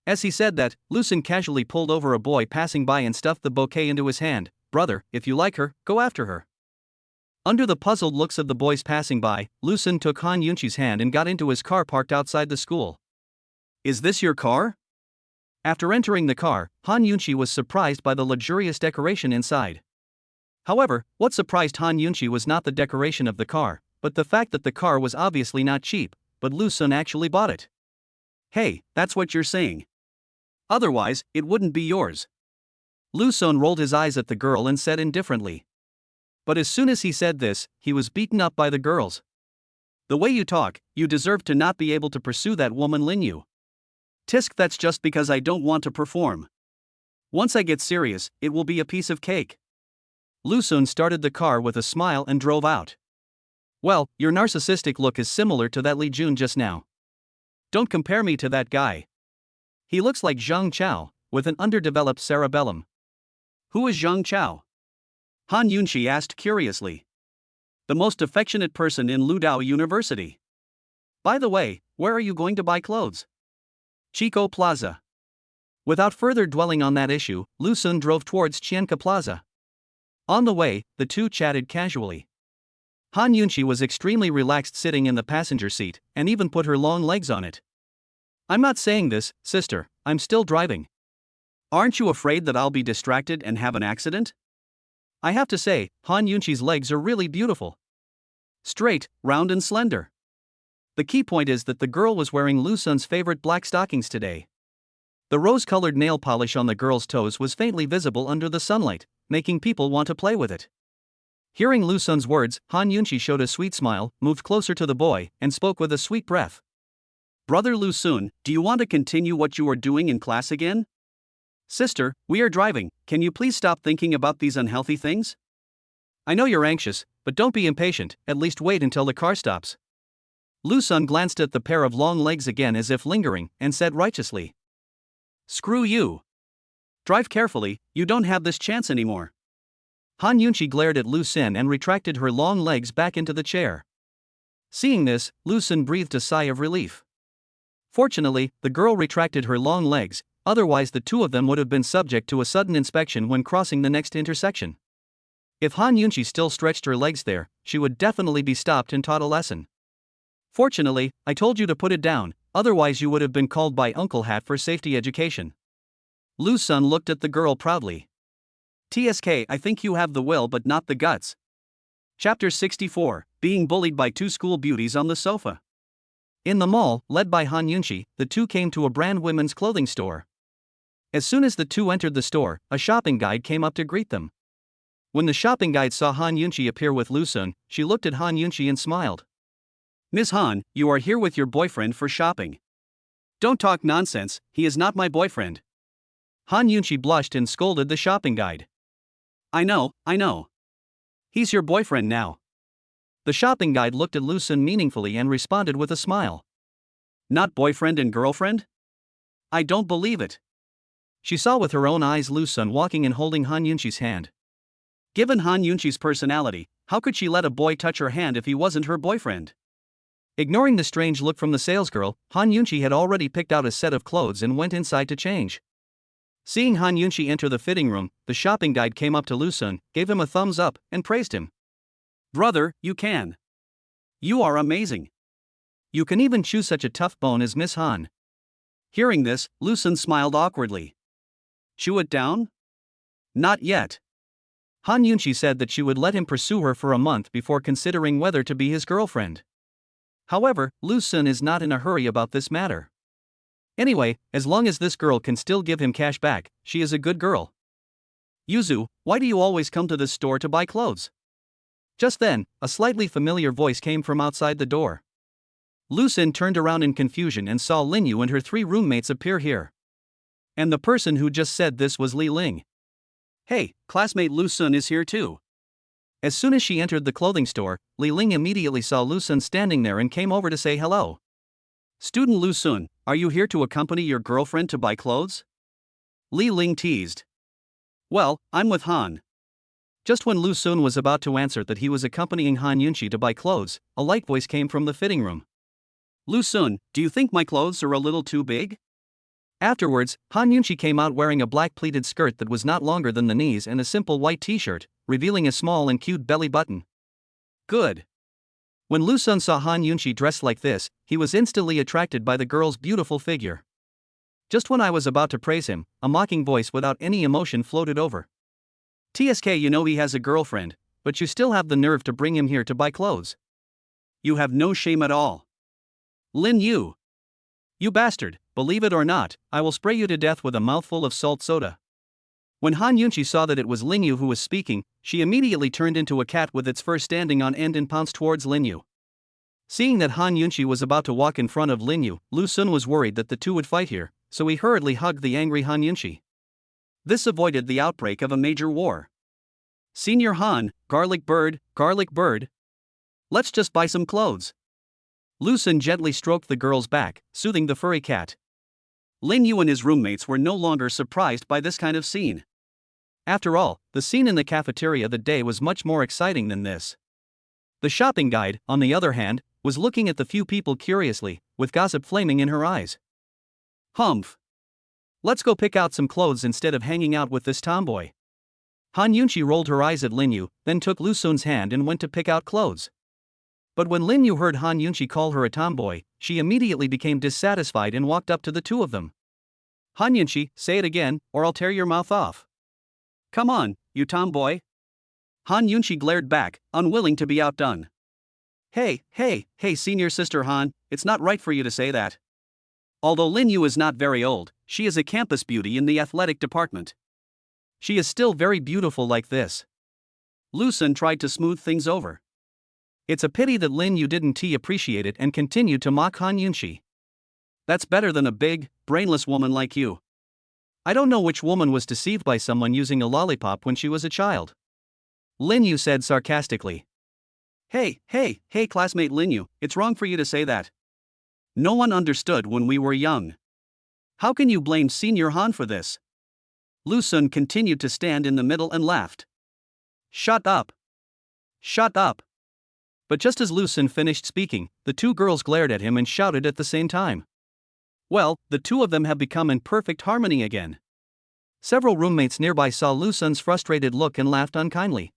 As he said that, Lu Sun casually pulled over a boy passing by and stuffed the bouquet into his hand. Brother, if you like her, go after her. Under the puzzled looks of the boys passing by, Lu Sun took Han Yunqi's hand and got into his car parked outside the school. Is this your car? After entering the car, Han Yunqi was surprised by the luxurious decoration inside. However, what surprised Han Yunqi was not the decoration of the car, but the fact that the car was obviously not cheap, but Lu Sun actually bought it. Hey, that's what you're saying. Otherwise, it wouldn't be yours. Lu Sun rolled his eyes at the girl and said indifferently. But as soon as he said this, he was beaten up by the girls. The way you talk, you deserve to not be able to pursue that woman Lin Yu. Tisk, that's just because I don't want to perform. Once I get serious, it will be a piece of cake. Lu Sun started the car with a smile and drove out. Well, your narcissistic look is similar to that Li Jun just now. Don't compare me to that guy. He looks like Zhang Chao, with an underdeveloped cerebellum. Who is Zhang Chao? Han Yunqi asked curiously. The most affectionate person in Ludao University. By the way, where are you going to buy clothes? Chico Plaza. Without further dwelling on that issue, Lu Sun drove towards Qianka Plaza. On the way, the two chatted casually. Han Yunqi was extremely relaxed sitting in the passenger seat, and even put her long legs on it. I'm not saying this, sister, I'm still driving. Aren't you afraid that I'll be distracted and have an accident? I have to say, Han Yunqi's legs are really beautiful. Straight, round and slender. The key point is that the girl was wearing Lu Sun's favorite black stockings today. The rose-colored nail polish on the girl's toes was faintly visible under the sunlight, making people want to play with it. Hearing Lu Sun's words, Han Yunqi showed a sweet smile, moved closer to the boy, and spoke with a sweet breath. Brother Lu Sun, do you want to continue what you are doing in class again? Sister, we are driving, can you please stop thinking about these unhealthy things? I know you're anxious, but don't be impatient, at least wait until the car stops. Lu Sun glanced at the pair of long legs again as if lingering, and said righteously. Screw you. Drive carefully, you don't have this chance anymore. Han Yunqi glared at Lu Sun and retracted her long legs back into the chair. Seeing this, Lu Sun breathed a sigh of relief. Fortunately, the girl retracted her long legs, otherwise the two of them would have been subject to a sudden inspection when crossing the next intersection. If Han Yunqi still stretched her legs there, she would definitely be stopped and taught a lesson. Fortunately, I told you to put it down, otherwise you would have been called by Uncle Hat for safety education. Lu Sun looked at the girl proudly. TSK, I think you have the will but not the guts. Chapter 64, Being Bullied by Two School Beauties on the Sofa. In the mall, led by Han Yunqi, the two came to a brand women's clothing store. As soon as the two entered the store, a shopping guide came up to greet them. When the shopping guide saw Han Yunqi appear with Lu Sun, she looked at Han Yunqi and smiled. Ms. Han, you are here with your boyfriend for shopping. Don't talk nonsense, he is not my boyfriend. Han Yunqi blushed and scolded the shopping guide. I know. He's your boyfriend now. The shopping guide looked at Lu Sun meaningfully and responded with a smile. Not boyfriend and girlfriend? I don't believe it. She saw with her own eyes Lu Sun walking and holding Han Yunqi's hand. Given Han Yunqi's personality, how could she let a boy touch her hand if he wasn't her boyfriend? Ignoring the strange look from the salesgirl, Han Yunqi had already picked out a set of clothes and went inside to change. Seeing Han Yunqi enter the fitting room, the shopping guide came up to Lu Sun, gave him a thumbs up, and praised him. Brother, you can. You are amazing. You can even choose such a tough bone as Miss Han. Hearing this, Lu Sun smiled awkwardly. Chew it down? Not yet. Han Yunqi said that she would let him pursue her for a month before considering whether to be his girlfriend. However, Lu Sun is not in a hurry about this matter. Anyway, as long as this girl can still give him cash back, she is a good girl. Yuzu, why do you always come to this store to buy clothes? Just then, a slightly familiar voice came from outside the door. Lu Sun turned around in confusion and saw Lin Yu and her three roommates appear here. And the person who just said this was Li Ling. Hey, classmate Lu Sun is here too. As soon as she entered the clothing store, Li Ling immediately saw Lu Sun standing there and came over to say hello. Student Lu Sun, are you here to accompany your girlfriend to buy clothes? Li Ling teased. Well, I'm with Han. Just when Lu Sun was about to answer that he was accompanying Han Yunqi to buy clothes, a light voice came from the fitting room. Lu Sun, do you think my clothes are a little too big? Afterwards, Han Yunqi came out wearing a black pleated skirt that was not longer than the knees and a simple white t-shirt, revealing a small and cute belly button. Good. When Lu Sun saw Han Yunqi dressed like this, he was instantly attracted by the girl's beautiful figure. Just when I was about to praise him, a mocking voice without any emotion floated over. TSK, you know he has a girlfriend, but you still have the nerve to bring him here to buy clothes. You have no shame at all. Lin Yu. You bastard, believe it or not, I will spray you to death with a mouthful of salt soda. When Han Yunqi saw that it was Lin Yu who was speaking, she immediately turned into a cat with its fur standing on end and pounced towards Lin Yu. Seeing that Han Yunqi was about to walk in front of Lin Yu, Lu Sun was worried that the two would fight here, so he hurriedly hugged the angry Han Yunqi. This avoided the outbreak of a major war. Senior Han, garlic bird, let's just buy some clothes. Lu Sun gently stroked the girl's back, soothing the furry cat. Lin Yu and his roommates were no longer surprised by this kind of scene. After all, the scene in the cafeteria that day was much more exciting than this. The shopping guide, on the other hand, was looking at the few people curiously, with gossip flaming in her eyes. Humph. Let's go pick out some clothes instead of hanging out with this tomboy. Han Yunqi rolled her eyes at Lin Yu, then took Lu Sun's hand and went to pick out clothes. But when Lin Yu heard Han Yunqi call her a tomboy, she immediately became dissatisfied and walked up to the two of them. Han Yunqi, say it again, or I'll tear your mouth off. Come on, you tomboy. Han Yunqi glared back, unwilling to be outdone. Hey, senior sister Han, it's not right for you to say that. Although Lin Yu is not very old, she is a campus beauty in the athletic department. She is still very beautiful like this. Lu Sun tried to smooth things over. It's a pity that Lin Yu didn't appreciate it and continued to mock Han Yunqi. That's better than a big, brainless woman like you. I don't know which woman was deceived by someone using a lollipop when she was a child. Lin Yu said sarcastically. Hey, classmate Lin Yu, it's wrong for you to say that. No one understood when we were young. How can you blame Senior Han for this? Lu Sun continued to stand in the middle and laughed. Shut up. But just as Lu Sun finished speaking, the two girls glared at him and shouted at the same time. Well, the two of them have become in perfect harmony again. Several roommates nearby saw Lu Sun's frustrated look and laughed unkindly.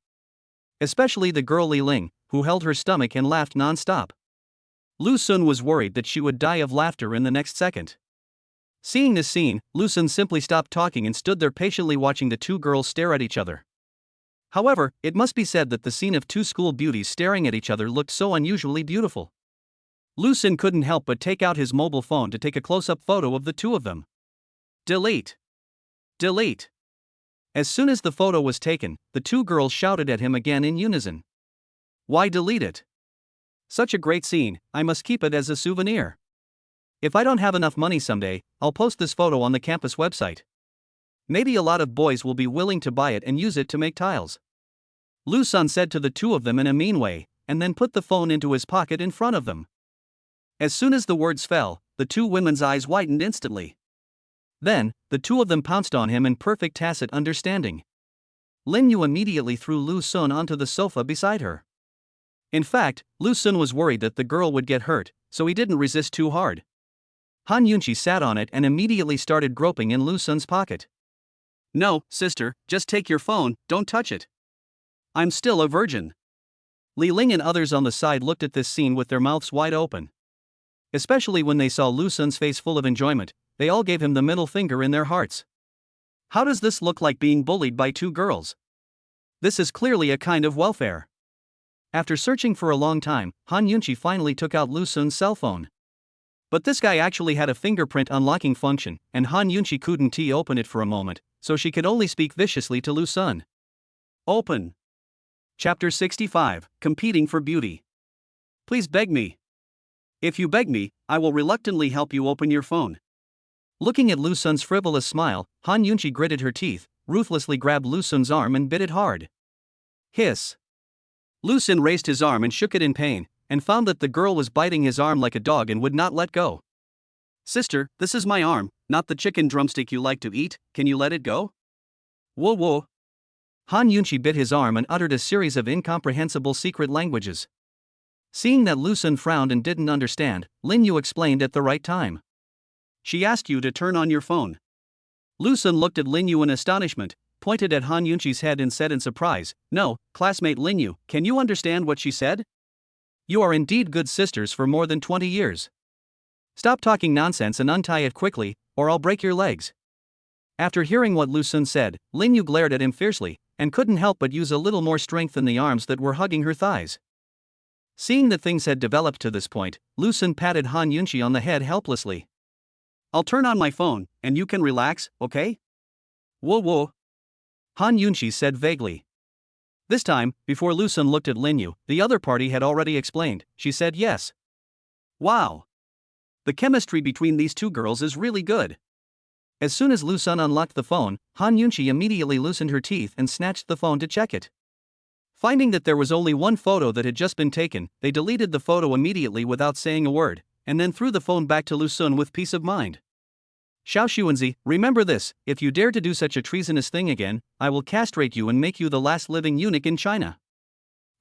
Especially the girl Li Ling, who held her stomach and laughed non-stop. Lu Sun was worried that she would die of laughter in the next second. Seeing this scene, Lu Sun simply stopped talking and stood there patiently watching the two girls stare at each other. However, it must be said that the scene of two school beauties staring at each other looked so unusually beautiful. Lu Sun couldn't help but take out his mobile phone to take a close-up photo of the two of them. Delete. As soon as the photo was taken, the two girls shouted at him again in unison. Why delete it? Such a great scene, I must keep it as a souvenir. If I don't have enough money someday, I'll post this photo on the campus website. Maybe a lot of boys will be willing to buy it and use it to make tiles. Lu Sun said to the two of them in a mean way, and then put the phone into his pocket in front of them. As soon as the words fell, the two women's eyes widened instantly. Then, the two of them pounced on him in perfect tacit understanding. Lin Yu immediately threw Lu Sun onto the sofa beside her. In fact, Lu Sun was worried that the girl would get hurt, so he didn't resist too hard. Han Yunqi sat on it and immediately started groping in Lu Sun's pocket. No, sister, just take your phone, don't touch it. I'm still a virgin. Li Ling and others on the side looked at this scene with their mouths wide open. Especially when they saw Lu Sun's face full of enjoyment, they all gave him the middle finger in their hearts. How does this look like being bullied by two girls? This is clearly a kind of welfare. After searching for a long time, Han Yunqi finally took out Lu Sun's cell phone. But this guy actually had a fingerprint unlocking function, and Han Yunqi couldn't open it for a moment, so she could only speak viciously to Lu Sun. Open. Chapter 65, Competing for Beauty. Please beg me. If you beg me, I will reluctantly help you open your phone. Looking at Lu Sun's frivolous smile, Han Yunqi gritted her teeth, ruthlessly grabbed Lu Sun's arm and bit it hard. Hiss. Lu Sun raised his arm and shook it in pain, and found that the girl was biting his arm like a dog and would not let go. Sister, this is my arm, not the chicken drumstick you like to eat, can you let it go? Whoa. Han Yunqi bit his arm and uttered a series of incomprehensible secret languages. Seeing that Lu Sun frowned and didn't understand, Lin Yu explained at the right time. She asked you to turn on your phone. Lu Sun looked at Lin Yu in astonishment, pointed at Han Yunqi's head and said in surprise, No, classmate Lin Yu, can you understand what she said? You are indeed good sisters for more than 20 years. Stop talking nonsense and untie it quickly, or I'll break your legs. After hearing what Lu Sun said, Lin Yu glared at him fiercely, and couldn't help but use a little more strength in the arms that were hugging her thighs. Seeing that things had developed to this point, Lu Sun patted Han Yunqi on the head helplessly. I'll turn on my phone, and you can relax, okay? Whoa. Han Yunqi said vaguely. This time, before Lu Sun looked at Lin Yu, the other party had already explained. She said yes. Wow. The chemistry between these two girls is really good. As soon as Lu Sun unlocked the phone, Han Yunqi immediately loosened her teeth and snatched the phone to check it. Finding that there was only one photo that had just been taken, they deleted the photo immediately without saying a word, and then threw the phone back to Lu Sun with peace of mind. Xiao Xuanzi, remember this: if you dare to do such a treasonous thing again, I will castrate you and make you the last living eunuch in China.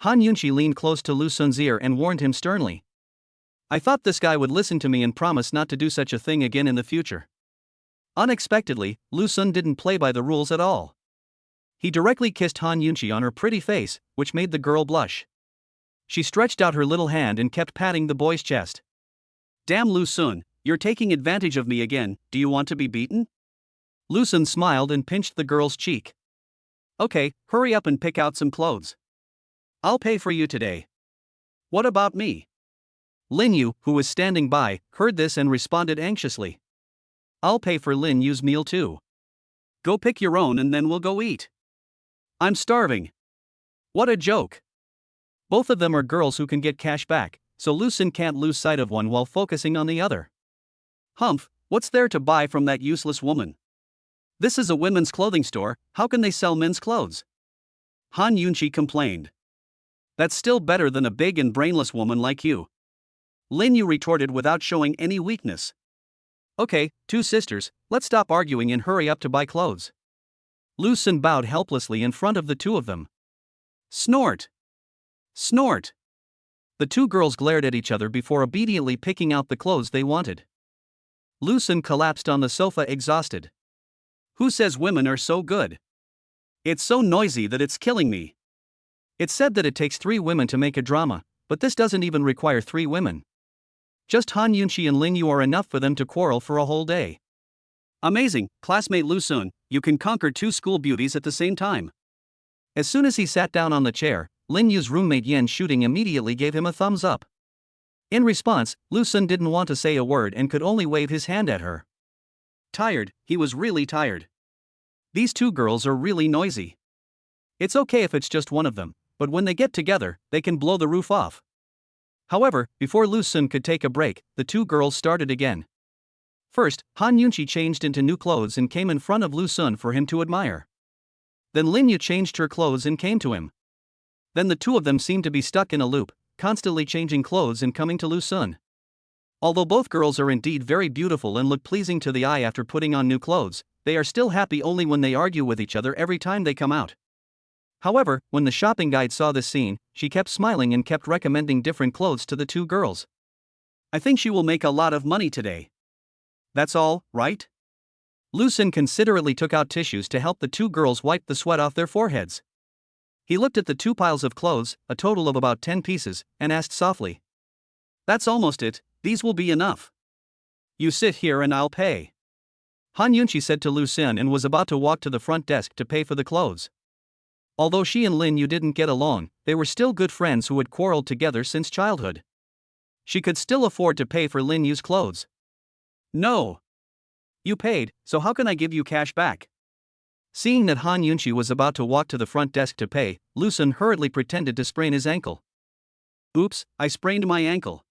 Han Yunqi leaned close to Lu Sun's ear and warned him sternly. I thought this guy would listen to me and promise not to do such a thing again in the future. Unexpectedly, Lu Sun didn't play by the rules at all. He directly kissed Han Yunqi on her pretty face, which made the girl blush. She stretched out her little hand and kept patting the boy's chest. Damn Lu Sun, you're taking advantage of me again. Do you want to be beaten? Lu Sun smiled and pinched the girl's cheek. Okay, hurry up and pick out some clothes. I'll pay for you today. What about me? Lin Yu, who was standing by, heard this and responded anxiously. I'll pay for Lin Yu's meal too. Go pick your own and then we'll go eat. I'm starving. What a joke. Both of them are girls who can get cash back, so Lu Sun can't lose sight of one while focusing on the other. Humph, what's there to buy from that useless woman? This is a women's clothing store, how can they sell men's clothes? Han Yunqi complained. That's still better than a big and brainless woman like you. Lin Yu retorted without showing any weakness. Okay, two sisters, let's stop arguing and hurry up to buy clothes. Lu Sun bowed helplessly in front of the two of them. Snort! Snort! The two girls glared at each other before obediently picking out the clothes they wanted. Lu Sun collapsed on the sofa exhausted. Who says women are so good? It's so noisy that it's killing me. It's said that it takes 3 women to make a drama, but this doesn't even require 3 women. Just Han Yunqi and Lin Yu are enough for them to quarrel for a whole day. Amazing, classmate Lu Sun, you can conquer 2 school beauties at the same time. As soon as he sat down on the chair, Lin Yu's roommate Yan Shooting immediately gave him a thumbs up. In response, Lu Sun didn't want to say a word and could only wave his hand at her. Tired, he was really tired. These 2 girls are really noisy. It's okay if it's just one of them, but when they get together, they can blow the roof off. However, before Lu Sun could take a break, the 2 girls started again. First, Han Yunqi changed into new clothes and came in front of Lu Sun for him to admire. Then Lin Yu changed her clothes and came to him. Then the 2 of them seemed to be stuck in a loop, constantly changing clothes and coming to Lu Sun. Although both girls are indeed very beautiful and look pleasing to the eye after putting on new clothes, they are still happy only when they argue with each other every time they come out. However, when the shopping guide saw this scene, she kept smiling and kept recommending different clothes to the 2 girls. I think she will make a lot of money today. That's all, right? Lu Sun considerately took out tissues to help the 2 girls wipe the sweat off their foreheads. He looked at the 2 piles of clothes, a total of about 10 pieces, and asked softly. That's almost it, these will be enough. You sit here and I'll pay. Han Yunqi said to Lu Sun and was about to walk to the front desk to pay for the clothes. Although she and Lin Yu didn't get along, they were still good friends who had quarreled together since childhood. She could still afford to pay for Lin Yu's clothes. No. You paid, so how can I give you cash back? Seeing that Han Yunqi was about to walk to the front desk to pay, Lu Sun hurriedly pretended to sprain his ankle. Oops, I sprained my ankle.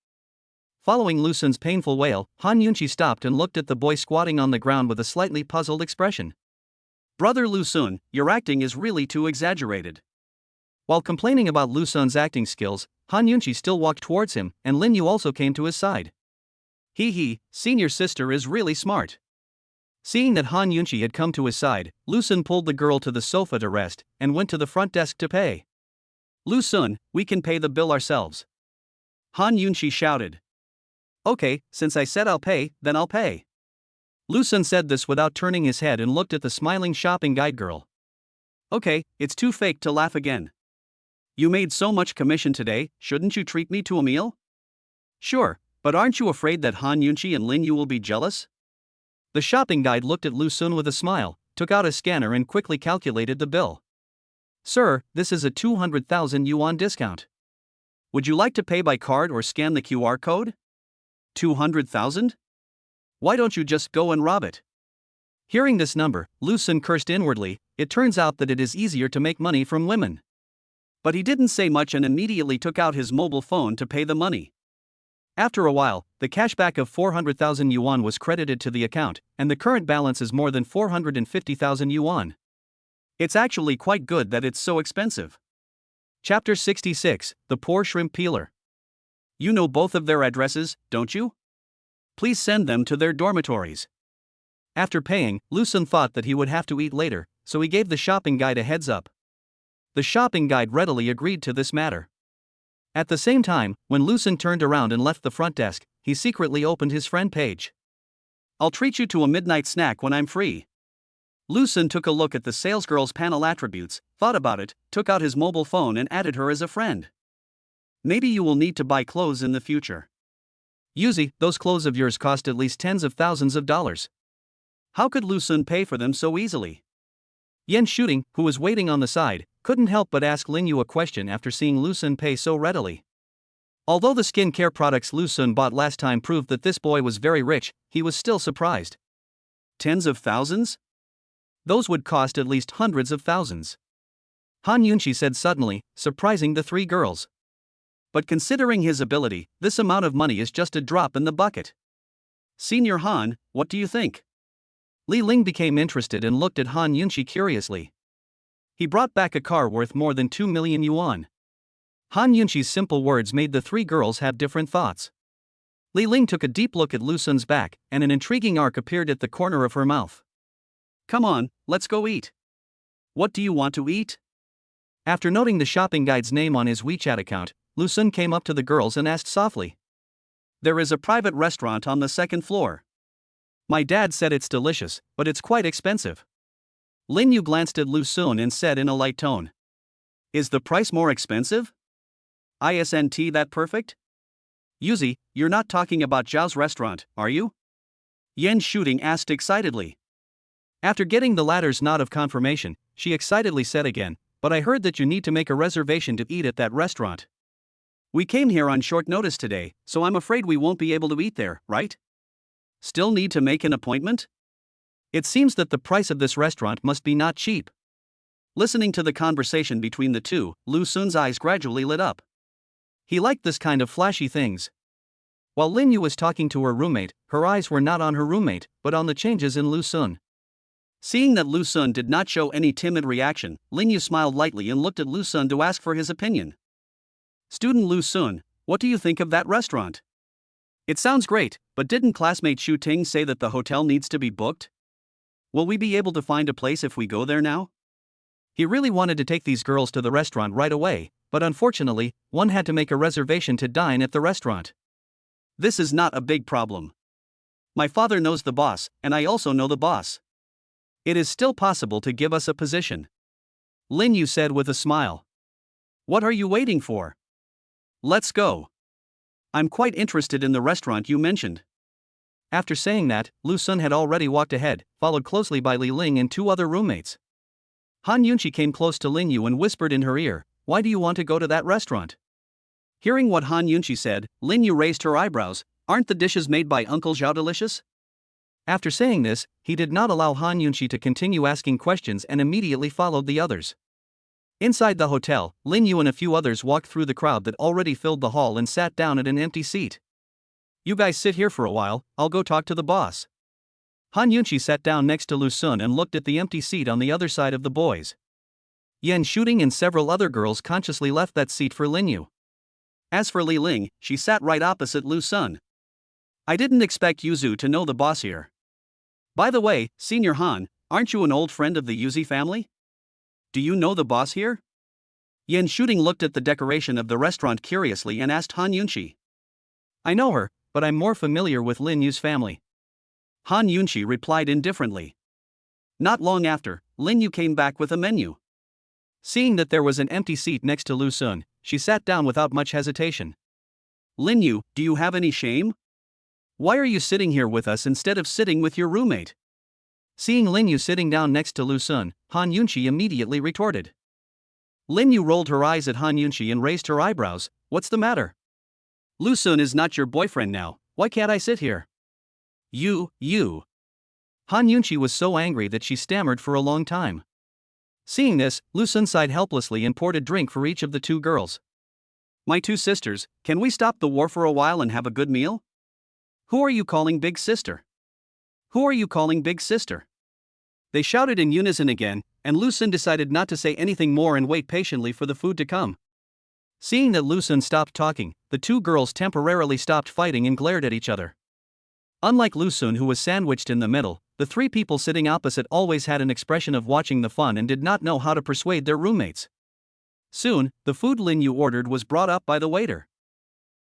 Following Lu Sun's painful wail, Han Yunqi stopped and looked at the boy squatting on the ground with a slightly puzzled expression. Brother Lu Sun, your acting is really too exaggerated. While complaining about Lu Sun's acting skills, Han Yunqi still walked towards him, and Lin Yu also came to his side. Hee, senior sister is really smart. Seeing that Han Yunqi had come to his side, Lu Sun pulled the girl to the sofa to rest, and went to the front desk to pay. Lu Sun, we can pay the bill ourselves. Han Yunqi shouted. Okay, since I said I'll pay, then I'll pay. Lu Sun said this without turning his head and looked at the smiling shopping guide girl. Okay, it's too fake to laugh again. You made so much commission today, shouldn't you treat me to a meal? Sure, but aren't you afraid that Han Yunqi and Lin Yu will be jealous? The shopping guide looked at Lu Sun with a smile, took out a scanner and quickly calculated the bill. Sir, this is a 200,000 yuan discount. Would you like to pay by card or scan the QR code? 200,000? Why don't you just go and rob it? Hearing this number, Lu Sun cursed inwardly. it turns out that it is easier to make money from women. But he didn't say much and immediately took out his mobile phone to pay the money. After a while, the cashback of 400,000 yuan was credited to the account, and the current balance is more than 450,000 yuan. It's actually quite good that it's so expensive. Chapter 66, The Poor Shrimp Peeler. You know both of their addresses, don't you? Please send them to their dormitories. After paying, Lu Sun thought that he would have to eat later, so he gave the shopping guide a heads up. The shopping guide readily agreed to this matter. At the same time, when Lu Sun turned around and left the front desk, he secretly opened his friend page. I'll treat you to a midnight snack when I'm free. Lu Sun took a look at the salesgirl's panel attributes, thought about it, took out his mobile phone and added her as a friend. Maybe you will need to buy clothes in the future. Yuzi, those clothes of yours cost at least tens of thousands of dollars. How could Lu Sun pay for them so easily? Yan Shooting, who was waiting on the side, couldn't help but ask Lin Yu a question after seeing Lu Sun pay so readily. Although the skincare products Lu Sun bought last time proved that this boy was very rich, he was still surprised. Tens of thousands? Those would cost at least hundreds of thousands. Han Yunqi said suddenly, surprising the three girls. But considering his ability, this amount of money is just a drop in the bucket. Senior Han, what do you think? Li Ling became interested and looked at Han Yunqi curiously. He brought back a car worth more than 2 million yuan. Han Yunqi's simple words made the three girls have different thoughts. Li Ling took a deep look at Lu Sun's back, and an intriguing arc appeared at the corner of her mouth. Come on, let's go eat. What do you want to eat? After noting the shopping guide's name on his WeChat account, Lu Sun came up to the girls and asked softly. There is a private restaurant on the second floor. My dad said it's delicious, but it's quite expensive. Lin Yu glanced at Lu Sun and said in a light tone. Is the price more expensive? Isn't that perfect? Yuzi, you're not talking about Zhao's restaurant, are you? Yan Shooting asked excitedly. After getting the latter's nod of confirmation, she excitedly said again, but I heard that you need to make a reservation to eat at that restaurant. We came here on short notice today, so I'm afraid we won't be able to eat there, right? Still need to make an appointment? It seems that the price of this restaurant must be not cheap. Listening to the conversation between the two, Lu Sun's eyes gradually lit up. He liked this kind of flashy things. While Lin Yu was talking to her roommate, her eyes were not on her roommate, but on the changes in Lu Sun. Seeing that Lu Sun did not show any timid reaction, Lin Yu smiled lightly and looked at Lu Sun to ask for his opinion. Student Lu Sun, what do you think of that restaurant? It sounds great, but didn't classmate Xu Ting say that the hotel needs to be booked? Will we be able to find a place if we go there now? He really wanted to take these girls to the restaurant right away, but unfortunately, one had to make a reservation to dine at the restaurant. This is not a big problem. My father knows the boss, and I also know the boss. It is still possible to give us a position. Lin Yu said with a smile. What are you waiting for? Let's go. I'm quite interested in the restaurant you mentioned. After saying that, Lu Sun had already walked ahead, followed closely by Li Ling and two other roommates. Han Yunqi came close to Lin Yu and whispered in her ear, why do you want to go to that restaurant? Hearing what Han Yunqi said, Lin Yu raised her eyebrows, aren't the dishes made by Uncle Zhao delicious? After saying this, he did not allow Han Yunqi to continue asking questions and immediately followed the others. Inside the hotel, Lin Yu and a few others walked through the crowd that already filled the hall and sat down at an empty seat. You guys sit here for a while, I'll go talk to the boss. Han Yunqi sat down next to Lu Sun and looked at the empty seat on the other side of the boys. Yan Shooting and several other girls consciously left that seat for Lin Yu. As for Li Ling, she sat right opposite Lu Sun. I didn't expect Yuzu to know the boss here. By the way, Senior Han, aren't you an old friend of the Yuzi family? Do you know the boss here? Yan Shooting looked at the decoration of the restaurant curiously and asked Han Yunqi. I know her, but I'm more familiar with Lin Yu's family. Han Yunqi replied indifferently. Not long after, Lin Yu came back with a menu. Seeing that there was an empty seat next to Lu Sun, she sat down without much hesitation. Lin Yu, do you have any shame? Why are you sitting here with us instead of sitting with your roommate? Seeing Lin Yu sitting down next to Lu Sun, Han Yunqi immediately retorted. Lin Yu rolled her eyes at Han Yunqi and raised her eyebrows, what's the matter? Lu Sun is not your boyfriend now, why can't I sit here? You. Han Yunqi was so angry that she stammered for a long time. Seeing this, Lu Sun sighed helplessly and poured a drink for each of the two girls. My two sisters, can we stop the war for a while and have a good meal? Who are you calling big sister? Who are you calling big sister? They shouted in unison again, and Lu Sun decided not to say anything more and wait patiently for the food to come. Seeing that Lu Sun stopped talking, the two girls temporarily stopped fighting and glared at each other. Unlike Lu Sun, who was sandwiched in the middle, the three people sitting opposite always had an expression of watching the fun and did not know how to persuade their roommates. Soon, the food Lin Yu ordered was brought up by the waiter.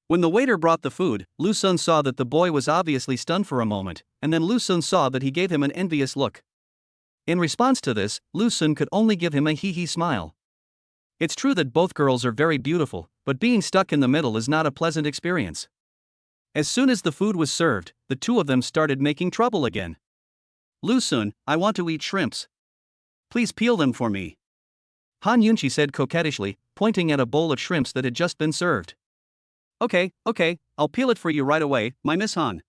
When the waiter brought the food, Lu Sun saw that the boy was obviously stunned for a moment, and then Lu Sun saw that he gave him an envious look. In response to this, Lu Sun could only give him a hee-hee smile. It's true that both girls are very beautiful, but being stuck in the middle is not a pleasant experience. As soon as the food was served, the two of them started making trouble again. Lu Sun, I want to eat shrimps. Please peel them for me. Han Yunqi said coquettishly, pointing at a bowl of shrimps that had just been served. Okay, I'll peel it for you right away, my Miss Han.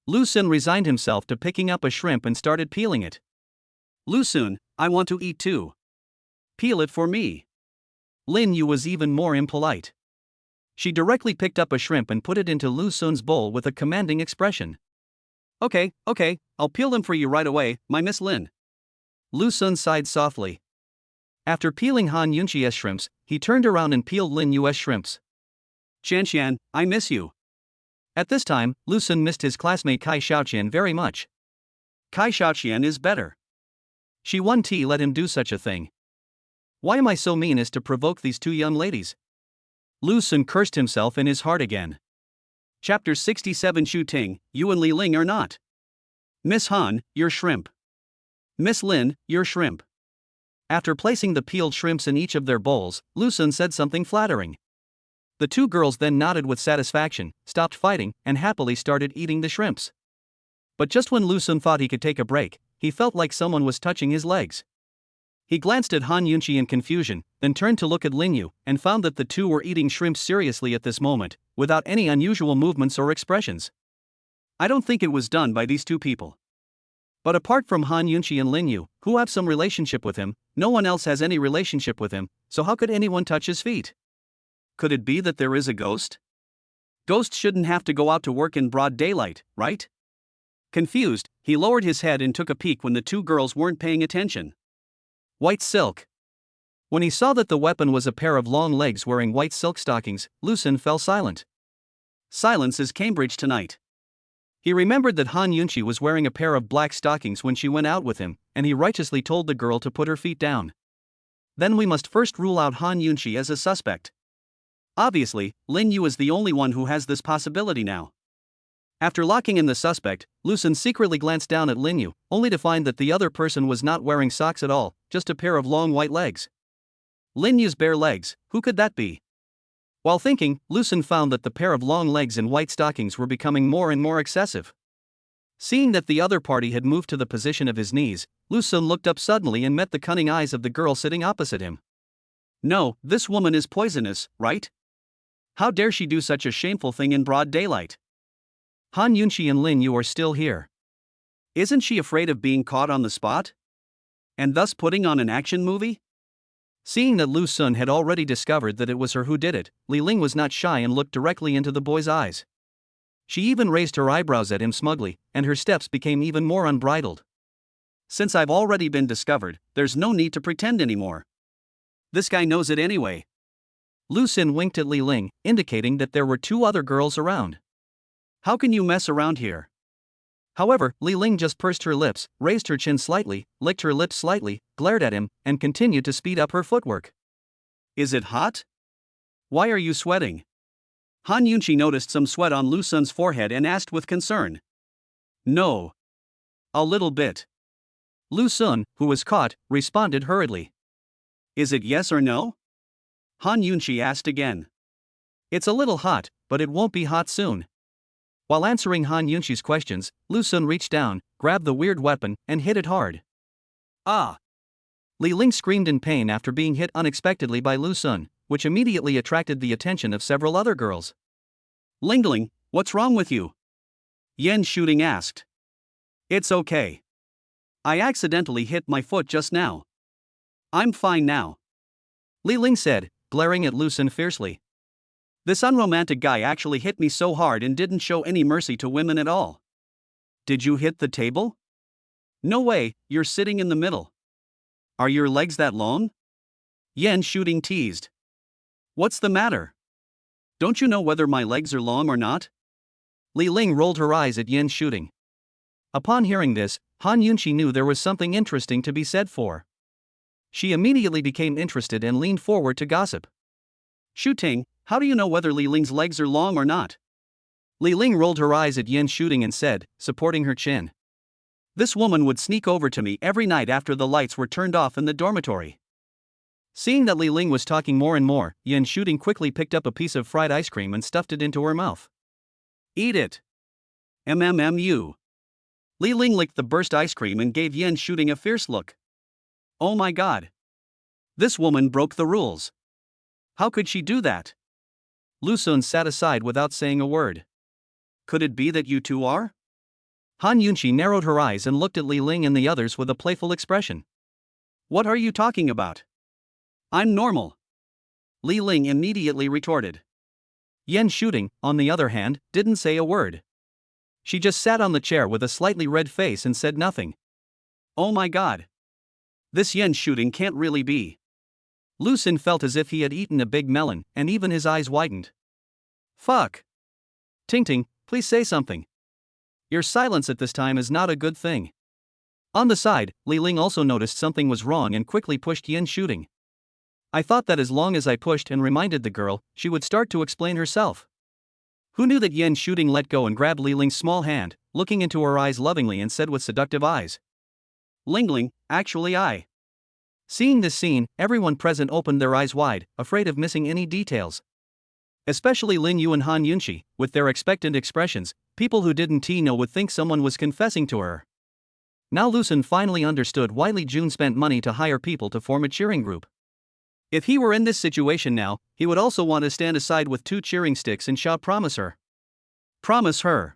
Lu Sun resigned himself to picking up a shrimp and started peeling it. Lu Sun, I want to eat too. Peel it for me. Lin Yu was even more impolite. She directly picked up a shrimp and put it into Lu Sun's bowl with a commanding expression. Okay, I'll peel them for you right away, my Miss Lin. Lu Sun sighed softly. After peeling Han Yunqi's shrimps, he turned around and peeled Lin Yu's shrimps. Qianqian, I miss you. At this time, Lu Sun missed his classmate Kai Xiaoqian very much. Kai Xiaoqian is better. She won tea let him do such a thing. Why am I so mean as to provoke these two young ladies? Lu Sun cursed himself in his heart again. Chapter 67 Shu Ting, you and Li Ling are not. Miss Han, you're shrimp. Miss Lin, you're shrimp. After placing the peeled shrimps in each of their bowls, Lu Sun said something flattering. The two girls then nodded with satisfaction, stopped fighting, and happily started eating the shrimps. But just when Lu Sun thought he could take a break, he felt like someone was touching his legs. He glanced at Han Yunqi in confusion, then turned to look at Lin Yu, and found that the two were eating shrimps seriously at this moment, without any unusual movements or expressions. I don't think it was done by these two people. But apart from Han Yunqi and Lin Yu, who have some relationship with him, no one else has any relationship with him, so how could anyone touch his feet? Could it be that there is a ghost? Ghosts shouldn't have to go out to work in broad daylight, right? Confused, he lowered his head and took a peek when the two girls weren't paying attention. White silk. When he saw that the weapon was a pair of long legs wearing white silk stockings, Lu Sun fell silent. Silence is Cambridge tonight. He remembered that Han Yunqi was wearing a pair of black stockings when she went out with him, and he righteously told the girl to put her feet down. Then we must first rule out Han Yunqi as a suspect. Obviously, Lin Yu is the only one who has this possibility now. After locking in the suspect, Lu Sun secretly glanced down at Lin Yu, only to find that the other person was not wearing socks at all, just a pair of long white legs. Lin Yu's bare legs, who could that be? While thinking, Lu Sun found that the pair of long legs and white stockings were becoming more and more excessive. Seeing that the other party had moved to the position of his knees, Lu Sun looked up suddenly and met the cunning eyes of the girl sitting opposite him. No, this woman is poisonous, right? How dare she do such a shameful thing in broad daylight? Han Yunqi and Lin Yu are still here. Isn't she afraid of being caught on the spot? And thus putting on an action movie? Seeing that Lu Sun had already discovered that it was her who did it, Li Ling was not shy and looked directly into the boy's eyes. She even raised her eyebrows at him smugly, and her steps became even more unbridled. Since I've already been discovered, there's no need to pretend anymore. This guy knows it anyway. Lu Sun winked at Li Ling, indicating that there were two other girls around. How can you mess around here? However, Li Ling just pursed her lips, raised her chin slightly, licked her lips slightly, glared at him, and continued to speed up her footwork. Is it hot? Why are you sweating? Han Yunqi noticed some sweat on Lu Sun's forehead and asked with concern. No. A little bit. Lu Sun, who was caught, responded hurriedly. Is it yes or no? Han Yunqi asked again. It's a little hot, but it won't be hot soon. While answering Han Yunqi's questions, Lu Sun reached down, grabbed the weird weapon, and hit it hard. Ah! Li Ling screamed in pain after being hit unexpectedly by Lu Sun, which immediately attracted the attention of several other girls. Lingling, what's wrong with you? Yan Shooting asked. It's okay. I accidentally hit my foot just now. I'm fine now, Li Ling said, glaring at Lu Sun fiercely. This unromantic guy actually hit me so hard and didn't show any mercy to women at all. Did you hit the table? No way, you're sitting in the middle. Are your legs that long? Yan Shooting teased. What's the matter? Don't you know whether my legs are long or not? Li Ling rolled her eyes at Yan Shooting. Upon hearing this, Han Yunqi knew there was something interesting to be said for. She immediately became interested and leaned forward to gossip. Shu Ting, how do you know whether Li Ling's legs are long or not? Li Ling rolled her eyes at Yan Shooting and said, supporting her chin. This woman would sneak over to me every night after the lights were turned off in the dormitory. Seeing that Li Ling was talking more and more, Yan Shooting quickly picked up a piece of fried ice cream and stuffed it into her mouth. Eat it. MMMU. Li Ling licked the burst ice cream and gave Yan Shooting a fierce look. Oh my god. This woman broke the rules. How could she do that? Lu Sun sat aside without saying a word. Could it be that you two are? Han Yunqi narrowed her eyes and looked at Li Ling and the others with a playful expression. What are you talking about? I'm normal. Li Ling immediately retorted. Yan Shooting, on the other hand, didn't say a word. She just sat on the chair with a slightly red face and said nothing. Oh my god. This Yan Shooting can't really be. Lu Sun felt as if he had eaten a big melon, and even his eyes widened. Fuck. Ting Ting, please say something. Your silence at this time is not a good thing. On the side, Li Ling also noticed something was wrong and quickly pushed Yan Shooting. I thought that as long as I pushed and reminded the girl, she would start to explain herself. Who knew that Yan Shooting let go and grabbed Li Ling's small hand, looking into her eyes lovingly and said with seductive eyes. Ling, actually I. Seeing this scene, everyone present opened their eyes wide, afraid of missing any details. Especially Lin Yu and Han Yunqi, with their expectant expressions, people who didn't know would think someone was confessing to her. Now Lu Sun finally understood why Li Jun spent money to hire people to form a cheering group. If he were in this situation now, he would also want to stand aside with 2 cheering sticks and shout promise her. Promise her.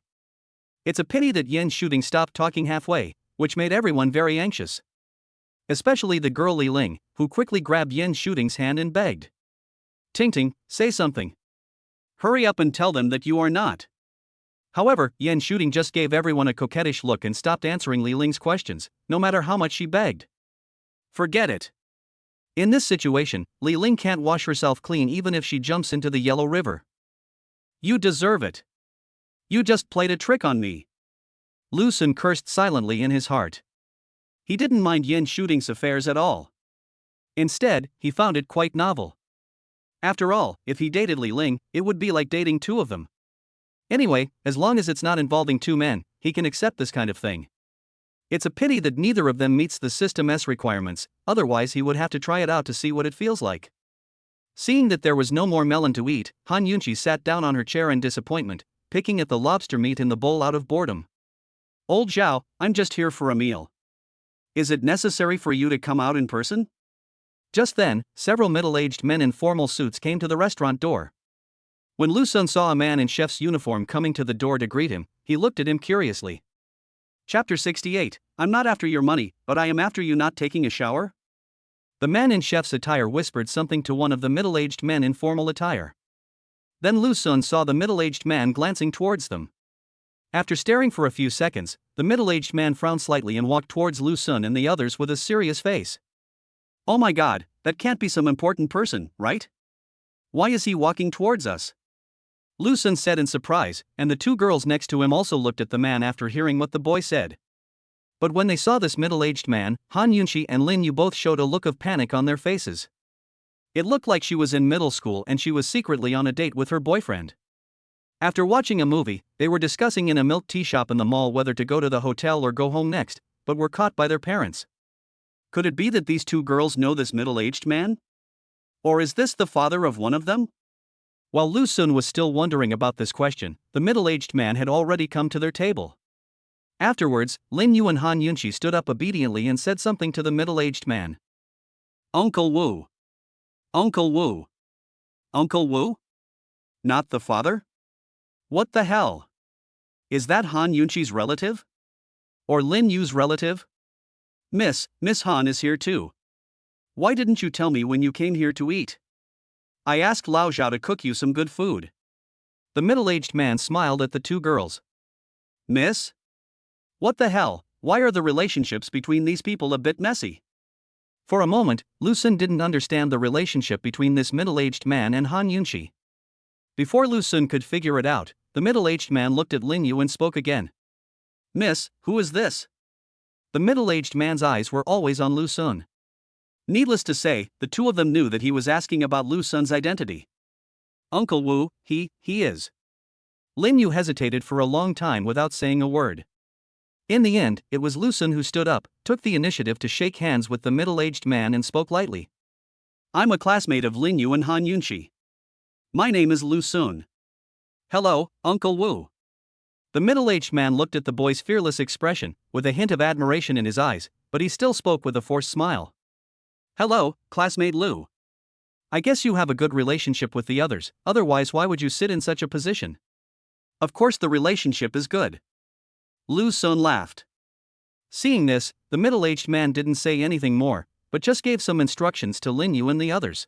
It's a pity that Yan Shooting stopped talking halfway, which made everyone very anxious. Especially the girl Li Ling, who quickly grabbed Yan Shooting's hand and begged. Ting Ting, say something. Hurry up and tell them that you are not. However, Yan Shooting just gave everyone a coquettish look and stopped answering Li Ling's questions, no matter how much she begged. Forget it. In this situation, Li Ling can't wash herself clean even if she jumps into the Yellow River. You deserve it. You just played a trick on me. Lu Sun cursed silently in his heart. He didn't mind Yan Shooting's affairs at all. Instead, he found it quite novel. After all, if he dated Li Ling, it would be like dating 2 of them. Anyway, as long as it's not involving 2 men, he can accept this kind of thing. It's a pity that neither of them meets the System's requirements, otherwise he would have to try it out to see what it feels like. Seeing that there was no more melon to eat, Han Yunqi sat down on her chair in disappointment, picking at the lobster meat in the bowl out of boredom. Old Zhao, I'm just here for a meal. Is it necessary for you to come out in person? Just then, several middle-aged men in formal suits came to the restaurant door. When Lu Sun saw a man in chef's uniform coming to the door to greet him, he looked at him curiously. Chapter 68, I'm not after your money, but I am after you not taking a shower? The man in chef's attire whispered something to one of the middle-aged men in formal attire. Then Lu Sun saw the middle-aged man glancing towards them. After staring for a few seconds, the middle-aged man frowned slightly and walked towards Lu Sun and the others with a serious face. Oh my god, that can't be some important person, right? Why is he walking towards us? Lu Sun said in surprise, and the 2 girls next to him also looked at the man after hearing what the boy said. But when they saw this middle-aged man, Han Yunqi and Lin Yu both showed a look of panic on their faces. It looked like she was in middle school and she was secretly on a date with her boyfriend. After watching a movie, they were discussing in a milk tea shop in the mall whether to go to the hotel or go home next, but were caught by their parents. Could it be that these 2 girls know this middle-aged man? Or is this the father of one of them? While Lu Sun was still wondering about this question, the middle-aged man had already come to their table. Afterwards, Lin Yu and Han Yunqi stood up obediently and said something to the middle-aged man. Uncle Wu. Uncle Wu. Uncle Wu? Not the father? What the hell? Is that Han Yunqi's relative? Or Lin Yu's relative? Miss Han is here too. Why didn't you tell me when you came here to eat? I asked Lao Zhao to cook you some good food. The middle-aged man smiled at the two girls. Miss? What the hell, why are the relationships between these people a bit messy? For a moment, Lu Sun didn't understand the relationship between this middle-aged man and Han Yunqi. Before Lu Sun could figure it out, the middle-aged man looked at Lin Yu and spoke again. Miss, who is this? The middle-aged man's eyes were always on Lu Sun. Needless to say, the two of them knew that he was asking about Lu Sun's identity. Uncle Wu, he is. Lin Yu hesitated for a long time without saying a word. In the end, it was Lu Sun who stood up, took the initiative to shake hands with the middle-aged man and spoke lightly. I'm a classmate of Lin Yu and Han Yunqi. My name is Lu Sun. Hello, Uncle Wu. The middle-aged man looked at the boy's fearless expression, with a hint of admiration in his eyes, but he still spoke with a forced smile. Hello, classmate Lu. I guess you have a good relationship with the others, otherwise why would you sit in such a position? Of course the relationship is good. Lu Sun laughed. Seeing this, the middle-aged man didn't say anything more, but just gave some instructions to Lin Yu and the others.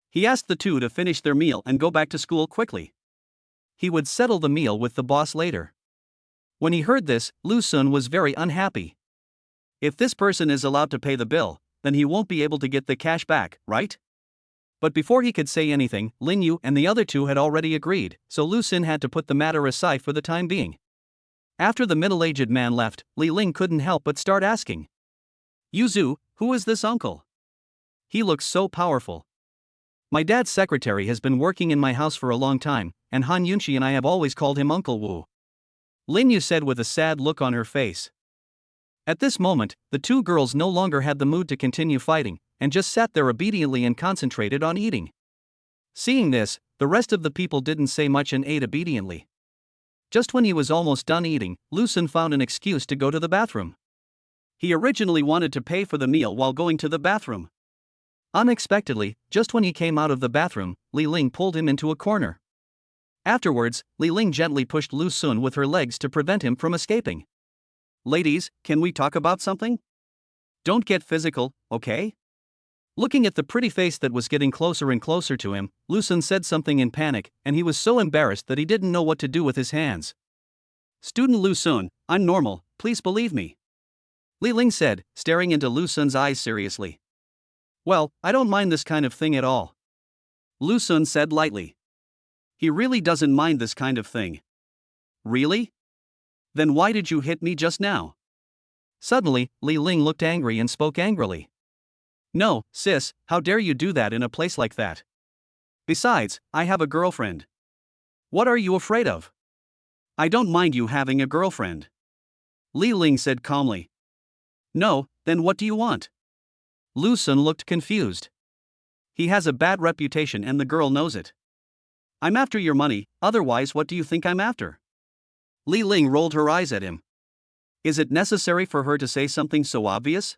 He asked the two to finish their meal and go back to school quickly. He would settle the meal with the boss later. When he heard this, Lu Sun was very unhappy. If this person is allowed to pay the bill, then he won't be able to get the cash back, right? But before he could say anything, Lin Yu and the other two had already agreed, so Lu Sun had to put the matter aside for the time being. After the middle-aged man left, Li Ling couldn't help but start asking. Yuzu, who is this uncle? He looks so powerful. My dad's secretary has been working in my house for a long time, and Han Yunqi and I have always called him Uncle Wu. Lin Yu said with a sad look on her face. At this moment, the two girls no longer had the mood to continue fighting, and just sat there obediently and concentrated on eating. Seeing this, the rest of the people didn't say much and ate obediently. Just when he was almost done eating, Lu Sun found an excuse to go to the bathroom. He originally wanted to pay for the meal while going to the bathroom. Unexpectedly, just when he came out of the bathroom, Li Ling pulled him into a corner. Afterwards, Li Ling gently pushed Lu Sun with her legs to prevent him from escaping. Ladies, can we talk about something? Don't get physical, okay? Looking at the pretty face that was getting closer and closer to him, Lu Sun said something in panic, and he was so embarrassed that he didn't know what to do with his hands. Student Lu Sun, I'm normal, please believe me. Li Ling said, staring into Lu Sun's eyes seriously. Well, I don't mind this kind of thing at all. Lu Sun said lightly. He really doesn't mind this kind of thing. Really? Then why did you hit me just now? Suddenly, Li Ling looked angry and spoke angrily. No, sis, how dare you do that in a place like that? Besides, I have a girlfriend. What are you afraid of? I don't mind you having a girlfriend. Li Ling said calmly. No, then what do you want? Lu Sun looked confused. He has a bad reputation and the girl knows it. I'm after your money, otherwise what do you think I'm after? Li Ling rolled her eyes at him. Is it necessary for her to say something so obvious?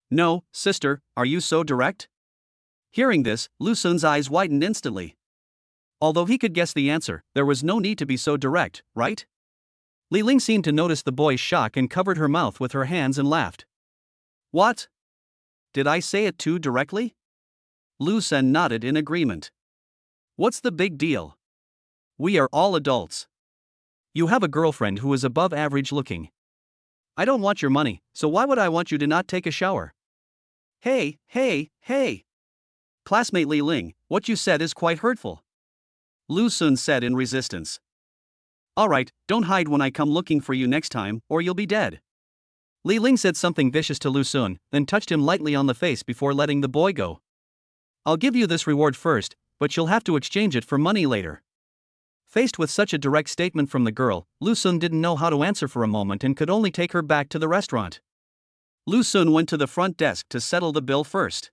No, sister, are you so direct? Hearing this, Lu Sun's eyes widened instantly. Although he could guess the answer, there was no need to be so direct, right? Li Ling seemed to notice the boy's shock and covered her mouth with her hands and laughed. What? Did I say it too directly? Lu Sun nodded in agreement. What's the big deal? We are all adults. You have a girlfriend who is above average looking. I don't want your money, so why would I want you to not take a shower? Hey! Classmate Li Ling, what you said is quite hurtful. Lu Sun said in resistance. Alright, don't hide when I come looking for you next time, or you'll be dead. Li Ling said something vicious to Lu Sun, then touched him lightly on the face before letting the boy go. I'll give you this reward first, but you'll have to exchange it for money later. Faced with such a direct statement from the girl, Lu Sun didn't know how to answer for a moment and could only take her back to the restaurant. Lu Sun went to the front desk to settle the bill first.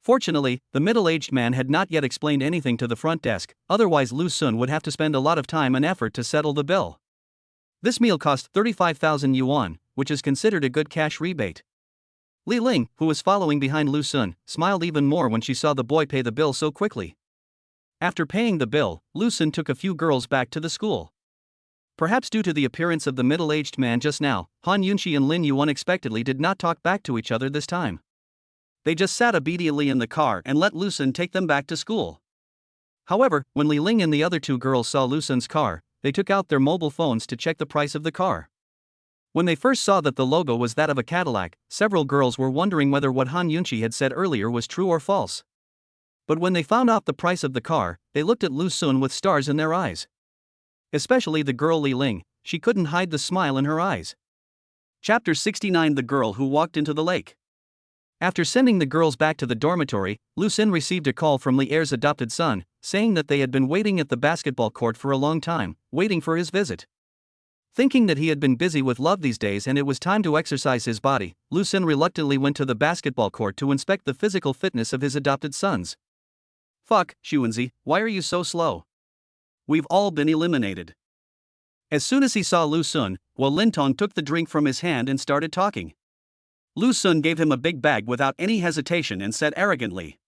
Fortunately, the middle-aged man had not yet explained anything to the front desk, otherwise Lu Sun would have to spend a lot of time and effort to settle the bill. This meal cost 35,000 yuan, which is considered a good cash rebate. Li Ling, who was following behind Lu Sun, smiled even more when she saw the boy pay the bill so quickly. After paying the bill, Lu Sun took a few girls back to the school. Perhaps due to the appearance of the middle-aged man just now, Han Yunqi and Lin Yu unexpectedly did not talk back to each other this time. They just sat obediently in the car and let Lu Sun take them back to school. However, when Li Ling and the other two girls saw Lu Sun's car, they took out their mobile phones to check the price of the car. When they first saw that the logo was that of a Cadillac, several girls were wondering whether what Han Yunqi had said earlier was true or false. But when they found out the price of the car, they looked at Lu Sun with stars in their eyes. Especially the girl Li Ling, she couldn't hide the smile in her eyes. Chapter 69: The Girl Who Walked into the Lake. After sending the girls back to the dormitory, Lu Sun received a call from Li Er's adopted son, saying that they had been waiting at the basketball court for a long time, waiting for his visit. Thinking that he had been busy with love these days and it was time to exercise his body, Lu Sun reluctantly went to the basketball court to inspect the physical fitness of his adopted sons. Fuck, Xuanzi, why are you so slow? We've all been eliminated. As soon as he saw Lu Sun, Lintong took the drink from his hand and started talking. Lu Sun gave him a big bag without any hesitation and said arrogantly,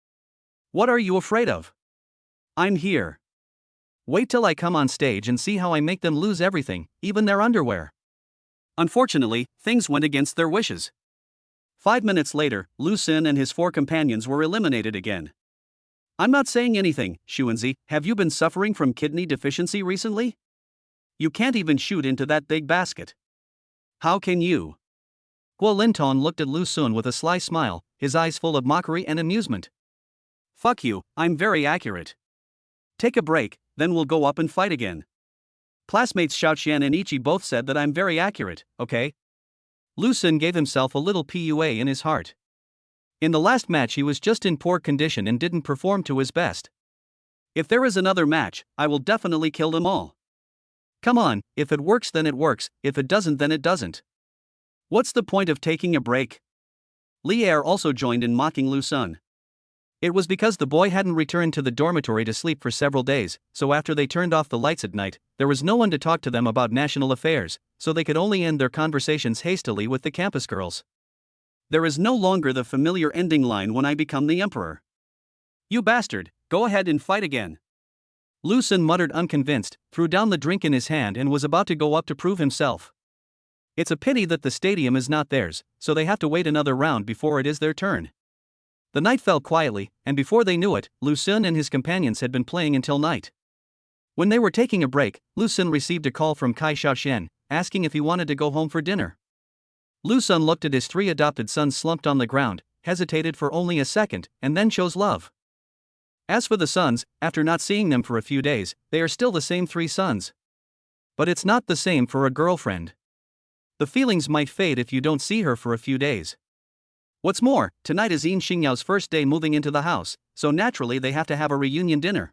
"What are you afraid of? I'm here. Wait till I come on stage and see how I make them lose everything, even their underwear." Unfortunately, things went against their wishes. 5 minutes later, Lu Sun and his 4 companions were eliminated again. I'm not saying anything, Xuanzi, have you been suffering from kidney deficiency recently? You can't even shoot into that big basket. How can you? Guo Linton looked at Lu Sun with a sly smile, his eyes full of mockery and amusement. Fuck you, I'm very accurate. Take a break, then we'll go up and fight again. Classmates Xiaoqian and Ichi both said that I'm very accurate, okay? Lu Sun gave himself a little PUA in his heart. In the last match he was just in poor condition and didn't perform to his best. If there is another match, I will definitely kill them all. Come on, if it works then it works, if it doesn't then it doesn't. What's the point of taking a break? Li Er also joined in mocking Lu Sun. It was because the boy hadn't returned to the dormitory to sleep for several days, so after they turned off the lights at night, there was no one to talk to them about national affairs, so they could only end their conversations hastily with the campus girls. There is no longer the familiar ending line when I become the emperor. You bastard, go ahead and fight again. Lu Sun muttered unconvinced, threw down the drink in his hand and was about to go up to prove himself. It's a pity that the stadium is not theirs, so they have to wait another round before it is their turn. The night fell quietly, and before they knew it, Lu Sun and his companions had been playing until night. When they were taking a break, Lu Sun received a call from Kai Xiaoxian, asking if he wanted to go home for dinner. Lu Sun looked at his 3 adopted sons slumped on the ground, hesitated for only a second, and then chose love. As for the sons, after not seeing them for a few days, they are still the same 3 sons. But it's not the same for a girlfriend. The feelings might fade if you don't see her for a few days. What's more, tonight is Yin Xingyao's first day moving into the house, so naturally they have to have a reunion dinner.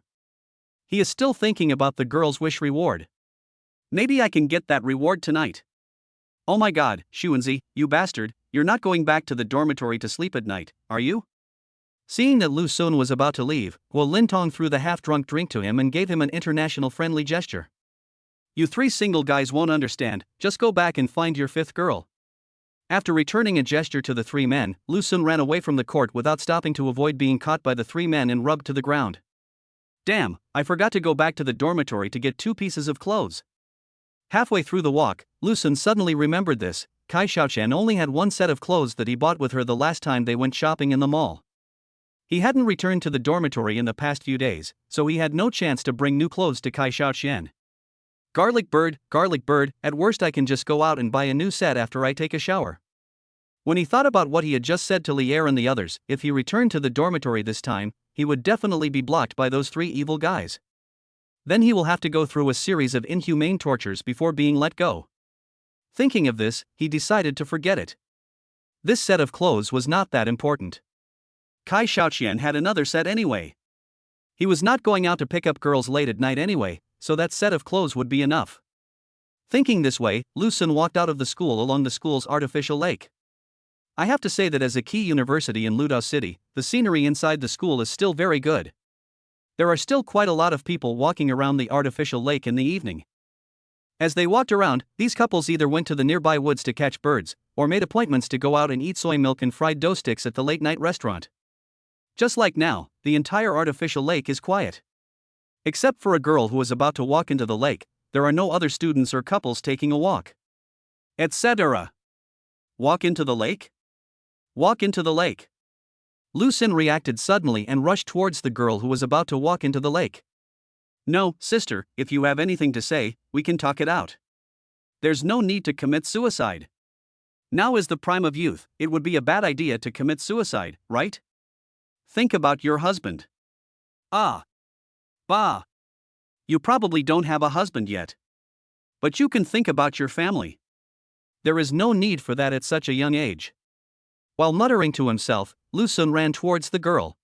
He is still thinking about the girl's wish reward. Maybe I can get that reward tonight. Oh my god, Xuanzi, you bastard, you're not going back to the dormitory to sleep at night, are you? Seeing that Lu Sun was about to leave, Guo Lintong threw the half-drunk drink to him and gave him an international friendly gesture. You 3 single guys won't understand, just go back and find your 5th girl. After returning a gesture to the 3 men, Lu Sun ran away from the court without stopping to avoid being caught by the 3 men and rubbed to the ground. Damn, I forgot to go back to the dormitory to get 2 pieces of clothes. Halfway through the walk, Lu Sun suddenly remembered this. Kai Xiaoqian only had 1 set of clothes that he bought with her the last time they went shopping in the mall. He hadn't returned to the dormitory in the past few days, so he had no chance to bring new clothes to Kai Xiaoqian. Garlic bird, at worst I can just go out and buy a new set after I take a shower. When he thought about what he had just said to Li Er and the others, if he returned to the dormitory this time, he would definitely be blocked by those 3 evil guys. Then he will have to go through a series of inhumane tortures before being let go. Thinking of this, he decided to forget it. This set of clothes was not that important. Kai Xiaoqian had another set anyway. He was not going out to pick up girls late at night anyway, so that set of clothes would be enough. Thinking this way, Lu Sun walked out of the school along the school's artificial lake. I have to say that as a key university in Ludao City, the scenery inside the school is still very good. There are still quite a lot of people walking around the artificial lake in the evening. As they walked around, these couples either went to the nearby woods to catch birds, or made appointments to go out and eat soy milk and fried dough sticks at the late-night restaurant. Just like now, the entire artificial lake is quiet. Except for a girl who is about to walk into the lake, there are no other students or couples taking a walk. Etc. Walk into the lake? Walk into the lake. Lu Xin reacted suddenly and rushed towards the girl who was about to walk into the lake. No, sister, if you have anything to say, we can talk it out. There's no need to commit suicide. Now is the prime of youth, it would be a bad idea to commit suicide, right? Think about your husband. Ah. Bah. You probably don't have a husband yet. But you can think about your family. There is no need for that at such a young age. While muttering to himself, Lu Sun ran towards the girl.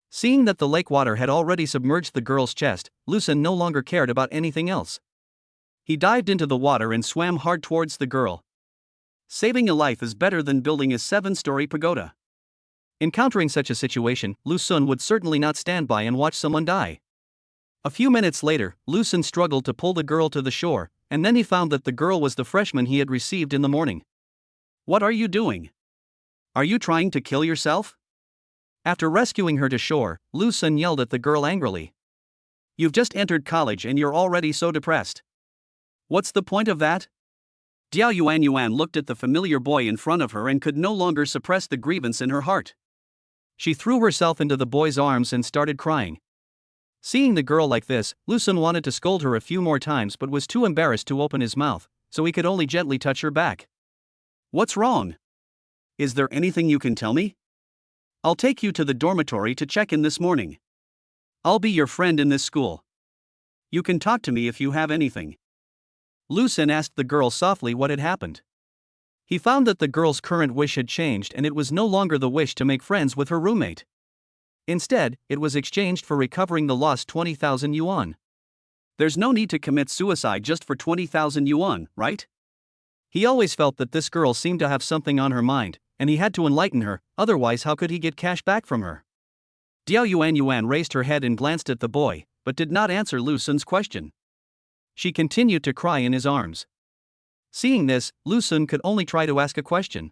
Seeing that the lake water had already submerged the girl's chest, Lu Sun no longer cared about anything else. He dived into the water and swam hard towards the girl. Saving a life is better than building a 7-story pagoda. Encountering such a situation, Lu Sun would certainly not stand by and watch someone die. A few minutes later, Lu Sun struggled to pull the girl to the shore, and then he found that the girl was the freshman he had received in the morning. What are you doing? Are you trying to kill yourself? After rescuing her to shore, Lu Sun yelled at the girl angrily. You've just entered college and you're already so depressed. What's the point of that? Diao Yuan looked at the familiar boy in front of her and could no longer suppress the grievance in her heart. She threw herself into the boy's arms and started crying. Seeing the girl like this, Lu Sun wanted to scold her a few more times but was too embarrassed to open his mouth, so he could only gently touch her back. What's wrong? Is there anything you can tell me? I'll take you to the dormitory to check in this morning. I'll be your friend in this school. You can talk to me if you have anything. Lu Sun asked the girl softly what had happened. He found that the girl's current wish had changed and it was no longer the wish to make friends with her roommate. Instead, it was exchanged for recovering the lost 20,000 yuan. There's no need to commit suicide just for 20,000 yuan, right? He always felt that this girl seemed to have something on her mind, and he had to enlighten her, otherwise how could he get cash back from her? Diao Yuan raised her head and glanced at the boy, but did not answer Lu Sun's question. She continued to cry in his arms. Seeing this, Lu Sun could only try to ask a question.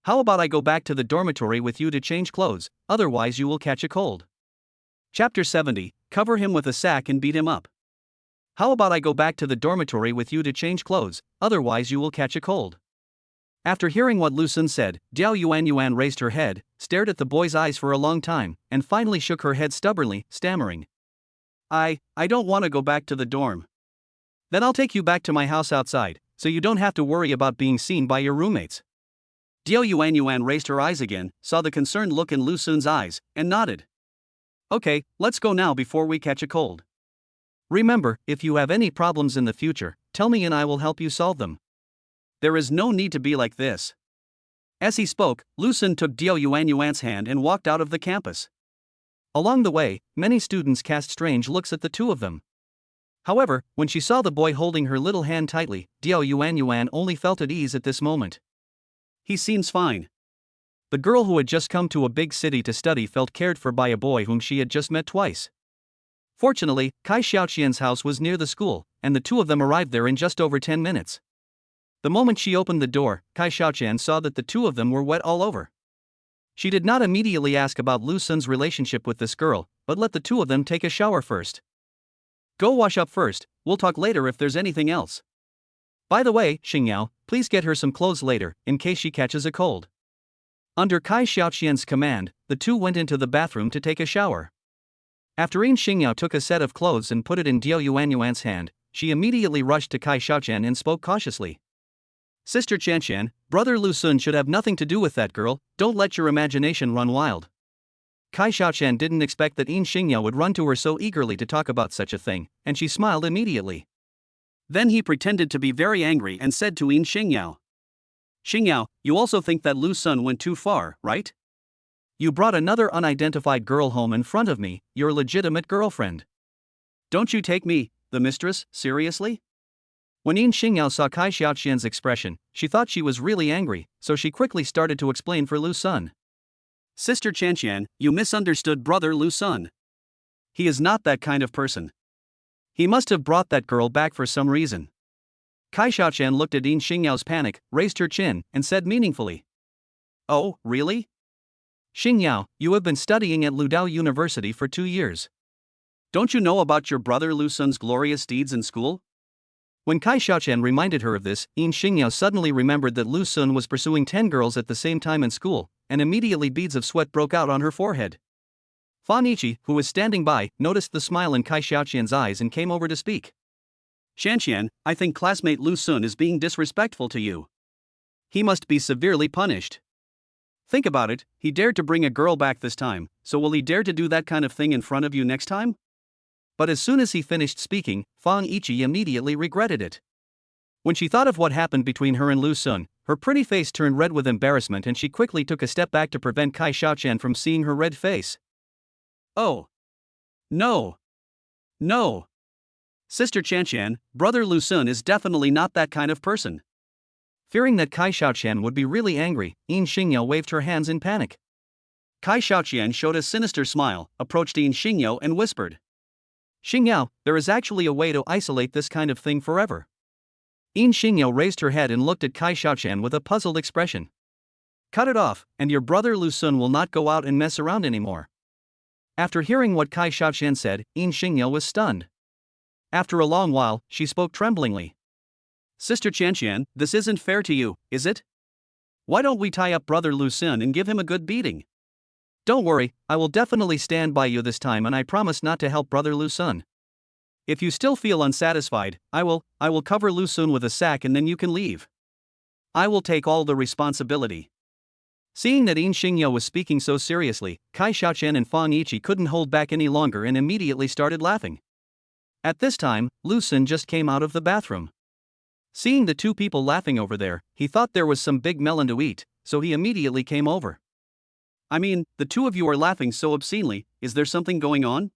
How about I go back to the dormitory with you to change clothes, otherwise you will catch a cold. Chapter 70, Cover him with a sack and beat him up. How about I go back to the dormitory with you to change clothes, otherwise you will catch a cold. After hearing what Lu Sun said, Diao Yuan raised her head, stared at the boy's eyes for a long time, and finally shook her head stubbornly, stammering. I don't want to go back to the dorm. Then I'll take you back to my house outside, so you don't have to worry about being seen by your roommates. Diao Yuan raised her eyes again, saw the concerned look in Lu Sun's eyes, and nodded. Okay, let's go now before we catch a cold. Remember, if you have any problems in the future, tell me and I will help you solve them. There is no need to be like this. As he spoke, Lu Sun took Diao Yuan's hand and walked out of the campus. Along the way, many students cast strange looks at the two of them. However, when she saw the boy holding her little hand tightly, Diao Yuan only felt at ease at this moment. He seems fine. The girl who had just come to a big city to study felt cared for by a boy whom she had just met twice. Fortunately, Kai Xiaoqian's house was near the school, and the two of them arrived there in just over 10 minutes. The moment she opened the door, Kai Xiaoqian saw that the two of them were wet all over. She did not immediately ask about Lu Sun's relationship with this girl, but let the two of them take a shower first. Go wash up first, we'll talk later if there's anything else. By the way, Xingyao, please get her some clothes later, in case she catches a cold. Under Kai Xiaoqian's command, the two went into the bathroom to take a shower. After Xingyao took a set of clothes and put it in Diao Yuan's hand, she immediately rushed to Kai Xiaoqian and spoke cautiously. Sister Qianqian, brother Lu Sun should have nothing to do with that girl, don't let your imagination run wild. Kai Xiaoqian didn't expect that Xingyao would run to her so eagerly to talk about such a thing, and she smiled immediately. Then he pretended to be very angry and said to Xingyao. Xingyao, you also think that Lu Sun went too far, right? You brought another unidentified girl home in front of me, your legitimate girlfriend. Don't you take me, the mistress, seriously? When Xingyao saw Kai Xiaoqian's expression, she thought she was really angry, so she quickly started to explain for Lu Sun. Sister Qianqian, you misunderstood brother Lu Sun. He is not that kind of person. He must have brought that girl back for some reason. Kai Xiaoqian looked at Xingyao's panic, raised her chin, and said meaningfully. Oh, really? Xingyao, you have been studying at Ludao University for 2 years. Don't you know about your brother Lu Sun's glorious deeds in school? When Kai Xiaoqian reminded her of this, Xingyao suddenly remembered that Lu Sun was pursuing 10 girls at the same time in school, and immediately beads of sweat broke out on her forehead. Fan Ichi, who was standing by, noticed the smile in Kai Xiaoqian's eyes and came over to speak. Shanqian, I think classmate Lu Sun is being disrespectful to you. He must be severely punished. Think about it, he dared to bring a girl back this time, so will he dare to do that kind of thing in front of you next time? But as soon as he finished speaking, Fan Ichi immediately regretted it. When she thought of what happened between her and Lu Sun, her pretty face turned red with embarrassment and she quickly took a step back to prevent Kai Xiaoqian from seeing her red face. Oh. No. No. Sister Qianqian, brother Lu Sun is definitely not that kind of person. Fearing that Kai Xiaoqian would be really angry, Yin Xingyao waved her hands in panic. Kai Xiaoqian showed a sinister smile, approached Yin Xingyao and whispered. Xingyao, there is actually a way to isolate this kind of thing forever. Yin Xingyao raised her head and looked at Kai Xiaoqian with a puzzled expression. Cut it off, and your brother Lu Sun will not go out and mess around anymore. After hearing what Kai Xiaoqian said, Yin Xingyao was stunned. After a long while, she spoke tremblingly. Sister Qianqian, this isn't fair to you, is it? Why don't we tie up brother Lu Sun and give him a good beating? Don't worry, I will definitely stand by you this time and I promise not to help brother Lu Sun. If you still feel unsatisfied, I will cover Lu Sun with a sack and then you can leave. I will take all the responsibility. Seeing that Yin Xingyao was speaking so seriously, Kai Xiaoqian and Fan Ichi couldn't hold back any longer and immediately started laughing. At this time, Lu Sun just came out of the bathroom. Seeing the two people laughing over there, he thought there was some big melon to eat, so he immediately came over. I mean, the two of you are laughing so obscenely, is there something going on?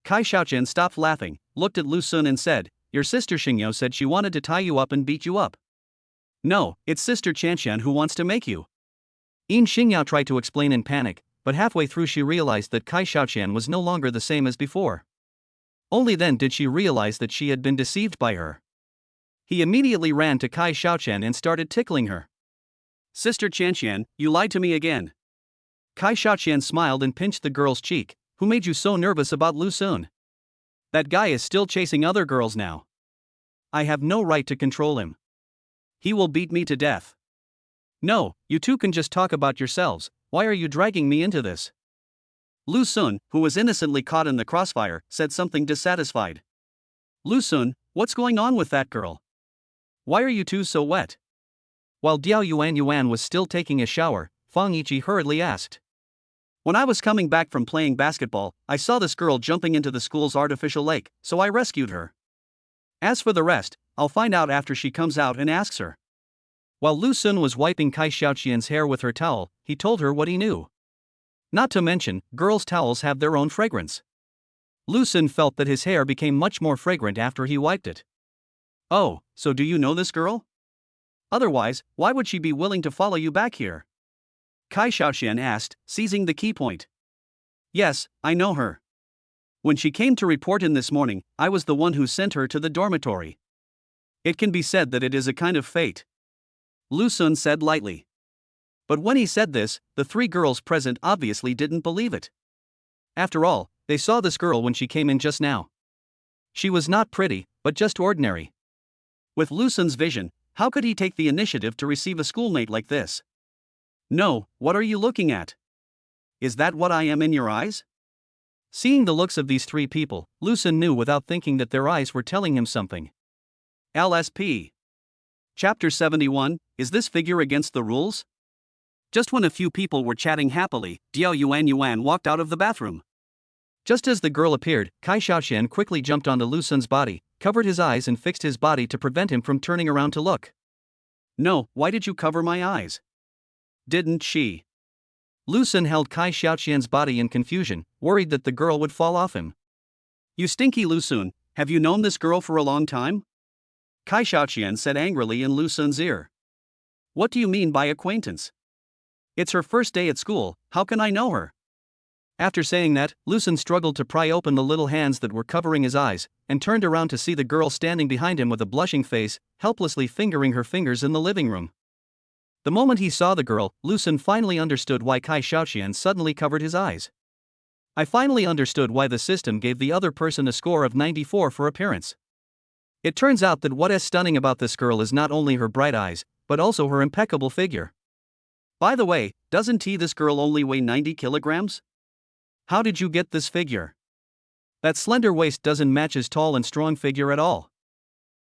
Kai Xiaoqian stopped laughing, looked at Lu Sun and said, your sister Xingyao said she wanted to tie you up and beat you up. No, it's sister Qianqian who wants to make you. Yin Xingyao tried to explain in panic, but halfway through she realized that Kai Xiaoqian was no longer the same as before. Only then did she realize that she had been deceived by her. He immediately ran to Kai Xiaoqian and started tickling her. Sister Qianqian, you lied to me again. Kai Xiaoqian smiled and pinched the girl's cheek. Who made you so nervous about Lu Sun? That guy is still chasing other girls now. I have no right to control him. He will beat me to death. No, you two can just talk about yourselves, why are you dragging me into this? Lu Sun, who was innocently caught in the crossfire, said something dissatisfied. Lu Sun, what's going on with that girl? Why are you two so wet? While Diao Yuan was still taking a shower, Fan Ichi hurriedly asked. When I was coming back from playing basketball, I saw this girl jumping into the school's artificial lake, so I rescued her. As for the rest, I'll find out after she comes out and asks her. While Lu Sun was wiping Kai Xiaoqian's hair with her towel, he told her what he knew. Not to mention, girls' towels have their own fragrance. Lu Sun felt that his hair became much more fragrant after he wiped it. Oh, so do you know this girl? Otherwise, why would she be willing to follow you back here? Kai Xiaoqian asked, seizing the key point. Yes, I know her. When she came to report in this morning, I was the one who sent her to the dormitory. It can be said that it is a kind of fate. Lu Sun said lightly. But when he said this, the three girls present obviously didn't believe it. After all, they saw this girl when she came in just now. She was not pretty, but just ordinary. With Lu Sun's vision, how could he take the initiative to receive a schoolmate like this? No, what are you looking at? Is that what I am in your eyes? Seeing the looks of these three people, Lu Sun knew without thinking that their eyes were telling him something. LSP. Chapter 71, Is this figure against the rules? Just when a few people were chatting happily, Diao Yuan walked out of the bathroom. Just as the girl appeared, Kai Xiaoqian quickly jumped onto Lu Sun's body, covered his eyes and fixed his body to prevent him from turning around to look. No, why did you cover my eyes? Didn't she? Lu Sun held Kai Xiaoqian's body in confusion, worried that the girl would fall off him. You stinky Lu Sun, have you known this girl for a long time? Kai Xiaoqian said angrily in Lu Sun's ear. What do you mean by acquaintance? It's her first day at school, how can I know her? After saying that, Lu Sun struggled to pry open the little hands that were covering his eyes, and turned around to see the girl standing behind him with a blushing face, helplessly fingering her fingers in the living room. The moment he saw the girl, Lu Sun finally understood why Kai Xiaoqian suddenly covered his eyes. I finally understood why the system gave the other person a score of 94 for appearance. It turns out that what is stunning about this girl is not only her bright eyes, but also her impeccable figure. By the way, doesn't this girl only weigh 90 kilograms? How did you get this figure? That slender waist doesn't match his tall and strong figure at all.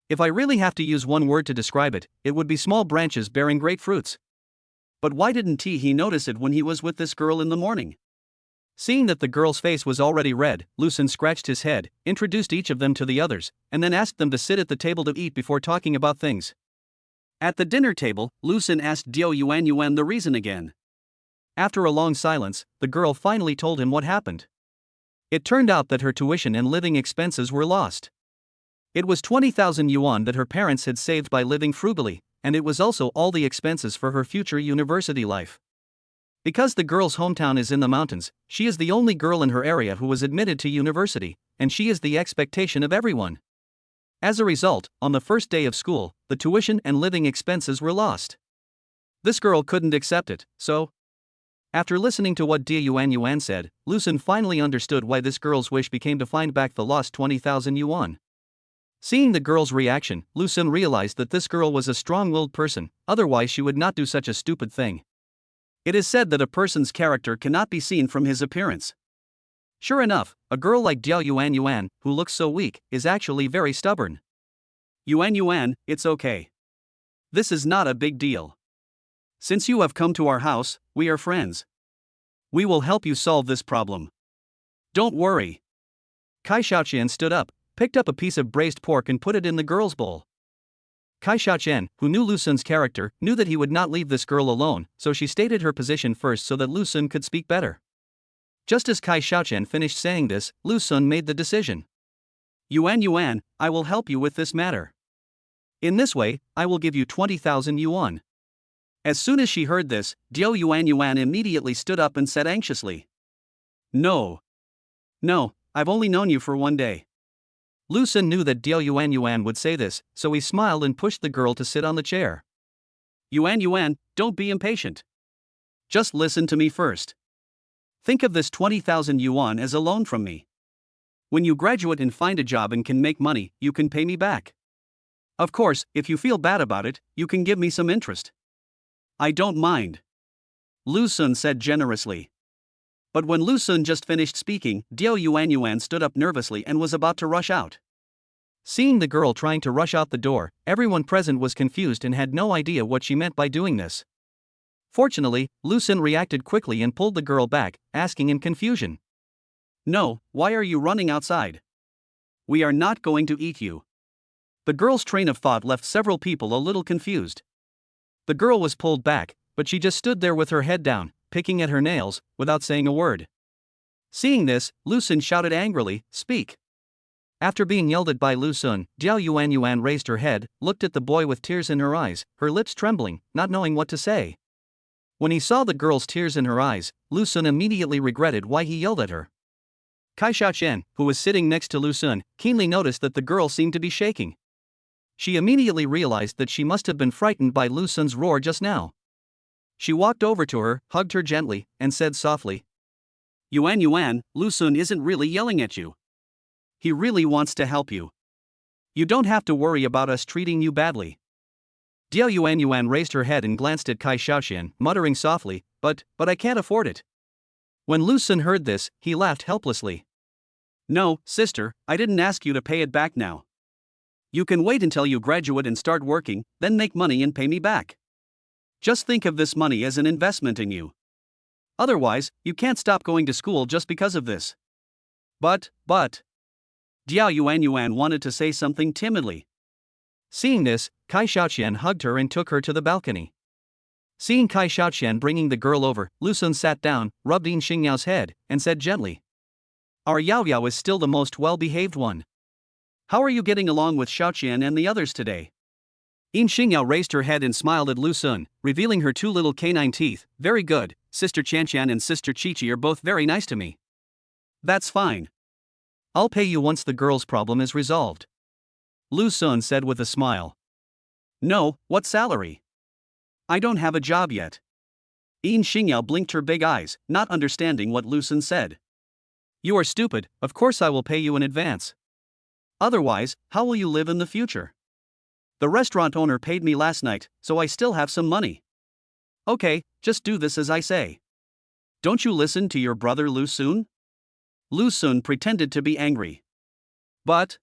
If I really have to use one word to describe it, it would be small branches bearing great fruits. But why didn't he notice it when he was with this girl in the morning? Seeing that the girl's face was already red, Lucien scratched his head, introduced each of them to the others, and then asked them to sit at the table to eat before talking about things. At the dinner table, Lucien asked Diao Yuan the reason again. After a long silence, the girl finally told him what happened. It turned out that her tuition and living expenses were lost. It was 20,000 yuan that her parents had saved by living frugally, and it was also all the expenses for her future university life. Because the girl's hometown is in the mountains, she is the only girl in her area who was admitted to university, and she is the expectation of everyone. As a result, on the first day of school, the tuition and living expenses were lost. This girl couldn't accept it, so... After listening to what Diao Yuan said, Lucien finally understood why this girl's wish became to find back the lost 20,000 yuan. Seeing the girl's reaction, Lucien realized that this girl was a strong-willed person, otherwise she would not do such a stupid thing. It is said that a person's character cannot be seen from his appearance. Sure enough, a girl like Diao Yuan, who looks so weak, is actually very stubborn. Yuan, it's okay. This is not a big deal. Since you have come to our house, we are friends. We will help you solve this problem. Don't worry. Kai Xiaoqian stood up, picked up a piece of braised pork and put it in the girl's bowl. Kai Xiaoqian, who knew Lucien's character, knew that he would not leave this girl alone, so she stated her position first so that Lucien could speak better. Just as Kai Xiaoqian finished saying this, Lucien made the decision. Yuan, I will help you with this matter. In this way, I will give you 20,000 yuan. As soon as she heard this, Diao Yuan immediately stood up and said anxiously. No, I've only known you for 1 day. Lucien knew that Diao Yuan would say this, so he smiled and pushed the girl to sit on the chair. Yuan, don't be impatient. Just listen to me first. Think of this 20,000 yuan as a loan from me. When you graduate and find a job and can make money, you can pay me back. Of course, if you feel bad about it, you can give me some interest. I don't mind. Lucien said generously. But when Lucien just finished speaking, Diao Yuan stood up nervously and was about to rush out. Seeing the girl trying to rush out the door, everyone present was confused and had no idea what she meant by doing this. Fortunately, Lucien reacted quickly and pulled the girl back, asking in confusion. No, why are you running outside? We are not going to eat you. The girl's train of thought left several people a little confused. The girl was pulled back, but she just stood there with her head down, picking at her nails, without saying a word. Seeing this, Lucien shouted angrily, "Speak!" After being yelled at by Lucien, Diao Yuan raised her head, looked at the boy with tears in her eyes, her lips trembling, not knowing what to say. When he saw the girl's tears in her eyes, Lucien immediately regretted why he yelled at her. Kai Xiaoqian, who was sitting next to Lucien, keenly noticed that the girl seemed to be shaking. She immediately realized that she must have been frightened by Lucien's roar just now. She walked over to her, hugged her gently, and said softly, Yuan, Lucien isn't really yelling at you. He really wants to help you. You don't have to worry about us treating you badly. Diao Yuan raised her head and glanced at Kai Xiaoqian, muttering softly, but I can't afford it. When Lucien heard this, he laughed helplessly. No, sister, I didn't ask you to pay it back now. You can wait until you graduate and start working, then make money and pay me back. Just think of this money as an investment in you. Otherwise, you can't stop going to school just because of this. But. Diao Yuan wanted to say something timidly. Seeing this, Kai Xiaoqian hugged her and took her to the balcony. Seeing Kai Xiaoqian bringing the girl over, Lucien sat down, rubbed Yin Xingyao's head, and said gently, Our Yao is still the most well-behaved one. How are you getting along with Xiaoqian and the others today? Yin Xingyao raised her head and smiled at Lucien, revealing her 2 little canine teeth. Very good, Sister Qianqian and Sister Qiqi are both very nice to me. That's fine. I'll pay you once the girl's problem is resolved. Lucien said with a smile. No, what salary? I don't have a job yet. Yin Xingyao blinked her big eyes, not understanding what Lucien said. You are stupid, of course I will pay you in advance. Otherwise, how will you live in the future? The restaurant owner paid me last night, so I still have some money. Okay, just do this as I say. Don't you listen to your brother Lu Sun? Lu Sun pretended to be angry. But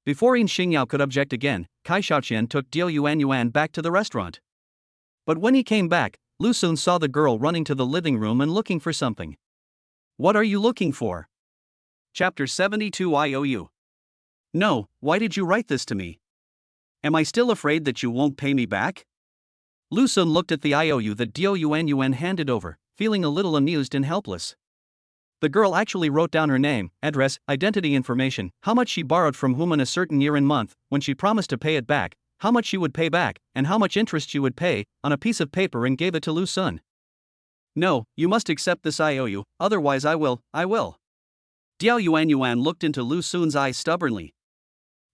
before Yin Xingyao could object again, Kai Xiaoqian took Diao Yuan back to the restaurant. But when he came back, Lu Sun saw the girl running to the living room and looking for something. What are you looking for? Chapter 72 IOU. No, why did you write this to me? Am I still afraid that you won't pay me back? Lu Sun looked at the IOU that Diao Yuan handed over, feeling a little amused and helpless. The girl actually wrote down her name, address, identity information, how much she borrowed from whom in a certain year and month, when she promised to pay it back, how much she would pay back, and how much interest she would pay, on a piece of paper and gave it to Lu Sun. No, you must accept this IOU, otherwise I will. Diao Yuan looked into Lu Sun's eyes stubbornly.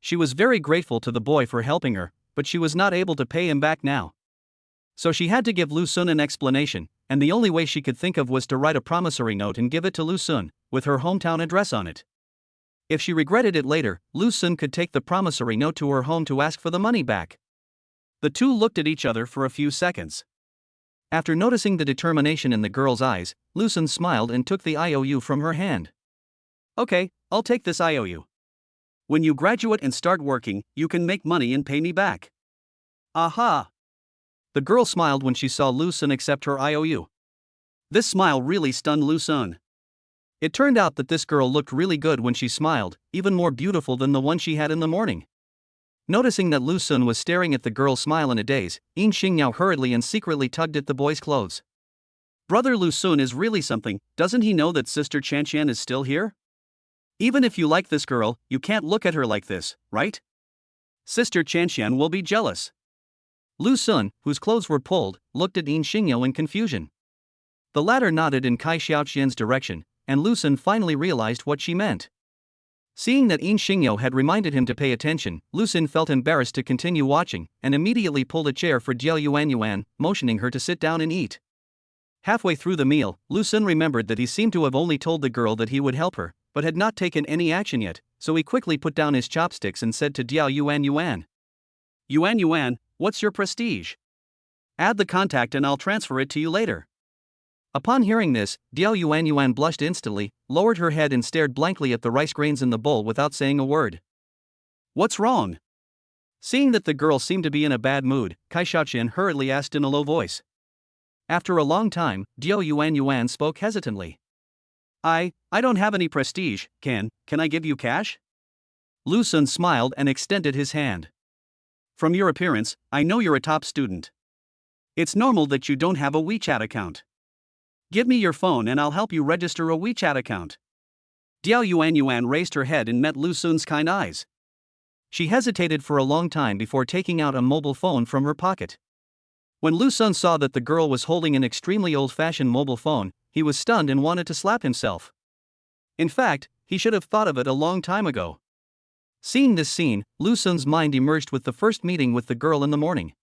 She was very grateful to the boy for helping her, but she was not able to pay him back now. So she had to give Lu Sun an explanation, and the only way she could think of was to write a promissory note and give it to Lu Sun, with her hometown address on it. If she regretted it later, Lu Sun could take the promissory note to her home to ask for the money back. The two looked at each other for a few seconds. After noticing the determination in the girl's eyes, Lu Sun smiled and took the IOU from her hand. Okay, I'll take this IOU. When you graduate and start working, you can make money and pay me back. Aha! The girl smiled when she saw Lu Sun accept her IOU. This smile really stunned Lu Sun. It turned out that this girl looked really good when she smiled, even more beautiful than the one she had in the morning. Noticing that Lu Sun was staring at the girl's smile in a daze, Yin Xingyao hurriedly and secretly tugged at the boy's clothes. Brother Lu Sun is really something, doesn't he know that Sister Chanqian is still here? Even if you like this girl, you can't look at her like this, right? Sister Chanqian will be jealous. Lu Sun, whose clothes were pulled, looked at Yin Xingyao in confusion. The latter nodded in Kai Xiaoqian's direction, and Lu Sun finally realized what she meant. Seeing that Yin Xingyao had reminded him to pay attention, Lu Sun felt embarrassed to continue watching, and immediately pulled a chair for Diao Yuan, motioning her to sit down and eat. Halfway through the meal, Lu Sun remembered that he seemed to have only told the girl that he would help her, but had not taken any action yet, so he quickly put down his chopsticks and said to Diao Yuan, Yuan, what's your prestige? Add the contact and I'll transfer it to you later. Upon hearing this, Diao Yuan blushed instantly, lowered her head and stared blankly at the rice grains in the bowl without saying a word. What's wrong? Seeing that the girl seemed to be in a bad mood, Kai Xiaoqian hurriedly asked in a low voice. After a long time, Diao Yuan spoke hesitantly. I don't have any prestige, can I give you cash? Lu Sun smiled and extended his hand. From your appearance, I know you're a top student. It's normal that you don't have a WeChat account. Give me your phone and I'll help you register a WeChat account. Diao Yuan raised her head and met Lu Sun's kind eyes. She hesitated for a long time before taking out a mobile phone from her pocket. When Lu Sun saw that the girl was holding an extremely old-fashioned mobile phone, he was stunned and wanted to slap himself. In fact, he should have thought of it a long time ago. Seeing this scene, Lu Sun's mind emerged with the first meeting with the girl in the morning.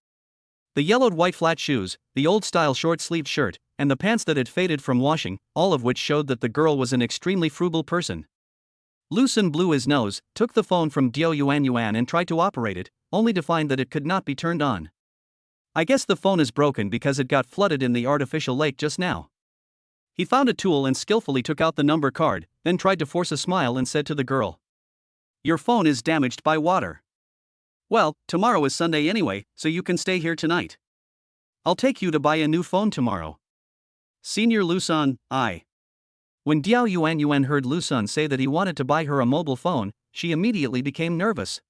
The yellowed white flat shoes, the old-style short-sleeved shirt, and the pants that had faded from washing, all of which showed that the girl was an extremely frugal person. Lu Sun blew his nose, took the phone from Diao Yuan and tried to operate it, only to find that it could not be turned on. I guess the phone is broken because it got flooded in the artificial lake just now. He found a tool and skillfully took out the number card, then tried to force a smile and said to the girl, Your phone is damaged by water. Well, tomorrow is Sunday anyway, so you can stay here tonight. I'll take you to buy a new phone tomorrow. Senior Lu Sun, I. When Diao Yuan heard Lu Sun say that he wanted to buy her a mobile phone, she immediately became nervous.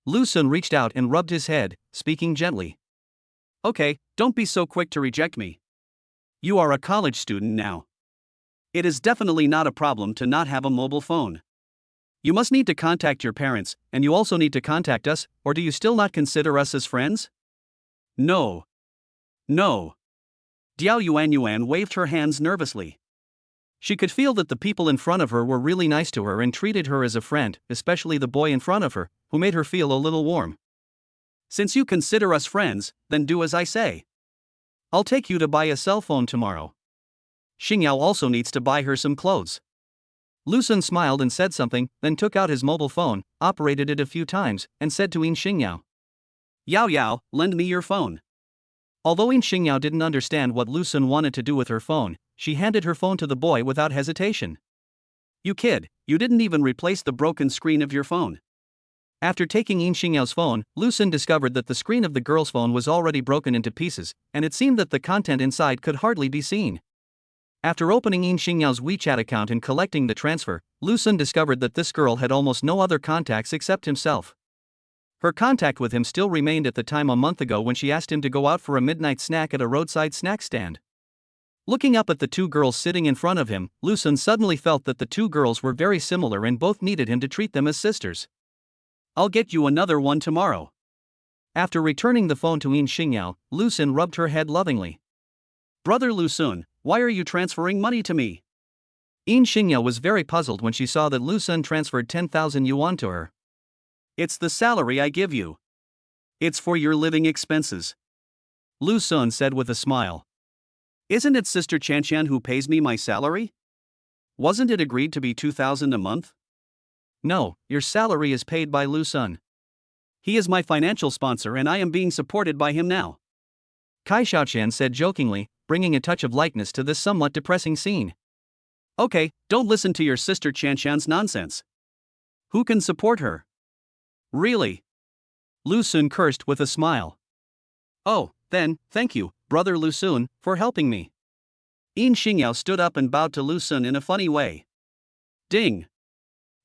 Lu Sun reached out and rubbed his head, speaking gently. Okay, don't be so quick to reject me. You are a college student now. It is definitely not a problem to not have a mobile phone. You must need to contact your parents, and you also need to contact us, or do you still not consider us as friends? No. Diao Yuan waved her hands nervously. She could feel that the people in front of her were really nice to her and treated her as a friend, especially the boy in front of her, who made her feel a little warm. Since you consider us friends, then do as I say. I'll take you to buy a cell phone tomorrow. Xingyao also needs to buy her some clothes. Lu Sun smiled and said something, then took out his mobile phone, operated it a few times, and said to Yin Xingyao, Yao, lend me your phone. Although Yin Xingyao didn't understand what Lu Sun wanted to do with her phone, she handed her phone to the boy without hesitation. You kid, you didn't even replace the broken screen of your phone. After taking Yin Xingyao's phone, Lu Sun discovered that the screen of the girl's phone was already broken into pieces, and it seemed that the content inside could hardly be seen. After opening Yin Xingyao's WeChat account and collecting the transfer, Lu Sun discovered that this girl had almost no other contacts except himself. Her contact with him still remained at the time a month ago when she asked him to go out for a midnight snack at a roadside snack stand. Looking up at the two girls sitting in front of him, Lu Sun suddenly felt that the two girls were very similar and both needed him to treat them as sisters. I'll get you another one tomorrow. After returning the phone to Yin Xingyao, Lu Sun rubbed her head lovingly. Brother Lu Sun, why are you transferring money to me? Yin Xingyao was very puzzled when she saw that Lu Sun transferred 10,000 yuan to her. It's the salary I give you. It's for your living expenses. Lu Sun said with a smile. Isn't it Sister Chanqian who pays me my salary? Wasn't it agreed to be 2,000 a month? No, your salary is paid by Lu Sun. He is my financial sponsor and I am being supported by him now. Kai Xiaoqian said jokingly, bringing a touch of lightness to this somewhat depressing scene. Okay, don't listen to your sister Chanqian's nonsense. Who can support her? Really? Lu Sun cursed with a smile. Oh, then, thank you, brother Lu Sun, for helping me. Yin Xingyao stood up and bowed to Lu Sun in a funny way. Ding!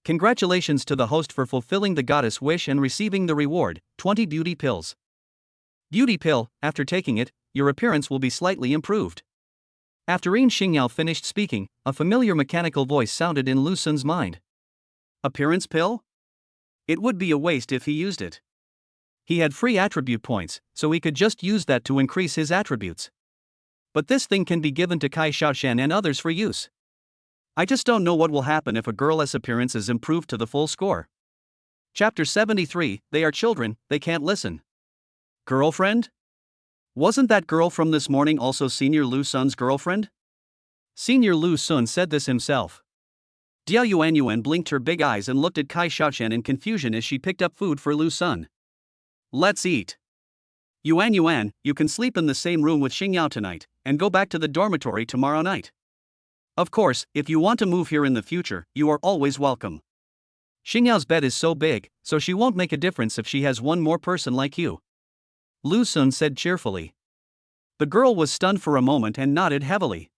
Congratulations to the host for fulfilling the goddess wish and receiving the reward, 20 beauty pills. Beauty pill, after taking it, your appearance will be slightly improved. After Yin Xingyao finished speaking, a familiar mechanical voice sounded in Lu Sun's mind. Appearance pill? It would be a waste if he used it. He had free attribute points, so he could just use that to increase his attributes. But this thing can be given to Kai Xiaoqian and others for use. I just don't know what will happen if a girl's appearance is improved to the full score. Chapter 73, They are children, they can't listen. Girlfriend? Wasn't that girl from this morning also Senior Lu Sun's girlfriend? Senior Lu Sun said this himself. Diao Yuan blinked her big eyes and looked at Kai Xiaoqian in confusion as she picked up food for Lu Sun. Let's eat. Yuan, you can sleep in the same room with Xingyao tonight, and go back to the dormitory tomorrow night. Of course, if you want to move here in the future, you are always welcome. Xingyao's bed is so big, so she won't make a difference if she has one more person like you. Lu Sun said cheerfully. The girl was stunned for a moment and nodded heavily.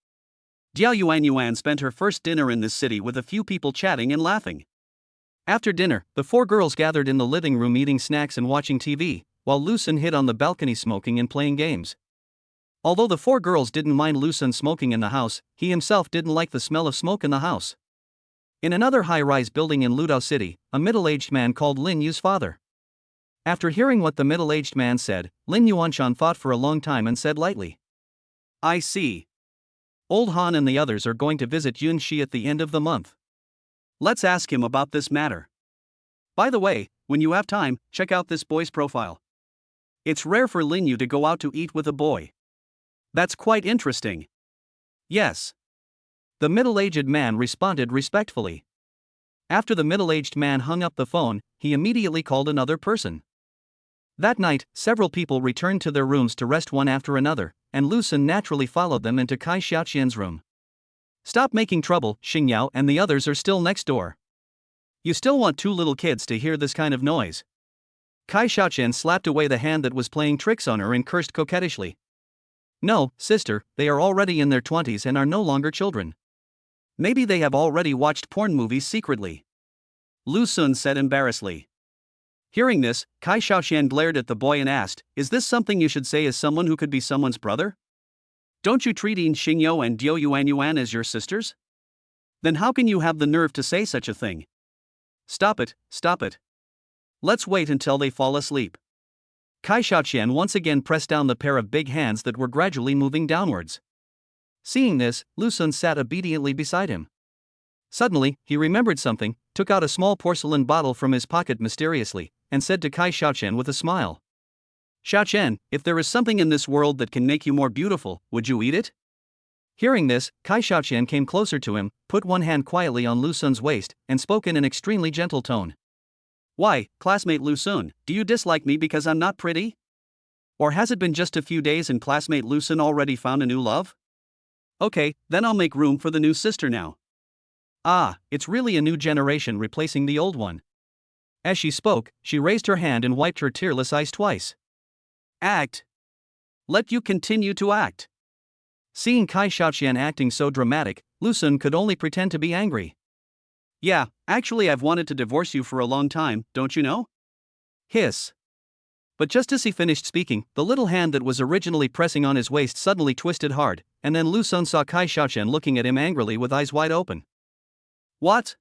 Diao Yuan spent her first dinner in this city with a few people chatting and laughing. After dinner, the four girls gathered in the living room eating snacks and watching TV, while Lu Sun hid on the balcony smoking and playing games. Although the four girls didn't mind Lu Sun smoking in the house, he himself didn't like the smell of smoke in the house. In another high-rise building in Ludao City, a middle-aged man called Lin Yu's father. After hearing what the middle-aged man said, Lin Yuanshan thought for a long time and said lightly. I see. Old Han and the others are going to visit Yun Shi at the end of the month. Let's ask him about this matter. By the way, when you have time, check out this boy's profile. It's rare for Lin Yu to go out to eat with a boy. That's quite interesting. Yes. The middle-aged man responded respectfully. After the middle-aged man hung up the phone, he immediately called another person. That night, several people returned to their rooms to rest one after another, and Lu Sun naturally followed them into Kai Xiaoqian's room. Stop making trouble, Xingyao and the others are still next door. You still want two little kids to hear this kind of noise. Kai Xiaoqian slapped away the hand that was playing tricks on her and cursed coquettishly. No, sister, they are already in their 20s and are no longer children. Maybe they have already watched porn movies secretly. Lu Sun said embarrassedly. Hearing this, Kai Xiaoqian glared at the boy and asked, Is this something you should say as someone who could be someone's brother? Don't you treat Yin Xingyao and Diao Yuan as your sisters? Then how can you have the nerve to say such a thing? Stop it, stop it. Let's wait until they fall asleep. Kai Xiaoqian once again pressed down the pair of big hands that were gradually moving downwards. Seeing this, Lu Sun sat obediently beside him. Suddenly, he remembered something, took out a small porcelain bottle from his pocket mysteriously, and said to Kai Xiaoqian with a smile. Xiaoqian, if there is something in this world that can make you more beautiful, would you eat it? Hearing this, Kai Xiaoqian came closer to him, put one hand quietly on Lu Sun's waist, and spoke in an extremely gentle tone. Why, classmate Lu Sun, do you dislike me because I'm not pretty? Or has it been just a few days and classmate Lu Sun already found a new love? Okay, then I'll make room for the new sister now. Ah, it's really a new generation replacing the old one. As she spoke, she raised her hand and wiped her tearless eyes twice. Act. Let you continue to act. Seeing Kai Xiaoqian acting so dramatic, Lu Sun could only pretend to be angry. Yeah, actually I've wanted to divorce you for a long time, don't you know? Hiss. But just as he finished speaking, the little hand that was originally pressing on his waist suddenly twisted hard, and then Lu Sun saw Kai Xiaoqian looking at him angrily with eyes wide open. What?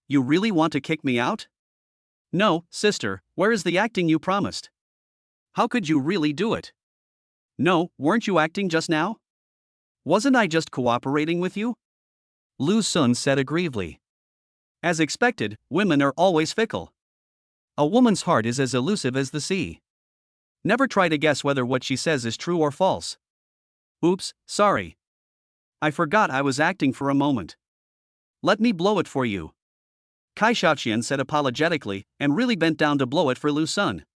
You really want to kick me out? No, sister, where is the acting you promised? How could you really do it? No, weren't you acting just now? Wasn't I just cooperating with you? Lu Sun said aggrievely. As expected, women are always fickle. A woman's heart is as elusive as the sea. Never try to guess whether what she says is true or false. Oops, sorry. I forgot I was acting for a moment. Let me blow it for you. Kai Xiaoqian said apologetically, and really bent down to blow it for Lu Sun.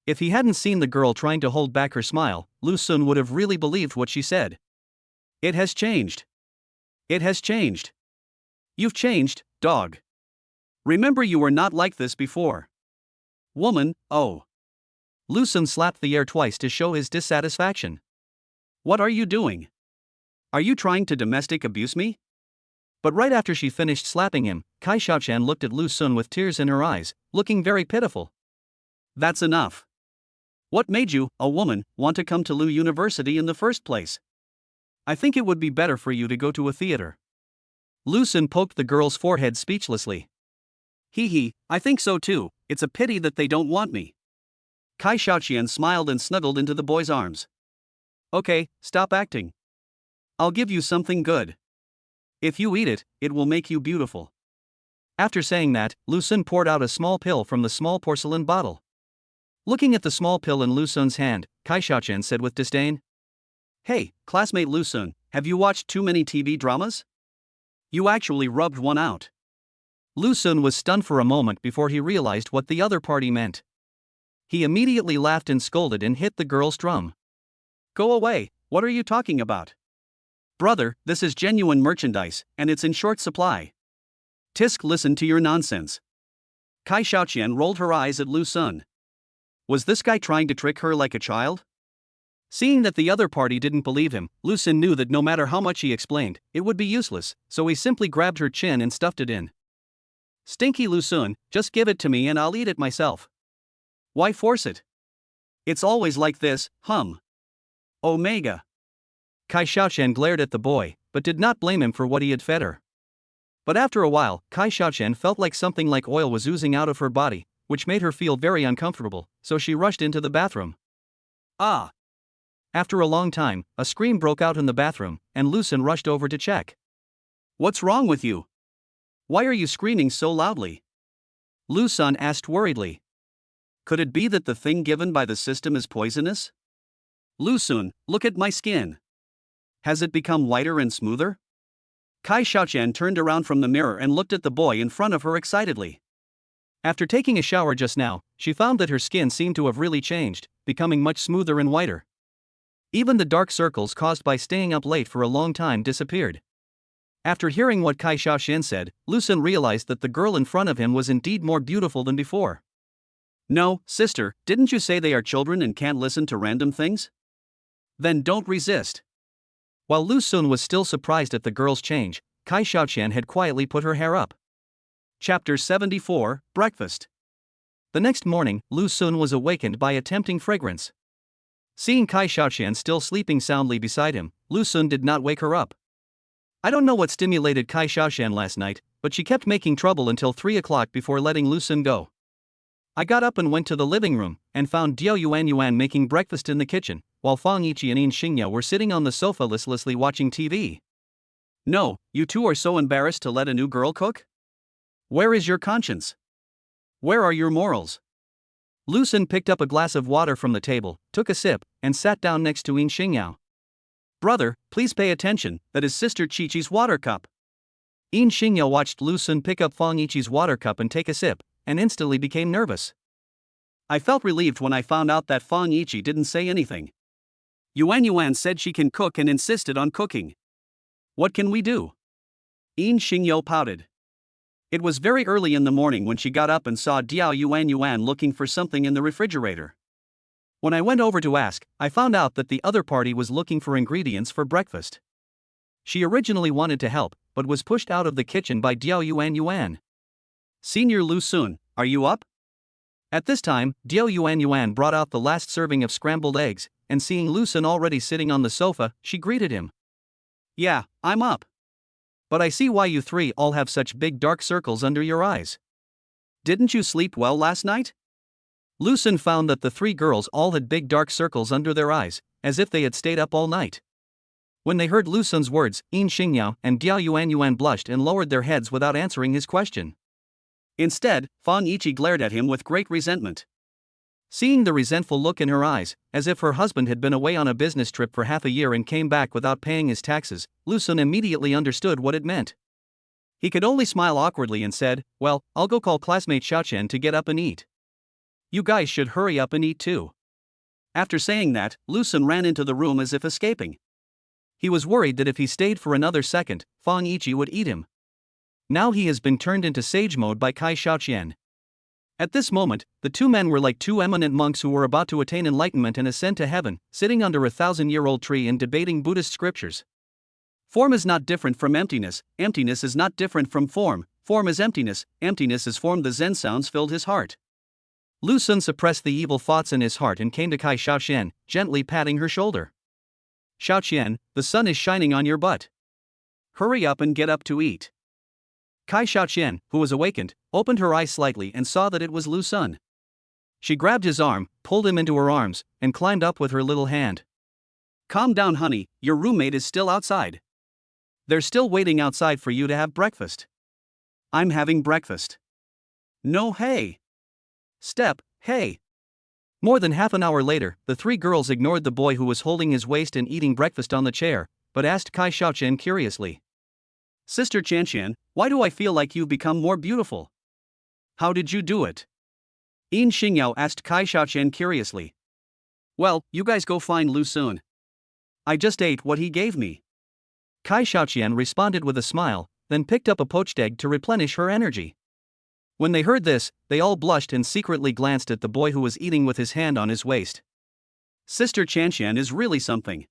If he hadn't seen the girl trying to hold back her smile, Lu Sun would have really believed what she said. It has changed. It has changed. You've changed, dog. Remember you were not like this before. Woman, oh. Lu Sun slapped the air twice to show his dissatisfaction. What are you doing? Are you trying to domestic abuse me? But right after she finished slapping him, Kai Xiaoqian looked at Lu Sun with tears in her eyes, looking very pitiful. That's enough. What made you, a woman, want to come to Lu University in the first place? I think it would be better for you to go to a theater. Lu Sun poked the girl's forehead speechlessly. Hee, I think so too, it's a pity that they don't want me. Kai Xiaoqian smiled and snuggled into the boy's arms. Okay, stop acting. I'll give you something good. If you eat it, it will make you beautiful. After saying that, Lu Sun poured out a small pill from the small porcelain bottle. Looking at the small pill in Lu Sun's hand, Kai Xiaoqian said with disdain. Hey, classmate Lu Sun, have you watched too many TV dramas? You actually rubbed one out. Lu Sun was stunned for a moment before he realized what the other party meant. He immediately laughed and scolded and hit the girl's drum. Go away, what are you talking about? Brother, this is genuine merchandise, and it's in short supply. Tisk, listen to your nonsense. Kai Xiaoqian rolled her eyes at Lu Sun. Was this guy trying to trick her like a child? Seeing that the other party didn't believe him, Lu Sun knew that no matter how much he explained, it would be useless, so he simply grabbed her chin and stuffed it in. Stinky Lu Sun, just give it to me and I'll eat it myself. Why force it? It's always like this, Omega. Kai Xiaoqian glared at the boy, but did not blame him for what he had fed her. But after a while, Kai Xiaoqian felt like something like oil was oozing out of her body, which made her feel very uncomfortable, so she rushed into the bathroom. Ah! After a long time, a scream broke out in the bathroom, and Lu Sun rushed over to check. What's wrong with you? Why are you screaming so loudly? Lu Sun asked worriedly. Could it be that the thing given by the system is poisonous? Lu Sun, look at my skin. Has it become whiter and smoother? Kai Xiaoqian turned around from the mirror and looked at the boy in front of her excitedly. After taking a shower just now, she found that her skin seemed to have really changed, becoming much smoother and whiter. Even the dark circles caused by staying up late for a long time disappeared. After hearing what Kai Xiaoqian said, Lu Sun realized that the girl in front of him was indeed more beautiful than before. No, sister, didn't you say they are children and can't listen to random things? Then don't resist. While Lu Sun was still surprised at the girl's change, Kai Xiaoqian had quietly put her hair up. Chapter 74, Breakfast. The next morning, Lu Sun was awakened by a tempting fragrance. Seeing Kai Xiaoqian still sleeping soundly beside him, Lu Sun did not wake her up. I don't know what stimulated Kai Xiaoqian last night, but she kept making trouble until 3 o'clock before letting Lu Sun go. I got up and went to the living room, and found Diao Yuan making breakfast in the kitchen, while Fang Yiqi and Yin Xingya were sitting on the sofa listlessly watching TV. No, you two are so embarrassed to let a new girl cook? Where is your conscience? Where are your morals? Lu Sun picked up a glass of water from the table, took a sip, and sat down next to Yin Xingya. Brother, please pay attention, that is Sister Chi-Chi's water cup. Yin Xingya watched Lu Sun pick up Fang Yiqi's water cup and take a sip, and instantly became nervous. I felt relieved when I found out that Fang Yiqi didn't say anything. Yuan said she can cook and insisted on cooking. What can we do? Yin Xingyou pouted. It was very early in the morning when she got up and saw Diao Yuan looking for something in the refrigerator. When I went over to ask, I found out that the other party was looking for ingredients for breakfast. She originally wanted to help, but was pushed out of the kitchen by Diao Yuan. Senior Lu Sun, are you up? At this time, Diao Yuan brought out the last serving of scrambled eggs, and seeing Lu Sun already sitting on the sofa, she greeted him. Yeah, I'm up. But I see why you three all have such big dark circles under your eyes. Didn't you sleep well last night? Lu Sun found that the three girls all had big dark circles under their eyes, as if they had stayed up all night. When they heard Lu Sun's words, Yin Xingyao and Diao Yuan blushed and lowered their heads without answering his question. Instead, Fang Yiqi glared at him with great resentment. Seeing the resentful look in her eyes, as if her husband had been away on a business trip for half a year and came back without paying his taxes, Lu Sun immediately understood what it meant. He could only smile awkwardly and said, "Well, I'll go call classmate Xiaoqian to get up and eat. You guys should hurry up and eat too." After saying that, Lu Sun ran into the room as if escaping. He was worried that if he stayed for another second, Fang Yiqi would eat him. Now he has been turned into sage mode by Kai Xiaoqian. At this moment, the two men were like two eminent monks who were about to attain enlightenment and ascend to heaven, sitting under a 1,000-year-old tree and debating Buddhist scriptures. Form is not different from emptiness, emptiness is not different from form is emptiness, emptiness is form. The Zen sounds filled his heart. Lu Sun suppressed the evil thoughts in his heart and came to Kai Xiaoqian, gently patting her shoulder. "Xiaoqian, the sun is shining on your butt. Hurry up and get up to eat." Kai Xiaoqian, who was awakened, opened her eyes slightly and saw that it was Lu Sun. She grabbed his arm, pulled him into her arms, and climbed up with her little hand. "Calm down, honey, your roommate is still outside. They're still waiting outside for you to have breakfast." "I'm having breakfast." "No, hey." "Step, hey." More than half an hour later, the three girls ignored the boy who was holding his waist and eating breakfast on the chair, but asked Kai Xiaoqian curiously. "Sister Qianqian, why do I feel like you've become more beautiful? How did you do it?" Yin Xingyao asked Kai Xiaoqian curiously. "Well, you guys go find Lu Sun. I just ate what he gave me." Kai Xiaoqian responded with a smile, then picked up a poached egg to replenish her energy. When they heard this, they all blushed and secretly glanced at the boy who was eating with his hand on his waist. Sister Qianqian is really something.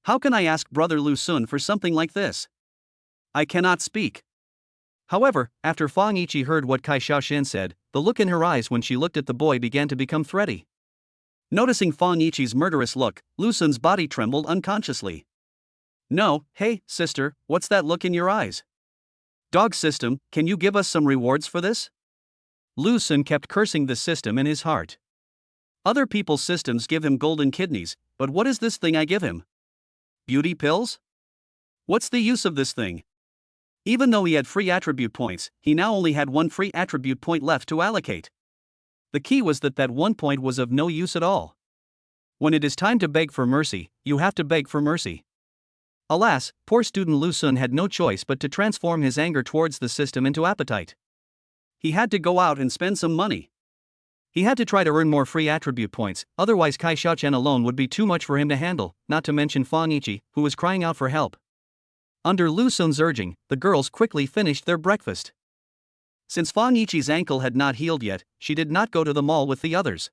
How can I ask brother Lu Sun for something like this? I cannot speak. However, after Fang Yiqi heard what Kai Xiaoqian said, the look in her eyes when she looked at the boy began to become threaty. Noticing Fang Yiqi's murderous look, Lu Sun's body trembled unconsciously. "No, hey, sister, what's that look in your eyes? Dog system, can you give us some rewards for this?" Lu Sun kept cursing the system in his heart. Other people's systems give him golden kidneys, but what is this thing I give him? Beauty pills? What's the use of this thing? Even though he had free attribute points, he now only had one free attribute point left to allocate. The key was that 1 point was of no use at all. When it is time to beg for mercy, you have to beg for mercy. Alas, poor student Lu Sun had no choice but to transform his anger towards the system into appetite. He had to go out and spend some money. He had to try to earn more free attribute points, otherwise Kai Xiaoqian alone would be too much for him to handle, not to mention Fang Yiqi, who was crying out for help. Under Lu Sun's urging, the girls quickly finished their breakfast. Since Fang Yiqi's ankle had not healed yet, she did not go to the mall with the others.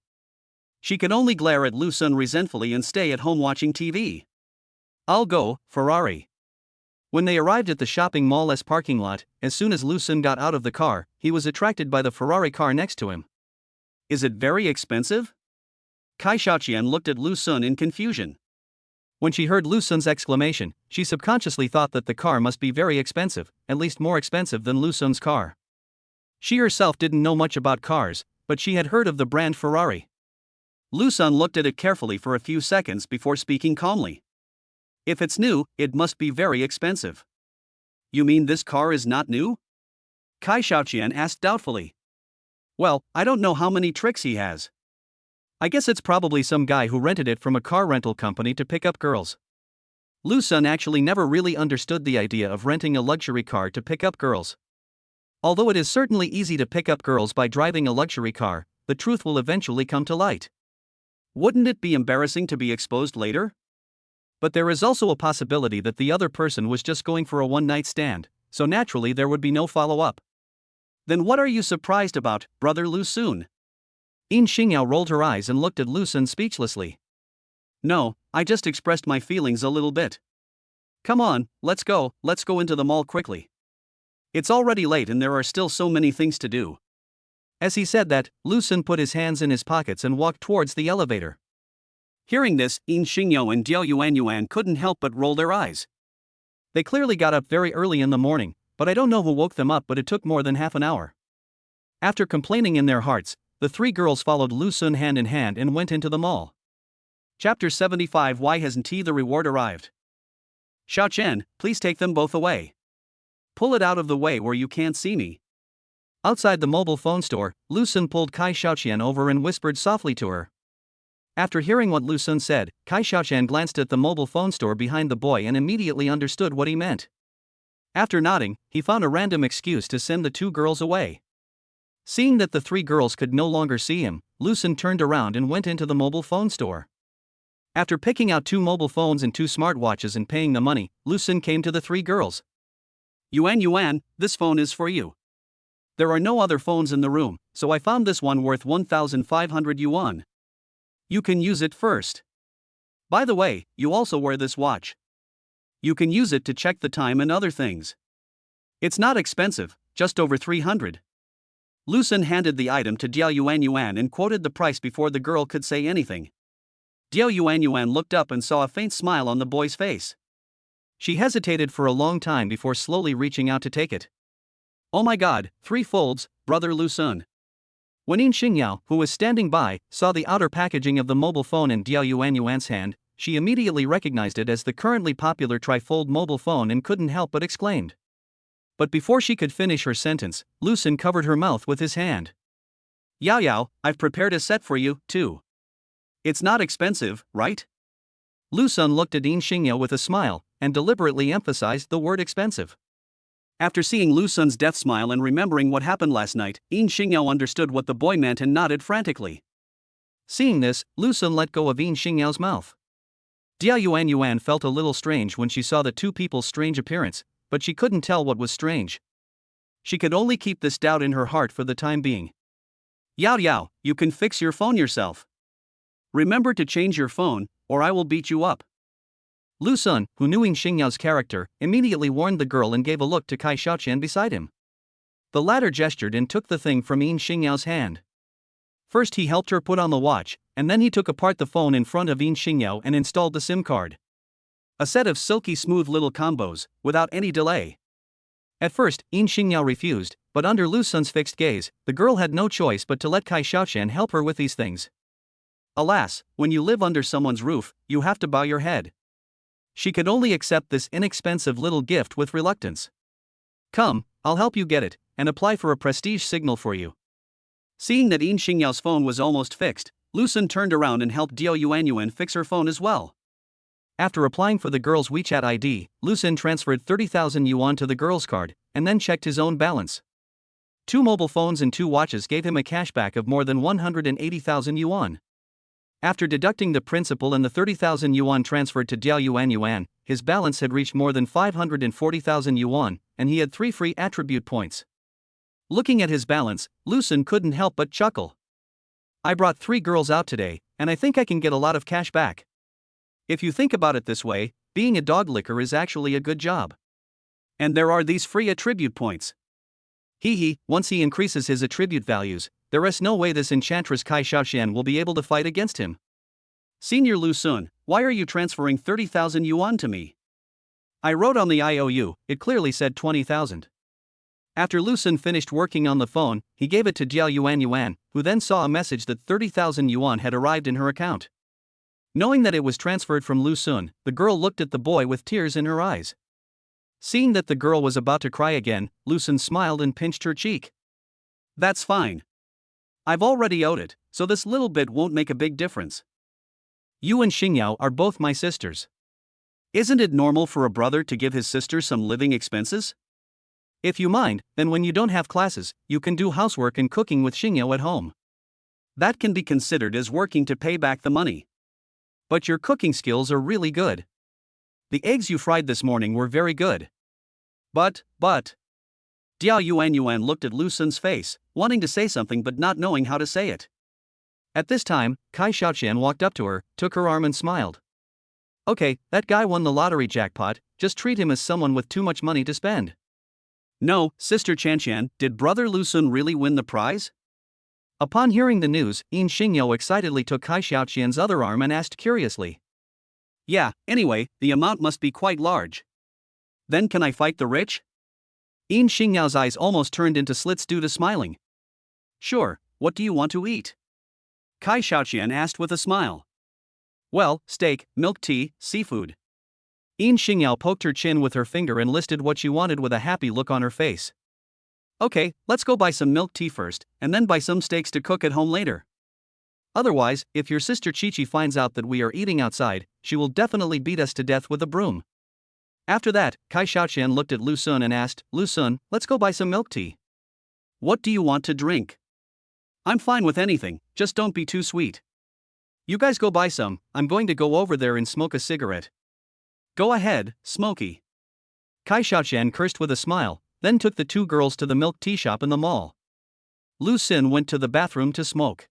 She could only glare at Lu Sun resentfully and stay at home watching TV. "I'll go, Ferrari." When they arrived at the shopping mall's parking lot, as soon as Lu Sun got out of the car, he was attracted by the Ferrari car next to him. "Is it very expensive?" Kai Xiaoqian looked at Lu Sun in confusion. When she heard Lu Sun's exclamation, she subconsciously thought that the car must be very expensive, at least more expensive than Lu Sun's car. She herself didn't know much about cars, but she had heard of the brand Ferrari. Lu Sun looked at it carefully for a few seconds before speaking calmly. "If it's new, it must be very expensive." "You mean this car is not new?" Kai Xiaoqian asked doubtfully. "Well, I don't know how many tricks he has. I guess it's probably some guy who rented it from a car rental company to pick up girls." Lu Sun actually never really understood the idea of renting a luxury car to pick up girls. Although it is certainly easy to pick up girls by driving a luxury car, the truth will eventually come to light. Wouldn't it be embarrassing to be exposed later? But there is also a possibility that the other person was just going for a one-night stand, so naturally there would be no follow-up. Then what are you surprised about, brother Lu Sun? In Xingyao rolled her eyes and looked at Lu Sun speechlessly. No, I just expressed my feelings a little bit. Come on, let's go into the mall quickly. It's already late and there are still so many things to do. As he said that, Lu Sun put his hands in his pockets and walked towards the elevator. Hearing this, Yin Xingyao and Diao Yuanyuan couldn't help but roll their eyes. They clearly got up very early in the morning, but I don't know who woke them up, but it took more than half an hour. After complaining in their hearts, the three girls followed Lu Sun hand in hand and went into the mall. Chapter 75. Why hasn't the reward arrived? Xiao Chen, please take them both away. Pull it out of the way where you can't see me. Outside the mobile phone store, Lu Sun pulled Kai Xiaoqian over and whispered softly to her. After hearing what Lu Sun said, Kai Xiaoqian glanced at the mobile phone store behind the boy and immediately understood what he meant. After nodding, he found a random excuse to send the two girls away. Seeing that the three girls could no longer see him, Lu Sun turned around and went into the mobile phone store. After picking out 2 mobile phones and 2 smartwatches and paying the money, Lu Sun came to the 3 girls. Yuan, this phone is for you. There are no other phones in the room, so I found this one worth 1,500 yuan. You can use it first. By the way, you also wear this watch. You can use it to check the time and other things. It's not expensive, just over 300. Lu Sun handed the item to Diao Yuanyuan and quoted the price before the girl could say anything. Diao Yuanyuan looked up and saw a faint smile on the boy's face. She hesitated for a long time before slowly reaching out to take it. Oh my god, 3 folds, brother Lu Sun. When Yin Xingyao, who was standing by, saw the outer packaging of the mobile phone in Diao Yuanyuan's hand, she immediately recognized it as the currently popular trifold mobile phone and couldn't help but exclaimed. But before she could finish her sentence, Lu Sun covered her mouth with his hand. Yao, I've prepared a set for you, too. It's not expensive, right? Lu Sun looked at Yin Xingyao with a smile, and deliberately emphasized the word expensive. After seeing Lu Sun's death smile and remembering what happened last night, Yin Xingyao understood what the boy meant and nodded frantically. Seeing this, Lu Sun let go of Yin Xingyao's mouth. Diao Yuanyuan felt a little strange when she saw the 2 people's strange appearance, but she couldn't tell what was strange. She could only keep this doubt in her heart for the time being. Yao, you can fix your phone yourself. Remember to change your phone, or I will beat you up. Lu Sun, who knew Yin Xingyao's character, immediately warned the girl and gave a look to Kai Xiaoqian beside him. The latter gestured and took the thing from Yin Xingyao's hand. First he helped her put on the watch, and then he took apart the phone in front of Yin Xingyao and installed the SIM card. A set of silky smooth little combos, without any delay. At first, Yin Xingyao refused, but under Lu Sun's fixed gaze, the girl had no choice but to let Kai Xiaoqian help her with these things. Alas, when you live under someone's roof, you have to bow your head. She could only accept this inexpensive little gift with reluctance. Come, I'll help you get it, and apply for a prestige signal for you. Seeing that Yin Xingyao's phone was almost fixed, Lu Sun turned around and helped Diao Yuanyuan fix her phone as well. After applying for the girl's WeChat ID, Lu Sun transferred 30,000 yuan to the girl's card, and then checked his own balance. 2 mobile phones and 2 watches gave him a cashback of more than 180,000 yuan. After deducting the principal and the 30,000 yuan transferred to Diao Yuanyuan, his balance had reached more than 540,000 yuan, and he had 3 free attribute points. Looking at his balance, Lu Sun couldn't help but chuckle. I brought 3 girls out today, and I think I can get a lot of cash back. If you think about it this way, being a dog licker is actually a good job. And there are these free attribute points. Once he increases his attribute values, there is no way this enchantress Kai Xiaoqian will be able to fight against him. Senior Lu Sun, why are you transferring 30,000 yuan to me? I wrote on the IOU, it clearly said 20,000. After Lu Sun finished working on the phone, he gave it to Diao Yuanyuan, who then saw a message that 30,000 yuan had arrived in her account. Knowing that it was transferred from Lu Sun, the girl looked at the boy with tears in her eyes. Seeing that the girl was about to cry again, Lu Sun smiled and pinched her cheek. That's fine. I've already owed it, so this little bit won't make a big difference. You and Xingyao are both my sisters. Isn't it normal for a brother to give his sister some living expenses? If you mind, then when you don't have classes, you can do housework and cooking with Xingyao at home. That can be considered as working to pay back the money. But your cooking skills are really good. The eggs you fried this morning were very good. But. Diao Yuan looked at Lu Sun's face, wanting to say something but not knowing how to say it. At this time, Kai Xiaoqian walked up to her, took her arm and smiled. Okay, that guy won the lottery jackpot, just treat him as someone with too much money to spend. No, Sister Chanqian, did Brother Lu Sun really win the prize? Upon hearing the news, Yin Xingyou excitedly took Kai Xiaoqian's other arm and asked curiously. Yeah, anyway, the amount must be quite large. Then can I fight the rich? Yin Xingyou's eyes almost turned into slits due to smiling. Sure, what do you want to eat? Kai Xiaoqian asked with a smile. Well, steak, milk tea, seafood. Yin Xingyou poked her chin with her finger and listed what she wanted with a happy look on her face. Okay, let's go buy some milk tea first, and then buy some steaks to cook at home later. Otherwise, if your sister Chi-Chi finds out that we are eating outside, she will definitely beat us to death with a broom. After that, Kai Xiaoqian looked at Lu Sun and asked, Lu Sun, let's go buy some milk tea. What do you want to drink? I'm fine with anything, just don't be too sweet. You guys go buy some, I'm going to go over there and smoke a cigarette. Go ahead, Smokey. Kai Xiaoqian cursed with a smile, then took the two girls to the milk tea shop in the mall. Lu Sun went to the bathroom to smoke.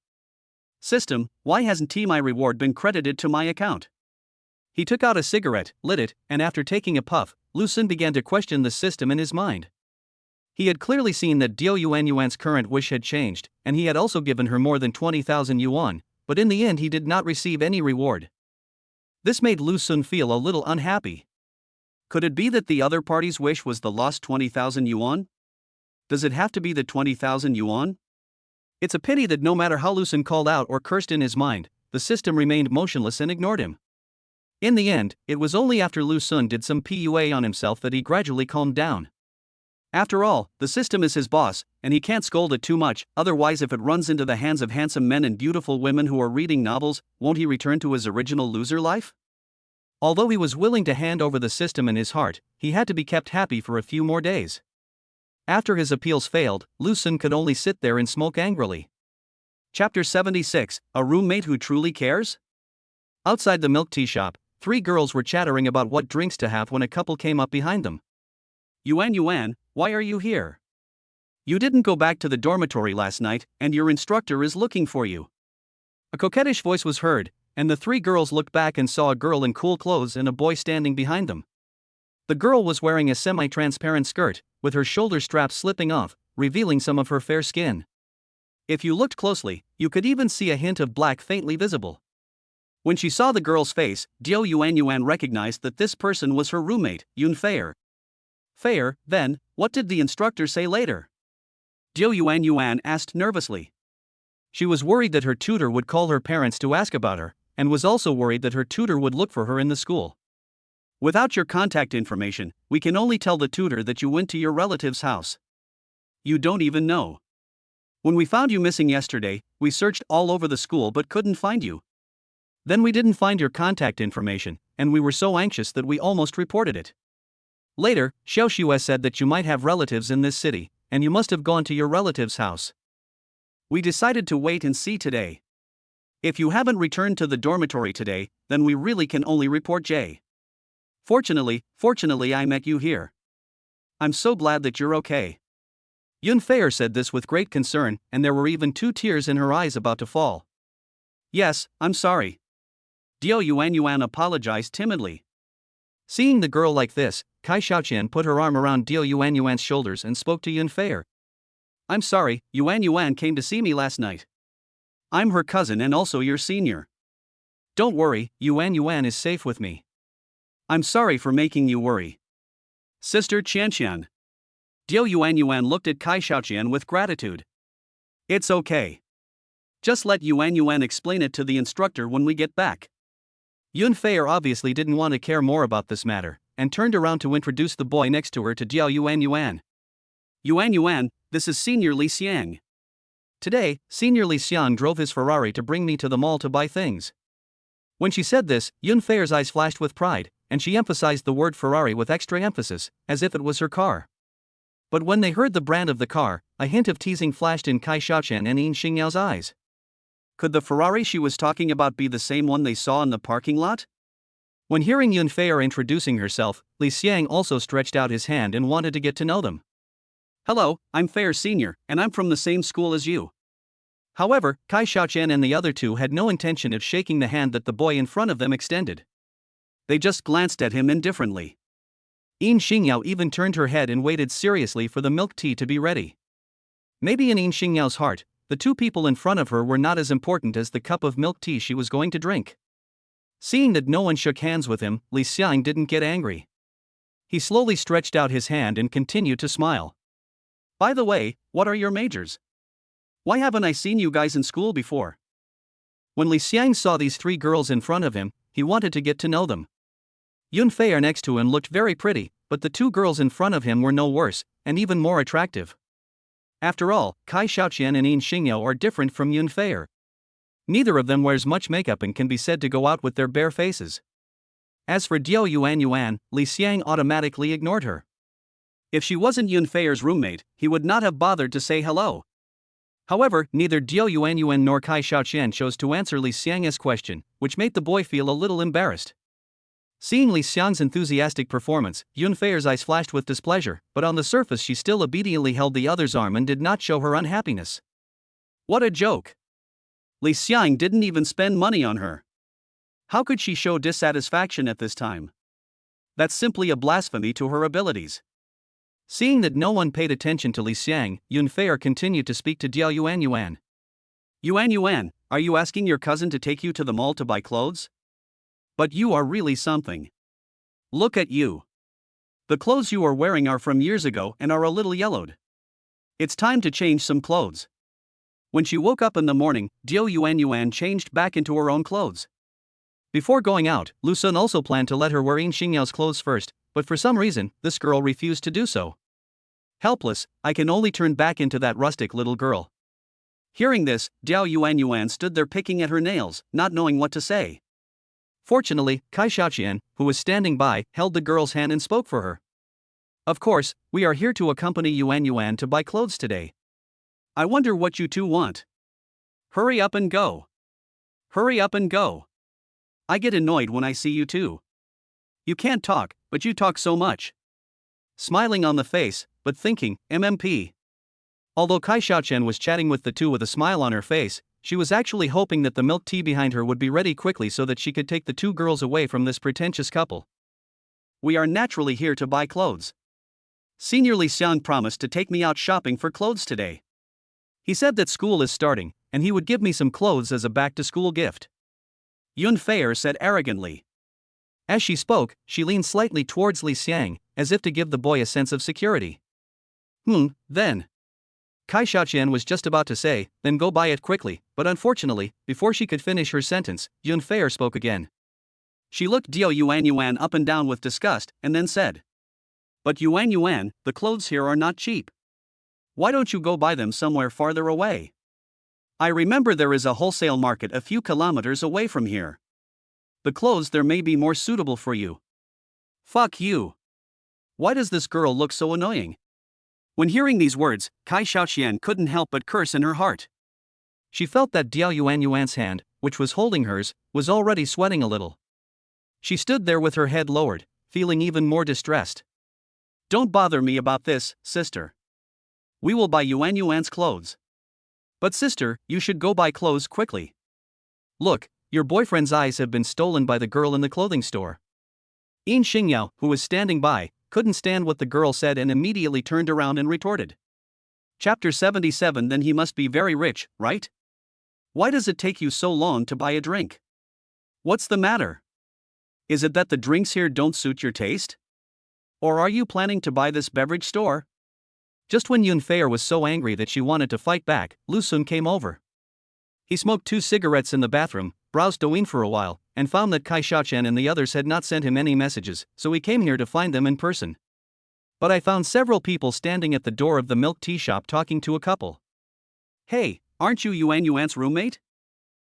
System, why hasn't my reward been credited to my account? He took out a cigarette, lit it, and after taking a puff, Lu Sun began to question the system in his mind. He had clearly seen that Diao Yuan's current wish had changed, and he had also given her more than 20,000 yuan, but in the end he did not receive any reward. This made Lu Sun feel a little unhappy. Could it be that the other party's wish was the lost 20,000 yuan? Does it have to be the 20,000 yuan? It's a pity that no matter how Lu Sun called out or cursed in his mind, the system remained motionless and ignored him. In the end, it was only after Lu Sun did some PUA on himself that he gradually calmed down. After all, the system is his boss, and he can't scold it too much, otherwise if it runs into the hands of handsome men and beautiful women who are reading novels, won't he return to his original loser life? Although he was willing to hand over the system in his heart, he had to be kept happy for a few more days. After his appeals failed, Lu Sun could only sit there and smoke angrily. Chapter 76, A Roommate Who Truly Cares? Outside the milk tea shop, three girls were chattering about what drinks to have when a couple came up behind them. Yuan, why are you here? You didn't go back to the dormitory last night, and your instructor is looking for you. A coquettish voice was heard, and the three girls looked back and saw a girl in cool clothes and a boy standing behind them. The girl was wearing a semi-transparent skirt, with her shoulder straps slipping off, revealing some of her fair skin. If you looked closely, you could even see a hint of black faintly visible. When she saw the girl's face, Diao Yuan recognized that this person was her roommate, Yun Feier. Feier, then, what did the instructor say later? Diao Yuan asked nervously. She was worried that her tutor would call her parents to ask about her, and was also worried that her tutor would look for her in the school. Without your contact information, we can only tell the tutor that you went to your relative's house. You don't even know. When we found you missing yesterday, we searched all over the school but couldn't find you. Then we didn't find your contact information, and we were so anxious that we almost reported it. Later, Xiao Xue said that you might have relatives in this city, and you must have gone to your relative's house. We decided to wait and see today. If you haven't returned to the dormitory today, then we really can only report J. Fortunately, I met you here. I'm so glad that you're okay. Yun Feier said this with great concern, and there were even 2 tears in her eyes about to fall. Yes, I'm sorry. Diao Yuan apologized timidly. Seeing the girl like this, Kai Xiaoqian put her arm around Diao Yuan's shoulders and spoke to Yun Feier. I'm sorry, Yuan came to see me last night. I'm her cousin and also your senior. Don't worry, Yuan is safe with me. I'm sorry for making you worry. Sister Qianqian. Diao Yuan looked at Kai Xiaoqian with gratitude. It's okay. Just let Yuan explain it to the instructor when we get back. Yun Feier obviously didn't want to care more about this matter, and turned around to introduce the boy next to her to Diao Yuan. Yuan, this is Senior Li Xiang. Today, Senior Li Xiang drove his Ferrari to bring me to the mall to buy things. When she said this, Yun Feier's eyes flashed with pride, and she emphasized the word Ferrari with extra emphasis, as if it was her car. But when they heard the brand of the car, a hint of teasing flashed in Kai Xiaoqian and Yin Xingyou's eyes. Could the Ferrari she was talking about be the same one they saw in the parking lot? When hearing Yunfei introducing herself, Li Xiang also stretched out his hand and wanted to get to know them. Hello, I'm Fair Senior, and I'm from the same school as you. However, Kai Xiaoqian and the other two had no intention of shaking the hand that the boy in front of them extended. They just glanced at him indifferently. Yin Xingyao even turned her head and waited seriously for the milk tea to be ready. Maybe in Yin Xingyao's heart, the two people in front of her were not as important as the cup of milk tea she was going to drink. Seeing that no one shook hands with him, Li Xiang didn't get angry. He slowly stretched out his hand and continued to smile. By the way, what are your majors? Why haven't I seen you guys in school before? When Li Xiang saw these three girls in front of him, he wanted to get to know them. Yunfei next to him looked very pretty, but the two girls in front of him were no worse, and even more attractive. After all, Kai Xiaoqian and Yin Xingyao are different from Yunfei. Neither of them wears much makeup and can be said to go out with their bare faces. As for Diao Yuan, Li Xiang automatically ignored her. If she wasn't Yunfei's roommate, he would not have bothered to say hello. However, neither Diao Yuan nor Kai Xiaoqian chose to answer Li Xiang's question, which made the boy feel a little embarrassed. Seeing Li Xiang's enthusiastic performance, Yunfei's eyes flashed with displeasure, but on the surface she still obediently held the other's arm and did not show her unhappiness. What a joke! Li Xiang didn't even spend money on her. How could she show dissatisfaction at this time? That's simply a blasphemy to her abilities. Seeing that no one paid attention to Li Xiang, Yunfei continued to speak to Diao Yuan. Yuan, are you asking your cousin to take you to the mall to buy clothes? But you are really something. Look at you. The clothes you are wearing are from years ago and are a little yellowed. It's time to change some clothes. When she woke up in the morning, Diao Yuan changed back into her own clothes. Before going out, Lu Sun also planned to let her wear Yin Xingyao's clothes first, but for some reason, this girl refused to do so. Helpless, I can only turn back into that rustic little girl. Hearing this, Diao Yuan stood there picking at her nails, not knowing what to say. Fortunately, Kai Xiaoqian, who was standing by, held the girl's hand and spoke for her. Of course, we are here to accompany Yuan to buy clothes today. I wonder what you two want. Hurry up and go. Hurry up and go. I get annoyed when I see you two. You can't talk, but you talk so much. Smiling on the face, but thinking, MMP. Although Kai Xiaoqian was chatting with the two with a smile on her face, she was actually hoping that the milk tea behind her would be ready quickly so that she could take the two girls away from this pretentious couple. We are naturally here to buy clothes. Senior Li Xiang promised to take me out shopping for clothes today. He said that school is starting, and he would give me some clothes as a back-to-school gift. Yunfei said arrogantly. As she spoke, she leaned slightly towards Li Xiang, as if to give the boy a sense of security. Then. Kai Xiaoqian was just about to say, then go buy it quickly, but unfortunately, before she could finish her sentence, Yunfei spoke again. She looked Diao Yuan up and down with disgust, and then said. But Yuan, the clothes here are not cheap. Why don't you go buy them somewhere farther away? I remember there is a wholesale market a few kilometers away from here. The clothes there may be more suitable for you. Fuck you. Why does this girl look so annoying? When hearing these words, Kai Xiaoqian couldn't help but curse in her heart. She felt that Diao Yuan's hand, which was holding hers, was already sweating a little. She stood there with her head lowered, feeling even more distressed. Don't bother me about this, sister. We will buy Yuan's clothes. But sister, you should go buy clothes quickly. Look, your boyfriend's eyes have been stolen by the girl in the clothing store. Yin Xingyao, who was standing by, couldn't stand what the girl said and immediately turned around and retorted. Chapter 77. Then he must be very rich, right? Why does it take you so long to buy a drink? What's the matter? Is it that the drinks here don't suit your taste? Or are you planning to buy this beverage store? Just when Yunfei was so angry that she wanted to fight back, Lu Sun came over. He smoked 2 cigarettes in the bathroom, browsed Douyin for a while, and found that Kai Xiaoqian and the others had not sent him any messages, so he came here to find them in person. But I found several people standing at the door of the milk tea shop talking to a couple. Hey, aren't you Yuan's roommate?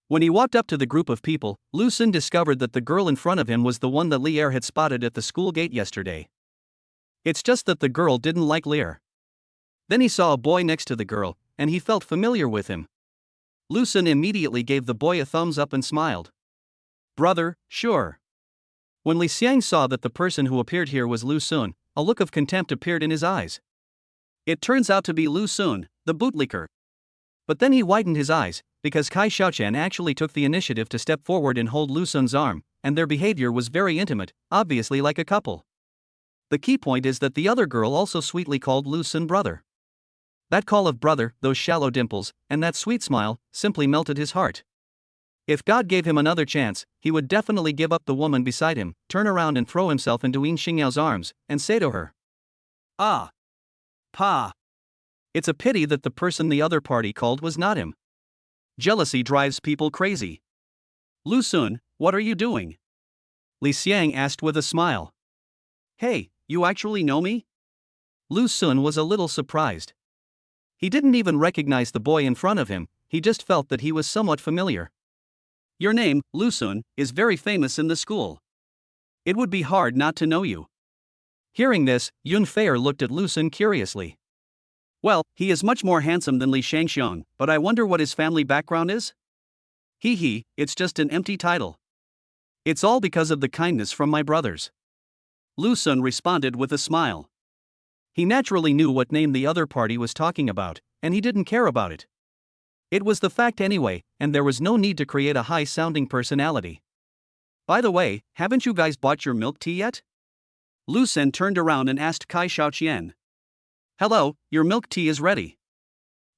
When he walked up to the group of people, Lu Sun discovered that the girl in front of him was the one that Lier had spotted at the school gate yesterday. It's just that the girl didn't like Lier. Then he saw a boy next to the girl, and he felt familiar with him. Lu Sun immediately gave the boy a thumbs up and smiled. Brother, sure. When Li Xiang saw that the person who appeared here was Lu Sun, a look of contempt appeared in his eyes. It turns out to be Lu Sun, the bootlicker. But then he widened his eyes, because Kai Xiaoqian actually took the initiative to step forward and hold Lu Sun's arm, and their behavior was very intimate, obviously like a couple. The key point is that the other girl also sweetly called Lu Sun brother. That call of brother, those shallow dimples, and that sweet smile, simply melted his heart. If God gave him another chance, he would definitely give up the woman beside him, turn around and throw himself into Yin Xingyao's arms, and say to her, "Ah. Pa. It's a pity that the person the other party called was not him. Jealousy drives people crazy." "Lu Sun, what are you doing?" Li Xiang asked with a smile. "Hey, you actually know me?" Lu Sun was a little surprised. He didn't even recognize the boy in front of him, he just felt that he was somewhat familiar. "Your name, Lu Sun, is very famous in the school. It would be hard not to know you." Hearing this, Yun Fei looked at Lu Sun curiously. "Well, he is much more handsome than Li Shangxiang, but I wonder what his family background is?" He, it's just an empty title. It's all because of the kindness from my brothers." Lu Sun responded with a smile. He naturally knew what name the other party was talking about, and he didn't care about it. It was the fact anyway, and there was no need to create a high-sounding personality. "By the way, haven't you guys bought your milk tea yet?" Lu Sun turned around and asked Kai Xiaoqian. "Hello, your milk tea is ready."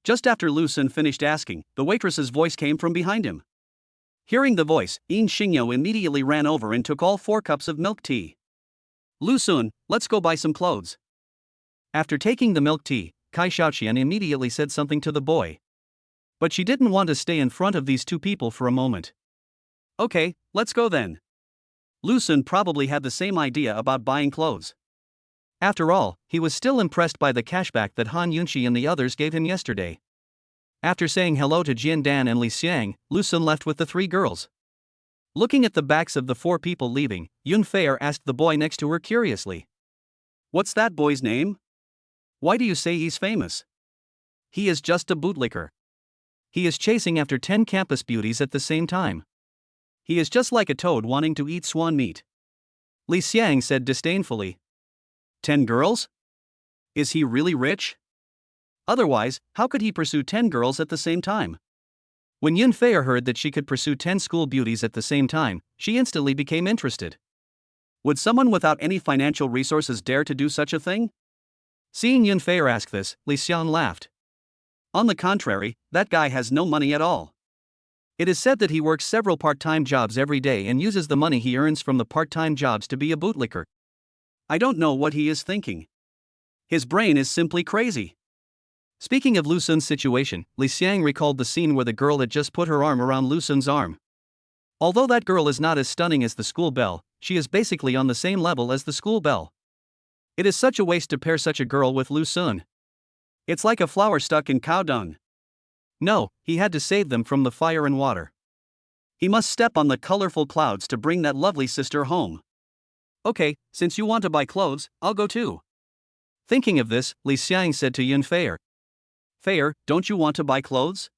Just after Lu Sun finished asking, the waitress's voice came from behind him. Hearing the voice, Yin Xingyao immediately ran over and took all 4 cups of milk tea. "Lu Sun, let's go buy some clothes." After taking the milk tea, Kai Xiaoqian immediately said something to the boy. But she didn't want to stay in front of these 2 people for a moment. "Okay, let's go then." Lu Sun probably had the same idea about buying clothes. After all, he was still impressed by the cashback that Han Yunxi and the others gave him yesterday. After saying hello to Jian Dan and Li Xiang, Lu Sun left with the 3 girls. Looking at the backs of the 4 people leaving, Yun Fei asked the boy next to her curiously. "What's that boy's name? Why do you say he's famous?" "He is just a bootlicker. He is chasing after 10 campus beauties at the same time. He is just like a toad wanting to eat swan meat." Li Xiang said disdainfully. 10 girls? Is he really rich? Otherwise, how could he pursue 10 girls at the same time? When Yun Fei heard that she could pursue 10 school beauties at the same time, she instantly became interested. Would someone without any financial resources dare to do such a thing? Seeing Yun Fei ask this, Li Xiang laughed. On the contrary, that guy has no money at all. It is said that he works several part-time jobs every day and uses the money he earns from the part-time jobs to be a bootlicker. I don't know what he is thinking. His brain is simply crazy. Speaking of Lu Sun's situation, Li Xiang recalled the scene where the girl had just put her arm around Lu Sun's arm. Although that girl is not as stunning as the school belle, she is basically on the same level as the school belle. It is such a waste to pair such a girl with Lu Sun. It's like a flower stuck in cow dung. No, he had to save them from the fire and water. He must step on the colorful clouds to bring that lovely sister home. Okay, since you want to buy clothes, I'll go too. Thinking of this, Li Xiang said to Yun Fei, "Fei, don't you want to buy clothes?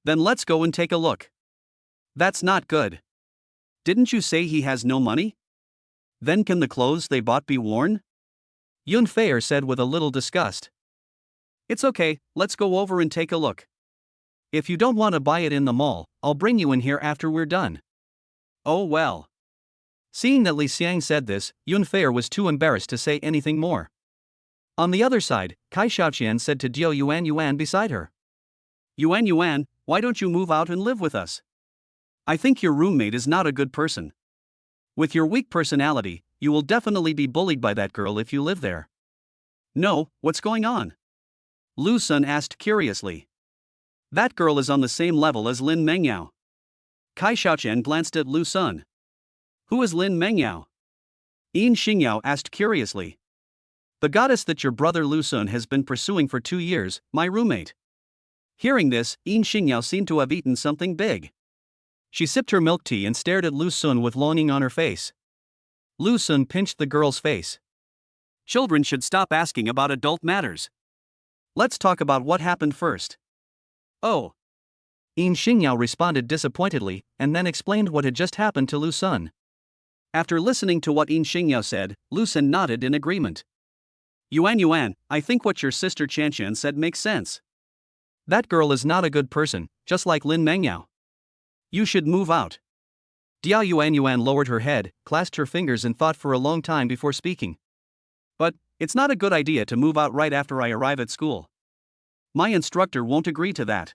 Then let's go and take a look." That's not good. Didn't you say he has no money? Then can the clothes they bought be worn? Yun Fei said with a little disgust. It's okay, let's go over and take a look. If you don't want to buy it in the mall, I'll bring you in here after we're done. Oh well. Seeing that Li Xiang said this, Yun Fei was too embarrassed to say anything more. On the other side, Kai Xiaoqian said to Diao Yuan beside her. Yuan, why don't you move out and live with us? I think your roommate is not a good person. With your weak personality, you will definitely be bullied by that girl if you live there. No, what's going on? Lu Sun asked curiously. That girl is on the same level as Lin Mengyao. Kai Xiaoqian glanced at Lu Sun. Who is Lin Mengyao? Yin Xingyao asked curiously. The goddess that your brother Lu Sun has been pursuing for 2 years, my roommate. Hearing this, Yin Xingyao seemed to have eaten something big. She sipped her milk tea and stared at Lu Sun with longing on her face. Lu Sun pinched the girl's face. Children should stop asking about adult matters. Let's talk about what happened first. Oh. Yin Xingyao responded disappointedly, and then explained what had just happened to Lu Sun. After listening to what Yin Xingyao said, Lu Sun nodded in agreement. Yuan, I think what your sister Qianqian said makes sense. That girl is not a good person, just like Lin Mengyao. You should move out. Diao Yuan lowered her head, clasped her fingers and thought for a long time before speaking. But, it's not a good idea to move out right after I arrive at school. My instructor won't agree to that.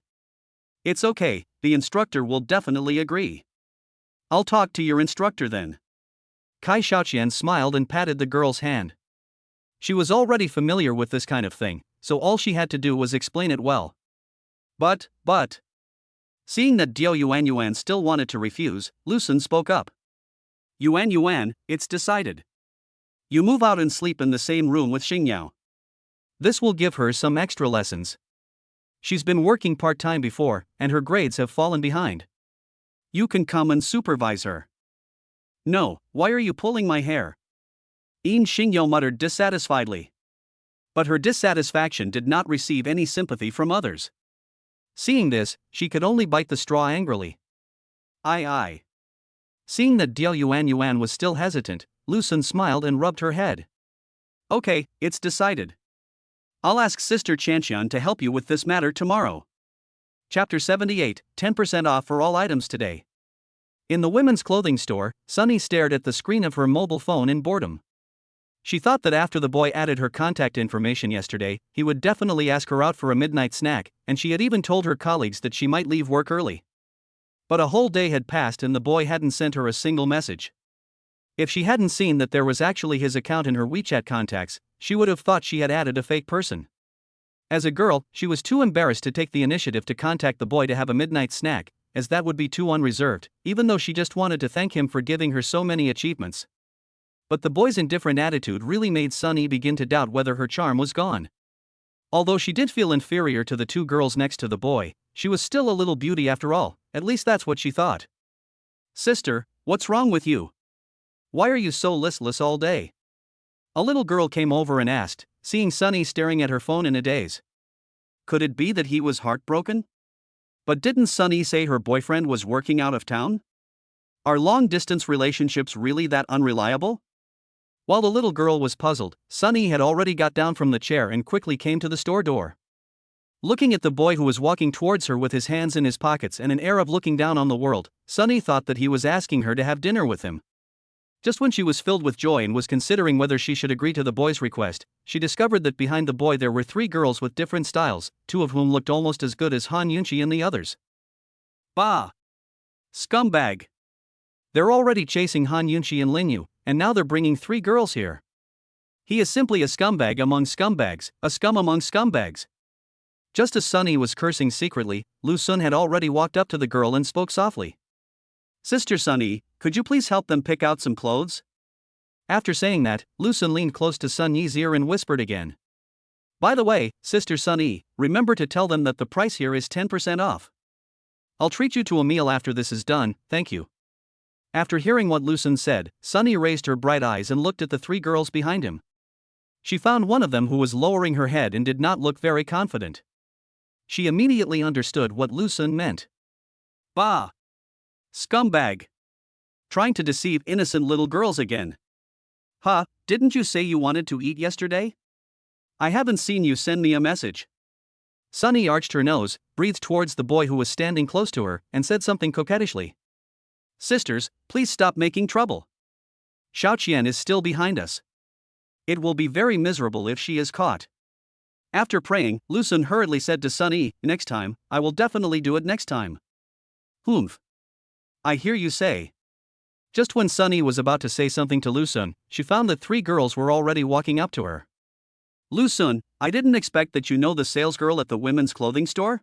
It's okay, the instructor will definitely agree. I'll talk to your instructor then. Kai Xiaoqian smiled and patted the girl's hand. She was already familiar with this kind of thing, so all she had to do was explain it well. But. Seeing that Diao Yuan still wanted to refuse, Lu Sun spoke up. Yuan, it's decided. You move out and sleep in the same room with Xingyao. This will give her some extra lessons. She's been working part-time before, and her grades have fallen behind. You can come and supervise her. No, why are you pulling my hair? Yin Xingyao muttered dissatisfiedly. But her dissatisfaction did not receive any sympathy from others. Seeing this, she could only bite the straw angrily. Aye. Seeing that Diao Yuan was still hesitant, Lu Sun smiled and rubbed her head. Okay, it's decided. I'll ask Sister Qianqian to help you with this matter tomorrow. Chapter 78, 10% off for all items today. In the women's clothing store, Sunny stared at the screen of her mobile phone in boredom. She thought that after the boy added her contact information yesterday, he would definitely ask her out for a midnight snack, and she had even told her colleagues that she might leave work early. But a whole day had passed and the boy hadn't sent her a single message. If she hadn't seen that there was actually his account in her WeChat contacts, she would have thought she had added a fake person. As a girl, she was too embarrassed to take the initiative to contact the boy to have a midnight snack, as that would be too unreserved, even though she just wanted to thank him for giving her so many achievements. But the boy's indifferent attitude really made Sunny begin to doubt whether her charm was gone. Although she did feel inferior to the two girls next to the boy, she was still a little beauty after all, at least that's what she thought. Sister, what's wrong with you? Why are you so listless all day? A little girl came over and asked, seeing Sunny staring at her phone in a daze. Could it be that he was heartbroken? But didn't Sunny say her boyfriend was working out of town? Are long-distance relationships really that unreliable? While the little girl was puzzled, Sunny had already got down from the chair and quickly came to the store door. Looking at the boy who was walking towards her with his hands in his pockets and an air of looking down on the world, Sunny thought that he was asking her to have dinner with him. Just when she was filled with joy and was considering whether she should agree to the boy's request, she discovered that behind the boy there were three girls with different styles, two of whom looked almost as good as Han Yunqi and the others. Bah! Scumbag! They're already chasing Han Yunqi and Lin Yu, and now they're bringing three girls here. He is simply a scumbag among scumbags, a scum among scumbags. Just as Sunny was cursing secretly, Lu Sun had already walked up to the girl and spoke softly. Sister Sunny, could you please help them pick out some clothes? After saying that, Lu Sun leaned close to Sun Yi's ear and whispered again. By the way, Sister Sunny, remember to tell them that the price here is 10% off. I'll treat you to a meal after this is done, thank you. After hearing what Lu Sun said, Sunny raised her bright eyes and looked at the three girls behind him. She found one of them who was lowering her head and did not look very confident. She immediately understood what Lu Sun meant. Bah! Scumbag! Trying to deceive innocent little girls again. Huh, didn't you say you wanted to eat yesterday? I haven't seen you send me a message. Sunny arched her nose, breathed towards the boy who was standing close to her, and said something coquettishly. Sisters, please stop making trouble. Xiaoqian is still behind us. It will be very miserable if she is caught. After praying, Lu Sun hurriedly said to Sunny, next time, I will definitely do it next time. Humph. I hear you say. Just when Sunny was about to say something to Lu Sun, she found that three girls were already walking up to her. Lu Sun, I didn't expect that you know the salesgirl at the women's clothing store?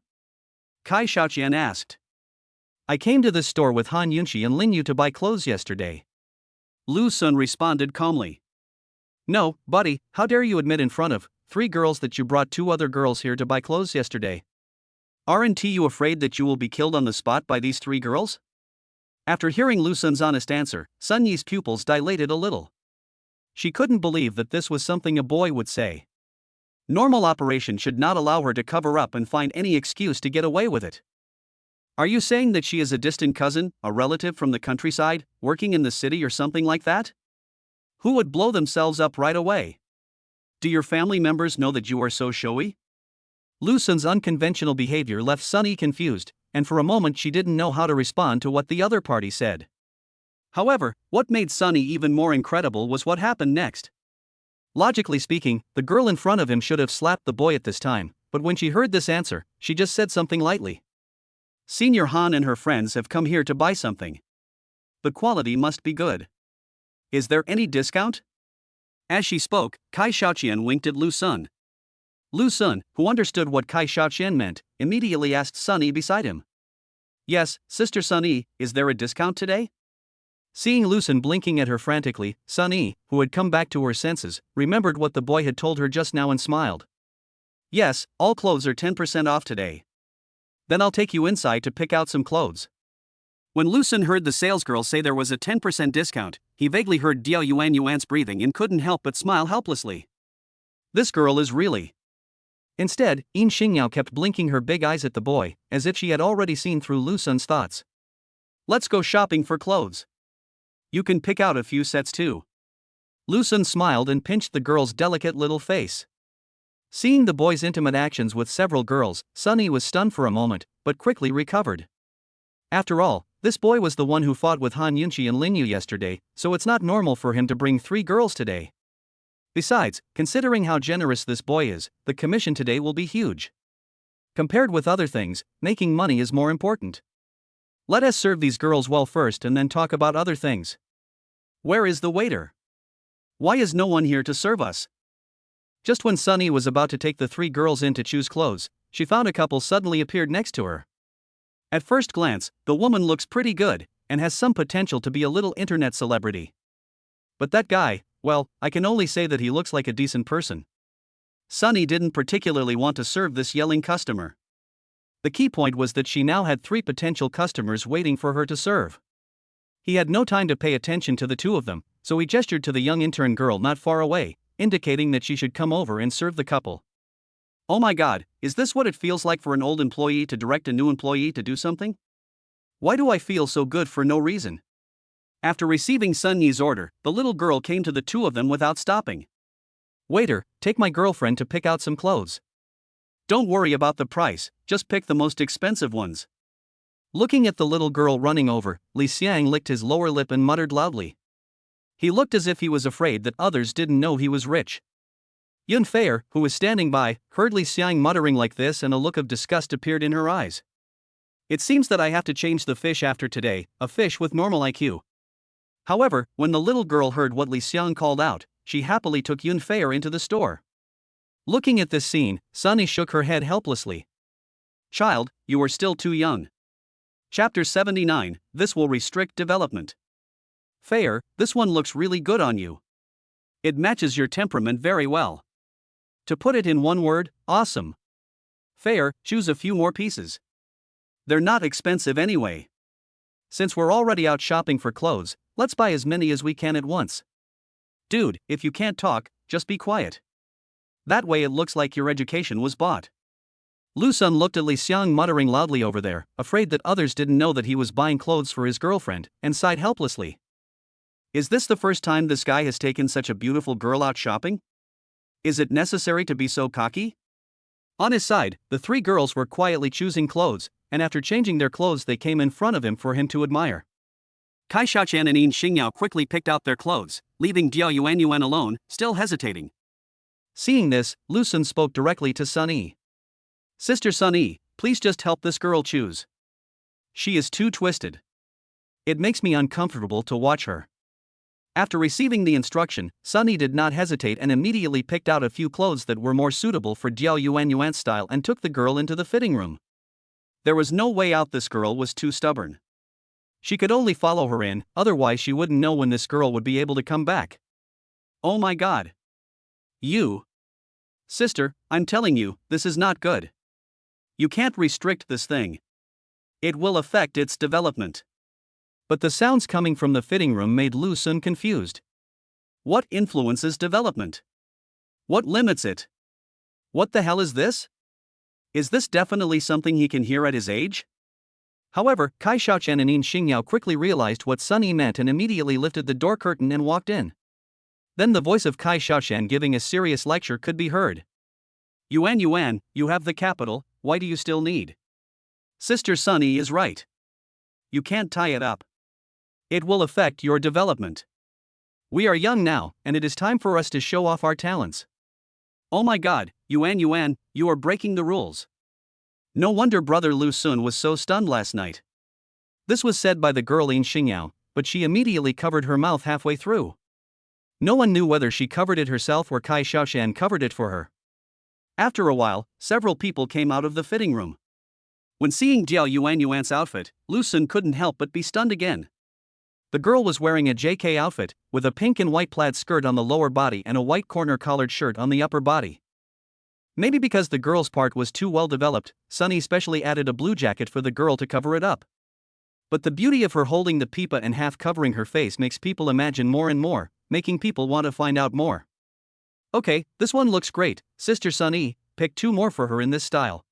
Kai Xiaoqian asked. I came to this store with Han Yunqi and Lin Yu to buy clothes yesterday. Lu Sun responded calmly. No, buddy, how dare you admit in front of three girls that you brought two other girls here to buy clothes yesterday? Aren't you afraid that you will be killed on the spot by these three girls? After hearing Lu Sun's honest answer, Sun Yi's pupils dilated a little. She couldn't believe that this was something a boy would say. Normal operation should not allow her to cover up and find any excuse to get away with it. Are you saying that she is a distant cousin, a relative from the countryside, working in the city or something like that? Who would blow themselves up right away? Do your family members know that you are so showy? Lu Sun's unconventional behavior left Sunny confused, and for a moment she didn't know how to respond to what the other party said. However, what made Sunny even more incredible was what happened next. Logically speaking, the girl in front of him should have slapped the boy at this time, but when she heard this answer, she just said something lightly. Senior Han and her friends have come here to buy something. The quality must be good. Is there any discount? As she spoke, Kai Xiaoqian winked at Lu Sun. Lu Sun, who understood what Kai Xiaoqian meant, immediately asked Sunny beside him. Yes, Sister Sunny, is there a discount today? Seeing Lu Sun blinking at her frantically, Sunny, who had come back to her senses, remembered what the boy had told her just now and smiled. Yes, all clothes are 10% off today. Then I'll take you inside to pick out some clothes. When Lu Sun heard the salesgirl say there was a 10% discount, he vaguely heard Diao Yuan's breathing and couldn't help but smile helplessly. This girl is really. Instead, Yin Xingyao kept blinking her big eyes at the boy, as if she had already seen through Lu Sun's thoughts. Let's go shopping for clothes. You can pick out a few sets too. Lu Sun smiled and pinched the girl's delicate little face. Seeing the boy's intimate actions with several girls, Sunny was stunned for a moment, but quickly recovered. After all, this boy was the one who fought with Han Yunqi and Lin Yu yesterday, so it's not normal for him to bring 3 girls today. Besides, considering how generous this boy is, the commission today will be huge. Compared with other things, making money is more important. Let us serve these girls well first and then talk about other things. Where is the waiter? Why is no one here to serve us? Just when Sunny was about to take the 3 girls in to choose clothes, she found a couple suddenly appeared next to her. At first glance, the woman looks pretty good, and has some potential to be a little internet celebrity. But that guy, well, I can only say that he looks like a decent person. Sunny didn't particularly want to serve this yelling customer. The key point was that she now had 3 potential customers waiting for her to serve. He had no time to pay attention to the 2 of them, so he gestured to the young intern girl not far away, indicating that she should come over and serve the couple. Oh my god, is this what it feels like for an old employee to direct a new employee to do something? Why do I feel so good for no reason? After receiving Sun Yi's order, the little girl came to the 2 of them without stopping. Waiter, take my girlfriend to pick out some clothes. Don't worry about the price, just pick the most expensive ones. Looking at the little girl running over, Li Xiang licked his lower lip and muttered loudly. He looked as if he was afraid that others didn't know he was rich. Yun Feier, who was standing by, heard Li Xiang muttering like this and a look of disgust appeared in her eyes. It seems that I have to change the fish after today, a fish with normal IQ. However, when the little girl heard what Li Xiang called out, she happily took Yun Feier into the store. Looking at this scene, Sunny shook her head helplessly. Child, you are still too young. Chapter 79, This will restrict development. Feier, this one looks really good on you. It matches your temperament very well. To put it in one word, awesome. Feier, choose a few more pieces. They're not expensive anyway. Since we're already out shopping for clothes, let's buy as many as we can at once. Dude, if you can't talk, just be quiet. That way it looks like your education was bought. Lu Sun looked at Li Xiang muttering loudly over there, afraid that others didn't know that he was buying clothes for his girlfriend, and sighed helplessly. Is this the first time this guy has taken such a beautiful girl out shopping? Is it necessary to be so cocky? On his side, the 3 girls were quietly choosing clothes, and after changing their clothes they came in front of him for him to admire. Kai Xiaoqian and Yin Xingyao quickly picked out their clothes, leaving Diao Yuan alone, still hesitating. Seeing this, Lu Sun spoke directly to Sun Yi. Sister Sun Yi, please just help this girl choose. She is too twisted. It makes me uncomfortable to watch her. After receiving the instruction, Sun Yi did not hesitate and immediately picked out a few clothes that were more suitable for Diao Yuan's style and took the girl into the fitting room. There was no way out, this girl was too stubborn. She could only follow her in, otherwise she wouldn't know when this girl would be able to come back. Oh my god. You. Sister, I'm telling you, this is not good. You can't restrict this thing. It will affect its development. But the sounds coming from the fitting room made Lu Sun confused. What influences development? What limits it? What the hell is this? Is this definitely something he can hear at his age? However, Kai Xiaoqian and Yin Xingyao quickly realized what Sun Yi meant and immediately lifted the door curtain and walked in. Then the voice of Kai Xiaoqian giving a serious lecture could be heard. Yuan, you have the capital, why do you still need? Sister Sun Yi is right. You can't tie it up. It will affect your development. We are young now, and it is time for us to show off our talents. Oh my god, Yuan, you are breaking the rules. No wonder brother Lu Sun was so stunned last night. This was said by the girl Yin Xingyao, but she immediately covered her mouth halfway through. No one knew whether she covered it herself or Kai Xiaoqian covered it for her. After a while, several people came out of the fitting room. When seeing Jiao Yuan's outfit, Lu Sun couldn't help but be stunned again. The girl was wearing a JK outfit, with a pink and white plaid skirt on the lower body and a white corner-collared shirt on the upper body. Maybe because the girl's part was too well developed, Sunny specially added a blue jacket for the girl to cover it up. But the beauty of her holding the pipa and half covering her face makes people imagine more and more, making people want to find out more. Okay, this one looks great, Sister Sunny, pick 2 more for her in this style.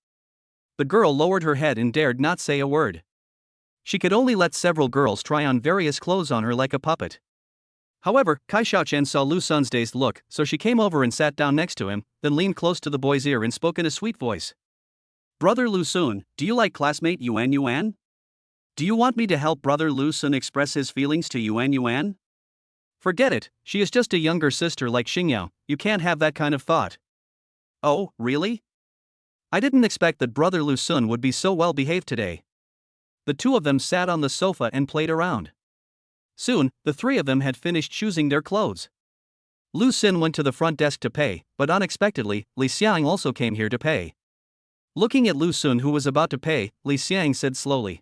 The girl lowered her head and dared not say a word. She could only let several girls try on various clothes on her like a puppet. However, Kai Xiaoqian saw Lu Sun's dazed look, so she came over and sat down next to him, then leaned close to the boy's ear and spoke in a sweet voice. Brother Lu Sun, do you like classmate Yuan? Do you want me to help brother Lu Sun express his feelings to Yuan? Forget it, she is just a younger sister like Xingyao, you can't have that kind of thought. Oh, really? I didn't expect that brother Lu Sun would be so well behaved today. The 2 of them sat on the sofa and played around. Soon, the 3 of them had finished choosing their clothes. Lu Sun went to the front desk to pay, but unexpectedly, Li Xiang also came here to pay. Looking at Lu Sun who was about to pay, Li Xiang said slowly.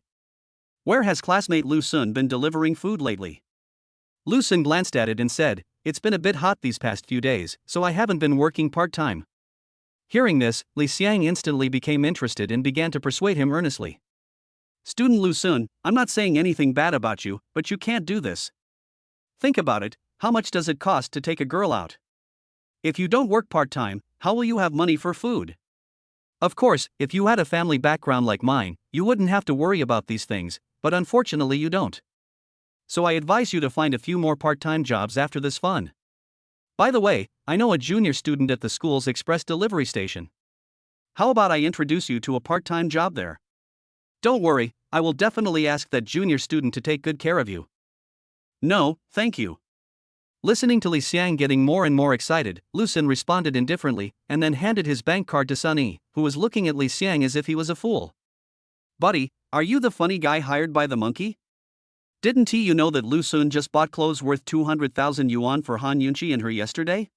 Where has classmate Lu Sun been delivering food lately? Lu Sun glanced at it and said, it's been a bit hot these past few days, so I haven't been working part-time. Hearing this, Li Xiang instantly became interested and began to persuade him earnestly. Student Lu Sun, I'm not saying anything bad about you, but you can't do this. Think about it, how much does it cost to take a girl out? If you don't work part-time, how will you have money for food? Of course, if you had a family background like mine, you wouldn't have to worry about these things, but unfortunately you don't. So I advise you to find a few more part-time jobs after this fun. By the way, I know a junior student at the school's express delivery station. How about I introduce you to a part-time job there? Don't worry, I will definitely ask that junior student to take good care of you. No, thank you. Listening to Li Xiang getting more and more excited, Lu Sun responded indifferently, and then handed his bank card to Sun Yi, who was looking at Li Xiang as if he was a fool. Buddy, are you the funny guy hired by the monkey? Didn't you know that Lu Sun just bought clothes worth 200,000 yuan for Han Yunqi and her yesterday?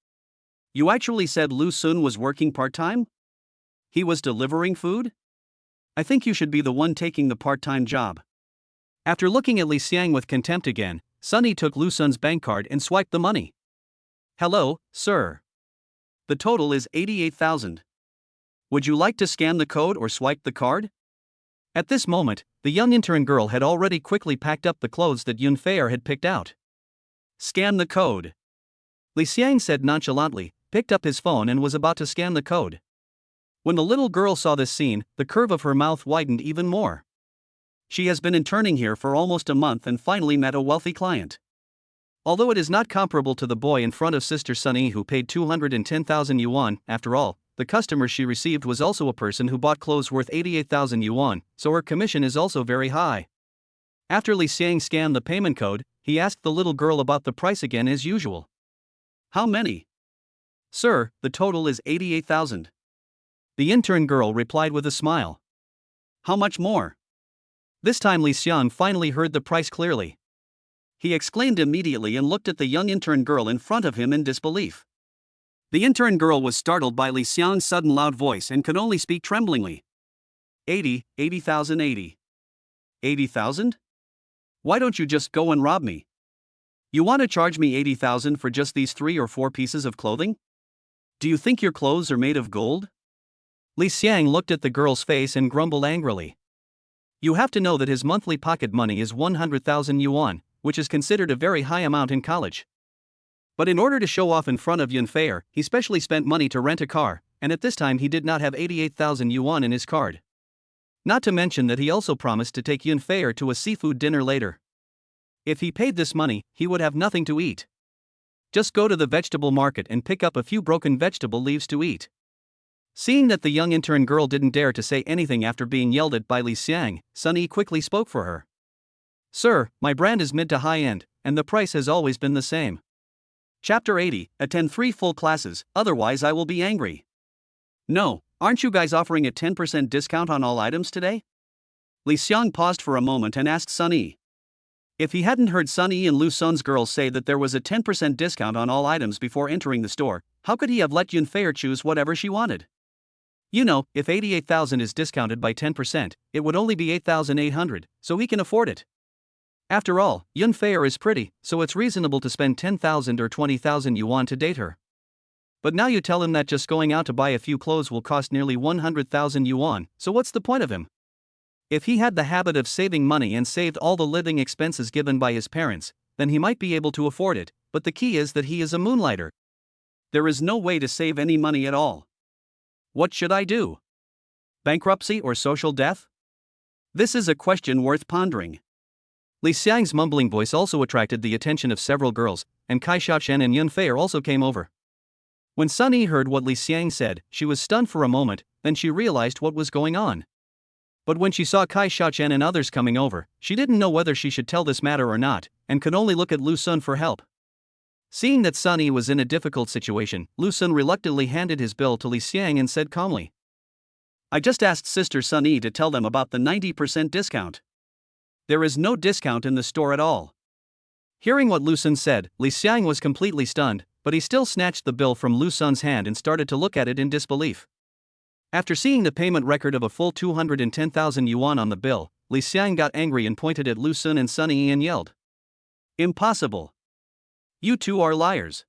You actually said Lu Sun was working part-time? He was delivering food? I think you should be the one taking the part-time job. After looking at Li Xiang with contempt again, Sunny took Lu Sun's bank card and swiped the money. Hello, sir. The total is 88,000. Would you like to scan the code or swipe the card? At this moment, the young intern girl had already quickly packed up the clothes that Yun Feier had picked out. Scan the code. Li Xiang said nonchalantly, picked up his phone and was about to scan the code. When the little girl saw this scene, the curve of her mouth widened even more. She has been interning here for almost a month and finally met a wealthy client. Although it is not comparable to the boy in front of Sister Sunny who paid 210,000 yuan, after all, the customer she received was also a person who bought clothes worth 88,000 yuan, so her commission is also very high. After Li Xiang scanned the payment code, he asked the little girl about the price again as usual. How many? Sir, the total is 88,000. The intern girl replied with a smile. How much more? This time Li Xiang finally heard the price clearly. He exclaimed immediately and looked at the young intern girl in front of him in disbelief. The intern girl was startled by Li Xiang's sudden loud voice and could only speak tremblingly. 80,000 80,000? Why don't you just go and rob me? You want to charge me 80,000 for just these 3 or 4 pieces of clothing? Do you think your clothes are made of gold? Li Xiang looked at the girl's face and grumbled angrily. You have to know that his monthly pocket money is 100,000 yuan, which is considered a very high amount in college. But in order to show off in front of Yun Feier, he specially spent money to rent a car, and at this time he did not have 88,000 yuan in his card. Not to mention that he also promised to take Yunfei to a seafood dinner later. If he paid this money, he would have nothing to eat. Just go to the vegetable market and pick up a few broken vegetable leaves to eat. Seeing that the young intern girl didn't dare to say anything after being yelled at by Li Xiang, Sunny quickly spoke for her. Sir, my brand is mid to high end, and the price has always been the same. Chapter 80, attend 3 full classes, otherwise I will be angry. No, aren't you guys offering a 10% discount on all items today? Li Xiang paused for a moment and asked Sunny. If he hadn't heard Sunny and Lu Sun's girls say that there was a 10% discount on all items before entering the store, how could he have let Yunfei choose whatever she wanted? You know, if 88,000 is discounted by 10%, it would only be 8,800, so he can afford it. After all, Yunfei is pretty, so it's reasonable to spend 10,000 or 20,000 yuan to date her. But now you tell him that just going out to buy a few clothes will cost nearly 100,000 yuan, so what's the point of him? If he had the habit of saving money and saved all the living expenses given by his parents, then he might be able to afford it, but the key is that he is a moonlighter. There is no way to save any money at all. What should I do? Bankruptcy or social death? This is a question worth pondering. Li Xiang's mumbling voice also attracted the attention of several girls, and Kai Xiaochen and Yunfei also came over. When Sunny heard what Li Xiang said, she was stunned for a moment, then she realized what was going on. But when she saw Kai Xiaochen and others coming over, she didn't know whether she should tell this matter or not, and could only look at Lu Sun for help. Seeing that Sunny was in a difficult situation, Lu Sun reluctantly handed his bill to Li Xiang and said calmly, I just asked Sister Sunny to tell them about the 90% discount. There is no discount in the store at all. Hearing what Lu Sun said, Li Xiang was completely stunned, but he still snatched the bill from Lu Sun's hand and started to look at it in disbelief. After seeing the payment record of a full 210,000 yuan on the bill, Li Xiang got angry and pointed at Lu Sun and Sunny and yelled, Impossible! You two are liars.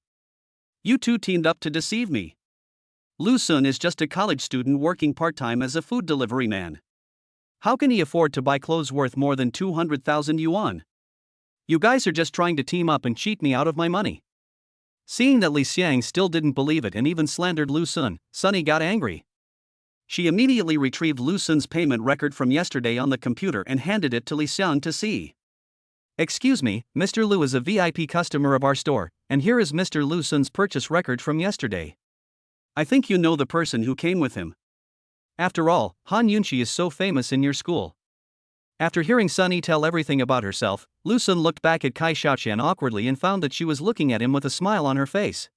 You two teamed up to deceive me. Lu Sun is just a college student working part-time as a food delivery man. How can he afford to buy clothes worth more than 200,000 yuan? You guys are just trying to team up and cheat me out of my money. Seeing that Li Xiang still didn't believe it and even slandered Lu Sun, Sunny got angry. She immediately retrieved Lu Sun's payment record from yesterday on the computer and handed it to Li Xiang to see. Excuse me, Mr. Lu is a VIP customer of our store, and here is Mr. Lu Sun's purchase record from yesterday. I think you know the person who came with him. After all, Han Yunqi is so famous in your school. After hearing Sunny tell everything about herself, Lu Sun looked back at Kai Xiaochen awkwardly and found that she was looking at him with a smile on her face.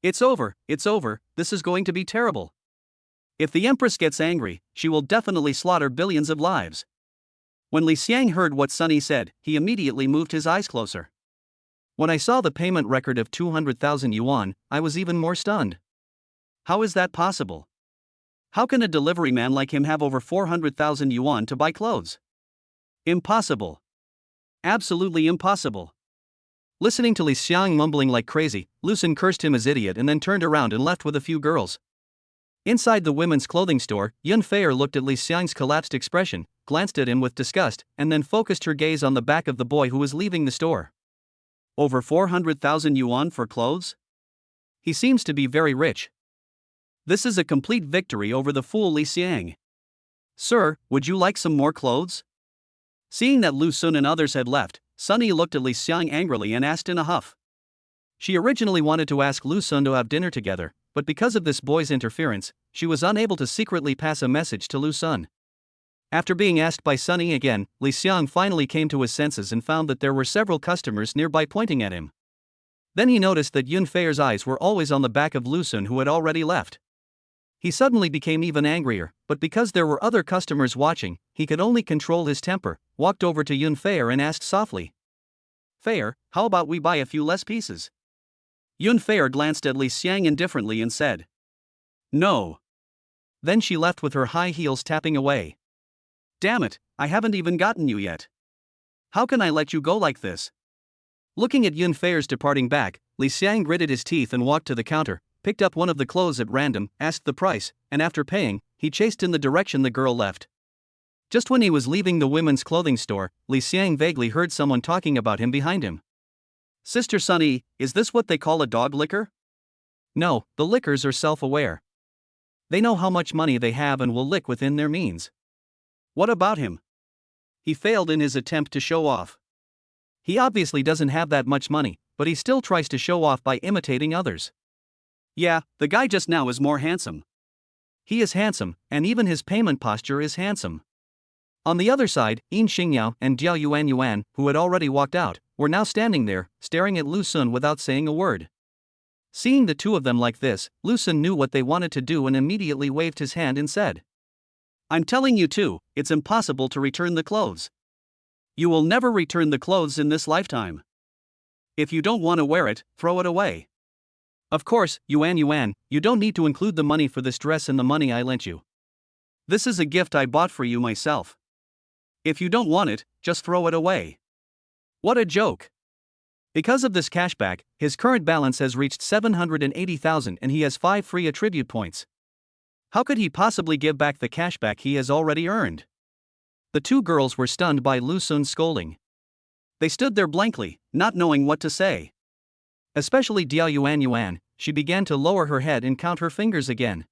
It's over, this is going to be terrible. If the Empress gets angry, she will definitely slaughter billions of lives. When Li Xiang heard what Sunny said, he immediately moved his eyes closer. When I saw the payment record of 200,000 yuan, I was even more stunned. How is that possible? How can a delivery man like him have over 400,000 yuan to buy clothes? Impossible. Absolutely impossible. Listening to Li Xiang mumbling like crazy, Lu Sun cursed him as idiot and then turned around and left with a few girls. Inside the women's clothing store, Yunfei looked at Li Xiang's collapsed expression, glanced at him with disgust, and then focused her gaze on the back of the boy who was leaving the store. Over 400,000 yuan for clothes? He seems to be very rich. This is a complete victory over the fool Li Xiang. Sir, would you like some more clothes? Seeing that Lu Sun and others had left, Sunny looked at Li Xiang angrily and asked in a huff. She originally wanted to ask Lu Sun to have dinner together, but because of this boy's interference, she was unable to secretly pass a message to Lu Sun. After being asked by Sunny again, Li Xiang finally came to his senses and found that there were several customers nearby pointing at him. Then he noticed that Yunfei's eyes were always on the back of Lu Sun, who had already left. He suddenly became even angrier, but because there were other customers watching, he could only control his temper, walked over to Yunfei and asked softly, Fei, how about we buy a few less pieces? Yunfei glanced at Li Xiang indifferently and said, No. Then she left with her high heels tapping away. Damn it, I haven't even gotten you yet. How can I let you go like this? Looking at Yunfei's departing back, Li Xiang gritted his teeth and walked to the counter, picked up one of the clothes at random, asked the price, and after paying, he chased in the direction the girl left. Just when he was leaving the women's clothing store, Li Xiang vaguely heard someone talking about him behind him. Sister Sunny, is this what they call a dog licker? No, the lickers are self-aware. They know how much money they have and will lick within their means. What about him? He failed in his attempt to show off. He obviously doesn't have that much money, but he still tries to show off by imitating others. Yeah, the guy just now is more handsome. He is handsome, and even his payment posture is handsome. On the other side, Yin Xingyao and Jiao Yuan, who had already walked out, were now standing there, staring at Lu Sun without saying a word. Seeing the two of them like this, Lu Sun knew what they wanted to do and immediately waved his hand and said, "I'm telling you too, it's impossible to return the clothes. You will never return the clothes in this lifetime. If you don't want to wear it, throw it away. Of course, Yuan, you don't need to include the money for this dress in the money I lent you. This is a gift I bought for you myself. If you don't want it, just throw it away." What a joke! Because of this cashback, his current balance has reached 780,000 and he has 5 free attribute points. How could he possibly give back the cashback he has already earned? The two girls were stunned by Lu Sun's scolding. They stood there blankly, not knowing what to say. Especially Diao Yuan, she began to lower her head and count her fingers again.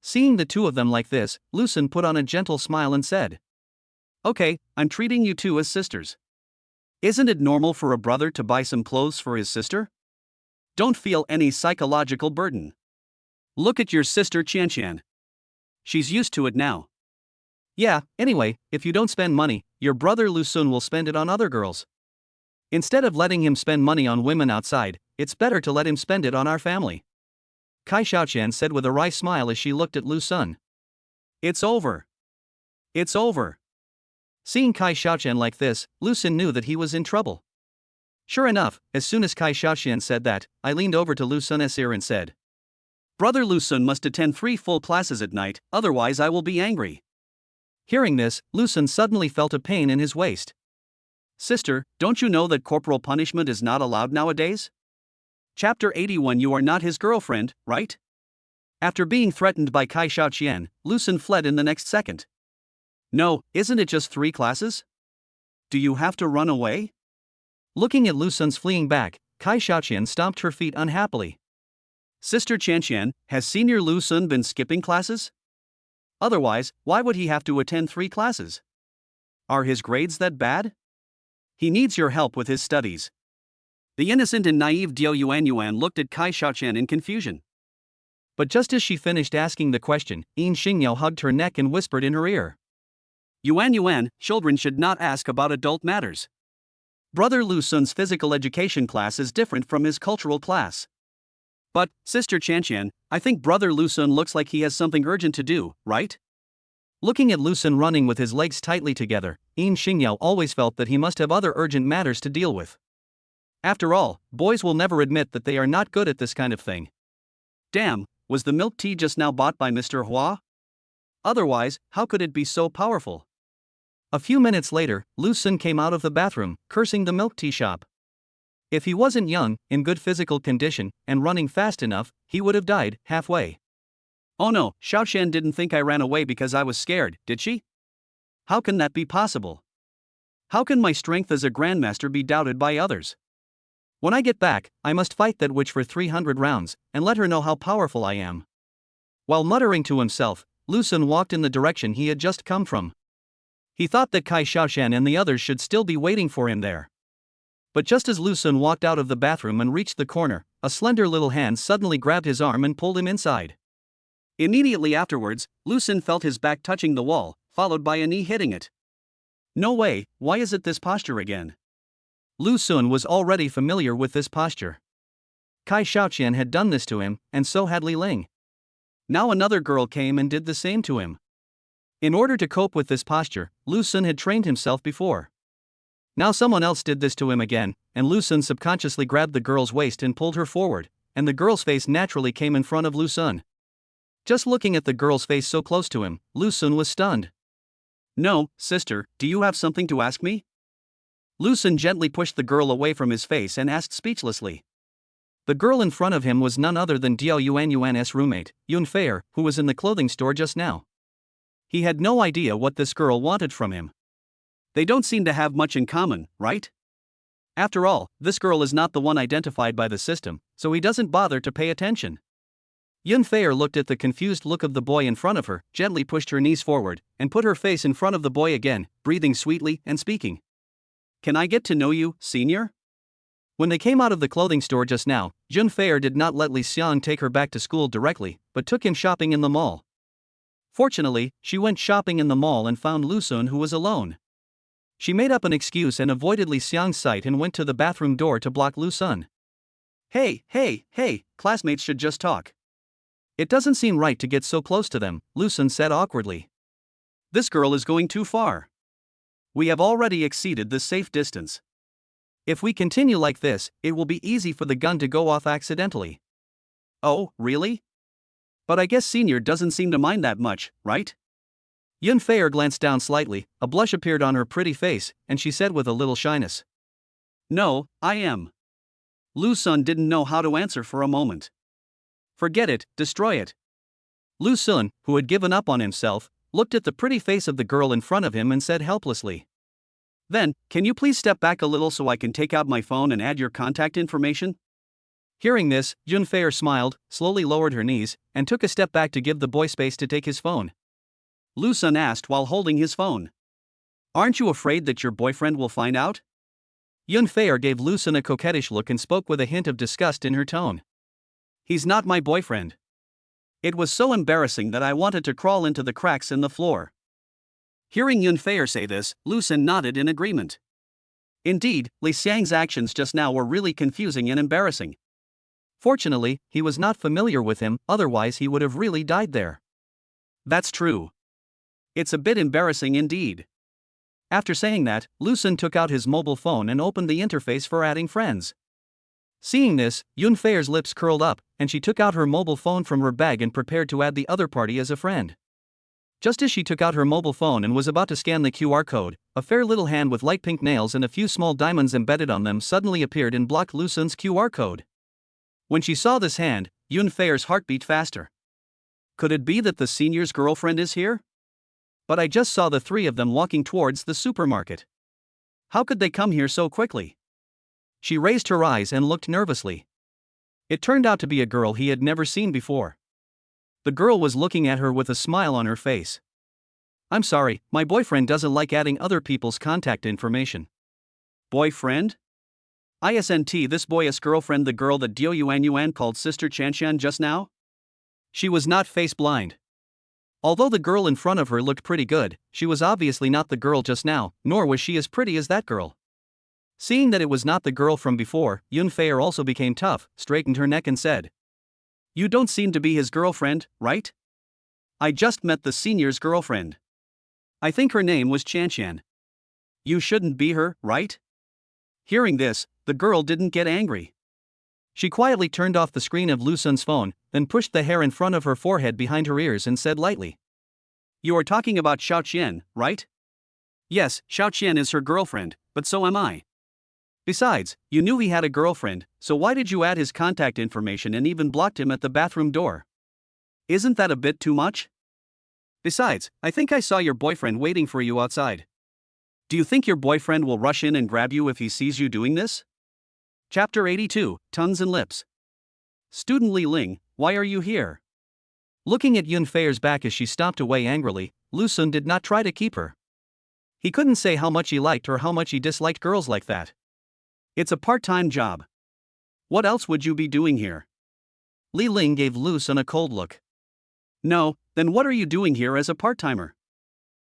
Seeing the two of them like this, Lu Sun put on a gentle smile and said, "Okay, I'm treating you two as sisters. Isn't it normal for a brother to buy some clothes for his sister? Don't feel any psychological burden. Look at your sister Qianqian. She's used to it now. Yeah, anyway, if you don't spend money, your brother Lu Sun will spend it on other girls. Instead of letting him spend money on women outside, it's better to let him spend it on our family," Kai Xiaoqian said with a wry smile as she looked at Lu Sun. "It's over. It's over." Seeing Kai Xiaoqian like this, Lu Sun knew that he was in trouble. Sure enough, as soon as Kai Xiaoqian said that, I leaned over to Lu Sun's ear and said, "Brother Lu Sun must attend 3 full classes at night, otherwise I will be angry." Hearing this, Lu Sun suddenly felt a pain in his waist. "Sister, don't you know that corporal punishment is not allowed nowadays? Chapter 81. You are not his girlfriend, right?" After being threatened by Kai Xiaoqian, Lu Sun fled in the next second. "No, isn't it just 3 classes? Do you have to run away?" Looking at Lu Sun's fleeing back, Kai Xiaoqian stomped her feet unhappily. "Sister Qianqian, has Senior Lu Sun been skipping classes? Otherwise, why would he have to attend 3 classes? Are his grades that bad? He needs your help with his studies." The innocent and naive Diao Yuan looked at Kai Xiaoqian in confusion. But just as she finished asking the question, Yin Xingyao hugged her neck and whispered in her ear, Yuan, children should not ask about adult matters. Brother Lu Sun's physical education class is different from his cultural class. But, Sister Qianqian, I think Brother Lu Sun looks like he has something urgent to do, right?" Looking at Lu Sun running with his legs tightly together, Yin Xingyao always felt that he must have other urgent matters to deal with. After all, boys will never admit that they are not good at this kind of thing. Damn, was the milk tea just now bought by Mr. Hua? Otherwise, how could it be so powerful? A few minutes later, Lu Sun came out of the bathroom, cursing the milk tea shop. If he wasn't young, in good physical condition, and running fast enough, he would have died halfway. "Oh no, Xiaoqian didn't think I ran away because I was scared, did she? How can that be possible? How can my strength as a grandmaster be doubted by others? When I get back, I must fight that witch for 300 rounds, and let her know how powerful I am." While muttering to himself, Lu Sun walked in the direction he had just come from. He thought that Kai Xiaoqian and the others should still be waiting for him there. But just as Lu Sun walked out of the bathroom and reached the corner, a slender little hand suddenly grabbed his arm and pulled him inside. Immediately afterwards, Lu Sun felt his back touching the wall, followed by a knee hitting it. No way, why is it this posture again? Lu Sun was already familiar with this posture. Kai Xiaoqian had done this to him, and so had Li Ling. Now another girl came and did the same to him. In order to cope with this posture, Lu Sun had trained himself before. Now someone else did this to him again, and Lu Sun subconsciously grabbed the girl's waist and pulled her forward, and the girl's face naturally came in front of Lu Sun. Just looking at the girl's face so close to him, Lu Sun was stunned. "No, sister, do you have something to ask me?" Lu Sun gently pushed the girl away from his face and asked speechlessly. The girl in front of him was none other than Diao Yuan's roommate, Yun Feier, who was in the clothing store just now. He had no idea what this girl wanted from him. They don't seem to have much in common, right? After all, this girl is not the one identified by the system, so he doesn't bother to pay attention. Yun Fei looked at the confused look of the boy in front of her, gently pushed her knees forward, and put her face in front of the boy again, breathing sweetly and speaking. Can I get to know you, senior? When they came out of the clothing store just now, Yun Fei did not let Li Xiang take her back to school directly, but took him shopping in the mall. Fortunately, she went shopping in the mall and found Lu Sun, who was alone. She made up an excuse and avoided Li Xiang's sight and went to the bathroom door to block Lu Sun. Hey, classmates should just talk. It doesn't seem right to get so close to them, Lu Sun said awkwardly. This girl is going too far. We have already exceeded the safe distance. If we continue like this, it will be easy for the gun to go off accidentally. Oh, really? But I guess senior doesn't seem to mind that much, right? Yun Fei glanced down slightly, a blush appeared on her pretty face, and she said with a little shyness. No, I am. Lu Sun didn't know how to answer for a moment. Forget it, destroy it. Lu Sun, who had given up on himself, looked at the pretty face of the girl in front of him and said helplessly. Then, can you please step back a little so I can take out my phone and add your contact information? Hearing this, Yun Fei smiled, slowly lowered her knees, and took a step back to give the boy space to take his phone. Lu Sun asked while holding his phone. Aren't you afraid that your boyfriend will find out? Yun Fei gave Lu Sun a coquettish look and spoke with a hint of disgust in her tone. He's not my boyfriend. It was so embarrassing that I wanted to crawl into the cracks in the floor. Hearing Yun Fei say this, Lu Sun nodded in agreement. Indeed, Li Xiang's actions just now were really confusing and embarrassing. Fortunately, he was not familiar with him, otherwise he would have really died there. That's true. It's a bit embarrassing indeed. After saying that, Lu Sun took out his mobile phone and opened the interface for adding friends. Seeing this, Yun Fei's lips curled up, and she took out her mobile phone from her bag and prepared to add the other party as a friend. Just as she took out her mobile phone and was about to scan the QR code, a fair little hand with light pink nails and a few small diamonds embedded on them suddenly appeared and blocked Lu Sun's QR code. When she saw this hand, Yun Fei's heart beat faster. Could it be that the senior's girlfriend is here? But I just saw the three of them walking towards the supermarket. How could they come here so quickly? She raised her eyes and looked nervously. It turned out to be a girl he had never seen before. The girl was looking at her with a smile on her face. I'm sorry, my boyfriend doesn't like adding other people's contact information. Boyfriend? Isn't this boy's girlfriend the girl that Dio Yuan called Sister Chanshan just now? She was not face blind. Although the girl in front of her looked pretty good, she was obviously not the girl just now, nor was she as pretty as that girl. Seeing that it was not the girl from before, Yun Fei also became tough, straightened her neck and said. You don't seem to be his girlfriend, right? I just met the senior's girlfriend. I think her name was Chanshan. You shouldn't be her, right? Hearing this, the girl didn't get angry. She quietly turned off the screen of Lu Sun's phone, then pushed the hair in front of her forehead behind her ears and said lightly. You are talking about Xiao Qian, right? Yes, Xiao Qian is her girlfriend, but so am I. Besides, you knew he had a girlfriend, so why did you add his contact information and even blocked him at the bathroom door? Isn't that a bit too much? Besides, I think I saw your boyfriend waiting for you outside. Do you think your boyfriend will rush in and grab you if he sees you doing this? Chapter 82, Tongues and Lips. Student Li Ling, why are you here? Looking at Yun Fei's back as she stomped away angrily, Lu Sun did not try to keep her. He couldn't say how much he liked or how much he disliked girls like that. It's a part-time job. What else would you be doing here? Li Ling gave Lu Sun a cold look. No, then what are you doing here as a part-timer?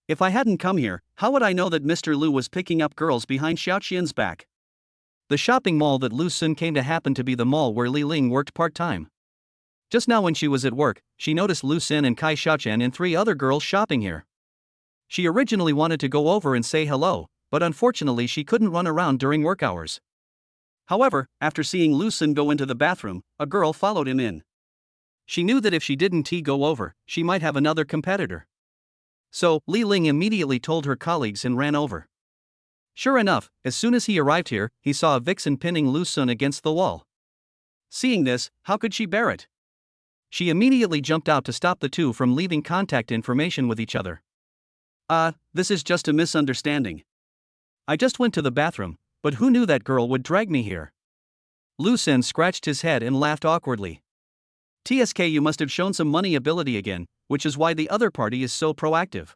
If I hadn't come here, how would I know that Mr. Lu was picking up girls behind Xiao Qian's back? The shopping mall that Lu Sun came to happened to be the mall where Li Ling worked part-time. Just now when she was at work, she noticed Lu Sun and Kai Xiaoqian and three other girls shopping here. She originally wanted to go over and say hello, but unfortunately she couldn't run around during work hours. However, after seeing Lu Sun go into the bathroom, a girl followed him in. She knew that if she didn't go over, she might have another competitor. So, Li Ling immediately told her colleagues and ran over. Sure enough, as soon as he arrived here, he saw a vixen pinning Lu Sun against the wall. Seeing this, how could she bear it? She immediately jumped out to stop the two from leaving contact information with each other. This is just a misunderstanding. I just went to the bathroom, but who knew that girl would drag me here? Lu Sun scratched his head and laughed awkwardly. TSK, you must have shown some money ability again, which is why the other party is so proactive.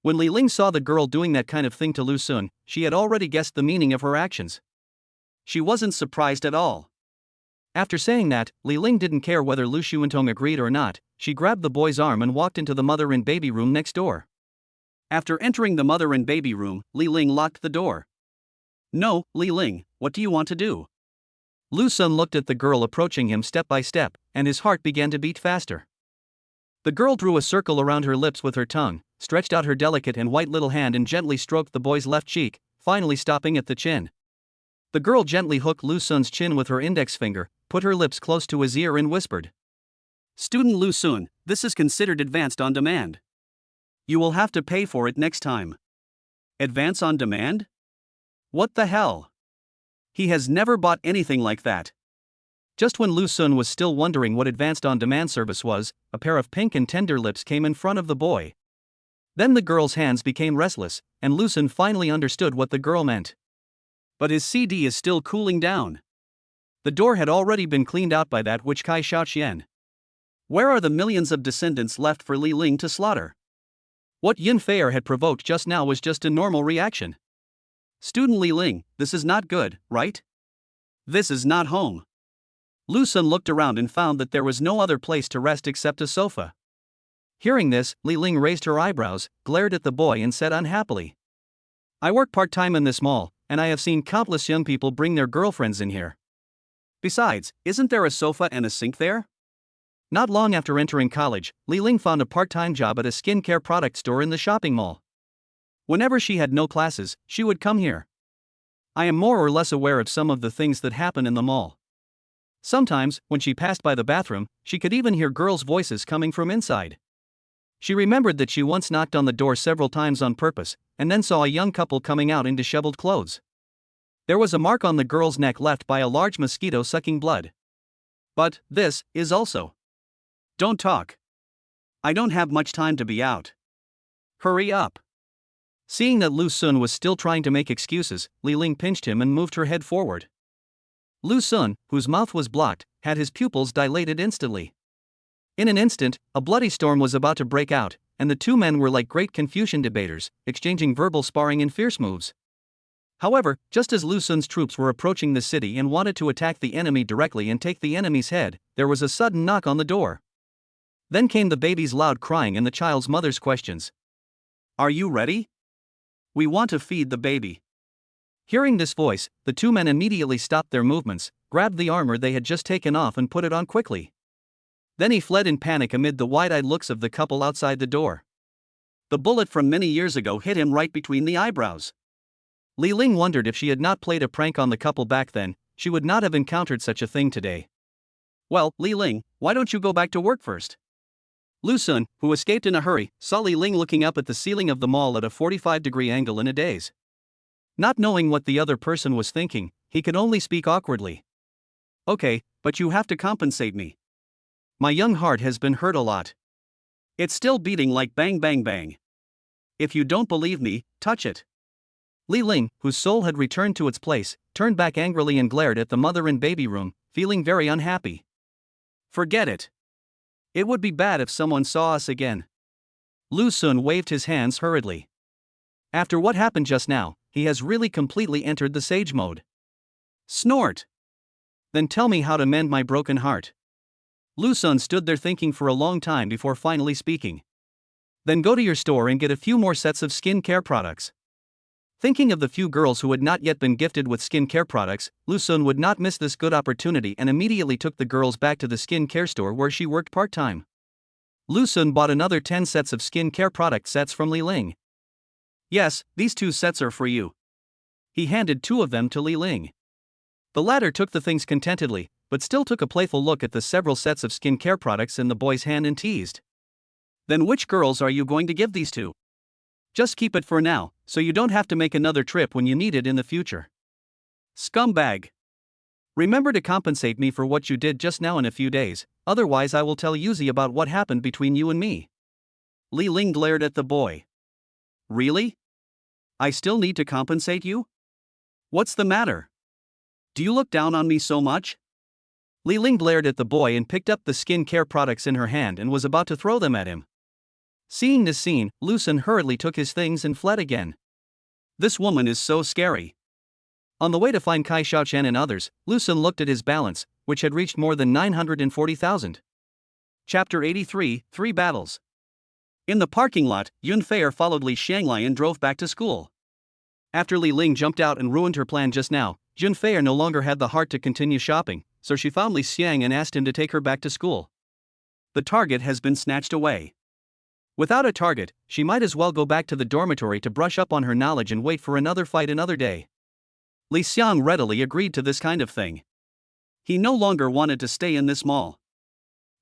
When Li Ling saw the girl doing that kind of thing to Lu Sun, she had already guessed the meaning of her actions. She wasn't surprised at all. After saying that, Li Ling didn't care whether Lu Xuantong agreed or not. She grabbed the boy's arm and walked into the mother and baby room next door. After entering the mother and baby room, Li Ling locked the door. "No, Li Ling, what do you want to do?" Lu Sun looked at the girl approaching him step by step, and his heart began to beat faster. The girl drew a circle around her lips with her tongue, stretched out her delicate and white little hand and gently stroked the boy's left cheek, finally stopping at the chin. The girl gently hooked Lu Sun's chin with her index finger, put her lips close to his ear and whispered, "Student Lu Sun, this is considered advanced on demand. You will have to pay for it next time." Advance on demand? What the hell? He has never bought anything like that. Just when Lu Sun was still wondering what advanced on demand service was, a pair of pink and tender lips came in front of the boy. Then the girl's hands became restless, and Lu Sun finally understood what the girl meant. But his CD is still cooling down. The door had already been cleaned out by that witch Kai Xiaoqian. Where are the millions of descendants left for Li Ling to slaughter? What Yin Feier had provoked just now was just a normal reaction. Student Li Ling, this is not good, right? This is not home. Lu Sun looked around and found that there was no other place to rest except a sofa. Hearing this, Li Ling raised her eyebrows, glared at the boy and said unhappily, "I work part-time in this mall, and I have seen countless young people bring their girlfriends in here. Besides, isn't there a sofa and a sink there?" Not long after entering college, Li Ling found a part-time job at a skincare product store in the shopping mall. Whenever she had no classes, she would come here. I am more or less aware of some of the things that happen in the mall. Sometimes, when she passed by the bathroom, she could even hear girls' voices coming from inside. She remembered that she once knocked on the door several times on purpose, and then saw a young couple coming out in disheveled clothes. There was a mark on the girl's neck left by a large mosquito sucking blood. But this is also. Don't talk. I don't have much time to be out. Hurry up. Seeing that Lu Sun was still trying to make excuses, Li Ling pinched him and moved her head forward. Lu Sun, whose mouth was blocked, had his pupils dilated instantly. In an instant, a bloody storm was about to break out, and the two men were like great Confucian debaters, exchanging verbal sparring and fierce moves. However, just as Lu Sun's troops were approaching the city and wanted to attack the enemy directly and take the enemy's head, there was a sudden knock on the door. Then came the baby's loud crying and the child's mother's questions. "Are you ready? We want to feed the baby." Hearing this voice, the two men immediately stopped their movements, grabbed the armor they had just taken off and put it on quickly. Then he fled in panic amid the wide-eyed looks of the couple outside the door. The bullet from many years ago hit him right between the eyebrows. Li Ling wondered if she had not played a prank on the couple back then, she would not have encountered such a thing today. "Well, Li Ling, why don't you go back to work first?" Lu Sun, who escaped in a hurry, saw Li Ling looking up at the ceiling of the mall at a 45-degree angle in a daze. Not knowing what the other person was thinking, he could only speak awkwardly. "Okay, but you have to compensate me. My young heart has been hurt a lot. It's still beating like bang bang bang. If you don't believe me, touch it." Li Ling, whose soul had returned to its place, turned back angrily and glared at the mother and baby room, feeling very unhappy. "Forget it. It would be bad if someone saw us again." Lu Sun waved his hands hurriedly. After what happened just now, he has really completely entered the sage mode. Snort. Then tell me how to mend my broken heart. Lu Sun stood there thinking for a long time before finally speaking. Then go to your store and get a few more sets of skin care products. Thinking of the few girls who had not yet been gifted with skin care products, Lu Sun would not miss this good opportunity and immediately took the girls back to the skin care store where she worked part-time. Lu Sun bought another 10 sets of skin care product sets from Li Ling. "Yes, these 2 sets are for you." He handed 2 of them to Li Ling. The latter took the things contentedly, but still took a playful look at the several sets of skin care products in the boy's hand and teased. "Then which girls are you going to give these to? Just keep it for now, so you don't have to make another trip when you need it in the future. Scumbag. Remember to compensate me for what you did just now in a few days, otherwise I will tell Yuzi about what happened between you and me." Li Ling glared at the boy. "Really? I still need to compensate you? What's the matter? Do you look down on me so much?" Li Ling glared at the boy and picked up the skin care products in her hand and was about to throw them at him. Seeing this scene, Lu Sun hurriedly took his things and fled again. This woman is so scary. On the way to find Kai Xiaoqian and others, Lu Sun looked at his balance, which had reached more than 940,000. Chapter 83, 3 Battles. In the parking lot, Yun Fei followed Li Xianglai and drove back to school. After Li Ling jumped out and ruined her plan just now, Yun Fei no longer had the heart to continue shopping, so she found Li Xiang and asked him to take her back to school. The target has been snatched away. Without a target, she might as well go back to the dormitory to brush up on her knowledge and wait for another fight another day. Li Xiang readily agreed to this kind of thing. He no longer wanted to stay in this mall.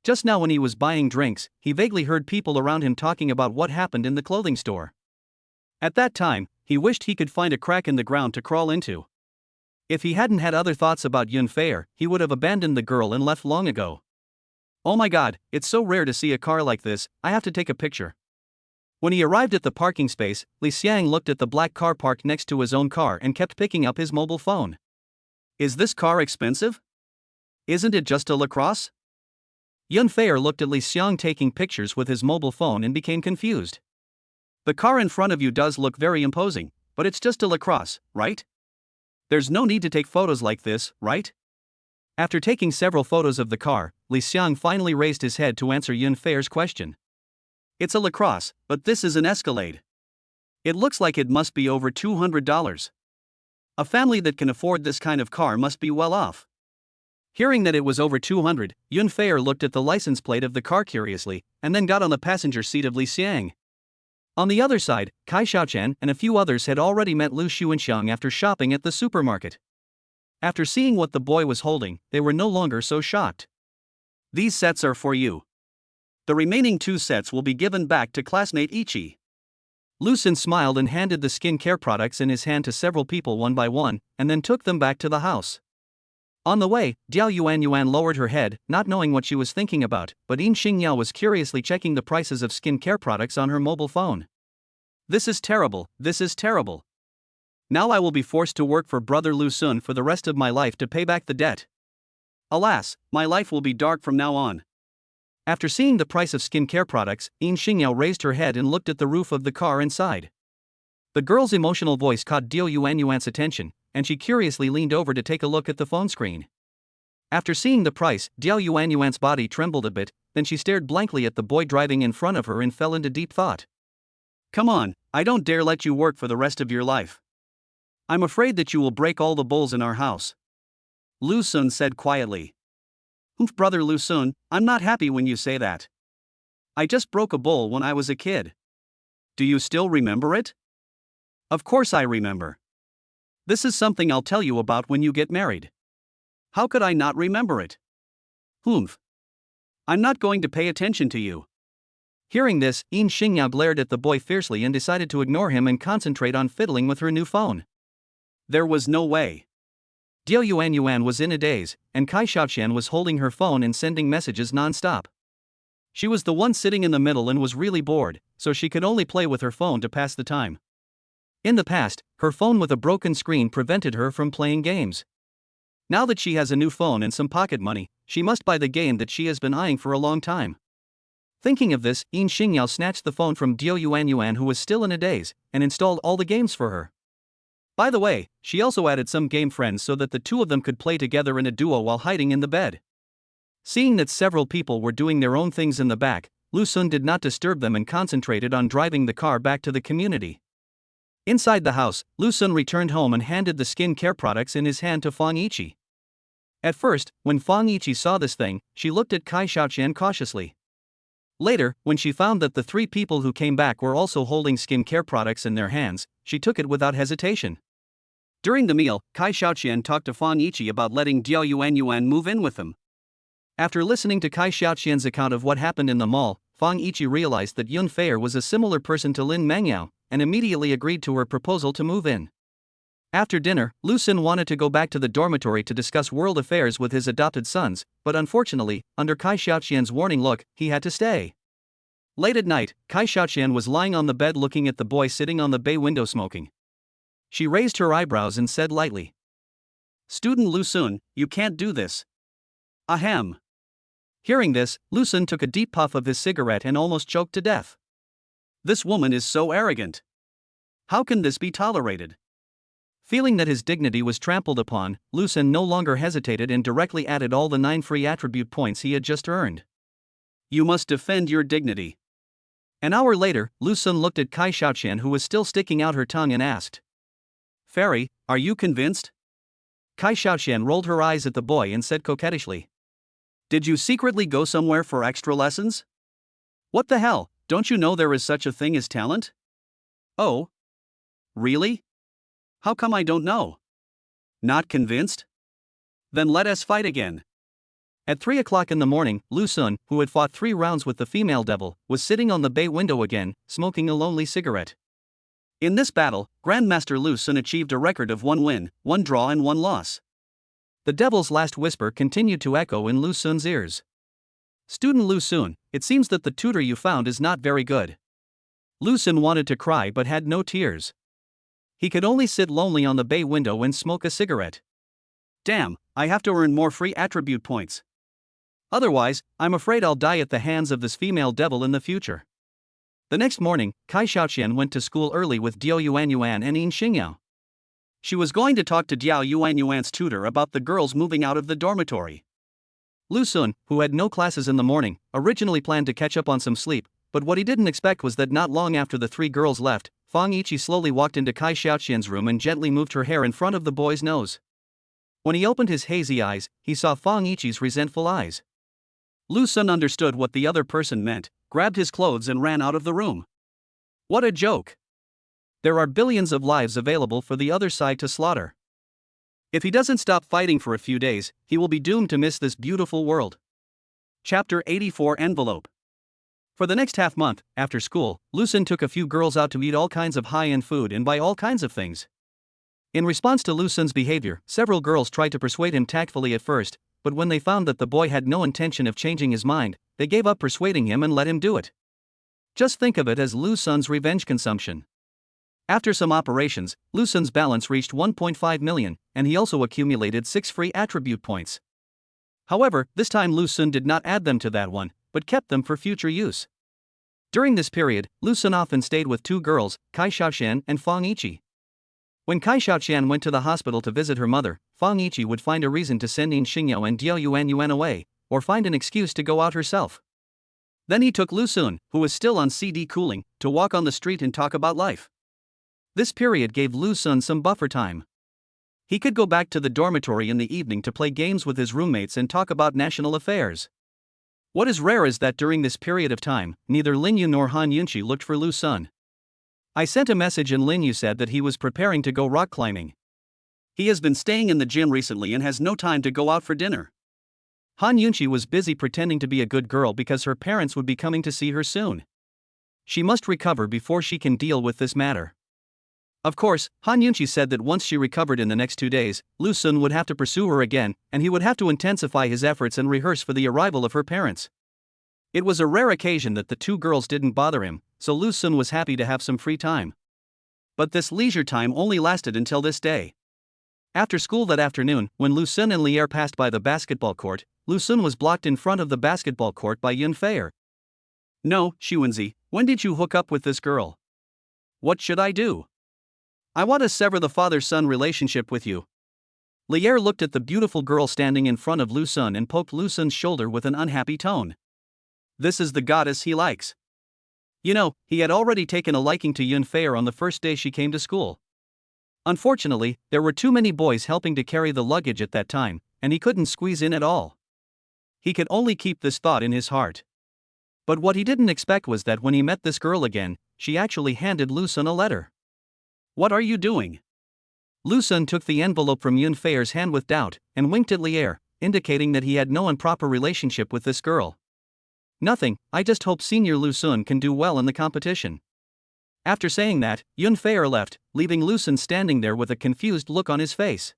Just now when he was buying drinks, he vaguely heard people around him talking about what happened in the clothing store. At that time, he wished he could find a crack in the ground to crawl into. If he hadn't had other thoughts about Yun Fei, he would have abandoned the girl and left long ago. Oh my god, it's so rare to see a car like this, I have to take a picture. When he arrived at the parking space, Li Xiang looked at the black car parked next to his own car and kept picking up his mobile phone. Is this car expensive? Isn't it just a lacrosse? Yun Fei looked at Li Xiang taking pictures with his mobile phone and became confused. The car in front of you does look very imposing, but it's just a lacrosse, right? There's no need to take photos like this, right? After taking several photos of the car, Li Xiang finally raised his head to answer Yun Fei's question. It's a lacrosse, but this is an Escalade. It looks like it must be over $200. A family that can afford this kind of car must be well off. Hearing that it was over 200, Yun Fei looked at the license plate of the car curiously, and then got on the passenger seat of Li Xiang. On the other side, Kai Xiaoqian and a few others had already met Lu Xuanxiang after shopping at the supermarket. After seeing what the boy was holding, they were no longer so shocked. These sets are for you. The remaining 2 sets will be given back to classmate Ichi. Lu Sun smiled and handed the skin care products in his hand to several people one by one, and then took them back to the house. On the way, Diao Yuan lowered her head, not knowing what she was thinking about, but Yin Xingyao was curiously checking the prices of skin care products on her mobile phone. This is terrible, this is terrible. Now I will be forced to work for Brother Lu Sun for the rest of my life to pay back the debt. Alas, my life will be dark from now on. After seeing the price of skin care products, Yin Xingyao raised her head and looked at the roof of the car inside. The girl's emotional voice caught Diao Yuan's attention, and she curiously leaned over to take a look at the phone screen. After seeing the price, Diao Yuan's body trembled a bit, then she stared blankly at the boy driving in front of her and fell into deep thought. Come on, I don't dare let you work for the rest of your life. I'm afraid that you will break all the bowls in our house. Lu Sun said quietly. Oof, Brother Lu Sun, I'm not happy when you say that. I just broke a bowl when I was a kid. Do you still remember it? Of course I remember. This is something I'll tell you about when you get married. How could I not remember it? Humph. I'm not going to pay attention to you. Hearing this, Yin Xingyao glared at the boy fiercely and decided to ignore him and concentrate on fiddling with her new phone. There was no way. Diao Yuan was in a daze, and Kai Xiaoqian was holding her phone and sending messages non-stop. She was the one sitting in the middle and was really bored, so she could only play with her phone to pass the time. In the past, her phone with a broken screen prevented her from playing games. Now that she has a new phone and some pocket money, she must buy the game that she has been eyeing for a long time. Thinking of this, Yin Xingyao snatched the phone from Diao Yuan, who was still in a daze, and installed all the games for her. By the way, she also added some game friends so that the two of them could play together in a duo while hiding in the bed. Seeing that several people were doing their own things in the back, Lu Sun did not disturb them and concentrated on driving the car back to the community. Inside the house, Lu Sun returned home and handed the skin care products in his hand to Fang Ichi. At first, when Fang Ichi saw this thing, she looked at Kai Xiaoqian cautiously. Later, when she found that the 3 people who came back were also holding skin care products in their hands, she took it without hesitation. During the meal, Kai Xiaoqian talked to Fang Ichi about letting Diao Yuan move in with them. After listening to Kai Xiaoqian's account of what happened in the mall, Fang Ichi realized that Yun Fei was a similar person to Lin Mengyao, and immediately agreed to her proposal to move in. After dinner, Lu Sun wanted to go back to the dormitory to discuss world affairs with his adopted sons, but unfortunately, under Kai Xiaoqian's warning look, he had to stay. Late at night, Kai Xiaoqian was lying on the bed looking at the boy sitting on the bay window smoking. She raised her eyebrows and said lightly, "Student Lu Sun, you can't do this. Ahem. Hearing this, Lu Sun took a deep puff of his cigarette and almost choked to death. This woman is so arrogant. How can this be tolerated? Feeling that his dignity was trampled upon, Lu Sun no longer hesitated and directly added all the 9 free attribute points he had just earned. You must defend your dignity. An hour later, Lu Sun looked at Kai Xiaoqian, who was still sticking out her tongue, and asked, Fairy, are you convinced? Kai Xiaoqian rolled her eyes at the boy and said coquettishly, Did you secretly go somewhere for extra lessons? What the hell, don't you know there is such a thing as talent? Oh? Really? How come I don't know? Not convinced? Then let us fight again. At 3 o'clock in the morning, Lu Sun, who had fought 3 rounds with the female devil, was sitting on the bay window again, smoking a lonely cigarette. In this battle, Grandmaster Lu Sun achieved a record of 1 win, 1 draw and 1 loss. The devil's last whisper continued to echo in Lu Sun's ears. Student Lu Sun, it seems that the tutor you found is not very good. Lu Sun wanted to cry but had no tears. He could only sit lonely on the bay window and smoke a cigarette. Damn, I have to earn more free attribute points. Otherwise, I'm afraid I'll die at the hands of this female devil in the future. The next morning, Kai Xiaoqian went to school early with Diao Yuanyuan and Yin Xingyao. She was going to talk to Diao Yuanyuan's tutor about the girls moving out of the dormitory. Lu Sun, who had no classes in the morning, originally planned to catch up on some sleep, but what he didn't expect was that not long after the 3 girls left, Fang Yiqi slowly walked into Kai Xiaoqian's room and gently moved her hair in front of the boy's nose. When he opened his hazy eyes, he saw Fang Yiqi's resentful eyes. Lu Sun understood what the other person meant, grabbed his clothes and ran out of the room. What a joke! There are billions of lives available for the other side to slaughter. If he doesn't stop fighting for a few days, he will be doomed to miss this beautiful world. Chapter 84 Envelope. For the next half month, after school, Lu Sun took a few girls out to eat all kinds of high-end food and buy all kinds of things. In response to Lu Sun's behavior, several girls tried to persuade him tactfully at first, but when they found that the boy had no intention of changing his mind, they gave up persuading him and let him do it. Just think of it as Lu Sun's revenge consumption. After some operations, Lu Sun's balance reached 1.5 million, and he also accumulated 6 free attribute points. However, this time Lu Sun did not add them to that one, but kept them for future use. During this period, Lu Sun often stayed with 2 girls, Kai Xiaoqian and Fang Yiqi. When Kai Xiaoqian went to the hospital to visit her mother, Fang Yiqi would find a reason to send Yin Xingyao and Diao Yuanyuan away, or find an excuse to go out herself. Then he took Lu Sun, who was still on CD cooling, to walk on the street and talk about life. This period gave Lu Sun some buffer time. He could go back to the dormitory in the evening to play games with his roommates and talk about national affairs. What is rare is that during this period of time, neither Lin Yu nor Han Yunqi looked for Lu Sun. I sent a message and Lin Yu said that he was preparing to go rock climbing. He has been staying in the gym recently and has no time to go out for dinner. Han Yunqi was busy pretending to be a good girl because her parents would be coming to see her soon. She must recover before she can deal with this matter. Of course, Han Yunqi said that once she recovered in the next 2 days, Lu Sun would have to pursue her again, and he would have to intensify his efforts and rehearse for the arrival of her parents. It was a rare occasion that the 2 girls didn't bother him, so Lu Sun was happy to have some free time. But this leisure time only lasted until this day. After school that afternoon, when Lu Sun and Lier passed by the basketball court, Lu Sun was blocked in front of the basketball court by Yun Feier. No, Xuanzi, when did you hook up with this girl? What should I do? I want to sever the father-son relationship with you. Lier looked at the beautiful girl standing in front of Lu Sun and poked Lu Sun's shoulder with an unhappy tone. This is the goddess he likes. You know, he had already taken a liking to Yun Feier on the first day she came to school. Unfortunately, there were too many boys helping to carry the luggage at that time, and he couldn't squeeze in at all. He could only keep this thought in his heart. But what he didn't expect was that when he met this girl again, she actually handed Lu Sun a letter. What are you doing? Lu Sun took the envelope from Yun Feier's hand with doubt, and winked at Lier, indicating that he had no improper relationship with this girl. Nothing, I just hope Senior Lu Sun can do well in the competition. After saying that, Yun Feier left, leaving Lu Sun standing there with a confused look on his face.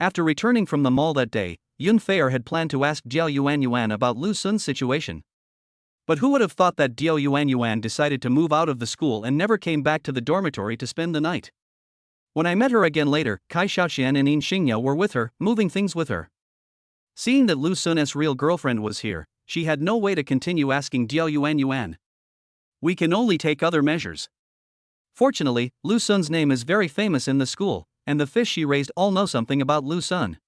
After returning from the mall that day, Yun Feier had planned to ask Diao Yuanyuan about Lu Sun's situation. But who would have thought that Diao Yuanyuan decided to move out of the school and never came back to the dormitory to spend the night? When I met her again later, Kai Xiaoqian and Yin Xingyao were with her, moving things with her. Seeing that Lu Sun's real girlfriend was here, she had no way to continue asking Diao Yuan. We can only take other measures. Fortunately, Lu Sun's name is very famous in the school, and the fish she raised all know something about Lu Sun.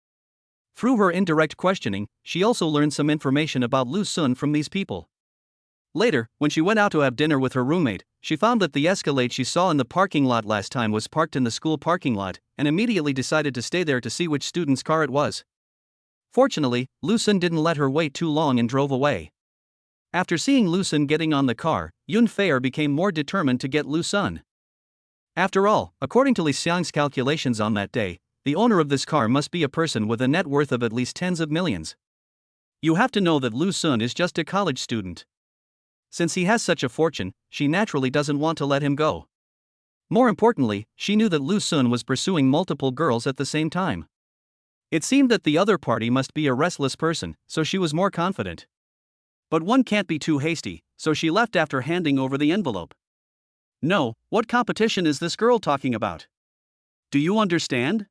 Through her indirect questioning, she also learned some information about Lu Sun from these people. Later, when she went out to have dinner with her roommate, she found that the Escalade she saw in the parking lot last time was parked in the school parking lot, and immediately decided to stay there to see which student's car it was. Fortunately, Lu Sun didn't let her wait too long and drove away. After seeing Lu Sun getting on the car, Yun Fei became more determined to get Lu Sun. After all, according to Li Xiang's calculations on that day, the owner of this car must be a person with a net worth of at least tens of millions. You have to know that Lu Sun is just a college student. Since he has such a fortune, she naturally doesn't want to let him go. More importantly, she knew that Lu Sun was pursuing multiple girls at the same time. It seemed that the other party must be a restless person, so she was more confident. But one can't be too hasty, so she left after handing over the envelope. No, what competition is this girl talking about? Do you understand?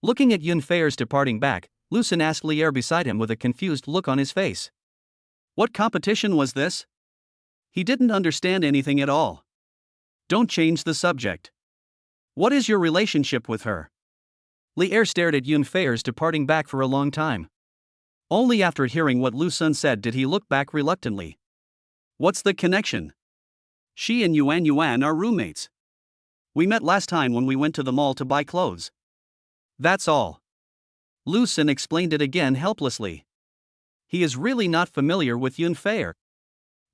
Looking at Yun Fei's departing back, Lu Sun asked Lier beside him with a confused look on his face. What competition was this? He didn't understand anything at all. Don't change the subject. What is your relationship with her? Lier stared at Yun Fei's departing back for a long time. Only after hearing what Lu Sun said did he look back reluctantly. What's the connection? She and Yuan are roommates. We met last time when we went to the mall to buy clothes. That's all. Lu Sun explained it again helplessly. He is really not familiar with Yun Fei.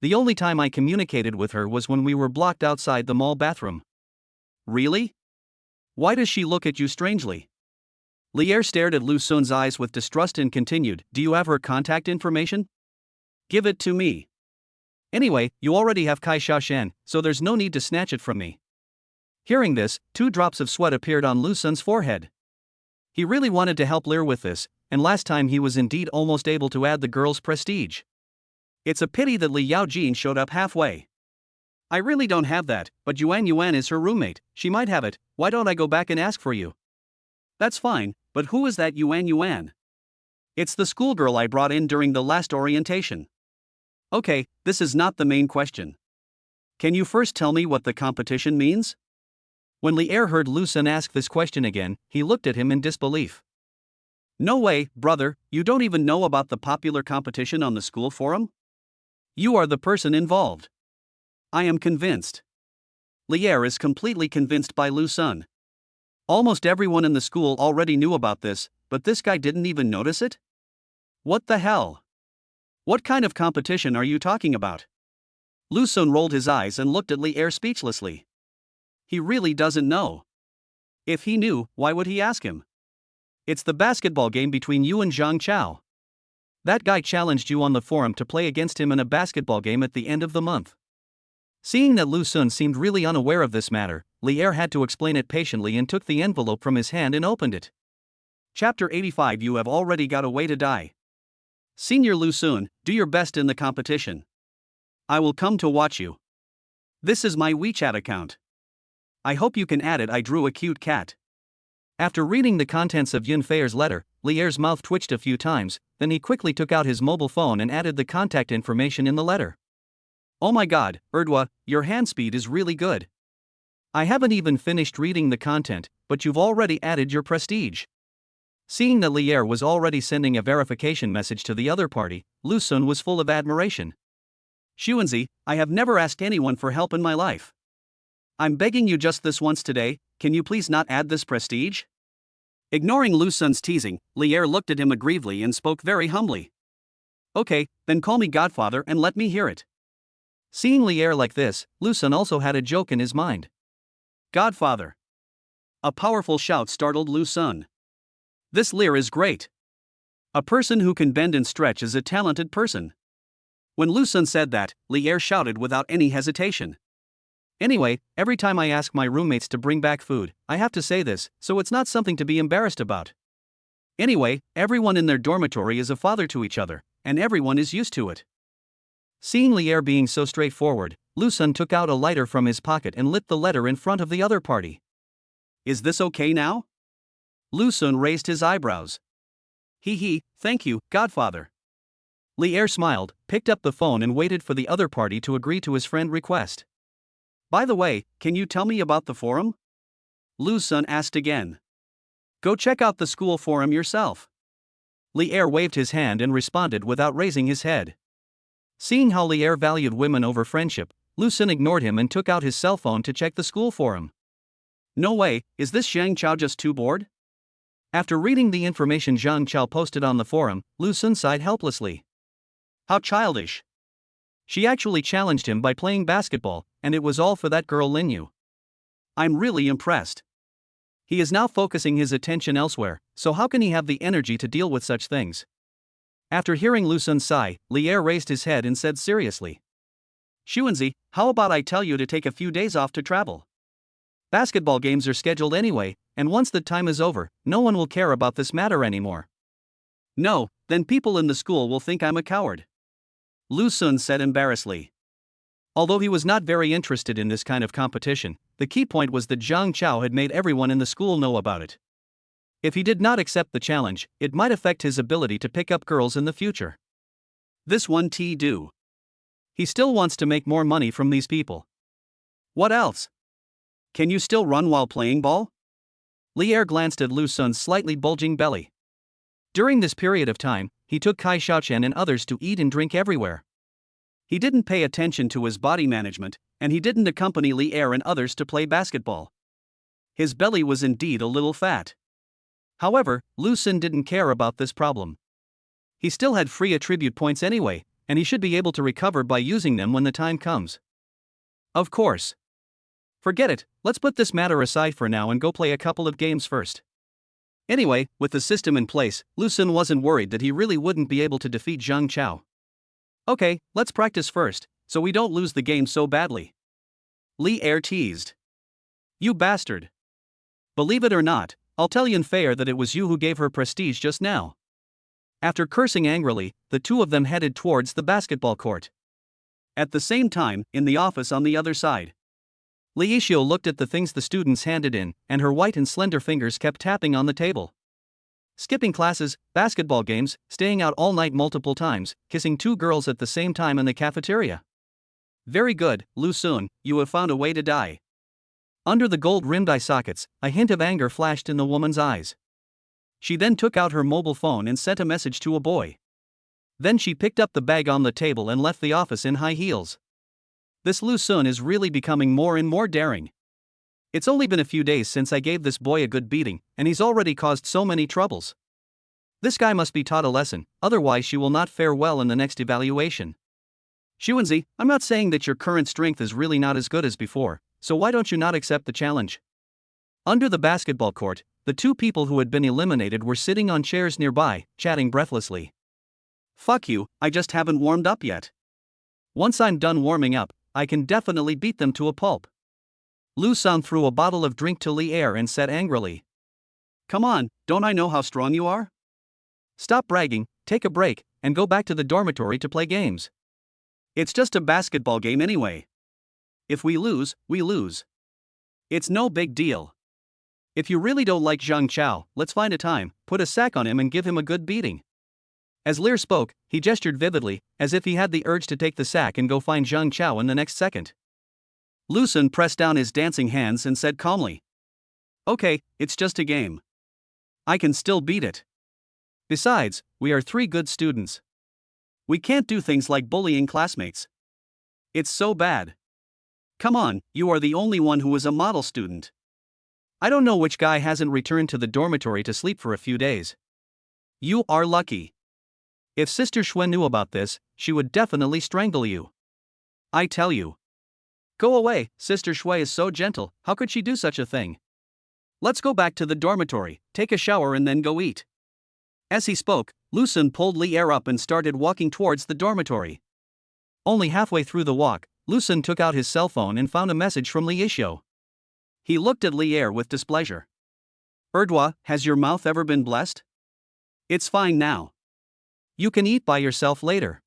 The only time I communicated with her was when we were blocked outside the mall bathroom. Really? Why does she look at you strangely? Lier stared at Lu Sun's eyes with distrust and continued, Do you have her contact information? Give it to me. Anyway, you already have Kai Xiaoshan, so there's no need to snatch it from me. Hearing this, 2 drops of sweat appeared on Lu Sun's forehead. He really wanted to help Lier with this, and last time he was indeed almost able to add the girl's prestige. It's a pity that Li Yaojin showed up halfway. I really don't have that, but Yuan is her roommate, she might have it, why don't I go back and ask for you? That's fine, but who is that Yuan? It's the schoolgirl I brought in during the last orientation. Okay, this is not the main question. Can you first tell me what the competition means? When Lier heard Lu Sun ask this question again, he looked at him in disbelief. No way, brother, you don't even know about the popular competition on the school forum? You are the person involved. I am convinced. Lier is completely convinced by Lu Sun. Almost everyone in the school already knew about this, but this guy didn't even notice it? What the hell? What kind of competition are you talking about? Lu Sun rolled his eyes and looked at Lier speechlessly. He really doesn't know. If he knew, why would he ask him? It's the basketball game between you and Zhang Chao. That guy challenged you on the forum to play against him in a basketball game at the end of the month. Seeing that Lu Sun seemed really unaware of this matter, Lier had to explain it patiently and took the envelope from his hand and opened it. Chapter 85 You have already got a way to die. Senior Lu Sun, do your best in the competition. I will come to watch you. This is my WeChat account. I hope you can add it. I drew a cute cat. After reading the contents of Yun Fei's letter, Lier's mouth twitched a few times, then he quickly took out his mobile phone and added the contact information in the letter. Oh my god, Erdwa, your hand speed is really good. I haven't even finished reading the content, but you've already added your prestige. Seeing that Lier was already sending a verification message to the other party, Lu Sun was full of admiration. Xuanzi, I have never asked anyone for help in my life. I'm begging you just this once today, can you please not add this prestige? Ignoring Lu Sun's teasing, Lier looked at him aggrievedly and spoke very humbly. Okay, then call me Godfather and let me hear it. Seeing Lier like this, Lu Sun also had a joke in his mind. Godfather. A powerful shout startled Lu Sun. This Lier is great. A person who can bend and stretch is a talented person. When Lu Sun said that, Lier shouted without any hesitation. Anyway, every time I ask my roommates to bring back food, I have to say this, so it's not something to be embarrassed about. Anyway, everyone in their dormitory is a father to each other, and everyone is used to it. Seeing Lier being so straightforward, Lu Sun took out a lighter from his pocket and lit the letter in front of the other party. Is this okay now? Lu Sun raised his eyebrows. Hee, thank you, Godfather. Lier smiled, picked up the phone and waited for the other party to agree to his friend's request. By the way, can you tell me about the forum? Lu Sun asked again. Go check out the school forum yourself. Lier waved his hand and responded without raising his head. Seeing how Lier valued women over friendship, Lu Sun ignored him and took out his cell phone to check the school forum. No way, is this Zhang Chao just too bored? After reading the information Zhang Chao posted on the forum, Lu Sun sighed helplessly. How childish. She actually challenged him by playing basketball, and it was all for that girl Lin Yu. I'm really impressed. He is now focusing his attention elsewhere, so how can he have the energy to deal with such things? After hearing Lu Sun's sigh, Lier raised his head and said seriously. Xuanzi, how about I tell you to take a few days off to travel? Basketball games are scheduled anyway, and once the time is over, no one will care about this matter anymore. No, then people in the school will think I'm a coward. Lu Sun said embarrassedly. Although he was not very interested in this kind of competition, the key point was that Zhang Chao had made everyone in the school know about it. If he did not accept the challenge, it might affect his ability to pick up girls in the future. This one do. He still wants to make more money from these people. What else? Can you still run while playing ball? Lier glanced at Lu Sun's slightly bulging belly. During this period of time, he took Kai Shaochen and others to eat and drink everywhere. He didn't pay attention to his body management, and he didn't accompany Lier and others to play basketball. His belly was indeed a little fat. However, Lu Sun didn't care about this problem. He still had free attribute points anyway, and he should be able to recover by using them when the time comes. Of course. Forget it, let's put this matter aside for now and go play a couple of games first. Anyway, with the system in place, Lu Sun wasn't worried that he really wouldn't be able to defeat Zhang Chao. Okay, let's practice first, so we don't lose the game so badly. Lier teased. You bastard. Believe it or not, I'll tell Yin Fei that it was you who gave her prestige just now. After cursing angrily, the two of them headed towards the basketball court. At the same time, in the office on the other side, Li Yixio looked at the things the students handed in, and her white and slender fingers kept tapping on the table. Skipping classes, basketball games, staying out all night multiple times, kissing two girls at the same time in the cafeteria. Very good, Lu Sun, you have found a way to die. Under the gold-rimmed eye sockets, a hint of anger flashed in the woman's eyes. She then took out her mobile phone and sent a message to a boy. Then she picked up the bag on the table and left the office in high heels. This Lu Sun is really becoming more and more daring. It's only been a few days since I gave this boy a good beating, and he's already caused so many troubles. This guy must be taught a lesson, otherwise she will not fare well in the next evaluation. Xuanzi, I'm not saying that your current strength is really not as good as before, so why don't you not accept the challenge? Under the basketball court, the two people who had been eliminated were sitting on chairs nearby, chatting breathlessly. Fuck you, I just haven't warmed up yet. Once I'm done warming up, I can definitely beat them to a pulp. Lu Sun threw a bottle of drink to Lier and said angrily. Come on, don't I know how strong you are? Stop bragging, take a break, and go back to the dormitory to play games. It's just a basketball game anyway. If we lose, we lose. It's no big deal. If you really don't like Zhang Chao, let's find a time, put a sack on him and give him a good beating. As Lier spoke, he gestured vividly, as if he had the urge to take the sack and go find Zhang Chao in the next second. Lu Sun pressed down his dancing hands and said calmly. Okay, it's just a game. I can still beat it. Besides, we are 3 good students. We can't do things like bullying classmates. It's so bad. Come on, you are the only one who is a model student. I don't know which guy hasn't returned to the dormitory to sleep for a few days. You are lucky. If Sister Xue knew about this, she would definitely strangle you. I tell you. Go away, Sister Xue is so gentle, how could she do such a thing? Let's go back to the dormitory, take a shower and then go eat. As he spoke, Lu Sun pulled Lier up and started walking towards the dormitory. Only halfway through the walk, Lu Sun took out his cell phone and found a message from Li Yixio. He looked at Lier with displeasure. Erdwa, has your mouth ever been blessed? It's fine now. You can eat by yourself later.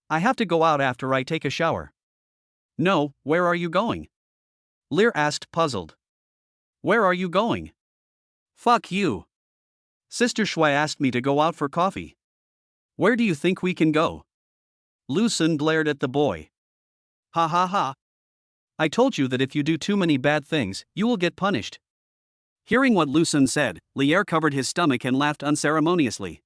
I have to go out after I take a shower. No, where are you going? Lier asked, puzzled. Where are you going? Fuck you. Sister Shui asked me to go out for coffee. Where do you think we can go? Lu Sun glared at the boy. Ha ha ha. I told you that if you do too many bad things, you will get punished. Hearing what Lu Sun said, Lier covered his stomach and laughed unceremoniously.